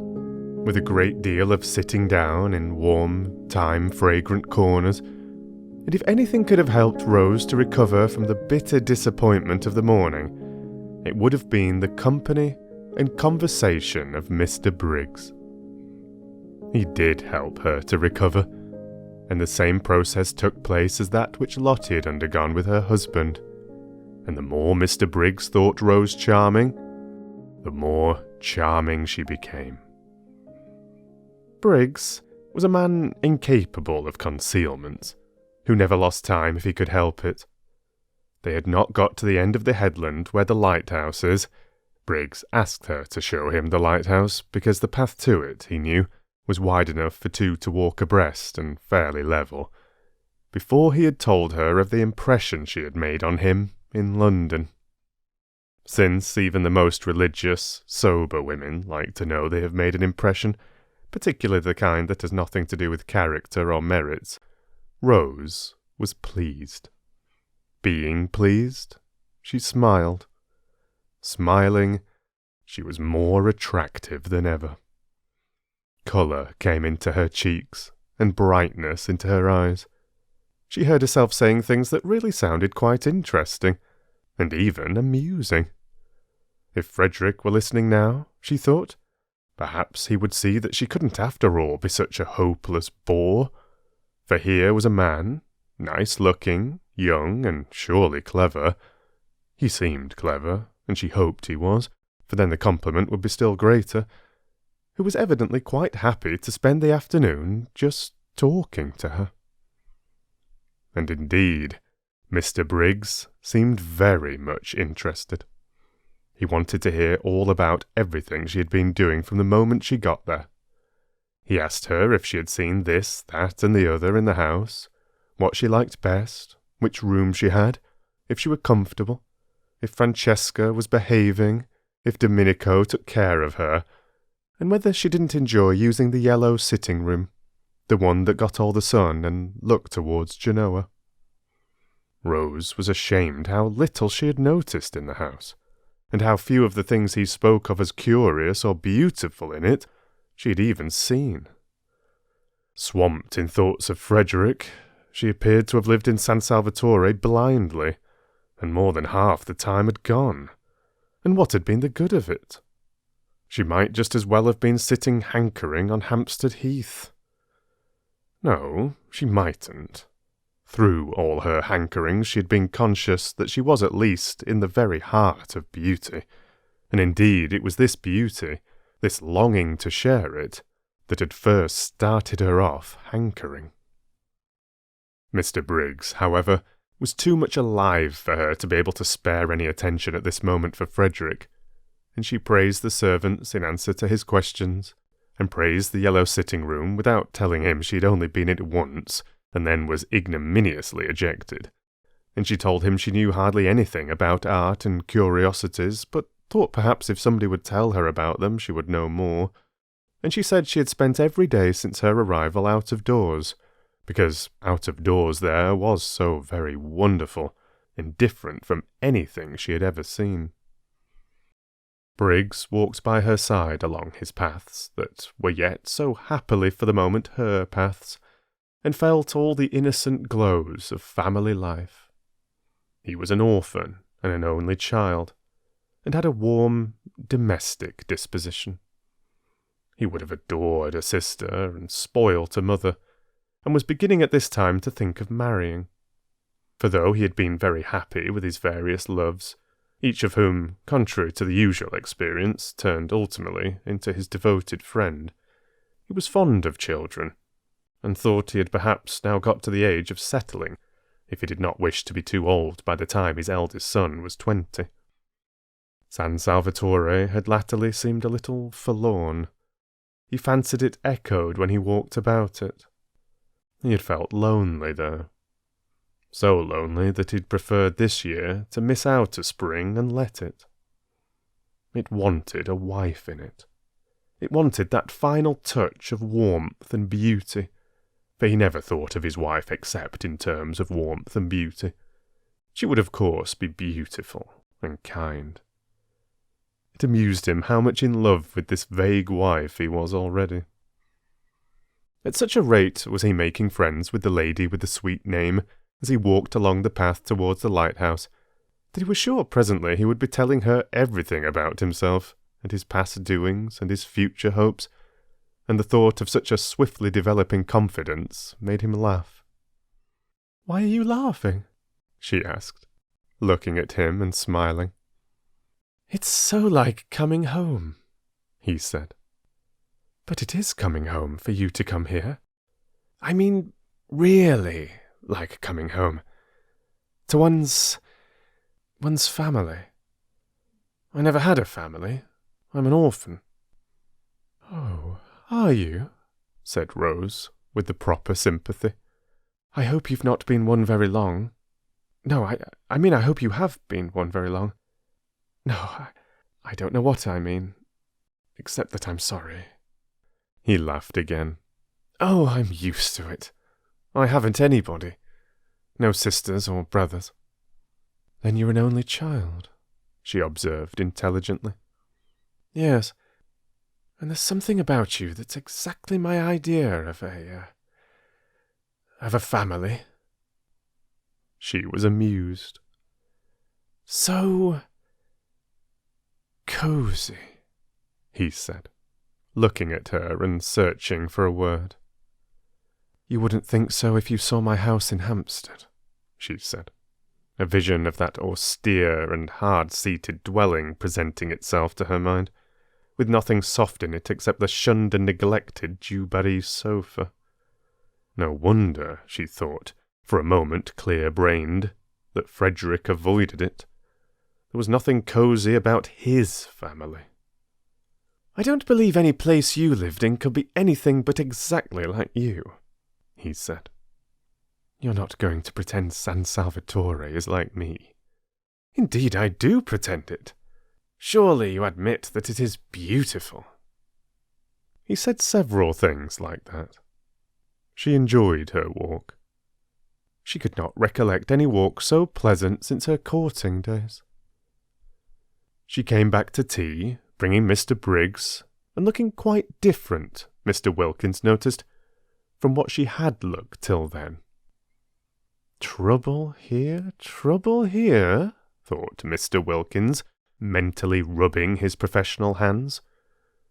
with a great deal of sitting down in warm, time-fragrant corners, and if anything could have helped Rose to recover from the bitter disappointment of the morning, it would have been the company and conversation of Mr. Briggs. He did help her to recover, and the same process took place as that which Lottie had undergone with her husband, and the more Mr. Briggs thought Rose charming, the more charming she became. Briggs was a man incapable of concealment, who never lost time if he could help it. They had not got to the end of the headland where the lighthouse is. Briggs asked her to show him the lighthouse, because the path to it, he knew, was wide enough for 2 to walk abreast and fairly level, before he had told her of the impression she had made on him in London. Since even the most religious, sober women like to know they have made an impression, particularly the kind that has nothing to do with character or merits, Rose was pleased. Being pleased, she smiled. Smiling, she was more attractive than ever. Colour came into her cheeks, and brightness into her eyes. She heard herself saying things that really sounded quite interesting, and even amusing. If Frederick were listening now, she thought, perhaps he would see that she couldn't after all be such a hopeless bore, for here was a man, nice-looking, young, and surely clever. He seemed clever, and she hoped he was, for then the compliment would be still greater, who was evidently quite happy to spend the afternoon just talking to her. And indeed, Mr. Briggs seemed very much interested. He wanted to hear all about everything she had been doing from the moment she got there. He asked her if she had seen this, that, and the other in the house, what she liked best, which room she had, if she were comfortable, if Francesca was behaving, if Domenico took care of her, and whether she didn't enjoy using the yellow sitting room, the one that got all the sun and looked towards Genoa. Rose was ashamed how little she had noticed in the house, and how few of the things he spoke of as curious or beautiful in it she had even seen. Swamped in thoughts of Frederick, she appeared to have lived in San Salvatore blindly, and more than half the time had gone. And what had been the good of it? She might just as well have been sitting hankering on Hampstead Heath. No, she mightn't. Through all her hankerings she had been conscious that she was at least in the very heart of beauty, and indeed it was this beauty, this longing to share it, that had first started her off hankering. Mr. Briggs, however, was too much alive for her to be able to spare any attention at this moment for Frederick, and she praised the servants in answer to his questions, and praised the yellow sitting-room without telling him she had only been in it once, and then was ignominiously ejected. And she told him she knew hardly anything about art and curiosities, but thought perhaps if somebody would tell her about them she would know more. And she said she had spent every day since her arrival out of doors, because out of doors there was so very wonderful, and different from anything she had ever seen. Briggs walked by her side along his paths, that were yet so happily for the moment her paths, and felt all the innocent glows of family life. He was an orphan and an only child, and had a warm, domestic disposition. He would have adored a sister and spoilt a mother, and was beginning at this time to think of marrying. For though he had been very happy with his various loves, each of whom, contrary to the usual experience, turned ultimately into his devoted friend, he was fond of children, and thought he had perhaps now got to the age of settling, if he did not wish to be too old by the time his eldest son was 20. San Salvatore had latterly seemed a little forlorn. He fancied it echoed when he walked about it. He had felt lonely there. So lonely that he'd preferred this year to miss out a spring and let it. It wanted a wife in it. It wanted that final touch of warmth and beauty, for he never thought of his wife except in terms of warmth and beauty. She would of course be beautiful and kind. It amused him how much in love with this vague wife he was already. At such a rate was he making friends with the lady with the sweet name as he walked along the path towards the lighthouse, that he was sure presently he would be telling her everything about himself, and his past doings, and his future hopes, and the thought of such a swiftly developing confidence made him laugh. "Why are you laughing?" she asked, looking at him and smiling. "It's so like coming home," he said. "But it is coming home for you to come here. I mean, really like coming home. To one's family. I never had a family. I'm an orphan." "Oh, are you?" said Rose, with the proper sympathy. "I hope you've not been one very long. No, I mean I hope you have been one very long. No, I don't know what I mean, except that I'm sorry." He laughed again. "Oh, I'm used to it. I haven't anybody. No sisters or brothers." "Then you're an only child," she observed intelligently. "Yes, and there's something about you that's exactly my idea of a family." She was amused. "So cozy," he said, looking at her and searching for a word. "You wouldn't think so if you saw my house in Hampstead," she said, a vision of that austere and hard-seated dwelling presenting itself to her mind, with nothing soft in it except the shunned and neglected Dewberry sofa. No wonder, she thought, for a moment clear-brained, that Frederick avoided it. There was nothing cosy about his family. "I don't believe any place you lived in could be anything but exactly like you," he said. "You're not going to pretend San Salvatore is like me." "Indeed, I do pretend it. Surely you admit that it is beautiful." He said several things like that. She enjoyed her walk. She could not recollect any walk so pleasant since her courting days. She came back to tea, bringing Mr. Briggs, and looking quite different, Mr. Wilkins noticed, from what she had looked till then. Trouble here, thought Mr. Wilkins, mentally rubbing his professional hands.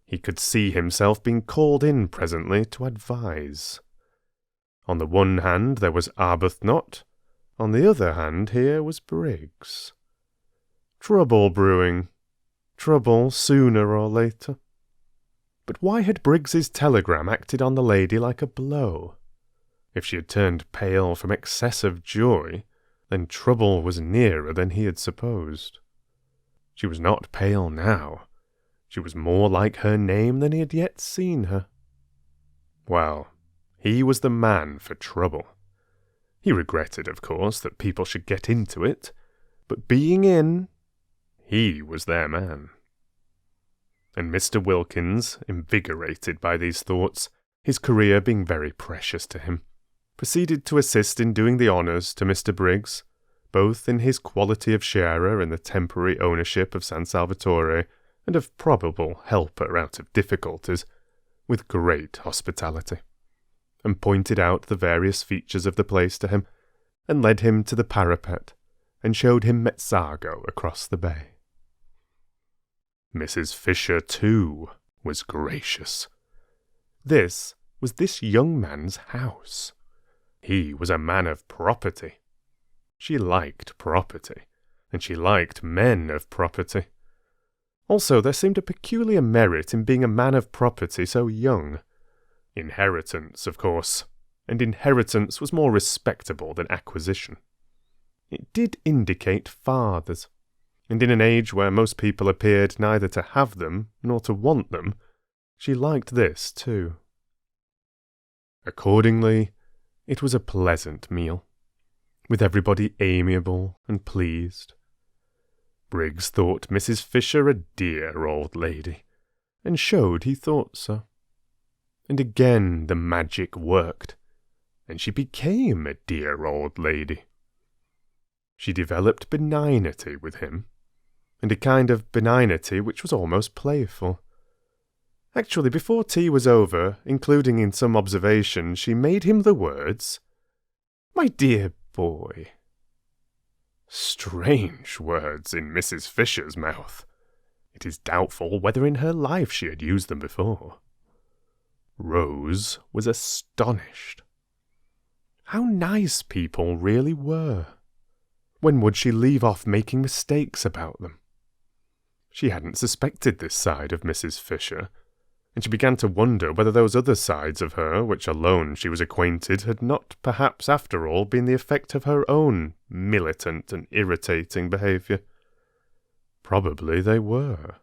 He could see himself being called in presently to advise. On the one hand there was Arbuthnot, on the other hand here was Briggs. Trouble brewing. Trouble sooner or later. But why had Briggs's telegram acted on the lady like a blow? If she had turned pale from excess of joy, then trouble was nearer than he had supposed. She was not pale now. She was more like her name than he had yet seen her. Well, he was the man for trouble. He regretted, of course, that people should get into it, but being in, he was their man. And Mr. Wilkins, invigorated by these thoughts, his career being very precious to him, proceeded to assist in doing the honours to Mr. Briggs, both in his quality of sharer in the temporary ownership of San Salvatore and of probable helper out of difficulties, with great hospitality, and pointed out the various features of the place to him, and led him to the parapet, and showed him Mezzago across the bay. Mrs. Fisher, too, was gracious. This was this young man's house. He was a man of property. She liked property, and she liked men of property. Also, there seemed a peculiar merit in being a man of property so young. Inheritance, of course, and inheritance was more respectable than acquisition. It did indicate fathers, and in an age where most people appeared neither to have them nor to want them, she liked this too. Accordingly, it was a pleasant meal, with everybody amiable and pleased. Briggs thought Mrs. Fisher a dear old lady, and showed he thought so. And again the magic worked, and she became a dear old lady. She developed benignity with him, and a kind of benignity which was almost playful. Actually, before tea was over, including in some observation, she made him the words, "My dear boy." Strange words in Mrs. Fisher's mouth. It is doubtful whether in her life she had used them before. Rose was astonished. How nice people really were. When would she leave off making mistakes about them? She hadn't suspected this side of Mrs. Fisher, and she began to wonder whether those other sides of her, which alone she was acquainted, had not perhaps after all been the effect of her own militant and irritating behaviour. Probably they were.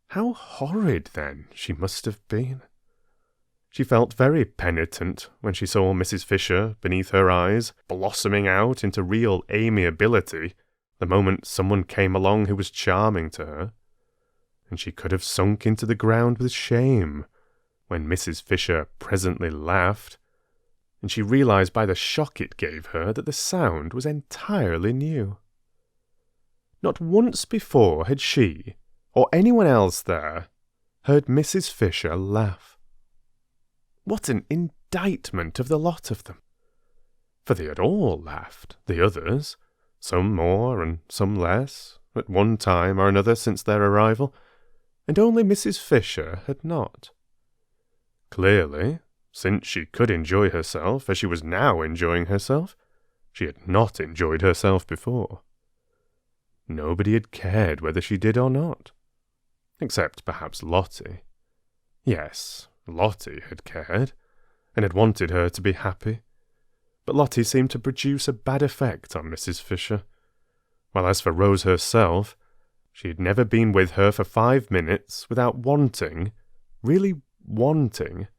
How horrid, then, she must have been. She felt very penitent when she saw Mrs. Fisher, beneath her eyes, blossoming out into real amiability the moment someone came along who was charming to her. And she could have sunk into the ground with shame when Mrs. Fisher presently laughed, and she realized by the shock it gave her that the sound was entirely new. Not once before had she, or anyone else there, heard Mrs. Fisher laugh. What an indictment of the lot of them! For they had all laughed, the others, some more and some less, at one time or another since their arrival, and only Mrs. Fisher had not. Clearly, since she could enjoy herself as she was now enjoying herself, she had not enjoyed herself before. Nobody had cared whether she did or not, except perhaps Lottie. Yes, Lottie had cared, and had wanted her to be happy, but Lottie seemed to produce a bad effect on Mrs. Fisher. while as for Rose herself, she had never been with her for 5 minutes without wanting, really wanting,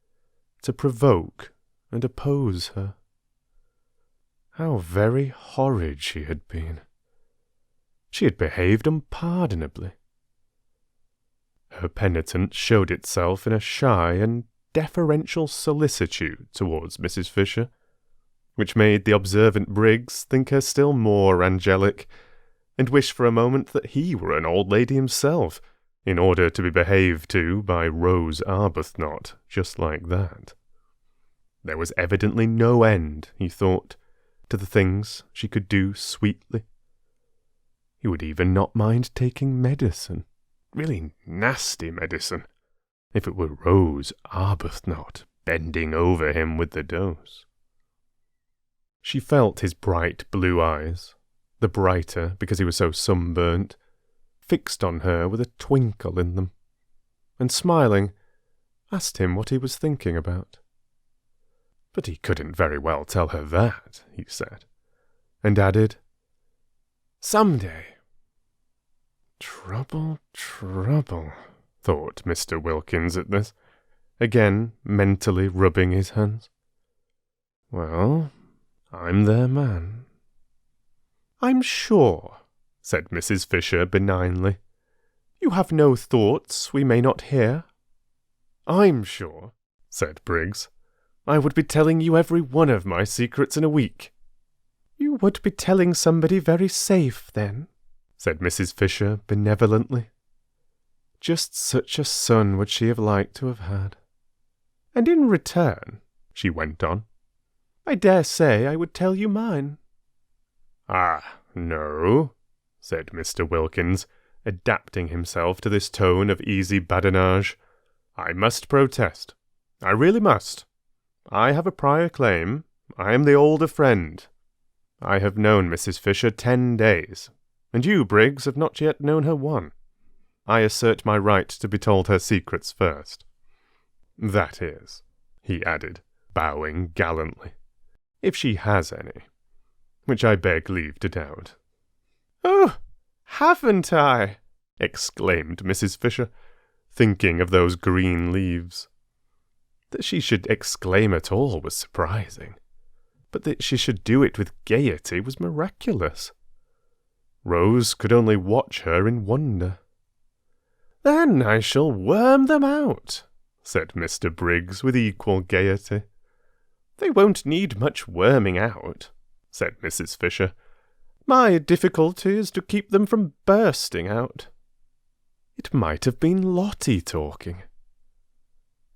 to provoke and oppose her. How very horrid she had been. She had behaved unpardonably. Her penitence showed itself in a shy and deferential solicitude towards Mrs. Fisher, which made the observant Briggs think her still more angelic, and wish for a moment that he were an old lady himself, in order to be behaved to by Rose Arbuthnot just like that. There was evidently no end, he thought, to the things she could do sweetly. He would even not mind taking medicine, really nasty medicine, if it were Rose Arbuthnot bending over him with the dose. She felt his bright blue eyes, the brighter because he was so sunburnt, fixed on her with a twinkle in them, and smiling, asked him what he was thinking about. But he couldn't very well tell her that, he said, and added, "Some day." Trouble, trouble, thought Mr. Wilkins at this, again mentally rubbing his hands. Well, I'm their man. "I'm sure," said Mrs. Fisher benignly, "you have no thoughts we may not hear." "I'm sure," said Briggs, "I would be telling you every one of my secrets in a week." "You would be telling somebody very safe, then," said Mrs. Fisher benevolently. Just such a son would she have liked to have had. "And in return," she went on, "I dare say I would tell you mine." "Ah, no," said Mr. Wilkins, adapting himself to this tone of easy badinage. "I must protest. I really must. I have a prior claim. I am the older friend. I have known Mrs. Fisher 10 days, and you, Briggs, have not yet known her 1. I assert my right to be told her secrets first. That is," he added, bowing gallantly, "if she has any, which I beg leave to doubt." "Oh, haven't I?" exclaimed Mrs. Fisher, thinking of those green leaves. That she should exclaim at all was surprising, but that she should do it with gaiety was miraculous. Rose could only watch her in wonder. "Then I shall worm them out," said Mr. Briggs with equal gaiety. "They won't need much worming out," said Mrs. Fisher. "My difficulty is to keep them from bursting out." It might have been Lottie talking.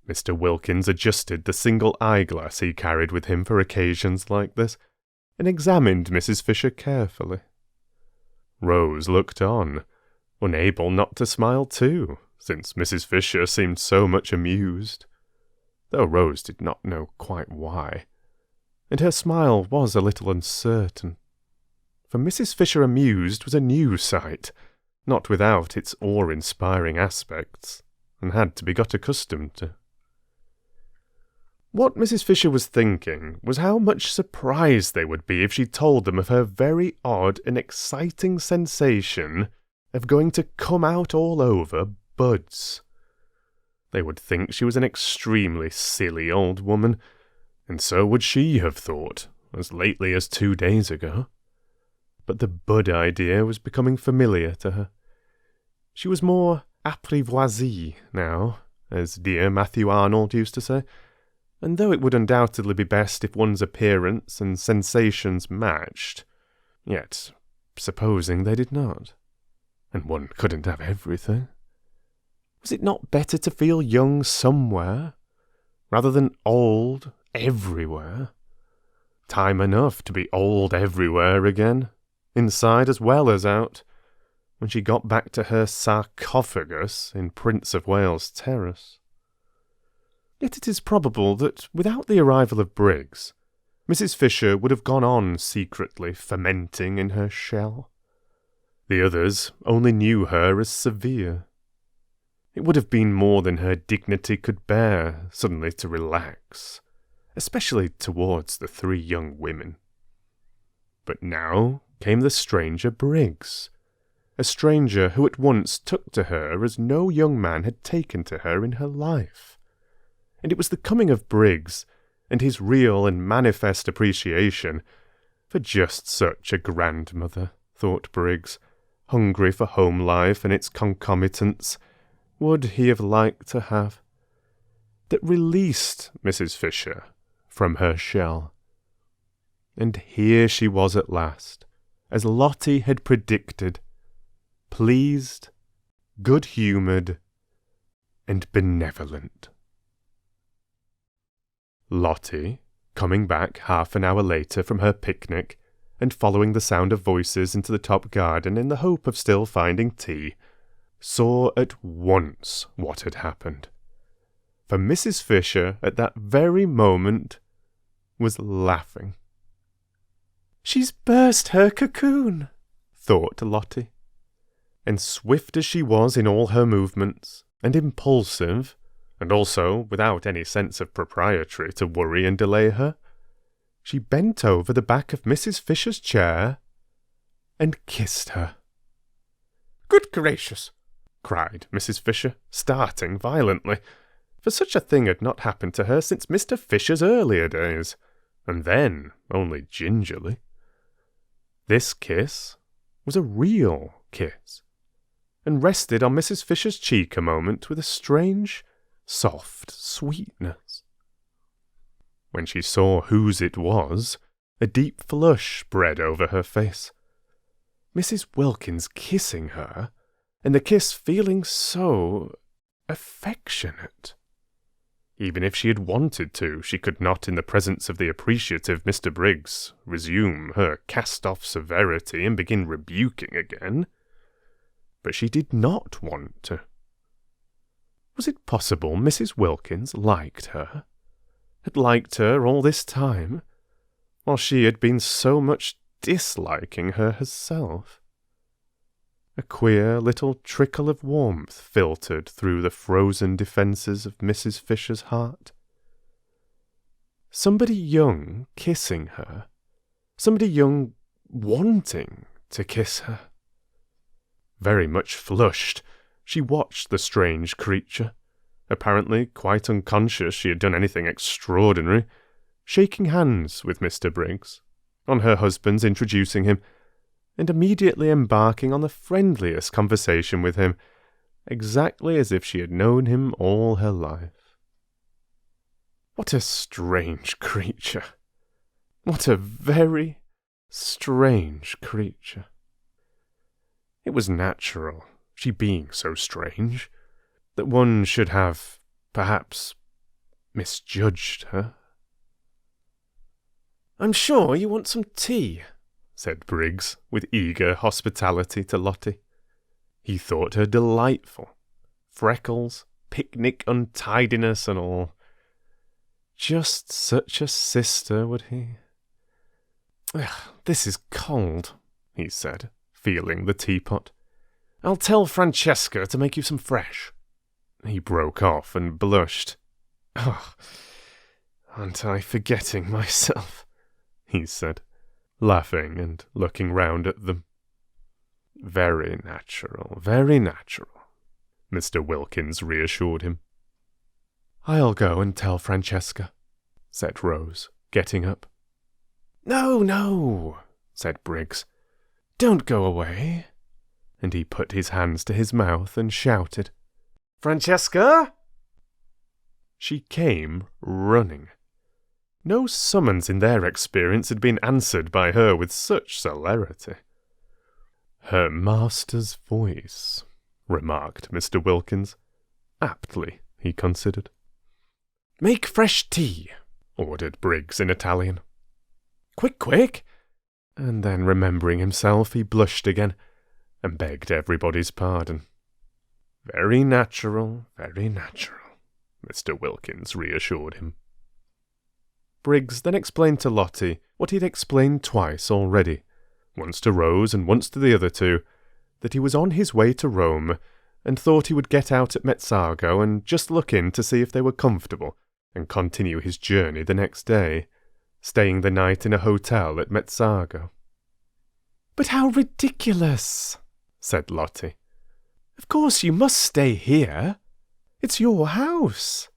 Mr. Wilkins adjusted the single eyeglass he carried with him for occasions like this, and examined Mrs. Fisher carefully. Rose looked on, unable not to smile too, since Mrs. Fisher seemed so much amused, though Rose did not know quite why, and her smile was a little uncertain. For Mrs. Fisher amused was a new sight, not without its awe-inspiring aspects, and had to be got accustomed to. What Mrs. Fisher was thinking was how much surprised they would be if she told them of her very odd and exciting sensation of going to come out all over buds. They would think she was an extremely silly old woman, and so would she have thought, as lately as 2 days ago. But the bud idea was becoming familiar to her. She was more apprivoisée now, as dear Matthew Arnold used to say, and though it would undoubtedly be best if one's appearance and sensations matched, yet, supposing they did not, and one couldn't have everything, was it not better to feel young somewhere, rather than old everywhere? Time enough to be old everywhere again, inside as well as out, when she got back to her sarcophagus in Prince of Wales Terrace. Yet it is probable that, without the arrival of Briggs, Mrs. Fisher would have gone on secretly fermenting in her shell. The others only knew her as severe. It would have been more than her dignity could bear suddenly to relax, especially towards the 3 young women. But now came the stranger Briggs, a stranger who at once took to her as no young man had taken to her in her life. And it was the coming of Briggs, and his real and manifest appreciation for just such a grandmother, thought Briggs, hungry for home life and its concomitants, would he have liked to have, that released Mrs. Fisher from her shell. And here she was at last, as Lottie had predicted, pleased, good-humoured, and benevolent. Lottie, coming back half an hour later from her picnic, and following the sound of voices into the top garden in the hope of still finding tea, saw at once what had happened. For Mrs. Fisher, at that very moment, was laughing. "She's burst her cocoon," thought Lottie. And swift as she was in all her movements, and impulsive, and also without any sense of propriety to worry and delay her, she bent over the back of Mrs. Fisher's chair and kissed her. "Good gracious!" cried Mrs. Fisher, starting violently, for such a thing had not happened to her since Mr. Fisher's earlier days, and then only gingerly. This kiss was a real kiss, and rested on Mrs. Fisher's cheek a moment with a strange, soft sweetness. When she saw whose it was, a deep flush spread over her face. Mrs. Wilkins kissing her, and the kiss feeling so affectionate. Even if she had wanted to, she could not, in the presence of the appreciative Mr. Briggs, resume her cast-off severity and begin rebuking again. But she did not want to. Was it possible Mrs. Wilkins liked her? Had liked her all this time, while she had been so much disliking her herself? A queer little trickle of warmth filtered through the frozen defences of Mrs. Fisher's heart. Somebody young kissing her. Somebody young wanting to kiss her. Very much flushed, she watched the strange creature, apparently quite unconscious she had done anything extraordinary, shaking hands with Mr. Briggs, on her husband's introducing him, and immediately embarking on the friendliest conversation with him, exactly as if she had known him all her life. What a strange creature! What a very strange creature! It was natural, she being so strange, that one should have, perhaps, misjudged her. "I'm sure you want some tea," said Briggs, with eager hospitality to Lottie. He thought her delightful. Freckles, picnic untidiness and all. Just such a sister, would he? "This is cold," he said, feeling the teapot. "I'll tell Francesca to make you some fresh." He broke off and blushed. "Oh, aren't I forgetting myself?" he said, laughing and looking round at them. Very natural, Mr. Wilkins reassured him. "I'll go and tell Francesca," said Rose, getting up. No, said Briggs. "Don't go away." And he put his hands to his mouth and shouted, "Francesca!" She came running. No summons in their experience had been answered by her with such celerity. "Her master's voice," remarked Mr. Wilkins. Aptly, he considered. "Make fresh tea," ordered Briggs in Italian. "Quick, quick!" And then, remembering himself, he blushed again, and begged everybody's pardon. Very natural, Mr. Wilkins reassured him. Briggs then explained to Lottie what he'd explained twice already, once to Rose and once to the other two, that he was on his way to Rome, and thought he would get out at Mezzago and just look in to see if they were comfortable, and continue his journey the next day, staying the night in a hotel at Mezzago. "But how ridiculous," said Lottie. "Of course you must stay here. It's your house.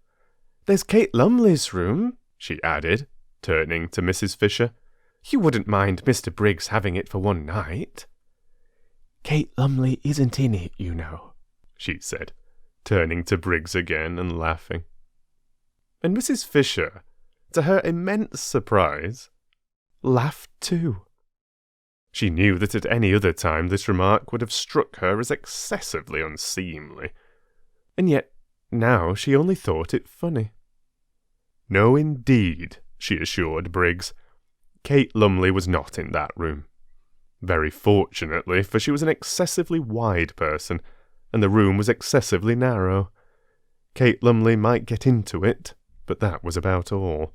There's Kate Lumley's room," she added, turning to Mrs. Fisher. "You wouldn't mind Mr. Briggs having it for one night." "Kate Lumley isn't in it, you know," she said, turning to Briggs again and laughing. And Mrs. Fisher, to her immense surprise, laughed too. She knew that at any other time this remark would have struck her as excessively unseemly, and yet now she only thought it funny. No, indeed, she assured Briggs. Kate Lumley was not in that room. Very fortunately, for she was an excessively wide person, and the room was excessively narrow. Kate Lumley might get into it, but that was about all.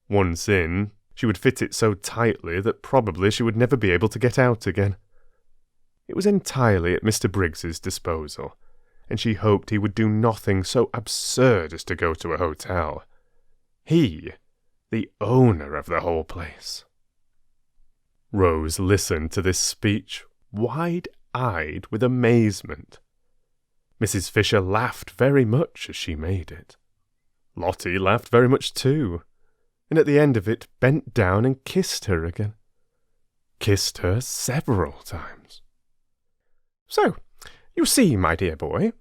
Once in, she would fit it so tightly that probably she would never be able to get out again. It was entirely at Mr. Briggs's disposal, and she hoped he would do nothing so absurd as to go to a hotel. He, the owner of the whole place. Rose listened to this speech, wide-eyed with amazement. Mrs. Fisher laughed very much as she made it. Lottie laughed very much too, and at the end of it bent down and kissed her again. Kissed her several times. "So, you see, my dear boy,"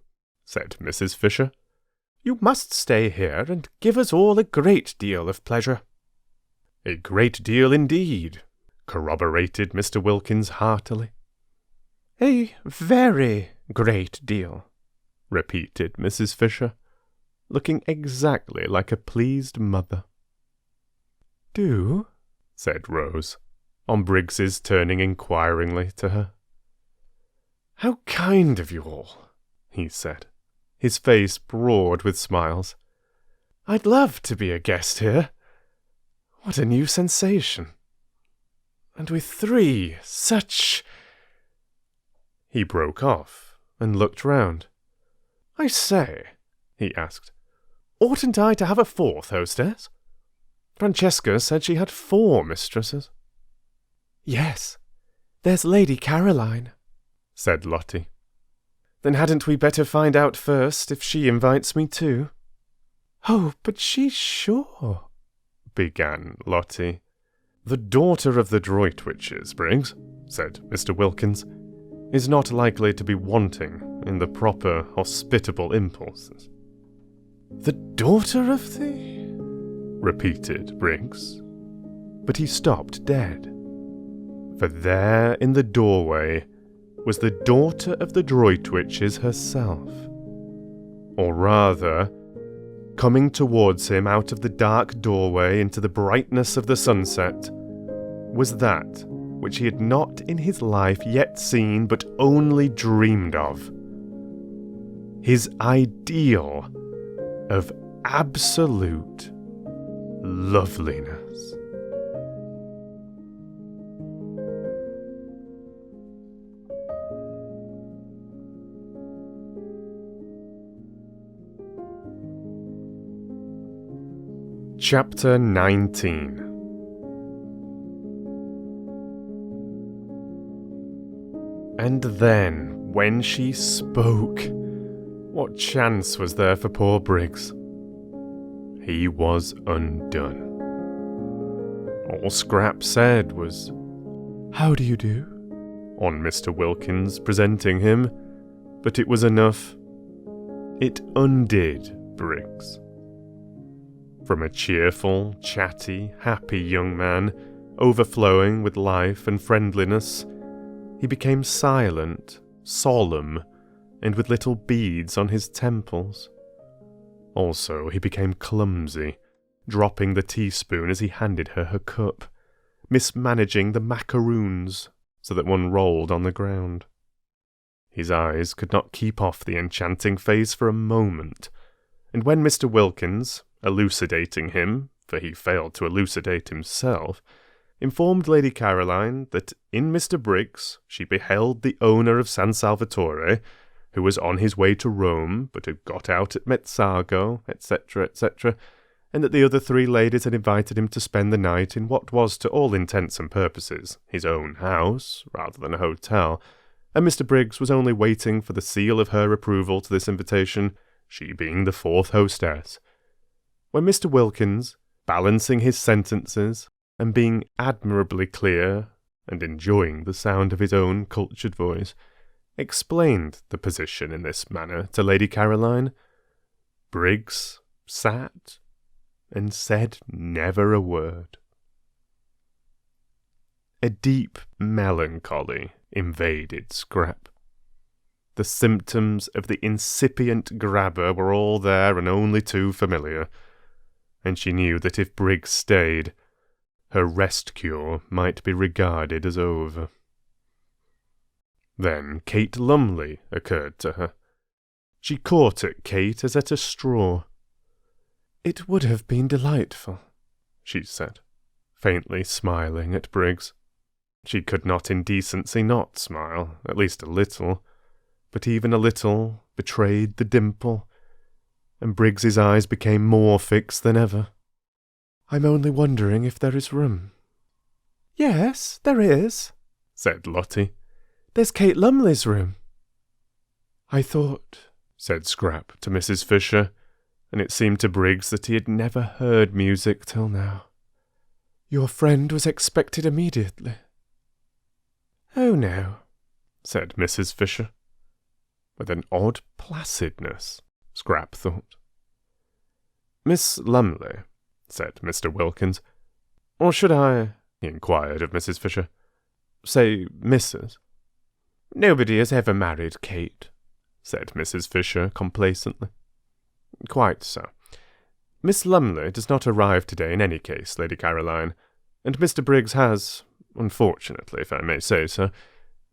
said Mrs. Fisher, "you must stay here and give us all a great deal of pleasure." "A great deal indeed," corroborated Mr. Wilkins heartily. "A very great deal," repeated Mrs. Fisher, looking exactly like a pleased mother. "Do?" said Rose, on Briggs's turning inquiringly to her. "How kind of you all," he said, his face broad with smiles. "I'd love to be a guest here. What a new sensation. And with 3 such—" He broke off and looked round. "I say," he asked, "oughtn't I to have a 4th hostess? Francesca said she had 4 mistresses." "Yes, there's Lady Caroline," said Lottie. "Then hadn't we better find out first if she invites me too?" "Oh, but she's sure—" began Lottie. "The daughter of the Droitwiches, Briggs," said Mr. Wilkins, "is not likely to be wanting in the proper hospitable impulses." "The daughter of the—" repeated Briggs. But he stopped dead. For there in the doorway was the daughter of the Droitwiches herself. Or rather, coming towards him out of the dark doorway into the brightness of the sunset, was that which he had not in his life yet seen but only dreamed of. His ideal of absolute loveliness. Chapter 19. And then, when she spoke, what chance was there for poor Briggs? He was undone. All Scrap said was, "How do you do?" on Mr. Wilkins presenting him, but it was enough. It undid Briggs. From a cheerful, chatty, happy young man, overflowing with life and friendliness, he became silent, solemn, and with little beads on his temples. Also, he became clumsy, dropping the teaspoon as he handed her her cup, mismanaging the macaroons so that one rolled on the ground. His eyes could not keep off the enchanting face for a moment, and when Mr. Wilkins, elucidating him, for he failed to elucidate himself, informed Lady Caroline that in Mr. Briggs she beheld the owner of San Salvatore, who was on his way to Rome, but had got out at Mezzago, etc., etc., and that the other 3 ladies had invited him to spend the night in what was to all intents and purposes his own house, rather than a hotel, and Mr. Briggs was only waiting for the seal of her approval to this invitation, she being the 4th hostess. When Mr. Wilkins, balancing his sentences, and being admirably clear, and enjoying the sound of his own cultured voice, explained the position in this manner to Lady Caroline, Briggs sat and said never a word. A deep melancholy invaded Scrap. The symptoms of the incipient grabber were all there and only too familiar, and she knew that if Briggs stayed, her rest cure might be regarded as over. Then Kate Lumley occurred to her. She caught at Kate as at a straw. "It would have been delightful," she said, faintly smiling at Briggs. She could not in decency not smile, at least a little, but even a little betrayed the dimple, and Briggs's eyes became more fixed than ever. "I'm only wondering if there is room." "Yes, there is," said Lottie. "There's Kate Lumley's room." "I thought," said Scrap to Mrs. Fisher, and it seemed to Briggs that he had never heard music till now. "Your friend was expected immediately." "Oh, no," said Mrs. Fisher, with an odd placidness, Scrap thought. "Miss Lumley," said Mr. Wilkins. "Or should I," he inquired of Mrs. Fisher, "say Mrs.?" "Nobody has ever married Kate," said Mrs. Fisher complacently. "Quite so. Miss Lumley does not arrive today in any case, Lady Caroline, and Mr. Briggs has, unfortunately, if I may say so,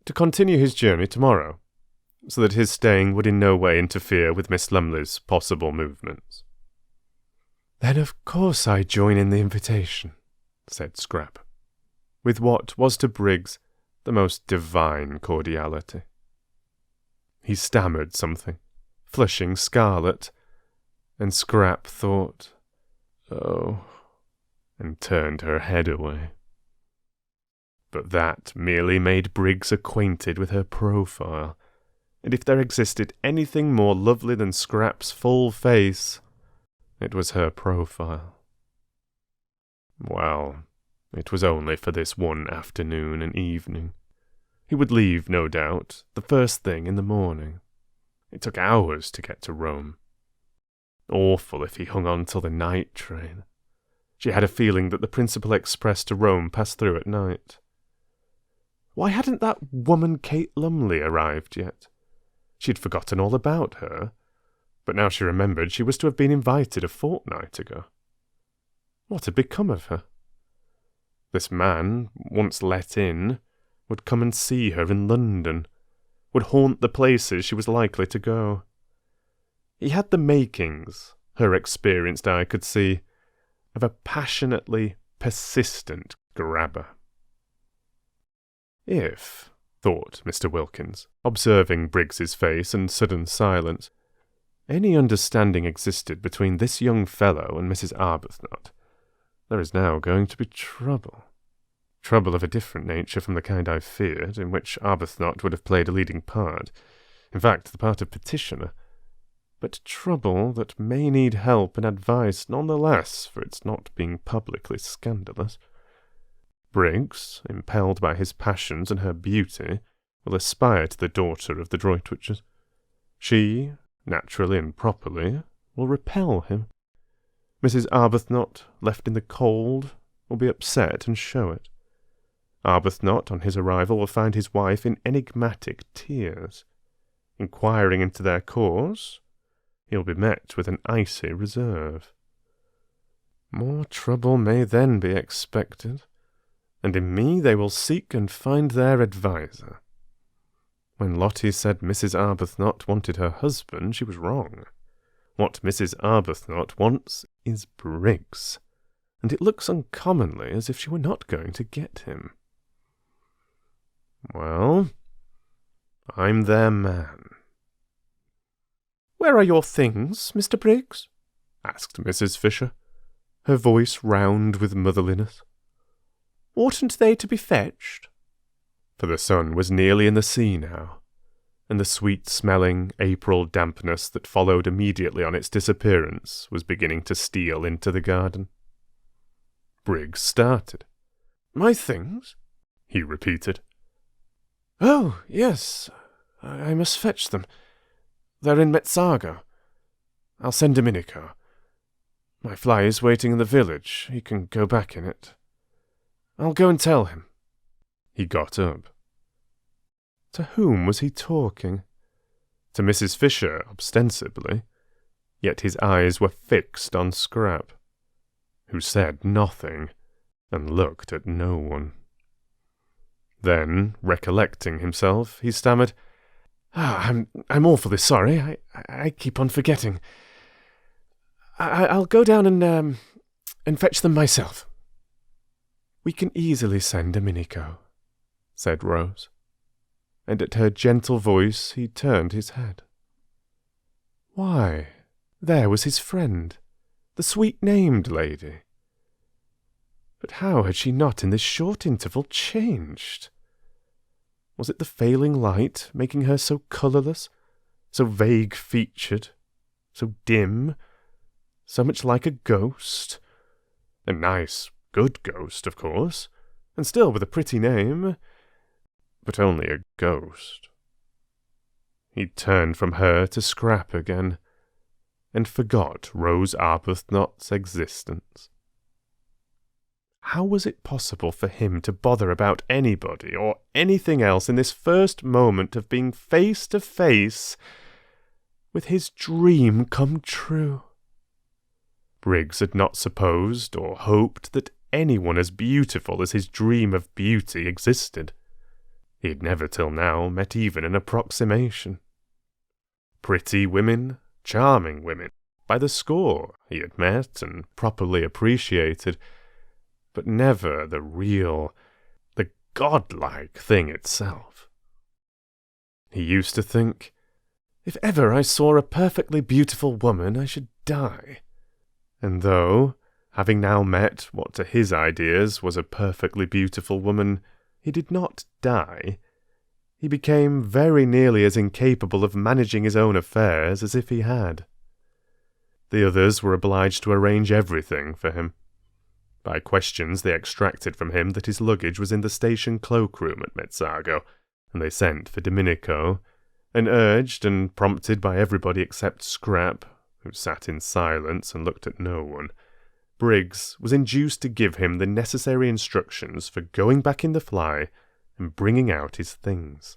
to continue his journey tomorrow, so that his staying would in no way interfere with Miss Lumley's possible movements." "Then of course I join in the invitation," said Scrap, with what was to Briggs the most divine cordiality. He stammered something, flushing scarlet, and Scrap thought, "Oh," and turned her head away. But that merely made Briggs acquainted with her profile, and if there existed anything more lovely than Scrap's full face, it was her profile. Well, it was only for this one afternoon and evening. He would leave, no doubt, the first thing in the morning. It took hours to get to Rome. Awful if he hung on till the night train. She had a feeling that the principal express to Rome passed through at night. Why hadn't that woman Kate Lumley arrived yet? She had forgotten all about her, but now she remembered she was to have been invited a fortnight ago. What had become of her? This man, once let in, would come and see her in London, would haunt the places she was likely to go. He had the makings, her experienced eye could see, of a passionately persistent grabber. If, thought Mr. Wilkins, observing Briggs's face and sudden silence, any understanding existed between this young fellow and Mrs. Arbuthnot, there is now going to be trouble. Trouble of a different nature from the kind I feared, in which Arbuthnot would have played a leading part, in fact the part of petitioner, but trouble that may need help and advice none the less for its not being publicly scandalous. Briggs, impelled by his passions and her beauty, will aspire to the daughter of the Droitwiches. She, naturally and properly, will repel him. Mrs. Arbuthnot, left in the cold, will be upset and show it. Arbuthnot, on his arrival, will find his wife in enigmatic tears. Inquiring into their cause, he will be met with an icy reserve. More trouble may then be expected, and in me they will seek and find their adviser. When Lottie said Mrs. Arbuthnot wanted her husband, she was wrong. What Mrs. Arbuthnot wants is Briggs, and it looks uncommonly as if she were not going to get him. Well, I'm their man. "Where are your things, Mr. Briggs?" asked Mrs. Fisher. her voice round with motherliness. "Oughtn't they to be fetched?" For the sun was nearly in the sea now, and the sweet-smelling April dampness that followed immediately on its disappearance was beginning to steal into the garden. Briggs started. "My things?" he repeated. "Oh, yes, I must fetch them. They're in Mezzago. I'll send Domenico. My fly is waiting in the village. He can go back in it. I'll go and tell him." He got up. To whom was he talking? To Mrs. Fisher, ostensibly, yet his eyes were fixed on Scrap, who said nothing and looked at no one. Then, recollecting himself, he stammered, I'm awfully sorry. I keep on forgetting. I'll go down and fetch them myself." "We can easily send Domenico," said Rose, and at her gentle voice he turned his head. Why, there was his friend, the sweet-named lady. But how had she not in this short interval changed? Was it the failing light making her so colourless, so vague-featured, so dim, so much like a ghost? A nice, good ghost, of course, and still with a pretty name, but only a ghost. He turned from her to Scrap again, and forgot Rose Arbuthnot's existence. How was it possible for him to bother about anybody or anything else in this first moment of being face to face with his dream come true? Briggs had not supposed or hoped that anyone as beautiful as his dream of beauty existed. He had never till now met even an approximation. Pretty women, charming women, by the score he had met and properly appreciated, but never the real, the godlike thing itself. He used to think, if ever I saw a perfectly beautiful woman, I should die. And though, having now met what to his ideas was a perfectly beautiful woman, he did not die, he became very nearly as incapable of managing his own affairs as if he had. The others were obliged to arrange everything for him. By questions they extracted from him that his luggage was in the station cloakroom at Mezzago, and they sent for Domenico, and urged and prompted by everybody except Scrap, who sat in silence and looked at no one, Briggs was induced to give him the necessary instructions for going back in the fly and bringing out his things.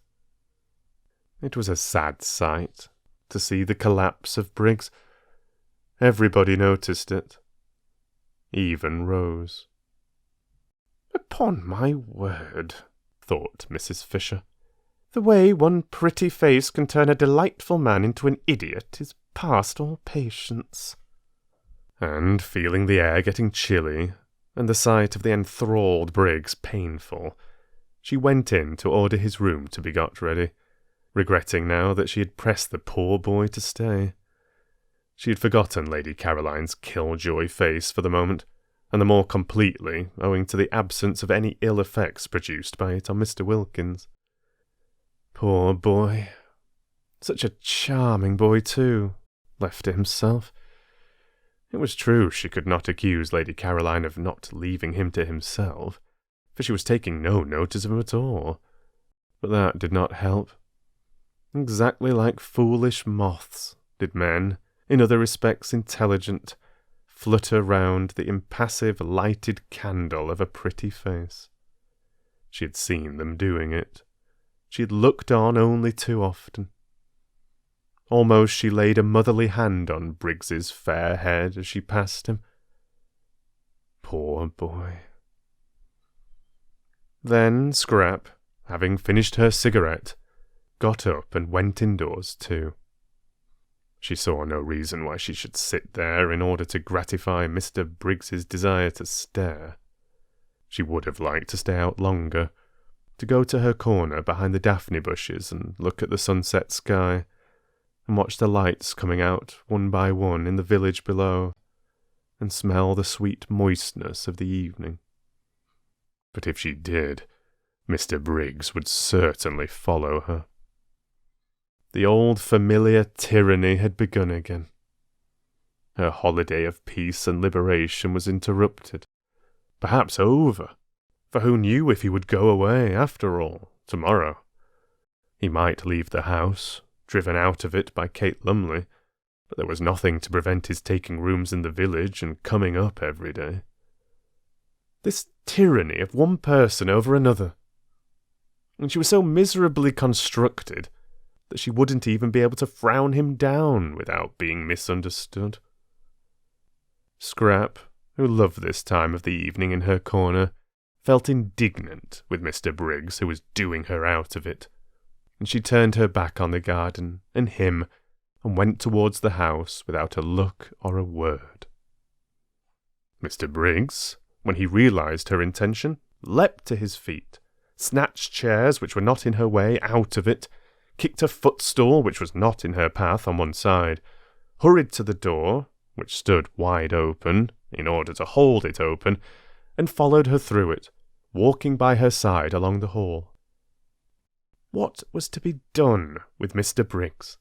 It was a sad sight to see the collapse of Briggs. Everybody noticed it. Even Rose. Upon my word, thought Mrs. Fisher, the way one pretty face can turn a delightful man into an idiot is past all patience. And, feeling the air getting chilly, and the sight of the enthralled Briggs painful, she went in to order his room to be got ready, regretting now that she had pressed the poor boy to stay. She had forgotten Lady Caroline's killjoy face for the moment, and the more completely owing to the absence of any ill effects produced by it on Mr. Wilkins. Poor boy. Such a charming boy, too, left to himself. It was true she could not accuse Lady Caroline of not leaving him to himself, for she was taking no notice of him at all. But that did not help. Exactly like foolish moths did men, in other respects intelligent, flutter round the impassive lighted candle of a pretty face. She had seen them doing it. She had looked on only too often. Almost she laid a motherly hand on Briggs's fair head as she passed him. Poor boy. Then Scrap, having finished her cigarette, got up and went indoors too. She saw no reason why she should sit there in order to gratify Mr. Briggs's desire to stare. She would have liked to stay out longer, to go to her corner behind the daphne bushes and look at the sunset sky, and watch the lights coming out one by one in the village below, and smell the sweet moistness of the evening. But if she did, Mr. Briggs would certainly follow her. The old familiar tyranny had begun again. Her holiday of peace and liberation was interrupted, perhaps over, for who knew if he would go away after all, tomorrow? He might leave the house, driven out of it by Kate Lumley, but there was nothing to prevent his taking rooms in the village and coming up every day. This tyranny of one person over another. And she was so miserably constructed that she wouldn't even be able to frown him down without being misunderstood. Scrap, who loved this time of the evening in her corner, felt indignant with Mr. Briggs, who was doing her out of it, and she turned her back on the garden and him and went towards the house without a look or a word. Mr. Briggs, when he realized her intention, leapt to his feet, snatched chairs which were not in her way out of it, kicked a footstool which was not in her path on one side, hurried to the door, which stood wide open, in order to hold it open, and followed her through it, walking by her side along the hall. What was to be done with Mr. Briggs?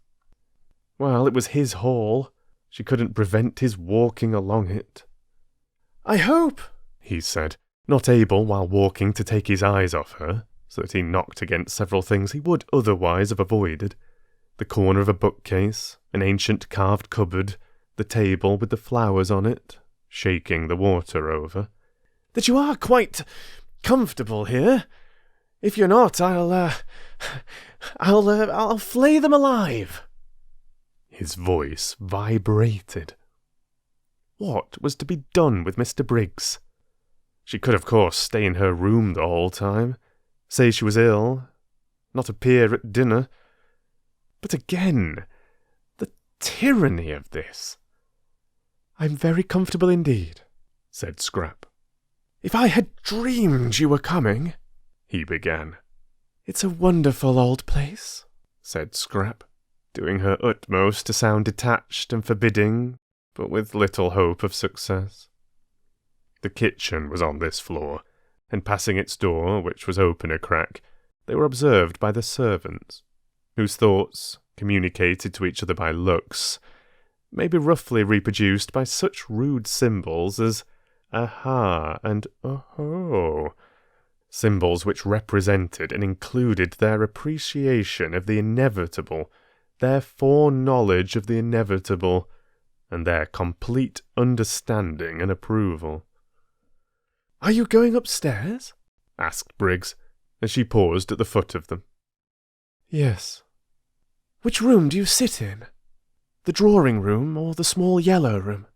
Well, it was his hall. She couldn't prevent his walking along it. "I hope," he said, not able while walking to take his eyes off her, so that he knocked against several things he would otherwise have avoided. The corner of a bookcase, an ancient carved cupboard, the table with the flowers on it, shaking the water over. "That you are quite comfortable here. If you're not, I'll flay them alive." His voice vibrated. What was to be done with Mr. Briggs? She could, of course, stay in her room the whole time, say she was ill, not appear at dinner. But again, the tyranny of this. "I'm very comfortable indeed," said Scrap. "If I had dreamed you were coming," he began. "It's a wonderful old place," said Scrap, doing her utmost to sound detached and forbidding, but with little hope of success. The kitchen was on this floor, and passing its door, which was open a crack, they were observed by the servants, whose thoughts, communicated to each other by looks, may be roughly reproduced by such rude symbols as aha and oh-ho, symbols which represented and included their appreciation of the inevitable, their foreknowledge of the inevitable, and their complete understanding and approval. "Are you going upstairs?" asked Briggs, as she paused at the foot of them. "Yes." "Which room do you sit in? The drawing-room or the small yellow room?"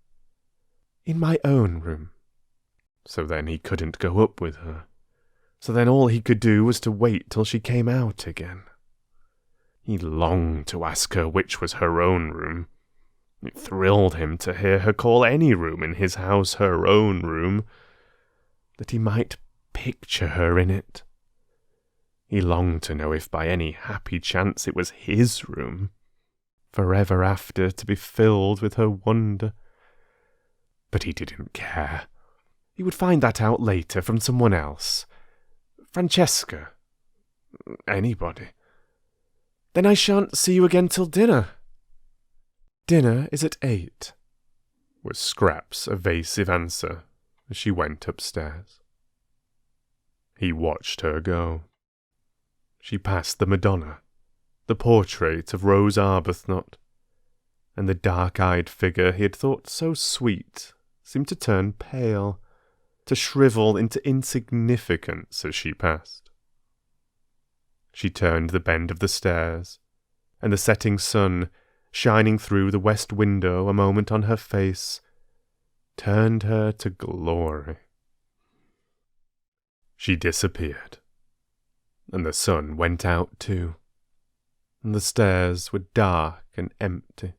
"In my own room." So then he couldn't go up with her. So then all he could do was to wait till she came out again. He longed to ask her which was her own room. It thrilled him to hear her call any room in his house her own room, that he might picture her in it. He longed to know if by any happy chance it was his room, forever after to be filled with her wonder. But he didn't care. He would find that out later from someone else. Francesca. Anybody. "Then I shan't see you again till dinner." "Dinner is at 8, was Scrap's evasive answer as she went upstairs. He watched her go. She passed the Madonna, the portrait of Rose Arbuthnot, and the dark-eyed figure he had thought so sweet seemed to turn pale, to shrivel into insignificance as she passed. She turned the bend of the stairs, and the setting sun, shining through the west window a moment on her face, turned her to glory. She disappeared, and the sun went out too, and the stairs were dark and empty.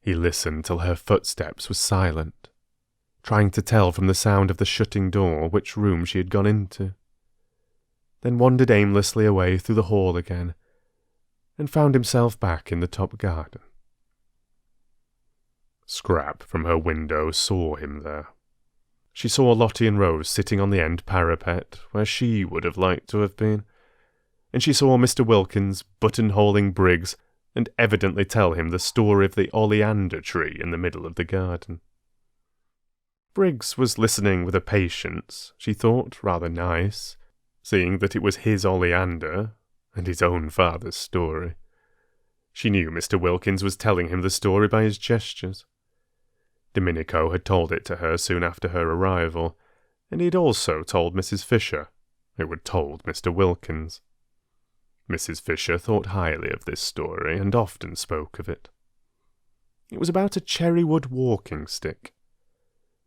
He listened till her footsteps were silent, trying to tell from the sound of the shutting door which room she had gone into, then wandered aimlessly away through the hall again, and found himself back in the top garden. Scrap from her window saw him there. She saw Lottie and Rose sitting on the end parapet, where she would have liked to have been, and she saw Mr. Wilkins buttonholing Briggs and evidently tell him the story of the oleander tree in the middle of the garden. Briggs was listening with a patience she thought rather nice, seeing that it was his oleander and his own father's story. She knew Mr. Wilkins was telling him the story by his gestures. Domenico had told it to her soon after her arrival, and he had also told Mrs. Fisher, who had told Mr. Wilkins. Mrs. Fisher thought highly of this story and often spoke of it. It was about a cherrywood walking stick.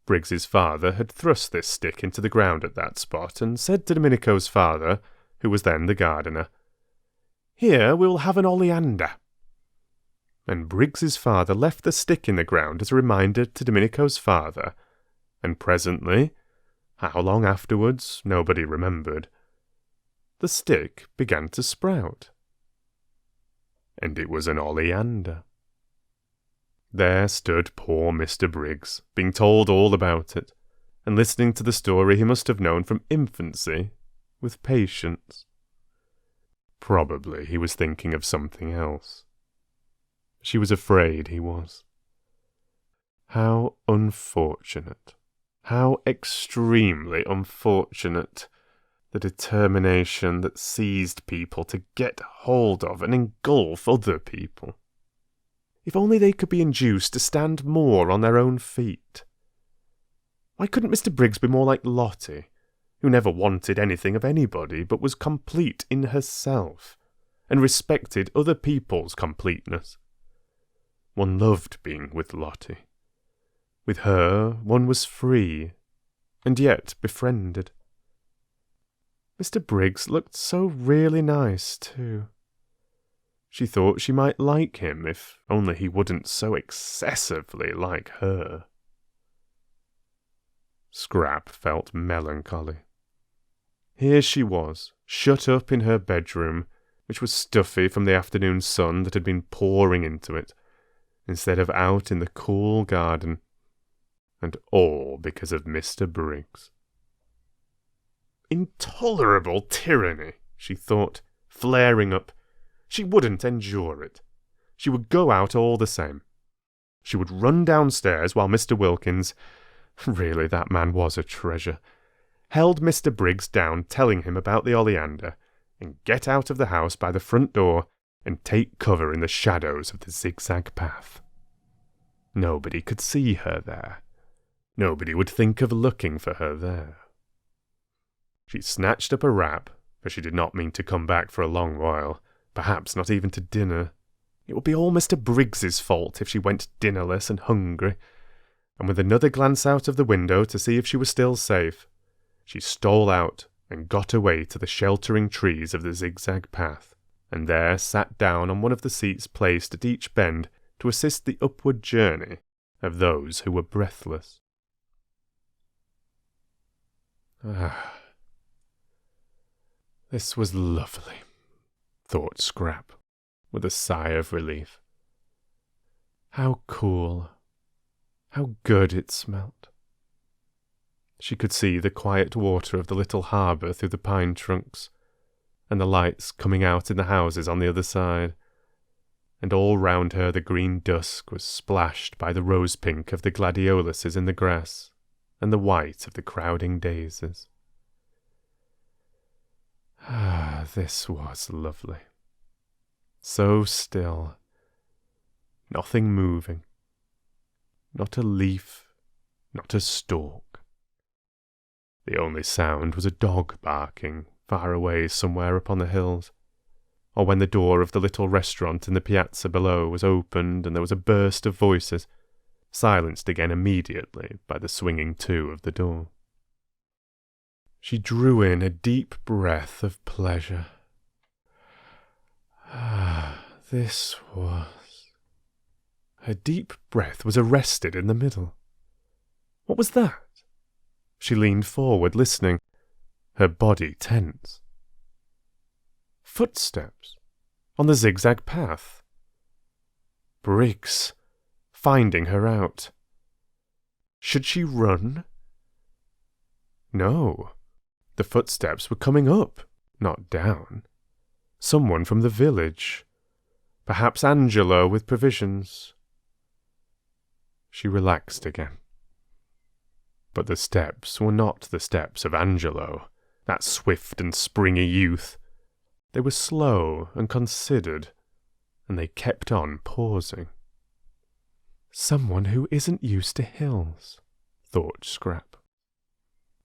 Briggs's father had thrust this stick into the ground at that spot and said to Domenico's father, who was then the gardener, "Here we will have an oleander." And Briggs's father left the stick in the ground as a reminder to Domenico's father, and presently, how long afterwards nobody remembered, the stick began to sprout. And it was an oleander. There stood poor Mr. Briggs, being told all about it, and listening to the story he must have known from infancy, with patience. Probably he was thinking of something else. She was afraid he was. How unfortunate, how extremely unfortunate, the determination that seized people to get hold of and engulf other people. If only they could be induced to stand more on their own feet. Why couldn't Mr. Briggs be more like Lottie, who never wanted anything of anybody but was complete in herself, and respected other people's completeness? One loved being with Lottie. With her, one was free, and yet befriended. Mr. Briggs looked so really nice, too. She thought she might like him if only he wouldn't so excessively like her. Scrap felt melancholy. Here she was, shut up in her bedroom, which was stuffy from the afternoon sun that had been pouring into it, instead of out in the cool garden, and all because of Mr. Briggs. Intolerable tyranny, she thought, flaring up. She wouldn't endure it. She would go out all the same. She would run downstairs while Mr. Wilkins, really that man was a treasure, held Mr. Briggs down telling him about the oleander, and get out of the house by the front door and take cover in the shadows of the zigzag path. Nobody could see her there. Nobody would think of looking for her there. She snatched up a wrap, for she did not mean to come back for a long while, perhaps not even to dinner. It would be all Mr. Briggs's fault if she went dinnerless and hungry, and with another glance out of the window to see if she was still safe, she stole out and got away to the sheltering trees of the zigzag path, and there sat down on one of the seats placed at each bend to assist the upward journey of those who were breathless. This was lovely, thought Scrap, with a sigh of relief. How cool, how good it smelt. She could see the quiet water of the little harbour through the pine trunks, and the lights coming out in the houses on the other side, and all round her the green dusk was splashed by the rose-pink of the gladioluses in the grass, and the white of the crowding daisies. This was lovely. So still. Nothing moving. Not a leaf, not a stalk. The only sound was a dog barking far away somewhere upon the hills, or when the door of the little restaurant in the piazza below was opened and there was a burst of voices, silenced again immediately by the swinging to of the door. She drew in a deep breath of pleasure. This was... Her deep breath was arrested in the middle. What was that? She leaned forward, listening, her body tense. Footsteps on the zigzag path. Briggs, finding her out. Should she run? No. The footsteps were coming up, not down. Someone from the village. Perhaps Angelo with provisions. She relaxed again. But the steps were not the steps of Angelo, that swift and springy youth. They were slow and considered, and they kept on pausing. Someone who isn't used to hills, thought Scrap.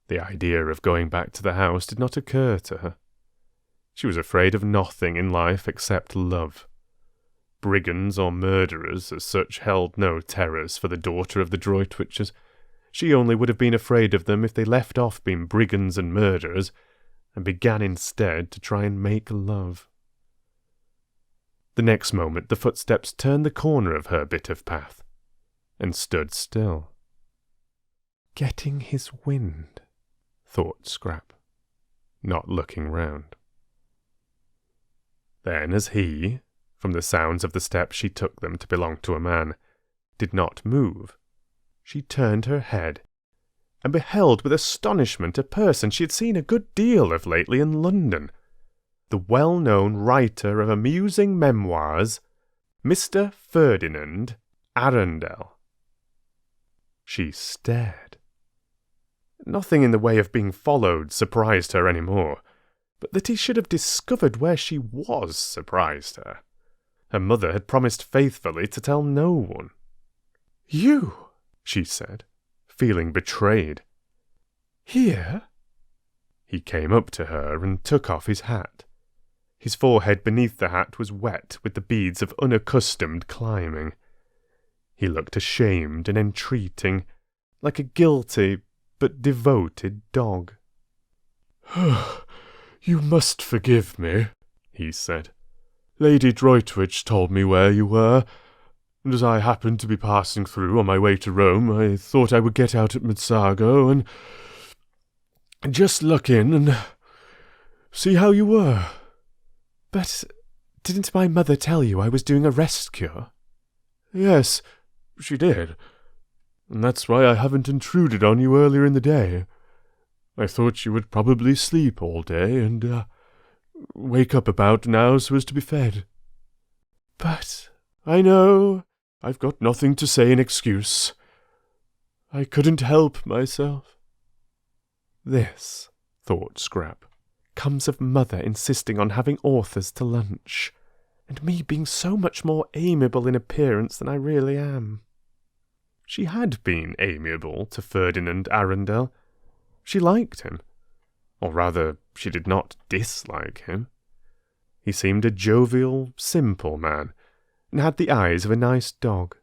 The idea of going back to the house did not occur to her. She was afraid of nothing in life except love. Brigands or murderers as such held no terrors for the daughter of the Droitwichers. She only would have been afraid of them if they left off being brigands and murderers and began instead to try and make love. The next moment the footsteps turned the corner of her bit of path and stood still. Getting his wind, thought Scrap, not looking round. Then as he, from the sounds of the steps she took them to belong to a man, did not move, she turned her head and beheld with astonishment a person she had seen a good deal of lately in London, the well-known writer of amusing memoirs, Mr. Ferdinand Arundel. She stared. Nothing in the way of being followed surprised her any more, but that he should have discovered where she was surprised her. Her mother had promised faithfully to tell no one. "You," she said, feeling betrayed. "Here?" He came up to her and took off his hat. His forehead beneath the hat was wet with the beads of unaccustomed climbing. He looked ashamed and entreating, like a guilty but devoted dog. "You must forgive me," he said. "Lady Droitwich told me where you were, and as I happened to be passing through on my way to Rome, I thought I would get out at Mezzago and just look in and see how you were." "But didn't my mother tell you I was doing a rest cure?" "Yes, she did. And that's why I haven't intruded on you earlier in the day. I thought you would probably sleep all day and wake up about now so as to be fed." "But I know I've got nothing to say in excuse. I couldn't help myself." This, thought Scrap, comes of mother insisting on having authors to lunch, and me being so much more amiable in appearance than I really am. She had been amiable to Ferdinand Arundel. She liked him. Or rather, she did not dislike him. He seemed a jovial, simple man, and had the eyes of a nice dog.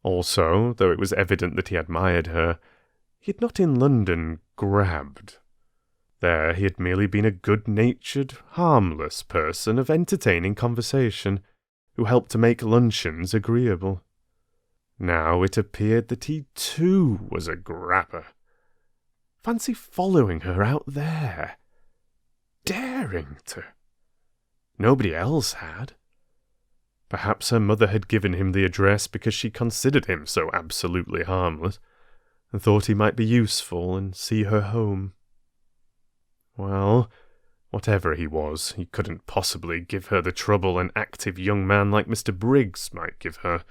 Also, though it was evident that he admired her, he had not in London grabbed. There he had merely been a good-natured, harmless person of entertaining conversation, who helped to make luncheons agreeable. Now it appeared that he too was a grabber. Fancy following her out there. Daring to. Nobody else had. Perhaps her mother had given him the address because she considered him so absolutely harmless, and thought he might be useful and see her home. Well, whatever he was, he couldn't possibly give her the trouble an active young man like Mr. Briggs might give her.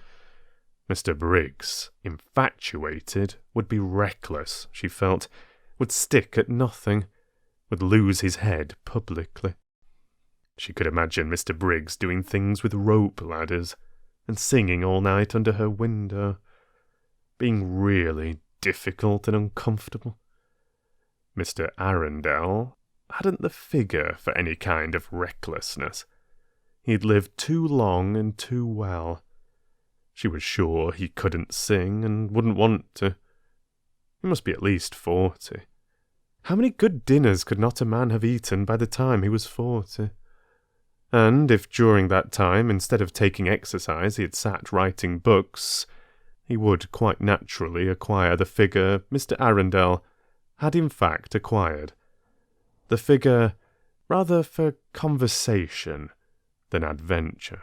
Mr. Briggs, infatuated, would be reckless, she felt, would stick at nothing, would lose his head publicly. She could imagine Mr. Briggs doing things with rope ladders, and singing all night under her window, being really difficult and uncomfortable. Mr. Arundel hadn't the figure for any kind of recklessness. He'd lived too long and too well. She was sure he couldn't sing and wouldn't want to. He must be at least 40. How many good dinners could not a man have eaten by the time he was 40? And if during that time, instead of taking exercise, he had sat writing books, he would quite naturally acquire the figure Mr. Arundel had in fact acquired. The figure rather for conversation than adventure.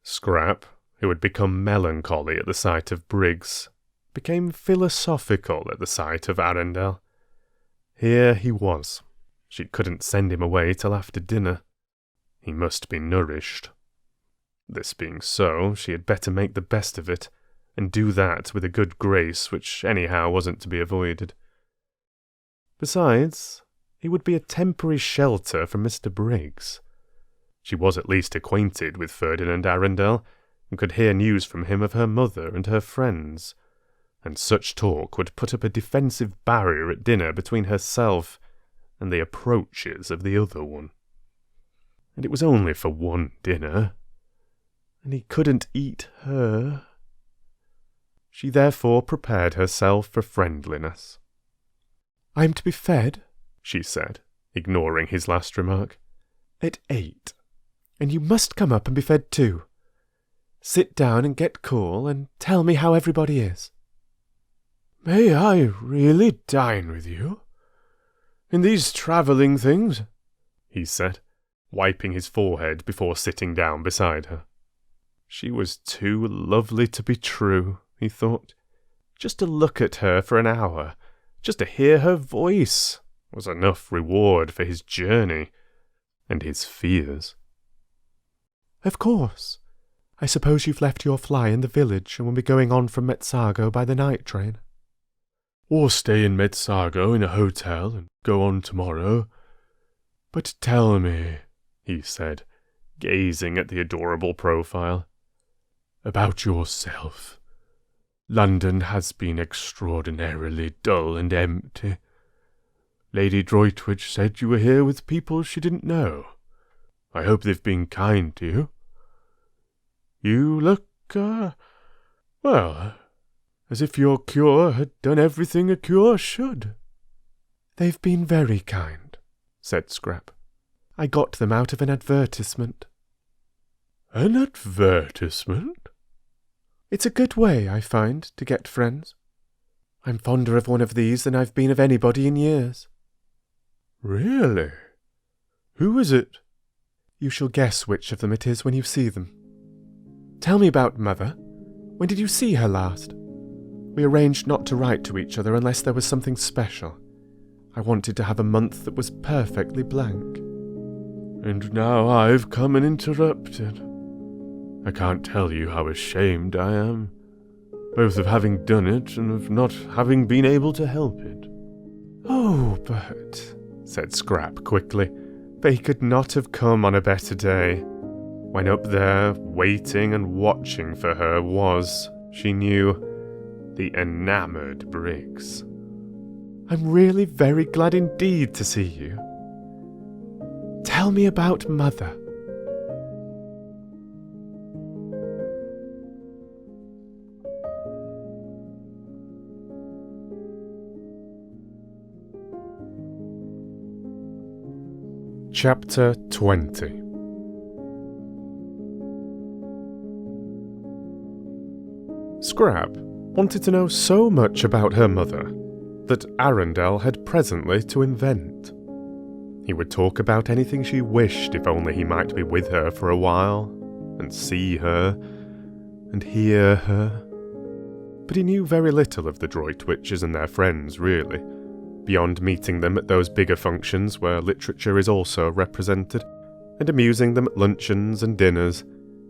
Scrap, who had become melancholy at the sight of Briggs, became philosophical at the sight of Arundel. Here he was. She couldn't send him away till after dinner. He must be nourished. This being so, she had better make the best of it, and do that with a good grace which anyhow wasn't to be avoided. Besides, he would be a temporary shelter from Mr. Briggs. She was at least acquainted with Ferdinand Arundel, and could hear news from him of her mother and her friends, and such talk would put up a defensive barrier at dinner between herself and the approaches of the other one. And it was only for one dinner, and he couldn't eat her. She therefore prepared herself for friendliness. "I'm to be fed," she said, ignoring his last remark, "at 8, and you must come up and be fed too. Sit down and get cool, and tell me how everybody is." "May I really dine with you? In these travelling things?" he said, wiping his forehead before sitting down beside her. She was too lovely to be true, he thought. Just to look at her for an hour, just to hear her voice, was enough reward for his journey and his fears. "Of course. I suppose you've left your fly in the village and will be going on from Mezzago by the night train?" "Or stay in Mezzago in a hotel and go on tomorrow. But tell me," he said, gazing at the adorable profile, "about yourself. London has been extraordinarily dull and empty. Lady Droitwich said you were here with people she didn't know. I hope they've been kind to you. You look, well, as if your cure had done everything a cure should." "They've been very kind," said Scrap. "I got them out of an advertisement." "An advertisement?" "It's a good way, I find, to get friends. I'm fonder of one of these than I've been of anybody in years." "Really? Who is it?" "You shall guess which of them it is when you see them. Tell me about Mother. When did you see her last? We arranged not to write to each other unless there was something special. I wanted to have a month that was perfectly blank." "And now I've come and interrupted. I can't tell you how ashamed I am, both of having done it and of not having been able to help it." "Oh, but," said Scrap quickly, for he could not have come on a better day, when up there, waiting and watching for her was, she knew, the enamoured Briggs. "I'm really very glad indeed to see you. Tell me about Mother." Chapter 20. Scrap wanted to know so much about her mother that Arundel had presently to invent. He would talk about anything she wished if only he might be with her for a while, and see her, and hear her. But he knew very little of the Droitwiches and their friends, really, beyond meeting them at those bigger functions where literature is also represented, and amusing them at luncheons and dinners.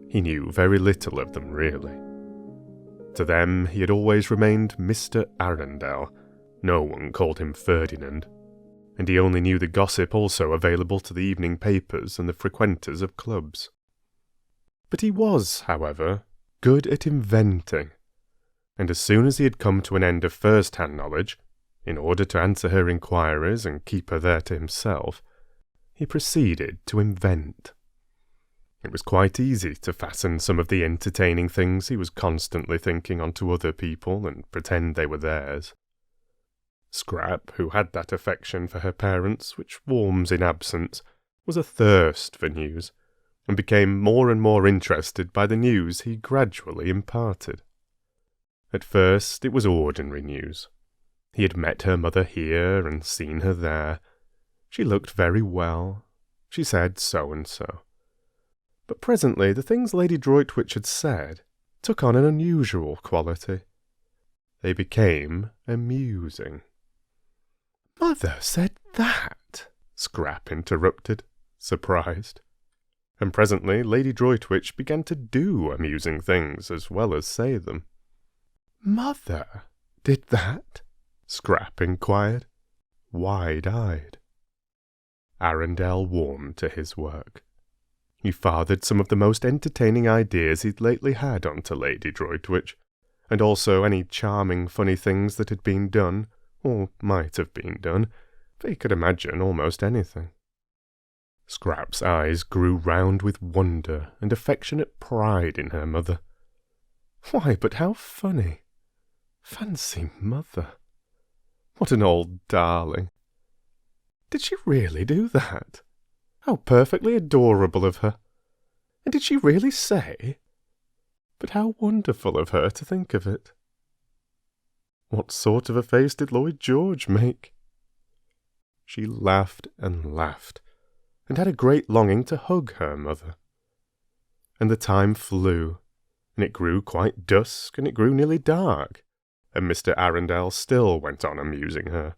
He knew very little of them, really. To them he had always remained Mr. Arundel. No one called him Ferdinand, and he only knew the gossip also available to the evening papers and the frequenters of clubs. But he was, however, good at inventing, and as soon as he had come to an end of first-hand knowledge, in order to answer her inquiries and keep her there to himself, he proceeded to invent. It was quite easy to fasten some of the entertaining things he was constantly thinking onto other people and pretend they were theirs. Scrap, who had that affection for her parents which warms in absence, was athirst for news, and became more and more interested by the news he gradually imparted. At first it was ordinary news. He had met her mother here and seen her there. She looked very well. She said so and so. But presently the things Lady Droitwich had said, took on an unusual quality. They became amusing. "Mother said that?" Scrap interrupted, surprised. And presently Lady Droitwich began to do amusing things as well as say them. "Mother did that?" Scrap inquired, wide-eyed. Arundel warmed to his work. He fathered some of the most entertaining ideas he'd lately had onto Lady Droitwich, and also any charming, funny things that had been done, or might have been done, for he could imagine almost anything. Scrap's eyes grew round with wonder and affectionate pride in her mother. Why, but how funny! Fancy Mother! What an old darling! Did she really do that? How perfectly adorable of her! And did she really say? But how wonderful of her to think of it! What sort of a face did Lloyd George make? She laughed and laughed, and had a great longing to hug her mother. And the time flew, and it grew quite dusk, and it grew nearly dark, and Mr. Arundel still went on amusing her.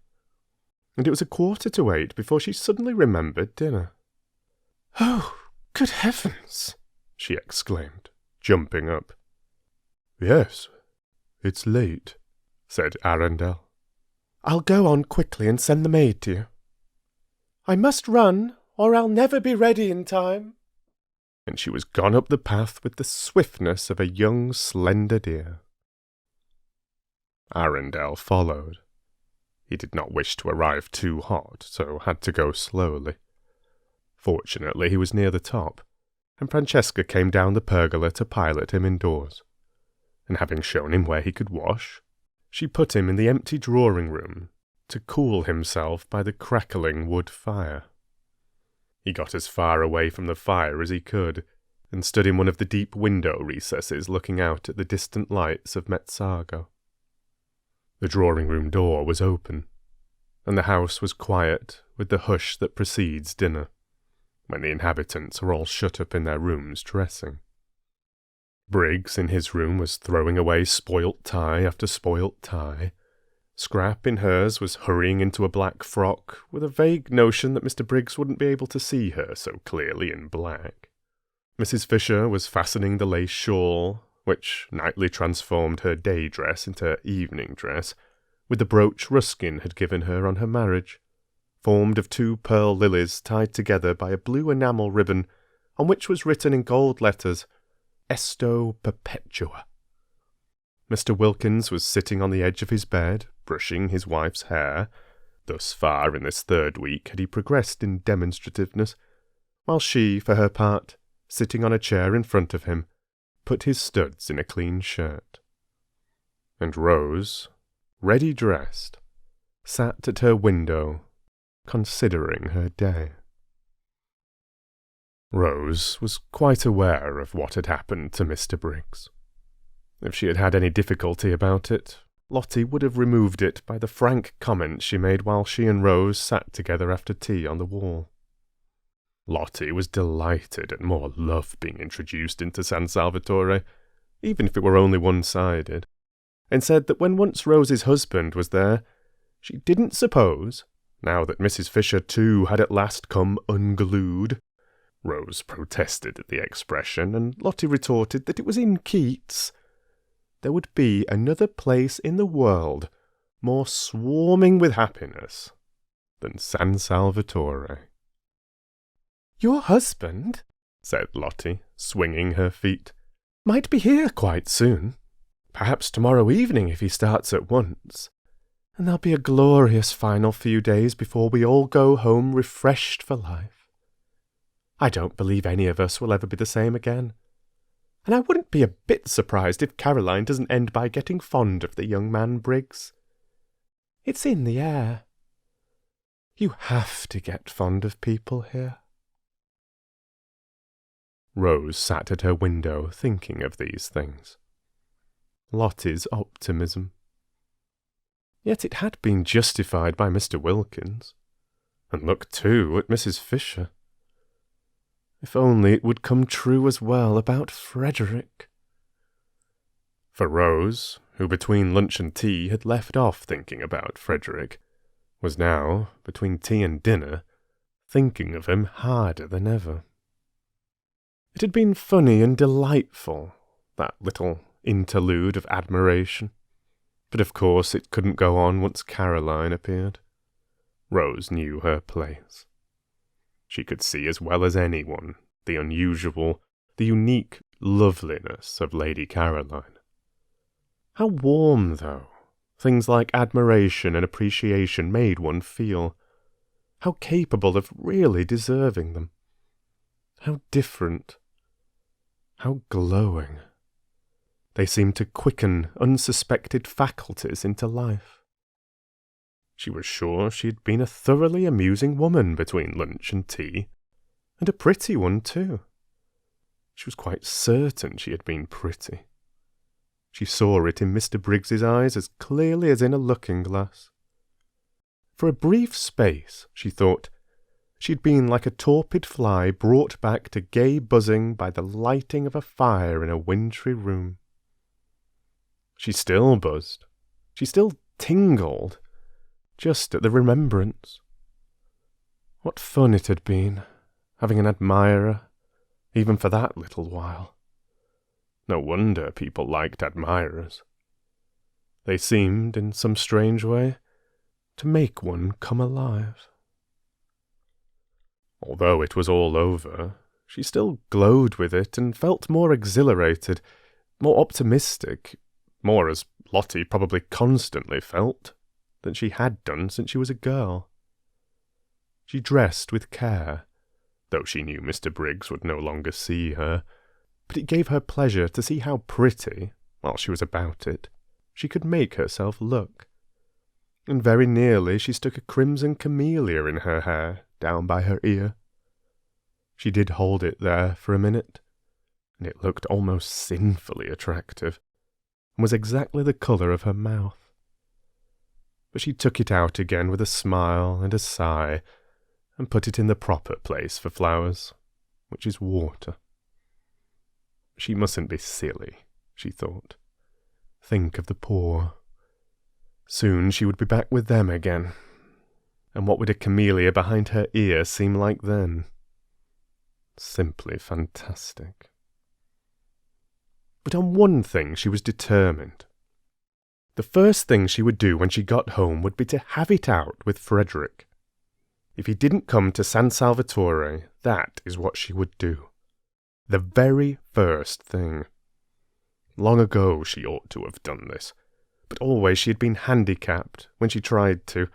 And it was 7:15 before she suddenly remembered dinner. "Oh, good heavens!" she exclaimed, jumping up. "Yes, it's late," said Arundel. "I'll go on quickly and send the maid to you. I must run, or I'll never be ready in time." And she was gone up the path with the swiftness of a young slender deer. Arundel followed. He did not wish to arrive too hot, so had to go slowly. Fortunately, he was near the top, and Francesca came down the pergola to pilot him indoors. And having shown him where he could wash, she put him in the empty drawing-room to cool himself by the crackling wood fire. He got as far away from the fire as he could, and stood in one of the deep window recesses looking out at the distant lights of Mezzago. The drawing-room door was open, and the house was quiet with the hush that precedes dinner, when the inhabitants are all shut up in their rooms dressing. Briggs in his room was throwing away spoilt tie after spoilt tie. Scrap in hers was hurrying into a black frock, with a vague notion that Mr. Briggs wouldn't be able to see her so clearly in black. Mrs. Fisher was fastening the lace shawl, which nightly transformed her day dress into evening dress, with the brooch Ruskin had given her on her marriage, formed of 2 pearl lilies tied together by a blue enamel ribbon, on which was written in gold letters, Esto Perpetua. Mr. Wilkins was sitting on the edge of his bed, brushing his wife's hair. Thus far in this 3rd week had he progressed in demonstrativeness, while she, for her part, sitting on a chair in front of him, put his studs in a clean shirt. And Rose, ready dressed, sat at her window, considering her day. Rose was quite aware of what had happened to Mr. Briggs. If she had had any difficulty about it, Lottie would have removed it by the frank comments she made while she and Rose sat together after tea on the wall. Lottie was delighted at more love being introduced into San Salvatore, even if it were only one-sided, and said that when once Rose's husband was there, she didn't suppose, now that Mrs. Fisher too had at last come unglued. Rose protested at the expression, and Lottie retorted that it was in Keats. There would be another place in the world more swarming with happiness than San Salvatore. "Your husband," said Lottie, swinging her feet, "might be here quite soon. Perhaps tomorrow evening if he starts at once. And there'll be a glorious final few days before we all go home refreshed for life. I don't believe any of us will ever be the same again. And I wouldn't be a bit surprised if Caroline doesn't end by getting fond of the young man Briggs. It's in the air. You have to get fond of people here." Rose sat at her window thinking of these things. Lottie's optimism. Yet it had been justified by Mr. Wilkins. And look, too, at Mrs. Fisher. If only it would come true as well about Frederick. For Rose, who between lunch and tea had left off thinking about Frederick, was now, between tea and dinner, thinking of him harder than ever. It had been funny and delightful, that little interlude of admiration, but of course it couldn't go on once Caroline appeared. Rose knew her place. She could see as well as anyone the unusual, the unique loveliness of Lady Caroline. How warm, though, things like admiration and appreciation made one feel. How capable of really deserving them. How different. How glowing. They seemed to quicken unsuspected faculties into life. She was sure she had been a thoroughly amusing woman between lunch and tea, and a pretty one too. She was quite certain she had been pretty. She saw it in Mr. Briggs's eyes as clearly as in a looking-glass. For a brief space, she thought, she had been like a torpid fly brought back to gay buzzing by the lighting of a fire in a wintry room. She still buzzed. She still tingled, just at the remembrance. What fun it had been, having an admirer, even for that little while. No wonder people liked admirers. They seemed, in some strange way, to make one come alive. Although it was all over, she still glowed with it and felt more exhilarated, more optimistic, more as Lottie probably constantly felt, than she had done since she was a girl. She dressed with care, though she knew Mr. Briggs would no longer see her, but it gave her pleasure to see how pretty, while she was about it, she could make herself look. And very nearly she stuck a crimson camellia in her hair, down by her ear. She did hold it there for a minute, and it looked almost sinfully attractive, and was exactly the colour of her mouth. But she took it out again with a smile and a sigh, and put it in the proper place for flowers, which is water. She mustn't be silly, she thought. Think of the poor. Soon she would be back with them again. And what would a camellia behind her ear seem like then? Simply fantastic. But on one thing she was determined. The first thing she would do when she got home would be to have it out with Frederick. If he didn't come to San Salvatore, that is what she would do. The very first thing. Long ago she ought to have done this, but always she had been handicapped, when she tried to,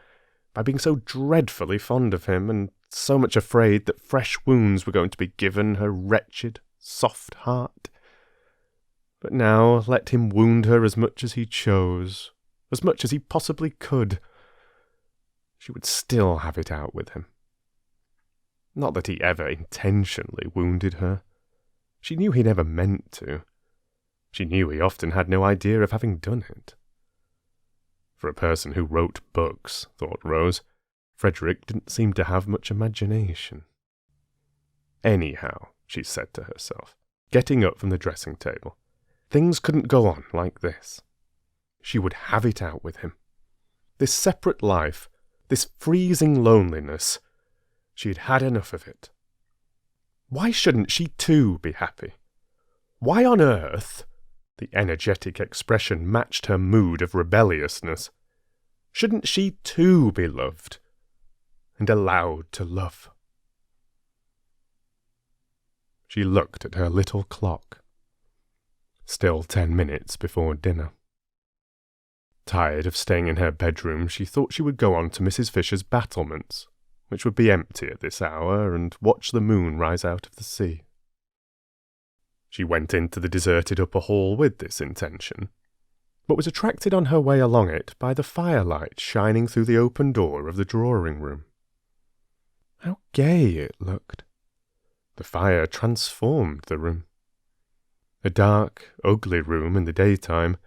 by being so dreadfully fond of him, and so much afraid that fresh wounds were going to be given her wretched, soft heart. But now let him wound her as much as he chose, as much as he possibly could. She would still have it out with him. Not that he ever intentionally wounded her. She knew he never meant to. She knew he often had no idea of having done it. For a person who wrote books, thought Rose, Frederick didn't seem to have much imagination. Anyhow, she said to herself, getting up from the dressing table, things couldn't go on like this. She would have it out with him. This separate life, this freezing loneliness, she had had enough of it. Why shouldn't she too be happy? Why on earth, the energetic expression matched her mood of rebelliousness, shouldn't she too be loved and allowed to love? She looked at her little clock. Still 10 minutes before dinner. Tired of staying in her bedroom, she thought she would go on to Mrs. Fisher's battlements, which would be empty at this hour, and watch the moon rise out of the sea. She went into the deserted upper hall with this intention, but was attracted on her way along it by the firelight shining through the open door of the drawing-room. How gay it looked! The fire transformed the room. A dark, ugly room in the daytime,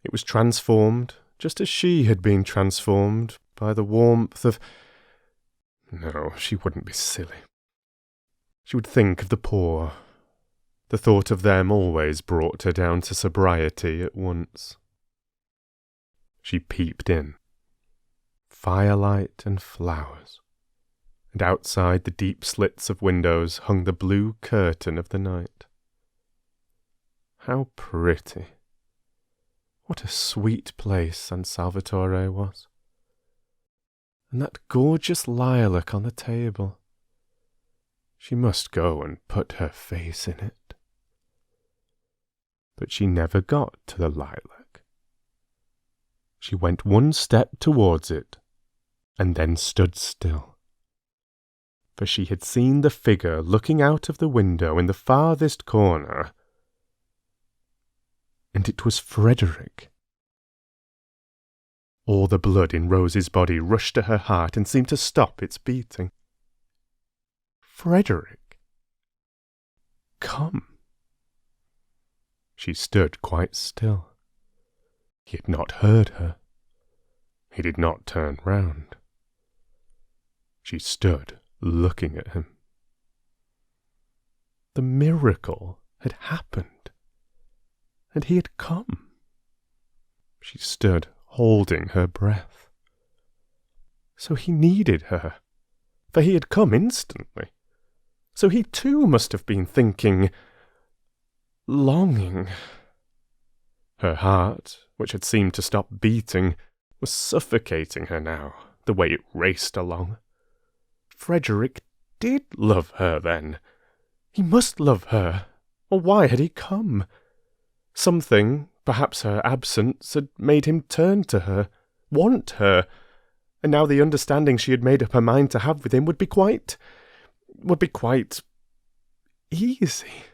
it was transformed just as she had been transformed by the warmth of... No, she wouldn't be silly. She would think of the poor, The thought of them always brought her down to sobriety at once. She peeped in. Firelight and flowers, and outside the deep slits of windows hung the blue curtain of the night. How pretty! What a sweet place San Salvatore was. And that gorgeous lilac on the table. She must go and put her face in it. But she never got to the lilac. She went one step towards it, and then stood still. For she had seen the figure looking out of the window in the farthest corner, and it was Frederick. All the blood in Rose's body rushed to her heart and seemed to stop its beating. Frederick! Come! She stood quite still. He had not heard her. He did not turn round. She stood looking at him. The miracle had happened, and he had come. She stood holding her breath. So he needed her, for he had come instantly. So he too must have been thinking, longing. Her heart, which had seemed to stop beating, was suffocating her now, the way it raced along. Frederick did love her then. He must love her, or why had he come? Something, perhaps her absence, had made him turn to her, want her, and now the understanding she had made up her mind to have with him would be quite easy.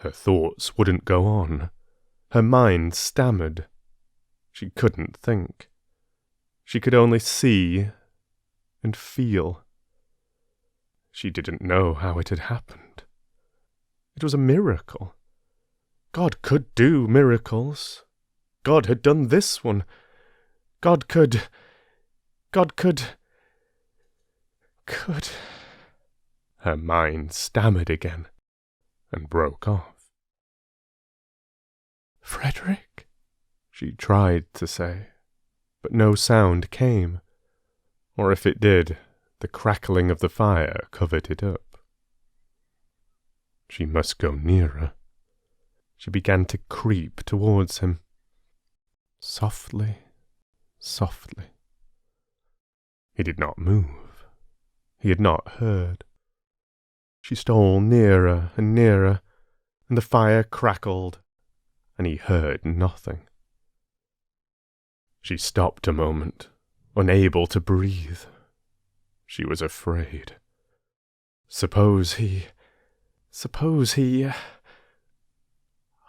Her thoughts wouldn't go on. Her mind stammered. She couldn't think. She could only see and feel. She didn't know how it had happened. It was a miracle. God could do miracles. God had done this one. God could... Her mind stammered again and broke off. Frederick, she tried to say, but no sound came, or if it did, the crackling of the fire covered it up. She must go nearer. She began to creep towards him. Softly, softly. He did not move. He had not heard. She stole nearer and nearer, and the fire crackled, and he heard nothing. She stopped a moment, unable to breathe. She was afraid. Suppose he...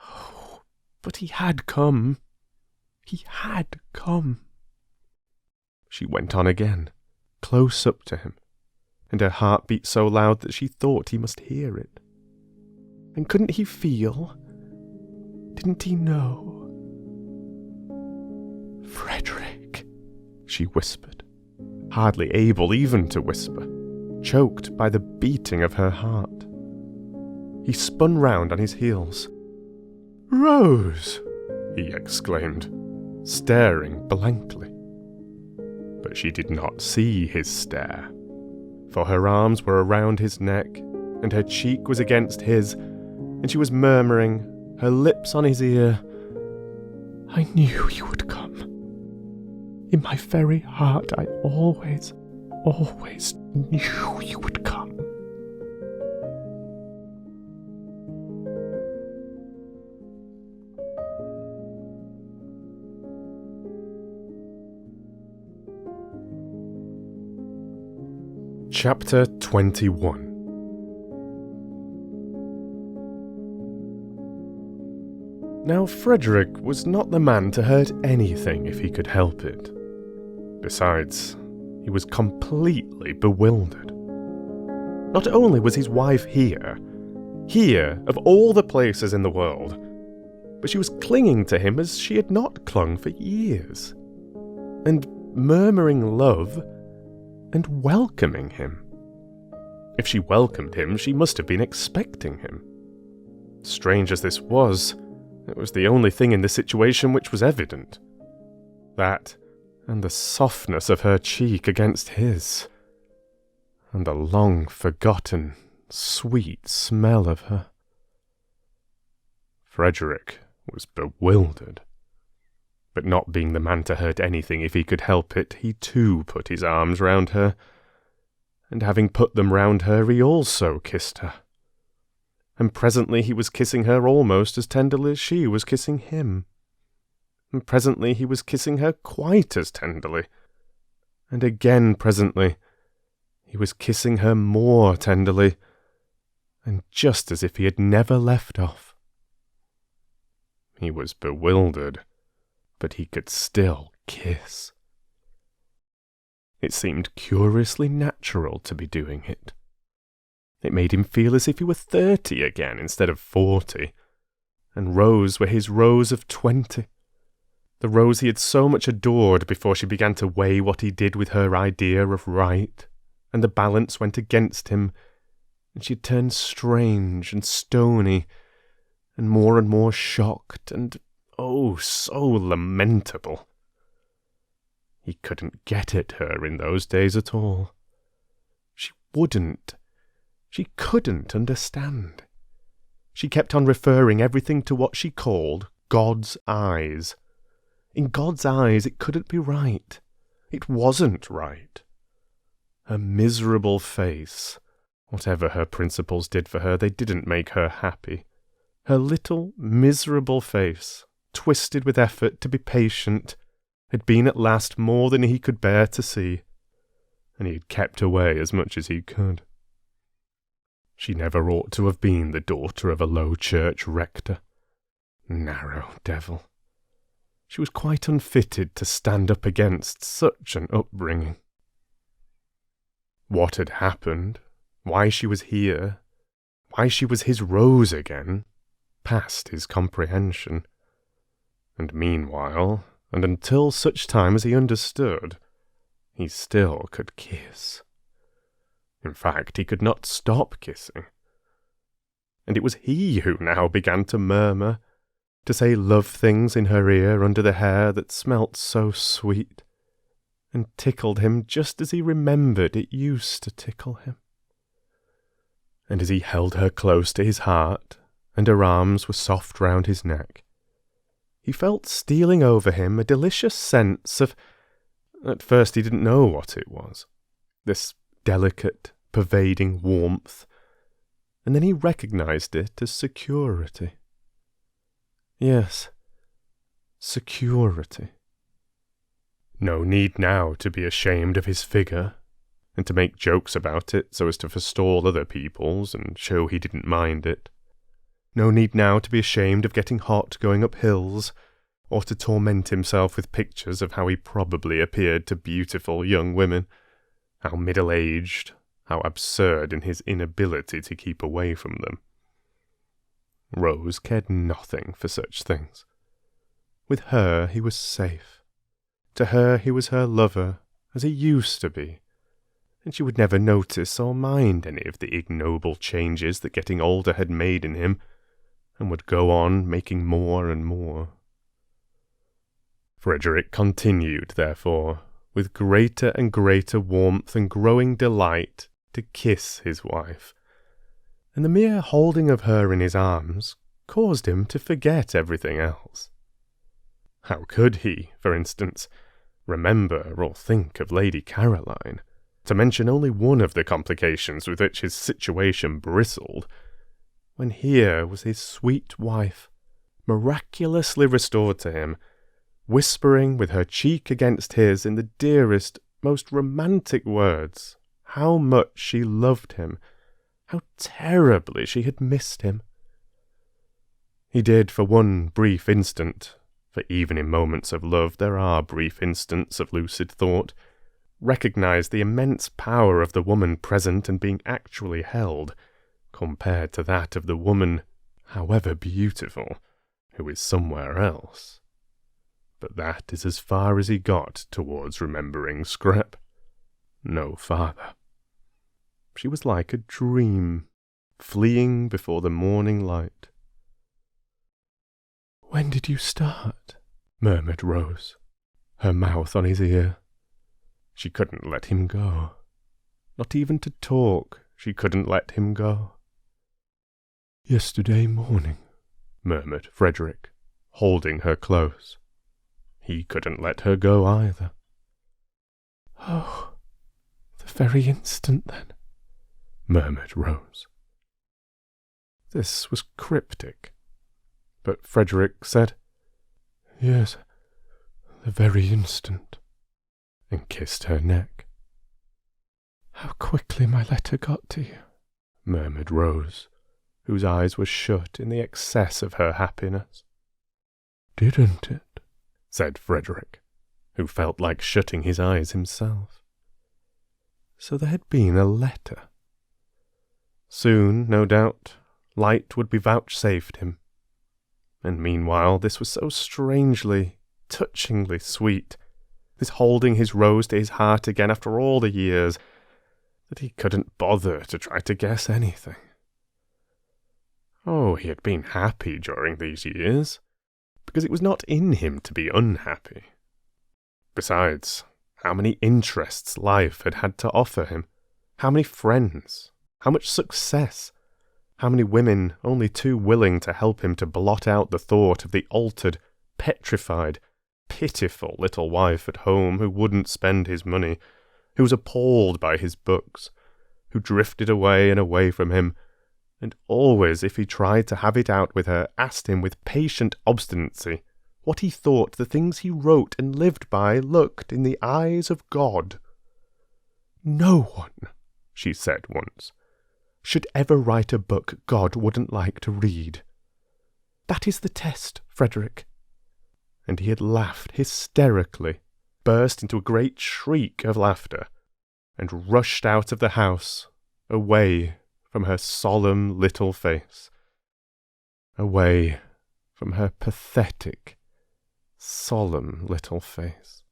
Oh, but he had come. He had come. She went on again, close up to him, and her heart beat so loud that she thought he must hear it. And couldn't he feel? Didn't he know? Frederick, she whispered, hardly able even to whisper, choked by the beating of her heart. He spun round on his heels. Rose! He exclaimed, staring blankly. But she did not see his stare, for her arms were around his neck, and her cheek was against his, and she was murmuring, her lips on his ear, I knew you would come. In my very heart I always knew you would come. Chapter 21. Now Frederick was not the man to hurt anything if he could help it. Besides, he was completely bewildered. Not only was his wife here of all the places in the world, but she was clinging to him as she had not clung for years, and murmuring love and welcoming him. If she welcomed him, she must have been expecting him. Strange as this was, it was the only thing in the situation which was evident. That, and the softness of her cheek against his, and the long-forgotten, sweet smell of her. Frederick was bewildered. But not being the man to hurt anything if he could help it, he too put his arms round her, and having put them round her, he also kissed her. And presently he was kissing her almost as tenderly as she was kissing him. And presently he was kissing her quite as tenderly. And again presently he was kissing her more tenderly, and just as if he had never left off. He was bewildered, but he could still kiss. It seemed curiously natural to be doing it. It made him feel as if he were 30 again instead of 40, and Rose were his Rose of 20. The Rose he had so much adored before she began to weigh what he did with her idea of right, and the balance went against him, and she turned strange and stony, and more shocked, and oh, so lamentable. He couldn't get at her in those days at all. She wouldn't. She couldn't understand. She kept on referring everything to what she called God's eyes. In God's eyes it couldn't be right. It wasn't right. Her miserable face, whatever her principles did for her, they didn't make her happy. Her little, miserable face, twisted with effort to be patient, had been at last more than he could bear to see, and he had kept away as much as he could. She never ought to have been the daughter of a low church rector. Narrow devil. She was quite unfitted to stand up against such an upbringing. What had happened, why she was here, why she was his Rose again, passed his comprehension. And meanwhile, and until such time as he understood, he still could kiss. In fact, he could not stop kissing. And it was he who now began to murmur, to say love things in her ear under the hair that smelt so sweet, and tickled him just as he remembered it used to tickle him. And as he held her close to his heart, and her arms were soft round his neck, he felt stealing over him a delicious sense of, at first he didn't know what it was, this delicate, pervading warmth, and then he recognized it as security. Yes, security. No need now to be ashamed of his figure, and to make jokes about it so as to forestall other people's and show he didn't mind it. No need now to be ashamed of getting hot going up hills, or to torment himself with pictures of how he probably appeared to beautiful young women, how middle-aged, how absurd in his inability to keep away from them. Rose cared nothing for such things. With her he was safe. To her he was her lover, as he used to be, and she would never notice or mind any of the ignoble changes that getting older had made in him, and would go on making more and more. Frederick continued, therefore, with greater and greater warmth and growing delight, to kiss his wife, and the mere holding of her in his arms caused him to forget everything else. How could he, for instance, remember or think of Lady Caroline, to mention only one of the complications with which his situation bristled, when here was his sweet wife, miraculously restored to him, whispering with her cheek against his in the dearest, most romantic words how much she loved him, how terribly she had missed him. He did for one brief instant, for even in moments of love there are brief instants of lucid thought, recognize the immense power of the woman present and being actually held, compared to that of the woman, however beautiful, who is somewhere else. But that is as far as he got towards remembering Scrap. No farther. She was like a dream, fleeing before the morning light. "When did you start?" murmured Rose, her mouth on his ear. She couldn't let him go. Not even to talk, she couldn't let him go. "Yesterday morning," murmured Frederick, holding her close. He couldn't let her go either. "Oh, the very instant then," murmured Rose. This was cryptic, but Frederick said, "Yes, the very instant," and kissed her neck. "How quickly my letter got to you," murmured Rose, whose eyes were shut in the excess of her happiness. "Didn't it?" said Frederick, who felt like shutting his eyes himself. So there had been a letter. Soon, no doubt, light would be vouchsafed him. And meanwhile this was so strangely, touchingly sweet, this holding his Rose to his heart again after all the years, that he couldn't bother to try to guess anything. Oh, he had been happy during these years, because it was not in him to be unhappy. Besides, how many interests life had had to offer him, how many friends, how much success, how many women only too willing to help him to blot out the thought of the altered, petrified, pitiful little wife at home who wouldn't spend his money, who was appalled by his books, who drifted away and away from him, and always, if he tried to have it out with her, asked him with patient obstinacy what he thought the things he wrote and lived by looked in the eyes of God. "No one," she said once, "should ever write a book God wouldn't like to read. That is the test, Frederick." And he had laughed hysterically, burst into a great shriek of laughter, and rushed out of the house, away from her solemn little face, away from her pathetic, solemn little face.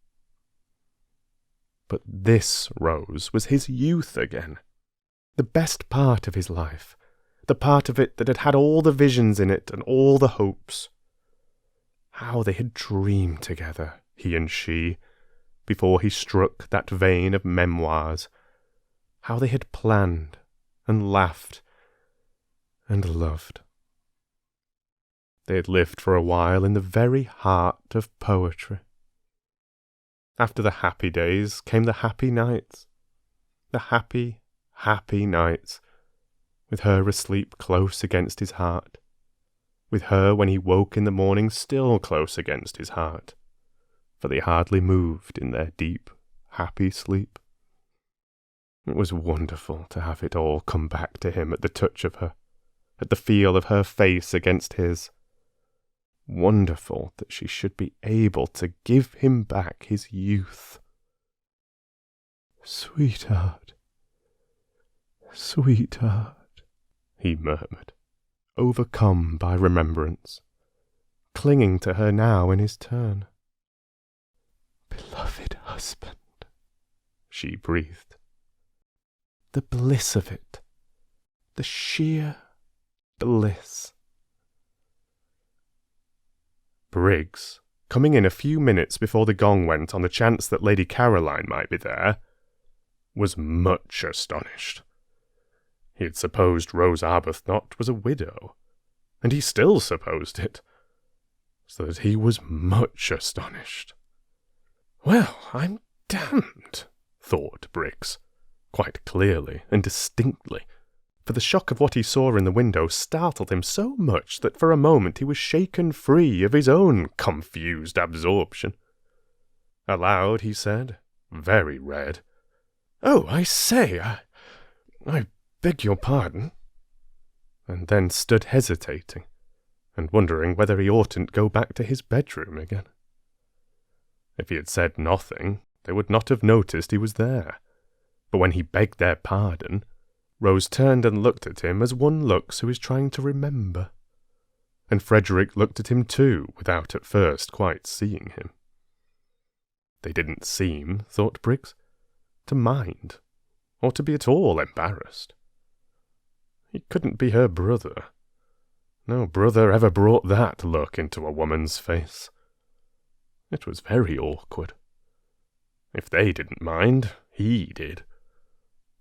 But this Rose was his youth again, the best part of his life, the part of it that had had all the visions in it and all the hopes. How they had dreamed together, he and she, before he struck that vein of memoirs. How they had planned and laughed and loved. They had lived for a while in the very heart of poetry. After the happy days came the happy nights. The happy, happy nights, with her asleep close against his heart, with her when he woke in the morning still close against his heart, for they hardly moved in their deep, happy sleep. It was wonderful to have it all come back to him at the touch of her, at the feel of her face against his. Wonderful that she should be able to give him back his youth. "Sweetheart, sweetheart," he murmured, overcome by remembrance, clinging to her now in his turn. "Beloved husband," she breathed. The bliss of it, the sheer bliss. Briggs, coming in a few minutes before the gong went on the chance that Lady Caroline might be there, was much astonished. He had supposed Rose Arbuthnot was a widow, and he still supposed it, so that he was much astonished. "Well, I'm damned," thought Briggs, quite clearly and distinctly, for the shock of what he saw in the window startled him so much that for a moment he was shaken free of his own confused absorption. Aloud he said, very red, "Oh, I say, I beg your pardon," and then stood hesitating, and wondering whether he oughtn't go back to his bedroom again. If he had said nothing, they would not have noticed he was there. But when he begged their pardon, Rose turned and looked at him as one looks who is trying to remember. And Frederick looked at him too, without at first quite seeing him. They didn't seem, thought Briggs, to mind, or to be at all embarrassed. He couldn't be her brother. No brother ever brought that look into a woman's face. It was very awkward. If they didn't mind, he did.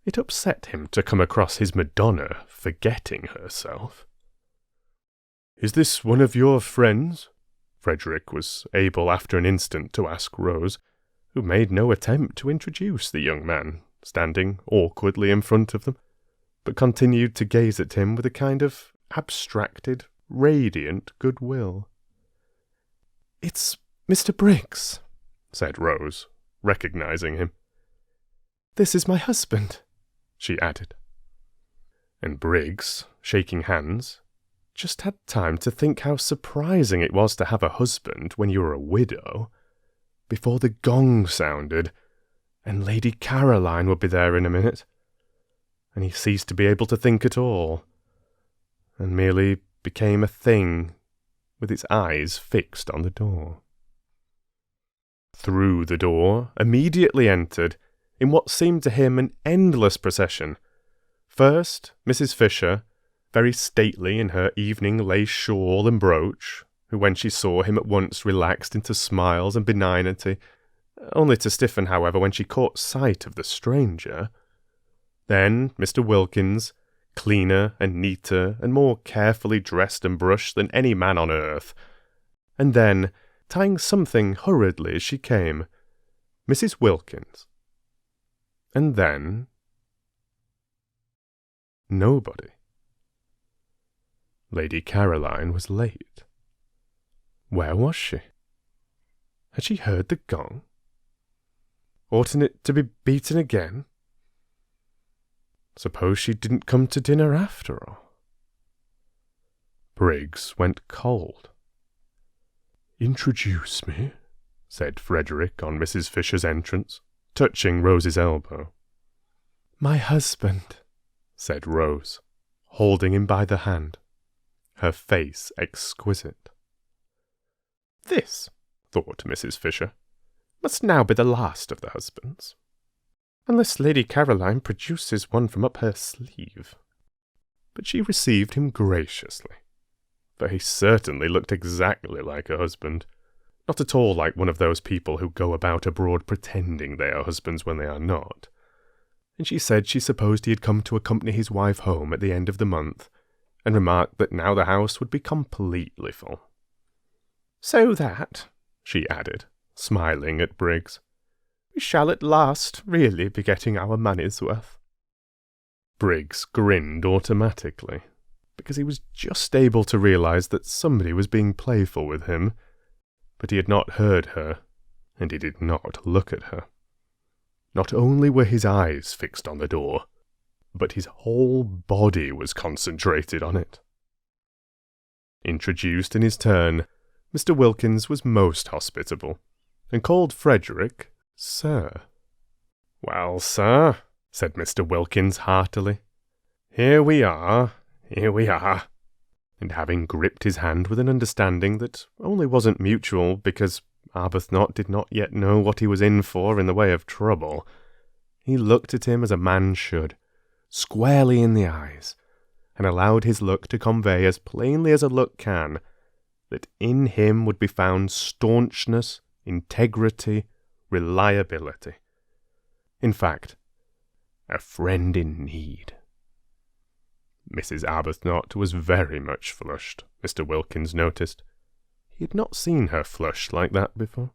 It upset him to come across his Madonna forgetting herself. "Is this one of your friends?" Frederick was able after an instant to ask Rose, who made no attempt to introduce the young man, standing awkwardly in front of them, but continued to gaze at him with a kind of abstracted, radiant goodwill. "It's Mr. Briggs," said Rose, recognizing him. "This is my husband," she added. And Briggs, shaking hands, just had time to think how surprising it was to have a husband when you were a widow, before the gong sounded, and Lady Caroline would be there in a minute, and he ceased to be able to think at all, and merely became a thing with its eyes fixed on the door. Through the door immediately entered, in what seemed to him an endless procession, first Mrs. Fisher, very stately in her evening lace shawl and brooch, who when she saw him at once relaxed into smiles and benignity, only to stiffen, however, when she caught sight of the stranger. Then Mr. Wilkins, cleaner and neater and more carefully dressed and brushed than any man on earth. And then, tying something hurriedly as she came, Mrs. Wilkins. And then nobody. Lady Caroline was late. Where was she? Had she heard the gong? Oughtn't it to be beaten again? Suppose she didn't come to dinner after all? Briggs went cold. "Introduce me," said Frederick on Mrs. Fisher's entrance, touching Rose's elbow. "My husband," said Rose, holding him by the hand, her face exquisite. This, thought Mrs. Fisher, must now be the last of the husbands, unless Lady Caroline produces one from up her sleeve. But she received him graciously, for he certainly looked exactly like a husband, not at all like one of those people who go about abroad pretending they are husbands when they are not. And she said she supposed he had come to accompany his wife home at the end of the month, and remarked that now the house would be completely full. "So that," she added, smiling at Briggs, "we shall at last really be getting our money's worth." Briggs grinned automatically, because he was just able to realize that somebody was being playful with him, but he had not heard her, and he did not look at her. Not only were his eyes fixed on the door, but his whole body was concentrated on it. Introduced in his turn, Mr. Wilkins was most hospitable, and called Frederick Sir. "Well, sir," said Mr. Wilkins heartily, here we are, and having gripped his hand with an understanding that only wasn't mutual because Arbuthnot did not yet know what he was in for in the way of trouble, he looked at him as a man should, squarely in the eyes, and allowed his look to convey as plainly as a look can that in him would be found staunchness, integrity, reliability. In fact, a friend in need. Mrs. Arbuthnot was very much flushed, Mr. Wilkins noticed. He had not seen her flushed like that before.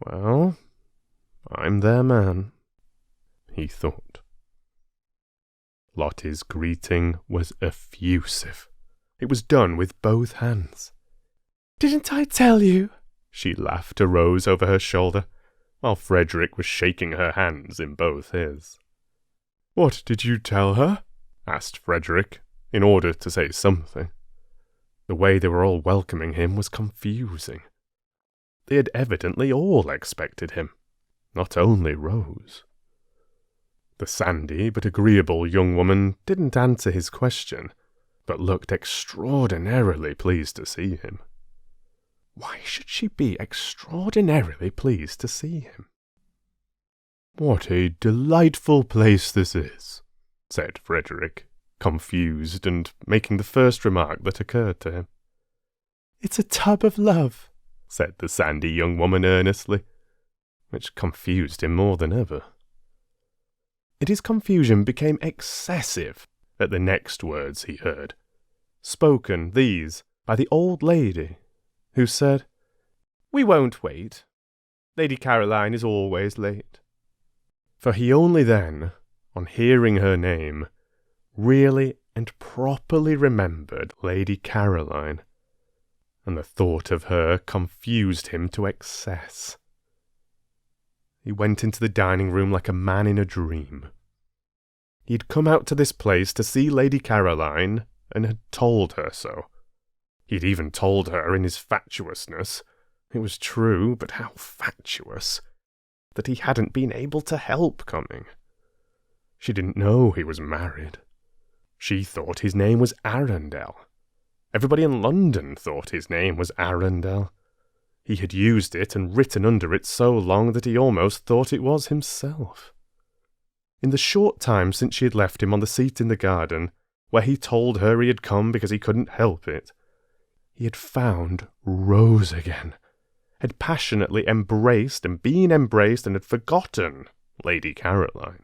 "Well, I'm their man," he thought. Lottie's greeting was effusive. It was done with both hands. "Didn't I tell you?" she laughed to Rose over her shoulder, while Frederick was shaking her hands in both his. "What did you tell her?" asked Frederick, in order to say something. The way they were all welcoming him was confusing. They had evidently all expected him, not only Rose. The sandy but agreeable young woman didn't answer his question, but looked extraordinarily pleased to see him. Why should she be extraordinarily pleased to see him? "What a delightful place this is," said Frederick, confused and making the first remark that occurred to him. "It's a tub of love," said the sandy young woman earnestly, which confused him more than ever. And his confusion became excessive at the next words he heard, spoken, these, by the old lady, who said, "We won't wait. Lady Caroline is always late." For he only then, on hearing her name, really and properly remembered Lady Caroline, and the thought of her confused him to excess. He went into the dining room like a man in a dream. He had come out to this place to see Lady Caroline, and had told her so. He had even told her in his fatuousness, it was true, but how fatuous, that he hadn't been able to help coming. She didn't know he was married. She thought his name was Arundel. Everybody in London thought his name was Arundel. He had used it and written under it so long that he almost thought it was himself. In the short time since she had left him on the seat in the garden, where he told her he had come because he couldn't help it, he had found Rose again, had passionately embraced and been embraced and had forgotten Lady Caroline.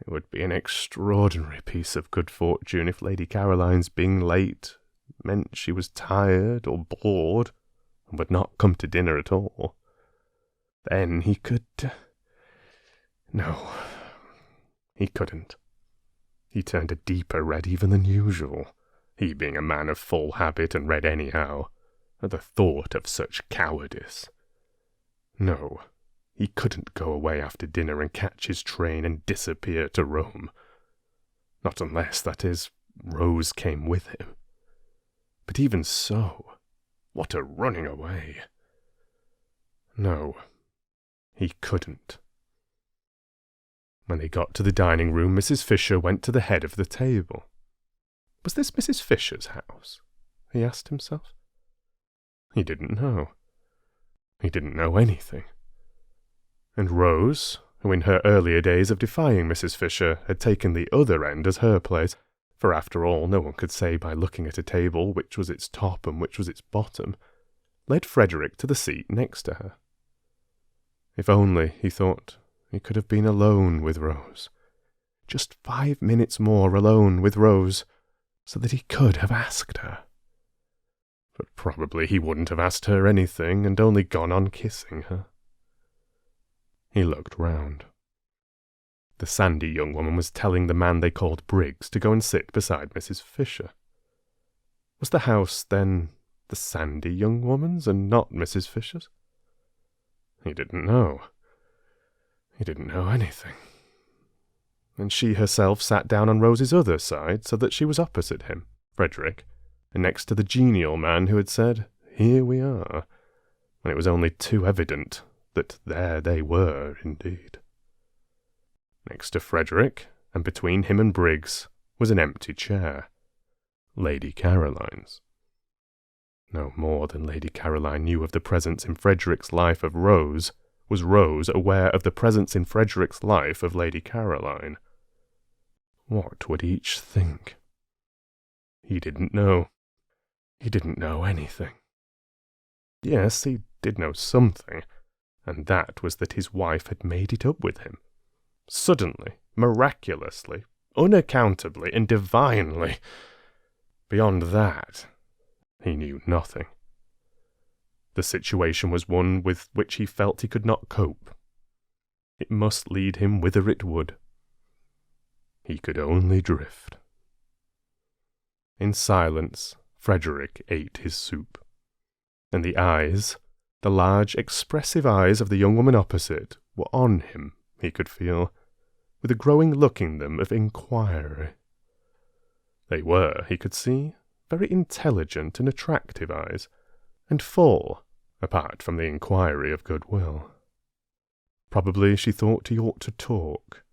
It would be an extraordinary piece of good fortune if Lady Caroline's being late meant she was tired or bored and would not come to dinner at all. Then he could... No, he couldn't. He turned a deeper red even than usual, he being a man of full habit and red anyhow, at the thought of such cowardice. No, he couldn't go away after dinner and catch his train and disappear to Rome. Not unless, that is, Rose came with him. But even so, what a running away. No, he couldn't. When they got to the dining room, Mrs. Fisher went to the head of the table. Was this Mrs. Fisher's house? He asked himself. He didn't know. He didn't know anything. And Rose, who in her earlier days of defying Mrs. Fisher had taken the other end as her place, for after all no one could say by looking at a table which was its top and which was its bottom, led Frederick to the seat next to her. If only, he thought, he could have been alone with Rose. Just 5 minutes more alone with Rose, so that he could have asked her. But probably he wouldn't have asked her anything and only gone on kissing her. He looked round. The sandy young woman was telling the man they called Briggs to go and sit beside Mrs. Fisher. Was the house, then, the sandy young woman's and not Mrs. Fisher's? He didn't know. He didn't know anything. And she herself sat down on Rose's other side so that she was opposite him, Frederick, and next to the genial man who had said, "Here we are," when it was only too evident that there they were indeed. Next to Frederick, and between him and Briggs, was an empty chair. Lady Caroline's. No more than Lady Caroline knew of the presence in Frederick's life of Rose, was Rose aware of the presence in Frederick's life of Lady Caroline. What would each think? He didn't know. He didn't know anything. Yes, he did know something, and that was that his wife had made it up with him. Suddenly, miraculously, unaccountably, and divinely. Beyond that, he knew nothing. The situation was one with which he felt he could not cope. It must lead him whither it would. He could only drift. In silence, Frederick ate his soup, and the eyes, the large, expressive eyes of the young woman opposite, were on him, he could feel, with a growing look in them of inquiry. They were, he could see, very intelligent and attractive eyes, and full, apart from the inquiry of goodwill. Probably she thought he ought to talk,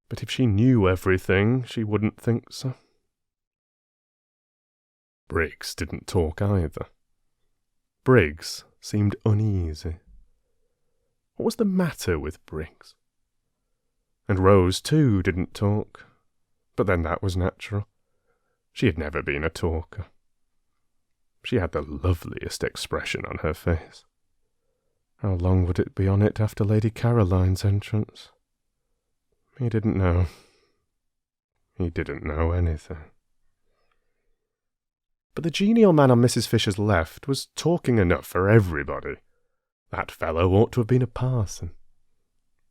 but if she knew everything, she wouldn't think so. Briggs didn't talk either. Briggs seemed uneasy. What was the matter with Briggs? And Rose, too, didn't talk. But then that was natural. She had never been a talker. She had the loveliest expression on her face. How long would it be on it after Lady Caroline's entrance? He didn't know. He didn't know anything. But the genial man on Mrs. Fisher's left was talking enough for everybody. That fellow ought to have been a parson.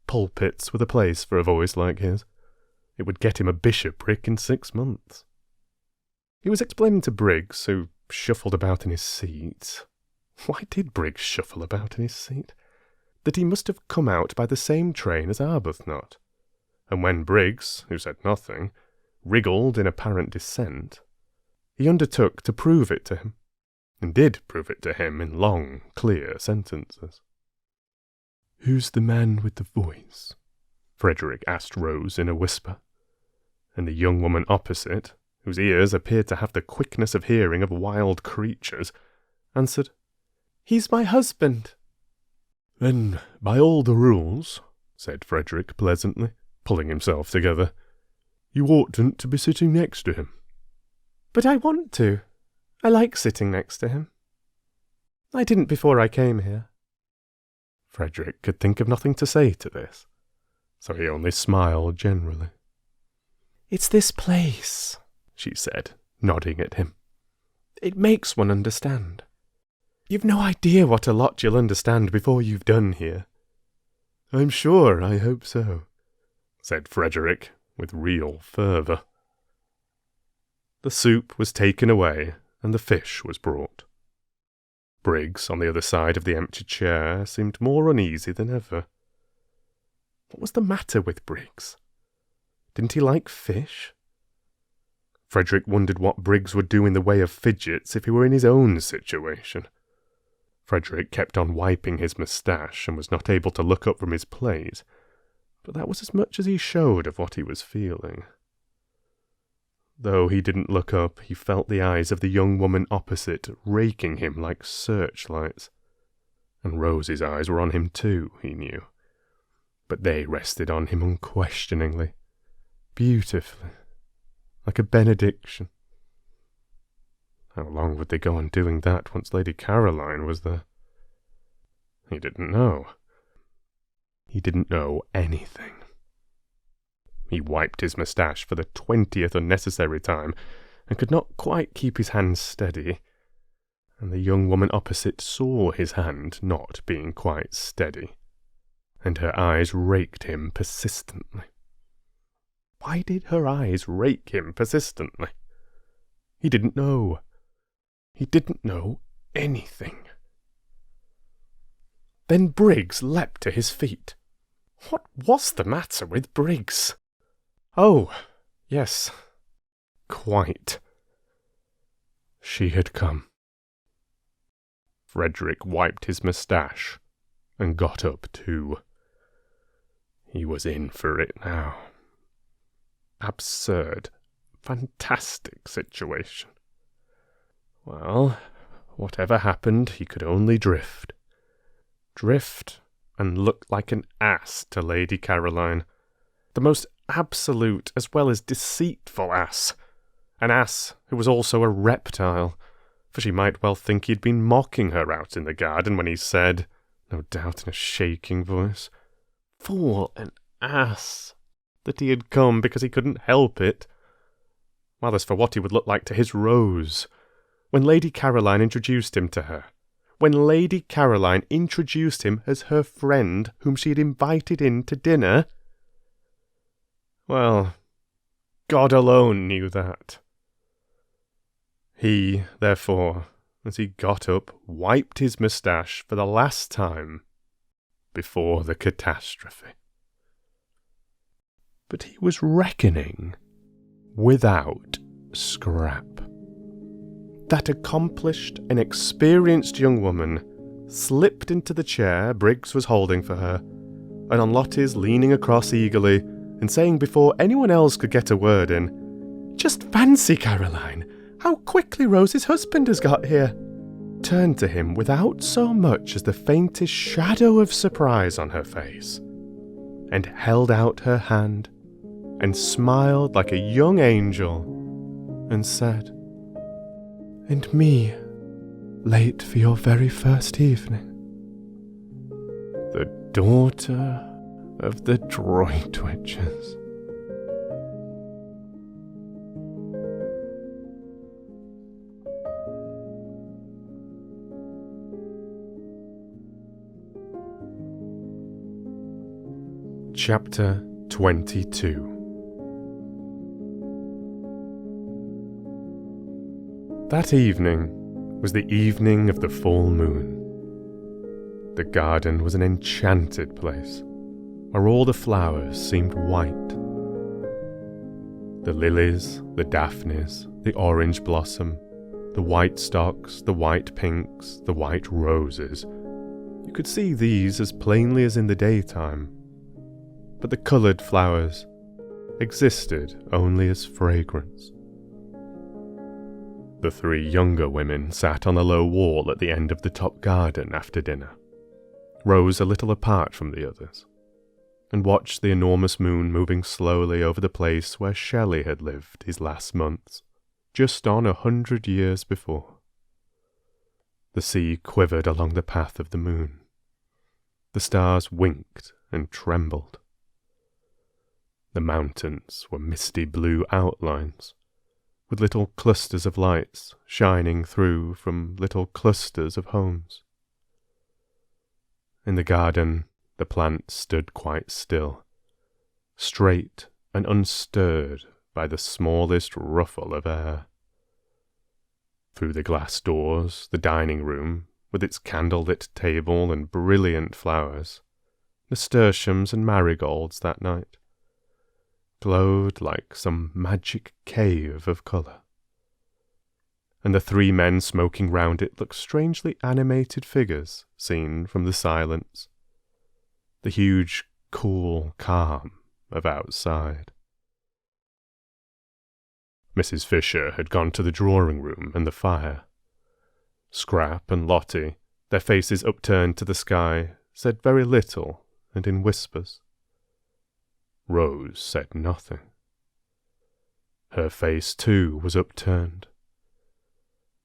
Pulpits were the place for a voice like his. It would get him a bishopric in 6 months. He was explaining to Briggs, who shuffled about in his seat. Why did Briggs shuffle about in his seat? That he must have come out by the same train as Arbuthnot. And when Briggs, who said nothing, wriggled in apparent dissent, he undertook to prove it to him, and did prove it to him in long, clear sentences. "Who's the man with the voice?" Frederick asked Rose in a whisper, and the young woman opposite, whose ears appeared to have the quickness of hearing of wild creatures, answered, "He's my husband." "Then, by all the rules," said Frederick pleasantly, pulling himself together, "you oughtn't to be sitting next to him." "But I want to. I like sitting next to him. I didn't before I came here." Frederick could think of nothing to say to this, so he only smiled generally. "It's this place," she said, nodding at him. "It makes one understand. You've no idea what a lot you'll understand before you've done here." "I'm sure I hope so," said Frederick, with real fervour. The soup was taken away, and the fish was brought. Briggs, on the other side of the empty chair, seemed more uneasy than ever. What was the matter with Briggs? Didn't he like fish? Frederick wondered what Briggs would do in the way of fidgets if he were in his own situation. Frederick kept on wiping his moustache and was not able to look up from his plate, but that was as much as he showed of what he was feeling. Though he didn't look up, he felt the eyes of the young woman opposite raking him like searchlights. And Rose's eyes were on him too, he knew. But they rested on him unquestioningly, beautifully, like a benediction. How long would they go on doing that once Lady Caroline was there? He didn't know. He didn't know anything. He wiped his moustache for the 20th unnecessary time, and could not quite keep his hand steady, and the young woman opposite saw his hand not being quite steady, and her eyes raked him persistently. Why did her eyes rake him persistently? He didn't know. He didn't know anything. Then Briggs leapt to his feet. What was the matter with Briggs? Oh, yes, quite. She had come. Frederick wiped his moustache and got up too. He was in for it now. Absurd, fantastic situation. Well, whatever happened, he could only drift. Drift and look like an ass to Lady Caroline. The most absolute as well as deceitful ass. An ass who was also a reptile, for she might well think he had been mocking her out in the garden when he said, no doubt in a shaking voice, "Fool and ass," that he had come because he couldn't help it. While as for what he would look like to his Rose, when Lady Caroline introduced him to her, when Lady Caroline introduced him as her friend whom she had invited in to dinner, well, God alone knew that. He, therefore, as he got up, wiped his moustache for the last time before the catastrophe. But he was reckoning without Scrap. That accomplished and experienced young woman slipped into the chair Briggs was holding for her, and on Lottie's leaning across eagerly and saying before anyone else could get a word in, "Just fancy, Caroline, how quickly Rose's husband has got here," turned to him without so much as the faintest shadow of surprise on her face, and held out her hand and smiled like a young angel, and said, "And me, late for your very first evening." "The daughter of the Droitwiches." Chapter 22. That evening was the evening of the full moon. The garden was an enchanted place, where all the flowers seemed white. The lilies, the daphnes, the orange blossom, the white stocks, the white pinks, the white roses. You could see these as plainly as in the daytime, but the coloured flowers existed only as fragrance. The three younger women sat on a low wall at the end of the top garden after dinner, Rose a little apart from the others, and watched the enormous moon moving slowly over the place where Shelley had lived his last months, just on 100 years before. The sea quivered along the path of the moon. The stars winked and trembled. The mountains were misty blue outlines, with little clusters of lights shining through from little clusters of homes. In the garden, the plants stood quite still, straight and unstirred by the smallest ruffle of air. Through the glass doors, the dining room, with its candlelit table and brilliant flowers, nasturtiums and marigolds that night, glowed like some magic cave of colour. And the three men smoking round it looked strangely animated figures seen from the silence, the huge, cool calm of outside. Mrs. Fisher had gone to the drawing-room and the fire. Scrap and Lottie, their faces upturned to the sky, said very little and in whispers. Rose said nothing. Her face, too, was upturned.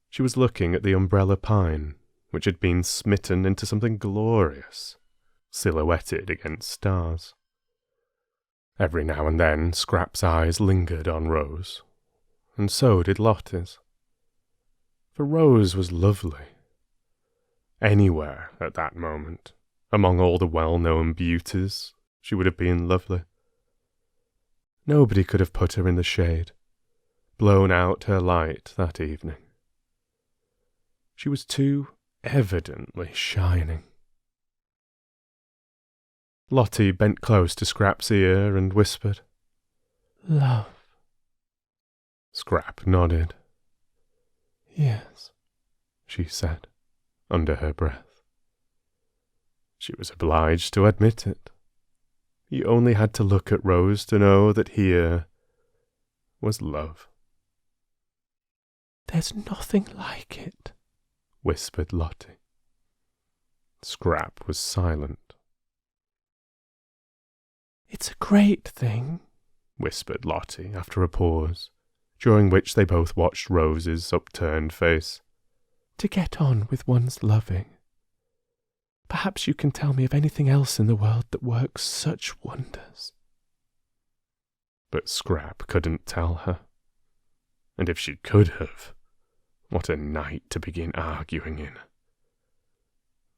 She was looking at the umbrella pine, which had been smitten into something glorious, silhouetted against stars. Every now and then Scrap's eyes lingered on Rose, and so did Lottie's. For Rose was lovely. Anywhere at that moment, among all the well-known beauties, she would have been lovely. Nobody could have put her in the shade, blown out her light that evening. She was too evidently shining. Lottie bent close to Scrap's ear and whispered, "Love." Scrap nodded. "Yes," she said, under her breath. She was obliged to admit it. You only had to look at Rose to know that here was love. "There's nothing like it," whispered Lottie. Scrap was silent. "It's a great thing," whispered Lottie after a pause, during which they both watched Rose's upturned face, "to get on with one's loving. Perhaps you can tell me of anything else in the world that works such wonders." But Scrap couldn't tell her. And if she could have, what a night to begin arguing in.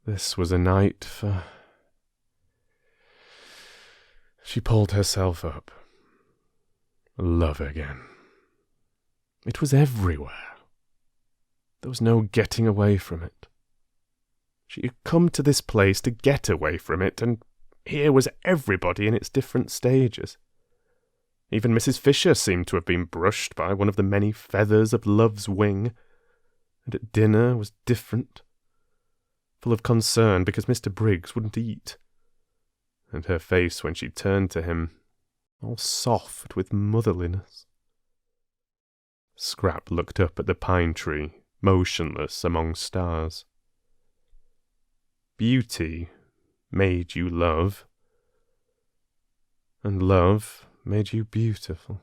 This was a night for... She pulled herself up. Love again. It was everywhere. There was no getting away from it. She had come to this place to get away from it, and here was everybody in its different stages. Even Mrs. Fisher seemed to have been brushed by one of the many feathers of love's wing, and at dinner was different, full of concern because Mr. Briggs wouldn't eat, and her face when she turned to him, all soft with motherliness. Scrap looked up at the pine tree, motionless among stars. Beauty made you love, and love made you beautiful."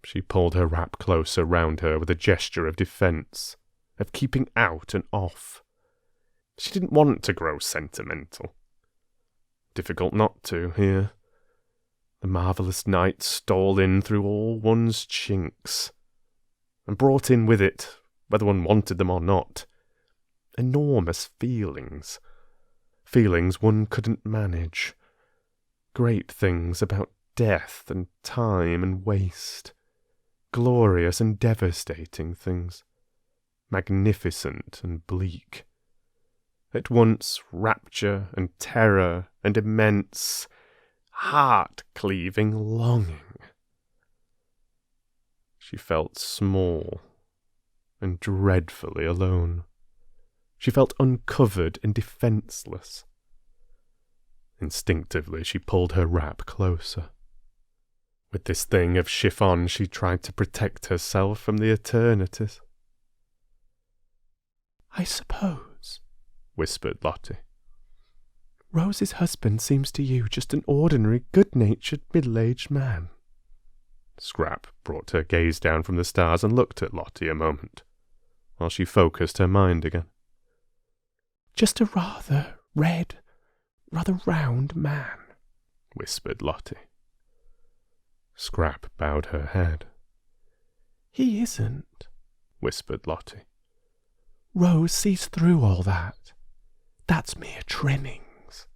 She pulled her wrap closer round her with a gesture of defence, of keeping out and off. She didn't want to grow sentimental. Difficult not to, here. The marvellous night stole in through all one's chinks, and brought in with it, whether one wanted them or not, enormous feelings. Feelings one couldn't manage. Great things about death and time and waste. Glorious and devastating things. Magnificent and bleak. At once rapture and terror and immense, heart-cleaving longing. She felt small and dreadfully alone. She felt uncovered and defenceless. Instinctively she pulled her wrap closer. With this thing of chiffon she tried to protect herself from the eternities. "I suppose," whispered Lottie, "Rose's husband seems to you just an ordinary, good-natured, middle-aged man." Scrap brought her gaze down from the stars and looked at Lottie a moment, while she focused her mind again. "Just a rather round man," whispered Lottie. Scrap bowed her head. "He isn't," whispered Lottie. "Rose sees through all that. That's mere trimmings.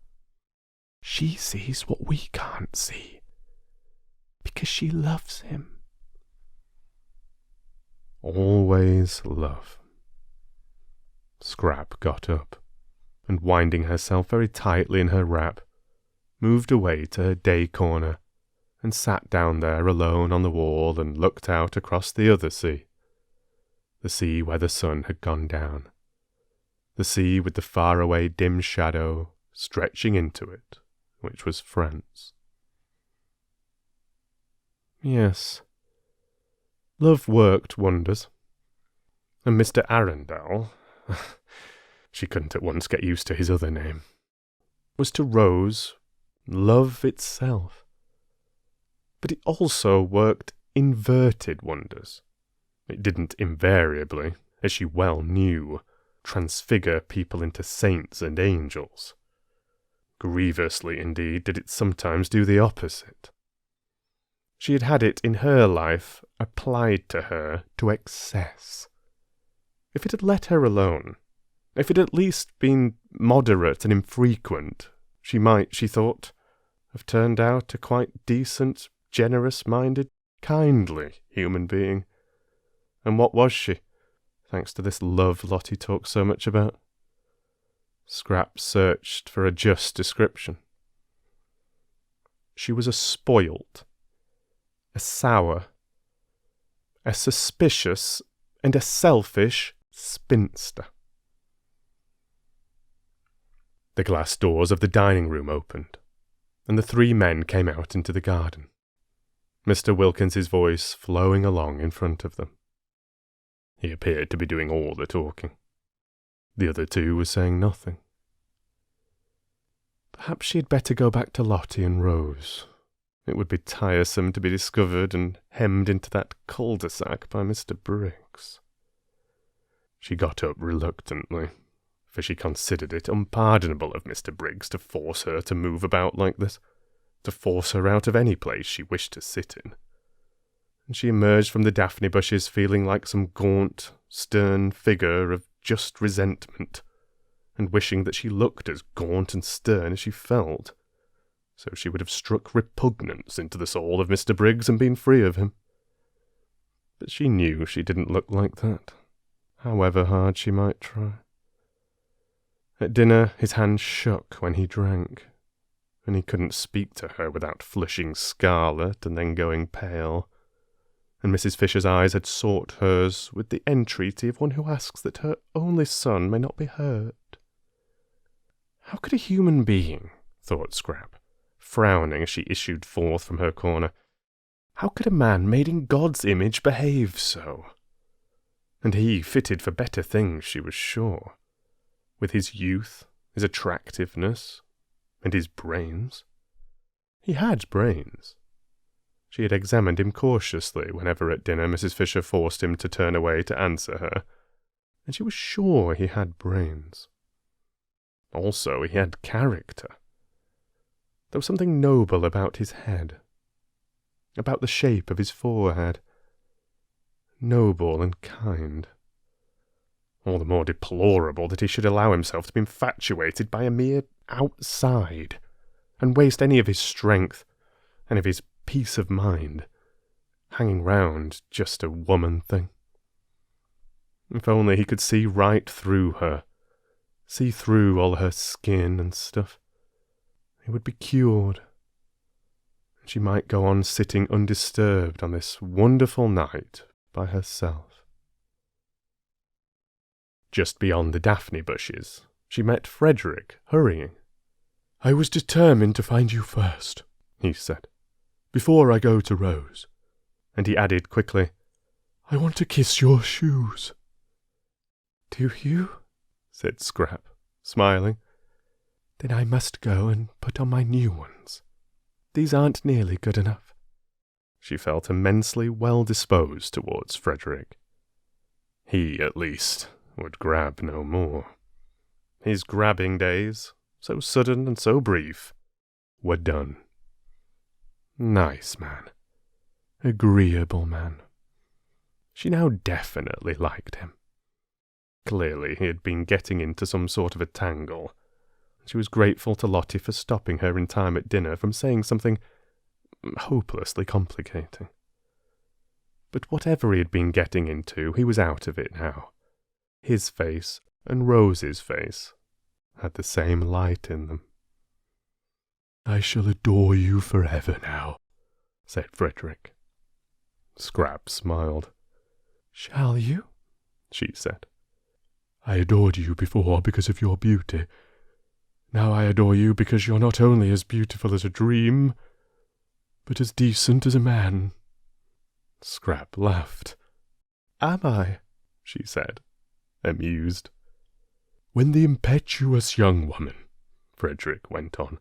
She sees what we can't see, because she loves him." Always love. Scrap got up, and winding herself very tightly in her wrap, moved away to her day corner, and sat down there alone on the wall and looked out across the other sea, the sea where the sun had gone down, the sea with the faraway dim shadow stretching into it, which was France. Yes, love worked wonders, and Mr. Arundel, she couldn't at once get used to his other name, was to Rose love itself. But it also worked inverted wonders. It didn't invariably, as she well knew, transfigure people into saints and angels. Grievously, indeed, did it sometimes do the opposite. She had had it in her life applied to her to excess. If it had let her alone, if it had at least been moderate and infrequent, she might, she thought, have turned out a quite decent, generous-minded, kindly human being. And what was she, thanks to this love Lottie talked so much about? Scrap searched for a just description. She was a spoilt, a sour, a suspicious, and a selfish spinster. The glass doors of the dining room opened, and the three men came out into the garden, Mr. Wilkins's voice flowing along in front of them. He appeared to be doing all the talking. The other two were saying nothing. Perhaps she had better go back to Lottie and Rose. It would be tiresome to be discovered and hemmed into that cul-de-sac by Mr. Briggs. She got up reluctantly, for she considered it unpardonable of Mr. Briggs to force her to move about like this, to force her out of any place she wished to sit in. And she emerged from the daphne bushes feeling like some gaunt, stern figure of just resentment, and wishing that she looked as gaunt and stern as she felt, so she would have struck repugnance into the soul of Mr. Briggs and been free of him. But she knew she didn't look like that, however hard she might try. At dinner his hand shook when he drank, and he couldn't speak to her without flushing scarlet and then going pale, and Mrs. Fisher's eyes had sought hers with the entreaty of one who asks that her only son may not be hurt. How could a human being, thought Scrap, frowning as she issued forth from her corner, how could a man made in God's image behave so? And he fitted for better things, she was sure, with his youth, his attractiveness, and his brains. He had brains. She had examined him cautiously whenever at dinner Mrs. Fisher forced him to turn away to answer her, and she was sure he had brains. Also, he had character. There was something noble about his head, about the shape of his forehead. Noble and kind. All the more deplorable that he should allow himself to be infatuated by a mere outside, and waste any of his strength, any of his peace of mind, hanging round just a woman thing. If only he could see right through her, see through all her skin and stuff, he would be cured. She might go on sitting undisturbed on this wonderful night by herself. Just beyond the daphne bushes, she met Frederick hurrying. "I was determined to find you first," he said, "before I go to Rose." And he added quickly, "I want to kiss your shoes." "Do you?" said Scrap, smiling. "Then I must go and put on my new ones. These aren't nearly good enough." She felt immensely well disposed towards Frederick. He, at least, would grab no more. His grabbing days, so sudden and so brief, were done. Nice man. Agreeable man. She now definitely liked him. Clearly he had been getting into some sort of a tangle. She was grateful to Lottie for stopping her in time at dinner from saying something hopelessly complicating. But whatever he had been getting into, he was out of it now. His face and Rose's face had the same light in them. "I shall adore you forever now," said Frederick. Scrap smiled. "Shall you?" she said. "I adored you before because of your beauty. Now I adore you because you're not only as beautiful as a dream, but as decent as a man." Scrap laughed. "Am I?" she said, amused. "When the impetuous young woman," Frederick went on,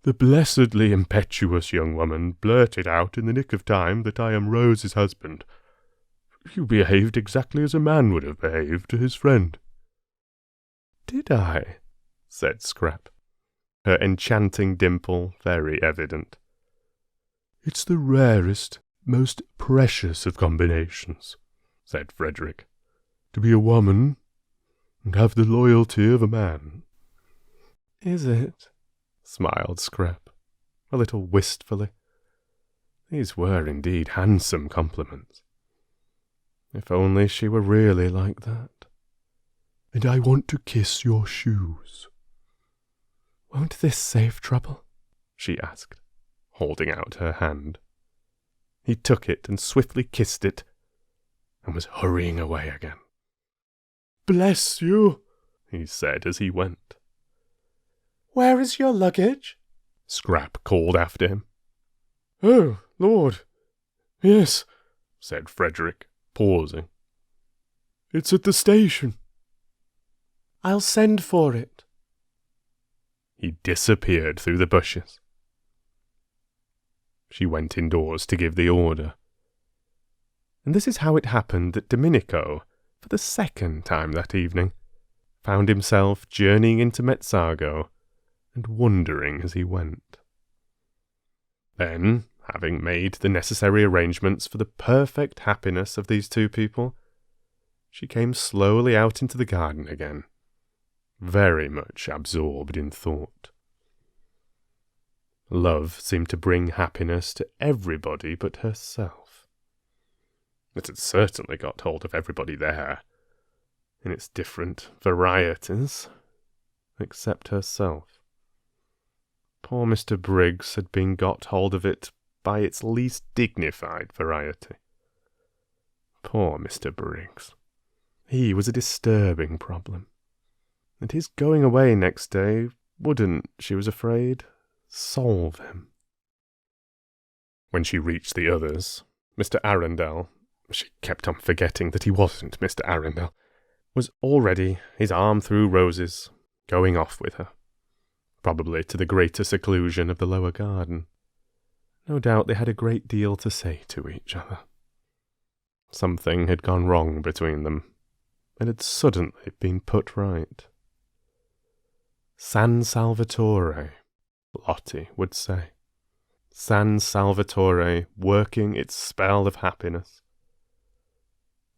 "the blessedly impetuous young woman blurted out in the nick of time that I am Rose's husband, you behaved exactly as a man would have behaved to his friend." "Did I?" said Scrap, her enchanting dimple very evident. "It's the rarest, most precious of combinations," said Frederick, "to be a woman and have the loyalty of a man." "Is it?" smiled Scrap, a little wistfully. These were indeed handsome compliments. If only she were really like that. "And I want to kiss your shoes." "Won't this save trouble?" she asked, holding out her hand. He took it and swiftly kissed it, and was hurrying away again. "Bless you," he said as he went. "Where is your luggage?" Scrap called after him. "Oh, Lord, yes," said Frederick, pausing. "It's at the station." "I'll send for it." He disappeared through the bushes. She went indoors to give the order. And this is how it happened that Domenico, for the second time that evening, found himself journeying into Mezzago and wondering as he went. Then, having made the necessary arrangements for the perfect happiness of these two people, she came slowly out into the garden again, very much absorbed in thought. Love seemed to bring happiness to everybody but herself. It had certainly got hold of everybody there, in its different varieties, except herself. Poor Mr. Briggs had been got hold of it by its least dignified variety. Poor Mr. Briggs. He was a disturbing problem. And his going away next day wouldn't, she was afraid, solve him. When she reached the others, Mr. Arundel, she kept on forgetting that he wasn't Mr. Arundel, was already, his arm through Rose's, going off with her, probably to the greater seclusion of the lower garden. No doubt they had a great deal to say to each other. Something had gone wrong between them, and had suddenly been put right. San Salvatore, Lottie would say. San Salvatore working its spell of happiness.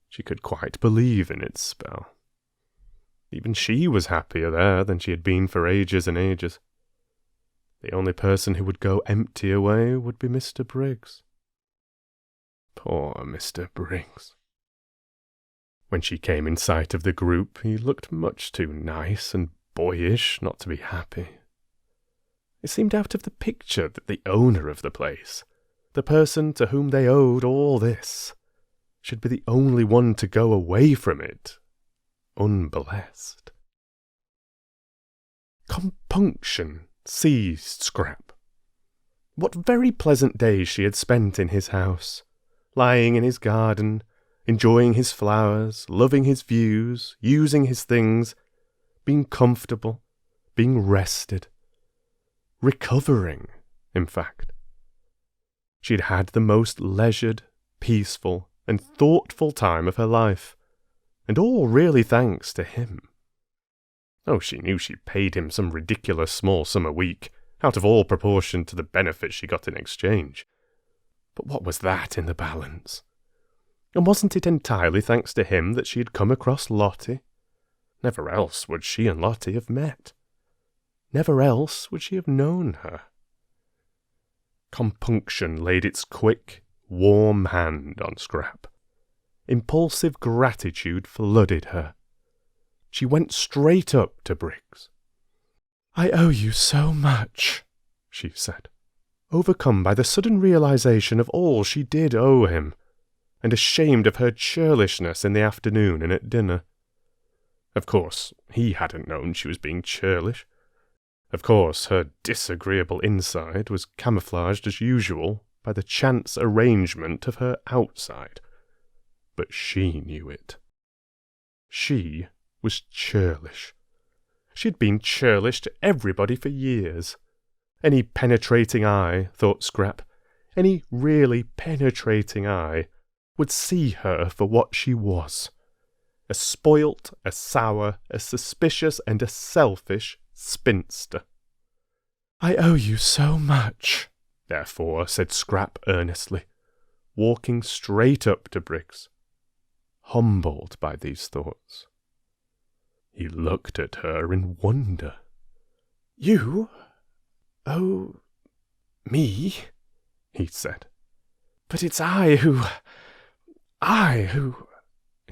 She could quite believe in its spell. Even she was happier there than she had been for ages and ages. The only person who would go empty away would be Mr. Briggs. Poor Mr. Briggs. When she came in sight of the group, he looked much too nice and boyish not to be happy. It seemed out of the picture that the owner of the place, the person to whom they owed all this, should be the only one to go away from it, unblessed. Compunction seized Scrap. What very pleasant days she had spent in his house, lying in his garden, enjoying his flowers, loving his views, using his things, being comfortable, being rested, recovering, in fact. She had had the most leisured, peaceful, and thoughtful time of her life, and all really thanks to him. Oh, she knew she paid him some ridiculous small sum a week, out of all proportion to the benefit she got in exchange. But what was that in the balance? And wasn't it entirely thanks to him that she had come across Lottie? Never else would she and Lottie have met. Never else would she have known her. Compunction laid its quick, warm hand on Scrap. Impulsive gratitude flooded her. She went straight up to Briggs. "I owe you so much," she said, overcome by the sudden realization of all she did owe him, and ashamed of her churlishness in the afternoon and at dinner. Of course, he hadn't known she was being churlish. Of course, her disagreeable inside was camouflaged as usual by the chance arrangement of her outside. But she knew it. She was churlish. She'd been churlish to everybody for years. Any penetrating eye, thought Scrap, any really penetrating eye, would see her for what she was. A spoilt, a sour, a suspicious, and a selfish spinster. "I owe you so much," therefore said Scrap earnestly, walking straight up to Briggs, humbled by these thoughts. He looked at her in wonder. "You owe me?" he said. "But it's I who,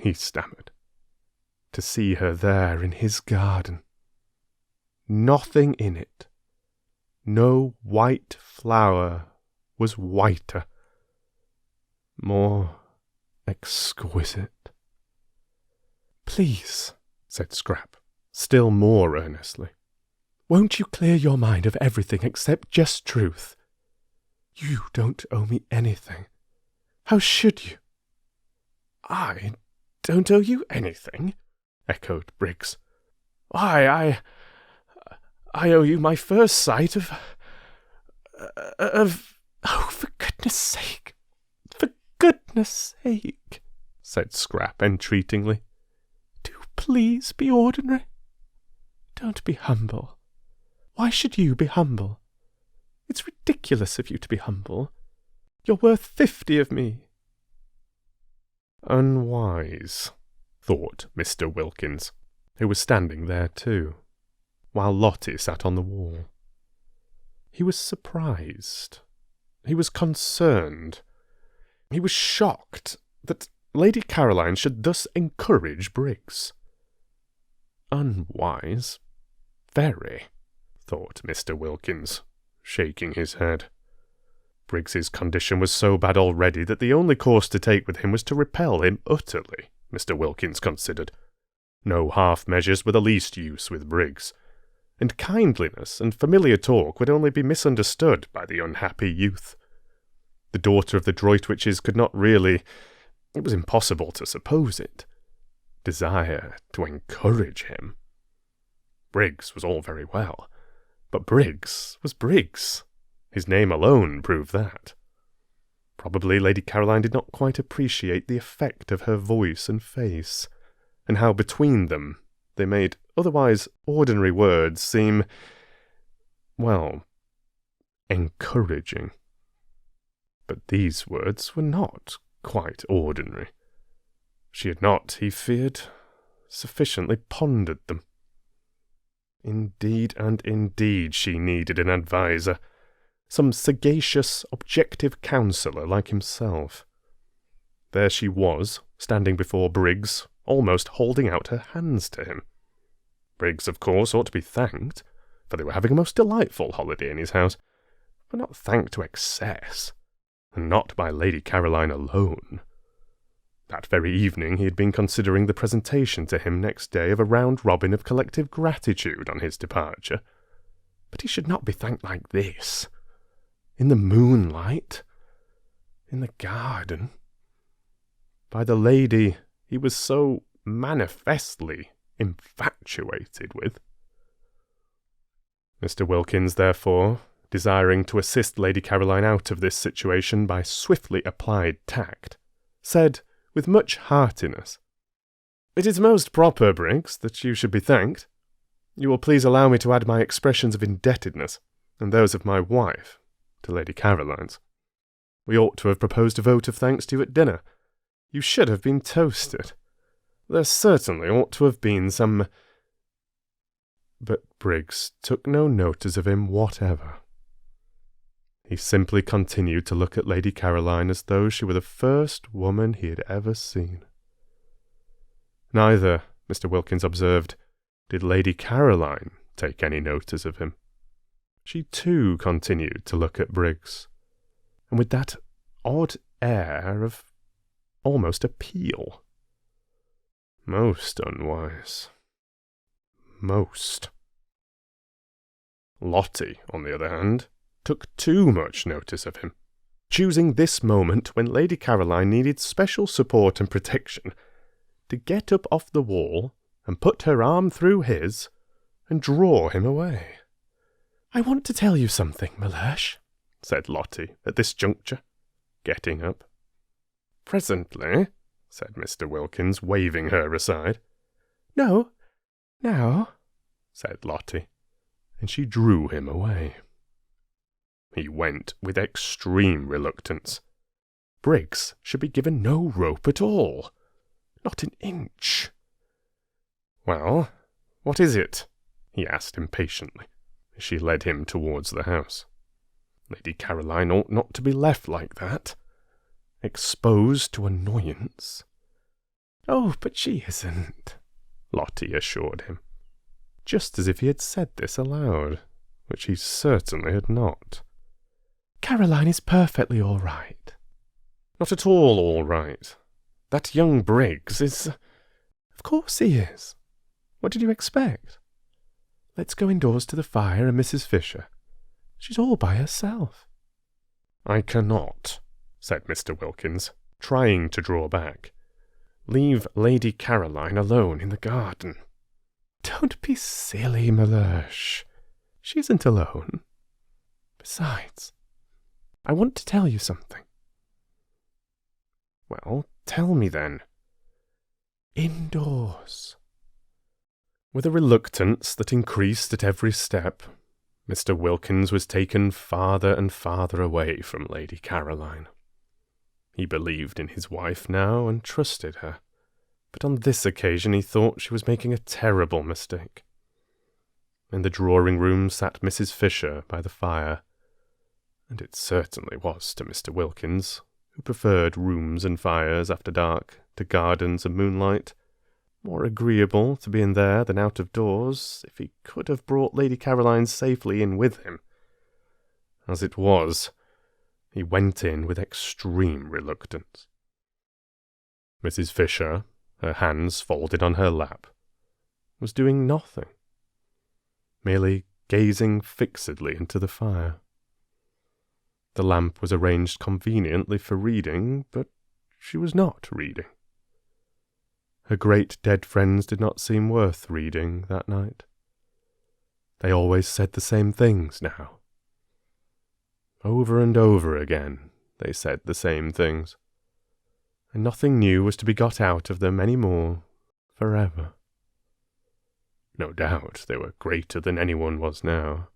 he stammered. To see her there in his garden. Nothing in it. No white flower was whiter, more exquisite. "Please," said Scrap, still more earnestly, "won't you clear your mind of everything except just truth? You don't owe me anything. How should you?" "I don't owe you anything?" echoed Briggs. "Why, I owe you my first sight of... Oh, for goodness sake, said Scrap entreatingly. "Do please be ordinary. Don't be humble. Why should you be humble? It's ridiculous of you to be humble. You're worth 50 of me." Unwise, thought Mr. Wilkins, who was standing there too, while Lottie sat on the wall. He was surprised. He was concerned. He was shocked that Lady Caroline should thus encourage Briggs. Unwise, very, thought Mr. Wilkins, shaking his head. Briggs's condition was so bad already that the only course to take with him was to repel him utterly, Mr. Wilkins considered. No half measures were the least use with Briggs, and kindliness and familiar talk would only be misunderstood by the unhappy youth. The daughter of the Droitwiches could not really, it was impossible to suppose it, desire to encourage him. Briggs was all very well, but Briggs was Briggs. His name alone proved that. Probably Lady Caroline did not quite appreciate the effect of her voice and face, and how between them they made otherwise ordinary words seem, well, encouraging. But these words were not quite ordinary. She had not, he feared, sufficiently pondered them. Indeed and indeed she needed an adviser, some sagacious, objective counsellor like himself. There she was, standing before Briggs, almost holding out her hands to him. Briggs, of course, ought to be thanked, for they were having a most delightful holiday in his house, but not thanked to excess, and not by Lady Caroline alone. That very evening he had been considering the presentation to him next day of a round-robin of collective gratitude on his departure. But he should not be thanked like this. In the moonlight, in the garden, by the lady he was so manifestly infatuated with. Mr. Wilkins, therefore, desiring to assist Lady Caroline out of this situation by swiftly applied tact, said with much heartiness, "It is most proper, Briggs, that you should be thanked. You will please allow me to add my expressions of indebtedness, and those of my wife, to Lady Caroline's. We ought to have proposed a vote of thanks to you at dinner. You should have been toasted. There certainly ought to have been some—" But Briggs took no notice of him whatever. He simply continued to look at Lady Caroline as though she were the first woman he had ever seen. Neither, Mr. Wilkins observed, did Lady Caroline take any notice of him. She too continued to look at Briggs, and with that odd air of almost appeal. Most unwise. Most. Lottie, on the other hand, took too much notice of him, choosing this moment when Lady Caroline needed special support and protection to get up off the wall and put her arm through his and draw him away. "I want to tell you something, Mellersh," said Lottie at this juncture, getting up. "Presently," said Mr. Wilkins, waving her aside. "No, now," said Lottie, and she drew him away. He went with extreme reluctance. Briggs should be given no rope at all, not an inch. "Well, what is it?" he asked impatiently, as she led him towards the house. Lady Caroline ought not to be left like that, exposed to annoyance. "Oh, but she isn't," Lottie assured him, just as if he had said this aloud, which he certainly had not. "Caroline is perfectly all right." "Not at all right. That young Briggs is—" "Of course he is. What did you expect? Let's go indoors to the fire and Mrs. Fisher. She's all by herself." "I cannot," said Mr. Wilkins, trying to draw back. "Leave Lady Caroline alone in the garden." "Don't be silly, Mellersh. She isn't alone. Besides, I want to tell you something." "Well, tell me then." "Indoors." With a reluctance that increased at every step, Mr. Wilkins was taken farther and farther away from Lady Caroline. He believed in his wife now and trusted her, but on this occasion he thought she was making a terrible mistake. In the drawing-room sat Mrs. Fisher by the fire, and it certainly was to Mr. Wilkins, who preferred rooms and fires after dark to gardens and moonlight, more agreeable to be in there than out of doors, if he could have brought Lady Caroline safely in with him. As it was, he went in with extreme reluctance. Mrs. Fisher, her hands folded on her lap, was doing nothing, merely gazing fixedly into the fire. The lamp was arranged conveniently for reading, but she was not reading. Her great dead friends did not seem worth reading that night. They always said the same things now. Over and over again they said the same things, and nothing new was to be got out of them any more forever. No doubt they were greater than anyone was now,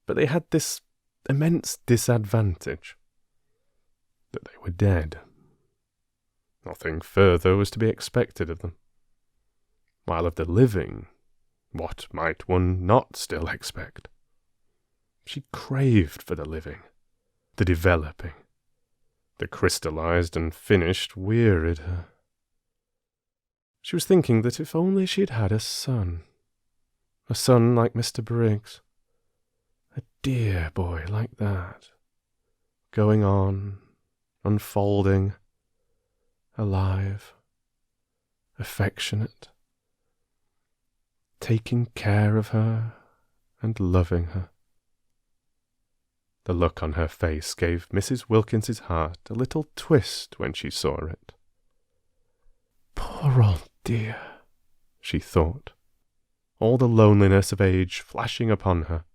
but they had this immense disadvantage, that they were dead. Nothing further was to be expected of them. While of the living, what might one not still expect? She craved for the living, the developing. The crystallized and finished wearied her. She was thinking that if only she had had a son like Mr. Briggs, a dear boy like that, going on, unfolding, alive, affectionate, taking care of her and loving her. The look on her face gave Mrs. Wilkins's heart a little twist when she saw it. Poor old dear, she thought, all the loneliness of age flashing upon her,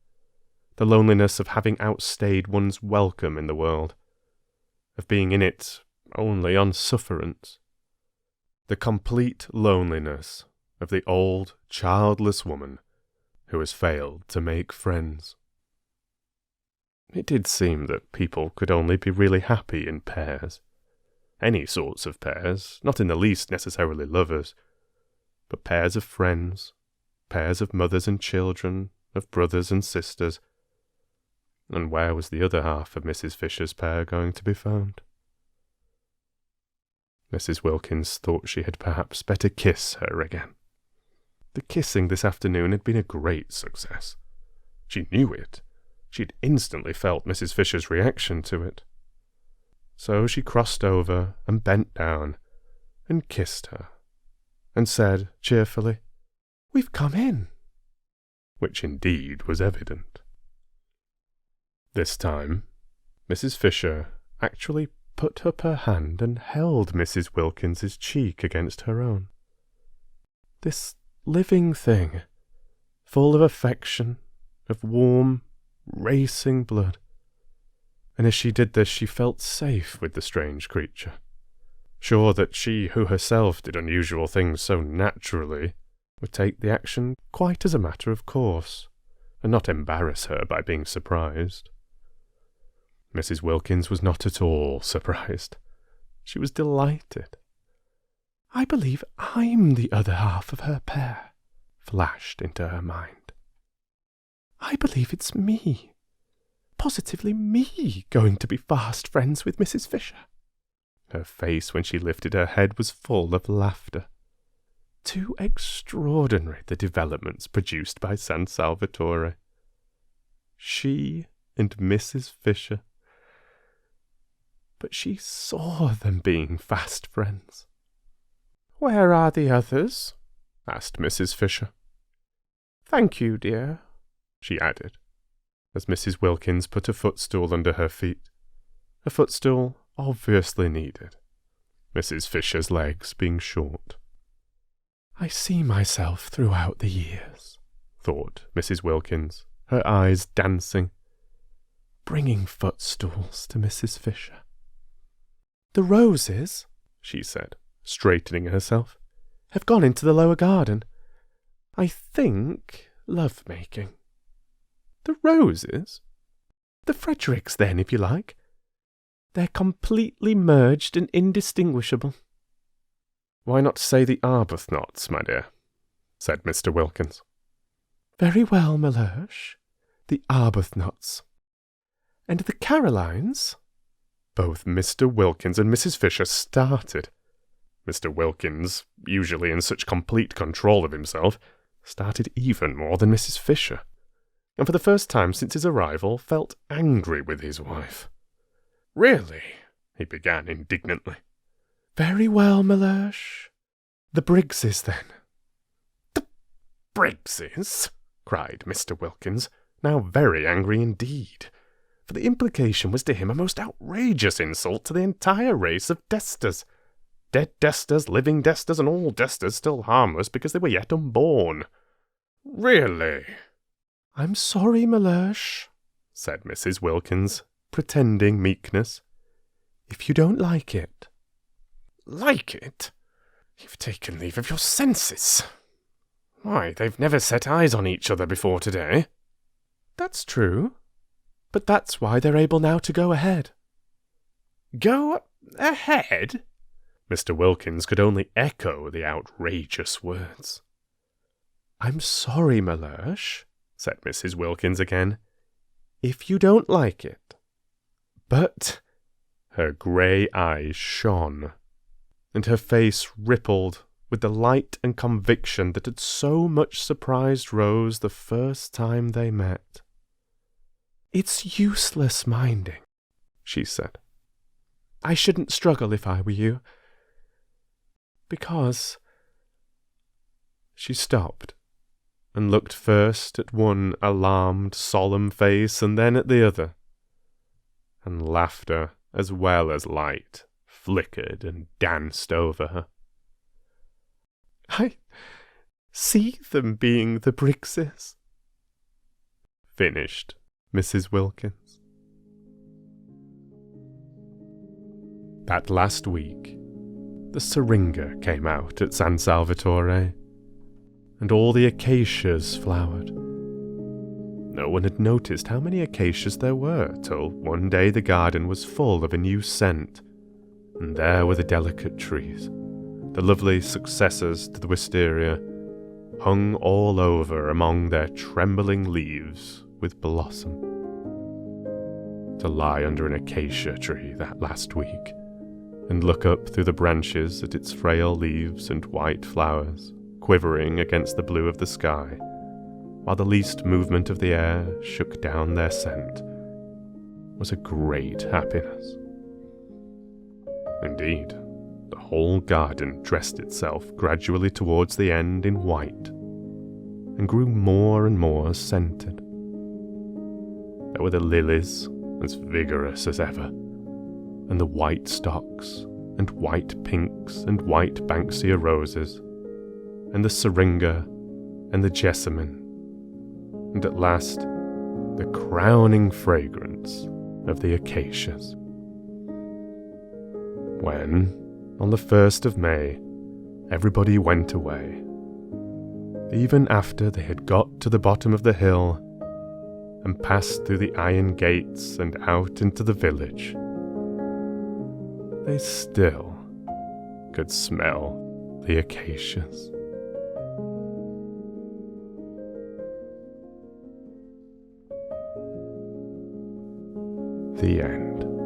the loneliness of having outstayed one's welcome in the world, of being in it only on sufferance, the complete loneliness of the old, childless woman who has failed to make friends. It did seem that people could only be really happy in pairs. Any sorts of pairs, not in the least necessarily lovers, but pairs of friends, pairs of mothers and children, of brothers and sisters. And where was the other half of Mrs. Fisher's pair going to be found? Mrs. Wilkins thought she had perhaps better kiss her again. The kissing this afternoon had been a great success. She knew it. She had instantly felt Mrs. Fisher's reaction to it. So she crossed over and bent down and kissed her, and said cheerfully, "We've come in," which indeed was evident. This time, Mrs. Fisher actually put up her hand and held Mrs. Wilkins's cheek against her own. This living thing, full of affection, of warm, racing blood. And as she did this, she felt safe with the strange creature, sure that she who herself did unusual things so naturally would take the action quite as a matter of course, and not embarrass her by being surprised. Mrs. Wilkins was not at all surprised. She was delighted. "I believe I'm the other half of her pair," flashed into her mind. "I believe it's me, positively me, going to be fast friends with Mrs. Fisher." Her face, when she lifted her head, was full of laughter. Too extraordinary the developments produced by San Salvatore. She and Mrs. Fisher. But she saw them being fast friends. "Where are the others?" asked Mrs. Fisher. "Thank you, dear," she added, as Mrs. Wilkins put a footstool under her feet, a footstool obviously needed, Mrs. Fisher's legs being short. "I see myself throughout the years," thought Mrs. Wilkins, her eyes dancing, bringing footstools to Mrs. Fisher. "The roses," she said, straightening herself, "have gone into the lower garden. I think love-making. The roses? The Fredericks, then, if you like. They're completely merged and indistinguishable." "Why not say the Arbuthnot's, my dear?" said Mr. Wilkins. "Very well, Mellersh. The Arbuthnot's. And the Carolines?" Both Mr. Wilkins and Mrs. Fisher started. Mr. Wilkins, usually in such complete control of himself, started even more than Mrs. Fisher, and for the first time since his arrival felt angry with his wife. "Really?" he began indignantly. "Very well, Mellersh. The Briggses, then." "The Briggses?" cried Mr. Wilkins, now very angry indeed, for the implication was to him a most outrageous insult to the entire race of Desters. Dead Desters, living Desters, and all Desters still harmless because they were yet unborn. "Really?" "I'm sorry, Mellersh," said Mrs. Wilkins, pretending meekness. "If you don't like it." Like it? You've taken leave of your senses. Why, they've never set eyes on each other before today. That's true. But that's why they're able now to go ahead. Go ahead? Mr. Wilkins could only echo the outrageous words. "I'm sorry, Mellersh," said Mrs. Wilkins again, "if you don't like it. But—" her grey eyes shone, and her face rippled with the light and conviction that had so much surprised Rose the first time they met. "It's useless minding," she said. "I shouldn't struggle if I were you. Because—" She stopped, and looked first at one alarmed, solemn face, and then at the other. And laughter, as well as light, flickered and danced over her. "I see them being the Briggses," finished Mrs. Wilkins. That last week, the syringa came out at San Salvatore, and all the acacias flowered. No one had noticed how many acacias there were, till one day the garden was full of a new scent, and there were the delicate trees, the lovely successors to the wisteria, hung all over among their trembling leaves with blossom. To lie under an acacia tree that last week, and look up through the branches at its frail leaves and white flowers, quivering against the blue of the sky, while the least movement of the air shook down their scent, was a great happiness. Indeed, the whole garden dressed itself gradually towards the end in white, and grew more and more scented. There were the lilies, as vigorous as ever, and the white stocks, and white pinks, and white banksia roses, and the syringa, and the jessamine, and at last the crowning fragrance of the acacias. When, on the 1st of May, everybody went away, even after they had got to the bottom of the hill and passed through the iron gates and out into the village, they still could smell the acacias. The end.